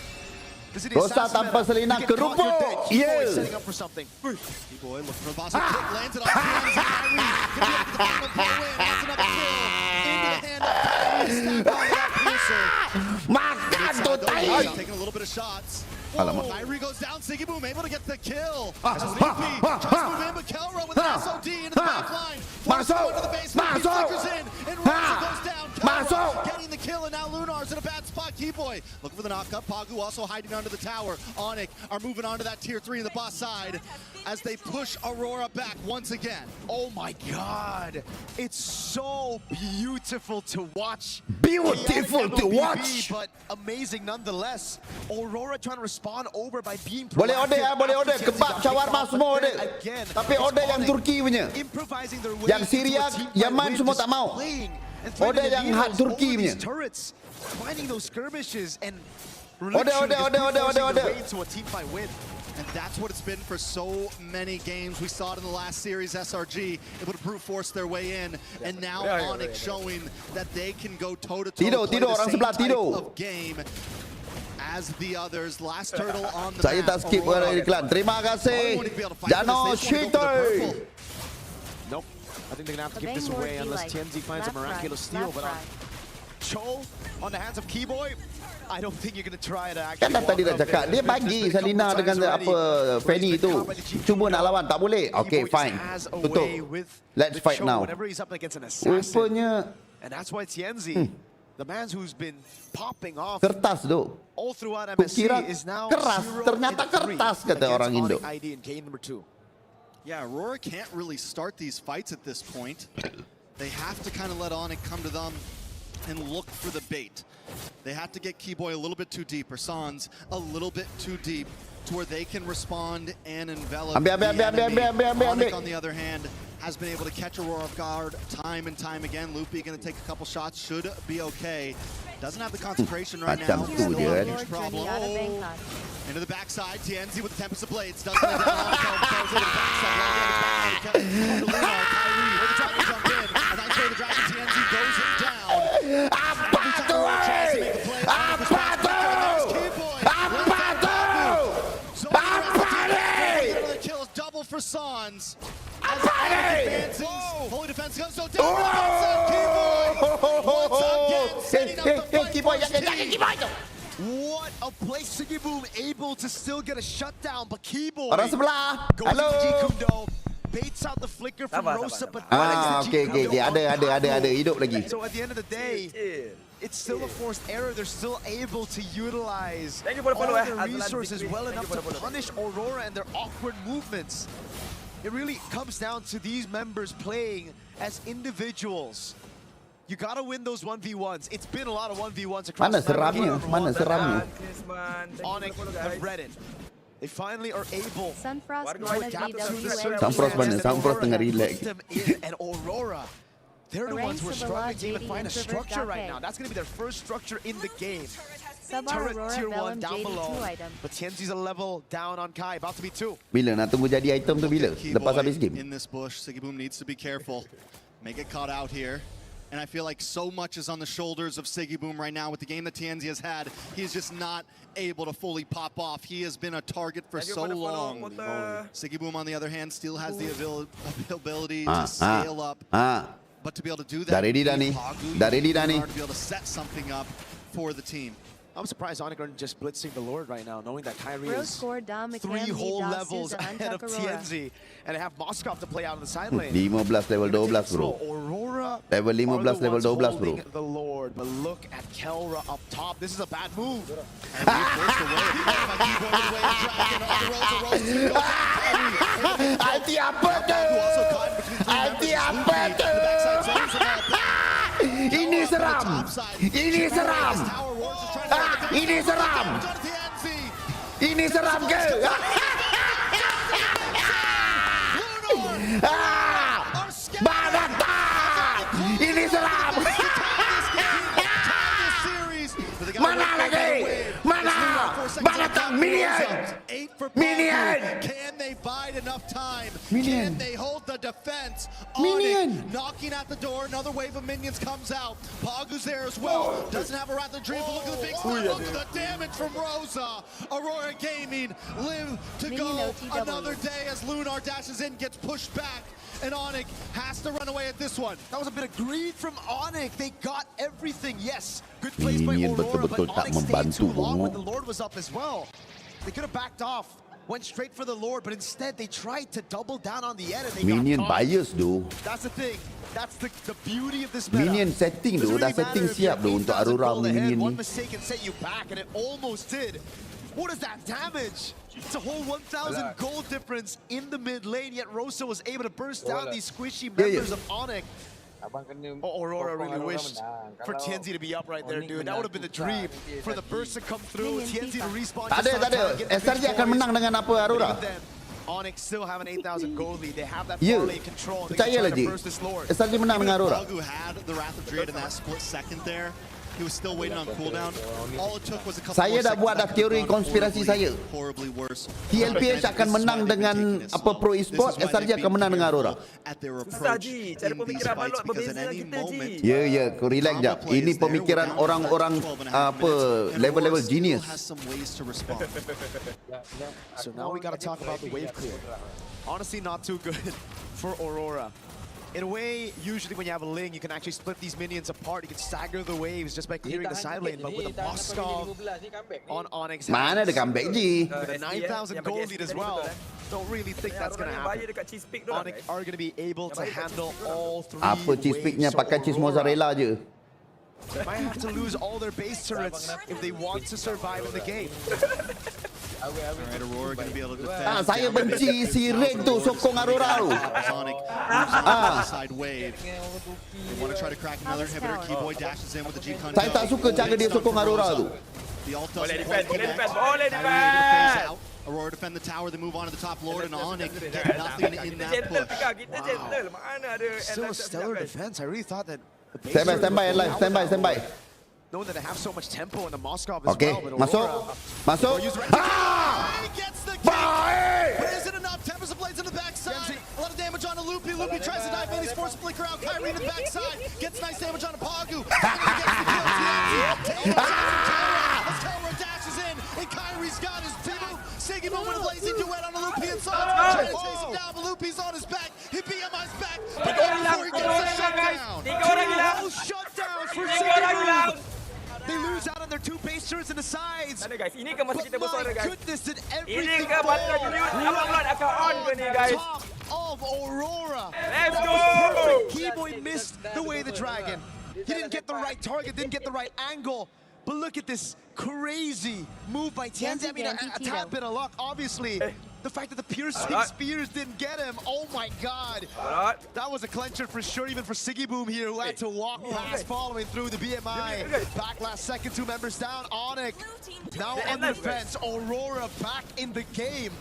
[SPEAKER 12] This is the
[SPEAKER 4] Rosa
[SPEAKER 12] assassin
[SPEAKER 4] tanpa
[SPEAKER 12] meta.
[SPEAKER 4] selinang
[SPEAKER 12] You get caught, you're dead.
[SPEAKER 4] kerupuk.
[SPEAKER 12] Keyboy
[SPEAKER 4] Yeah.
[SPEAKER 12] setting up for something.
[SPEAKER 1] Keyboy looking for a boss kick, lands it on Kyrie. Gonna be able to get the final pull in. That's another kill into the hand of Kyrie. Snap on that piercer.
[SPEAKER 4] Makan tu tai.
[SPEAKER 1] Taking a little bit of shots.
[SPEAKER 4] Alamak.
[SPEAKER 1] Kyrie goes down, Siggy Boom able to get the kill. As Loopy just move in, but Kelra with an SOD into the back line. Forced into the base, Loopy flickers in, and Rosa goes down. Kelra getting the kill, and now Lunar's in a bad spot. Keyboy looking for the knockup. Pagu also hiding under the tower. Onyx are moving on to that tier 3 in the boss side as they push Aurora back once again.
[SPEAKER 12] Oh my God. It's so beautiful to watch.
[SPEAKER 4] Beautiful to
[SPEAKER 12] MOBB,
[SPEAKER 4] watch.
[SPEAKER 12] But amazing nonetheless. Aurora trying to respond over by being
[SPEAKER 4] Boleh order ya, boleh order.
[SPEAKER 12] after
[SPEAKER 4] Kebab,
[SPEAKER 12] Tianzi
[SPEAKER 4] shawarma
[SPEAKER 12] got
[SPEAKER 4] semua
[SPEAKER 12] kicked
[SPEAKER 4] order.
[SPEAKER 12] off, but then
[SPEAKER 4] Tapi
[SPEAKER 12] again,
[SPEAKER 4] order yang
[SPEAKER 12] it's
[SPEAKER 4] Turki punya.
[SPEAKER 12] improvising their way
[SPEAKER 4] Yang
[SPEAKER 12] into a
[SPEAKER 4] Syria,
[SPEAKER 12] team fight
[SPEAKER 4] Yaman
[SPEAKER 12] win,
[SPEAKER 4] semua tak mau.
[SPEAKER 12] displaying and
[SPEAKER 4] Order
[SPEAKER 12] threatening the
[SPEAKER 4] yang hak
[SPEAKER 12] leaders
[SPEAKER 4] Turki
[SPEAKER 12] over these
[SPEAKER 4] punya.
[SPEAKER 12] turrets, finding those skirmishes and
[SPEAKER 4] Order, order, order, order, order, order.
[SPEAKER 12] into a team fight win.
[SPEAKER 1] And that's what it's been for so many games. We saw it in the last series, SRG, able to brute force their way in. And now Onyx showing that they can go toe-to-toe, play the same type of game as the others. Last turtle on the
[SPEAKER 4] Saya
[SPEAKER 1] map.
[SPEAKER 4] tak skip iklan. Terima kasih. Jano Shooter.
[SPEAKER 12] Nope. I think they're gonna have to give this away unless Tianzi finds a miraculous steal. But Cho on the hands of Keyboy, I don't think you're gonna try to actually.
[SPEAKER 4] Kan tadi dah cakap dia bagi Salina dengan apa Fanny tu. Cuba nak lawan tak boleh. Okay, fine. Tutup. Let's fight now.
[SPEAKER 12] Whenever he's up against an assassin.
[SPEAKER 4] Rupanya
[SPEAKER 12] And that's why Tianzi, the man who's been popping off
[SPEAKER 4] kertas tu.
[SPEAKER 12] all throughout
[SPEAKER 4] Kukira
[SPEAKER 12] MSC, is now
[SPEAKER 4] keras.
[SPEAKER 12] 0
[SPEAKER 4] Ternyata
[SPEAKER 12] and 3
[SPEAKER 4] kertas kata orang
[SPEAKER 12] against
[SPEAKER 4] Indo.
[SPEAKER 12] Onyx ID in game number 2.
[SPEAKER 1] Yeah, Aurora can't really start these fights at this point. They have to kind of let Onyx come to them and look for the bait. They have to get Keyboy a little bit too deep, or Sans a little bit too deep, to where they can respond and envelop the enemy. Onyx, on the other hand, has been able to catch Aurora off guard time and time again. Loopy going to take a couple shots, should be okay. Doesn't have the concentration right now. Still a huge problem. Into the backside, Tianzi with the Tempest of Blades. Doesn't let it down. Throws it to the backside. Right into the backside. Kyrie with the Dragon jump in. A nice way the Dragon. Tianzi goes it down.
[SPEAKER 4] Apa tu? Apa tu? Apa tu? Apa ni?
[SPEAKER 1] The kill is double for Sans.
[SPEAKER 4] Apa ni?
[SPEAKER 1] Holy defense goes so down. Keyboy once again setting up the fight.
[SPEAKER 4] Keyboy, jangan Keyboy tu.
[SPEAKER 12] What a play, Siggy Boom able to still get a shutdown, but Keyboy
[SPEAKER 4] Orang sebelah.
[SPEAKER 12] goes
[SPEAKER 4] Halo.
[SPEAKER 12] to Jikundo, baits out the flicker from Rosa, but
[SPEAKER 4] Okay. Ada hidup lagi.
[SPEAKER 12] So at the end of the day, it's still a forced error. They're still able to utilize all their resources well enough to punish Aurora and their awkward movements. It really comes down to these members playing as individuals. You gotta win those 1v1s. It's been a lot of 1v1s across
[SPEAKER 4] Mana
[SPEAKER 12] the map.
[SPEAKER 4] seramnya?
[SPEAKER 12] Onyx have read it. They finally are able
[SPEAKER 7] Sunfrost
[SPEAKER 12] to adapt to the
[SPEAKER 4] Sunfrost mana? Sunfrost tengah relax.
[SPEAKER 12] And Aurora, they're the ones who are struggling to even find a structure right now. That's gonna be their first structure in the game. Turret tier 1 down below. But Tianzi's a level down on Kai, about to be 2.
[SPEAKER 4] Bila nak tunggu jadi item tu bila? Lepas habis game.
[SPEAKER 1] In this bush, Siggy Boom needs to be careful. May get caught out here. And I feel like so much is on the shoulders of Siggy Boom right now with the game that Tianzi has had. He's just not able to fully pop off. He has been a target for so long. Siggy Boom, on the other hand, still has the ability to scale up. But to be able to do that,
[SPEAKER 4] Dah ready dah ni. Dah ready dah ni.
[SPEAKER 1] to be able to set something up for the team.
[SPEAKER 12] I'm surprised Onyx are just blitzing the Lord right now, knowing that Kyrie is 3
[SPEAKER 7] 3
[SPEAKER 12] whole levels ahead of Tianzi. And they have Moskov to play out on the side lane.
[SPEAKER 4] 15 level 12
[SPEAKER 12] So
[SPEAKER 4] bro.
[SPEAKER 12] Aurora
[SPEAKER 4] Level 15
[SPEAKER 12] are the
[SPEAKER 4] level
[SPEAKER 12] ones
[SPEAKER 4] 12 bro.
[SPEAKER 12] holding the Lord, but look at Kelra up top. This is a bad move.
[SPEAKER 4] Anti apa tu? Anti apa tu? Ini seram. Ini seram. Ini seram. Ini seram ke? Bang Minion!
[SPEAKER 1] 8 for
[SPEAKER 4] Minion!
[SPEAKER 1] Pagu. Can they bide enough time?
[SPEAKER 4] Minion!
[SPEAKER 1] Can they hold the defense?
[SPEAKER 4] Minion!
[SPEAKER 1] Onyx knocking at the door. Another wave of minions comes out. Pagu's there as well. Doesn't have a Wrath of Dream, but look at the big stun. Look at the damage from Rosa. Aurora Gaming live to go another day as Lunar dashes in, gets pushed back. And Onyx has to run away at this one.
[SPEAKER 12] That was a bit of greed from Onyx. They got everything. Yes, good plays by Aurora, but Onyx stayed too long when the Lord was up as well. They could have backed off, went straight for the Lord, but instead they tried to double down on the end and they
[SPEAKER 4] Minion
[SPEAKER 12] got caught.
[SPEAKER 4] bias though.
[SPEAKER 12] That's the thing. That's the beauty of this meta.
[SPEAKER 4] Minion setting though. Dah setting siap though untuk Aurora minion
[SPEAKER 12] One
[SPEAKER 4] ni.
[SPEAKER 12] mistake can set you back, and it almost did. What is that damage? It's a whole 1,000 gold difference in the mid lane, yet Rosa was able to burst down these squishy members of Onyx. Aurora really wished for TNZ to be up right there, dude. That would have been the dream for the burst to come through, TNZ to respawn.
[SPEAKER 4] Tak ada. SRG akan menang dengan apa Aurora?
[SPEAKER 12] Onyx still have an 8,000 gold lead. They have that parlay control. They can
[SPEAKER 4] Percayalah
[SPEAKER 12] try to
[SPEAKER 4] je.
[SPEAKER 12] burst this Lord.
[SPEAKER 4] SRG menang dengan Aurora.
[SPEAKER 1] Pagu had the Wrath of Dread in that split second there. He was still waiting on cooldown. All it took was a couple
[SPEAKER 4] Saya dah buat dah teori konspirasi saya.
[SPEAKER 1] Horribly worse.
[SPEAKER 4] TLPH akan menang dengan apa Pro Esport, SRG akan menang dengan Aurora.
[SPEAKER 16] Susah Ji, cara pemikiran Balot berbeza dengan kita Ji.
[SPEAKER 4] Ya, kau relax jap. Ini pemikiran orang-orang apa level-level genius.
[SPEAKER 12] So now we got to talk about the wave clear. Honestly, not too good for Aurora. In a way, usually when you have a Ling, you can actually split these minions apart. You can stagger the waves just by clearing the side lane. But with a Moskov on Onyx,
[SPEAKER 4] mana ada comeback Ji?
[SPEAKER 12] with a 9,000 gold lead as well, don't really think that's going to happen. Onyx are going to be able to handle all three
[SPEAKER 4] Apa cheese picknya pakai cheese mozzarella je.
[SPEAKER 12] They might have to lose all their base turrets if they want to survive in the game.
[SPEAKER 1] Alright, Aurora going to be able to defend.
[SPEAKER 4] Saya benci si Red tu sokong Aurora tu.
[SPEAKER 1] Sonic side wave. They want to try to crack another inhibitor. Keyboy dashes in with the G-Con.
[SPEAKER 4] Saya tak suka cara dia sokong Aurora tu.
[SPEAKER 1] The ult doesn't quite connect. Kyrie able to phase out. Aurora defend the tower, they move on to the top Lord, and Onyx get nothing in that push.
[SPEAKER 12] Wow. Still a stellar defense. I really thought that the base
[SPEAKER 4] Standby, standby.
[SPEAKER 12] knowing that they have so much tempo in the Moskov as
[SPEAKER 4] Okay,
[SPEAKER 12] well.
[SPEAKER 4] masuk.
[SPEAKER 1] He gets the kill. But is it enough? Tempest of Blades in the backside. A lot of damage on Loopy. Loopy tries to dive in. He's forced to flicker out. Kyrie in the backside. Gets nice damage on Pagu. Taylor dashes in. And Kyrie's got his two. Siggy moment of lazy duet on Loopy inside. Trying to chase him down, but Loopy's on his back. His BMI's back. But before he gets the shutdown.
[SPEAKER 12] Two shutdowns for Siggy. They lose out on their two base turrets in the sides.
[SPEAKER 16] Mana guys, ini ke masa kita bersuara guys?
[SPEAKER 12] Goodness, did
[SPEAKER 16] Ini
[SPEAKER 12] everything
[SPEAKER 16] ke masa Abang Lord akan on ke ni guys?
[SPEAKER 12] top of Aurora.
[SPEAKER 16] Let's
[SPEAKER 12] That
[SPEAKER 16] go!
[SPEAKER 12] was perfect. Keyboy missed the way the dragon. He didn't get the right target, didn't get the right angle. But look at this crazy move by TNZ. I mean, a tad bit of luck, obviously. The fact that the piercing spears didn't get him. Oh my God. That was a clencher for sure, even for Siggy Boom here, who had to walk past following through the BMI. Back last second, 2 members down. Onyx now on defense. Aurora back in the game.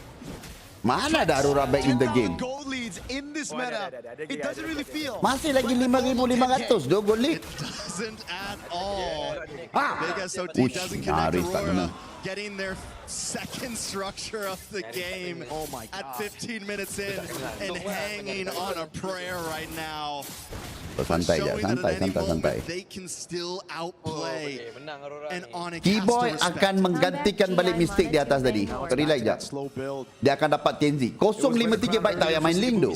[SPEAKER 4] Mana ada Aurora back in the game?
[SPEAKER 12] Gold leads in this meta. It doesn't really feel.
[SPEAKER 4] Masih lagi 5,500 do gold lead.
[SPEAKER 1] Doesn't at all. Big SOT doesn't connect Aurora. Getting their second structure of the game at 15 minutes in and hanging on a prayer right now.
[SPEAKER 4] Santai je, santai.
[SPEAKER 1] They can still outplay. And Onyx
[SPEAKER 4] Keyboy akan menggantikan balik mistake di atas tadi. Relax je. Dia akan dapat TNZ. 053 byte tak payah main link tu.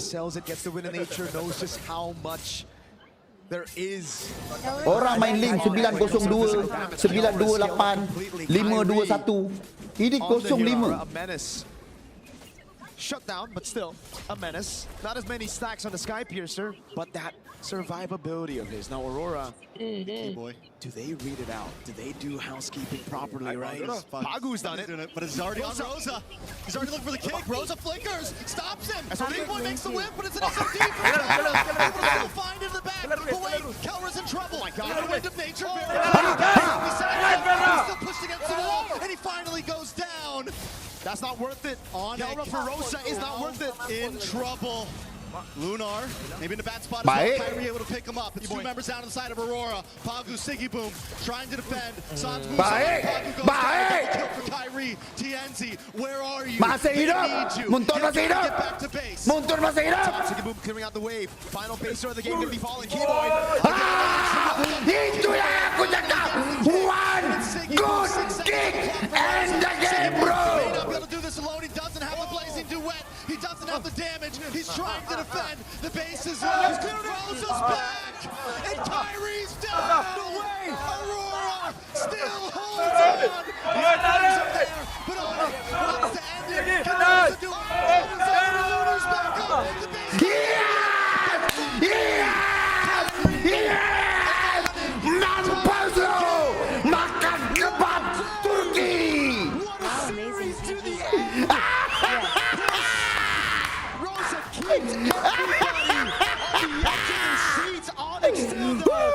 [SPEAKER 4] Orang main link 902, 928, 521. Ini 05.
[SPEAKER 12] Shutdown, but still a menace. Not as many stacks on the Skypiercer, but that survivability of his. Now Aurora, do they read it out? Do they do housekeeping properly, right? Pagu's done it,
[SPEAKER 1] but it's already on Rosa. He's already looking for the kick. Rosa flickers, stops him. Keyboy makes the whip, but it's an SOD. Able to find into the back. But wait, Kelra's in trouble. The wind of nature. He's still pushed against the wall, and he finally goes down.
[SPEAKER 12] That's not worth it. Kelra for Rosa is not worth it.
[SPEAKER 1] In trouble. Lunar, maybe in a bad spot as well. Kyrie able to pick him up. It's two members down on the side of Aurora. Pagu, Siggy Boom, trying to defend. Sans moves on. Pagu goes down. Kill for Kyrie. TNZ, where are you?
[SPEAKER 4] Masih hidup. Muntur masih hidup.
[SPEAKER 1] Get back to base.
[SPEAKER 4] Muntur masih hidup.
[SPEAKER 12] Siggy Boom clearing out the wave. Final baser of the game going to be falling. Keyboy.
[SPEAKER 4] Itu yang aku cakap. One good kick and the game, bro.
[SPEAKER 1] He may not be able to do this alone. He doesn't have the blazing duet. He doesn't have the damage. He's trying to defend. The base is low. Rose is back. And Kyrie's down. Aurora still holds on. He's there. But wants to end it. Can also do it. Luna's back up. The base
[SPEAKER 4] Mampus lo. Makan kebab Turki.
[SPEAKER 7] Amazing CG.
[SPEAKER 12] Rosa keeps everybody on the edge of their seats. Onyx still though,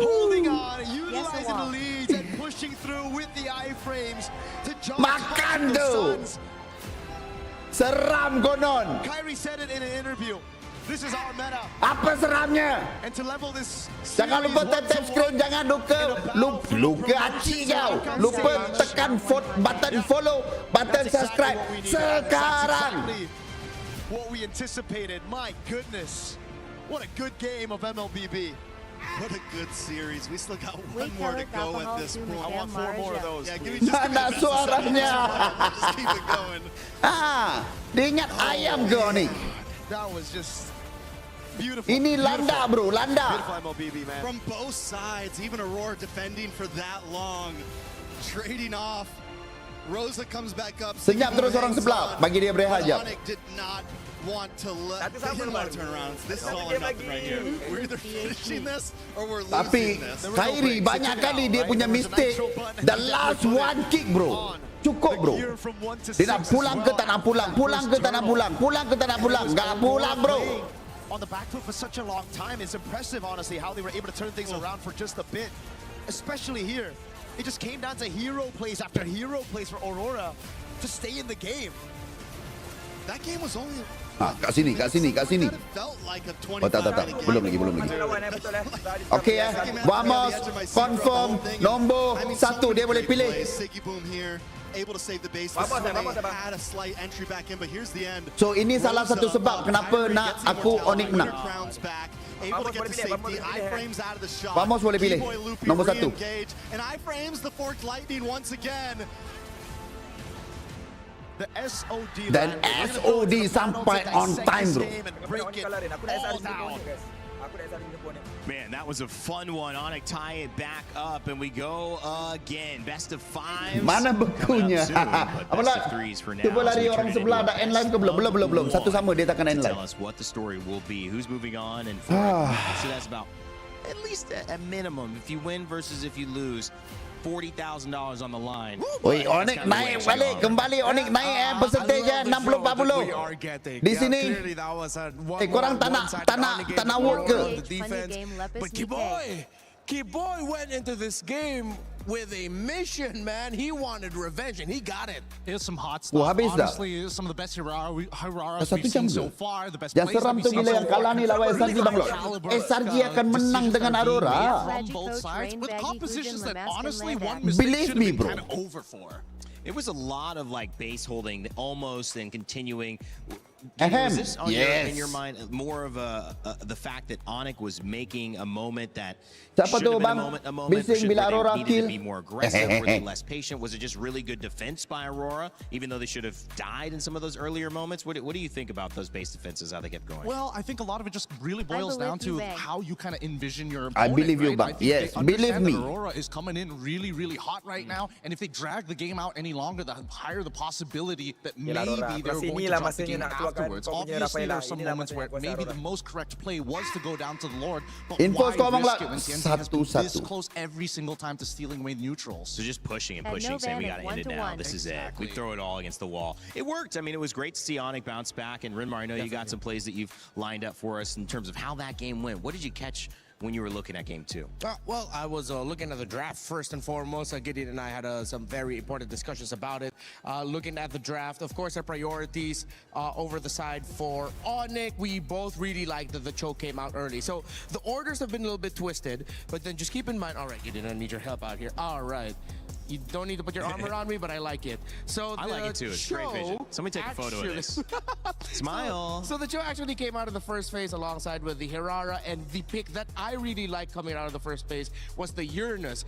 [SPEAKER 12] holding on, utilizing the leads and pushing through with the iframes to jump
[SPEAKER 4] Makan
[SPEAKER 12] the
[SPEAKER 4] tu.
[SPEAKER 12] Suns.
[SPEAKER 4] Seram konon.
[SPEAKER 12] Kyrie said it in an interview. This is our meta.
[SPEAKER 4] Apa seramnya?
[SPEAKER 12] And to level this
[SPEAKER 4] Jangan lupa tap screen, jangan lupa aci kau. Lupa tekan button follow, button subscribe sekarang.
[SPEAKER 12] What we anticipated. My goodness. What a good game of MLBB.
[SPEAKER 1] What a good series. We still got one more to go at this point.
[SPEAKER 12] I want 4 more of those.
[SPEAKER 1] Yeah, give me
[SPEAKER 4] Mana suaranya?
[SPEAKER 1] Just keep it going.
[SPEAKER 4] Diingat ayam kau ni.
[SPEAKER 12] That was just beautiful.
[SPEAKER 4] Ini landa bro, landa.
[SPEAKER 12] Beautiful MLBB, man.
[SPEAKER 1] From both sides, even Aurora defending for that long, trading off. Rosa comes back up.
[SPEAKER 4] Senyap terus orang sebelah, bagi dia berehat je.
[SPEAKER 1] Onyx did not want to turn around. This is all or nothing right here. We're either finishing this or we're
[SPEAKER 4] Tapi
[SPEAKER 1] losing this.
[SPEAKER 4] Kyrie banyak kali dia punya mistake. The last one kick bro. Cukup bro. Dia nak pulang ke tak nak pulang, pulang ke tak nak pulang, pulang ke tak nak pulang, enggak pulang bro.
[SPEAKER 12] On the back foot for such a long time. It's impressive, honestly, how they were able to turn things around for just a bit. Especially here. It just came down to hero plays after hero plays for Aurora to stay in the game.
[SPEAKER 1] That game was only...
[SPEAKER 4] Kat sini. Oh tak. Belum lagi. Okey ya. Vamos confirm nombor 1 dia boleh pilih.
[SPEAKER 1] Siggy Boom here, able to save the base. Had a slight entry back in, but here's the end.
[SPEAKER 4] So ini salah satu sebab kenapa nak aku Onyx menang.
[SPEAKER 1] Able to get to safety. Iframes out of the shot.
[SPEAKER 4] Vamos boleh pilih nombor 1.
[SPEAKER 1] And Iframes the forked lightning once again.
[SPEAKER 12] The SOD
[SPEAKER 4] Dan SOD sampai on time bro.
[SPEAKER 3] Man, that was a fun one. Onyx tie it back up and we go again. Best of 5.
[SPEAKER 4] Mana bekunya? Apalah. Cuba lari orang sebelah dah end live ke belum? Belum. Satu sama dia takkan end live.
[SPEAKER 3] Tell us what the story will be. Who's moving on and so that's about at least a minimum. If you win versus if you lose, $40,000 on the line.
[SPEAKER 4] Oi, Onyx naik balik, kembali Onyx naik percentage 60-40. Di sini. Korang tak nak work ke?
[SPEAKER 14] But Keyboy went into this game with a mission, man. He wanted revenge and he got it.
[SPEAKER 11] It's some hot stuff. Honestly, some of the best Hiraras we've seen so far. The best plays that we've seen so far.
[SPEAKER 4] Lawan SRG Bang Lord. SRG akan menang dengan Aurora.
[SPEAKER 11] From both sides, with compositions that honestly one mistake should have been kind of over for.
[SPEAKER 3] It was a lot of like base holding almost and continuing.
[SPEAKER 4] Was
[SPEAKER 3] this on in your mind more of the fact that Onyx was making a moment that should have been a moment
[SPEAKER 4] Bising bila Aurora
[SPEAKER 3] needed to be more aggressive, were they less patient? Was it just really good defense by Aurora, even though they should have died in some of those earlier moments? What do you think about those base defenses, how they kept going?
[SPEAKER 11] Well, I think a lot of it just really boils down to how you kind of envision your opponent.
[SPEAKER 4] I believe you, Bang. Yes, believe me.
[SPEAKER 11] Aurora is coming in really, really hot right now, and if they drag the game out any longer, the higher the possibility that maybe they're going to drop the game afterwards. Obviously, there are some moments where maybe the most correct play was to go down to the Lord, but why risk it when TNZ has been this close every single time to stealing away neutrals?
[SPEAKER 3] So just pushing, saying we got to end it now. This is it. We throw it all against the wall. It worked. I mean, it was great to see Onyx bounce back. And Rinmar, I know you got some plays that you've lined up for us in terms of how that game went. What did you catch when you were looking at Game 2?
[SPEAKER 14] Well, I was looking at the draft first and foremost. Gideon and I had some very important discussions about it. Looking at the draft, of course, our priorities over the side for Onyx. We both really liked that the choke came out early. So the orders have been a little bit twisted, but then just keep in mind, all right, Gideon, I need your help out here. All right. You don't need to put your armor on me, but I like it. So
[SPEAKER 3] I like it too. It's great vision. Somebody take a photo of this. Smile.
[SPEAKER 14] So the Joe actually came out of the first phase alongside with the Hirara, and the pick that I really liked coming out of the first phase was the Uranus.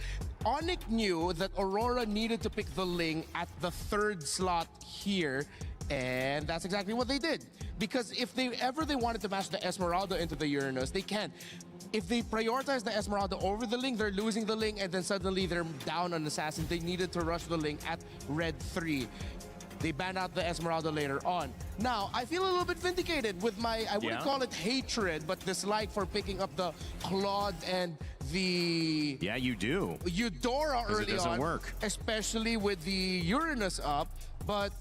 [SPEAKER 14] Onyx knew that Aurora needed to pick the Ling at the 3rd slot here, and that's exactly what they did. Because if they wanted to match the Esmeralda into the Uranus, they can't. If they prioritize the Esmeralda over the Ling, they're losing the Ling, and then suddenly they're down on Assassin. They needed to rush the Ling at Red 3. They banned out the Esmeralda later on. Now, I feel a little bit vindicated with my, I wouldn't call it hatred, but dislike for picking up the Claude and the...
[SPEAKER 3] Yeah, you do.
[SPEAKER 14] Eudora early on.
[SPEAKER 3] It doesn't work.
[SPEAKER 14] Especially with the Uranus up, but...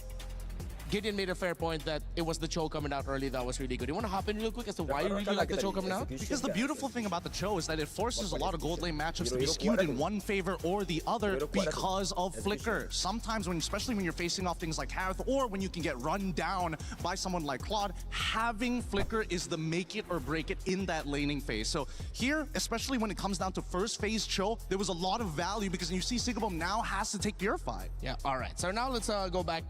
[SPEAKER 14] Gideon made a fair point that it was the Cho coming out early that was really good. You want to hop in real quick as to why you really like the Cho coming out?
[SPEAKER 11] Because the beautiful thing about the Cho is that it forces a lot of gold lane matchups to be skewed in one favor or the other because of Flicker. Sometimes, especially when you're facing off things like Harith, or when you can get run down by someone like Claude, having Flicker is the make it or break it in that laning phase. So here, especially when it comes down to first phase Cho, there was a lot of value because you see Sigabum now has to take Purify.
[SPEAKER 14] Yeah, all right. So now let's go back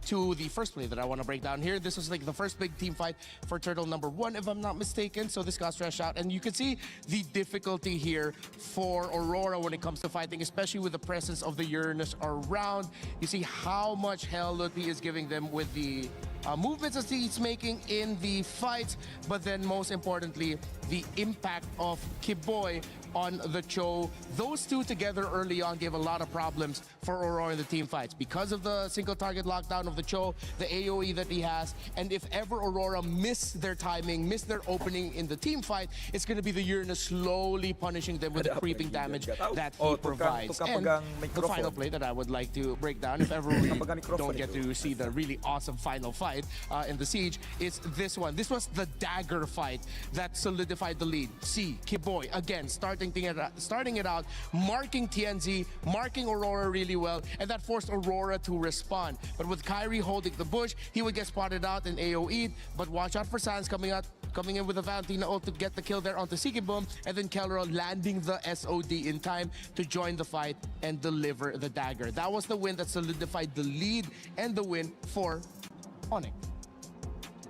[SPEAKER 14] to the first play that I want to break down here. This was like the first big team fight for Turtle number 1, if I'm not mistaken. So this got stretched out, and you can see the difficulty here for Aurora when it comes to fighting, especially with the presence of the Uranus around. You see how much hell Ludwig is giving them with the movements that he's making in the fight, but then most importantly, the impact of Kiboy on the Cho. Those two together early on gave a lot of problems for Aurora in the team fights because of the single target lockdown of the Cho, the AoE that he has, and if ever Aurora miss their timing, miss their opening in the team fight, it's going to be the Uranus slowly punishing them with the creeping damage that he provides. And the final play that I would like to break down, if ever we don't get to see the really awesome final fight in the Siege, is this one. This was the dagger fight that solidified the lead. See, Kiboy, again, starting it out, marking TNZ, marking Aurora really well, and that forced Aurora to respond. But with Kyrie holding the bush, he would get spotted out in AoE, but watch out for Sans coming in with a Valentina ult to get the kill there onto Sigibum, and then Kelro landing the SOD in time to join the fight and deliver the dagger. That was the win that solidified the lead and the win for Onyx.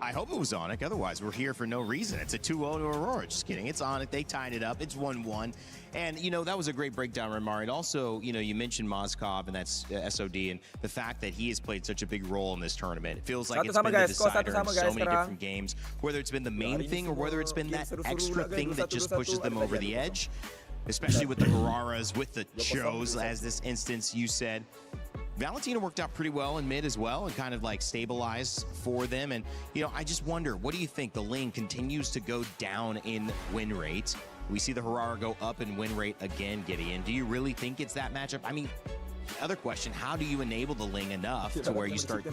[SPEAKER 3] I hope it was Onyx, otherwise we're here for no reason. It's a 2-0 to Aurora. Just kidding. It's Onyx. They tied it up. It's 1-1. And, you know, that was a great breakdown, Ramari. And also, you know, you mentioned Mozkov, and that's SOD, and the fact that he has played such a big role in this tournament. It feels like it's been the decider in so many different games, whether it's been the main thing or whether it's been that extra thing that just pushes them over the edge, especially with the Hararas, with the Chos, as this instance you said. Valentina worked out pretty well in mid as well and kind of like stabilized for them. And, you know, I just wonder, what do you think? The lane continues to go down in win rate. We see the Harara go up in win rate again, Gideon. Do you really think it's that matchup? I mean, other question, how do you enable the Ling enough to where you start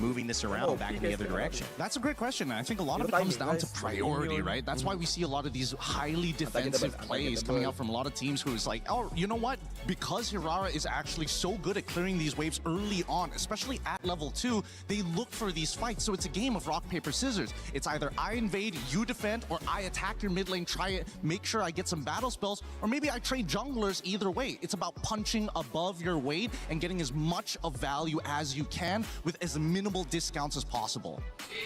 [SPEAKER 3] moving this around back in the other direction?
[SPEAKER 11] That's a great question. I think a lot of it comes down to priority, right? That's why we see a lot of these highly defensive plays coming out from a lot of teams who's like, oh, you know what? Because Hirara is actually so good at clearing these waves early on, especially at level 2, they look for these fights. So it's a game of rock, paper, scissors. It's either I invade, you defend, or I attack your mid lane, try it, make sure I get some battle spells, or maybe I trade junglers. Either way, it's about punching above your weight and getting as much of value as you can with as minimal discounts as possible.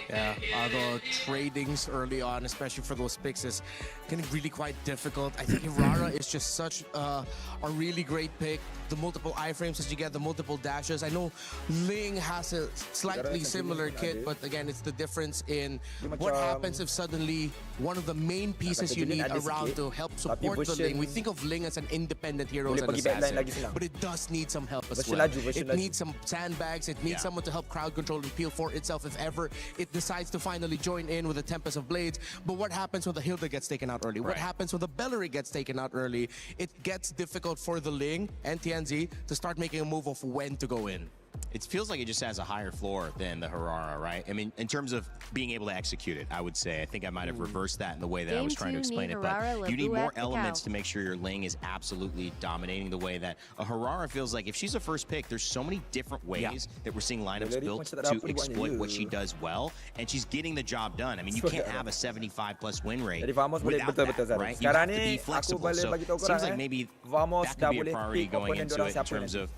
[SPEAKER 14] Yeah, the tradings early on, especially for those picks, is getting really quite difficult. I think Hirara is just such a really great pick. The multiple iframes that you get, the multiple dashes. I know Ling has a slightly similar kit, but again, it's the difference in what happens if suddenly one of the main pieces you need around to help support the Ling. We think of Ling as an independent hero and assassin, but it does need some help as well. It needs some sandbags, it needs someone to help crowd control and peel for itself if ever it decides to finally join in with the Tempest of Blades. But what happens when the Hilda gets taken out early? What happens when the Bellary gets taken out early? It gets difficult for the Ling and TNZ to start making a move of when to go in.
[SPEAKER 3] It feels like it just has a higher floor than the Harara, right? I mean, in terms of being able to execute it, I would say. I think I might have reversed that in the way that I was trying to explain it. But you need more elements to make sure your lane is absolutely dominating the way that a Harara feels like. If she's a first pick, there's so many different ways that we're seeing lineups built to exploit what she does well, and she's getting the job done. I mean, you can't have a 75+ win rate without that, right? You have to be flexible. So it seems like maybe that could be a priority going into it in terms of,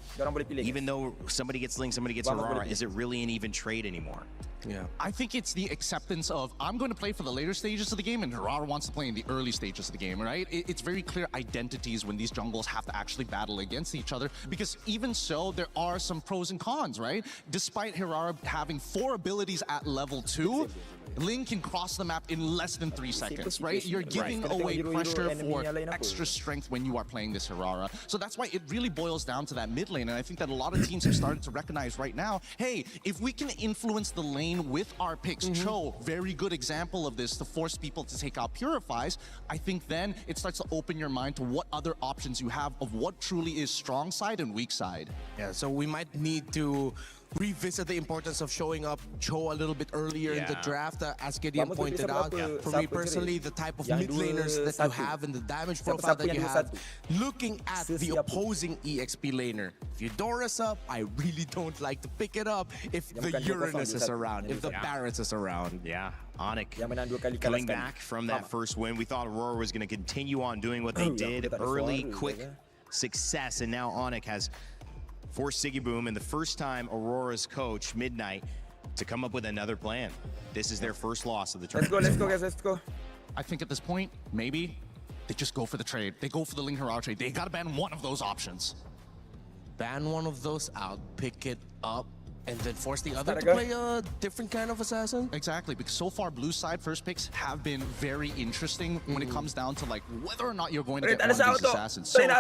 [SPEAKER 3] even though somebody gets Link, somebody gets Aurora, is it really an even trade anymore?
[SPEAKER 11] Yeah, I think it's the acceptance of, I'm going to play for the later stages of the game and Harara wants to play in the early stages of the game, right? It's very clear identities when these jungles have to actually battle against each other, because even so, there are some pros and cons, right? Despite Harara having 4 abilities at level 2, Ling can cross the map in less than 3 seconds, right? You're giving away pressure for extra strength when you are playing this Harara. So that's why it really boils down to that mid lane, and I think that a lot of teams have started to recognize right now, hey, if we can influence the lane with our picks, Cho, very good example of this, to force people to take out Purifies, I think then it starts to open your mind to what other options you have of what truly is strong side and weak side.
[SPEAKER 14] Yeah, so we might need to revisit the importance of showing up Cho a little bit earlier in the draft, as Gideon pointed out. For me personally, the type of mid laners that you have and the damage profile that you have, looking at the opposing EXP laner. If Eudora's up, I really don't like to pick it up if the Uranus is around, if the Barret's is around.
[SPEAKER 3] Yeah, Onyx coming back from that first win. We thought Aurora was going to continue on doing what they did, early, quick success, and now Onyx has forced Siggy Boom, and the first time Aurora's coach, Midnight, to come up with another plan. This is their first loss of the tournament.
[SPEAKER 16] Let's go, guys, let's go.
[SPEAKER 11] I think at this point, maybe they just go for the trade. They go for the Ling Harara trade. They gotta ban one of those options.
[SPEAKER 14] Ban one of those out, pick it up, and then force the other to play a different kind of assassin?
[SPEAKER 11] Exactly, because so far blue side first picks have been very interesting when it comes down to like whether or not you're going to get one of these assassins. So the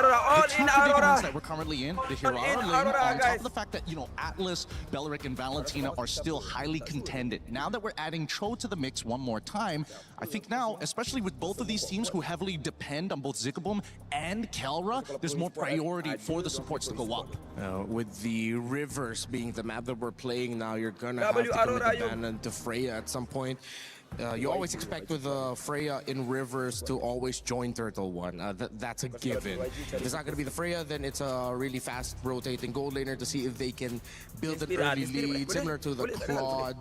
[SPEAKER 11] two predicaments that we're currently in, the Harara lane, on top of the fact that, you know, Atlas, Beleric, and Valentina are still highly contended. Now that we're adding Cho to the mix one more time, I think now, especially with both of these teams who heavily depend on both Ziggaboom and Kelra, there's more priority for the supports to go up.
[SPEAKER 14] With the rivers being the map that we're playing now, you're gonna have to commit abandon to Freya at some point. You always expect with Freya in rivers to always join Turtle One. That's a given. If it's not going to be the Freya, then it's a really fast rotating gold laner to see if they can build an early lead, similar to the Claude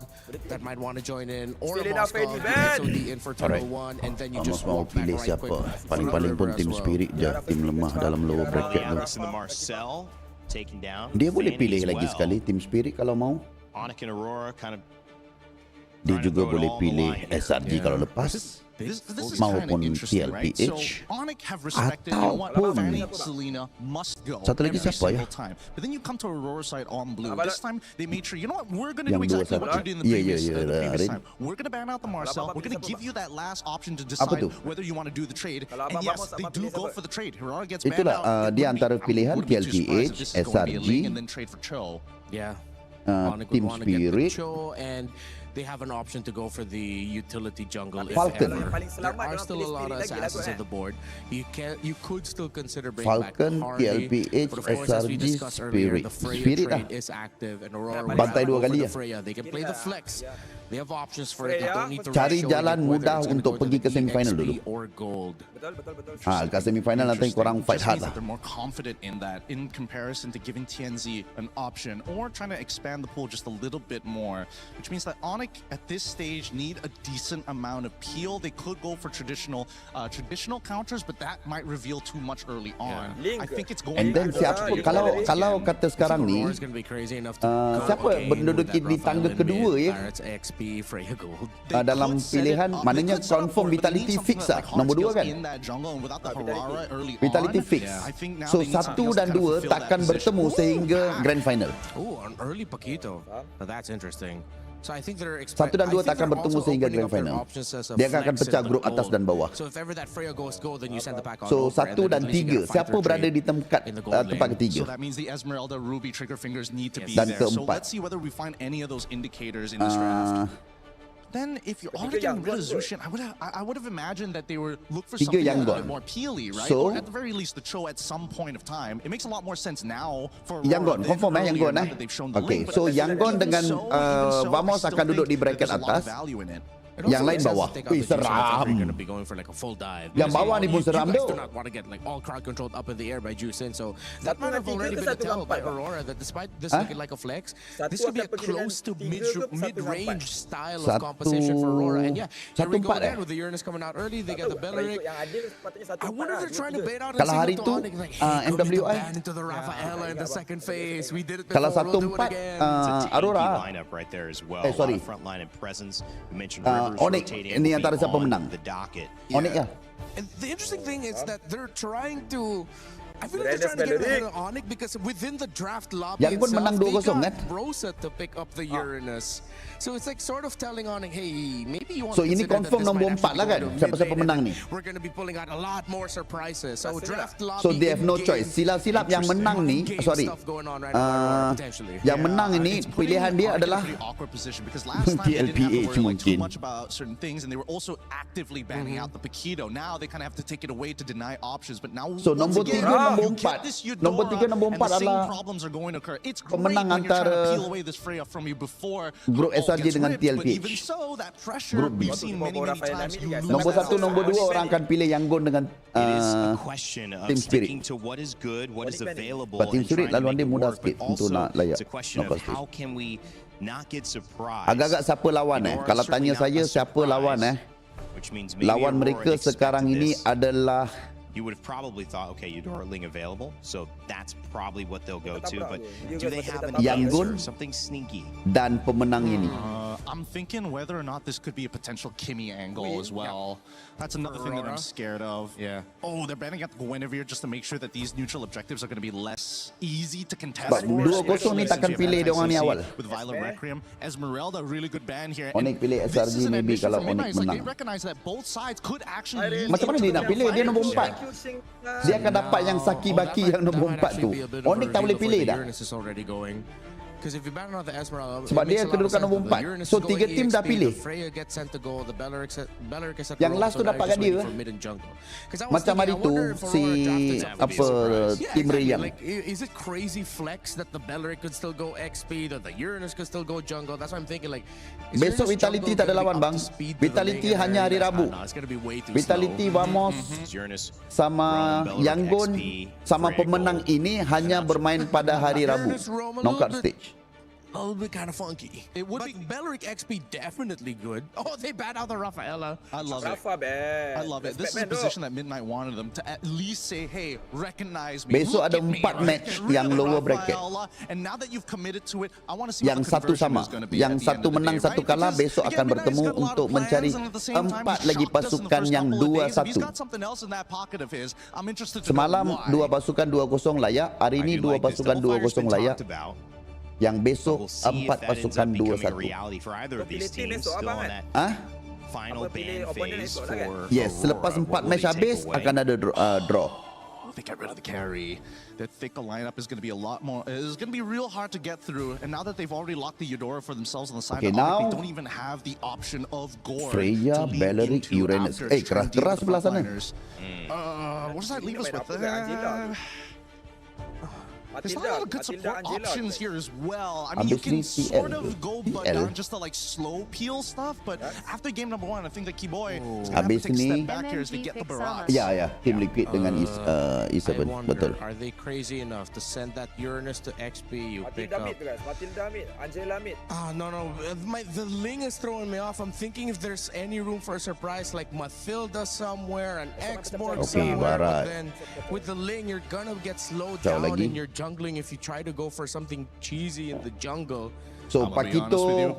[SPEAKER 14] that might want to join in, or a Moscow SOD in for Turtle One, and then you just walk back right quick.
[SPEAKER 4] Paling-paling pun tim Spirit je, tim lemah dalam lower bracket tu.
[SPEAKER 3] Marcel taken down.
[SPEAKER 4] Dia boleh pilih lagi sekali tim Spirit kalau mau.
[SPEAKER 3] Onyx and Aurora kind of.
[SPEAKER 4] Dia juga boleh pilih SRG kalau lepas. Maupun TLPH ataupun satu lagi siapa ya?
[SPEAKER 11] But then you come to Aurora side on blue. This time they made sure, you know what, we're going to do exactly what you did in the previous time. We're going to ban out the Marcel. We're going to give you that last option to decide whether you want to do the trade. And yes, they do go for the trade. Aurora gets banned out.
[SPEAKER 4] Itulah di antara pilihan TLPH, SRG,
[SPEAKER 11] and then trade for Cho.
[SPEAKER 14] Yeah.
[SPEAKER 4] Team Spirit.
[SPEAKER 14] And they have an option to go for the utility jungle if
[SPEAKER 4] Falcon.
[SPEAKER 14] ever. There are still a lot of assassins on the board. You could still consider bringing
[SPEAKER 4] Falcon,
[SPEAKER 14] back Hardy.
[SPEAKER 4] TLPH,
[SPEAKER 14] But of course, as we
[SPEAKER 4] SRG,
[SPEAKER 14] discussed earlier, the Freya
[SPEAKER 4] Spirit
[SPEAKER 14] trade is active, and Aurora
[SPEAKER 4] Bantai dua kali
[SPEAKER 14] the
[SPEAKER 4] ya.
[SPEAKER 14] Freya. They can play the flex. They have options for it. They don't need to
[SPEAKER 4] Cari jalan mudah untuk pergi ke semifinal dulu.
[SPEAKER 14] Or gold.
[SPEAKER 4] Ke semifinal nanti korang fight hard lah.
[SPEAKER 11] They're more confident in that in comparison to giving TNZ an option or trying to expand the pool just a little bit more, which means that Onyx at this stage need a decent amount of peel. They could go for traditional counters, but that might reveal too much early on. I think it's going.
[SPEAKER 4] And then siapa kalau kata sekarang ni siapa menduduki di tangga kedua ya? Dalam pilihan maknanya confirm Vitality fix lah nombor 2 kan? Vitality fix. So 1 dan 2 takkan bertemu sehingga grand final.
[SPEAKER 14] Oh, an early Paquito. That's interesting. So I think they're
[SPEAKER 4] 1 dan 2 takkan bertemu sehingga grand final. Dia akan pecah grup atas dan bawah.
[SPEAKER 14] So if ever that Freya goes gold, then you send the pack on.
[SPEAKER 4] So 1 dan 3 siapa berada di tempat ketiga?
[SPEAKER 11] So that means the Esmeralda, Ruby, Trigger Fingers need to be
[SPEAKER 4] dan
[SPEAKER 11] there. So let's see whether we find any of those indicators in this draft. then if you're already getting rid of Zushin, I would have imagined that they would look for
[SPEAKER 4] 3
[SPEAKER 11] something a
[SPEAKER 4] Yangon.
[SPEAKER 11] little bit more peely, right?
[SPEAKER 4] So,
[SPEAKER 11] or at the very least, the Cho at some point of time. It makes a lot more sense now for
[SPEAKER 4] Yangon, confirm Yangon Okay, so Yangon dengan Vamos akan duduk di bracket atas. Yang lain bawah. Wih, seram. Yang bawah ni pun seram tu.
[SPEAKER 14] Do not want to get like all crowd controlled up in the air by Juicin, so that might have already been a tell by Aurora that despite this looking like a flex, this could be a close to mid-range style of composition for Aurora. And yeah, here we go again with the Uranus coming out early. They get the Belleric. I wonder if they're trying to bait out a
[SPEAKER 4] hari tu
[SPEAKER 14] MWI into the Rafaela in the second phase. We did it
[SPEAKER 4] kalau
[SPEAKER 14] before, we'll do it
[SPEAKER 4] 1-4
[SPEAKER 14] again.
[SPEAKER 4] Aurora
[SPEAKER 3] lineup right there as well.
[SPEAKER 4] sorry.
[SPEAKER 3] Front line and presence. We mentioned
[SPEAKER 4] Onyx ini antara siapa menang? Onyx ya.
[SPEAKER 14] And the interesting thing is that they're trying to, I feel like they're trying to get ahead of Onyx because within the draft lobby
[SPEAKER 4] Yang pun menang 2-0 kan?
[SPEAKER 14] Rosa to pick up the Uranus. So it's like sort of telling Onyx, hey, maybe you want
[SPEAKER 4] So
[SPEAKER 14] to
[SPEAKER 4] ini confirm nombor 4 lah kan? Siapa-siapa menang ni?
[SPEAKER 14] We're going to be pulling out a lot more surprises. So draft lobby.
[SPEAKER 4] So they have no choice. Silap-silap yang menang ni, sorry. Yang menang ini pilihan dia adalah TLPH mungkin.
[SPEAKER 11] Certain things, and they were also actively banning out the Paquito. Now they kind of have to take it away to deny options. But now,
[SPEAKER 4] so nombor 3, nombor 4. Nombor 3, nombor 4 adalah pemenang antara grup SRG dengan TLPH. Grup B. Nombor 1, nombor 2 orang akan pilih Yangon dengan Team Spirit. But Team Spirit laluan dia mudah sikit untuk nak layak. Agak-agak siapa lawan Kalau tanya saya siapa lawan lawan mereka sekarang ini adalah
[SPEAKER 3] you would have probably thought, okay, Eudora Ling available, so that's probably what they'll go to. But do they have an answer, something sneaky?
[SPEAKER 4] Dan pemenang ini.
[SPEAKER 11] I'm thinking whether or not this could be a potential Kimmy angle as well. That's another thing that I'm scared of.
[SPEAKER 3] Yeah.
[SPEAKER 11] Oh, they're banning out the Guinevere just to make sure that these neutral objectives are going to be less easy to contest.
[SPEAKER 4] But 2-0 ni takkan pilih dia orang ni awal.
[SPEAKER 11] With Violent Requiem, Esmeralda, really good ban here.
[SPEAKER 4] Onyx pilih SRG maybe kalau Onyx menang.
[SPEAKER 11] They recognize that both sides could actually.
[SPEAKER 4] Macam mana dia nak pilih? Dia nombor 4. Dia akan dapat yang Saki-Baki yang nombor 4 tu. Onyx tak boleh pilih dah. Sebab dia kedudukan nombor 4. So 3 tim dah pilih. Yang last tu dapat kat dia. Macam hari tu si apa tim Rayang.
[SPEAKER 14] Is it crazy flex that the Belleric could still go XP, that the Uranus could still go jungle? That's why I'm thinking like
[SPEAKER 4] besok Vitality tak ada lawan bang. Vitality hanya hari Rabu. Vitality Vamos sama Yangon sama pemenang ini hanya bermain pada hari Rabu. Knockout stage.
[SPEAKER 14] A little bit kind of funky. It would be Belleric XP definitely good. Oh, they bat out the Rafaela.
[SPEAKER 11] I love it. I love it. This is a position that Midnight wanted them to at least say, hey, recognize me.
[SPEAKER 4] Besok ada 4 match yang lower bracket.
[SPEAKER 11] And now that you've committed to it, I want to see
[SPEAKER 4] yang satu sama. Yang satu menang, satu kalah. Besok akan bertemu untuk mencari 4 lagi pasukan yang 2-1. Semalam 2 pasukan 2-0 layak. Hari ini 2 pasukan 2-0 layak. Yang besok 4 pasukan 2-1. Yes, selepas 4 match habis akan ada draw.
[SPEAKER 11] They get rid of the carry. The thicker lineup is going to be a lot more. It's going to be real hard to get through. And now that they've already locked the Eudora for themselves on the side,
[SPEAKER 4] okay, now
[SPEAKER 11] they don't even have the option of Gore.
[SPEAKER 4] Freya, Belleric, Uranus. Keras sebelah sana.
[SPEAKER 11] What does that leave us with? There's not a lot of good support options here as well. I mean, you can sort of go down just to like slow peel stuff, but after game number 1, I think that Keyboy is going to have to take a step back here as they get the barrage.
[SPEAKER 4] Ya, Team Liquid dengan E7, betul.
[SPEAKER 14] Are they crazy enough to send that Uranus to XP? You pick up.
[SPEAKER 16] Matilda mid, Angela mid.
[SPEAKER 14] No. The Ling is throwing me off. I'm thinking if there's any room for a surprise like Matilda somewhere, an X-Borg somewhere, but then with the Ling, you're gonna get slowed down in your jungling if you try to go for something cheesy in the jungle.
[SPEAKER 4] So Paquito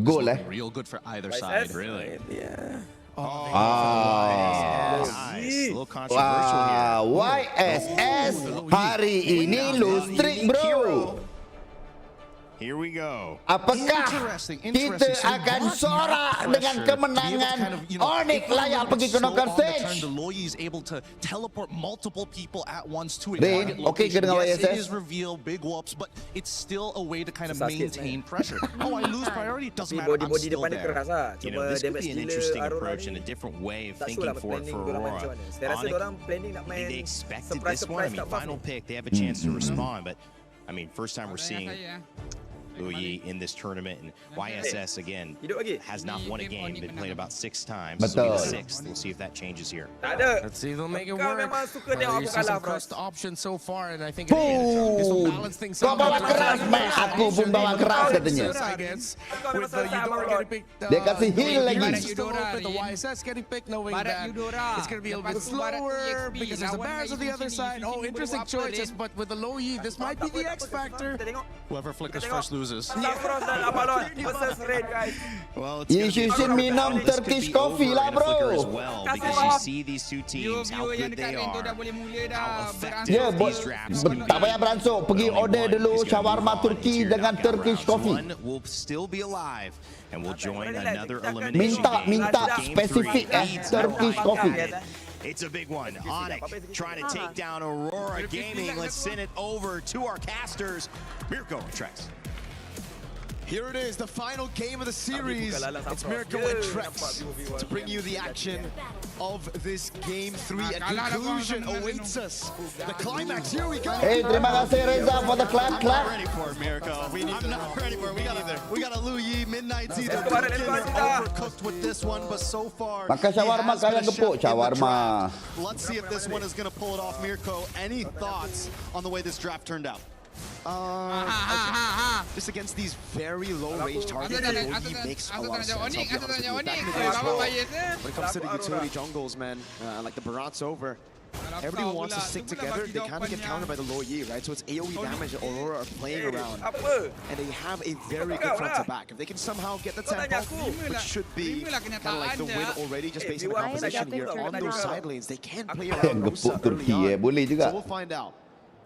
[SPEAKER 4] goal
[SPEAKER 11] real good for either side, really.
[SPEAKER 14] Yeah.
[SPEAKER 3] Nice. A little controversial here.
[SPEAKER 4] YSS hari ini lose streak, bro.
[SPEAKER 3] Here we go.
[SPEAKER 4] Apakah kita akan sorak dengan kemenangan Onyx layak pergi ke knockout stage?
[SPEAKER 11] The Loyi is able to teleport multiple people at once to a
[SPEAKER 4] target location. Yes,
[SPEAKER 11] it is reveal big whoops, but it's still a way to kind of maintain pressure. Oh, I lose priority, doesn't matter, I'm still there.
[SPEAKER 3] You know, this could be an interesting approach and a different way of thinking for Aurora. They expected this one. I mean, final pick, they have a chance to respond, but I mean, first time we're seeing Luyi in this tournament, and YSS again has not won a game. Been played about 6 times. This will be the 6th. We'll see if that changes here.
[SPEAKER 14] Let's see if they'll make it work. You see some cursed options so far, and I think this will balance things out.
[SPEAKER 4] Aku pun bawa keras katanya.
[SPEAKER 14] With the Eudora getting picked,
[SPEAKER 4] dia kasih heal lagi.
[SPEAKER 14] The YSS getting picked, knowing that it's going to be a little bit slower because there's the Bears on the other side. Oh, interesting choices, but with the Loyi, this might be the X factor.
[SPEAKER 11] Whoever flickers first loses.
[SPEAKER 3] Well,
[SPEAKER 4] you should minum Turkish coffee lah, bro.
[SPEAKER 3] As well, because you see these two teams, how good they are, how effective these drafts can be.
[SPEAKER 4] Tak payah beransuk, pergi order dulu shawarma Turki dengan Turkish coffee.
[SPEAKER 3] One will still be alive and will join another elimination game.
[SPEAKER 4] Minta spesifik Turkish coffee.
[SPEAKER 3] It's a big one. Onyx trying to take down Aurora Gaming. Let's send it over to our casters. Mirko and Trex.
[SPEAKER 12] Here it is, the final game of the series. It's Mirko and Trex to bring you the action of this Game 3. And conclusion awaits us. The climax, here we go.
[SPEAKER 4] Hey, terima kasih Reza for the clap.
[SPEAKER 1] I'm not ready for it, Mirko. I'm not ready for it. We got a Luyi, Midnight's either overcooked with this one, but so far,
[SPEAKER 4] makan shawarma kaya gepuk shawarma.
[SPEAKER 1] Let's see if this one is going to pull it off, Mirko. Any thoughts on the way this draft turned out?
[SPEAKER 12] Just against these very low-range targets, he makes a lot of sense. When it comes to the utility jungles, man, like the Barat's over, everybody wants to stick together. They kind of get countered by the Loyi, right? So it's AoE damage that Aurora are playing around. And they have a very good front to back. If they can somehow get the tempo, which should be kind of like the win already, just based on the composition here on those side lanes, they can play around Rosa early on. So we'll find out.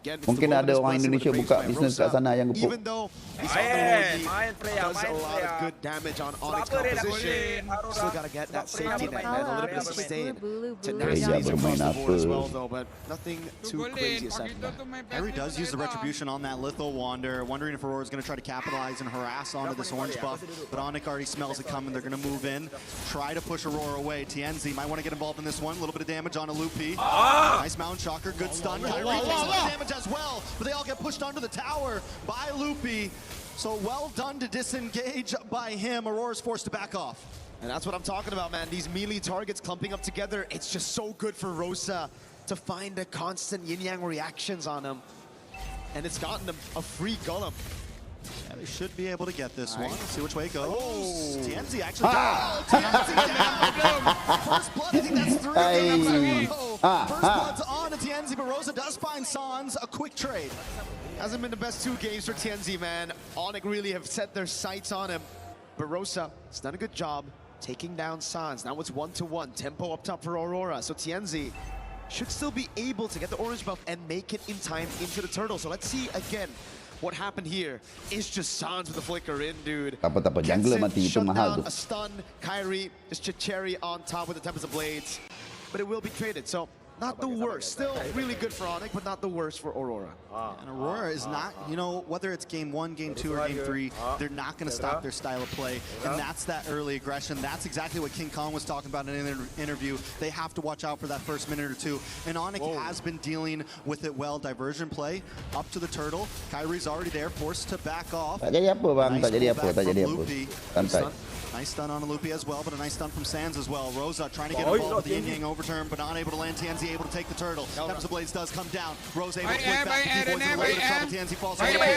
[SPEAKER 4] Mungkin ada orang Indonesia buka bisnes kat sana yang gepuk.
[SPEAKER 12] Even though we saw the Loyi does a lot of good damage on Onyx composition, still gotta get that safety net and a little bit of sustain. Tenacity's across the board as well though, but nothing too crazy aside from that.
[SPEAKER 1] Harry does use the retribution on that Litho Wander, wondering if Aurora's going to try to capitalize and harass onto this orange buff, but Onyx already smells it coming. They're going to move in, try to push Aurora away. TNZ might want to get involved in this one. A little bit of damage on a Lupi. Nice Mountain Shocker, good stun. Kyrie takes a lot of damage as well, but they all get pushed under the tower by Lupi. So well done to disengage by him. Aurora's forced to back off.
[SPEAKER 12] And that's what I'm talking about, man. These melee targets clumping up together, it's just so good for Rosa to find a constant yin-yang reactions on him. And it's gotten them a free golem.
[SPEAKER 1] Yeah, they should be able to get this one. Let's see which way it goes. Oh. TNZ actually down. TNZ down. First blood, I think that's 3. First blood's on to TNZ, but Rosa does find Sans. A quick trade.
[SPEAKER 12] Hasn't been the best 2 games for TNZ, man. Onyx really have set their sights on him. But Rosa has done a good job taking down Sans. Now it's 1-1. Tempo up top for Aurora. So TNZ should still be able to get the orange buff and make it in time into the turtle. So let's see again. What happened here is just Sans with the flicker in, dude.
[SPEAKER 4] Apa jungler mati itu mahal tu.
[SPEAKER 12] A stun, Kyrie, just Cherry on top with the Tempest of Blades. But it will be traded, so not the worst. Still really good for Onyx, but not the worst for Aurora.
[SPEAKER 1] And Aurora is not, you know, whether it's game 1, game 2, or game 3, they're not going to stop their style of play. And that's that early aggression. That's exactly what King Kong was talking about in an interview. They have to watch out for that first minute or 2. And Onyx has been dealing with it well. Diversion play up to the turtle. Kyrie's already there, forced to back off.
[SPEAKER 4] Tak jadi apa bang, tak jadi apa, tak jadi apa. Santai.
[SPEAKER 1] Nice stun on a Lupi as well, but a nice stun from Sans as well. Rosa trying to get involved with the yin-yang overturn, but not able to land. TNZ able to take the turtle. Tempest of Blades does come down. Rosa able to flick back. The boys in a little bit of trouble. TNZ falls away.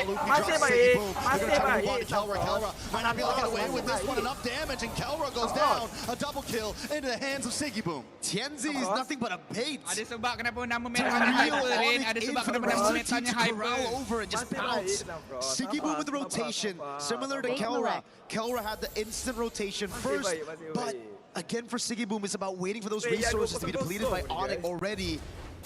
[SPEAKER 1] Lupi drops Siggy Boom. They're going to try to move on to Kelra. Kelra might not be able to get away with this one. Enough damage, and Kelra goes down. A double kill into the hands of Siggy Boom.
[SPEAKER 12] TNZ is nothing but a bait.
[SPEAKER 8] Ada sebab kenapa nama merahnya Hyper, ada sebab kenapa nama metanya Hyper.
[SPEAKER 12] Over and just bounce. Siggy Boom with the rotation, similar to Kelra. Kelra had the instant rotation first, but again for Siggy Boom, it's about waiting for those resources to be depleted by Onyx already.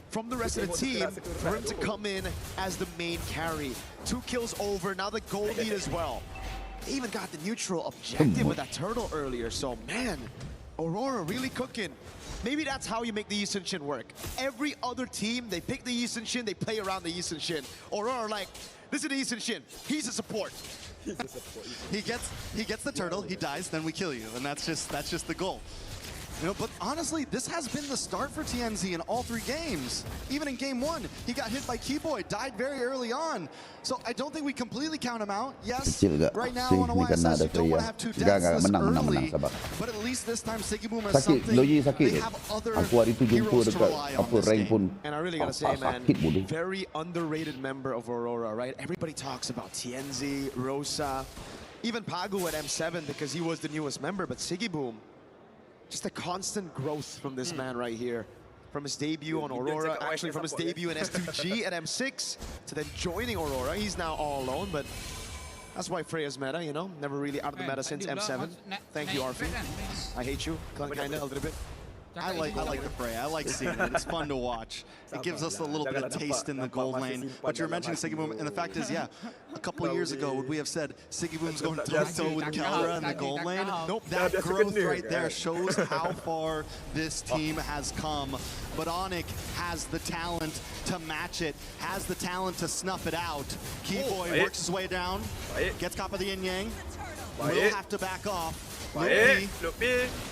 [SPEAKER 12] from the rest of the team for him to come in as the main carry. 2 kills over, now the gold lead as well. They even got the neutral objective with that turtle earlier, so man, Aurora really cooking. Maybe that's how you make the Yi Sun-shin work. Every other team, they pick the Yi Sun-shin, they play around the Yi Sun-shin. Aurora like, this is the Yi Sun-shin, he's a support.
[SPEAKER 1] He gets the turtle, he dies, then we kill you, and that's just the goal. You know, but honestly, this has been the start for TNZ in all 3 games. Even in game 1, he got hit by Keyboy, died very early on. So I don't think we completely count him out. Yes, right now on OISS, you don't want to have 2 deaths this early, but at least this time Sigibum has something. They have other heroes to rely on this game.
[SPEAKER 12] And I really gotta say, man, very underrated member of Aurora, right? Everybody talks about TNZ, Rosa, even Pagu at M7 because he was the newest member, but Sigibum, just a constant growth from this man right here. From his debut on Aurora, actually from his debut in S2G at M6, to then joining Aurora. He's now all alone, but that's why Freya's meta, you know? Never really out of the meta since M7. Thank you, Arfi. I hate you, kinda, a little bit.
[SPEAKER 1] I like the Freya. I like seeing it. It's fun to watch. It gives us a little bit of taste in the gold lane. But you're mentioning Sigibum, and the fact is, yeah, a couple of years ago, would we have said Sigibum's going toe-to-toe with Kelra in the gold lane? Nope, that growth right there shows how far this team has come. But Onyx has the talent to match it, has the talent to snuff it out. Keyboy works his way down, gets caught by the yin-yang, will have to back off. Lupi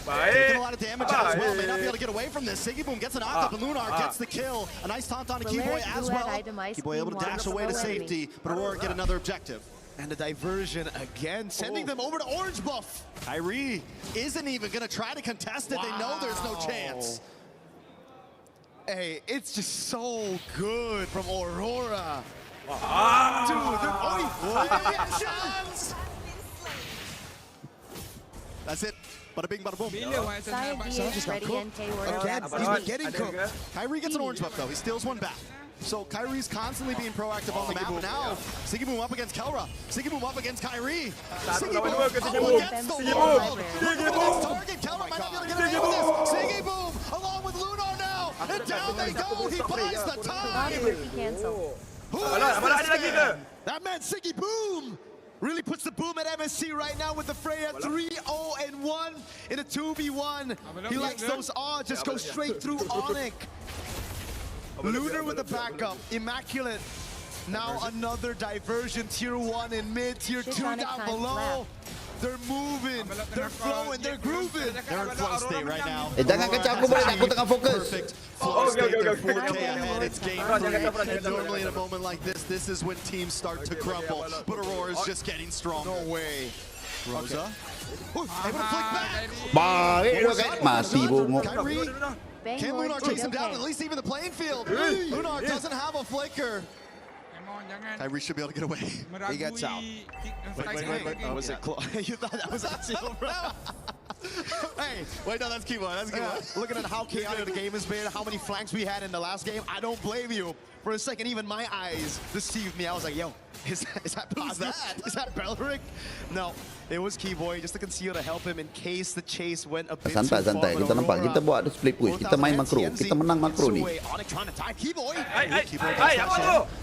[SPEAKER 1] taking a lot of damage out as well. May not be able to get away from this. Sigibum gets a knock up, and Lunar gets the kill. A nice taunt on to Keyboy as well. Keyboy able to dash away to safety, but Aurora get another objective.
[SPEAKER 12] And the diversion again, sending them over to orange buff.
[SPEAKER 1] Kyrie isn't even going to try to contest it. They know there's no chance.
[SPEAKER 12] Hey, it's just so good from Aurora.
[SPEAKER 1] Chance! That's it. Bada bing, bada boom. Again, he's been getting cooked. Kyrie gets an orange buff though. He steals one back. So Kyrie's constantly being proactive on the map. Now, Sigibum up against Kelra. Sigibum up against Kyrie. Sigibum up against the wall. Target. Kelra might not be able to get away with this. Sigibum along with Lunar now. And down they go. He buys the time. Who is this?
[SPEAKER 12] That man Sigibum really puts the boom at MSC right now with the Freya 3-0-1 in a 2v1. He likes those odds, just go straight through Onyx. Lunar with the backup, immaculate. Now another diversion, tier 1 in mid, tier 2 down below. They're moving, they're flowing, they're grooving.
[SPEAKER 1] They're in flow state right now.
[SPEAKER 4] Jangan kacau aku boleh, aku tengah fokus.
[SPEAKER 1] Perfect flow state, they're 4K ahead, it's game 3. And normally in a moment like this is when teams start to crumble. But Aurora's just getting stronger.
[SPEAKER 12] No way.
[SPEAKER 1] Rosa. Able to flick back.
[SPEAKER 4] Baik, mati bungok.
[SPEAKER 1] Kyrie. Can Lunar chase him down, at least even the playing field? Lunar doesn't have a flicker. Kyrie should be able to get away.
[SPEAKER 12] He gets out. Wait. Was it close? You thought that was Axel, bro?
[SPEAKER 1] Hey, wait, no, that's Keyboy. That's Keyboy.
[SPEAKER 12] Looking at how chaotic the game has been, how many flanks we had in the last game, I don't blame you. For a second, even my eyes deceived me. I was like, yo, is that positive? Is that Belric? No, it was Keyboy, just to conceal to help him in case the chase went a bit too far.
[SPEAKER 4] Santai, kita nampak, kita buat display push, kita main makro, kita menang makro ni.
[SPEAKER 12] Onyx trying to tie Keyboy.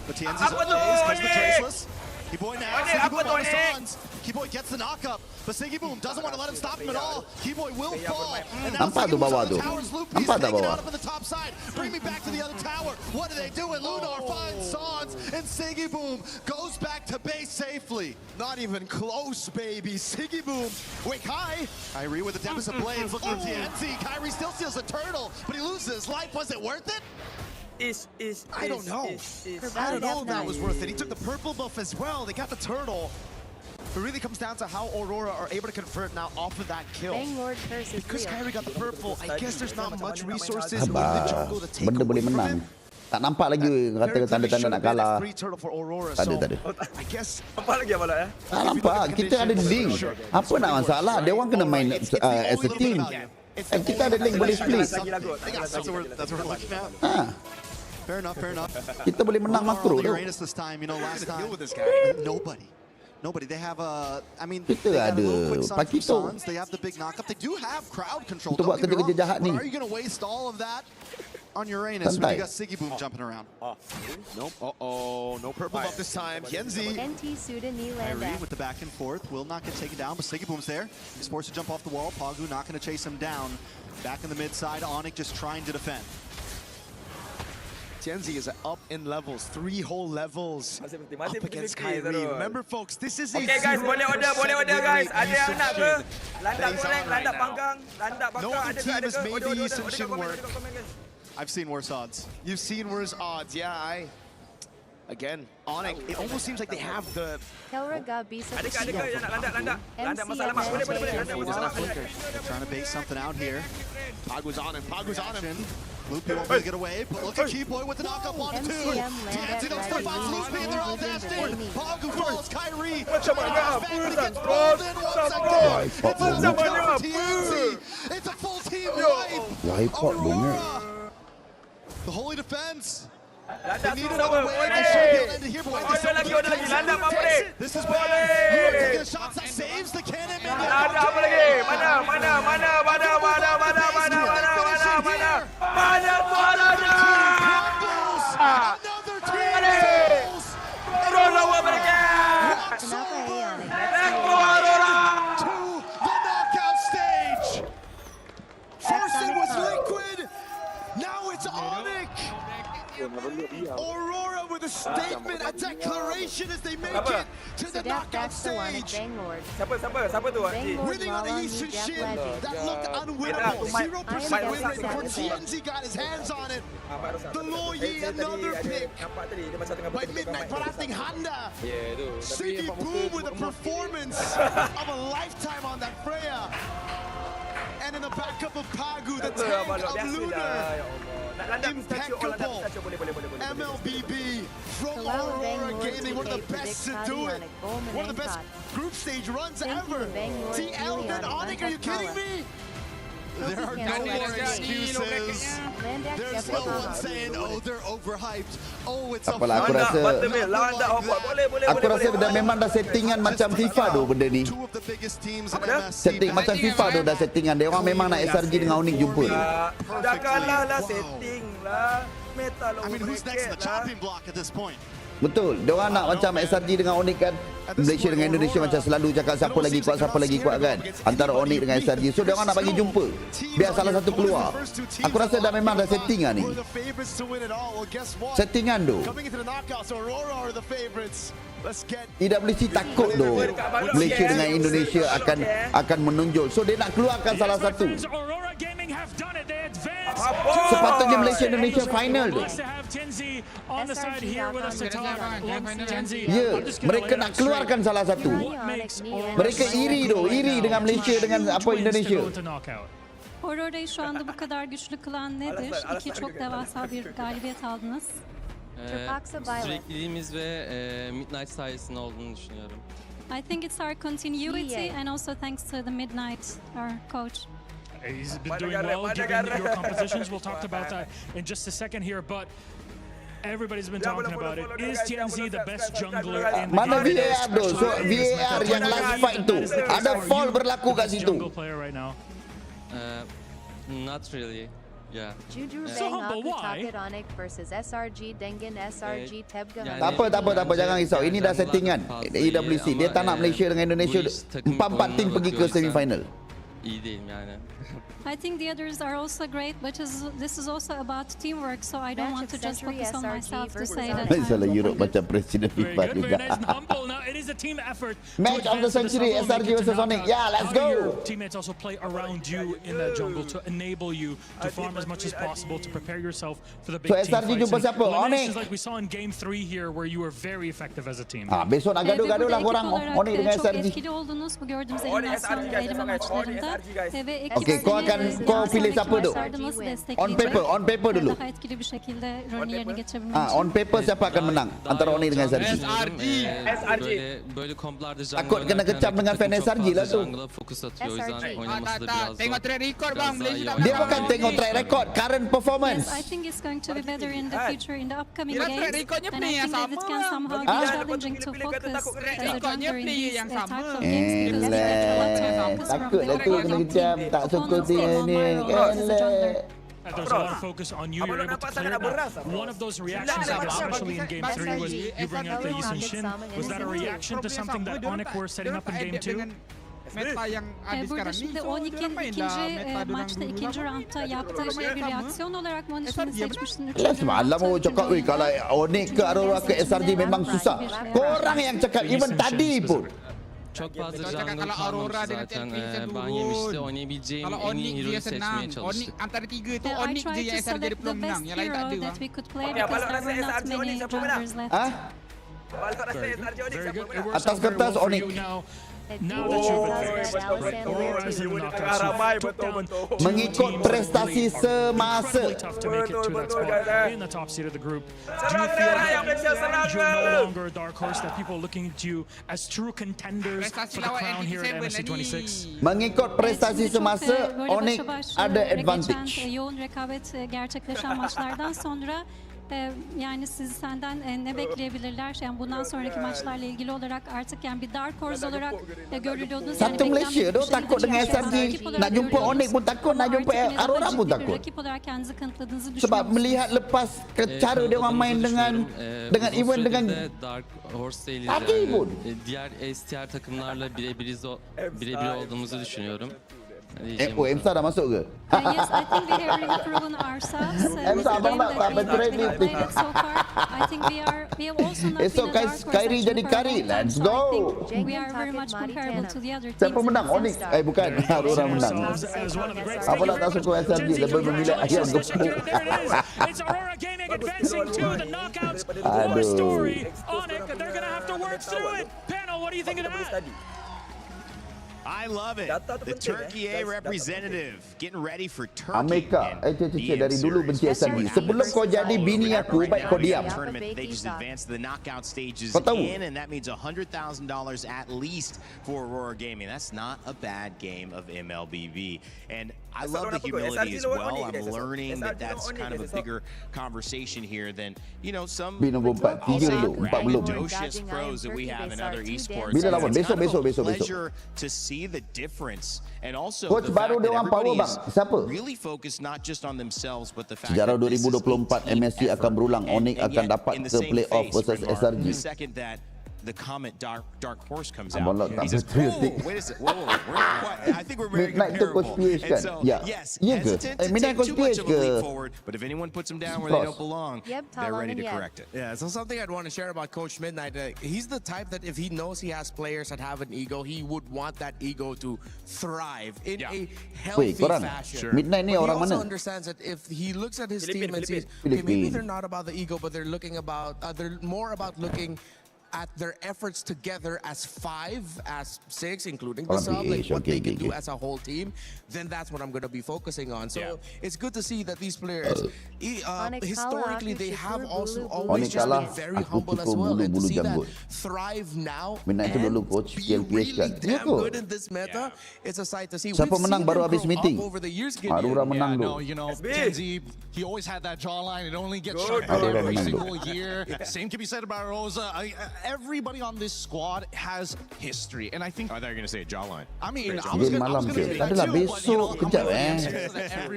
[SPEAKER 1] But TNZ's catch the traceless. Keyboy now, Sigibum on his ons. Keyboy gets the knockup, but Sigibum doesn't want to let him stop him at all. Keyboy will fall. And now
[SPEAKER 4] Nampak tu bawah tu. Nampak tak bawah?
[SPEAKER 1] Up on the top side. Bring me back to the other tower. What do they do? And Lunar finds Sans, and Sigibum goes back to base safely.
[SPEAKER 12] Not even close, baby. Sigibum, wake high.
[SPEAKER 1] Kyrie with the Tempest of Blades looking for TNT. Kyrie still steals a turtle, but he loses his life. Was it worth it?
[SPEAKER 12] I don't know. I don't know if that was worth it. He took the purple buff as well. They got the turtle. It really comes down to how Aurora are able to convert now off of that kill. Because Kyrie got the purple, I guess there's not much resources in the jungle to take away from him.
[SPEAKER 4] Tak nampak lagi kata tanda-tanda nak kalah. Tak ada. Tak nampak, kita ada link. Apa nak masalah? Dia orang kena main as a team. Kita ada link boleh split.
[SPEAKER 1] That's what we're looking at. Fair enough.
[SPEAKER 4] Kita boleh menang makro tu.
[SPEAKER 1] This time, you know, last time, nobody. They have
[SPEAKER 4] kita ada
[SPEAKER 1] Pakito. They have the big knockup. They do have crowd control.
[SPEAKER 4] Untuk buat kerja-kerja jahat ni.
[SPEAKER 1] Are you going to waste all of that on Uranus when you got Siggy Boom jumping around. Nope. Uh-oh. No purple buff this time. Yenzi. Kyrie with the back and forth. Will not get taken down, but Siggy Boom's there. He's forced to jump off the wall. Pagu not going to chase him down. Back in the mid side. Onyx just trying to defend.
[SPEAKER 12] Tienzi is up in levels, 3 whole levels up against Kyrie. Remember, folks, this is a
[SPEAKER 16] guys, boleh order guys. Ada yang nak ke? Landak goreng, landak panggang, landak bakar.
[SPEAKER 1] No other team has made the Ascension work. I've seen worse odds.
[SPEAKER 12] You've seen worse odds, yeah. Again, Onyx, it almost seems like they have the...
[SPEAKER 16] Ada yang nak landak masalah mak. Boleh.
[SPEAKER 1] Trying to bait something out here.
[SPEAKER 12] Pagu's on him.
[SPEAKER 1] Loopy won't be able to get away, but look at Keyboy with the knock-up on the 2. Tienzi goes for finds Loopy and they're all dashed in. Pagu follows Kyrie. Gets pulled in once again. It's a for Tienzi. It's a full team wipe. Aurora. The holy defense. They need another way. They should be able to end it here, but this is bad. Taking the shots that saves the cannon. Another team to the knockout stage. First it was Liquid, now it's Onyx. Aurora with a statement, a declaration as they make it to the knockout stage.
[SPEAKER 16] Siapa tu?
[SPEAKER 12] Winning on the Eastern Shin, that looked unwinnable. 0% win rate before TNZ got his hands on it. The Loyi, another pick by Midnight blasting Honda. Siggy Boom with a performance of a lifetime on that Freya. And in the backup of Pagu, the tank of Lunar. Impeccable. MLBB from Aurora Gaming, one of the best to do it. One of the best group stage runs ever. TL then Onyx, are you kidding me?
[SPEAKER 1] There are no more excuses. There's no one saying, oh, they're overhyped. Oh, it's a
[SPEAKER 4] aku rasa memang dah settingan macam FIFA tu benda ni. Setting macam FIFA tu dah settingan. Dia orang memang nak SRG dengan Onyx jumpa.
[SPEAKER 16] Dah kalah lah setting lah.
[SPEAKER 1] I mean, who's next in the chopping block at this point?
[SPEAKER 4] Betul. Dia orang nak macam SRG dengan Onyx kan. Malaysia dengan Indonesia macam selalu cakap siapa lagi kuat kan. Antara Onyx dengan SRG. So dia orang nak bagi jumpa. Biar salah satu keluar. Aku rasa dah memang dah settingan ni. Settingan tu. EWC takut tu Malaysia dengan Indonesia akan menonjol. So dia nak keluarkan salah satu. Sepatutnya Malaysia Indonesia final tu. Ya, mereka nak keluarkan salah satu. Mereka iri dengan Malaysia dengan apa Indonesia.
[SPEAKER 17] Aurora'yı şu anda bu kadar güçlü kılan nedir? İki çok devasa bir galibiyet aldınız.
[SPEAKER 19] Sürekliliğimiz ve Midnight sayesinde olduğunu düşünüyorum.
[SPEAKER 17] I think it's our continuity and also thanks to the Midnight, our coach.
[SPEAKER 10] He's been doing well given your compositions. We'll talk about that in just a second here, but everybody's been talking about it. Is TNZ the best jungler in the game?
[SPEAKER 4] Mana VAR tu? So VAR yang last fight tu. Ada fall berlaku kat situ.
[SPEAKER 19] Not really. Yeah.
[SPEAKER 7] So humble, why? Versus SRG, Dengen, SRG, Tebga.
[SPEAKER 4] Tak apa, jangan risau. Ini dah settingan EWC. Dia tak nak Malaysia dengan Indonesia 4 tim pergi ke semifinal.
[SPEAKER 19] İyi değilim yani.
[SPEAKER 17] I think the others are also great, but this is also about teamwork, so I don't want to just focus on myself to say that
[SPEAKER 4] Salah Europe macam presiden FIFA juga.
[SPEAKER 10] It is a team effort.
[SPEAKER 4] Match of the century, SRG versus Onyx. Yeah, let's go.
[SPEAKER 10] Teammates also play around you in that jungle to enable you to farm as much as possible to prepare yourself for the big team
[SPEAKER 4] SRG jumpa siapa? Onyx.
[SPEAKER 10] Like we saw in game 3 here, where you were very effective as a team.
[SPEAKER 4] Besok nak gaduh-gaduh lah korang Onyx dengan SRG.
[SPEAKER 17] Etkili oldunuz bu gördüğümüz eliminasyon eleme maçlarında ve
[SPEAKER 4] Okay, kau pilih siapa tu? On paper dulu.
[SPEAKER 17] Daha etkili bir şekilde rolünü yerine getirebilmek için.
[SPEAKER 4] On paper siapa akan menang antara Onyx dengan SRG?
[SPEAKER 19] Böyle komplarda
[SPEAKER 4] takut kena kecap dengan fan SRG lah tu.
[SPEAKER 19] Fokus atıyor, o yüzden oynaması da biraz zor.
[SPEAKER 8] Tengok track record bang,
[SPEAKER 4] dia bukan tengok track record, current performance.
[SPEAKER 17] Yes, I think it's going to be better in the future in the upcoming games. And I think that it can somehow be challenging to focus as a jungler in these types of games because you get a lot of focus from the opponent team.
[SPEAKER 4] Tak suka dia ni.
[SPEAKER 10] There's a lot of focus on you. You're able to clear that. One of those reactions, I guess, especially in Game 3, was you bring out the Yisun Shin. Was that a reaction to something that Onyx were setting up in Game 2?
[SPEAKER 8] Meta yang ada
[SPEAKER 17] Burada
[SPEAKER 8] sekarang
[SPEAKER 17] şimdi
[SPEAKER 8] ni, so
[SPEAKER 17] Onyx'in
[SPEAKER 8] diorang main
[SPEAKER 17] ikinci
[SPEAKER 8] dah meta dorang
[SPEAKER 17] maçta
[SPEAKER 8] dulu
[SPEAKER 17] ikinci
[SPEAKER 8] lama.
[SPEAKER 17] roundda yaptığı şey bir reaksiyon olarak Monish'ini seçmiştin.
[SPEAKER 4] Semalam aku cakap, kalau Onyx ke Aurora ke SRG memang susah. Korang yang cakap, even tadi pun.
[SPEAKER 19] Çok fazla
[SPEAKER 8] Kalau
[SPEAKER 19] canlı
[SPEAKER 8] kalau Aurora
[SPEAKER 19] kalmamış
[SPEAKER 8] dengan
[SPEAKER 19] zaten.
[SPEAKER 8] Tempest
[SPEAKER 19] Ben yemişti.
[SPEAKER 8] turun.
[SPEAKER 19] Oynayabileceğim
[SPEAKER 8] Kalau
[SPEAKER 19] en iyi
[SPEAKER 8] Onyx dia
[SPEAKER 19] hero'yu
[SPEAKER 8] senang.
[SPEAKER 19] seçmeye
[SPEAKER 8] Onyx
[SPEAKER 19] çalıştık.
[SPEAKER 8] antara tiga tu
[SPEAKER 17] I
[SPEAKER 8] Onyx je
[SPEAKER 17] tried
[SPEAKER 8] yang
[SPEAKER 17] to
[SPEAKER 8] SRG dia
[SPEAKER 17] select the
[SPEAKER 8] peluang menang.
[SPEAKER 17] best
[SPEAKER 8] Yang lain tak
[SPEAKER 17] hero
[SPEAKER 8] ada.
[SPEAKER 17] that we could play
[SPEAKER 16] Okay,
[SPEAKER 17] because
[SPEAKER 16] balok
[SPEAKER 17] there were
[SPEAKER 16] rasa
[SPEAKER 17] not
[SPEAKER 16] SRG
[SPEAKER 17] many
[SPEAKER 16] siapa menang?
[SPEAKER 17] junglers left.
[SPEAKER 4] Ah,
[SPEAKER 16] Balok rasa SRG ni
[SPEAKER 10] Very
[SPEAKER 16] siapa
[SPEAKER 10] good. It
[SPEAKER 16] menang?
[SPEAKER 10] works
[SPEAKER 4] Atas
[SPEAKER 10] out very
[SPEAKER 4] kertas,
[SPEAKER 10] well for
[SPEAKER 4] Onyx.
[SPEAKER 10] you now. Now
[SPEAKER 13] Oh,
[SPEAKER 10] that you've
[SPEAKER 13] betul,
[SPEAKER 10] advanced,
[SPEAKER 13] betul,
[SPEAKER 10] but
[SPEAKER 13] betul.
[SPEAKER 10] Aurora is in the knockout, so
[SPEAKER 16] Ramai,
[SPEAKER 10] took
[SPEAKER 16] betul,
[SPEAKER 10] down
[SPEAKER 16] betul.
[SPEAKER 10] two
[SPEAKER 4] Mengikut
[SPEAKER 10] teams
[SPEAKER 4] prestasi
[SPEAKER 10] that really are
[SPEAKER 4] semasa.
[SPEAKER 10] incredibly tough to make it to that spot in the top seed of the group. Do you feel that you're no longer a dark horse, that people are looking at you as true contenders for the crown here at MSC 26?
[SPEAKER 4] Mengikut prestasi
[SPEAKER 17] Şimdi çok,
[SPEAKER 4] semasa,
[SPEAKER 17] böyle
[SPEAKER 4] Onyx
[SPEAKER 17] başa baş,
[SPEAKER 4] ada
[SPEAKER 17] geçen,
[SPEAKER 4] advantage.
[SPEAKER 17] yoğun rekabet gerçekleşen maçlardan sonra yani siz senden ne bekleyebilirler? Yani bundan sonraki maçlarla ilgili olarak artık yani bir dark horse olarak görülüyordunuz.
[SPEAKER 4] Satu Malaysia tu takut dengan SRG. Nak jumpa Onyx pun takut, nak jumpa Aurora pun takut.
[SPEAKER 17] Rakip olarak kendinizi kanıtladığınızı
[SPEAKER 4] Sebab
[SPEAKER 17] düşünüyorum.
[SPEAKER 4] melihat lepas cara dia orang main dengan event dengan
[SPEAKER 19] Dark Horse değiliz
[SPEAKER 4] Tadi
[SPEAKER 19] yani.
[SPEAKER 4] pun.
[SPEAKER 19] Diğer STR takımlarla birebir olduğumuzu düşünüyorum.
[SPEAKER 4] Emsa dah masuk ke?
[SPEAKER 17] Yes, I think we have really proven ourselves. With the game that we played it so far, I think we have also not
[SPEAKER 4] Esok
[SPEAKER 17] been a dark horse
[SPEAKER 4] Kyrie
[SPEAKER 17] actually
[SPEAKER 4] jadi
[SPEAKER 17] for a
[SPEAKER 4] Kyrie.
[SPEAKER 17] long time,
[SPEAKER 4] Let's
[SPEAKER 17] so I
[SPEAKER 4] go.
[SPEAKER 17] think we are very much comparable to the other teams.
[SPEAKER 4] Siapa menang? Onyx? Bukan. Aurora menang. Apa nak tak suka SRG? Lebih memilih ayam gepuk.
[SPEAKER 10] It's Aurora Gaming advancing to the knockouts. War story. Onyx, they're going to have to work through it. Panel, what do you think of that?
[SPEAKER 3] I love it. The Turkey A representative getting ready for Turkey.
[SPEAKER 4] Amerika, dari dulu benci SRG. Sebelum kau jadi bini aku, baik kau diam.
[SPEAKER 3] Tournament, they just advanced to the knockout stages
[SPEAKER 4] Kau tahu?
[SPEAKER 3] in, and that means $100,000 at least for Aurora Gaming. That's not a bad game of MLBB. And I love the humility as well. I'm learning that that's kind of a bigger conversation here than, you know, some braggadocious pros that we have in other esports.
[SPEAKER 4] Bila lawan?
[SPEAKER 3] It's kind of a
[SPEAKER 4] Besok.
[SPEAKER 3] pleasure to see the difference, and also
[SPEAKER 4] Coach
[SPEAKER 3] the
[SPEAKER 4] baru
[SPEAKER 3] fact
[SPEAKER 4] dia
[SPEAKER 3] that
[SPEAKER 4] orang power
[SPEAKER 3] everybody
[SPEAKER 4] bang.
[SPEAKER 3] is
[SPEAKER 4] Siapa?
[SPEAKER 3] really focused not just on themselves, but the fact
[SPEAKER 4] Sejarah
[SPEAKER 3] that this is a
[SPEAKER 4] 2024
[SPEAKER 3] team
[SPEAKER 4] MSC akan
[SPEAKER 3] effort.
[SPEAKER 4] berulang. Onyx
[SPEAKER 3] And
[SPEAKER 4] akan
[SPEAKER 3] yet,
[SPEAKER 4] dapat
[SPEAKER 3] in the
[SPEAKER 4] ke
[SPEAKER 3] same
[SPEAKER 4] playoff
[SPEAKER 3] face,
[SPEAKER 4] versus
[SPEAKER 3] Remar,
[SPEAKER 4] SRG.
[SPEAKER 3] the second that the comment Dark Horse comes out,
[SPEAKER 4] Abang
[SPEAKER 3] he says,
[SPEAKER 4] patriotic.
[SPEAKER 3] whoa, wait a second, whoa, we're not quite, I think we're very
[SPEAKER 4] Midnight tu
[SPEAKER 3] comparable.
[SPEAKER 4] conspiracy
[SPEAKER 3] And
[SPEAKER 4] kan?
[SPEAKER 3] so,
[SPEAKER 4] Ya.
[SPEAKER 3] yes,
[SPEAKER 4] Ya ke?
[SPEAKER 3] hesitant to
[SPEAKER 4] Midnight
[SPEAKER 3] take too much of a
[SPEAKER 4] conspiracy
[SPEAKER 3] leap
[SPEAKER 4] ke?
[SPEAKER 3] forward, but if anyone puts them down where they don't belong,
[SPEAKER 7] Yep,
[SPEAKER 3] they're ready to
[SPEAKER 7] Talon and
[SPEAKER 3] correct it.
[SPEAKER 14] Yeah, so something I'd want to share about Coach Midnight, he's the type that if he knows he has players that have an ego, he would want that ego to thrive in a healthy
[SPEAKER 4] korang,
[SPEAKER 14] fashion.
[SPEAKER 4] Midnight ni
[SPEAKER 14] But
[SPEAKER 4] orang
[SPEAKER 14] he also
[SPEAKER 4] mana?
[SPEAKER 14] understands that if he looks at his team and sees, okay, maybe they're not about the ego, but they're they're more about looking at their efforts together as 5, as 6, including the sub, like what they can do as a whole team, then that's what I'm going to be focusing on. So it's good to see that these players, historically, they have also always just been very humble as well. And to see that thrive now and be really damn good in this meta, it's a sight to see.
[SPEAKER 4] Siapa menang baru habis meeting?
[SPEAKER 14] Over the years,
[SPEAKER 4] Aurora menang tu.
[SPEAKER 11] No, you know, Kenzie, he always had that jawline. It only gets sharper
[SPEAKER 4] Aurora
[SPEAKER 11] every
[SPEAKER 4] menang tu.
[SPEAKER 11] single year. Same can be said about Rosa. Everybody on this squad has history, and I think.
[SPEAKER 3] I thought you were going to say a jawline.
[SPEAKER 11] I mean, I
[SPEAKER 4] Game
[SPEAKER 11] was gonna
[SPEAKER 4] malam
[SPEAKER 11] say
[SPEAKER 4] ke?
[SPEAKER 11] that
[SPEAKER 4] Adalah
[SPEAKER 11] too, but, you know,
[SPEAKER 4] besok kejap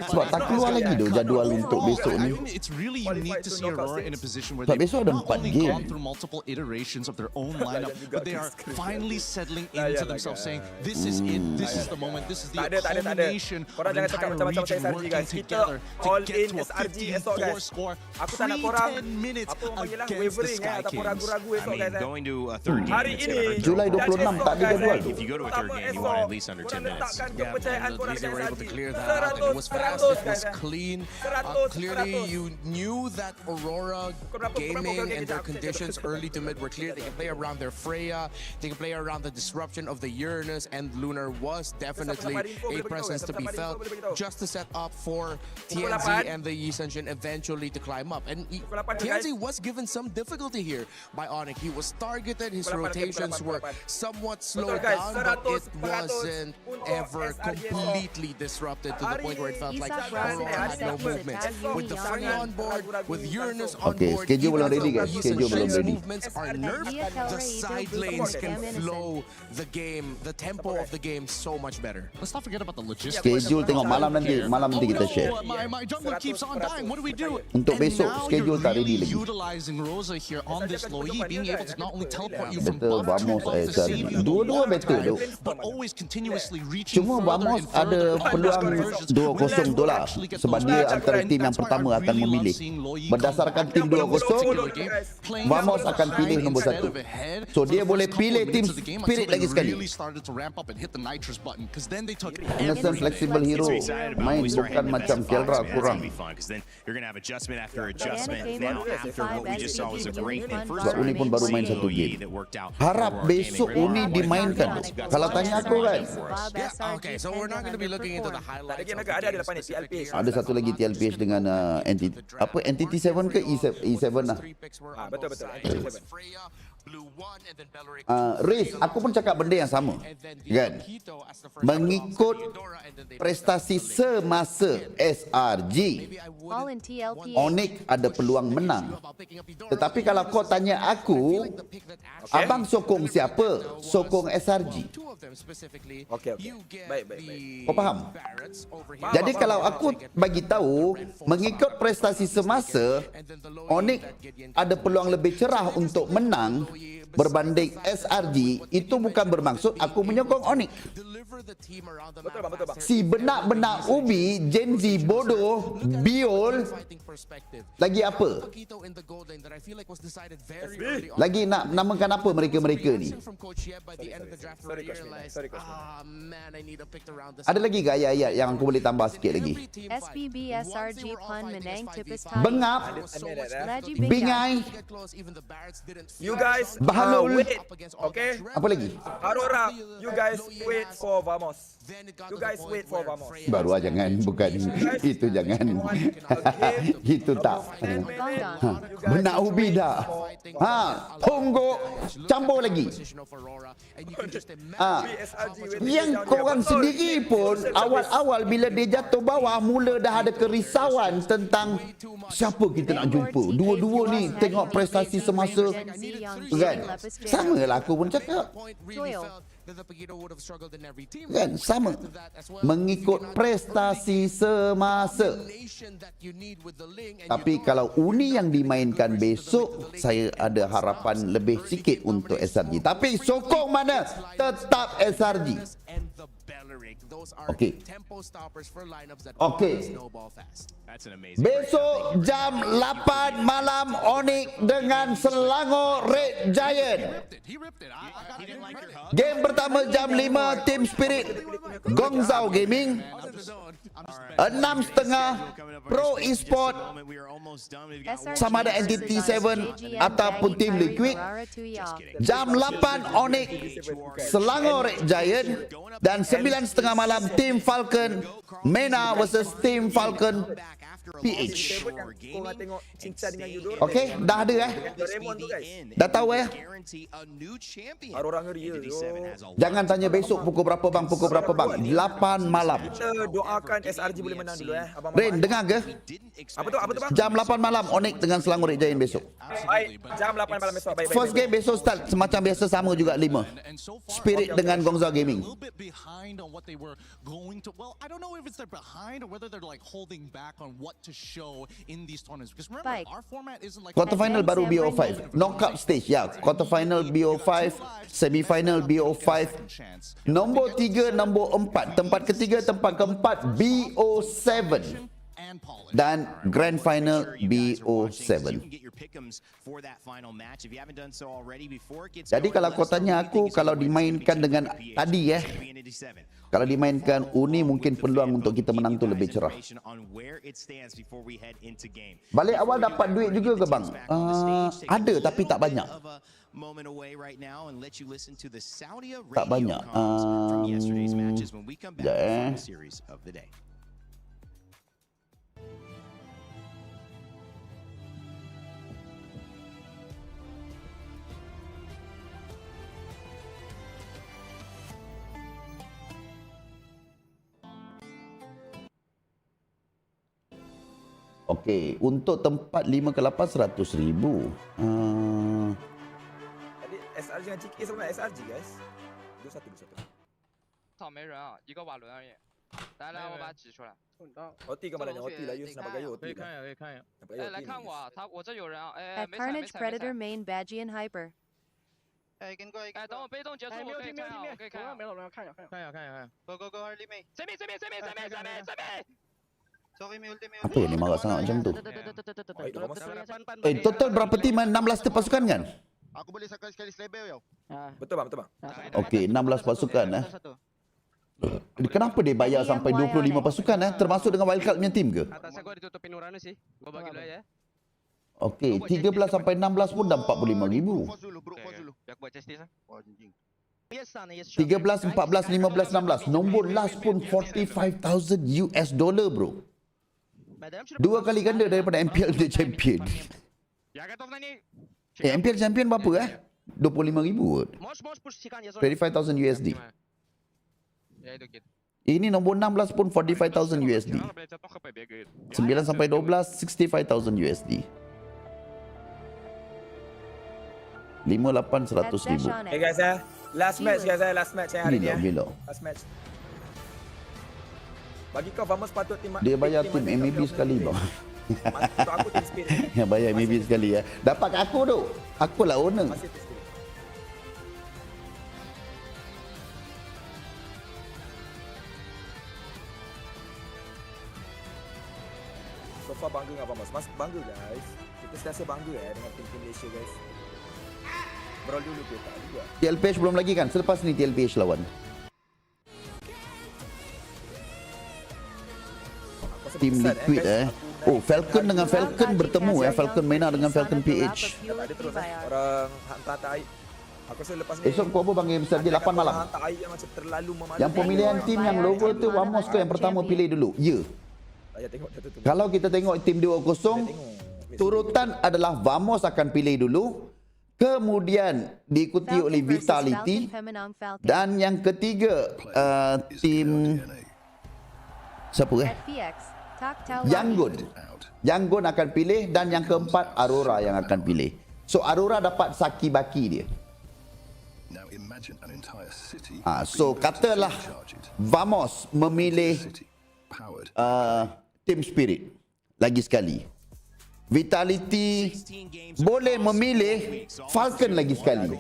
[SPEAKER 4] Sebab tak keluar lagi tu jadual untuk besok ni.
[SPEAKER 11] I mean, it's really unique to see Aurora in a position where
[SPEAKER 4] Sebab
[SPEAKER 11] they've
[SPEAKER 4] besok ada
[SPEAKER 11] not
[SPEAKER 4] 4
[SPEAKER 11] only
[SPEAKER 4] game.
[SPEAKER 11] gone through multiple iterations of their own lineup, but they are finally settling into themselves, saying, "This is it. This is the moment. This is the culmination of the entire region working together to get to a 15-4 score. Free 10 minutes against the Sky Kings."
[SPEAKER 3] I mean, going to a third game, it's gonna hurt
[SPEAKER 4] Julai 26 tak ada jadual tu.
[SPEAKER 3] If you go to a third game, you want at least under 10 minutes.
[SPEAKER 14] Yeah, and at least they were able to clear that out. And it was fast, it was clean. Clearly, you knew that Aurora Gaming and their conditions early to mid were clear. They can play around their Freya, they can play around the disruption of the Uranus, and Lunar was definitely a presence to be felt just to set up for TNZ and the Ascension eventually to climb up. And TNZ was given some difficulty here by Onyx. He was was targeted, his rotations were somewhat slowed down, but it wasn't ever completely disrupted to the point where it felt like Aurora had no movement. With the Frey on board, with Uranus on board,
[SPEAKER 4] schedule belum ready guys. Schedule belum ready.
[SPEAKER 14] movements are nerfed, the side lanes can flow the game, the tempo of the game so much better.
[SPEAKER 11] Let's not forget about the logistics.
[SPEAKER 4] Schedule tengok malam nanti kita share.
[SPEAKER 11] My jungler keeps on dying. What do we do?
[SPEAKER 4] Untuk besok schedule tak ready lagi.
[SPEAKER 11] Utilizing Rosa here on this low E, being able to not only teleport you from
[SPEAKER 4] Betul,
[SPEAKER 11] buff to
[SPEAKER 4] Vamos
[SPEAKER 11] buff to save you
[SPEAKER 4] dua-dua betul tu.
[SPEAKER 11] but always continuously reaching
[SPEAKER 4] Cuma
[SPEAKER 11] further
[SPEAKER 4] Vamos
[SPEAKER 11] and further
[SPEAKER 4] ada peluang 2-0 tu lah. Sebab dia antara tim yang pertama akan memilih. Berdasarkan tim 2-0, Vamos akan pilih nombor 1. So dia boleh pilih tim Spirit lagi sekali. Innocent flexible hero main bukan macam Kelra kurang. Sebab Uni pun baru main satu game. Harap besok Uni dimainkan. Kalau tanya aku kan,
[SPEAKER 14] Okay, so we're not going to be looking into the highlights.
[SPEAKER 4] ada satu lagi TLPH dengan Entity 7 ke E7 lah.
[SPEAKER 16] Betul.
[SPEAKER 4] Riz, aku pun cakap benda yang sama kan. Mengikut prestasi semasa SRG, Onyx ada peluang menang. Tetapi kalau kau tanya aku, abang sokong siapa? Sokong SRG.
[SPEAKER 16] Okey. Baik.
[SPEAKER 4] Kau faham? Jadi kalau aku bagi tahu, mengikut prestasi semasa, Onyx ada peluang lebih cerah untuk menang berbanding SRG, itu bukan bermaksud aku menyokong Onyx.
[SPEAKER 16] Betul.
[SPEAKER 4] Si benak-benak ubi, Gen Z bodoh, biol, lagi apa? Lagi nak namakan apa mereka-mereka ni? Ada lagi ke ayat-ayat yang aku boleh tambah sikit lagi?
[SPEAKER 7] SBB SRG pun menang tipis
[SPEAKER 4] Bengap, bingai,
[SPEAKER 16] You guys wait. Okay?
[SPEAKER 4] apa lagi?
[SPEAKER 16] Aurora, you guys wait for Vamos. You guys wait for Vamos.
[SPEAKER 4] Baru lah, jangan, bukan itu, jangan. Itu tak. Benak ubi dah. Tunggu, campur lagi. Yang korang sendiri pun awal-awal bila dia jatuh bawah, mula dah ada kerisauan tentang siapa kita nak jumpa. Dua-dua ni tengok prestasi semasa kan. Sama lah aku pun cakap. Kan sama. Mengikut prestasi semasa. Tapi kalau Uni yang dimainkan besok, saya ada harapan lebih sikit untuk SRG. Tapi sokong mana? Tetap SRG. Okey. Besok jam 8 malam Onyx dengan Selangor Red Giant. Game pertama jam 5 Team Spirit Gongzhou Gaming. 6.30 Pro Esport sama ada Entity 7 ataupun Team Liquid. Jam 8 Onyx Selangor Red Giant. Dan 9.30 malam Team Falcon Mena versus Team Falcon PH. Okey, dah ada dah tahu
[SPEAKER 16] Aurora ngeri.
[SPEAKER 4] Jangan tanya besok pukul berapa bang, 8 malam.
[SPEAKER 16] Kita doakan SRG boleh menang dulu Abang
[SPEAKER 4] Rain, dengar ke?
[SPEAKER 16] Apa tu bang?
[SPEAKER 4] Jam 8 malam Onyx dengan Selangor Red Giant besok.
[SPEAKER 16] Baik, jam 8 malam besok. Baik.
[SPEAKER 4] First game besok start semacam biasa, sama juga 5. Spirit dengan Gongzhou Gaming.
[SPEAKER 11] Behind on what they were going to. Well, I don't know if it's they're behind or whether they're like holding back on what to show in these tournaments. Because remember, our format isn't like
[SPEAKER 4] Quarterfinal baru BO5. Knockout stage ya. Quarterfinal BO5, semifinal BO5. Nombor 3, nombor 4. Tempat ketiga, tempat keempat BO7. Dan Grand Final BO7. Jadi kalau kau tanya aku, kalau dimainkan dengan tadi kalau dimainkan Uni, mungkin peluang untuk kita menang tu lebih cerah. Balik awal dapat duit juga ke bang? Ada tapi tak banyak. Tak banyak. Okey, untuk tempat 5 ke 8 100,000.
[SPEAKER 16] Tadi SRG dengan GK sama SRG guys. 2121.
[SPEAKER 18] 草没人啊，一个瓦伦而已。来，我把它指出来。
[SPEAKER 16] OT 干嘛来着？OT 来又是哪个有 OT 的？
[SPEAKER 18] 可以看一眼。哎，来看我啊，我这有人啊。
[SPEAKER 7] At Carnage Predator main Badgie and Hyper。
[SPEAKER 18] 哎，等我被动结束，我可以看啊，我可以看。没有人看一下。Go ultimate。这边。Sorry, me ultimate.
[SPEAKER 4] Apa yang dia marah sangat macam tu? Total berapa tim? 16 pasukan kan?
[SPEAKER 1] Aku boleh sekali selebel.
[SPEAKER 16] Betul bang.
[SPEAKER 4] Okey, 16 pasukan Kenapa dia bayar sampai 25 pasukan termasuk dengan wildcard punya tim ke?
[SPEAKER 18] Atasnya gua ditutupin Uranus sih. Gua bagi dulu ya.
[SPEAKER 4] Okey, 13 sampai 16 pun dah 45,000.
[SPEAKER 18] Biar gua chest lah.
[SPEAKER 4] 13, 14, 15, 16. Nombor last pun $45,000 bro. 2 kali ganda daripada MPL The Champion. MPL Champion berapa 25,000 $35,000 USD. Ini nombor 16 pun $45,000 USD. 9 sampai 12 $65,000 USD. 5, 8, 100,000.
[SPEAKER 16] Okay guys last match yang hari ni
[SPEAKER 4] Gila.
[SPEAKER 16] Last match. Bagi kau Vamos patut tim
[SPEAKER 4] dia bayar tim MAB sekali bang.
[SPEAKER 16] Untuk aku tim Spirit.
[SPEAKER 4] Yang bayar MAB sekali Dapat kat aku tu. Aku lah owner.
[SPEAKER 16] Masih tim Spirit. So far bangga dengan Vamos. Mas bangga guys. Kita sentiasa bangga dengan tim Malaysia guys. Brawl dulu ke tak juga.
[SPEAKER 4] TLPH belum lagi kan? Selepas ni TLPH lawan. Tim Liquid Falcon dengan Falcon bertemu Falcon Mena dengan Falcon PH.
[SPEAKER 16] Ada terus orang hantar air. Aku rasa lepas ni
[SPEAKER 4] esok pukul apa bang? Bisa dia 8 malam.
[SPEAKER 16] Hantar air yang macam terlalu memalukan.
[SPEAKER 4] Yang pemilihan tim yang lower tu Vamos ke yang pertama pilih dulu? Ya. Kalau kita tengok tim 2-0 turutan adalah Vamos akan pilih dulu. Kemudian diikuti oleh Vitality. Dan yang ketiga tim siapa Yangon akan pilih. Dan yang keempat Aurora yang akan pilih. So Aurora dapat Saki Baki dia. So katalah Vamos memilih Team Spirit lagi sekali. Vitality boleh memilih Falcon lagi sekali.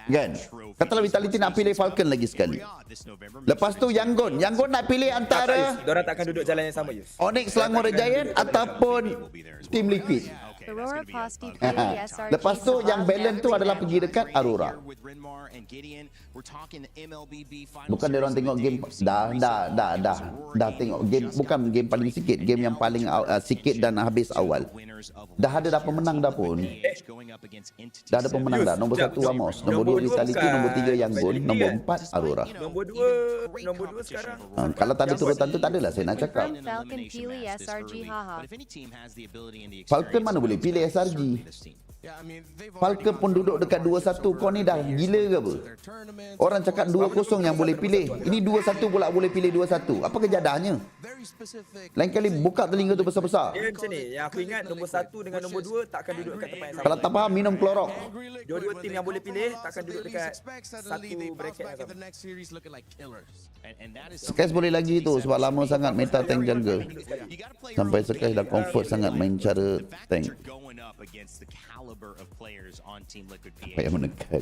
[SPEAKER 4] Kan? Katalah Vitality nak pilih Falcon lagi sekali. Lepas tu Yangon nak pilih antara
[SPEAKER 16] diorang takkan duduk jalan yang sama Yus.
[SPEAKER 4] Onyx Selangor Giant ataupun Team Liquid. Lepas tu yang balance tu adalah pergi dekat Aurora. Bukan dia orang tengok game dah tengok game, bukan game paling sikit, game yang paling sikit dan habis awal. Dah ada pemenang dah pun. Dah ada pemenang dah. Nombor 1 Vamos, nombor 2 Vitality, nombor 3 Yangon, nombor 4 Aurora.
[SPEAKER 16] Nombor 2 sekarang.
[SPEAKER 4] Kalau tak ada turutan tu tak adalah saya nak cakap. Falcon mana boleh pilih SRG. Falcon pun duduk dekat 2-1. Kau ni dah gila ke apa? Orang cakap 2-0 yang boleh pilih. Ini 2-1 pula boleh pilih 2-1. Apa kejadahnya? Lain kali buka telinga tu besar-besar.
[SPEAKER 16] Dia macam ni. Yang aku ingat nombor 1 dengan nombor 2 takkan duduk dekat tempat yang sama.
[SPEAKER 4] Kalau tak faham minum klorok.
[SPEAKER 16] Dua-dua tim yang boleh pilih takkan duduk dekat satu bracket yang sama.
[SPEAKER 4] Skies boleh lagi tu sebab lama sangat meta tank jungle. Sampai Skies dah comfort sangat main cara tank. Apa yang menekan?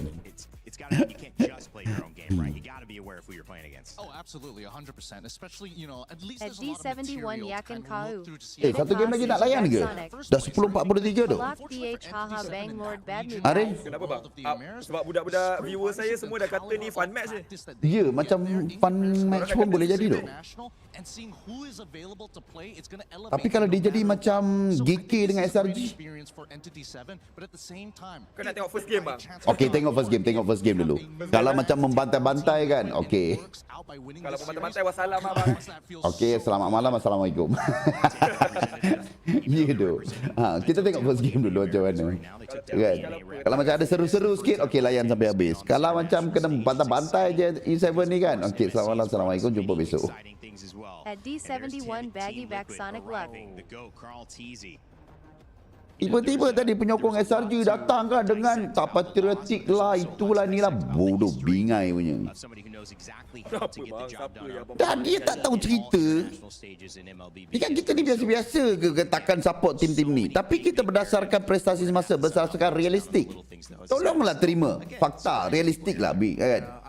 [SPEAKER 3] It's got to be, you can't just play your own game, right? You got to be aware of who you're playing against.
[SPEAKER 11] Oh, absolutely, 100%. Especially, you know, at least
[SPEAKER 7] there's a lot of material to kind of look through to see.
[SPEAKER 4] Satu game lagi nak layan ke? Dah 10:43 tu. Arin?
[SPEAKER 16] Kenapa bang? Sebab budak-budak viewer saya semua dah kata ni fun match ni.
[SPEAKER 4] Ya, macam fun match pun boleh jadi tu. Tapi kalau dia jadi macam GK dengan SRG,
[SPEAKER 11] But at the same time,
[SPEAKER 16] kau nak tengok first game bang.
[SPEAKER 4] Okay, tengok first game dulu. Kalau macam membantai-bantai kan, okay.
[SPEAKER 16] Kalau membantai-bantai wassalam bang.
[SPEAKER 4] Okay, selamat malam, assalamualaikum. Ya tu. Kita tengok first game dulu macam mana. Kan? Kalau macam ada seru-seru sikit, okay layan sampai habis. Kalau macam kena bantai-bantai je E7 ni kan, okay selamat malam, assalamualaikum, jumpa besok.
[SPEAKER 7] At D71 Baggy Back Sonic Luck.
[SPEAKER 4] Tiba-tiba tadi penyokong SRG datang kan dengan tak patriotik lah, itulah ni lah, bodoh bingai punya. Dan dia tak tahu cerita. Ni kan kita ni biasa-biasa ke takkan support tim-tim ni. Tapi kita berdasarkan prestasi semasa, berdasarkan realistik. Tolonglah terima fakta, realistik lah kan.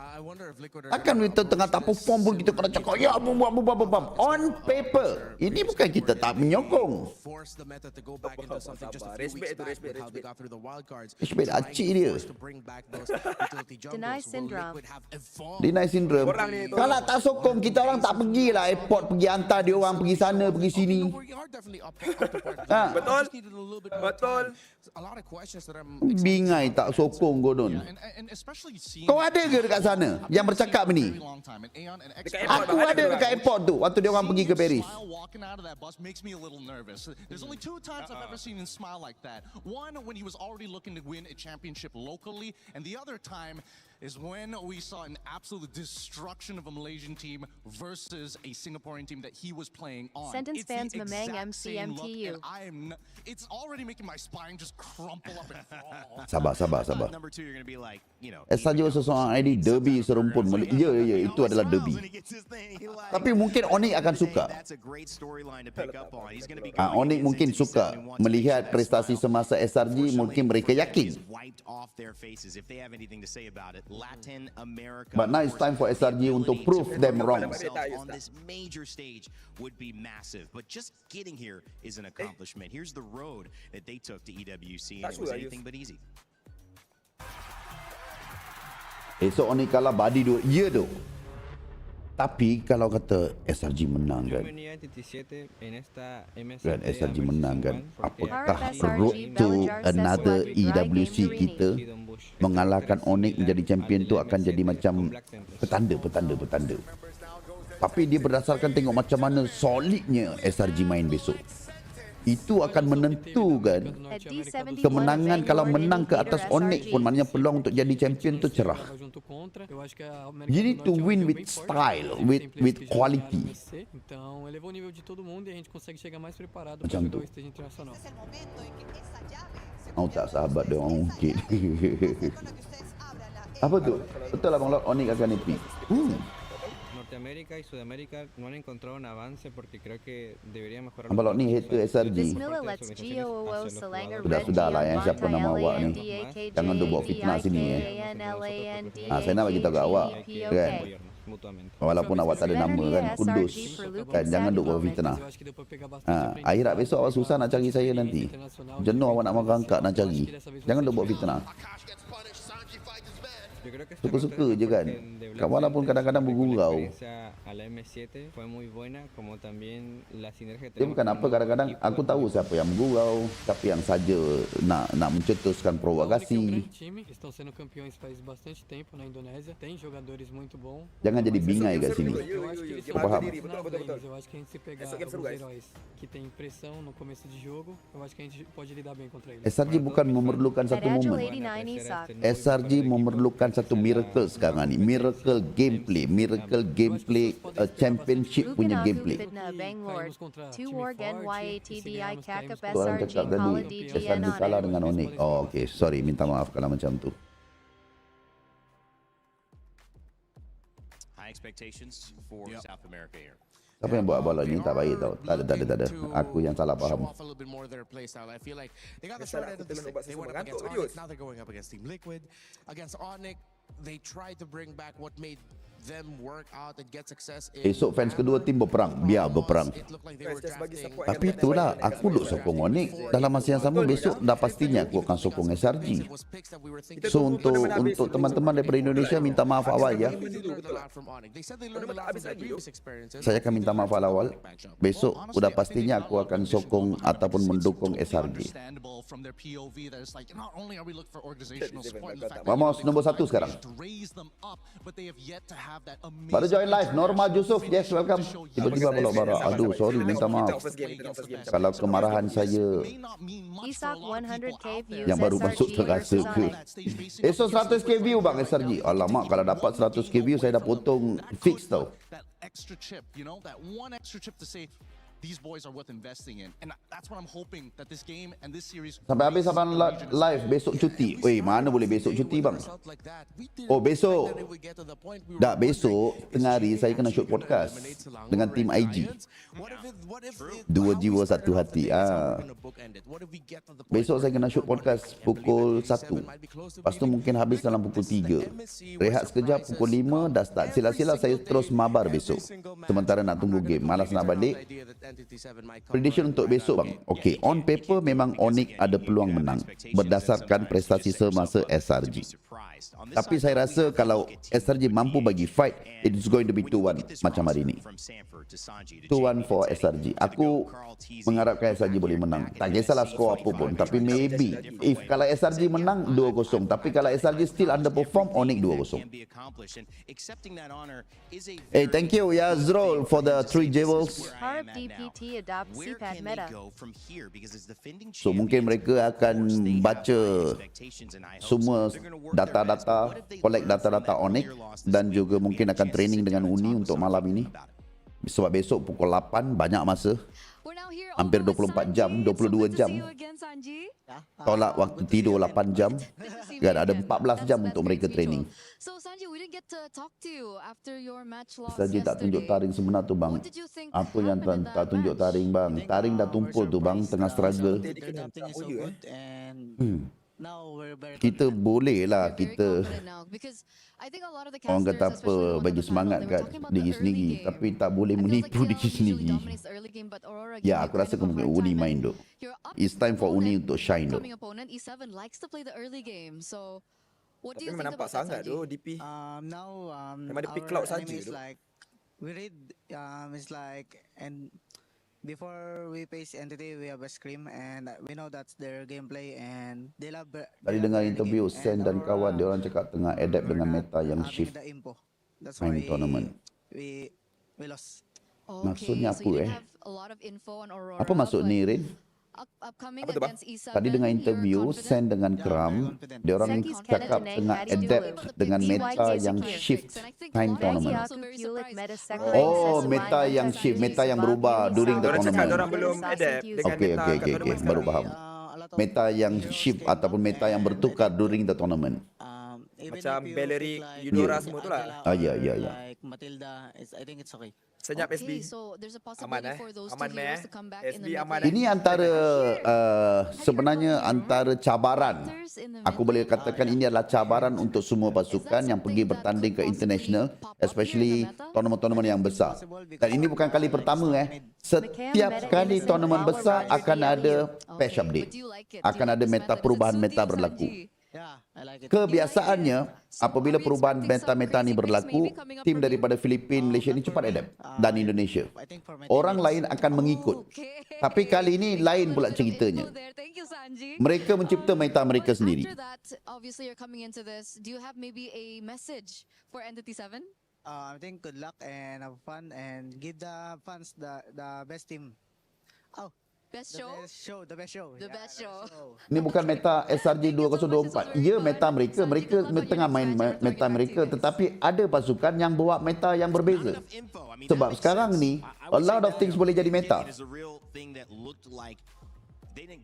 [SPEAKER 4] Takkan kita tengah tak perform pun kita kena cakap ya buat on paper. Ini bukan kita tak menyokong. Respect acik dia. Deny syndrome. Kalau tak sokong kita orang tak pergilah airport, pergi hantar dia orang pergi sana pergi sini.
[SPEAKER 16] Betul.
[SPEAKER 4] Bingai tak sokong Gordon. Kau ada ke dekat sana yang bercakap ni? Aku ada dekat airport tu waktu dia orang pergi ke Paris.
[SPEAKER 11] There's only 2 times I've ever seen him smile like that. One when he was already looking to win a championship locally, and the other time is when we saw an absolute destruction of a Malaysian team versus a Singaporean team that he was playing on.
[SPEAKER 7] Sentence fans Mamang MCMTU.
[SPEAKER 11] It's already making my spine just crumple up and fall.
[SPEAKER 4] Sabar. Saja seseorang ID derby serumpun. Ya, itu adalah derby. Tapi mungkin Onyx akan suka. Onyx mungkin suka melihat prestasi semasa SRG, mungkin mereka yakin. But now it's time for SRG untuk prove them wrong.
[SPEAKER 3] On this major stage would be massive, but just getting here is an accomplishment. Here's the road that they took to EWC, and it was anything but easy.
[SPEAKER 4] Esok Onyx kalah body 2. Ya tu. Tapi kalau kata SRG menang kan, SRG menang kan, apakah road to another EWC kita mengalahkan Onyx menjadi champion tu akan jadi macam petanda. Tapi dia berdasarkan tengok macam mana solidnya SRG main besok. Itu akan menentukan kemenangan. Kalau menang ke atas Onyx pun maknanya peluang untuk jadi champion tu cerah. You need to win with style, with quality. Macam tu. Tak sahabat dia orang mungkin. Apa tu? Betul lah Bang Lord, Onyx akan epic.
[SPEAKER 20] Norteamérica y Sudamérica no han encontrado un avance porque creo que debería mejorar.
[SPEAKER 4] Abang ni hater SRG. Sudah lah yang siapa nama awak ni. Jangan tu buat fitnah sini saya nak bagi tahu kat awak kan. Walaupun awak tak ada nama kan, kudus kan, jangan duk buat fitnah. Akhirat besok awak susah nak cari saya nanti. Jenuh awak nak makan angkat nak cari. Jangan duk buat fitnah. Suka-suka je kan. Walaupun kadang-kadang bergurau. Dia bukan apa, kadang-kadang aku tahu siapa yang bergurau, tapi yang saja nak mencetuskan provokasi. Jangan jadi bingai kat sini. Kau faham? SRG bukan memerlukan satu momen. SRG memerlukan satu miracle sekarang ni. Miracle gameplay championship punya gameplay. Orang cakap tadi SRG kalah dengan Onyx. Oh okay, sorry, minta maaf kalau macam tu.
[SPEAKER 3] High expectations for South America here.
[SPEAKER 4] Siapa yang buat balon ni tak baik tau. Tak ada. Aku yang salah faham.
[SPEAKER 11] They tried to bring back what made
[SPEAKER 14] them work out and get success in
[SPEAKER 4] Esok fans kedua tim berperang. Biar berperang. Tapi itulah, aku duk sokong Onyx. Dalam masa yang sama, besok dah pastinya aku akan sokong SRG. So untuk teman-teman daripada Indonesia, minta maaf awal ya. Saya akan minta maaf awal. Besok udah pastinya aku akan sokong ataupun mendukung SRG. Vamos, nombor 1 sekarang. Baru join live, Normal Yusuf. Yes, welcome. Tiba-tiba balok bara. Aduh, sorry, minta maaf. Kalau kemarahan saya yang baru masuk terasa ke. Esok 100k view bang SRG. Alamak, kalau dapat 100k view saya dah potong fix tau.
[SPEAKER 11] These boys are worth investing in, and that's what I'm hoping that this game and this series.
[SPEAKER 4] Sampai habis abang live besok cuti. Weh, mana boleh besok cuti bang? Oh besok. Tak, besok tengah hari saya kena shoot podcast dengan tim IG. Dua jiwa satu hati. Besok saya kena shoot podcast pukul 1. Lepas tu mungkin habis dalam pukul 3. Rehat sekejap pukul 5 dah start. Sila-sila saya terus mabar besok. Sementara nak tunggu game. Malas nak balik. Prediction untuk besok bang. Okay, on paper memang Onyx ada peluang menang berdasarkan prestasi semasa SRG. Tapi saya rasa kalau SRG mampu bagi fight, it's going to be 2-1 macam hari ini. 2-1 for SRG. Aku mengharapkan SRG boleh menang. Tak kisahlah skor apa pun, tapi maybe if kalau SRG menang 2-0, tapi kalau SRG still underperform, Onyx 2-0. Hey, thank you Yazrul for the 3 jewels. So mungkin mereka akan baca semua data-data, collect data-data Onyx dan juga mungkin akan training dengan Uni untuk malam ini. Sebab besok pukul 8 banyak masa. Hampir 24 jam, 22 jam. Tolak waktu tidur 8 jam. Kan ada 14 jam untuk mereka training. Saja tak tunjuk taring sebenar tu bang. Apa yang tak tunjuk taring bang? Taring dah tumpul tu bang, tengah struggle. Kita boleh lah, kita orang kata apa, bagi semangat kat diri sendiri, tapi tak boleh menipu diri sendiri. Ya, aku rasa kemungkinan Uni main tu. It's time for Uni untuk shine tu.
[SPEAKER 16] Tapi memang nampak sangat tu DP. Memang dia pick cloud saja tu.
[SPEAKER 18] We read it's like, and before we face entity, we have a scream, and we know that's their gameplay, and they love.
[SPEAKER 4] Tadi dengar interview Sen dan kawan dia, orang cakap tengah adapt dengan meta yang shift main tournament.
[SPEAKER 18] We lost.
[SPEAKER 4] Maksudnya apa Apa maksud ni Rin?
[SPEAKER 16] Apa tu bang?
[SPEAKER 4] Tadi dengar interview Sen dengan Kram, dia orang cakap tengah adapt dengan meta yang shift time tournament. Oh, meta yang shift, meta yang berubah during the tournament.
[SPEAKER 16] Orang belum adapt dengan
[SPEAKER 4] Okay, baru faham. Meta yang shift ataupun meta yang bertukar during the tournament.
[SPEAKER 16] Macam Bellery, Eudora semua tu lah.
[SPEAKER 4] Ya.
[SPEAKER 18] Matilda, I think it's okay.
[SPEAKER 16] Senyap SB. Aman Aman SB aman.
[SPEAKER 4] Ini antara sebenarnya antara cabaran. Aku boleh katakan ini adalah cabaran untuk semua pasukan yang pergi bertanding ke international, especially tournament-tournament yang besar. Dan ini bukan kali pertama Setiap kali tournament besar akan ada patch update. Akan ada perubahan meta berlaku. Kebiasaannya apabila perubahan meta-meta ni berlaku, tim daripada Filipina, Malaysia ni cepat adapt dan Indonesia. Orang lain akan mengikut. Tapi kali ini lain pula ceritanya. Mereka mencipta meta mereka sendiri.
[SPEAKER 18] I think good luck and have fun and give the fans the best team. The best show.
[SPEAKER 4] Ini bukan meta SRG 2024. Ya, meta mereka. Mereka tengah main meta mereka. Tetapi ada pasukan yang bawa meta yang berbeza. Sebab sekarang ni, a lot of things boleh jadi meta.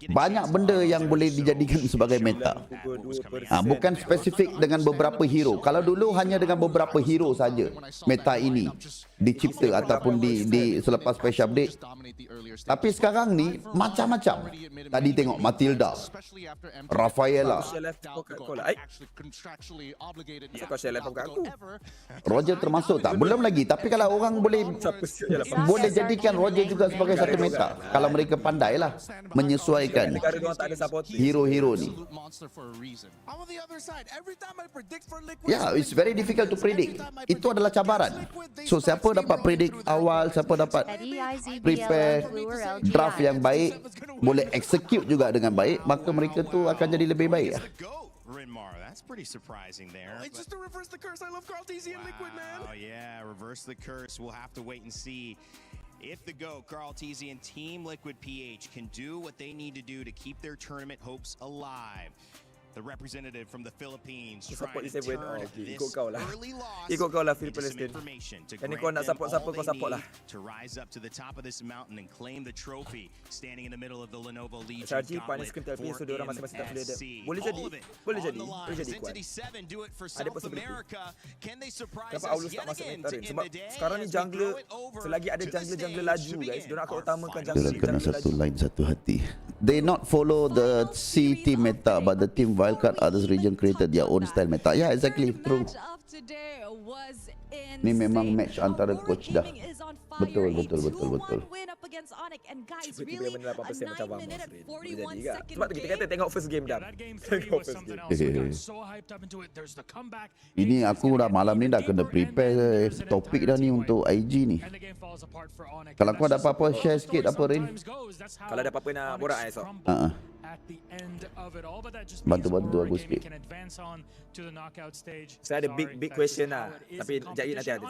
[SPEAKER 4] banyak benda yang boleh dijadikan sebagai meta. Bukan spesifik dengan beberapa hero. Kalau dulu hanya dengan beberapa hero saja meta ini dicipta ataupun di selepas patch update. Tapi sekarang ni macam-macam. Tadi tengok Matilda, Rafaela, Roger termasuk tak? Belum lagi. Tapi kalau orang boleh jadikan Roger juga sebagai satu meta. Kalau mereka pandailah menyesuaikan hero-hero ni. Ya, it's very difficult to predict. Itu adalah cabaran. So siapa dapat predict awal, siapa dapat prepare draft yang baik, boleh execute juga dengan baik, maka mereka tu akan jadi lebih baik.
[SPEAKER 3] That's pretty surprising there.
[SPEAKER 9] It's just to reverse the curse. I love Carl TZ and Liquid, man.
[SPEAKER 3] Oh yeah, reverse the curse. We'll have to wait and see if the GOAT, Carl TZ and Team Liquid PH can do what they need to do to keep their tournament hopes alive. The representative from the Philippines trying to turn this early loss into some information to grant them all they need to rise up to the top of this mountain and claim the trophy, standing in the middle of the Lenovo Legion gauntlet for MSC. All of it on the line. Entity 7 do it for South America. Can they surprise us yet again to end the day as we throw it over to the stage to begin our final
[SPEAKER 4] Kena satu line, satu hati. They not follow the C team meta, but the team wildcard others region created their own style meta. Yeah, exactly, true. Ni memang match antara coach dah. Betul.
[SPEAKER 16] Tiba-tiba benda 8% macam Vamos. Boleh jadi kan? Sebab tu kita kata tengok first game dah. Tengok first game.
[SPEAKER 4] Ini aku dah malam ni dah kena prepare topik dah ni untuk IG ni. Kalau kau ada apa-apa share sikit apa Rin?
[SPEAKER 16] Kalau ada apa-apa nak borak esok.
[SPEAKER 4] Bantu aku sikit.
[SPEAKER 16] Saya ada big question lah. Tapi jap nanti ada.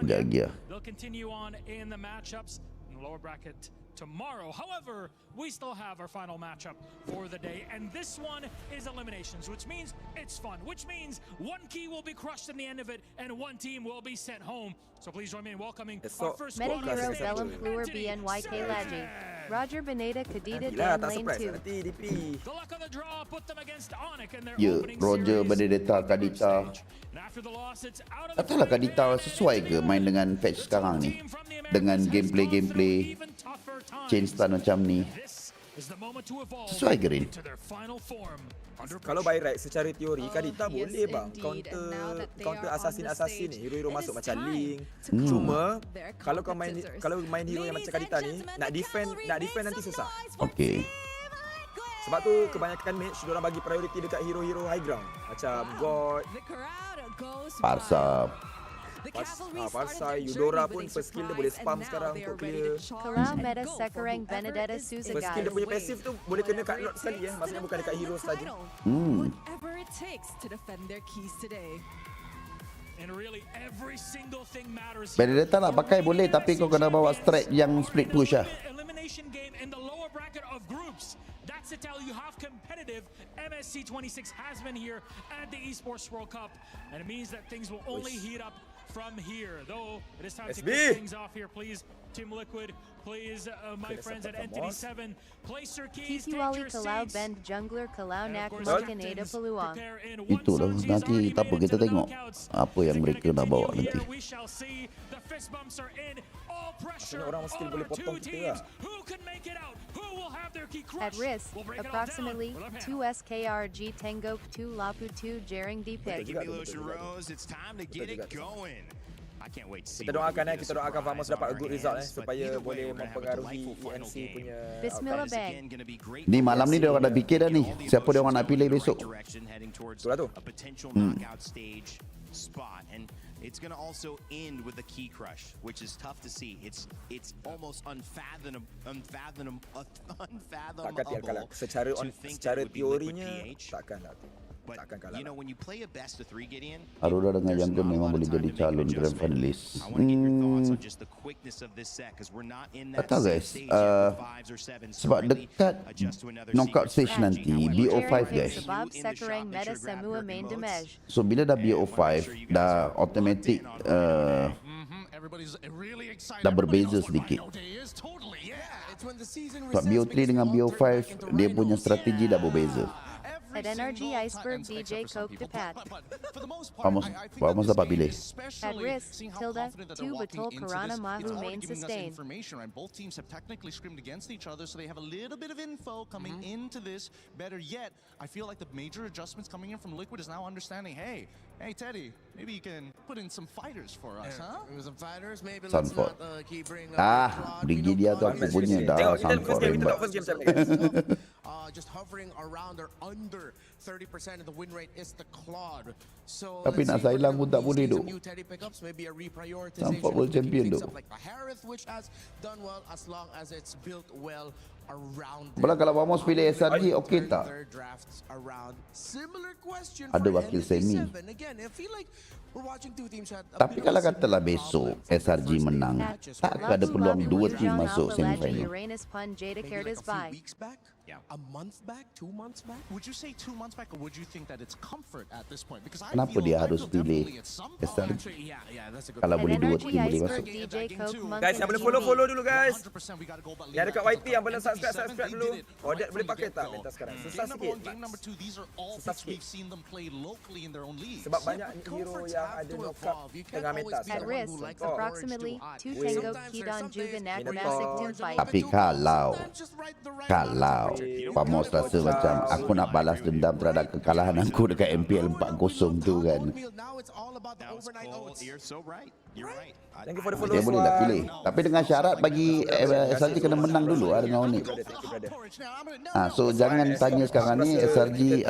[SPEAKER 4] Ya, ya.
[SPEAKER 10] They'll continue on in the matchups in the lower bracket tomorrow. However, we still have our final matchup for the day, and this one is eliminations, which means it's fun, which means one key will be crushed in the end of it, and one team will be sent home. So please join me in welcoming our first squad on
[SPEAKER 7] Meta
[SPEAKER 10] stage.
[SPEAKER 7] Hero Bellum Fluor BNYK Laji. Roger Beneda Kadida
[SPEAKER 16] Lah,
[SPEAKER 7] Dan
[SPEAKER 16] tak
[SPEAKER 7] Lane
[SPEAKER 16] surprise
[SPEAKER 7] 2.
[SPEAKER 16] nanti DP.
[SPEAKER 10] The luck of the draw put them against Onyx in their
[SPEAKER 4] Ya,
[SPEAKER 10] opening
[SPEAKER 4] Roger,
[SPEAKER 10] series.
[SPEAKER 4] Benedetta, Kadita.
[SPEAKER 10] And after the loss, it's out of the
[SPEAKER 4] Katalah Kadita sesuai ke main dengan patch sekarang ni? Dengan gameplay change start macam ni. Sesuai ke Rin?
[SPEAKER 16] Kalau by right secara teori Kadita boleh bang counter assassin ni, hero-hero masuk macam Link. Cuma kalau main hero yang macam Kadita ni nak defend nanti susah.
[SPEAKER 4] Okay.
[SPEAKER 16] Sebab tu kebanyakan match diorang bagi priority dekat hero-hero high ground macam God,
[SPEAKER 4] Parsa.
[SPEAKER 16] Parsa, Eudora pun first skill dia boleh spam sekarang untuk clear.
[SPEAKER 7] Kara Meta Sekarang Benedetta Souza
[SPEAKER 16] First skill dia
[SPEAKER 7] guys.
[SPEAKER 16] punya passive tu boleh kena kat lot sekali maksudnya bukan dekat hero saja.
[SPEAKER 5] Whatever it takes to defend their keys today.
[SPEAKER 10] And really every single thing matters.
[SPEAKER 4] Benedetta nak pakai boleh, tapi kau kena bawa strat yang split push lah.
[SPEAKER 10] Elimination game in the lower bracket of groups. That's to tell you how competitive MSC 26 has been here at the Esports World Cup, and it means that things will only heat up from here. Though it is time to kick things off here, please. Team Liquid, please, my friends at Entity 7, place your keys,
[SPEAKER 7] Kiki
[SPEAKER 10] take
[SPEAKER 7] Wali
[SPEAKER 10] your
[SPEAKER 7] Kalau
[SPEAKER 10] seats.
[SPEAKER 7] Bend Jungler Kalau Nak Makan Ada Peluang.
[SPEAKER 4] Itulah, nanti tak apa, kita tengok apa yang mereka nak bawa nanti.
[SPEAKER 10] We shall see. The fist bumps are in. All pressure
[SPEAKER 16] Maksudnya orang mesti boleh
[SPEAKER 10] over
[SPEAKER 16] potong
[SPEAKER 10] two
[SPEAKER 16] kita lah.
[SPEAKER 10] teams. Who can make it out? Who will have their key
[SPEAKER 7] At
[SPEAKER 10] crushed?
[SPEAKER 7] risk,
[SPEAKER 10] We'll break it all
[SPEAKER 7] approximately
[SPEAKER 10] down.
[SPEAKER 7] 2 SKRG Tango 2 Lapu 2 Jaring Depic.
[SPEAKER 3] Give me Lotion Rose. It's time to get it going. I can't wait to see.
[SPEAKER 16] Kita doakan Vamos dapat a good result supaya boleh mempengaruhi ENC punya.
[SPEAKER 7] Bismillah Bang.
[SPEAKER 4] Ni malam ni dia orang dah fikir dah ni, siapa dia orang nak pilih besok.
[SPEAKER 16] Itulah tu.
[SPEAKER 3] A potential knockout stage spot, and it's going to also end with the key crush, which is tough to see. It's almost unfathomable
[SPEAKER 16] Takkan dia kalah. Secara teorinya takkan lah.
[SPEAKER 3] But you know, when you play a best of 3, Gideon,
[SPEAKER 4] Aurora dengan Jungle memang boleh jadi calon grand finalist. Tak tahu guys, sebab dekat knockout stage nanti BO5 guys.
[SPEAKER 7] Sabab Sekarang Meta Semua Main Damage.
[SPEAKER 4] So bila dah BO5 dah automatic dah berbeza sedikit. Sebab BO3 dengan BO5 dia punya strategi dah berbeza.
[SPEAKER 7] At NRG Iceberg DJ Coke to Pat.
[SPEAKER 4] Vamos dapat pilih.
[SPEAKER 7] At risk, Tilda, 2 Batol Karana Mahu main sustain.
[SPEAKER 11] Both teams have technically scrimmed against each other, so they have a little bit of info coming into this. Better yet, I feel like the major adjustments coming in from Liquid is now understanding, hey Teddy, maybe you can put in some fighters for us, huh?
[SPEAKER 14] Some fighters, maybe
[SPEAKER 4] let's not keep bringing dia tu aku punya dah Sunford rembat.
[SPEAKER 14] Just hovering around or under 30% of the win rate is the Claude. So
[SPEAKER 4] tapi nak silent pun tak boleh duk. Sunford world champion duk. Belah kalau Vamos pilih SRG okey tak? Ada wakil semi. Tapi kalau katalah besok SRG menang, tak ada peluang dua tim masuk semifinal.
[SPEAKER 11] A month back, 2 months back? Would you say 2 months back, or would you think that it's comfort at this point? Because
[SPEAKER 4] kenapa dia harus pilih SRG? Kalau boleh dua tim boleh masuk.
[SPEAKER 16] Guys, yang boleh follow dulu guys. Yang dekat YT yang boleh subscribe dulu. Odet boleh pakai tak meta sekarang? Susah sikit. Susah sikit. Sebab banyak hero yang ada knockup tengah meta
[SPEAKER 7] sekarang. At risk, approximately 2 Tango Kidon juga nak massive team fight.
[SPEAKER 4] Tapi kalau Vamos rasa macam aku nak balas dendam terhadap kekalahan aku dekat MPL 4-0 tu kan. Dia boleh lah pilih. Tapi dengan syarat bagi SRG kena menang dulu dengan Onyx. So jangan tanya sekarang ni SRG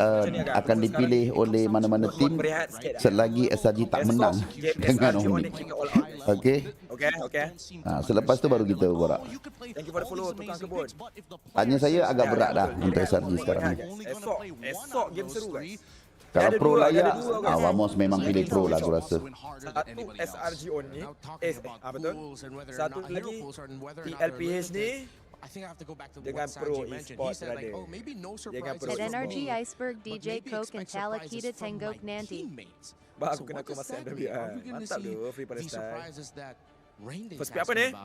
[SPEAKER 4] akan dipilih oleh mana-mana tim selagi SRG tak menang dengan Onyx. Okay. Selepas tu baru kita borak.
[SPEAKER 16] Thank you for the follow tukang kebun.
[SPEAKER 4] Tanya saya agak berat dah untuk SRG sekarang ni.
[SPEAKER 16] Esok game seru guys.
[SPEAKER 4] Kalau pro layak, Vamos memang pilih pro lah aku rasa.
[SPEAKER 16] Satu SRG only, betul. Satu lagi TLPH ni dengan pro e-sport ada.
[SPEAKER 7] At NRG Iceberg DJ Coke and Talakita Tengok Nanti.
[SPEAKER 16] Bah, aku kena kemas NW. Mantap tu, free pada style. First pick apa ni?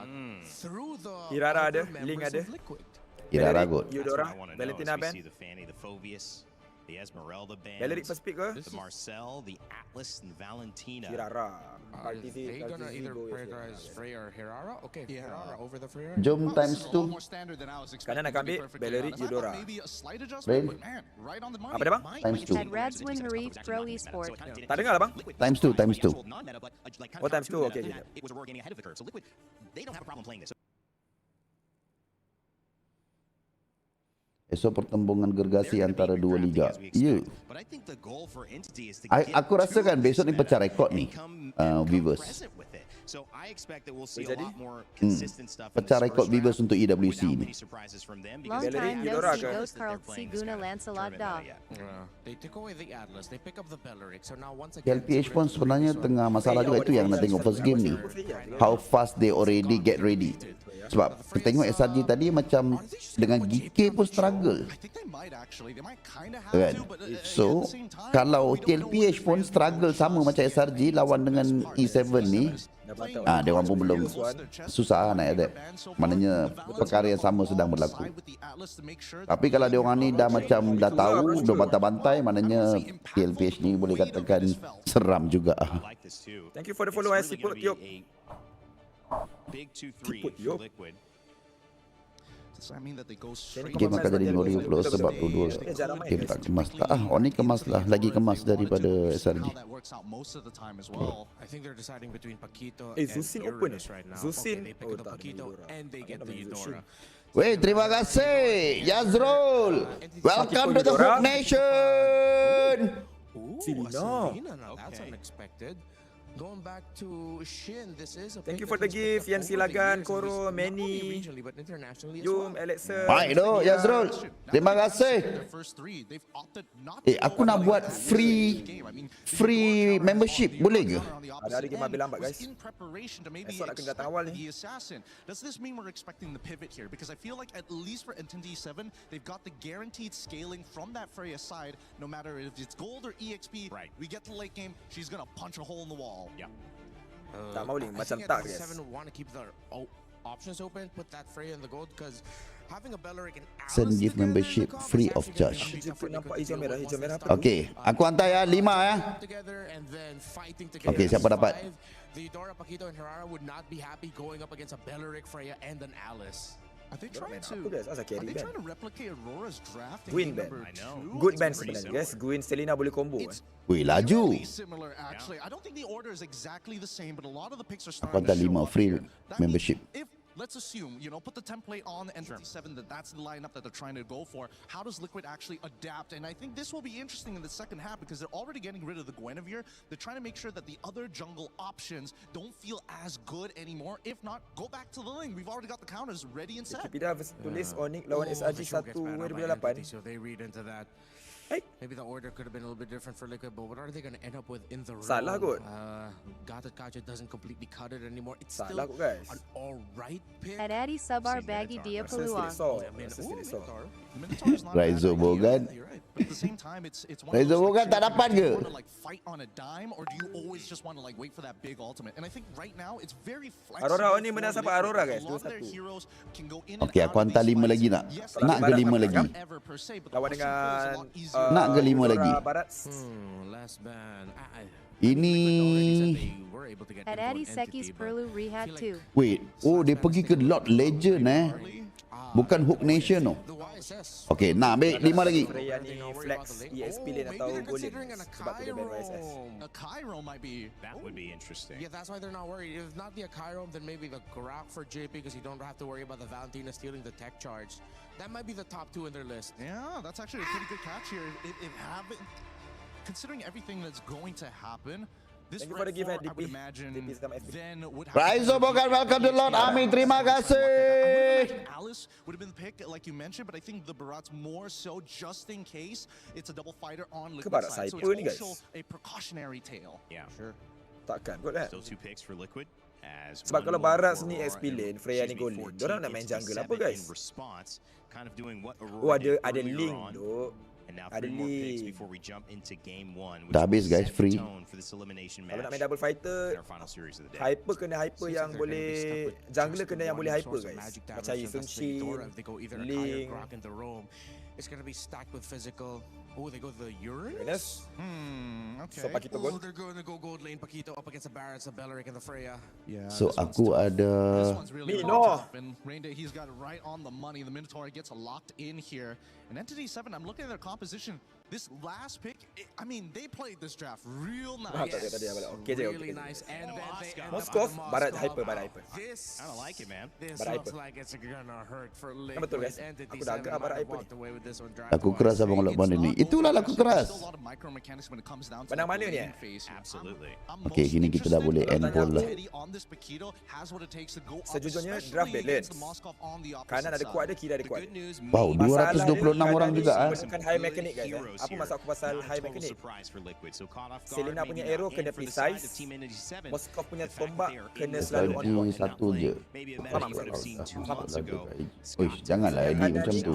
[SPEAKER 16] Irara ada, Link ada.
[SPEAKER 4] Irara good.
[SPEAKER 16] Eudora, Valentina band.
[SPEAKER 3] The Esmeralda band,
[SPEAKER 16] Beleric first pick ke?
[SPEAKER 3] The Marcel, the Atlas, and Valentina.
[SPEAKER 16] Irara.
[SPEAKER 14] They gonna either prioritize Freya or Hirara? Okay, Hirara over the Freya.
[SPEAKER 4] Jom times 2.
[SPEAKER 16] Kanan nak ambil Beleric, Eudora.
[SPEAKER 4] Rain.
[SPEAKER 16] Apa dia bang?
[SPEAKER 4] Times 2.
[SPEAKER 7] At Radswin Harif Pro Esport.
[SPEAKER 16] Tak dengar lah bang?
[SPEAKER 4] Times 2.
[SPEAKER 16] Oh times 2, okay.
[SPEAKER 4] Esok pertembungan gergasi antara dua liga. Ya. Aku rasa kan besok ni pecah rekod ni. Viewers. Pecah rekod viewers untuk EWC ni.
[SPEAKER 7] Long time no see Ghost Carl Siguna Lancelot Dog.
[SPEAKER 4] LPH pun sebenarnya tengah masalah juga, itu yang nak tengok first game ni. How fast they already get ready. Sebab kita tengok SRG tadi macam dengan GK pun struggle kan? So kalau TLPH pun struggle sama macam SRG lawan dengan E7 ni, dia orang pun belum susah nak adapt. Maknanya perkara yang sama sedang berlaku. Tapi kalau dia orang ni dah macam dah tahu, dah bantai-bantai, maknanya TLPH ni boleh katakan seram juga.
[SPEAKER 16] Thank you for the follow, Siput Tiop.
[SPEAKER 3] Big 2-3 for Liquid.
[SPEAKER 4] Game akan jadi 20 sebab dua game tak kemas. Onyx kemas lah, lagi kemas daripada SRG.
[SPEAKER 16] Zusin open Zusin.
[SPEAKER 4] Weh, terima kasih Yazrul. Welcome to the Hook Nation.
[SPEAKER 16] Silina.
[SPEAKER 14] That's unexpected. Going back to Shin, this is a
[SPEAKER 16] thank you for the gift, Yan Silagan, Koro, Manny, Yum, Alexa.
[SPEAKER 4] Baik doh, Yazrul. Terima kasih. Aku nak buat free membership, boleh ke?
[SPEAKER 16] Ada hari game habis lambat guys. Esok nak kena datang awal ni.
[SPEAKER 11] Does this mean we're expecting the pivot here? Because I feel like at least for Entity 7, they've got the guaranteed scaling from that Freya side. No matter if it's gold or EXP, we get to late game, she's gonna punch a hole in the wall.
[SPEAKER 16] Tak mau link macam tak guys.
[SPEAKER 14] options open, put that Freya in the gold because having a Belleric and
[SPEAKER 4] Send gift membership free of charge. Okay, aku hantar ya 5 ya. Okay, siapa dapat?
[SPEAKER 14] The Dora, Paquito, and Herrera would not be happy going up against a Belleric, Freya, and an Alice.
[SPEAKER 15] Are they trying to replicate Aurora's draft?
[SPEAKER 16] Gwyn ban. Good ban sebenarnya guys. Gwyn Selena boleh combo.
[SPEAKER 4] Wih, laju.
[SPEAKER 11] Similar actually. I don't think the order is exactly the same, but a lot of the picks are
[SPEAKER 4] Aku hantar 5 free membership.
[SPEAKER 11] Let's assume, put the template on Entity 7 that's the lineup that they're trying to go for. How does Liquid actually adapt? And I think this will be interesting in the second half because they're already getting rid of the Guinevere. They're trying to make sure that the other jungle options don't feel as good anymore. If not, go back to the lane. We've already got the counters ready and set.
[SPEAKER 16] Kita tulis Onyx lawan SRG 1-8.
[SPEAKER 14] So they read into that. Maybe the order could have been a little bit different for Liquid, but what are they going to end up with in the room?
[SPEAKER 16] Salah kot.
[SPEAKER 14] Gata Kaja doesn't completely cut it anymore. It's
[SPEAKER 16] Salah
[SPEAKER 14] still
[SPEAKER 16] kot guys.
[SPEAKER 14] an alright pick.
[SPEAKER 7] At Addy Subar Baggy Dia Peluang.
[SPEAKER 4] Raizo Bogan. Raizo Bogan tak dapat ke?
[SPEAKER 11] Like fight on a dime, or do you always just want to like wait for that big ultimate? And I think right now it's very flexible.
[SPEAKER 16] Aurora ni menang sampai Aurora guys.
[SPEAKER 4] Okay, aku hantar 5 lagi nak. Nak ke 5 lagi?
[SPEAKER 16] Lawan dengan
[SPEAKER 4] nak ke 5 lagi?
[SPEAKER 14] Last ban.
[SPEAKER 4] Ini
[SPEAKER 7] At Addy Seki's Perlu Rehab 2.
[SPEAKER 4] wait, oh dia pergi ke Lord Legend bukan Hook Nation Okay, nak ambil 5 lagi.
[SPEAKER 16] Freya ni flex EXP lane atau golden sebab dia ban YSS.
[SPEAKER 11] A Cairo might be.
[SPEAKER 3] That would be interesting.
[SPEAKER 14] Yeah, that's why they're not worried. If not the Cairo, then maybe the Grok for JP because you don't have to worry about the Valentina stealing the tech charge. That might be the top 2 in their list.
[SPEAKER 11] Yeah, that's actually a pretty good catch here. Considering everything that's going to happen, this
[SPEAKER 16] Thank you for the gift,
[SPEAKER 11] I would imagine then would have
[SPEAKER 4] Raizo Bogan, welcome to Lord Army. Terima kasih.
[SPEAKER 11] Alice would have been the pick, like you mentioned, but I think the Barat's more so just in case it's a double fighter on Liquid side. So it's also a precautionary tale.
[SPEAKER 3] Yeah,
[SPEAKER 16] sure. Takkan kot kan.
[SPEAKER 3] Still 2 picks for Liquid.
[SPEAKER 16] Sebab kalau Barat ni XP lane, Freya ni gold lane, diorang nak main jungle apa guys? Oh ada link tu. Ada link.
[SPEAKER 4] Dah habis guys, free.
[SPEAKER 16] Kalau nak main double fighter, hyper kena hyper yang boleh, jungler kena yang boleh hyper guys. Macam Sun Shin, Link.
[SPEAKER 14] It's going to be stacked with physical. Oh, they go the
[SPEAKER 16] Uranus.
[SPEAKER 11] Okay.
[SPEAKER 16] So Paquito gold.
[SPEAKER 14] They're going to go gold lane. Paquito up against the Barretts, the Belleric, and the Freya.
[SPEAKER 11] Yeah.
[SPEAKER 4] So aku ada
[SPEAKER 11] Mino. Rainday, he's got it right on the money. The Minotaur gets locked in here. And Entity 7, I'm looking at their composition. This last pick, I mean, they played this draft real nice.
[SPEAKER 14] Really nice. And then they end
[SPEAKER 16] Moskov, Barat hyper, Barat hyper.
[SPEAKER 14] This,
[SPEAKER 3] I don't like it, man.
[SPEAKER 14] This
[SPEAKER 16] Barat
[SPEAKER 14] looks
[SPEAKER 16] hyper.
[SPEAKER 14] like it's gonna hurt for Liquid.
[SPEAKER 16] Betul guys. Aku dah agak Barat hyper ni.
[SPEAKER 4] Aku keras abang lock mana ni. Itulah aku keras.
[SPEAKER 16] Menang mana ni?
[SPEAKER 3] Absolutely.
[SPEAKER 4] Okay, kini kita dah boleh end poll lah.
[SPEAKER 16] Sejujurnya draft balance. Kanan ada kuat, ada kiri ada kuat.
[SPEAKER 4] Wow, 226 orang juga
[SPEAKER 16] Bukan high mechanic guys. Apa maksud aku pasal high mechanic? Selena punya arrow kena precise. Moskov punya tombak kena selalu on point.
[SPEAKER 4] Satu je. Uish, janganlah edit macam tu.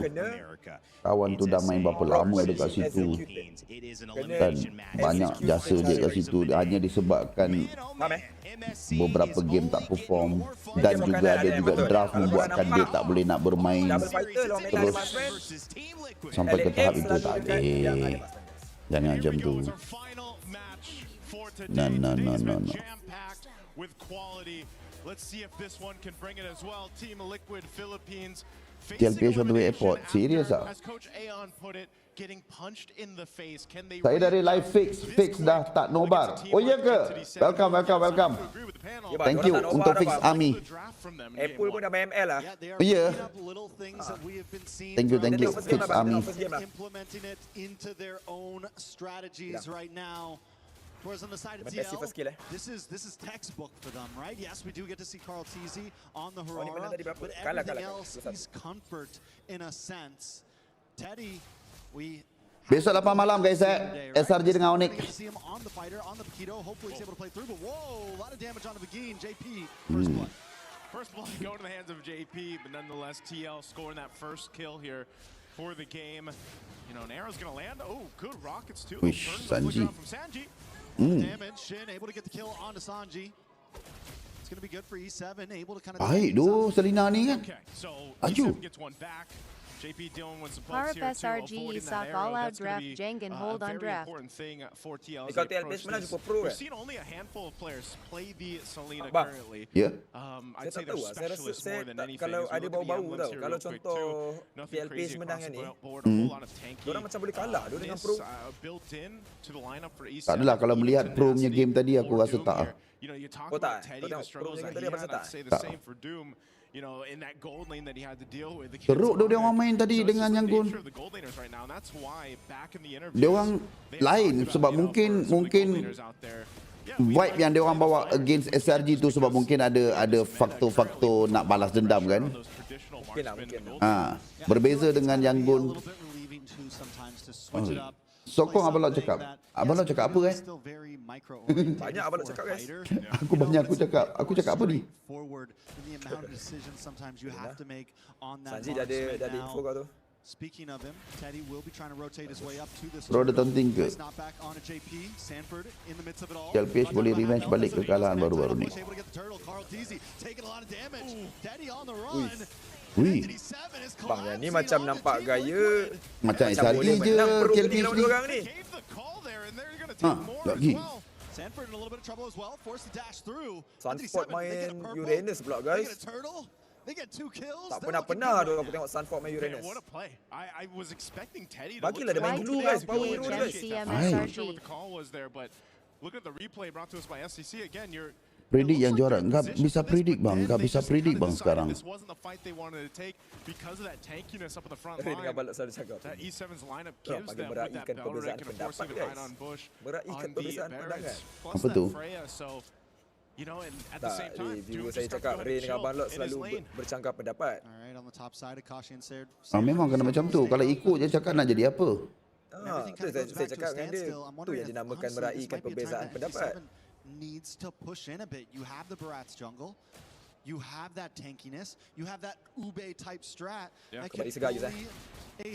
[SPEAKER 4] Kawan tu dah main berapa lama ada kat situ. Dan banyak jasa dia kat situ. Hanya disebabkan beberapa game tak perform. Dan juga ada juga draft membuatkan dia tak boleh nak bermain. Terus sampai ke tahap itu tak ada. Jangan macam tu. No. TLPH on the way airport. Serius ah? Saya dari live fix dah tak nobar. Oh iya ke? Welcome. Thank you untuk fix Army.
[SPEAKER 16] Apple pun dah main ML lah.
[SPEAKER 4] Oh iya. Thank you fix Army.
[SPEAKER 1] Whereas on the side of TL, this is textbook for them, right? Yes, we do get to see Carl TZ on the Herrera, but everything else is comfort in a sense. Teddy, we
[SPEAKER 4] besok 8 malam guys SRG dengan Onyx.
[SPEAKER 1] see him on the fighter, on the Paquito. Hopefully he's able to play through, but whoa, a lot of damage on the Begin. JP, first blood.
[SPEAKER 15] First blood going to the hands of JP, but nonetheless TL scoring that first kill here for the game. You know, an arrow's gonna land. Oh, good rockets too.
[SPEAKER 4] Wish, Sanji.
[SPEAKER 1] Damage, Shin able to get the kill onto Sanji. It's going to be good for E7, able to kind of...
[SPEAKER 4] Baik doh Selena ni kan. Aju.
[SPEAKER 7] Parap SRG Isak all out draft Jengen hold on draft.
[SPEAKER 16] Kalau TLPS menang jumpa pro
[SPEAKER 15] We've seen only a handful of players play the Selena currently.
[SPEAKER 4] Yeah.
[SPEAKER 15] I'd say they're specialists more than anything.
[SPEAKER 16] Kalau ada bau-bau tau. Kalau contoh TLPS menang ni, diorang macam boleh kalah dia dengan pro.
[SPEAKER 4] Tak adalah kalau melihat pro punya game tadi aku rasa tak.
[SPEAKER 16] Oh tak. Kau tengok pro punya game tadi apa rasa tak?
[SPEAKER 4] Tak. Teruk dia orang main tadi dengan yang gol. Dia orang lain sebab mungkin vibe yang dia orang bawa against SRG tu sebab mungkin ada faktor-faktor nak balas dendam kan. Berbeza dengan yang gol. Sokong Abang Lok cakap. Abang Lok cakap apa
[SPEAKER 16] Banyak Abang Lok cakap guys.
[SPEAKER 4] Aku cakap apa ni?
[SPEAKER 16] Sanji dah ada info kau tu.
[SPEAKER 1] Speaking of him, Teddy will be trying to rotate his way up to this.
[SPEAKER 4] Bro, ada taunting ke? LPH boleh revenge balik kekalahan baru-baru ni. Wih.
[SPEAKER 16] Bang, yang ni macam nampak gaya
[SPEAKER 4] macam SRG je LPH ni. Lagi.
[SPEAKER 16] Sunspot main Uranus pula guys. Tak pernah aku tengok Sunspot main Uranus. Bagilah dia main dulu guys, power hero dia guys.
[SPEAKER 4] Predict yang juara. Enggak bisa predict bang. Enggak bisa predict bang sekarang.
[SPEAKER 16] Dengan Balok selalu cakap. Bagi meraihkan perbezaan pendapat guys. Meraihkan perbezaan pandangan.
[SPEAKER 4] Apa tu?
[SPEAKER 16] Tak, viewer saya cakap Ray dengan Abang Lok selalu bercangkap pendapat.
[SPEAKER 4] Memang kena macam tu. Kalau ikut je cakap nak jadi apa?
[SPEAKER 16] Tu saya cakap dengan dia. Tu yang dinamakan meraihkan perbezaan pendapat.
[SPEAKER 1] Needs to push in a bit. You have the Barats jungle. You have that tankiness. You have that Ube type strat. That can be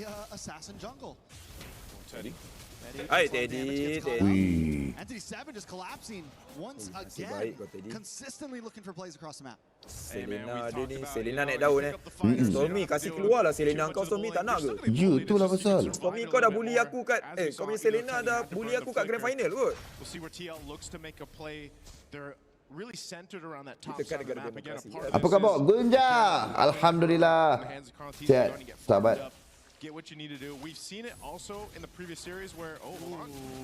[SPEAKER 1] a assassin jungle.
[SPEAKER 15] Teddy.
[SPEAKER 16] Hai Teddy.
[SPEAKER 1] Entity 7 just collapsing once again. Consistently looking for plays across the map.
[SPEAKER 16] Selena naik daun Stormy kasih keluar lah Selena kau. Stormy tak nak ke?
[SPEAKER 4] Ya, itulah pasal.
[SPEAKER 16] Stormy kau dah bully aku kat kau punya Selena dah bully aku kat grand final kot.
[SPEAKER 4] Apa khabar? Gunja. Alhamdulillah. Sihat sahabat.
[SPEAKER 15] Get what you need to do. We've seen it also in the previous series where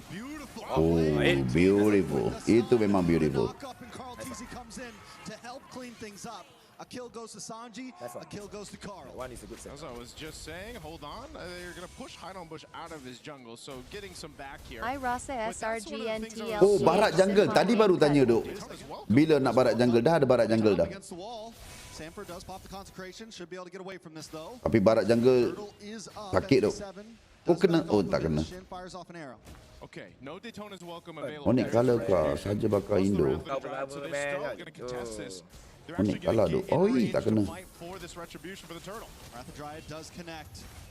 [SPEAKER 15] beautiful.
[SPEAKER 4] Oh, beautiful. Itu memang beautiful.
[SPEAKER 1] A kill goes to Sanji, a kill goes to Carl.
[SPEAKER 16] One is a good set.
[SPEAKER 15] As I was just saying, hold on. They're going to push Hide on Bush out of his jungle, so getting some back here.
[SPEAKER 7] I rasa SRG and TLC.
[SPEAKER 4] Oh, barat jungle. Tadi baru tanya duk. Bila nak barat jungle? Dah ada barat jungle dah.
[SPEAKER 1] Sanford does pop the consecration, should be able to get away from this though.
[SPEAKER 4] Tapi barat jungle sakit tu. Oh kena, oh tak kena.
[SPEAKER 15] Okay, no Daytona's welcome available.
[SPEAKER 4] Onik kalah kah saja bakal Indo. Onik kalah tu. Oh tak kena.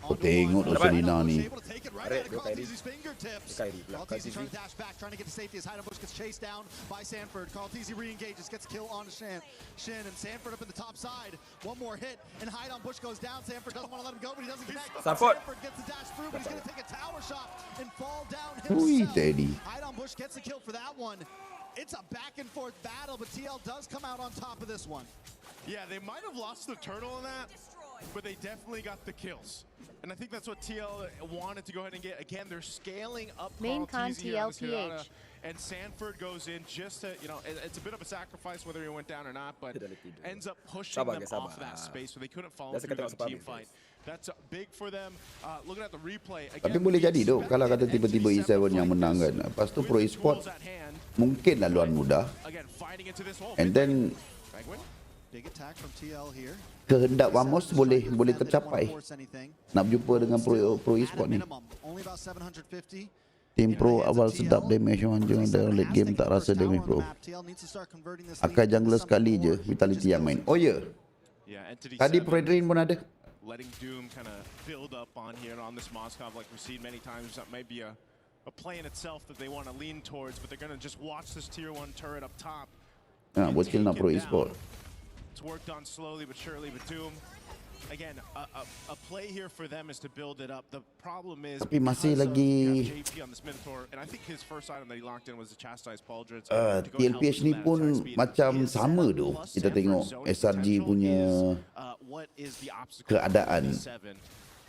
[SPEAKER 4] Oh tengok tu Selena ni.
[SPEAKER 1] Shin and Sanford up in the top side. One more hit and Hide on Bush goes down. Sanford doesn't want to let him go, but he doesn't connect.
[SPEAKER 16] Sanford
[SPEAKER 1] gets the dash through, but he's going to take a tower shot and fall down
[SPEAKER 4] Ui,
[SPEAKER 1] himself.
[SPEAKER 4] Teddy.
[SPEAKER 1] Hide on Bush gets the kill for that one. It's a back and forth battle, but TL does come out on top of this one.
[SPEAKER 15] Yeah, they might have lost the turtle in that, but they definitely got the kills. And I think that's what TL wanted to go ahead and get. Again, they're scaling up
[SPEAKER 7] main con TLPH.
[SPEAKER 15] And Sanford goes in just to, it's a bit of a sacrifice whether he went down or not, but ends up pushing them off that space so they couldn't follow through the team fight. That's big for them. Looking at the replay again.
[SPEAKER 4] Tapi boleh jadi tu kalau kata tiba-tiba E7 yang menang kan. Lepas tu Pro Esport mungkin laluan mudah. And then kehendak Vamos boleh tercapai. Nak berjumpa dengan Pro Esport ni. Tim Pro awal sedap damage macam dalam late game tak rasa damage Pro. Akai jungler sekali je vitality yang main. Oh ya. Tadi Fredrin pun ada.
[SPEAKER 15] Letting Doom kind of build up on here on this Moskov like we've seen many times. That might be a play in itself that they want to lean towards, but they're going to just watch this tier 1 turret up top.
[SPEAKER 4] bocil nak pro e-sport.
[SPEAKER 15] It's worked on slowly but surely, but Doom, again, a play here for them is to build it up. The problem is
[SPEAKER 4] Tapi masih lagi
[SPEAKER 15] JP on this Minotaur, and I think his first item that he locked in was the Chastise Pauldrons.
[SPEAKER 4] TLPH ni pun macam sama tu. Kita tengok SRG punya keadaan.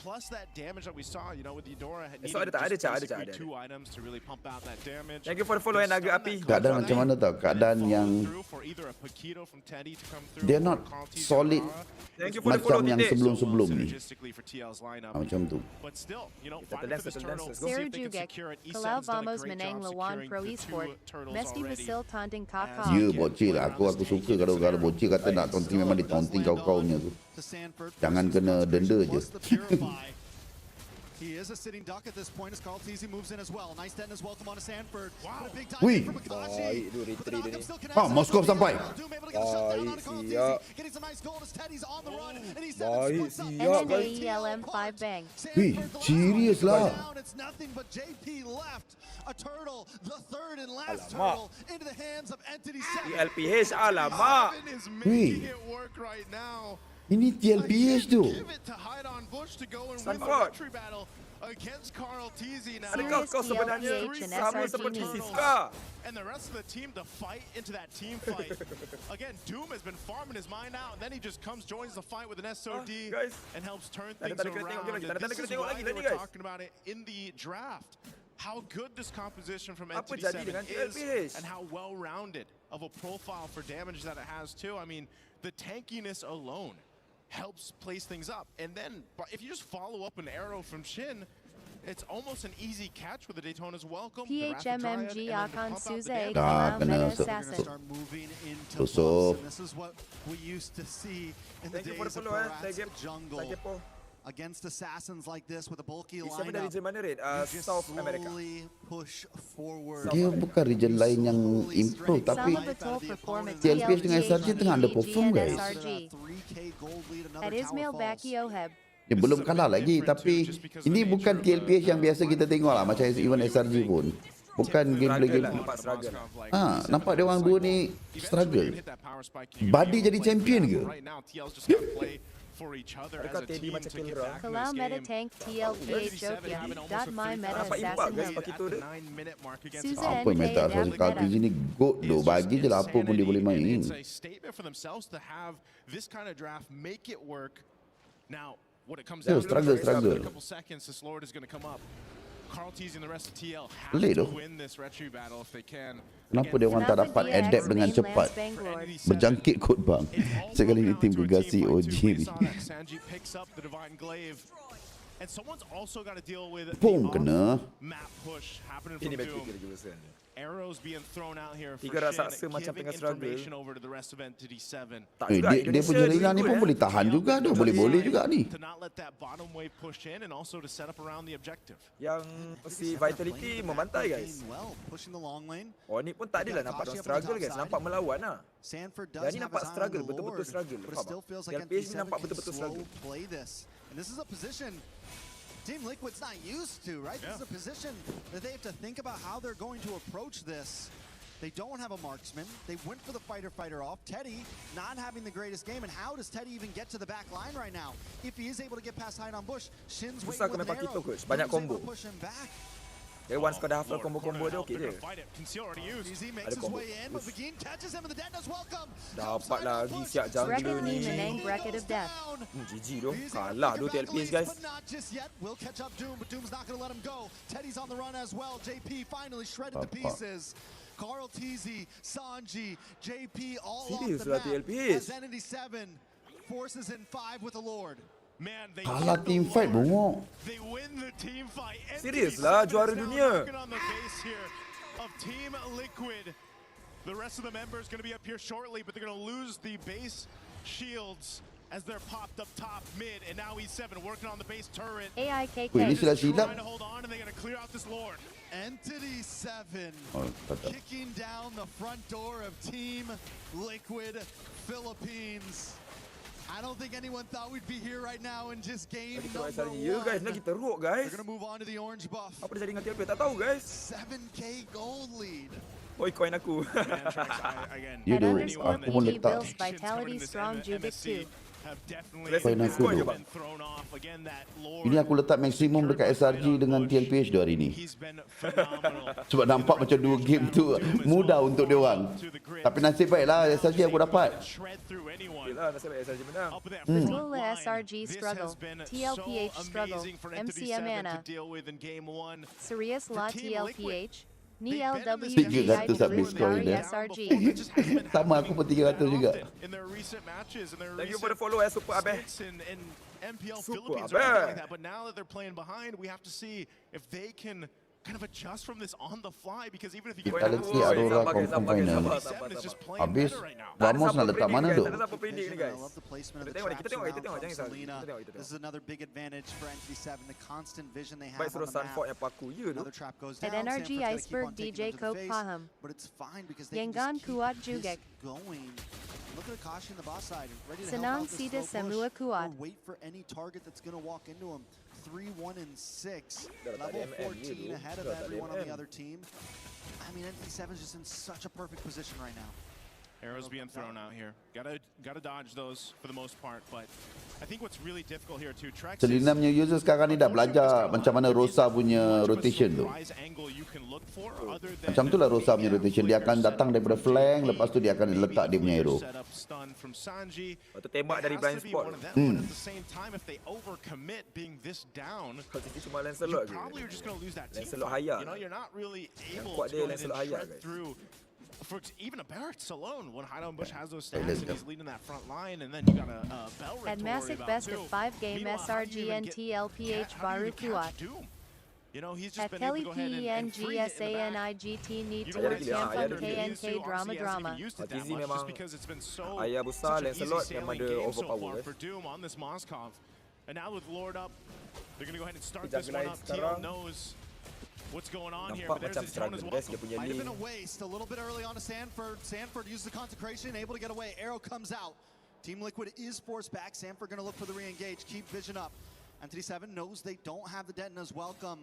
[SPEAKER 15] Plus that damage that we saw, you know, with Eudora had
[SPEAKER 16] ada
[SPEAKER 15] basically 2 items to really pump out that damage.
[SPEAKER 16] Thank you for the follow and Naga Api.
[SPEAKER 4] Keadaan macam mana tau? Keadaan yang they're not solid macam yang sebelum-sebelum ni. Macam tu.
[SPEAKER 7] Sarah Jugek, Kalau Vamos Menang Lawan Pro Esport, Mesti Vasil Taunting Kakao.
[SPEAKER 4] Ya, bocil. Aku suka kalau bocil kata nak taunting, memang ditaunting kau-kaunya tu. Jangan kena denda je.
[SPEAKER 1] He is a sitting duck at this point as Carl Teasy moves in as well. Nice detoness welcome on to Sanford. Wow. Big time from Akashi.
[SPEAKER 4] Moskov sampai.
[SPEAKER 1] Getting some nice gold as Teddy's on the run and he's
[SPEAKER 7] NNAELM 5 bang.
[SPEAKER 4] Serious lah.
[SPEAKER 1] It's nothing but JP left. A turtle, the third and last turtle into the hands of Entity 7.
[SPEAKER 16] TLPH alamak.
[SPEAKER 15] Making it work right now.
[SPEAKER 4] Ini TLPH tu.
[SPEAKER 16] Sanford. Adakah kau sebenarnya sama seperti Siska?
[SPEAKER 15] And the rest of the team to fight into that team fight. Again, Doom has been farming his mind out, and then he just joins the fight with an SOD and helps turn things around. This is why they were talking about it in the draft. How good this composition from Entity 7 is, and how well-rounded of a profile for damage that it has too. I mean, the tankiness alone helps place things up, and then if you just follow up an arrow from Shin, it's almost an easy catch with the Daytona's welcome.
[SPEAKER 7] PHMMG Akon Suze
[SPEAKER 4] kena
[SPEAKER 1] start moving into close, and this is what we used to see in the days of Barat's jungle. Against assassins like this with a bulky lineup, you just slowly push forward.
[SPEAKER 4] Dia bukan region lain yang improve, tapi TLPH dengan SRG tengah underperform guys.
[SPEAKER 7] At Ismail Bakioheb.
[SPEAKER 4] Dia belum kalah lagi, tapi ini bukan TLPH yang biasa kita tengok lah, macam even SRG pun. Bukan gameplay. Nampak dia orang dua ni struggle. Buddy jadi champion ke?
[SPEAKER 15] For each other
[SPEAKER 16] as a team to get back in
[SPEAKER 7] Kalau meta tank TLPH Jokia dot my meta assassin Susan
[SPEAKER 4] apa meta assassin kaki sini god doh, bagi je lah apa pun dia boleh main.
[SPEAKER 15] It's a statement for themselves to have this kind of draft, make it work. Now what it comes down to
[SPEAKER 4] struggle.
[SPEAKER 15] A couple seconds this Lord is going to come up. Carl Teasy and the rest of TL have to win this retry battle if they can.
[SPEAKER 4] Kenapa dia orang tak dapat adapt dengan cepat? Berjangkit kot bang. Sekali ni tim gegasi OG ni.
[SPEAKER 15] And someone's also got to deal with
[SPEAKER 4] Boom, kena.
[SPEAKER 15] map push happening from Doom. Arrows being thrown out here for
[SPEAKER 16] Shin,
[SPEAKER 15] giving information over to the rest of Entity 7.
[SPEAKER 4] Dia punya Lina ni pun boleh tahan juga tu, boleh juga ni.
[SPEAKER 15] To not let that bottom wave push in and also to set up around the objective.
[SPEAKER 16] Yang si Vitality membantai guys. Oh ni pun tak adalah nampak dia struggle guys, nampak melawan lah. Dan ni nampak struggle, betul-betul struggle. TLPH ni nampak betul-betul struggle.
[SPEAKER 1] And this is a position Team Liquid's not used to, right? This is a position that they have to think about how they're going to approach this. They don't have a marksman. They went for the fighter off. Teddy not having the greatest game. And how does Teddy even get to the back line right now? If he is able to get past hide on bush, Shin's waiting with an arrow.
[SPEAKER 16] Banyak combo.
[SPEAKER 1] Push him back.
[SPEAKER 16] Dia once kau dah hafal combo-combo dia okey je.
[SPEAKER 1] Ada combo.
[SPEAKER 16] Dapat lagi siap jungle ni. GG tu. Kalah tu TLPH guys.
[SPEAKER 1] Will catch up Doom, but Doom's not going to let him go. Teddy's on the run as well. JP finally shredded to pieces. Carl Teasy, Sanji, JP all off the map. As Entity 7 forces in 5 with the Lord.
[SPEAKER 15] Man, they
[SPEAKER 4] kalah team fight bongok.
[SPEAKER 15] They win the team fight.
[SPEAKER 16] Serius lah juara dunia.
[SPEAKER 15] On the base here of Team Liquid. The rest of the members going to be up here shortly, but they're going to lose the base shields as they're popped up top mid, and now E7 working on the base turret.
[SPEAKER 7] AIKK.
[SPEAKER 4] Ini sudah silap.
[SPEAKER 15] Trying to hold on, and they're going to clear out this Lord.
[SPEAKER 1] Entity 7 kicking down the front door of Team Liquid Philippines. I don't think anyone thought we'd be here right now in just game number 1.
[SPEAKER 16] Ya guys, lagi teruk guys.
[SPEAKER 1] We're going to move on to the orange buff.
[SPEAKER 16] Apa dia jadi dengan TLPH tak tahu guys.
[SPEAKER 1] 7k gold lead.
[SPEAKER 16] Oi, coin aku.
[SPEAKER 4] You do. Aku pun letak.
[SPEAKER 7] Vitality Strong Jubic 2.
[SPEAKER 4] Coin aku tu. Ini aku letak maksimum dekat SRG dengan TLPH dah hari ni. Sebab nampak macam dua game tu mudah untuk dia orang. Tapi nasib baiklah SRG aku dapat.
[SPEAKER 16] Yalah, nasib baik SRG menang.
[SPEAKER 7] Betula SRG struggle. TLPH struggle. MCM Anna. Serious La TLPH. Ni LW
[SPEAKER 4] 300 habis coin dia.
[SPEAKER 7] SRG.
[SPEAKER 4] Sama aku pun 300 juga.
[SPEAKER 16] Thank you for the follow, Super Abeh.
[SPEAKER 15] MPL
[SPEAKER 16] Super
[SPEAKER 15] Philippines
[SPEAKER 16] Abeh.
[SPEAKER 15] are like that, but now that they're playing behind, we have to see if they can kind of adjust from this on the fly, because even if you get
[SPEAKER 4] Galaxy Aurora confirm final. Habis Ramos nak letak mana tu?
[SPEAKER 1] This is another big advantage for NT7, the constant vision they have
[SPEAKER 16] Baik
[SPEAKER 1] on
[SPEAKER 16] suruh
[SPEAKER 1] the map.
[SPEAKER 16] Sanford yang paku je tu.
[SPEAKER 1] Another trap goes
[SPEAKER 7] At
[SPEAKER 1] down.
[SPEAKER 7] Energy
[SPEAKER 1] Sanford's gotta keep
[SPEAKER 7] Iceberg
[SPEAKER 1] on taking
[SPEAKER 7] DJ
[SPEAKER 1] them to the
[SPEAKER 7] Cope
[SPEAKER 1] face,
[SPEAKER 7] Paham.
[SPEAKER 1] but it's fine because they can
[SPEAKER 7] Yengan
[SPEAKER 1] just keep
[SPEAKER 7] Kuat
[SPEAKER 1] this
[SPEAKER 7] Jugek.
[SPEAKER 1] going. Look at Akashi in the boss side, ready to
[SPEAKER 7] Senang
[SPEAKER 1] help out this
[SPEAKER 7] Sida
[SPEAKER 1] slow
[SPEAKER 7] Semua
[SPEAKER 1] push,
[SPEAKER 7] Kuat.
[SPEAKER 1] or wait for any target that's going to walk into him. 3-1 and 6,
[SPEAKER 16] Dah
[SPEAKER 1] level
[SPEAKER 16] letak DMM
[SPEAKER 1] 14
[SPEAKER 16] je tu.
[SPEAKER 1] ahead of
[SPEAKER 16] Dah letak
[SPEAKER 1] everyone on the
[SPEAKER 16] DMM.
[SPEAKER 1] other team. I mean, NT7 is just in such a perfect position right now.
[SPEAKER 15] Arrows being thrown out here. Gotta dodge those for the most part, but I think what's really difficult here too, Trex is
[SPEAKER 4] Selina punya user sekarang ni dah belajar macam mana Rosa punya rotation tu. Macam tu lah Rosa punya rotation. Dia akan datang daripada flank, lepas tu dia akan letak dia punya arrow.
[SPEAKER 16] Lepas tu tembak dari blind spot.
[SPEAKER 15] At the same time, if they overcommit being this down,
[SPEAKER 16] Kalau Titi cuma Lancelot je.
[SPEAKER 15] probably are just going to lose that team.
[SPEAKER 16] Lancelot
[SPEAKER 15] fight.
[SPEAKER 16] Haya.
[SPEAKER 15] You know, you're not really able
[SPEAKER 16] kuat
[SPEAKER 15] to
[SPEAKER 16] dia
[SPEAKER 15] go ahead and
[SPEAKER 16] Lancelot Haya,
[SPEAKER 15] shred
[SPEAKER 16] guys.
[SPEAKER 15] through. For even a Barracks alone, when Hideout Bush has those stats and he's leading that front line, and then you got a Bell
[SPEAKER 7] At
[SPEAKER 15] to worry
[SPEAKER 7] Massic
[SPEAKER 15] about
[SPEAKER 7] Best
[SPEAKER 15] too.
[SPEAKER 7] of 5 game
[SPEAKER 15] Meanwhile, how do
[SPEAKER 7] SRG
[SPEAKER 15] you even
[SPEAKER 7] and TLPH Baru Kuat.
[SPEAKER 15] You know, he's just
[SPEAKER 7] At
[SPEAKER 15] been able
[SPEAKER 7] Kelly
[SPEAKER 15] to go ahead and free it in the back.
[SPEAKER 7] PENGSANIGT need
[SPEAKER 15] You
[SPEAKER 7] to
[SPEAKER 15] know,
[SPEAKER 7] work
[SPEAKER 15] it's not
[SPEAKER 7] Camp
[SPEAKER 15] like
[SPEAKER 7] KNK
[SPEAKER 15] he
[SPEAKER 7] drama
[SPEAKER 15] hasn't
[SPEAKER 7] drama.
[SPEAKER 15] even used it that
[SPEAKER 16] Tizi
[SPEAKER 15] much,
[SPEAKER 16] memang
[SPEAKER 15] just because it's been so
[SPEAKER 16] ayah besar,
[SPEAKER 15] such an easy
[SPEAKER 16] Lancelot
[SPEAKER 15] sailing
[SPEAKER 16] memang ada
[SPEAKER 15] game so
[SPEAKER 16] overpower,
[SPEAKER 15] far
[SPEAKER 16] guys.
[SPEAKER 15] for Doom on this Moskov. And now with Lord up, they're going to go ahead and start
[SPEAKER 16] Sekejap
[SPEAKER 15] this one
[SPEAKER 16] guys,
[SPEAKER 15] up. TL
[SPEAKER 16] sekarang
[SPEAKER 15] knows what's going on here,
[SPEAKER 16] nampak
[SPEAKER 15] but there's
[SPEAKER 16] macam
[SPEAKER 15] his tone as
[SPEAKER 16] struggle
[SPEAKER 15] well.
[SPEAKER 16] guys dia punya
[SPEAKER 1] Might have
[SPEAKER 16] link.
[SPEAKER 1] been a waste a little bit early on to Sanford. Sanford uses the concentration, able to get away. Arrow comes out. Team Liquid is forced back. Sanford going to look for the re-engage. Keep vision up. NT7 knows they don't have the Detona's welcome,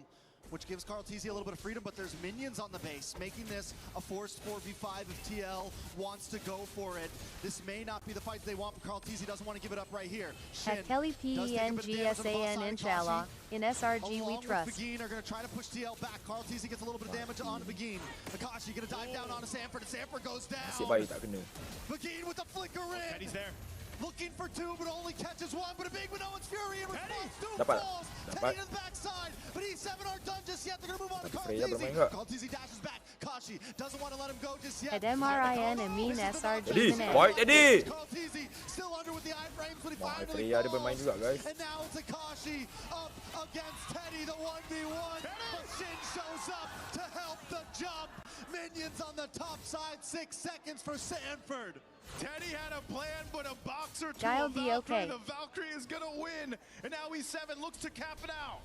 [SPEAKER 1] which gives Carl TZ a little bit of freedom, but there's minions on the base, making this a forced 4v5 if TL wants to go for it. This may not be the fight they want, but Carl TZ doesn't want to give it up right here. Shin
[SPEAKER 7] At Kelly
[SPEAKER 1] does take a bit of damage on the boss
[SPEAKER 7] PENGSAN
[SPEAKER 1] side.
[SPEAKER 7] Inshallah. In SRG we
[SPEAKER 1] Along with
[SPEAKER 7] trust.
[SPEAKER 1] Begin are going to try to push TL back. Carl TZ gets a little bit of damage on Begin. Akashi going to dive down onto Sanford, and Sanford goes
[SPEAKER 16] Nasib
[SPEAKER 1] down.
[SPEAKER 16] baik tak kena.
[SPEAKER 1] Begin with the flicker in.
[SPEAKER 15] Teddy's there.
[SPEAKER 1] Looking for two, but only catches one. But a big with Owen's Fury in response. Doom
[SPEAKER 16] Dapat.
[SPEAKER 1] falls.
[SPEAKER 16] Dapat.
[SPEAKER 1] Teddy to the backside. But E7 aren't done just yet. They're going to move on to
[SPEAKER 16] Tapi
[SPEAKER 1] Carl
[SPEAKER 16] Freya bermain
[SPEAKER 1] TZ.
[SPEAKER 16] enggak?
[SPEAKER 1] Carl TZ dashes back. Kashi doesn't want to let him go just yet.
[SPEAKER 7] At MRIN Amin SRG
[SPEAKER 16] Teddy,
[SPEAKER 7] Manan.
[SPEAKER 16] baik Teddy.
[SPEAKER 1] Carl TZ still under with the iframes, but he
[SPEAKER 16] Wah,
[SPEAKER 1] finally
[SPEAKER 16] Freya ada bermain
[SPEAKER 1] falls.
[SPEAKER 16] juga guys.
[SPEAKER 1] And now it's Akashi up against Teddy, the 1v1. But Shin shows up to help the jump. Minions on the top side, 6 seconds for Sanford.
[SPEAKER 15] Teddy had a plan, but a boxer to
[SPEAKER 7] Dial
[SPEAKER 15] a Valkyrie.
[SPEAKER 7] DOK.
[SPEAKER 15] The Valkyrie is going to win. And now E7 looks to cap it out.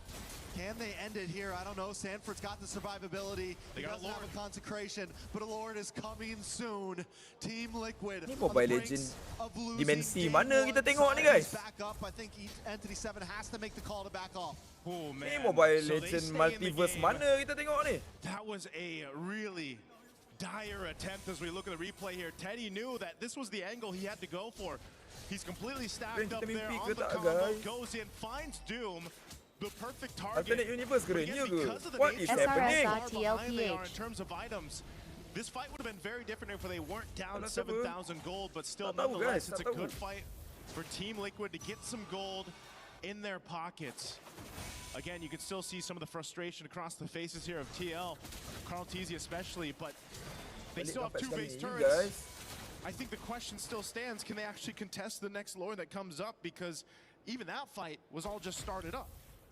[SPEAKER 1] Can they end it here? I don't know. Sanford's got the survivability. He
[SPEAKER 15] got
[SPEAKER 1] doesn't have a consecration, but a Lord is coming soon. Team Liquid.
[SPEAKER 16] Ni
[SPEAKER 1] on the
[SPEAKER 16] Mobile
[SPEAKER 1] brinks
[SPEAKER 16] Legends
[SPEAKER 1] of losing
[SPEAKER 16] dimensi
[SPEAKER 1] game
[SPEAKER 16] mana
[SPEAKER 1] one.
[SPEAKER 16] kita tengok ni, guys?
[SPEAKER 1] Back up. I think Entity 7 has to make the call to back off.
[SPEAKER 15] Oh, man.
[SPEAKER 16] Ni Mobile
[SPEAKER 15] So they
[SPEAKER 16] Legends
[SPEAKER 15] stay in the
[SPEAKER 16] Multiverse
[SPEAKER 15] game.
[SPEAKER 16] mana kita tengok ni?
[SPEAKER 15] That was a really dire attempt as we look at the replay here. Teddy knew that this was the angle he had to go for. He's completely stacked up there on the combo, goes in, finds Doom, the perfect target.
[SPEAKER 16] Alternate universe ke
[SPEAKER 15] But
[SPEAKER 16] ni
[SPEAKER 15] again,
[SPEAKER 16] ke?
[SPEAKER 15] because of the
[SPEAKER 16] What
[SPEAKER 15] nature
[SPEAKER 16] is
[SPEAKER 15] of how
[SPEAKER 16] happening?
[SPEAKER 15] far behind they are
[SPEAKER 7] TLPH.
[SPEAKER 15] in terms of items, this fight would have been very different if they weren't down
[SPEAKER 16] Tak
[SPEAKER 15] 7,000 gold, but still,
[SPEAKER 16] Tak tahu,
[SPEAKER 15] nonetheless,
[SPEAKER 16] guys,
[SPEAKER 15] it's
[SPEAKER 16] tak
[SPEAKER 15] a good
[SPEAKER 16] tahu.
[SPEAKER 15] fight for Team Liquid to get some gold in their pockets. Again, you can still see some of the frustration across the faces here of TL, Carl TZ especially, but they still have two base turrets.
[SPEAKER 16] Guys.
[SPEAKER 15] I think the question still stands, can they actually contest the next lore that comes up? Because even that fight was all just started up.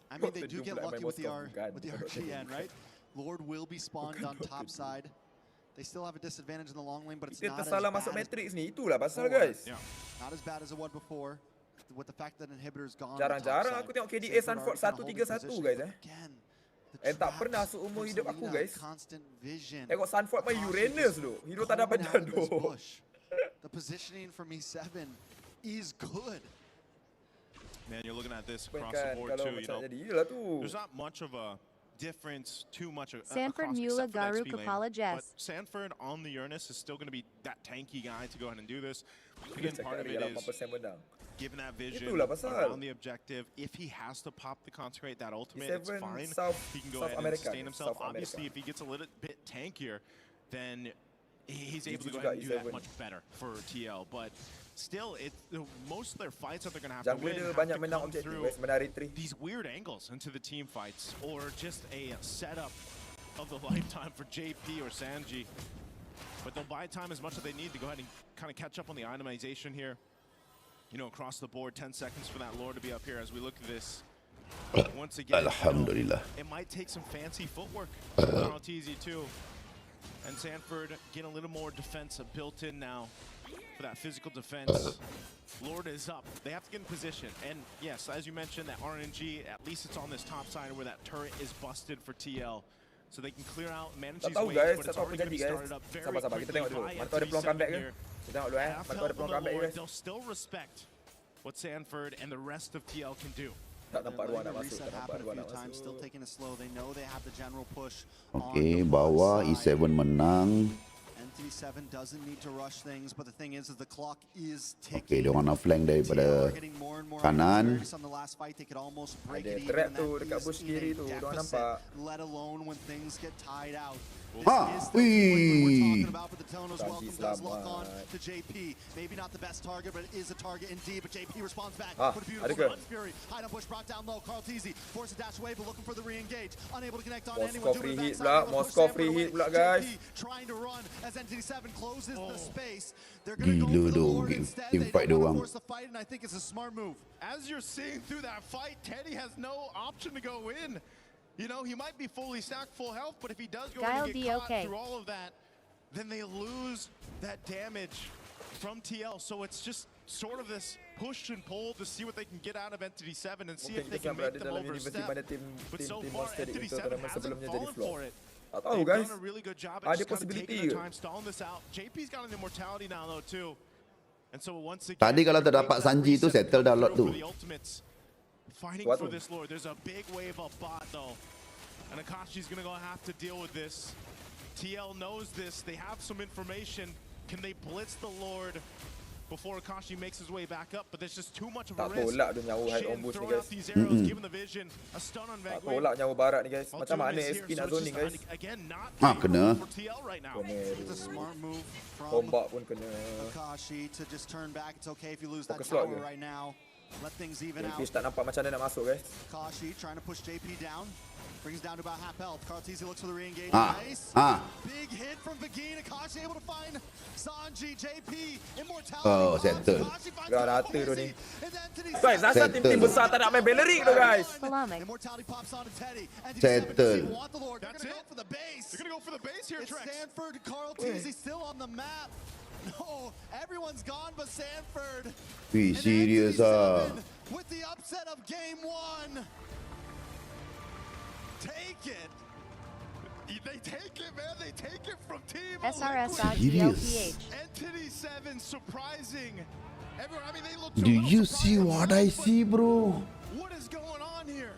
[SPEAKER 1] I mean, they do get lucky with the RGN, right? Lord will be spawned on top side. They still have a disadvantage in the long lane, but it's
[SPEAKER 16] Kita
[SPEAKER 1] not as
[SPEAKER 16] tersalah
[SPEAKER 1] bad
[SPEAKER 16] masuk
[SPEAKER 1] as
[SPEAKER 16] Matrix ni. Itulah pasal
[SPEAKER 1] before.
[SPEAKER 16] guys.
[SPEAKER 1] Not as bad as it was before. With the fact that inhibitor's gone.
[SPEAKER 16] Jarang-jarang aku tengok KDA Sanford 1-3-1 guys tak pernah seumur hidup aku guys. Tengok Sanford main Uranus tu. Hero tak ada badan tu.
[SPEAKER 1] The positioning from E7 is good.
[SPEAKER 15] Man, you're looking at this across
[SPEAKER 16] Kan,
[SPEAKER 15] the board
[SPEAKER 16] kalau
[SPEAKER 15] too, you
[SPEAKER 16] macam
[SPEAKER 15] know.
[SPEAKER 16] jadi, yelah tu.
[SPEAKER 15] There's not much of a difference too much
[SPEAKER 7] Sanford
[SPEAKER 15] across,
[SPEAKER 7] Mula
[SPEAKER 15] except for the
[SPEAKER 7] Garu
[SPEAKER 15] XP lane.
[SPEAKER 7] Kapala Jess.
[SPEAKER 15] But Sanford on the Uranus is still going to be that tanky guy to go ahead and do this. Again, part of it is given that vision around the objective. If he has to pop the Consecrate, that ultimate, it's fine. He can go ahead and sustain himself. Obviously, if he gets a little bit tankier, then he's able to go ahead and do that much better for TL. But still, most of their fights that they're going to have to win have to come through these weird angles into the team fights, or just a setup of the lifetime for JP or Sanji. But they'll buy time as much as they need to go ahead and kind of catch up on the itemization here. You know, across the board, 10 seconds for that lore to be up here as we look at this. Once again,
[SPEAKER 4] Alhamdulillah.
[SPEAKER 15] It might take some fancy footwork on TZ too. And Sanford getting a little more defense built in now for that physical defense. Lord is up. They have to get in position. And yes, as you mentioned, that RNG, at least it's on this top side where that turret is busted for TL. So they can clear out, manage these waves, but it's already going to be started up very quickly by N37 here. Half health on the Lord, they'll still respect what Sanford and the rest of TL can do.
[SPEAKER 1] Reset happened a few times, still taking it slow. They know they have the general push.
[SPEAKER 4] Okay, bawah E7 menang.
[SPEAKER 1] NT7 doesn't need to rush things, but the thing is the clock is ticking.
[SPEAKER 4] Okay, dia orang nak flank daripada kanan.
[SPEAKER 16] Ada trap tu dekat bush kiri tu, diorang nampak.
[SPEAKER 1] Let alone when things get tied out.
[SPEAKER 4] Wih.
[SPEAKER 1] Welcome does lock on to JP. Maybe not the best target, but it is a target indeed. But JP responds back. What a beautiful Guns Fury. Hide on bush brought down low. Carl TZ forces a dash away, but looking for the re-engage. Unable to connect on anyone.
[SPEAKER 16] Moscow free hit pula. Moscow free hit pula, guys.
[SPEAKER 1] Trying to run as NT7 closes the space.
[SPEAKER 4] Gila tu game fight dia orang.
[SPEAKER 1] And I think it's a smart move.
[SPEAKER 15] As you're seeing through that fight, Teddy has no option to go in. You know, he might be fully stacked, full health, but if he does go in and get caught through all of that, then they lose that damage from TL. So it's just sort of this push and pull to see what they can get out of Entity 7 and see if they can make them overstep. But so far, Entity 7 hasn't fallen for it. They've done a really good job at just kind of taking their time, stalling this out. JP's got an immortality now, though, too. And so once again,
[SPEAKER 4] tadi kalau terdapat Sanji tu settle dah lot tu.
[SPEAKER 15] Fighting for this Lord. There's a big wave of bot though. And Akashi's gonna go have to deal with this. TL knows this. They have some information. Can they blitz the Lord before Akashi makes his way back up? But there's just too much of a risk. Shin throwing out these arrows, giving the vision a stun on Vanguard.
[SPEAKER 16] Tak tolak nyawa barat ni guys. Macam mana SP nak zoning guys.
[SPEAKER 15] Again, not
[SPEAKER 4] kena.
[SPEAKER 15] for TL right now.
[SPEAKER 1] It's a smart move from
[SPEAKER 16] Tombak pun kena.
[SPEAKER 1] Akashi to just turn back. It's okay if you lose that tower right now. Let things even out.
[SPEAKER 16] JP tak nampak macam dia nak masuk guys.
[SPEAKER 1] Akashi trying to push JP down. Brings down to about half health. Carl TZ looks for the re-engage. Nice. Big hit from Begin. Akashi able to find Sanji. JP. Immortality.
[SPEAKER 4] Oh, settle.
[SPEAKER 16] Gak rata tu ni. Guys, asal tim-tim besar tak nak main Bellerin tu guys.
[SPEAKER 1] Immortality pops on to Teddy.
[SPEAKER 4] Settle.
[SPEAKER 1] Want the Lord. They're going to go for the base.
[SPEAKER 15] They're going to go for the base here, Trex.
[SPEAKER 1] Sanford. Carl TZ still on the map. No, everyone's gone but Sanford.
[SPEAKER 4] Wih, serious ah.
[SPEAKER 1] With the upset of game 1. Take it. They take it, man. They take it from Team
[SPEAKER 7] SRS.GLPH.
[SPEAKER 15] Entity 7 surprising. Everyone, I mean, they look.
[SPEAKER 4] Do you see what I see, bro?
[SPEAKER 15] What is going on here?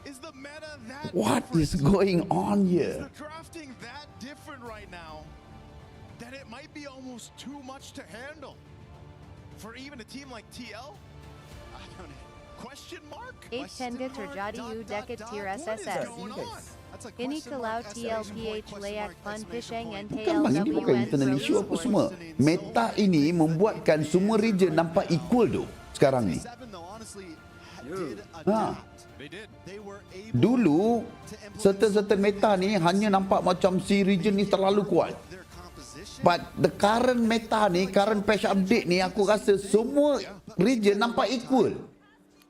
[SPEAKER 15] Is the meta that
[SPEAKER 4] What
[SPEAKER 15] different?
[SPEAKER 4] is going on
[SPEAKER 15] Is
[SPEAKER 4] here?
[SPEAKER 15] the drafting that different right now that it might be almost too much to handle for even a team like TL? I don't know. Question mark?
[SPEAKER 7] H10 terjadi dekat tir SSS. Ini kalau TLPH layak pun pisheng
[SPEAKER 4] Bukan bang, ini bukan internal issue apa semua. Meta ini membuatkan semua region nampak equal tu sekarang ni. Dulu certain meta ni hanya nampak macam si region ni terlalu kuat. But the current meta ni, current patch update ni, aku rasa semua region nampak equal.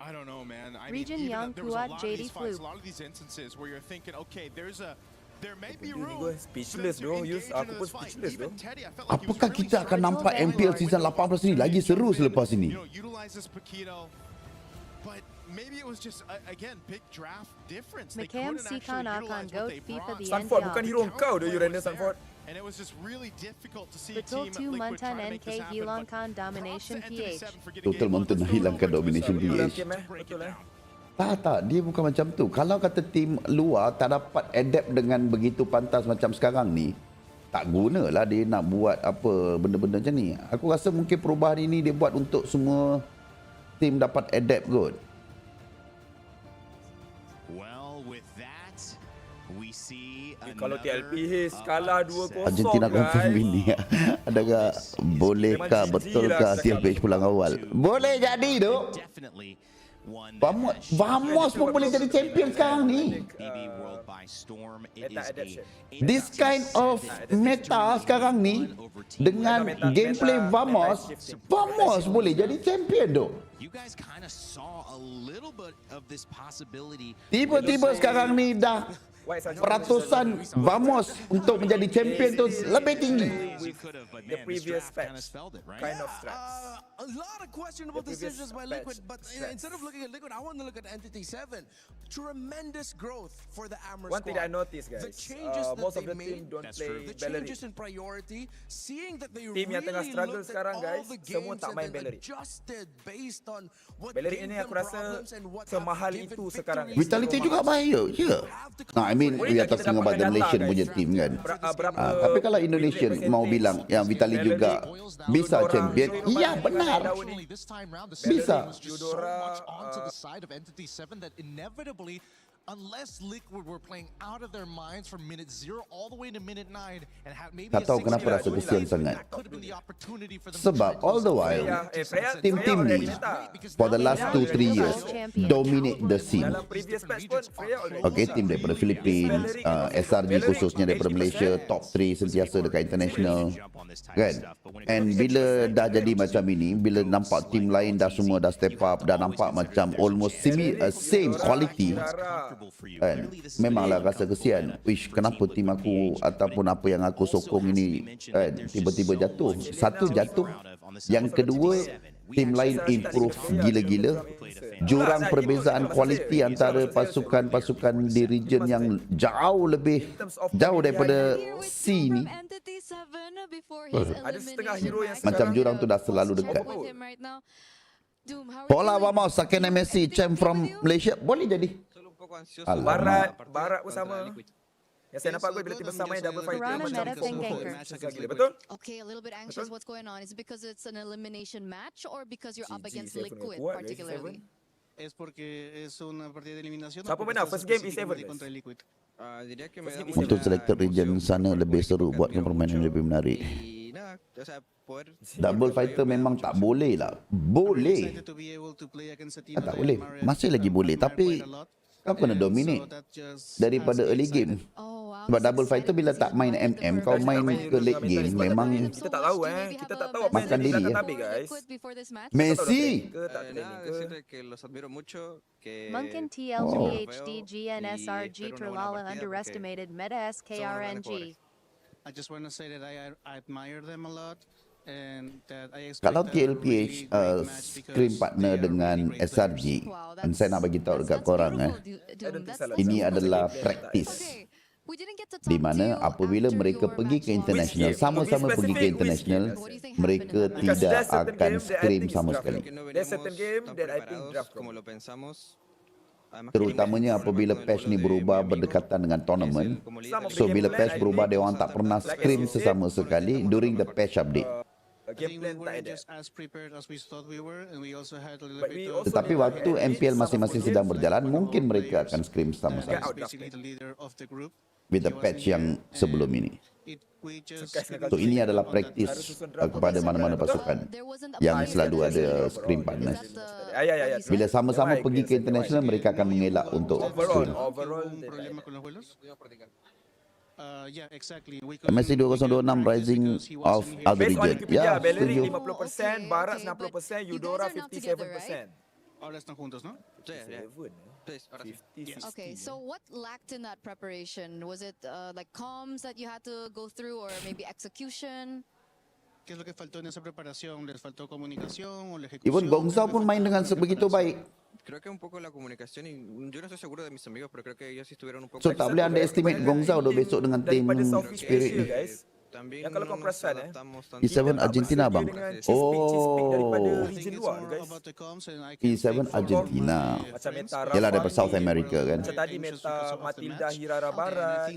[SPEAKER 15] I don't know, man. I
[SPEAKER 7] Region
[SPEAKER 15] mean,
[SPEAKER 7] Young
[SPEAKER 15] there was a
[SPEAKER 7] Kuat
[SPEAKER 15] lot of these
[SPEAKER 7] JD
[SPEAKER 15] fights, a
[SPEAKER 7] Flu.
[SPEAKER 15] lot of these instances where you're thinking, okay, there may be
[SPEAKER 16] Ni
[SPEAKER 15] room.
[SPEAKER 16] gue speechless bro. Yus, aku pun speechless bro.
[SPEAKER 4] Apakah kita akan nampak MPL season 18 ni lagi seru selepas ini?
[SPEAKER 15] Utilize this Paquito, but maybe it was just again big draft difference. They
[SPEAKER 7] Macam
[SPEAKER 15] couldn't
[SPEAKER 7] si kan
[SPEAKER 15] actually
[SPEAKER 7] akan
[SPEAKER 15] utilize
[SPEAKER 7] go
[SPEAKER 15] what they
[SPEAKER 7] FIFA
[SPEAKER 15] brought.
[SPEAKER 7] the
[SPEAKER 16] Sanford bukan hero kau dah Uranus Sanford.
[SPEAKER 15] And it was just really difficult to see
[SPEAKER 7] Betul tu
[SPEAKER 15] Team Liquid
[SPEAKER 7] mantan
[SPEAKER 15] try to make this
[SPEAKER 7] NK
[SPEAKER 15] happen.
[SPEAKER 7] hilangkan domination PH.
[SPEAKER 4] Total mantan hilangkan domination PH.
[SPEAKER 16] Betul
[SPEAKER 4] Tak, dia bukan macam tu. Kalau kata tim luar tak dapat adapt dengan begitu pantas macam sekarang ni, tak gunalah dia nak buat apa benda-benda macam ni. Aku rasa mungkin perubahan ini dia buat untuk semua tim dapat adapt kot.
[SPEAKER 16] Kalau TLPH kalah 2-0
[SPEAKER 4] Argentina confirm ini. Adakah bolehkah betulkah TLPH pulang awal? Boleh jadi tu. Vamos pun boleh jadi champion sekarang ni. This kind of meta sekarang ni dengan gameplay Vamos boleh jadi champion tu. Tiba-tiba sekarang ni dah peratusan Vamos untuk menjadi champion tu lebih tinggi.
[SPEAKER 16] The previous patch kind of strats.
[SPEAKER 14] A lot of questionable decisions by Liquid, but instead of looking at Liquid, I want to look at Entity 7. Tremendous growth for the Amber
[SPEAKER 16] One thing
[SPEAKER 14] squad.
[SPEAKER 16] I noticed, guys,
[SPEAKER 14] The changes that
[SPEAKER 16] most of
[SPEAKER 14] they
[SPEAKER 16] the team
[SPEAKER 14] made,
[SPEAKER 16] don't play
[SPEAKER 14] the
[SPEAKER 16] Bellery.
[SPEAKER 14] changes in priority, seeing that they
[SPEAKER 16] Team yang tengah
[SPEAKER 14] really
[SPEAKER 16] struggle
[SPEAKER 14] looked at
[SPEAKER 16] sekarang,
[SPEAKER 14] all
[SPEAKER 16] guys,
[SPEAKER 14] the
[SPEAKER 16] semua
[SPEAKER 14] games
[SPEAKER 16] tak main
[SPEAKER 14] and then
[SPEAKER 16] Bellery.
[SPEAKER 14] adjusted based on what
[SPEAKER 16] Bellery
[SPEAKER 14] gave
[SPEAKER 16] ini
[SPEAKER 14] them
[SPEAKER 16] aku rasa
[SPEAKER 14] problems and what
[SPEAKER 16] semahal
[SPEAKER 14] have given
[SPEAKER 16] itu sekarang.
[SPEAKER 14] victories.
[SPEAKER 4] Vitality juga bahaya je. No, I mean we are talking about the Malaysian punya team kan. Tapi kalau Indonesian mau bilang yang Vitality juga bisa champion, ya benar. Bisa.
[SPEAKER 11] Onto the side of Entity 7 that inevitably, unless Liquid were playing out of their minds from minute 0 all the way to minute 9 and had maybe
[SPEAKER 4] Tak tahu kenapa rasa kesian sangat. Sebab all the while tim-tim ni for the last 2-3 years dominate the scene. Okay, tim daripada Philippines, SRG khususnya daripada Malaysia, top 3 sentiasa dekat international kan. And bila dah jadi macam ini, bila nampak tim lain dah semua dah step up, dah nampak macam almost same quality kan, memanglah rasa kesian. Wish, kenapa tim aku ataupun apa yang aku sokong ini kan, tiba-tiba jatuh. Satu jatuh, yang kedua tim lain improve gila-gila. Jurang perbezaan kualiti antara pasukan-pasukan di region yang jauh daripada C ni.
[SPEAKER 16] Ada setengah hero yang
[SPEAKER 4] Macam jurang tu dah selalu dekat. Pola Vamos, second MSC champ from Malaysia, boleh jadi.
[SPEAKER 16] Barat pun sama. Yang saya nampak bila tim bersama double fighter macam betul?
[SPEAKER 2] Okay, a little bit anxious what's going on. Is it because it's an elimination match or because you're up against Liquid particularly?
[SPEAKER 18] Es porque es una partida de eliminación.
[SPEAKER 16] Siapa menang? First game is Evan
[SPEAKER 18] contra Liquid.
[SPEAKER 4] Untuk selected region sana lebih seru, buatkan permainan lebih menarik. Double fighter memang tak boleh lah. Boleh. Tak boleh. Masih lagi boleh. Tapi kau kena dominate daripada early game. Sebab double fighter bila tak main MM, kau main ke late game, memang
[SPEAKER 16] kita tak tahu kita tak tahu apa
[SPEAKER 4] makan
[SPEAKER 16] yang
[SPEAKER 4] diri
[SPEAKER 16] guys.
[SPEAKER 4] Messi.
[SPEAKER 7] Munkin TLPHD GNSRG Tralala underestimated Meta SKRNG.
[SPEAKER 18] I just want to say that I admire them a lot.
[SPEAKER 4] Kalau TLPH screen partner dengan SRG, dan saya nak bagi tahu dekat korang ini adalah praktis di mana apabila mereka pergi ke international, sama-sama pergi ke international, mereka tidak akan screen sama sekali. Terutamanya apabila patch ni berubah berdekatan dengan tournament. So bila patch berubah, dia orang tak pernah screen sesama sekali during the patch update. Tetapi waktu MPL masing-masing sedang berjalan, mungkin mereka akan scrim sama-sama with the patch yang sebelum ini. So ini adalah praktis kepada mana-mana pasukan yang selalu ada scrim partners. Bila sama-sama pergi ke international, mereka akan mengelak untuk scrim. MSC 2026 rising of other region.
[SPEAKER 16] Ya, Bellery 50%, Barat 90%, Eudora 57%.
[SPEAKER 18] Ahora están juntos, ¿no?
[SPEAKER 2] Okay, so what lacked in that preparation? Was it like comms that you had to go through, or maybe execution?
[SPEAKER 18] ¿Qué es lo que faltó en esa preparación? ¿Les faltó comunicación o la ejecución?
[SPEAKER 4] Even Gongzhou pun main dengan sebegitu baik.
[SPEAKER 20] Creo que un poco la comunicación, y yo no estoy seguro de mis amigos, pero creo que ellos sí estuvieron un poco...
[SPEAKER 4] So tak boleh underestimate Gongzhou besok dengan tim Spirit ni.
[SPEAKER 16] Yang kalau kau perasan
[SPEAKER 4] E7 Argentina bang.
[SPEAKER 16] daripada
[SPEAKER 4] Oh.
[SPEAKER 16] region luar guys.
[SPEAKER 4] E7 Argentina.
[SPEAKER 16] Macam meta
[SPEAKER 4] Yalah daripada
[SPEAKER 16] Rafa
[SPEAKER 4] South America kan.
[SPEAKER 16] Macam tadi meta Matilda Hirara Barat.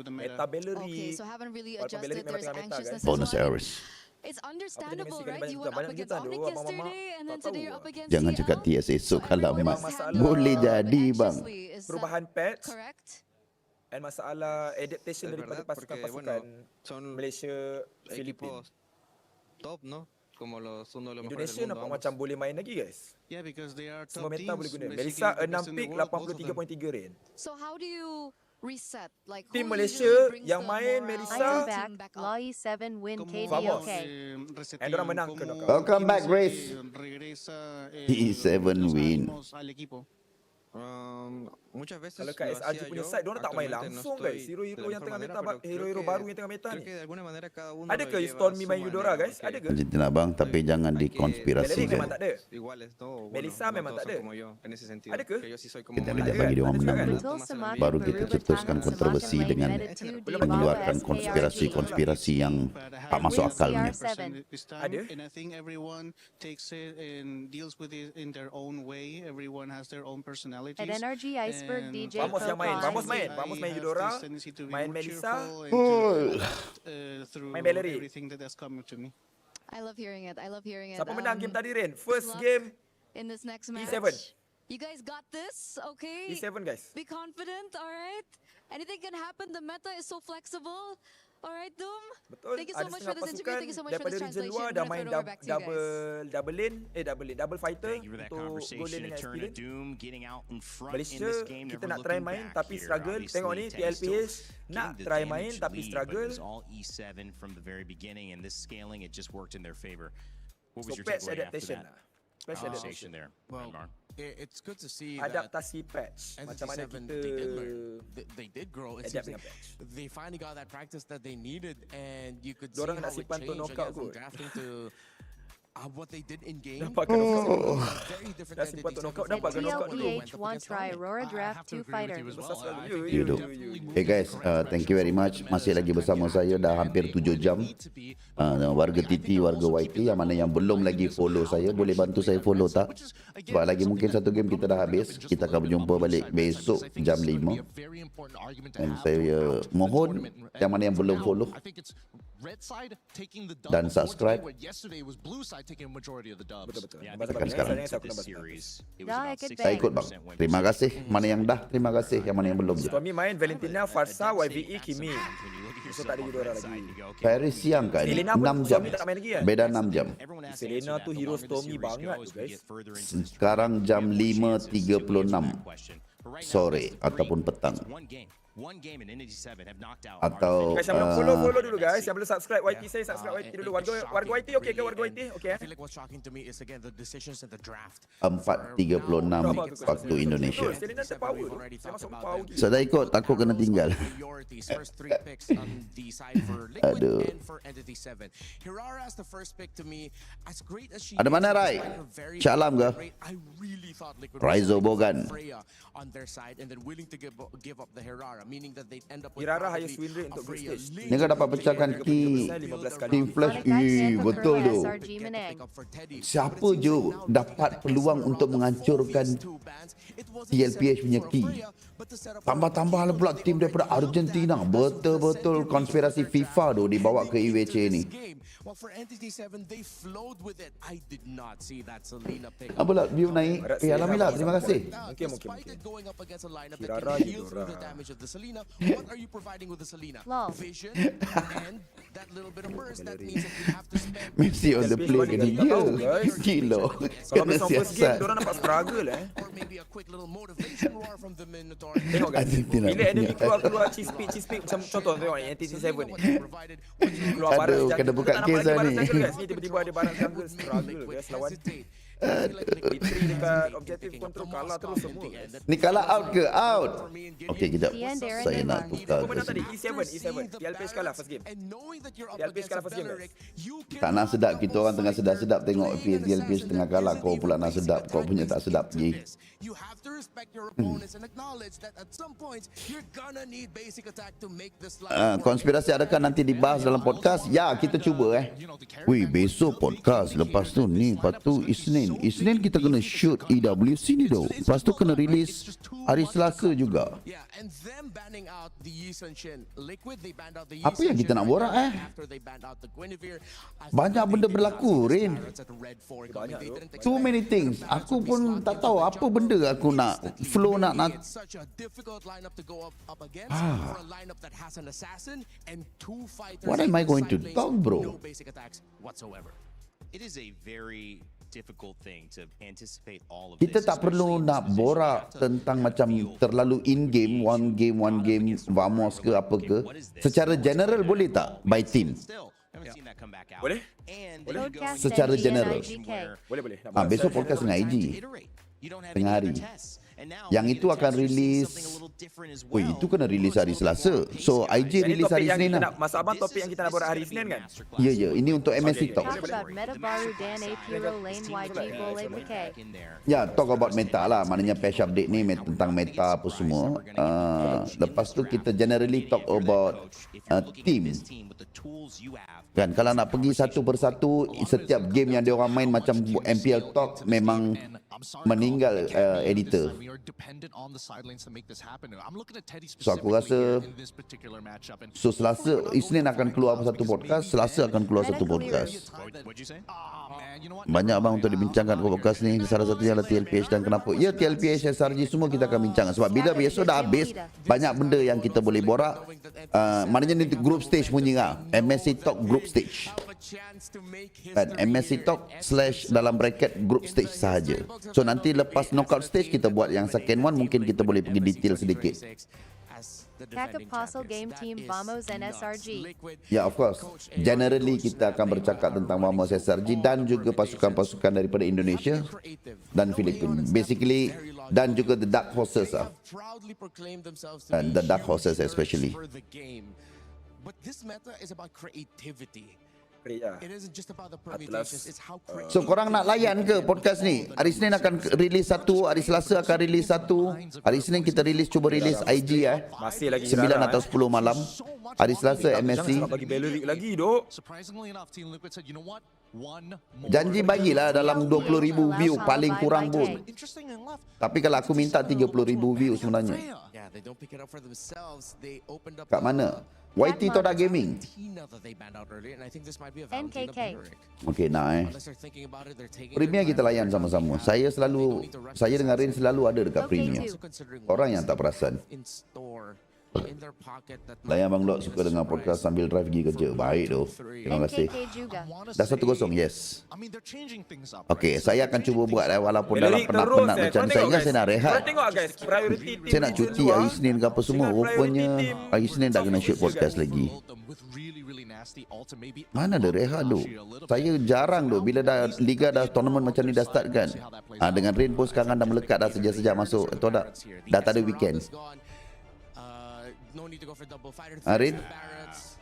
[SPEAKER 16] Meta Bellery.
[SPEAKER 2] So haven't really
[SPEAKER 16] Walaupun Bellery
[SPEAKER 2] adjusted.
[SPEAKER 16] memang
[SPEAKER 2] There's
[SPEAKER 16] tengah meta
[SPEAKER 2] anxiousness
[SPEAKER 16] guys.
[SPEAKER 2] as
[SPEAKER 4] Bonus
[SPEAKER 2] well.
[SPEAKER 4] Ares.
[SPEAKER 2] It's understandable,
[SPEAKER 16] Messi
[SPEAKER 2] right?
[SPEAKER 16] kena
[SPEAKER 2] You went up
[SPEAKER 16] banyak
[SPEAKER 2] against
[SPEAKER 16] juta tu,
[SPEAKER 2] Omnic
[SPEAKER 16] abang-abang
[SPEAKER 2] yesterday, and then
[SPEAKER 16] tak
[SPEAKER 2] today
[SPEAKER 16] tahu
[SPEAKER 2] you're up against
[SPEAKER 4] Jangan
[SPEAKER 2] CL.
[SPEAKER 4] cakap TS esok kalah
[SPEAKER 2] everyone
[SPEAKER 4] mat.
[SPEAKER 2] has had
[SPEAKER 4] Boleh
[SPEAKER 2] a
[SPEAKER 4] jadi bang.
[SPEAKER 2] anxiously. Is that
[SPEAKER 16] Perubahan patch
[SPEAKER 2] correct?
[SPEAKER 16] and masalah adaptation daripada pasukan-pasukan Malaysia, Filipina.
[SPEAKER 20] Top, ¿no? Como uno de los mejores
[SPEAKER 16] Indonesia
[SPEAKER 20] del mundo.
[SPEAKER 16] nampak macam boleh main lagi guys.
[SPEAKER 1] Yeah, because they are
[SPEAKER 16] Semua
[SPEAKER 1] top
[SPEAKER 16] meta boleh
[SPEAKER 1] teams.
[SPEAKER 16] guna.
[SPEAKER 1] basically
[SPEAKER 16] Melissa
[SPEAKER 1] the
[SPEAKER 16] 6
[SPEAKER 1] best in the
[SPEAKER 16] pick
[SPEAKER 1] world, both of them.
[SPEAKER 16] 83.3 rank.
[SPEAKER 2] So how do you reset? Like
[SPEAKER 16] Tim
[SPEAKER 2] who
[SPEAKER 16] Malaysia
[SPEAKER 2] usually brings
[SPEAKER 16] yang
[SPEAKER 2] the
[SPEAKER 16] main
[SPEAKER 2] morale
[SPEAKER 16] Melissa.
[SPEAKER 2] of the
[SPEAKER 7] I'm
[SPEAKER 2] team
[SPEAKER 7] back.
[SPEAKER 2] back up?
[SPEAKER 7] Law E7 win
[SPEAKER 16] Vamos.
[SPEAKER 7] KDOK.
[SPEAKER 16] And orang menang ke knockout.
[SPEAKER 4] Welcome back Grace. E7 win.
[SPEAKER 20] Muchas veces
[SPEAKER 16] Kalau kat
[SPEAKER 20] lo
[SPEAKER 16] SRG
[SPEAKER 20] hacía
[SPEAKER 16] punya
[SPEAKER 20] yo,
[SPEAKER 16] side, diorang tak main
[SPEAKER 20] actualmente no
[SPEAKER 16] langsung
[SPEAKER 20] estoy
[SPEAKER 16] guys. Hero-hero
[SPEAKER 20] de la
[SPEAKER 16] yang
[SPEAKER 20] mejor
[SPEAKER 16] tengah
[SPEAKER 20] manera,
[SPEAKER 16] meta,
[SPEAKER 20] pero
[SPEAKER 16] hero-hero
[SPEAKER 20] creo
[SPEAKER 16] baru
[SPEAKER 20] que-
[SPEAKER 16] yang tengah meta
[SPEAKER 20] creo
[SPEAKER 16] ni.
[SPEAKER 20] que de alguna manera cada uno
[SPEAKER 16] Ada
[SPEAKER 20] lo
[SPEAKER 16] ke
[SPEAKER 20] lleva
[SPEAKER 16] Stormy
[SPEAKER 20] a
[SPEAKER 16] main
[SPEAKER 20] su
[SPEAKER 16] Eudora
[SPEAKER 20] manera,
[SPEAKER 16] guys?
[SPEAKER 20] porque
[SPEAKER 16] Ada ke?
[SPEAKER 4] Argentina bang, tapi jangan
[SPEAKER 20] hay que
[SPEAKER 4] dikonspirasi
[SPEAKER 16] Bellery
[SPEAKER 4] kan.
[SPEAKER 16] memang tak ada.
[SPEAKER 20] iguales, ¿no? Bueno,
[SPEAKER 16] Melissa
[SPEAKER 20] no
[SPEAKER 16] memang
[SPEAKER 20] todos
[SPEAKER 16] tak
[SPEAKER 20] son
[SPEAKER 16] ada.
[SPEAKER 20] como yo en ese sentido.
[SPEAKER 16] Ada ke?
[SPEAKER 20] Que yo sí soy como
[SPEAKER 4] Kita
[SPEAKER 20] más-
[SPEAKER 4] sekejap bagi dia orang
[SPEAKER 16] Ada juga
[SPEAKER 4] menang.
[SPEAKER 16] kan?
[SPEAKER 7] Betul Samaki
[SPEAKER 4] Baru kita
[SPEAKER 7] Baruba
[SPEAKER 4] cetuskan
[SPEAKER 7] Tahan
[SPEAKER 4] kontroversi
[SPEAKER 7] Semakin
[SPEAKER 4] dengan
[SPEAKER 7] Lane Meta 2 di
[SPEAKER 4] mengeluarkan
[SPEAKER 7] bawah
[SPEAKER 4] konspirasi-konspirasi yang tak masuk akalnya.
[SPEAKER 16] Ada?
[SPEAKER 1] And I think everyone takes it and deals with it in their own way. Everyone has their own personalities.
[SPEAKER 7] At NRG Iceberg
[SPEAKER 1] And
[SPEAKER 7] DJ
[SPEAKER 16] Vamos yang main, vamos main.
[SPEAKER 1] I
[SPEAKER 16] Vamos main
[SPEAKER 1] have
[SPEAKER 16] Eudora,
[SPEAKER 1] this tendency to be
[SPEAKER 16] main
[SPEAKER 1] more
[SPEAKER 16] Melissa.
[SPEAKER 1] cheerful and to through
[SPEAKER 16] Main Bellery.
[SPEAKER 1] everything that's coming to me.
[SPEAKER 2] I love hearing it. I love hearing it.
[SPEAKER 16] Siapa menang game tadi Ren? First
[SPEAKER 2] luck
[SPEAKER 16] game
[SPEAKER 2] in this next match.
[SPEAKER 16] E7.
[SPEAKER 2] You guys got this, okay?
[SPEAKER 16] E7 guys.
[SPEAKER 2] Be confident, all right? Anything can happen. The meta is so flexible. All right, Doom.
[SPEAKER 16] Betul.
[SPEAKER 2] Thank you so
[SPEAKER 16] Ada
[SPEAKER 2] much
[SPEAKER 16] setengah
[SPEAKER 2] for this interview.
[SPEAKER 16] pasukan
[SPEAKER 2] Thank you so much for
[SPEAKER 16] daripada
[SPEAKER 2] this
[SPEAKER 16] region
[SPEAKER 2] translation.
[SPEAKER 16] luar
[SPEAKER 2] I'm
[SPEAKER 16] dah
[SPEAKER 2] gonna
[SPEAKER 16] main
[SPEAKER 2] throw it over back to you guys.
[SPEAKER 16] double lane, double fighter
[SPEAKER 3] Thank you for that
[SPEAKER 16] untuk goal
[SPEAKER 3] conversation.
[SPEAKER 16] lane
[SPEAKER 3] A
[SPEAKER 16] dengan
[SPEAKER 3] turn of
[SPEAKER 16] experience.
[SPEAKER 3] doom, getting out in front in
[SPEAKER 16] Malaysia
[SPEAKER 3] this game,
[SPEAKER 16] kita
[SPEAKER 3] never
[SPEAKER 16] nak try
[SPEAKER 3] looking
[SPEAKER 16] main
[SPEAKER 3] back
[SPEAKER 16] tapi
[SPEAKER 3] here.
[SPEAKER 16] struggle. Tengok ni
[SPEAKER 3] Obviously, Teddy
[SPEAKER 16] TLPH
[SPEAKER 3] still
[SPEAKER 16] nak
[SPEAKER 3] getting the
[SPEAKER 16] try
[SPEAKER 3] damage
[SPEAKER 16] main tapi
[SPEAKER 3] lead, but
[SPEAKER 16] struggle.
[SPEAKER 3] it was all E7 from the very beginning, and this scaling, it just worked in their favor. What was
[SPEAKER 16] So
[SPEAKER 3] your
[SPEAKER 16] patch
[SPEAKER 3] takeaway after
[SPEAKER 16] adaptation
[SPEAKER 3] that
[SPEAKER 16] lah. Patch
[SPEAKER 3] conversation
[SPEAKER 16] adaptation.
[SPEAKER 3] there,
[SPEAKER 14] Well,
[SPEAKER 3] Edmar?
[SPEAKER 14] it's good to see that
[SPEAKER 16] Adaptasi patch. Macam mana
[SPEAKER 14] NCT7,
[SPEAKER 16] kita
[SPEAKER 14] they did learn. They did grow. It
[SPEAKER 16] adapt
[SPEAKER 14] seems
[SPEAKER 16] dengan
[SPEAKER 14] like
[SPEAKER 16] patch.
[SPEAKER 14] they finally got that practice that they needed, and you could see
[SPEAKER 16] Diorang
[SPEAKER 14] how
[SPEAKER 16] nak
[SPEAKER 14] it
[SPEAKER 16] simpan tu
[SPEAKER 14] changed
[SPEAKER 16] knockout
[SPEAKER 14] again from
[SPEAKER 16] kot.
[SPEAKER 14] drafting to what they did in game.
[SPEAKER 16] Nampak ke knockout?
[SPEAKER 14] Very different
[SPEAKER 16] Dah simpan tu knockout, nampak ke knockout dulu?
[SPEAKER 7] TLPH 1 try Aurora Draft 2 Fighter.
[SPEAKER 4] You do. Hey guys, thank you very much. Masih lagi bersama saya dah hampir 7 jam. Warga TT, warga YT yang mana yang belum lagi follow saya, boleh bantu saya follow tak? Sebab lagi mungkin satu game kita dah habis. Kita akan berjumpa balik besok jam 5. Dan saya mohon yang mana yang belum follow dan subscribe.
[SPEAKER 16] Betul-betul.
[SPEAKER 4] Tekan sekarang. Saya ikut bang.
[SPEAKER 3] Terima
[SPEAKER 4] Terima kasih. Mana yang dah, terima kasih. Yang mana yang belum je.
[SPEAKER 16] Suami main Valentina, Farsa, YVE, Kimi. So tak ada Eudora lagi.
[SPEAKER 4] Paris siang kan?
[SPEAKER 16] Selena pun
[SPEAKER 4] 6 jam.
[SPEAKER 16] suami tak main lagi kan?
[SPEAKER 4] Beda 6 jam.
[SPEAKER 16] Selena tu hero Stormy banget tu guys.
[SPEAKER 4] Sekarang jam 5.36 sore ataupun petang. Atau
[SPEAKER 16] Guys, yang belum follow dulu guys. Yang belum subscribe YT saya, subscribe YT dulu. Warga YT okey ke warga YT? Okey.
[SPEAKER 4] 4.36 waktu Indonesia.
[SPEAKER 16] Selena terpower tu. Saya masuk power gila.
[SPEAKER 4] Saya dah ikut, takut kena tinggal. Aduh. Ada mana Rai? Shalom ke? Raizo Bogan.
[SPEAKER 16] Hirara highest win rate untuk group stage.
[SPEAKER 4] Ni kan dapat pecahkan key Team Flash. Betul tu. Siapa je dapat peluang untuk menghancurkan TLPH punya key. Tambah-tambah pula tim daripada Argentina. Betul-betul konspirasi FIFA tu dibawa ke IWC ni. Apa lah view naik? Alhamdulillah, terima kasih.
[SPEAKER 16] Mungkin. Hirara Eudora.
[SPEAKER 14] What are you providing with the Selena?
[SPEAKER 7] Lol.
[SPEAKER 14] Vision and that little bit of burst. That means that you have to spend.
[SPEAKER 4] Messi on the play kena dia. Gila.
[SPEAKER 16] Kalau
[SPEAKER 4] Kena
[SPEAKER 16] besok first game,
[SPEAKER 4] siasat.
[SPEAKER 16] diorang nampak struggle
[SPEAKER 14] Or maybe a quick little motivation roar from the Minotaur.
[SPEAKER 16] Tengok guys.
[SPEAKER 4] Argentina
[SPEAKER 16] Bila enemy
[SPEAKER 4] punya.
[SPEAKER 16] keluar cheese pick macam contoh tengok ni NTC7 ni. Keluar
[SPEAKER 4] Aduh,
[SPEAKER 16] barang
[SPEAKER 4] kena buka
[SPEAKER 16] tak nampak
[SPEAKER 4] case
[SPEAKER 16] lagi
[SPEAKER 4] lah
[SPEAKER 16] barang
[SPEAKER 4] ni.
[SPEAKER 16] jungle guys. Ni tiba-tiba ada barang jungle struggle guys lawan. Fitri dekat objektif control kalah terus semua.
[SPEAKER 4] Ni kalah out ke? Out. Okey, kejap. Saya nak tukar.
[SPEAKER 16] Apa tadi? E7. PLPS kalah first game. PLPS kalah first game.
[SPEAKER 4] Tak nak sedap, kita orang tengah sedap-sedap tengok PLPS tengah kalah, kau pula nak sedap, kau punya tak sedap je.
[SPEAKER 14] You have to respect your opponents and acknowledge that at some points you're gonna need basic attack to make this life.
[SPEAKER 4] Konspirasi adakah nanti dibahas dalam podcast? Ya, kita cuba Wih, besok podcast, lepas tu ni, lepas tu Isnin kita kena shoot EWC ni doh. Lepas tu kena release hari Selasa juga. Apa yang kita nak borak Banyak benda berlaku, Rin. Too many things. Aku pun tak tahu apa benda aku nak flow nak What am I going to talk, bro?
[SPEAKER 3] It is a very difficult thing to anticipate all of
[SPEAKER 4] Kita
[SPEAKER 3] this.
[SPEAKER 4] tak perlu nak borak tentang macam terlalu in game, one game, vamos ke apa ke. Secara general boleh tak by team?
[SPEAKER 16] Boleh?
[SPEAKER 4] Secara general.
[SPEAKER 16] Boleh.
[SPEAKER 4] Besok podcast dengan IG. Tengah hari. Yang itu akan release. Itu kena release hari Selasa. So IG release hari Isnin lah.
[SPEAKER 16] Masa abang topik yang kita nak borak hari Isnin kan?
[SPEAKER 4] Ya. Ini untuk MSC Talk. Ya, talk about meta lah. Maknanya patch update ni tentang meta apa semua. Lepas tu kita generally talk about team. Kan, kalau nak pergi satu persatu, setiap game yang dia orang main macam MPL Talk memang meninggal editor. So aku rasa Selasa, Isnin akan keluar satu podcast, Selasa akan keluar satu podcast. Banyak bang untuk dibincangkan podcast ni. Salah satunya adalah TLPH dan kenapa. Ya, TLPH, SRG semua kita akan bincang. Sebab bila besok dah habis, banyak benda yang kita boleh borak. Maknanya ni group stage punya lah. MSC Talk group stage. Dan MSC Talk / dalam bracket group stage sahaja. So nanti lepas knockout stage kita buat yang second one, mungkin kita boleh pergi detail sedikit.
[SPEAKER 7] Cat Apostle Game Team Vamos and SRG.
[SPEAKER 4] Ya, of course. Generally kita akan bercakap tentang Vamos SRG dan juga pasukan-pasukan daripada Indonesia dan Filipina. Basically, dan juga the Dark Horses lah. And the Dark Horses especially.
[SPEAKER 14] But this meta is about creativity.
[SPEAKER 4] So korang nak layan ke podcast ni? Hari Isnin akan release satu, hari Selasa akan release satu. Hari Isnin kita cuba release IG
[SPEAKER 16] Masih lagi
[SPEAKER 4] 9 atau 10 malam. Hari Selasa MSC.
[SPEAKER 16] Bagi Bellerik lagi dok.
[SPEAKER 4] Janji bagilah dalam 20,000 view paling kurang pun. Tapi kalau aku minta 30,000 view sebenarnya. Kat mana? YT Toda Gaming.
[SPEAKER 7] NKK.
[SPEAKER 4] Okey, nak Premier kita layan sama-sama. Saya dengan Rin selalu ada dekat Premier. Orang yang tak perasan. Layan Bang Lok suka dengar podcast sambil drive pergi kerja. Baik tu. Terima kasih. Dah 1-0, yes. Okey, saya akan cuba buat walaupun dalam penat-penat macam ni. Saya ingat saya nak rehat. Saya nak cuti hari Isnin ke apa semua. Rupanya hari Isnin dah kena shoot podcast lagi. Mana ada rehat tu? Saya jarang tu bila dah liga dah tournament macam ni dah start kan. Dengan Rain pun sekarang dah melekat dah sejak masuk. Atau dah tak ada weekend. Arin,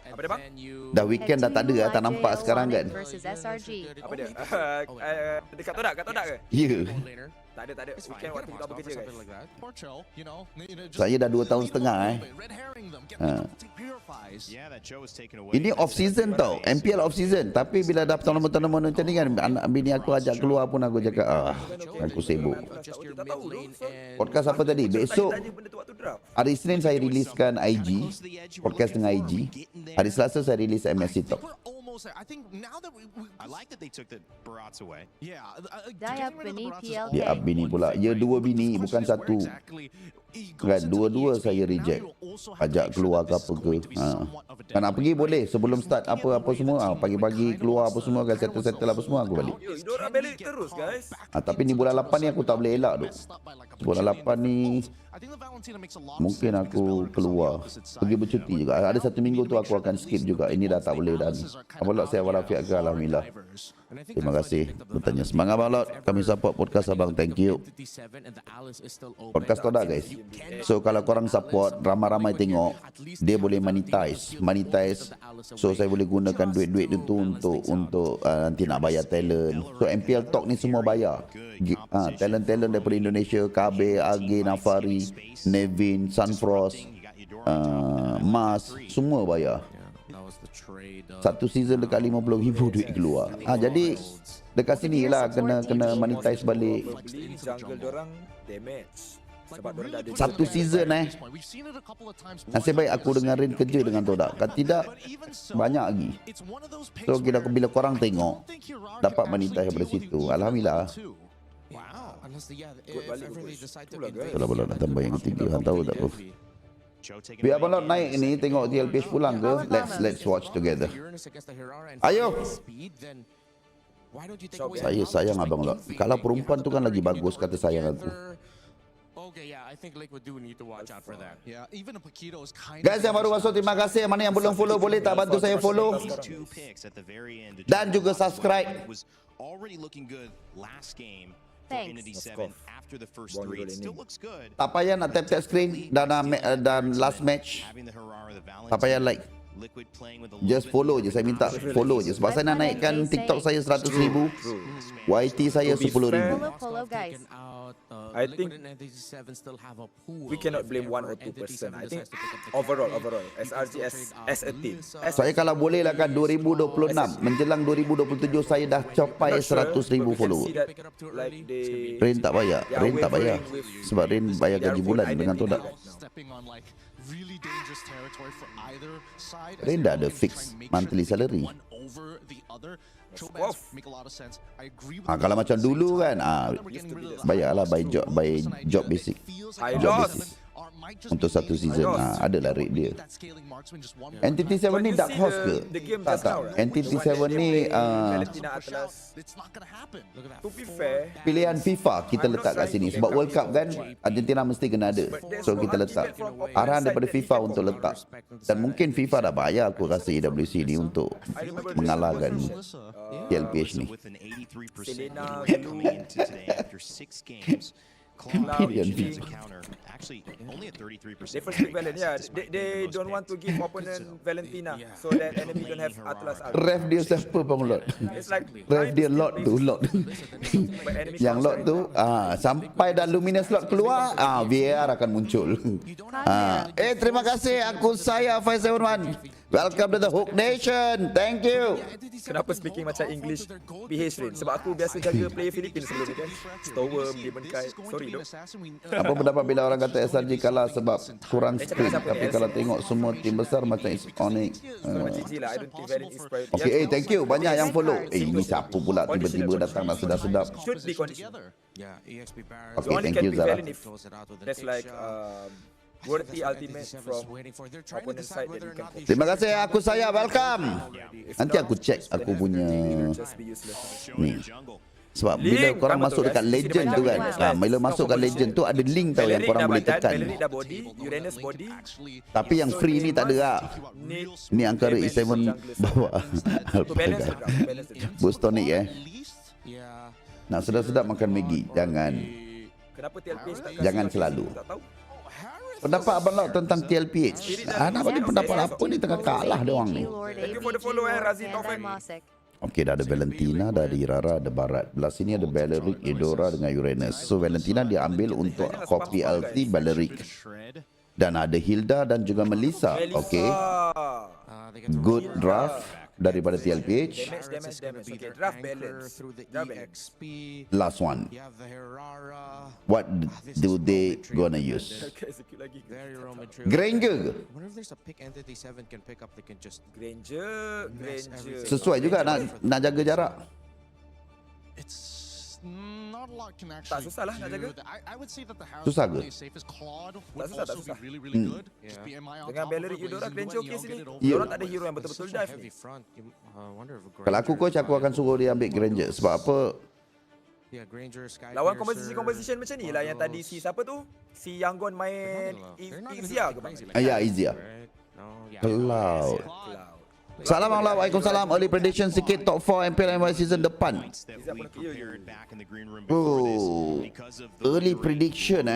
[SPEAKER 16] apa dia bang?
[SPEAKER 4] Dah weekend dah tak ada, tak nampak sekarang kan?
[SPEAKER 16] Apa dia? Dekat Todak ke?
[SPEAKER 4] Ya.
[SPEAKER 16] Tak ada. Weekend waktu kita bekerja guys.
[SPEAKER 4] Saya dah 2 tahun setengah Ini off season tau, MPL off season. Tapi bila dah tournament macam ni kan, anak bini aku ajak keluar pun aku cakap aku sibuk. Podcast apa tadi? Besok hari Isnin saya riliskan IG, podcast dengan IG. Hari Selasa saya rilis MSC Talk. Dia bini pula. Ya, 2 bini bukan 1. Kan dua-dua saya reject. Ajak keluar ke apa ke. Kan nak pergi boleh sebelum start apa semua. Pagi-pagi keluar apa semua kan settle apa semua aku balik.
[SPEAKER 16] Diorang balik terus guys.
[SPEAKER 4] Tapi ni bulan 8 ni aku tak boleh elak tu. Bulan 8 ni mungkin aku keluar pergi bercuti juga. Ada 1 minggu tu aku akan skip juga. Ini dah tak boleh dan Abang saya walafiat ke alhamdulillah. Terima kasih bertanya. Semangat Abang Lot. Kami support podcast Abang. Thank you. Podcast tu dah guys. So kalau korang support ramai-ramai tengok, dia boleh monetize. So saya boleh gunakan duit-duit itu untuk nanti nak bayar talent. So MPL Talk ni semua bayar. Talent-talent daripada Indonesia, KB, AG, Nafari, Nevin, Sunfrost, Mas, semua bayar. Satu season dekat 50,000 duit keluar. Jadi dekat sini lah kena monetize balik.
[SPEAKER 16] Jungle dorang damage. Sebab dorang dah ada
[SPEAKER 4] satu season nasib baik aku dengan Rin kerja dengan Todak. Kalau tidak banyak lagi. So bila korang tengok dapat monetize daripada situ, alhamdulillah. Kalau boleh nak tambah yang ketiga, tahu tak apa. Biar Abang Lot naik ni, tengok TLPH pulang ke. Let's watch together. Ayo. Saya sayang Abang Lot. Kalau perempuan tu kan lagi bagus kata sayang aku. Guys yang baru masuk, terima kasih. Mana yang belum follow boleh tak bantu saya follow dan juga subscribe. Tak payah nak tap screen dan last match. Tak payah like. Just follow je, saya minta follow je sebab saya nak naikkan TikTok saya 100,000, YT saya 10,000.
[SPEAKER 16] I think we cannot blame 1 or 2 person. I think overall SRG as a team.
[SPEAKER 4] Saya kalau boleh lah kan 2026 menjelang 2027 saya dah capai 100,000 follower. Rin tak bayar, sebab Rin bayar gaji bulan dengan Todak. Rin dah ada fix monthly salary. Kalau macam dulu kan bayarlah by job basic. Untuk satu season adalah rate dia. Entity 7 ni dark horse ke? Tak. Entity 7 ni pilihan FIFA kita letak kat sini sebab World Cup kan Argentina mesti kena ada. So kita letak arahan daripada FIFA untuk letak. Dan mungkin FIFA dah bayar aku rasa EWC ni untuk mengalahkan TLPH ni.
[SPEAKER 16] They first pick Valen, they don't want to give opponent Valentina so that enemy don't have Atlas.
[SPEAKER 4] Ref dia siapa Bang Lot? Ref dia Lot tu. Yang Lot tu sampai dah Luminous Lot keluar, VAR akan muncul. Terima kasih. Aku saya 571. Welcome to the Hook Nation. Thank you.
[SPEAKER 16] Kenapa speaking macam English PH Rin? Sebab aku biasa jaga player Philippines sebelum ni kan. Storm, Demon Kite. Sorry dok.
[SPEAKER 4] Apa pendapat bila orang kata SRG kalah sebab kurang sprint? Tapi kalau tengok semua tim besar macam Onyx. Okay, thank you. Banyak yang follow. Ini siapa pula tiba-tiba datang nak sedap-sedap.
[SPEAKER 16] Should be condition.
[SPEAKER 4] Okay, thank you Zara.
[SPEAKER 16] That's like worthy ultimate from opponent side that you can.
[SPEAKER 4] Terima kasih. Aku saya welcome. Nanti aku check aku punya ni. Sebab bila korang masuk dekat legend tu kan, bila masuk kat legend tu ada link tau yang korang boleh tekan. Tapi yang free ni tak ada lah. Ni angkara E7 bawa Alpaga Bostonic nak sedap-sedap makan Maggi. Jangan selalu. Pendapat Abang Lot tentang TLPH. Nak bagi pendapat apa ni, tengah kalah dia orang ni.
[SPEAKER 16] Thank you for the follow Razi Taufik.
[SPEAKER 4] Okey, dah ada Valentina, dah ada Irara, ada Barat. Belah sini ada Balearic, Eudora dengan Uranus. So Valentina dia ambil untuk copy LT Balearic. Dan ada Hilda dan juga Melissa. Okey. Good draft daripada TLPH.
[SPEAKER 16] Draft balance.
[SPEAKER 4] Last one. What do they gonna use? Granger. Sesuai juga nak jaga jarak.
[SPEAKER 11] not a lot can
[SPEAKER 16] Tak
[SPEAKER 11] actually
[SPEAKER 16] susah lah nak jaga.
[SPEAKER 11] I would say that the house
[SPEAKER 4] Susah ke?
[SPEAKER 11] probably is safest. Claude
[SPEAKER 16] Tak
[SPEAKER 11] would
[SPEAKER 16] susah, tak
[SPEAKER 11] also
[SPEAKER 16] susah.
[SPEAKER 11] be really good. Just be MI on
[SPEAKER 16] Dengan
[SPEAKER 11] top of
[SPEAKER 16] Bellery
[SPEAKER 11] her,
[SPEAKER 16] Eudora
[SPEAKER 11] blazing
[SPEAKER 16] clean
[SPEAKER 11] duet,
[SPEAKER 16] showcase
[SPEAKER 11] get
[SPEAKER 16] ni.
[SPEAKER 11] it over.
[SPEAKER 16] Diorang tak ada hero yang betul-betul dive ni.
[SPEAKER 4] Kalau aku coach, aku akan suruh dia ambil Granger. Sebab apa?
[SPEAKER 16] Lawan composition macam ni lah yang tadi si siapa tu? Si Yangon main Izia ke bang?
[SPEAKER 4] Ya, Izia. Cloud. Assalamualaikum, waalaikumsalam. Early prediction sikit top 4 MPL season depan. Oh, early prediction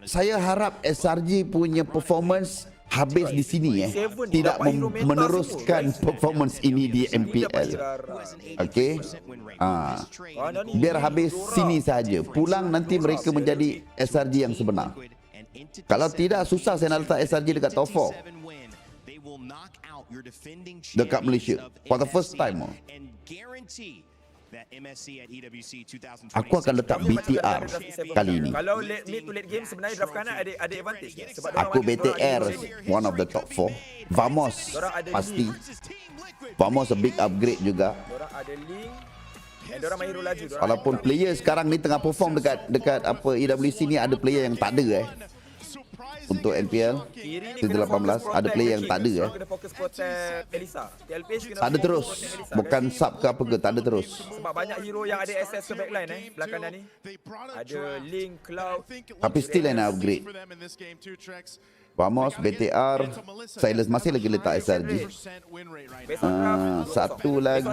[SPEAKER 4] Saya harap SRG punya performance habis di sini tidak meneruskan performance ini di MPL. Okey. Biar habis sini saja. Pulang nanti mereka menjadi SRG yang sebenar. Kalau tidak, susah saya nak letak SRG dekat top 4 dekat Malaysia for the first time. Aku akan letak BTR kali ini.
[SPEAKER 16] Kalau mid to late game sebenarnya draft kanan ada advantage dia. Sebab
[SPEAKER 4] Aku BTR one of the top 4. Vamos pasti. Vamos a big upgrade juga.
[SPEAKER 16] Diorang ada link. Diorang main hero laju.
[SPEAKER 4] Walaupun player sekarang ni tengah perform dekat apa EWC ni, ada player yang tak ada untuk NPL season 18 ada player yang tak ada
[SPEAKER 16] Kena fokus protect Elisa. TLPH kena
[SPEAKER 4] tak ada terus,
[SPEAKER 16] Elisa,
[SPEAKER 4] bukan sub ke apa ke, tak ada terus.
[SPEAKER 16] Sebab banyak hero yang ada access ke backline belakang ni. Ada Link, Cloud.
[SPEAKER 4] Tapi still nak upgrade. Vamos BTR. Silas masih lagi letak SRG. Satu lagi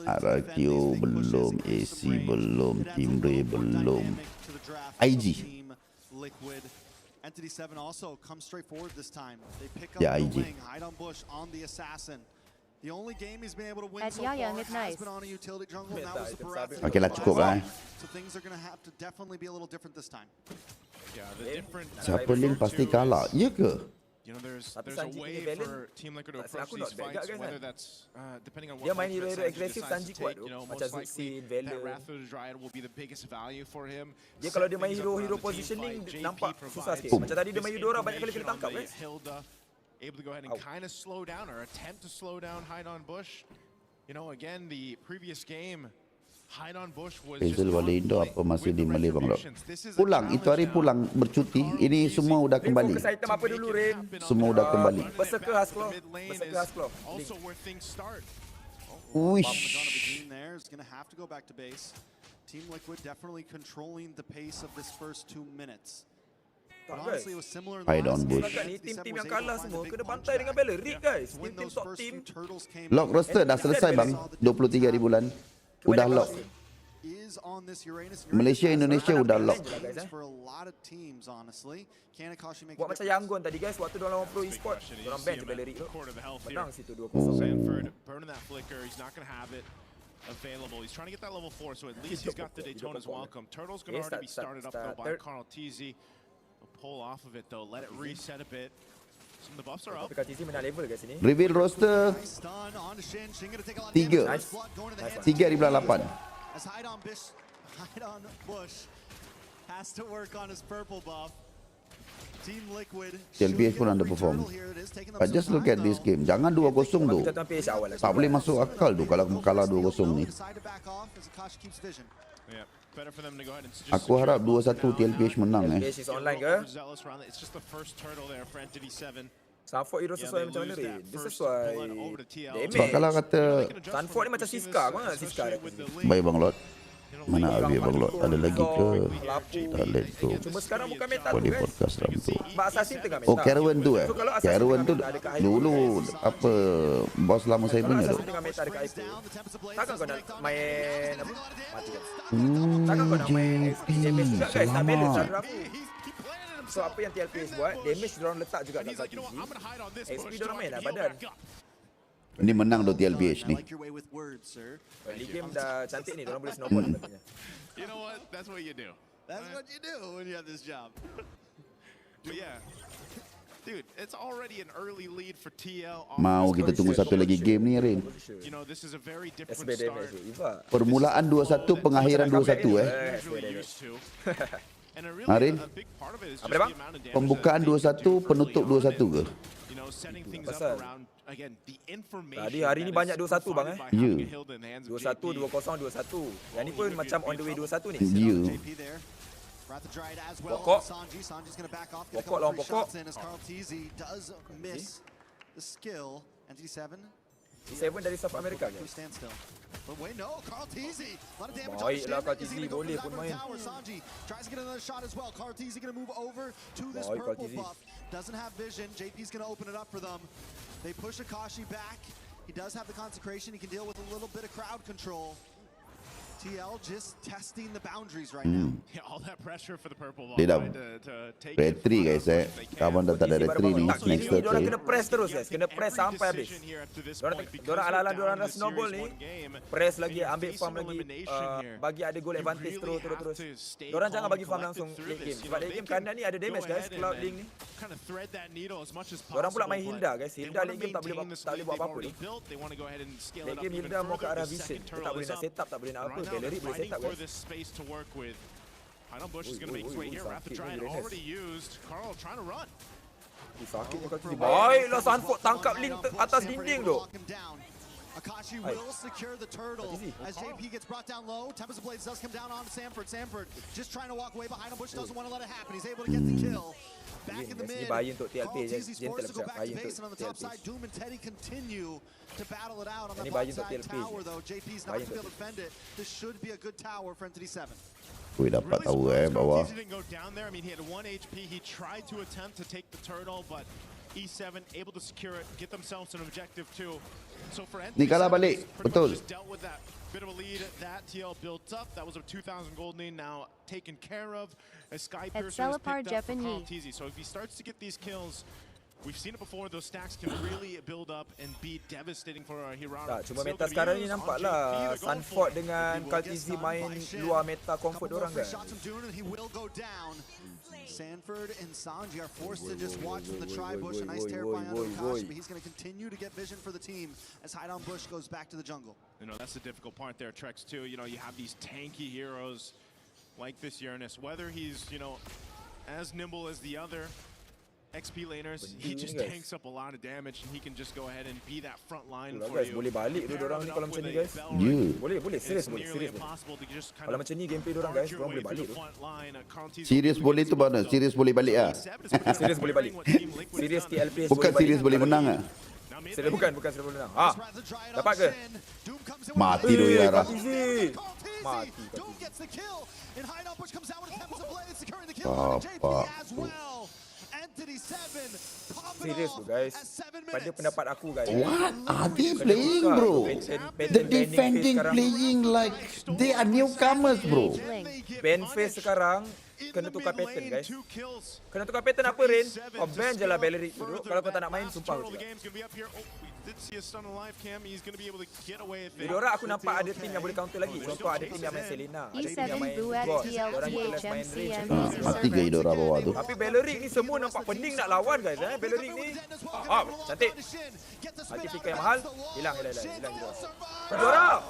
[SPEAKER 4] RQ belum, AC belum, Timbre belum, IG.
[SPEAKER 1] Entity 7 also comes straight forward this time. They pick up
[SPEAKER 4] Yeah,
[SPEAKER 1] the
[SPEAKER 4] IG.
[SPEAKER 1] wing, hide on bush on the assassin. The only game he's been able to win
[SPEAKER 7] At
[SPEAKER 1] so far
[SPEAKER 7] Young,
[SPEAKER 1] has
[SPEAKER 7] nice.
[SPEAKER 1] been on a utility jungle, and that was the Baratheon.
[SPEAKER 4] Okay lah, cukup lah.
[SPEAKER 1] So things are going to have to definitely be a little different this time.
[SPEAKER 15] Yeah, the different
[SPEAKER 4] Siapa Link pasti kalah. Ya ke?
[SPEAKER 15] You know, there's a way for Team Liquid to approach these fights, whether that's depending on what
[SPEAKER 16] dia main
[SPEAKER 15] role
[SPEAKER 16] hero
[SPEAKER 15] Sanji
[SPEAKER 16] agresif,
[SPEAKER 15] decides
[SPEAKER 16] Sanji
[SPEAKER 15] to
[SPEAKER 16] kuat
[SPEAKER 15] take. You know,
[SPEAKER 16] macam
[SPEAKER 15] most likely
[SPEAKER 16] Zuxin, Valor.
[SPEAKER 15] that Wrath of the Dryad will be the biggest value for him.
[SPEAKER 16] Dia kalau dia
[SPEAKER 15] Set
[SPEAKER 16] main
[SPEAKER 15] things up
[SPEAKER 16] hero
[SPEAKER 15] around the team
[SPEAKER 16] positioning
[SPEAKER 15] fight.
[SPEAKER 16] nampak
[SPEAKER 15] JP
[SPEAKER 16] susah sikit.
[SPEAKER 15] provides
[SPEAKER 16] Macam tadi dia main
[SPEAKER 15] this
[SPEAKER 16] Eudora banyak kali kena
[SPEAKER 15] information
[SPEAKER 16] tangkap
[SPEAKER 15] on the Hilda, able to go ahead and kind of slow down or attempt to slow down Hide on Bush. You know, again, the previous game, Hide on Bush was just
[SPEAKER 4] Hazel Wali Indo apa masih di Malay Bang Lok?
[SPEAKER 15] This is a
[SPEAKER 4] Pulang, itu hari pulang bercuti. Ini semua udah kembali.
[SPEAKER 16] Fokus item apa dulu, Rin?
[SPEAKER 4] Semua udah kembali.
[SPEAKER 16] Berserker Hasclaw. Berserker Hasclaw.
[SPEAKER 15] also where things start.
[SPEAKER 4] Wish.
[SPEAKER 1] There is going to have to go back to base. Team Liquid definitely controlling the pace of this first 2 minutes. But honestly, it was similar in the
[SPEAKER 4] Hide on
[SPEAKER 1] last
[SPEAKER 4] Bush.
[SPEAKER 1] game.
[SPEAKER 16] Tim-tim yang kalah semua kena bantai dengan Bellery, guys. Tim-tim top team.
[SPEAKER 4] Lock roster dah selesai bang. 23 hari bulan. Udah lock. Malaysia, Indonesia udah lock.
[SPEAKER 16] Buat macam Yangon tadi, guys. Waktu diorang lawan Pro Esport, diorang ban je Bellery tu. Menang situ 2-0.
[SPEAKER 15] Sanford burning that flicker. He's not going to have it available. He's trying to get that level 4, so at least he's got the Daytona's welcome. Turtle's going to already be started up though by Carl TZ. Pull off of it though, let it reset a bit. Some of the buffs are up.
[SPEAKER 4] Reveal roster 3. 3 di bulan 8.
[SPEAKER 1] As Hide on Bush has to work on his purple buff. Team Liquid
[SPEAKER 4] TLPH pun underperform. But just look at this game. Jangan 2-0 tu. Tak boleh masuk akal tu kalau kalah 2-0 ni. Aku harap 2-1 TLPH menang
[SPEAKER 16] TLPH is online ke? Sanford hero sesuai macam mana, Rin? Dia sesuai damage.
[SPEAKER 4] Sebab kalau kata
[SPEAKER 16] Sanford ni macam Siska. Kau nak Siska?
[SPEAKER 4] baik Bang Lot. Mana Avi Bang Lot? Ada lagi ke? Tak let go.
[SPEAKER 16] Cuma sekarang bukan meta
[SPEAKER 4] Kau
[SPEAKER 16] tu,
[SPEAKER 4] di
[SPEAKER 16] guys.
[SPEAKER 4] podcast Rambo.
[SPEAKER 16] Sebab Assassin tengah meta.
[SPEAKER 4] Oh, Caravan tu
[SPEAKER 16] So, kalau Assassin
[SPEAKER 4] Caravan tu
[SPEAKER 16] ada kat
[SPEAKER 4] dulu apa bos lama saya
[SPEAKER 16] Kalau
[SPEAKER 4] punya tu.
[SPEAKER 16] Assassin tengah meta dekat Ipo, takkan kau nak main apa? Mati kan? Takkan kau nak main damage juga, guys. Tak balance cara aku. So apa yang TLPS buat, damage diorang letak juga kat satu sisi. XP diorang main lah badan.
[SPEAKER 4] Ini menang tu TLPH ni.
[SPEAKER 16] Early game dah cantik ni, diorang boleh snowball katanya.
[SPEAKER 15] You know what? That's what you do.
[SPEAKER 1] That's what you do when you have this job.
[SPEAKER 15] But yeah. Dude, it's already an early lead for TL.
[SPEAKER 4] Mau kita tunggu satu lagi game ni, Rin.
[SPEAKER 15] You know, this is a very different start.
[SPEAKER 4] Permulaan 2-1, pengakhiran 2-1 Rin. Pembukaan 2-1, penutup 2-1 ke?
[SPEAKER 15] setting things up around again the information.
[SPEAKER 16] Tadi hari ni banyak 2-1 bang
[SPEAKER 4] 2-0,
[SPEAKER 16] 2-1, 2-1. Yang ni pun macam on the way 2-1 ni. Pokok. Pokok lawan pokok. Seven dari South America guys. Baiklah Carl TZ boleh pun main. Baik Carl TZ.
[SPEAKER 1] Doesn't have vision. JP's going to open it up for them. They push Akashi back. He does have the consecration. He can deal with a little bit of crowd control. TL just testing the boundaries right now.
[SPEAKER 15] Yeah, all that pressure for the purple ball
[SPEAKER 4] Dia dah
[SPEAKER 15] to take
[SPEAKER 4] retry guys Kawan dah tak ada retry ni next
[SPEAKER 16] turn. Diorang kena press terus guys. Kena press sampai habis. Diorang ala-ala diorang dah snowball ni. Press lagi, ambil farm lagi. Bagi ada goal advantage terus. Diorang jangan bagi farm langsung late game. Sebab late game kanan ni ada damage guys. Cloud Link ni. Diorang pula main Hilda guys. Hilda late game tak boleh buat apa-apa ni. Late game Hilda mau ke arah vision. Dia tak boleh nak set up, tak boleh nak apa. Bellery boleh set up guys.
[SPEAKER 15] Highdown Bush is going to make his way here. Wrath of Giant already used. Carl trying to run.
[SPEAKER 16] Sakitnya kalau baiklah Sanford tangkap Link atas dinding tu.
[SPEAKER 1] Akashi will secure the turtle as JP gets brought down low. Tempest of Blades does come down on Sanford. Sanford just trying to walk away, but Highdown Bush doesn't want to let it happen. He's able to get the kill. Back in the mid. Carl TZ forced to go back to base, and on the top side, Doom and Teddy continue to battle it out on the bottom side tower, though. JP's not going to be able to defend it. This should be a good tower for Entity 7.
[SPEAKER 4] Wih dapat tahu bawah.
[SPEAKER 15] Didn't go down there. I mean, he had 1 HP. He tried to attempt to take the turtle, but E7 able to secure it, get themselves an objective too. So for Entity,
[SPEAKER 4] Ni kalah balik, betul.
[SPEAKER 15] just dealt with that bit of a lead that TL built up. That was a 2,000 gold lead now taken care of. As Sky Piercer is picked up for Carl TZ. So if he starts to get these kills, we've seen it before, those stacks can really build up and be devastating for Hirano.
[SPEAKER 16] Cuma meta sekarang ni nampaklah Sanford dengan Carl TZ main luar meta comfort orang kan.
[SPEAKER 1] Sanford and Sanji are forced to just watch from the tri-bush. A nice terrifying on Akashi, but he's going to continue to get vision for the team as Highdown Bush goes back to the jungle.
[SPEAKER 15] You know, that's the difficult part there, Trex, too. You know, you have these tanky heroes like this Uranus. Whether he's, you know, as nimble as the other XP laners, he just tanks up a lot of damage and he can just go ahead and be that front line for you.
[SPEAKER 16] Boleh balik tu dorang ni kalau macam ni guys. Boleh, serius boleh. Kalau macam ni gameplay dorang guys, dorang boleh balik tu.
[SPEAKER 4] Serius boleh tu mana? Serius boleh balik ah.
[SPEAKER 16] Serius boleh balik. Serius TL players
[SPEAKER 4] bukan serius boleh menang ah.
[SPEAKER 16] Serius bukan serius boleh menang. Dapat ke?
[SPEAKER 4] Mati tu Yara.
[SPEAKER 16] Mati.
[SPEAKER 4] Apa?
[SPEAKER 16] Serius tu guys. Pada pendapat aku guys.
[SPEAKER 4] What are they playing bro? The defending playing like they are newcomers bro.
[SPEAKER 16] Ban face sekarang kena tukar pattern guys. Kena tukar pattern apa Rain? Kau ban je lah Bellery tu. Kalau kau tak nak main sumpah aku. Jadi orang aku nampak ada tim yang boleh counter lagi. Contoh ada tim yang main Selena, ada tim yang main God. Orang kita less main range.
[SPEAKER 4] Mati ke Idora bawah tu.
[SPEAKER 16] Tapi Bellery ni semua nampak pening nak lawan guys. Bellery ni cantik. Mati fikir yang mahal. Hilang Idora.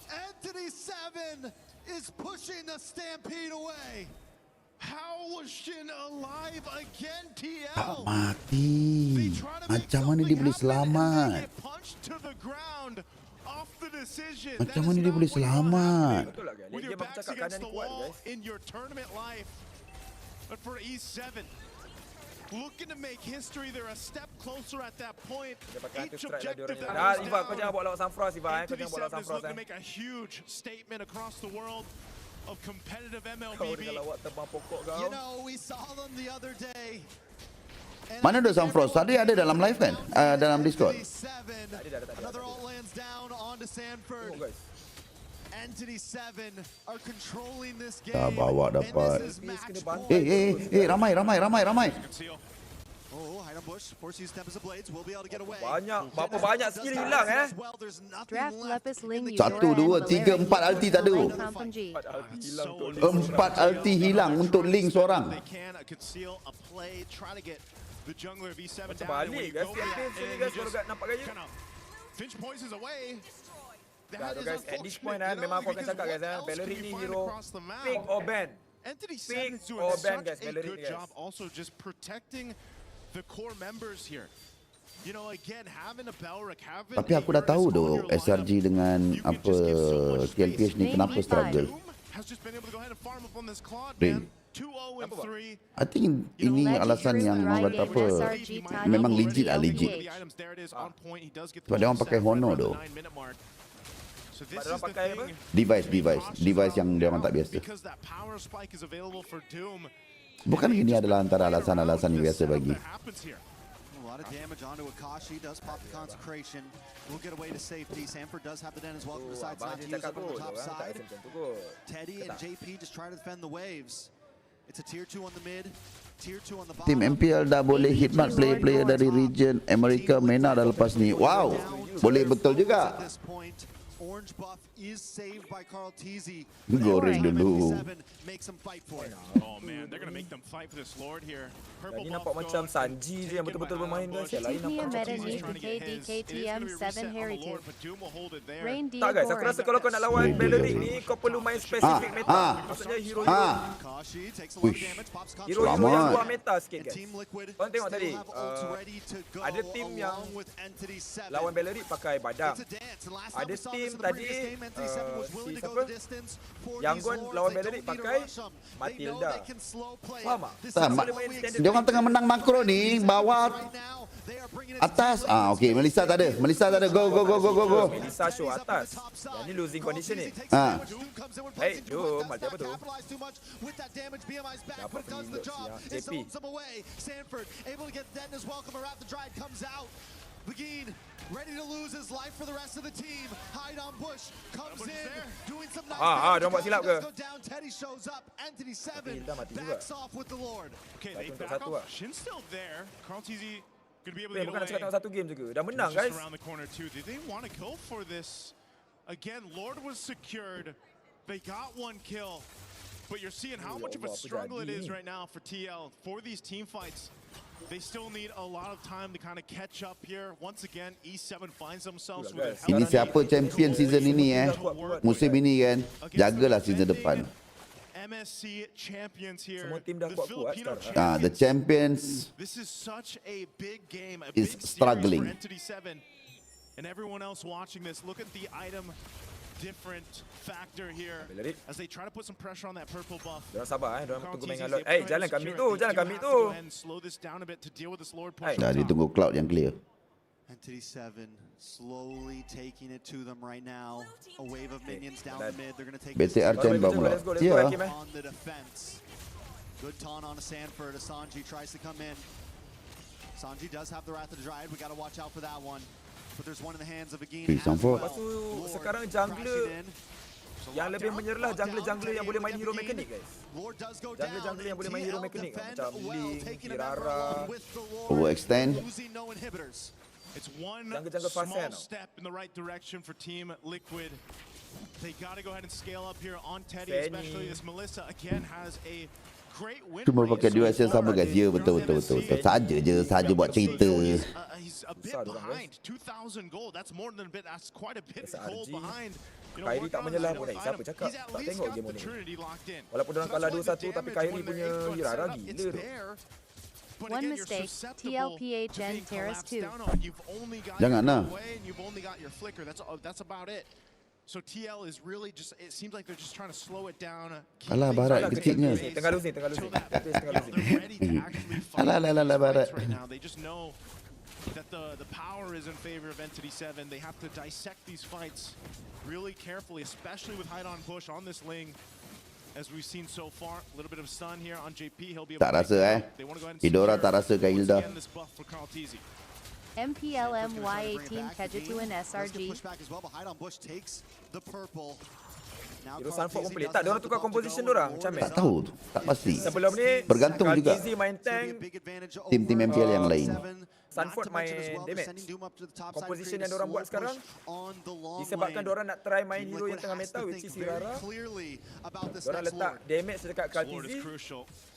[SPEAKER 1] Entity 7 is pushing the Stampede away. How was Shin alive again, TL?
[SPEAKER 4] Tak mati. Macam mana dia boleh selamat? Macam mana dia boleh selamat?
[SPEAKER 15] With your backs against the wall in your tournament life. But for E7, looking to make history, they're a step closer at that point. Each objective that
[SPEAKER 16] Iva, kau jangan bawa lawan Sanfros, Iva. Kau jangan bawa lawan Sanfros.
[SPEAKER 15] Looking to make a huge statement across the world of competitive MLBB.
[SPEAKER 1] You know, we saw them the other day.
[SPEAKER 4] Mana ada Sanfros? Tadi ada dalam live kan? Dalam Discord.
[SPEAKER 1] Another all lands down onto Sanford. Entity 7 are controlling this game.
[SPEAKER 4] Dah bawa dapat. Ramai.
[SPEAKER 1] Oh, Highdown Bush force use Tempest of Blades will be able to get away.
[SPEAKER 16] Berapa banyak skill hilang
[SPEAKER 7] Draft Lepus Ling
[SPEAKER 4] 1, 2, 3, 4 ulti tak ada. 4 ulti hilang untuk Ling seorang.
[SPEAKER 16] Balik guys, sini guys baru nampak gaya.
[SPEAKER 15] Finch poisons away.
[SPEAKER 16] Guys, at this point memang aku akan cakap guys, Bellery ni hero pick or ban.
[SPEAKER 15] Entity 7 is doing such a good job also just protecting the core members here. You know, again, having a Belric, having
[SPEAKER 4] Tapi aku dah tahu doh SRG dengan apa KLPH ni kenapa struggle. Rain. I think ini alasan yang orang kata apa, memang legit lah, legit. Sebab dia orang pakai Honor doh. Device yang dia orang tak biasa. Bukan ini adalah antara alasan-alasan yang biasa bagi.
[SPEAKER 1] A lot of damage onto Akashi. Does pop the consecration. Will get away to safety. Sanford does have the den as well. Decides not to use it on the top side. Teddy and JP just try to defend the waves. It's a tier 2 on the mid. Tier 2 on the bottom.
[SPEAKER 4] Tim MPL dah boleh hitmat player-player dari region Amerika MENA dah lepas ni. Wow, boleh betul juga.
[SPEAKER 1] Orange buff is saved by Carl Teasy.
[SPEAKER 4] Goreng dulu.
[SPEAKER 15] Oh man, they're gonna make them fight for this Lord here.
[SPEAKER 16] Purple buff nampak macam Sanji je yang betul-betul bermain guys. Yang lain nampak
[SPEAKER 7] KDKTM7 Heritage.
[SPEAKER 16] Tak guys, aku rasa kalau kau nak lawan Beleric ni kau perlu main spesifik meta. Maksudnya hero-hero. Hero-hero yang luar meta sikit guys. Korang tengok tadi ada tim yang lawan Beleric pakai badang. Ada tim tadi si siapa? Yangon lawan Beleric pakai Matilda. Faham tak?
[SPEAKER 4] Dia orang tengah menang makro ni, bawah atas. Okey, Melissa tak ada. Go.
[SPEAKER 16] Melissa show atas. Yang ni losing condition ni. Hey, jom, mati apa tu? Dapat pinjol JP.
[SPEAKER 1] Begin ready to lose his life for the rest of the team. Hide on Bush comes in, doing some nice
[SPEAKER 16] dia buat silap ke?
[SPEAKER 1] Teddy shows up. Entity 7 backs off with the Lord.
[SPEAKER 15] Okay, they back off. Shin's still there. Carl TZ gonna be able to get
[SPEAKER 16] bukan nak cakap tengok satu game juga. Dah menang guys.
[SPEAKER 15] Around the corner too. Did they want to go for this? Again, Lord was secured. They got one kill. But you're seeing how much of a struggle it is right now for TL for these team fights. They still need a lot of time to kind of catch up here. Once again, E7 finds themselves with a
[SPEAKER 4] Ini siapa champion season ini musim ini kan. Jagalah season depan.
[SPEAKER 15] MSC champions here.
[SPEAKER 16] Semua tim dah kuat-kuat sekarang.
[SPEAKER 4] The champions
[SPEAKER 15] This is such a big game, a
[SPEAKER 4] is
[SPEAKER 15] big
[SPEAKER 4] struggling.
[SPEAKER 15] for Entity 7. And everyone else watching this, look at the item different factor here as they try to put some pressure on that purple buff.
[SPEAKER 16] Diorang sabar diorang tunggu main alert. Jalan kami tu.
[SPEAKER 15] Slow this down a bit to deal with this Lord
[SPEAKER 4] push. Dah ditunggu cloud yang clear.
[SPEAKER 1] Entity 7 slowly taking it to them right now. A wave of minions down the mid. They're going to take
[SPEAKER 4] BTR chamber mula.
[SPEAKER 1] on the defense. Good taunt on a Sanford as Sanji tries to come in. Sanji does have the Wrath of the Dryad. We got to watch out for that one. But there's one in the hands of Agin as well.
[SPEAKER 16] Lepas tu sekarang jungler yang lebih menyerlah jungler yang boleh main hero mekanik guys. Jungler yang boleh main hero mekanik macam Link, Kirara.
[SPEAKER 4] Overextend.
[SPEAKER 15] It's one small step in the right direction for Team Liquid. They got to go ahead and scale up here on Teddy, especially this Melissa again has a great win.
[SPEAKER 4] Cuma pakai duration sama guys. Ya betul. Saja buat cerita.
[SPEAKER 15] He's a bit behind 2,000 gold. That's more than a bit. That's quite a bit of gold behind.
[SPEAKER 16] Kyrie tak menyelah pun. Siapa cakap? Tak tengok game ni. Walaupun orang kalah 2-1 tapi Kyrie punya Hirara gila tu.
[SPEAKER 7] One mistake, TLPHN Terrace 2.
[SPEAKER 4] Jangan lah.
[SPEAKER 15] That's about it. So TL is really just, it seems like they're just trying to slow it down.
[SPEAKER 4] Alah barat kecilnya.
[SPEAKER 16] Tengah losing.
[SPEAKER 4] Alah barat.
[SPEAKER 15] They just know that the power is in favor of Entity 7. They have to dissect these fights really carefully, especially with Hide on Push on this Ling. As we've seen so far, a little bit of stun here on JP. He'll be able
[SPEAKER 4] tak rasa Idora tak rasa ke Hilda.
[SPEAKER 7] MPLM Y18 Kejatuan SRG.
[SPEAKER 16] Hero Sanford pun pelik. Tak, diorang tukar composition diorang. Macam
[SPEAKER 4] tak tahu, tak pasti.
[SPEAKER 16] Sebelum ni,
[SPEAKER 4] bergantung juga
[SPEAKER 16] Easy main tank,
[SPEAKER 4] tim-tim MPL yang lain.
[SPEAKER 16] Sanford main damage. Composition yang diorang buat sekarang disebabkan diorang nak try main hero yang tengah meta, which is Hirara. Diorang letak damage dekat Kaltizi,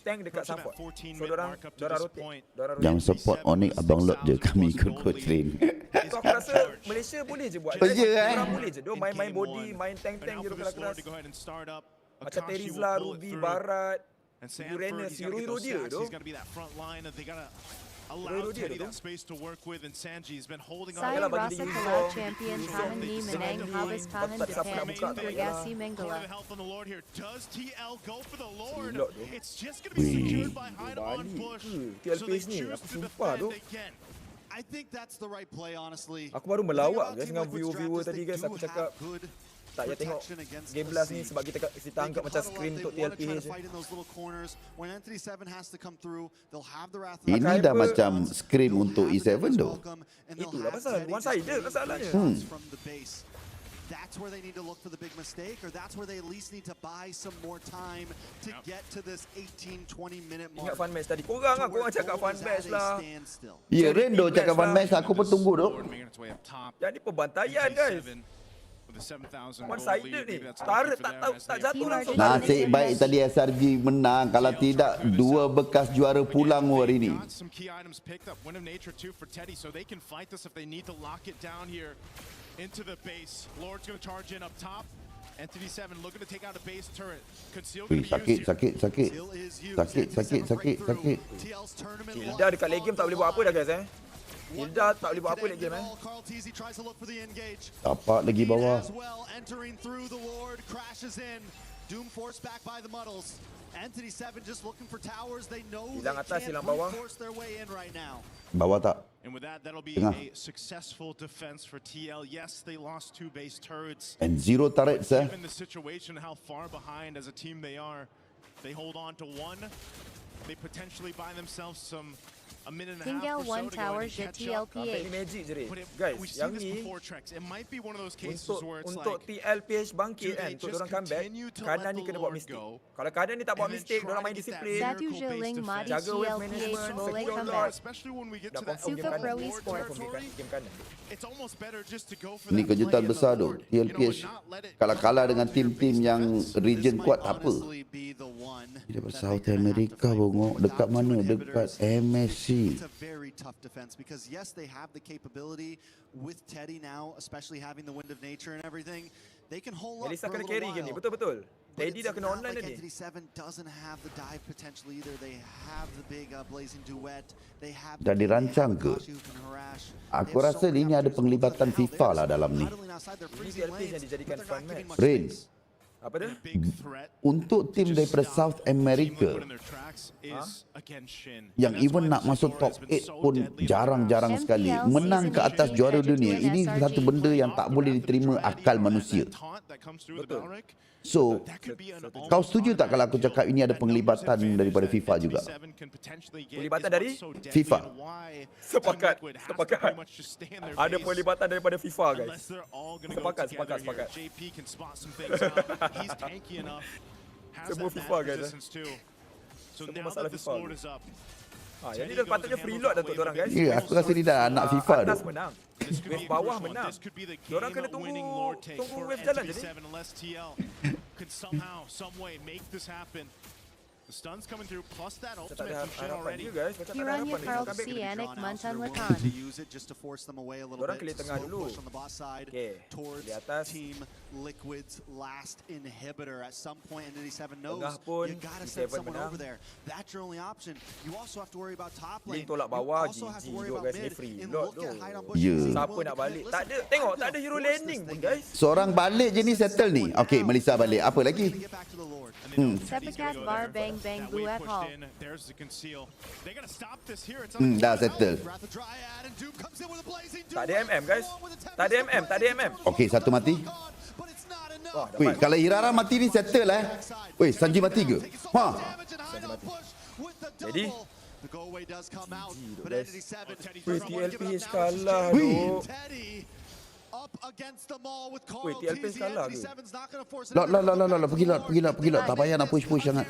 [SPEAKER 16] tank dekat Sanford. So diorang rotate.
[SPEAKER 4] Yang support Onyx abang lot je, kami ikut coach train.
[SPEAKER 16] So aku rasa Malaysia boleh je buat. Diorang boleh je. Diorang main body, main tank-tank hero keras-keras. Macam Terizla, Ruby, Barat, Uranus, hero dia tu.
[SPEAKER 15] He's going to be that front line that they got to allow Teddy that space to work with, and Sanji's been holding on.
[SPEAKER 7] Saya rasa kalau champion tahan ni menang habis tahan depan tim bergasi Menggala.
[SPEAKER 15] Does TL go for the Lord? It's just going to be secured by Hyde on push.
[SPEAKER 16] TL pace ni, aku sumpah tu.
[SPEAKER 1] I think that's the right play, honestly.
[SPEAKER 16] Aku baru melawak guys dengan viewer tadi guys. Aku cakap tak payah tengok game blast ni sebab kita anggap macam screen untuk TLPH.
[SPEAKER 4] Ini dah macam screen untuk E7 tu.
[SPEAKER 16] Itulah pasal one sided masalahnya.
[SPEAKER 1] That's where they need to look for the big mistake, or that's where they at least need to buy some more time to get to this 18-20 minute mark.
[SPEAKER 16] Ingat fun match tadi. Korang cakap fun match lah.
[SPEAKER 4] Ya, Rendo cakap fun match, aku pun tunggu tu.
[SPEAKER 16] Jadi pembantaian guys. One sided ni. Tara tak jatuh langsung.
[SPEAKER 4] Nasib baik tadi SRG menang. Kalau tidak, dua bekas juara pulang hari ni.
[SPEAKER 15] Into the base. Lord's going to charge in up top. Entity 7 looking to take out a base turret. Conceal going to be
[SPEAKER 4] Sakit.
[SPEAKER 16] Hilda dekat late game tak boleh buat apa dah guys Hilda tak boleh buat apa late game
[SPEAKER 4] Dapat lagi bawah.
[SPEAKER 1] Entering through the Lord crashes in. Doom forced back by the Muddles. Entity 7 just looking for towers. They know they can't force their way in right now.
[SPEAKER 4] Bawah tak?
[SPEAKER 15] And with that, that'll be a successful defense for TL. Yes, they lost 2 base turrets.
[SPEAKER 4] And 0 turrets,
[SPEAKER 15] Given the situation, how far behind as a team they are, they hold on to 1. They potentially buy themselves a minute and a half
[SPEAKER 7] Tinggal
[SPEAKER 15] or so
[SPEAKER 7] one
[SPEAKER 15] to go
[SPEAKER 7] tower
[SPEAKER 15] ahead and catch
[SPEAKER 7] je
[SPEAKER 15] up.
[SPEAKER 7] TLPH.
[SPEAKER 16] Magic je
[SPEAKER 15] But
[SPEAKER 16] guys,
[SPEAKER 15] we've seen
[SPEAKER 16] yang
[SPEAKER 15] this
[SPEAKER 16] ni
[SPEAKER 15] before, Trex. It might be one of those cases where it's
[SPEAKER 16] untuk
[SPEAKER 15] like,
[SPEAKER 16] TLPH bangkit kan, untuk dorang comeback, kanan ni kena buat mistake. Kalau kanan ni tak buat mistake, dorang main disiplin.
[SPEAKER 7] Satu jeling madi
[SPEAKER 16] Jaga wave
[SPEAKER 7] TLPH
[SPEAKER 16] management,
[SPEAKER 7] boleh
[SPEAKER 16] secure
[SPEAKER 7] comeback.
[SPEAKER 16] lord.
[SPEAKER 15] especially when we get to
[SPEAKER 16] Dah
[SPEAKER 15] that
[SPEAKER 7] Suka Pro Esports.
[SPEAKER 16] game kanan.
[SPEAKER 15] it's almost better just to go for
[SPEAKER 4] Ni
[SPEAKER 15] that
[SPEAKER 4] kejutan
[SPEAKER 15] play in the
[SPEAKER 4] besar tu.
[SPEAKER 15] Lord.
[SPEAKER 4] TLPH kalau kalah dengan tim-tim yang region kuat tak apa. Dia pasal South America bongok. Dekat mana? Dekat MSC.
[SPEAKER 1] It's a very tough defense because yes, they have the capability with Teddy now, especially having the wind of nature and everything. They can hold up
[SPEAKER 16] Melissa
[SPEAKER 1] for a
[SPEAKER 16] kena
[SPEAKER 1] little
[SPEAKER 16] carry game ni,
[SPEAKER 1] while.
[SPEAKER 16] betul-betul.
[SPEAKER 1] But
[SPEAKER 16] Teddy
[SPEAKER 1] it's
[SPEAKER 16] dah kena
[SPEAKER 1] not
[SPEAKER 16] online
[SPEAKER 1] like
[SPEAKER 16] tadi.
[SPEAKER 1] Entity 7 doesn't have the dive potential either. They have the big blazing duet. They have
[SPEAKER 4] Dah dirancang ke? Aku rasa ini ada penglibatan FIFA lah dalam ni.
[SPEAKER 16] Ini TLPH yang dijadikan fun match.
[SPEAKER 4] Rain.
[SPEAKER 16] Apa dia?
[SPEAKER 4] Untuk tim daripada South America yang even nak masuk top 8 pun jarang-jarang sekali. Menang ke atas juara dunia, ini satu benda yang tak boleh diterima akal manusia. So, kau setuju tak kalau aku cakap ini ada penglibatan daripada FIFA juga?
[SPEAKER 16] Penglibatan dari?
[SPEAKER 4] FIFA.
[SPEAKER 16] Sepakat. Ada penglibatan daripada FIFA guys. Sepakat. Semua FIFA guys. Semua masalah FIFA. Yang ni dah patutnya free load dah untuk diorang guys.
[SPEAKER 4] Ya, aku rasa ni dah anak FIFA tu.
[SPEAKER 16] Atas menang. Wave bawah menang. Diorang kena tunggu wave jalan jadi.
[SPEAKER 15] Could somehow, some way make this happen. The stun's coming through, plus that ultimate from Shin already.
[SPEAKER 7] Kiranya Carl Sianic Mantan Lakan.
[SPEAKER 16] Orang klik tengah dulu. Okay, di atas.
[SPEAKER 1] Team Liquid's last inhibitor. At some point, Entity 7 knows
[SPEAKER 16] you
[SPEAKER 1] gotta send someone over there. That's your only option. You also have to worry about top lane.
[SPEAKER 16] Link tolak bawah, GG duk guys, ni free load tu. Siapa nak balik? Tak ada, tengok, tak ada hero landing pun guys.
[SPEAKER 4] Seorang balik je ni settle ni. Okay, Melissa balik. Apa lagi?
[SPEAKER 7] Sepakat bar bang bang buat hall.
[SPEAKER 4] Dah settle.
[SPEAKER 16] Tak ada MM guys. Tak ada MM.
[SPEAKER 4] Okay, satu mati. Weh, kalau Irara mati ni settle Weh, Sanji mati ke? Ha.
[SPEAKER 16] Jadi Weh, TLPH kalah tu. Weh, TLPH kalah ke?
[SPEAKER 4] Lah, pergi lot. Tak payah nak push sangat.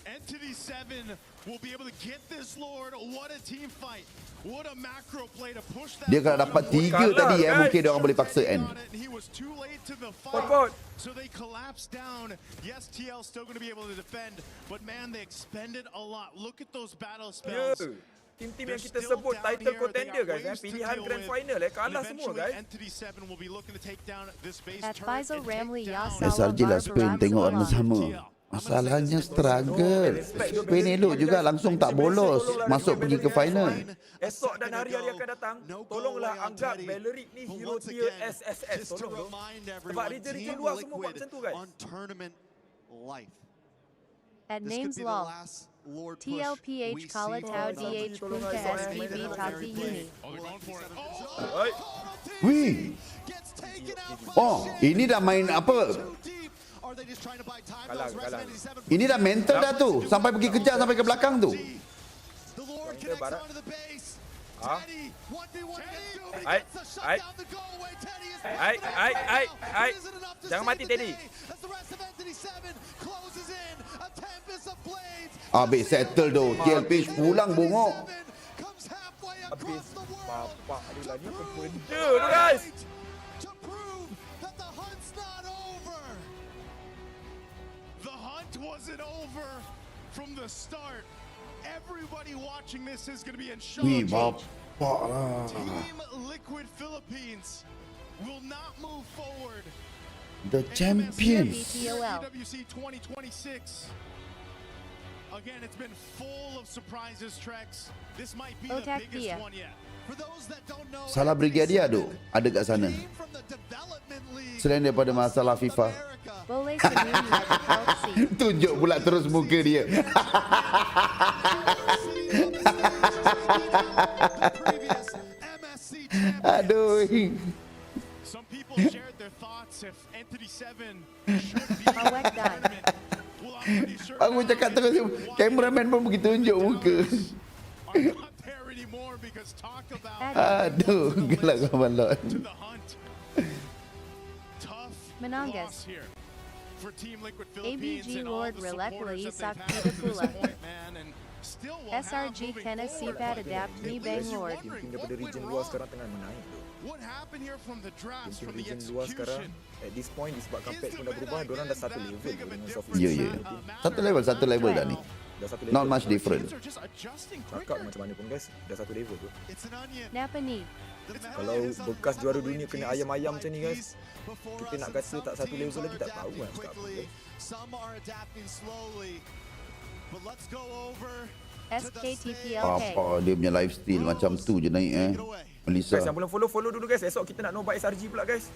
[SPEAKER 15] Entity 7 will be able to get this Lord. What a team fight. What a macro play to push that.
[SPEAKER 4] Dia kalau dapat 3 tadi mungkin dia orang boleh paksa end.
[SPEAKER 15] He was too late to the fight. So they collapsed down. Yes, TL still going to be able to defend, but man, they expended a lot. Look at those battle spells.
[SPEAKER 16] tim-tim yang kita sebut title contender guys, pilihan grand final kalah semua guys.
[SPEAKER 7] At Faisal Ramli
[SPEAKER 4] SRG lah Spain tengok warna sama. Masalahnya struggle. Spain elok juga langsung tak bolos masuk pergi ke final.
[SPEAKER 16] Esok dan hari-hari akan datang, tolonglah anggap Valeric ni hero tier SSS. Tolong. Sebab region luar semua buat macam tu guys.
[SPEAKER 7] At names law, TLPH Kala Tau DH Punka SPB Tati Uni.
[SPEAKER 4] Wih. Oh, ini dah main apa?
[SPEAKER 16] Kalah.
[SPEAKER 4] Ini dah mental dah tu. Sampai pergi kejar sampai ke belakang tu.
[SPEAKER 16] Jangan mati Teddy.
[SPEAKER 4] Habis settle tu. TLPH pulang bongok.
[SPEAKER 16] Habis bapak dia lagi apa benda tu guys.
[SPEAKER 15] Wasn't over from the start. Everybody watching this is going to be in shock.
[SPEAKER 4] Wih, bapak lah.
[SPEAKER 15] Team Liquid Philippines will not move forward.
[SPEAKER 4] The champions.
[SPEAKER 15] WC 2026. Again, it's been full of surprises, Trex. This might be the biggest one yet. For those that don't know,
[SPEAKER 4] Salah Brigadier tu ada kat sana. Selain daripada masalah FIFA.
[SPEAKER 7] Boleh senyum like Chelsea.
[SPEAKER 4] Tunjuk pula terus muka dia. Aduh.
[SPEAKER 15] Some people shared their thoughts if Entity 7 should be
[SPEAKER 4] Aku cakap terus, cameraman pun begitu tunjuk muka. Aduh, gelak kamalot.
[SPEAKER 7] Menanggis. ABG Lord Relekla Isak Pula. SRG Kena Sipad Adapt Mi Bang Lord.
[SPEAKER 16] Tim daripada region luar sekarang tengah menaik tu. Tim region luar sekarang at this point disebabkan patch pun dah berubah, diorang dah satu level dengan software.
[SPEAKER 4] Ya. Satu level dah ni. Not much different.
[SPEAKER 16] Cakap macam mana pun guys, dah satu level tu.
[SPEAKER 7] Napa ni?
[SPEAKER 16] Kalau bekas juara dunia kena ayam-ayam macam ni guys, kita nak kata tak satu level lagi tak tahu kan cakap apa.
[SPEAKER 7] SKTPLK.
[SPEAKER 4] Apa dia punya lifestyle macam tu je naik Melissa.
[SPEAKER 16] Guys yang belum follow dulu guys. Esok kita nak know about SRG pula guys.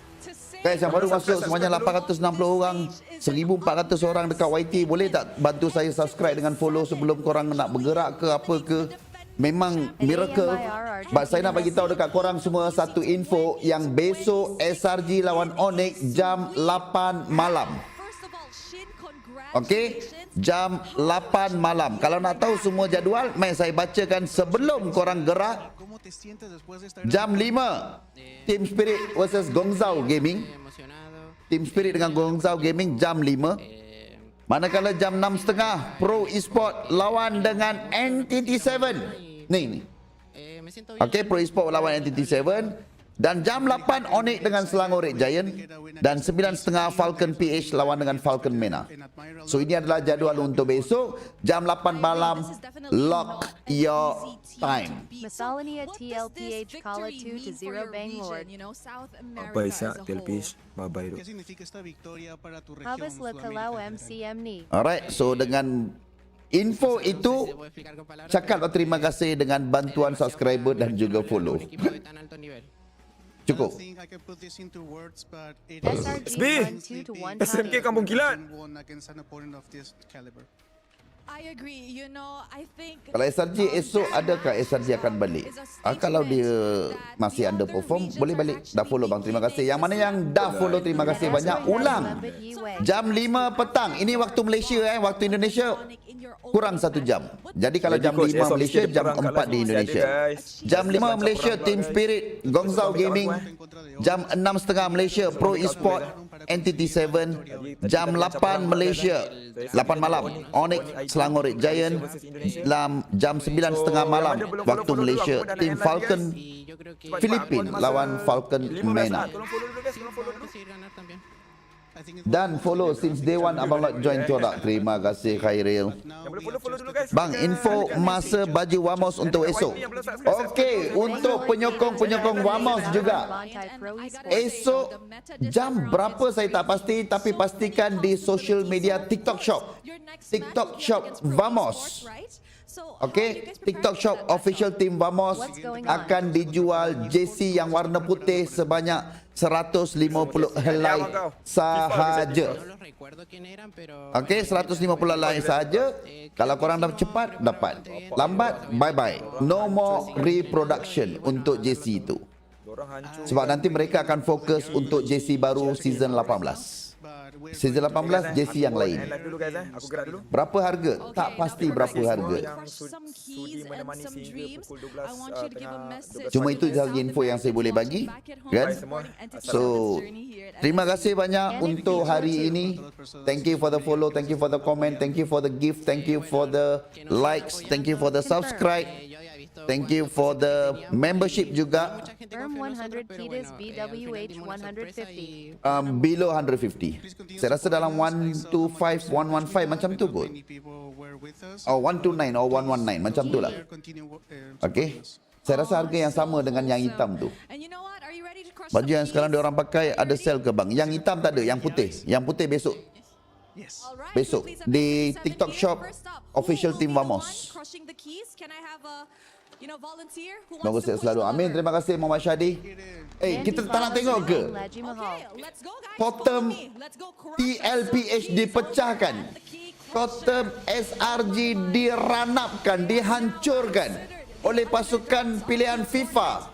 [SPEAKER 4] Guys yang baru masuk semuanya 860 orang, 1400 orang dekat YT, boleh tak bantu saya subscribe dengan follow sebelum korang nak bergerak ke apa ke? Memang miracle. But saya nak bagi tahu dekat korang semua satu info yang besok SRG lawan Onyx jam 8 malam. Okey, jam 8 malam. Kalau nak tahu semua jadual, mai saya bacakan sebelum korang gerak. Jam 5, Team Spirit versus Gongzhou Gaming. Team Spirit dengan Gongzhou Gaming jam 5. Manakala jam 6.30, Pro Esport lawan dengan NTT7. Ni. Okey, Pro Esport lawan NTT7. Dan jam 8 Onyx dengan Selangor Red Giant. Dan 9.30 Falcon PH lawan dengan Falcon MENA. So ini adalah jadual untuk besok. Jam 8 malam. Lock your time.
[SPEAKER 7] Masalania TLPH Kala 2-0 Bangalore.
[SPEAKER 16] Bye Sak TLPH. Bye tu.
[SPEAKER 7] Habis Lekalau MCM ni.
[SPEAKER 4] Alright, so dengan info itu, cakaplah terima kasih dengan bantuan subscriber dan juga follow. Cukup.
[SPEAKER 16] SB SMK Kampung Kilat.
[SPEAKER 5] I agree. You know, I think
[SPEAKER 4] Kalau SRG esok adakah SRG akan balik? Kalau dia masih underperform, boleh balik. Dah follow bang, terima kasih. Yang mana yang dah follow, terima kasih banyak. Ulang jam 5 petang. Ini waktu Malaysia waktu Indonesia kurang 1 jam. Jadi kalau jam 5 Malaysia, jam 4 di Indonesia. Jam 5 Malaysia Team Spirit Gongzhou Gaming. Jam 6.30 Malaysia Pro Esport NTT7. Jam 8 Malaysia 8 malam Onyx Selangor Red Giant. Jam 9.30 malam waktu Malaysia Team Falcon Filipin lawan Falcon MENA. Dan follow since day one Abang Lot join Corak. Terima kasih Khairil.
[SPEAKER 16] Follow dulu guys.
[SPEAKER 4] Bang, info masa baju Wamos untuk esok. Okey, untuk penyokong-penyokong Wamos juga. Esok jam berapa saya tak pasti, tapi pastikan di social media TikTok Shop. TikTok Shop Wamos. Okey, TikTok Shop official team Vamos akan dijual jersey yang warna putih sebanyak 150 helai sahaja. Okey, 150 helai sahaja. Kalau korang dah cepat, dapat. Lambat, bye-bye. No more reproduction untuk jersey itu. Sebab nanti mereka akan fokus untuk jersey baru season 18. Season 18 jersey yang lain.
[SPEAKER 16] Dulu guys, aku gerak dulu.
[SPEAKER 4] Berapa harga? Tak pasti berapa harga. Cuma itu sahaja info yang saya boleh bagi, kan? So, terima kasih banyak untuk hari ini. Thank you for the follow, thank you for the comment, thank you for the gift, thank you for the likes, thank you for the subscribe. Thank you for the membership juga.
[SPEAKER 7] Firm 100 Kitas BWH 150.
[SPEAKER 4] Below 150. Saya rasa dalam 125, 115 macam tu kot. Oh, 129 or 119 macam tu lah. Okay. Saya rasa harga yang sama dengan yang hitam tu. Baju yang sekarang diorang pakai ada sale ke bang? Yang hitam tak ada, yang putih. Yang putih besok. Besok di TikTok Shop official team Vamos. Bagus saya selalu. Amin. Terima kasih Muhammad Syadi. Kita tak nak tengok ke? Totem TLPH dipecahkan. Totem SRG diranapkan, dihancurkan oleh pasukan pilihan FIFA.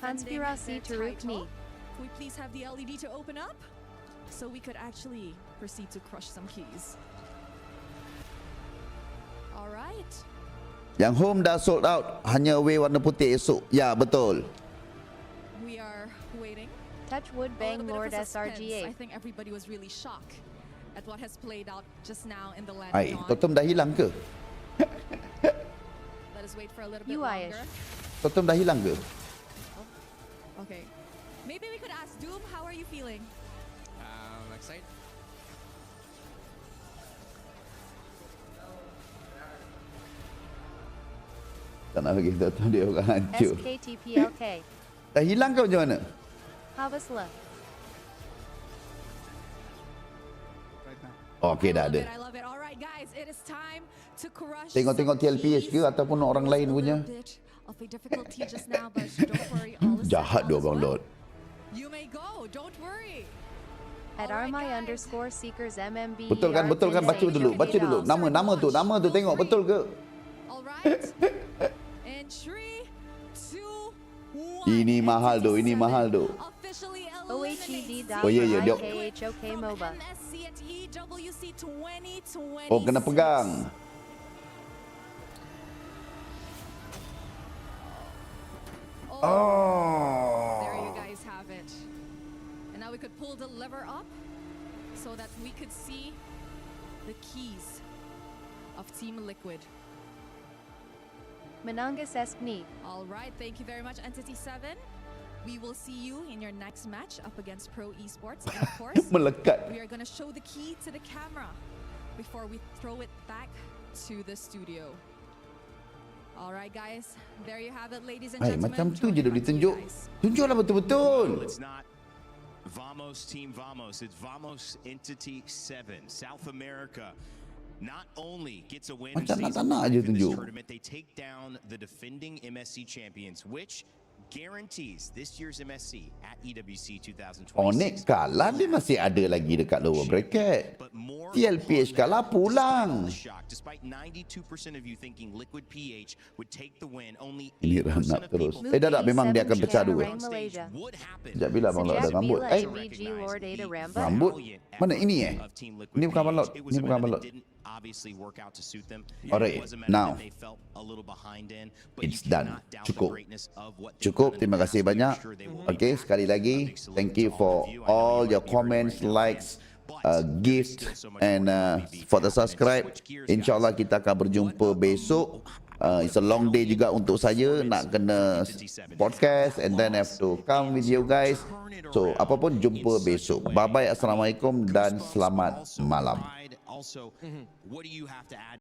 [SPEAKER 7] Konspirasi Terukni.
[SPEAKER 5] Can we please have the LED to open up so we could actually proceed to crush some keys? All right.
[SPEAKER 4] Yang home dah sold out, hanya away warna putih esok. Ya, betul.
[SPEAKER 5] We are waiting.
[SPEAKER 7] Touchwood Bang Lord SRGA.
[SPEAKER 5] I think everybody was really shocked at what has played out just now in the land.
[SPEAKER 4] Ai, totem dah hilang ke?
[SPEAKER 5] Let us wait for a little bit longer.
[SPEAKER 4] Totem dah hilang ke?
[SPEAKER 5] Okay. Maybe we could ask Doom, how are you feeling?
[SPEAKER 6] Excited.
[SPEAKER 4] Tak nak bagi totem dia orang hancur.
[SPEAKER 7] SKTPLK.
[SPEAKER 4] Dah hilang ke macam mana?
[SPEAKER 7] Havasla.
[SPEAKER 4] Okey, dah ada. Tengok-tengok TLPH ke ataupun orang lain punya? Jahat dia Abang Lord.
[SPEAKER 7] At @army_seekers MMB.
[SPEAKER 4] Betul kan? Baca dulu. Nama tu tengok betul ke? Ini mahal tu. Oh ya dia. Oh, kena pegang.
[SPEAKER 5] There you guys have it. And now we could pull the lever up so that we could see the keys of Team Liquid.
[SPEAKER 7] Manangas Eskni.
[SPEAKER 5] All right, thank you very much, Entity 7. We will see you in your next match up against Pro Esports. And of course,
[SPEAKER 4] Melekat.
[SPEAKER 5] we are going to show the key to the camera before we throw it back to the studio. All right, guys, there you have it, ladies and gentlemen.
[SPEAKER 4] Macam tu je dia ditunjuk. Tunjuklah betul-betul.
[SPEAKER 3] It's not Vamos Team Vamos, it's Vamos Entity 7, South America. Not only gets a win in
[SPEAKER 4] Macam
[SPEAKER 3] season
[SPEAKER 4] nak aja
[SPEAKER 3] for this
[SPEAKER 4] tunjuk.
[SPEAKER 3] tournament, they take down the defending MSC champions, which guarantees this year's MSC at EWC 2026.
[SPEAKER 4] Onyx kalah, dia masih ada lagi dekat lower bracket. TLPH kalah pulang.
[SPEAKER 3] Despite 92% of you thinking Liquid PH would take the win, only
[SPEAKER 4] Ini nak terus. Dah memang dia akan pecah dua. Sekejap bila Abang Lord ada rambut. Rambut? Mana ini Ini bukan Abang Lord. Ini bukan Abang Lord. Alright, now it's done. Cukup. Terima kasih banyak. Okay, sekali lagi, thank you for all your comments, likes, gift and for the subscribe. InsyaAllah kita akan berjumpa besok It's a long day juga untuk saya nak kena podcast and then have to come with you guys. So apapun jumpa besok. Bye bye, assalamualaikum dan selamat malam.
[SPEAKER 3] Also, what do you have to add?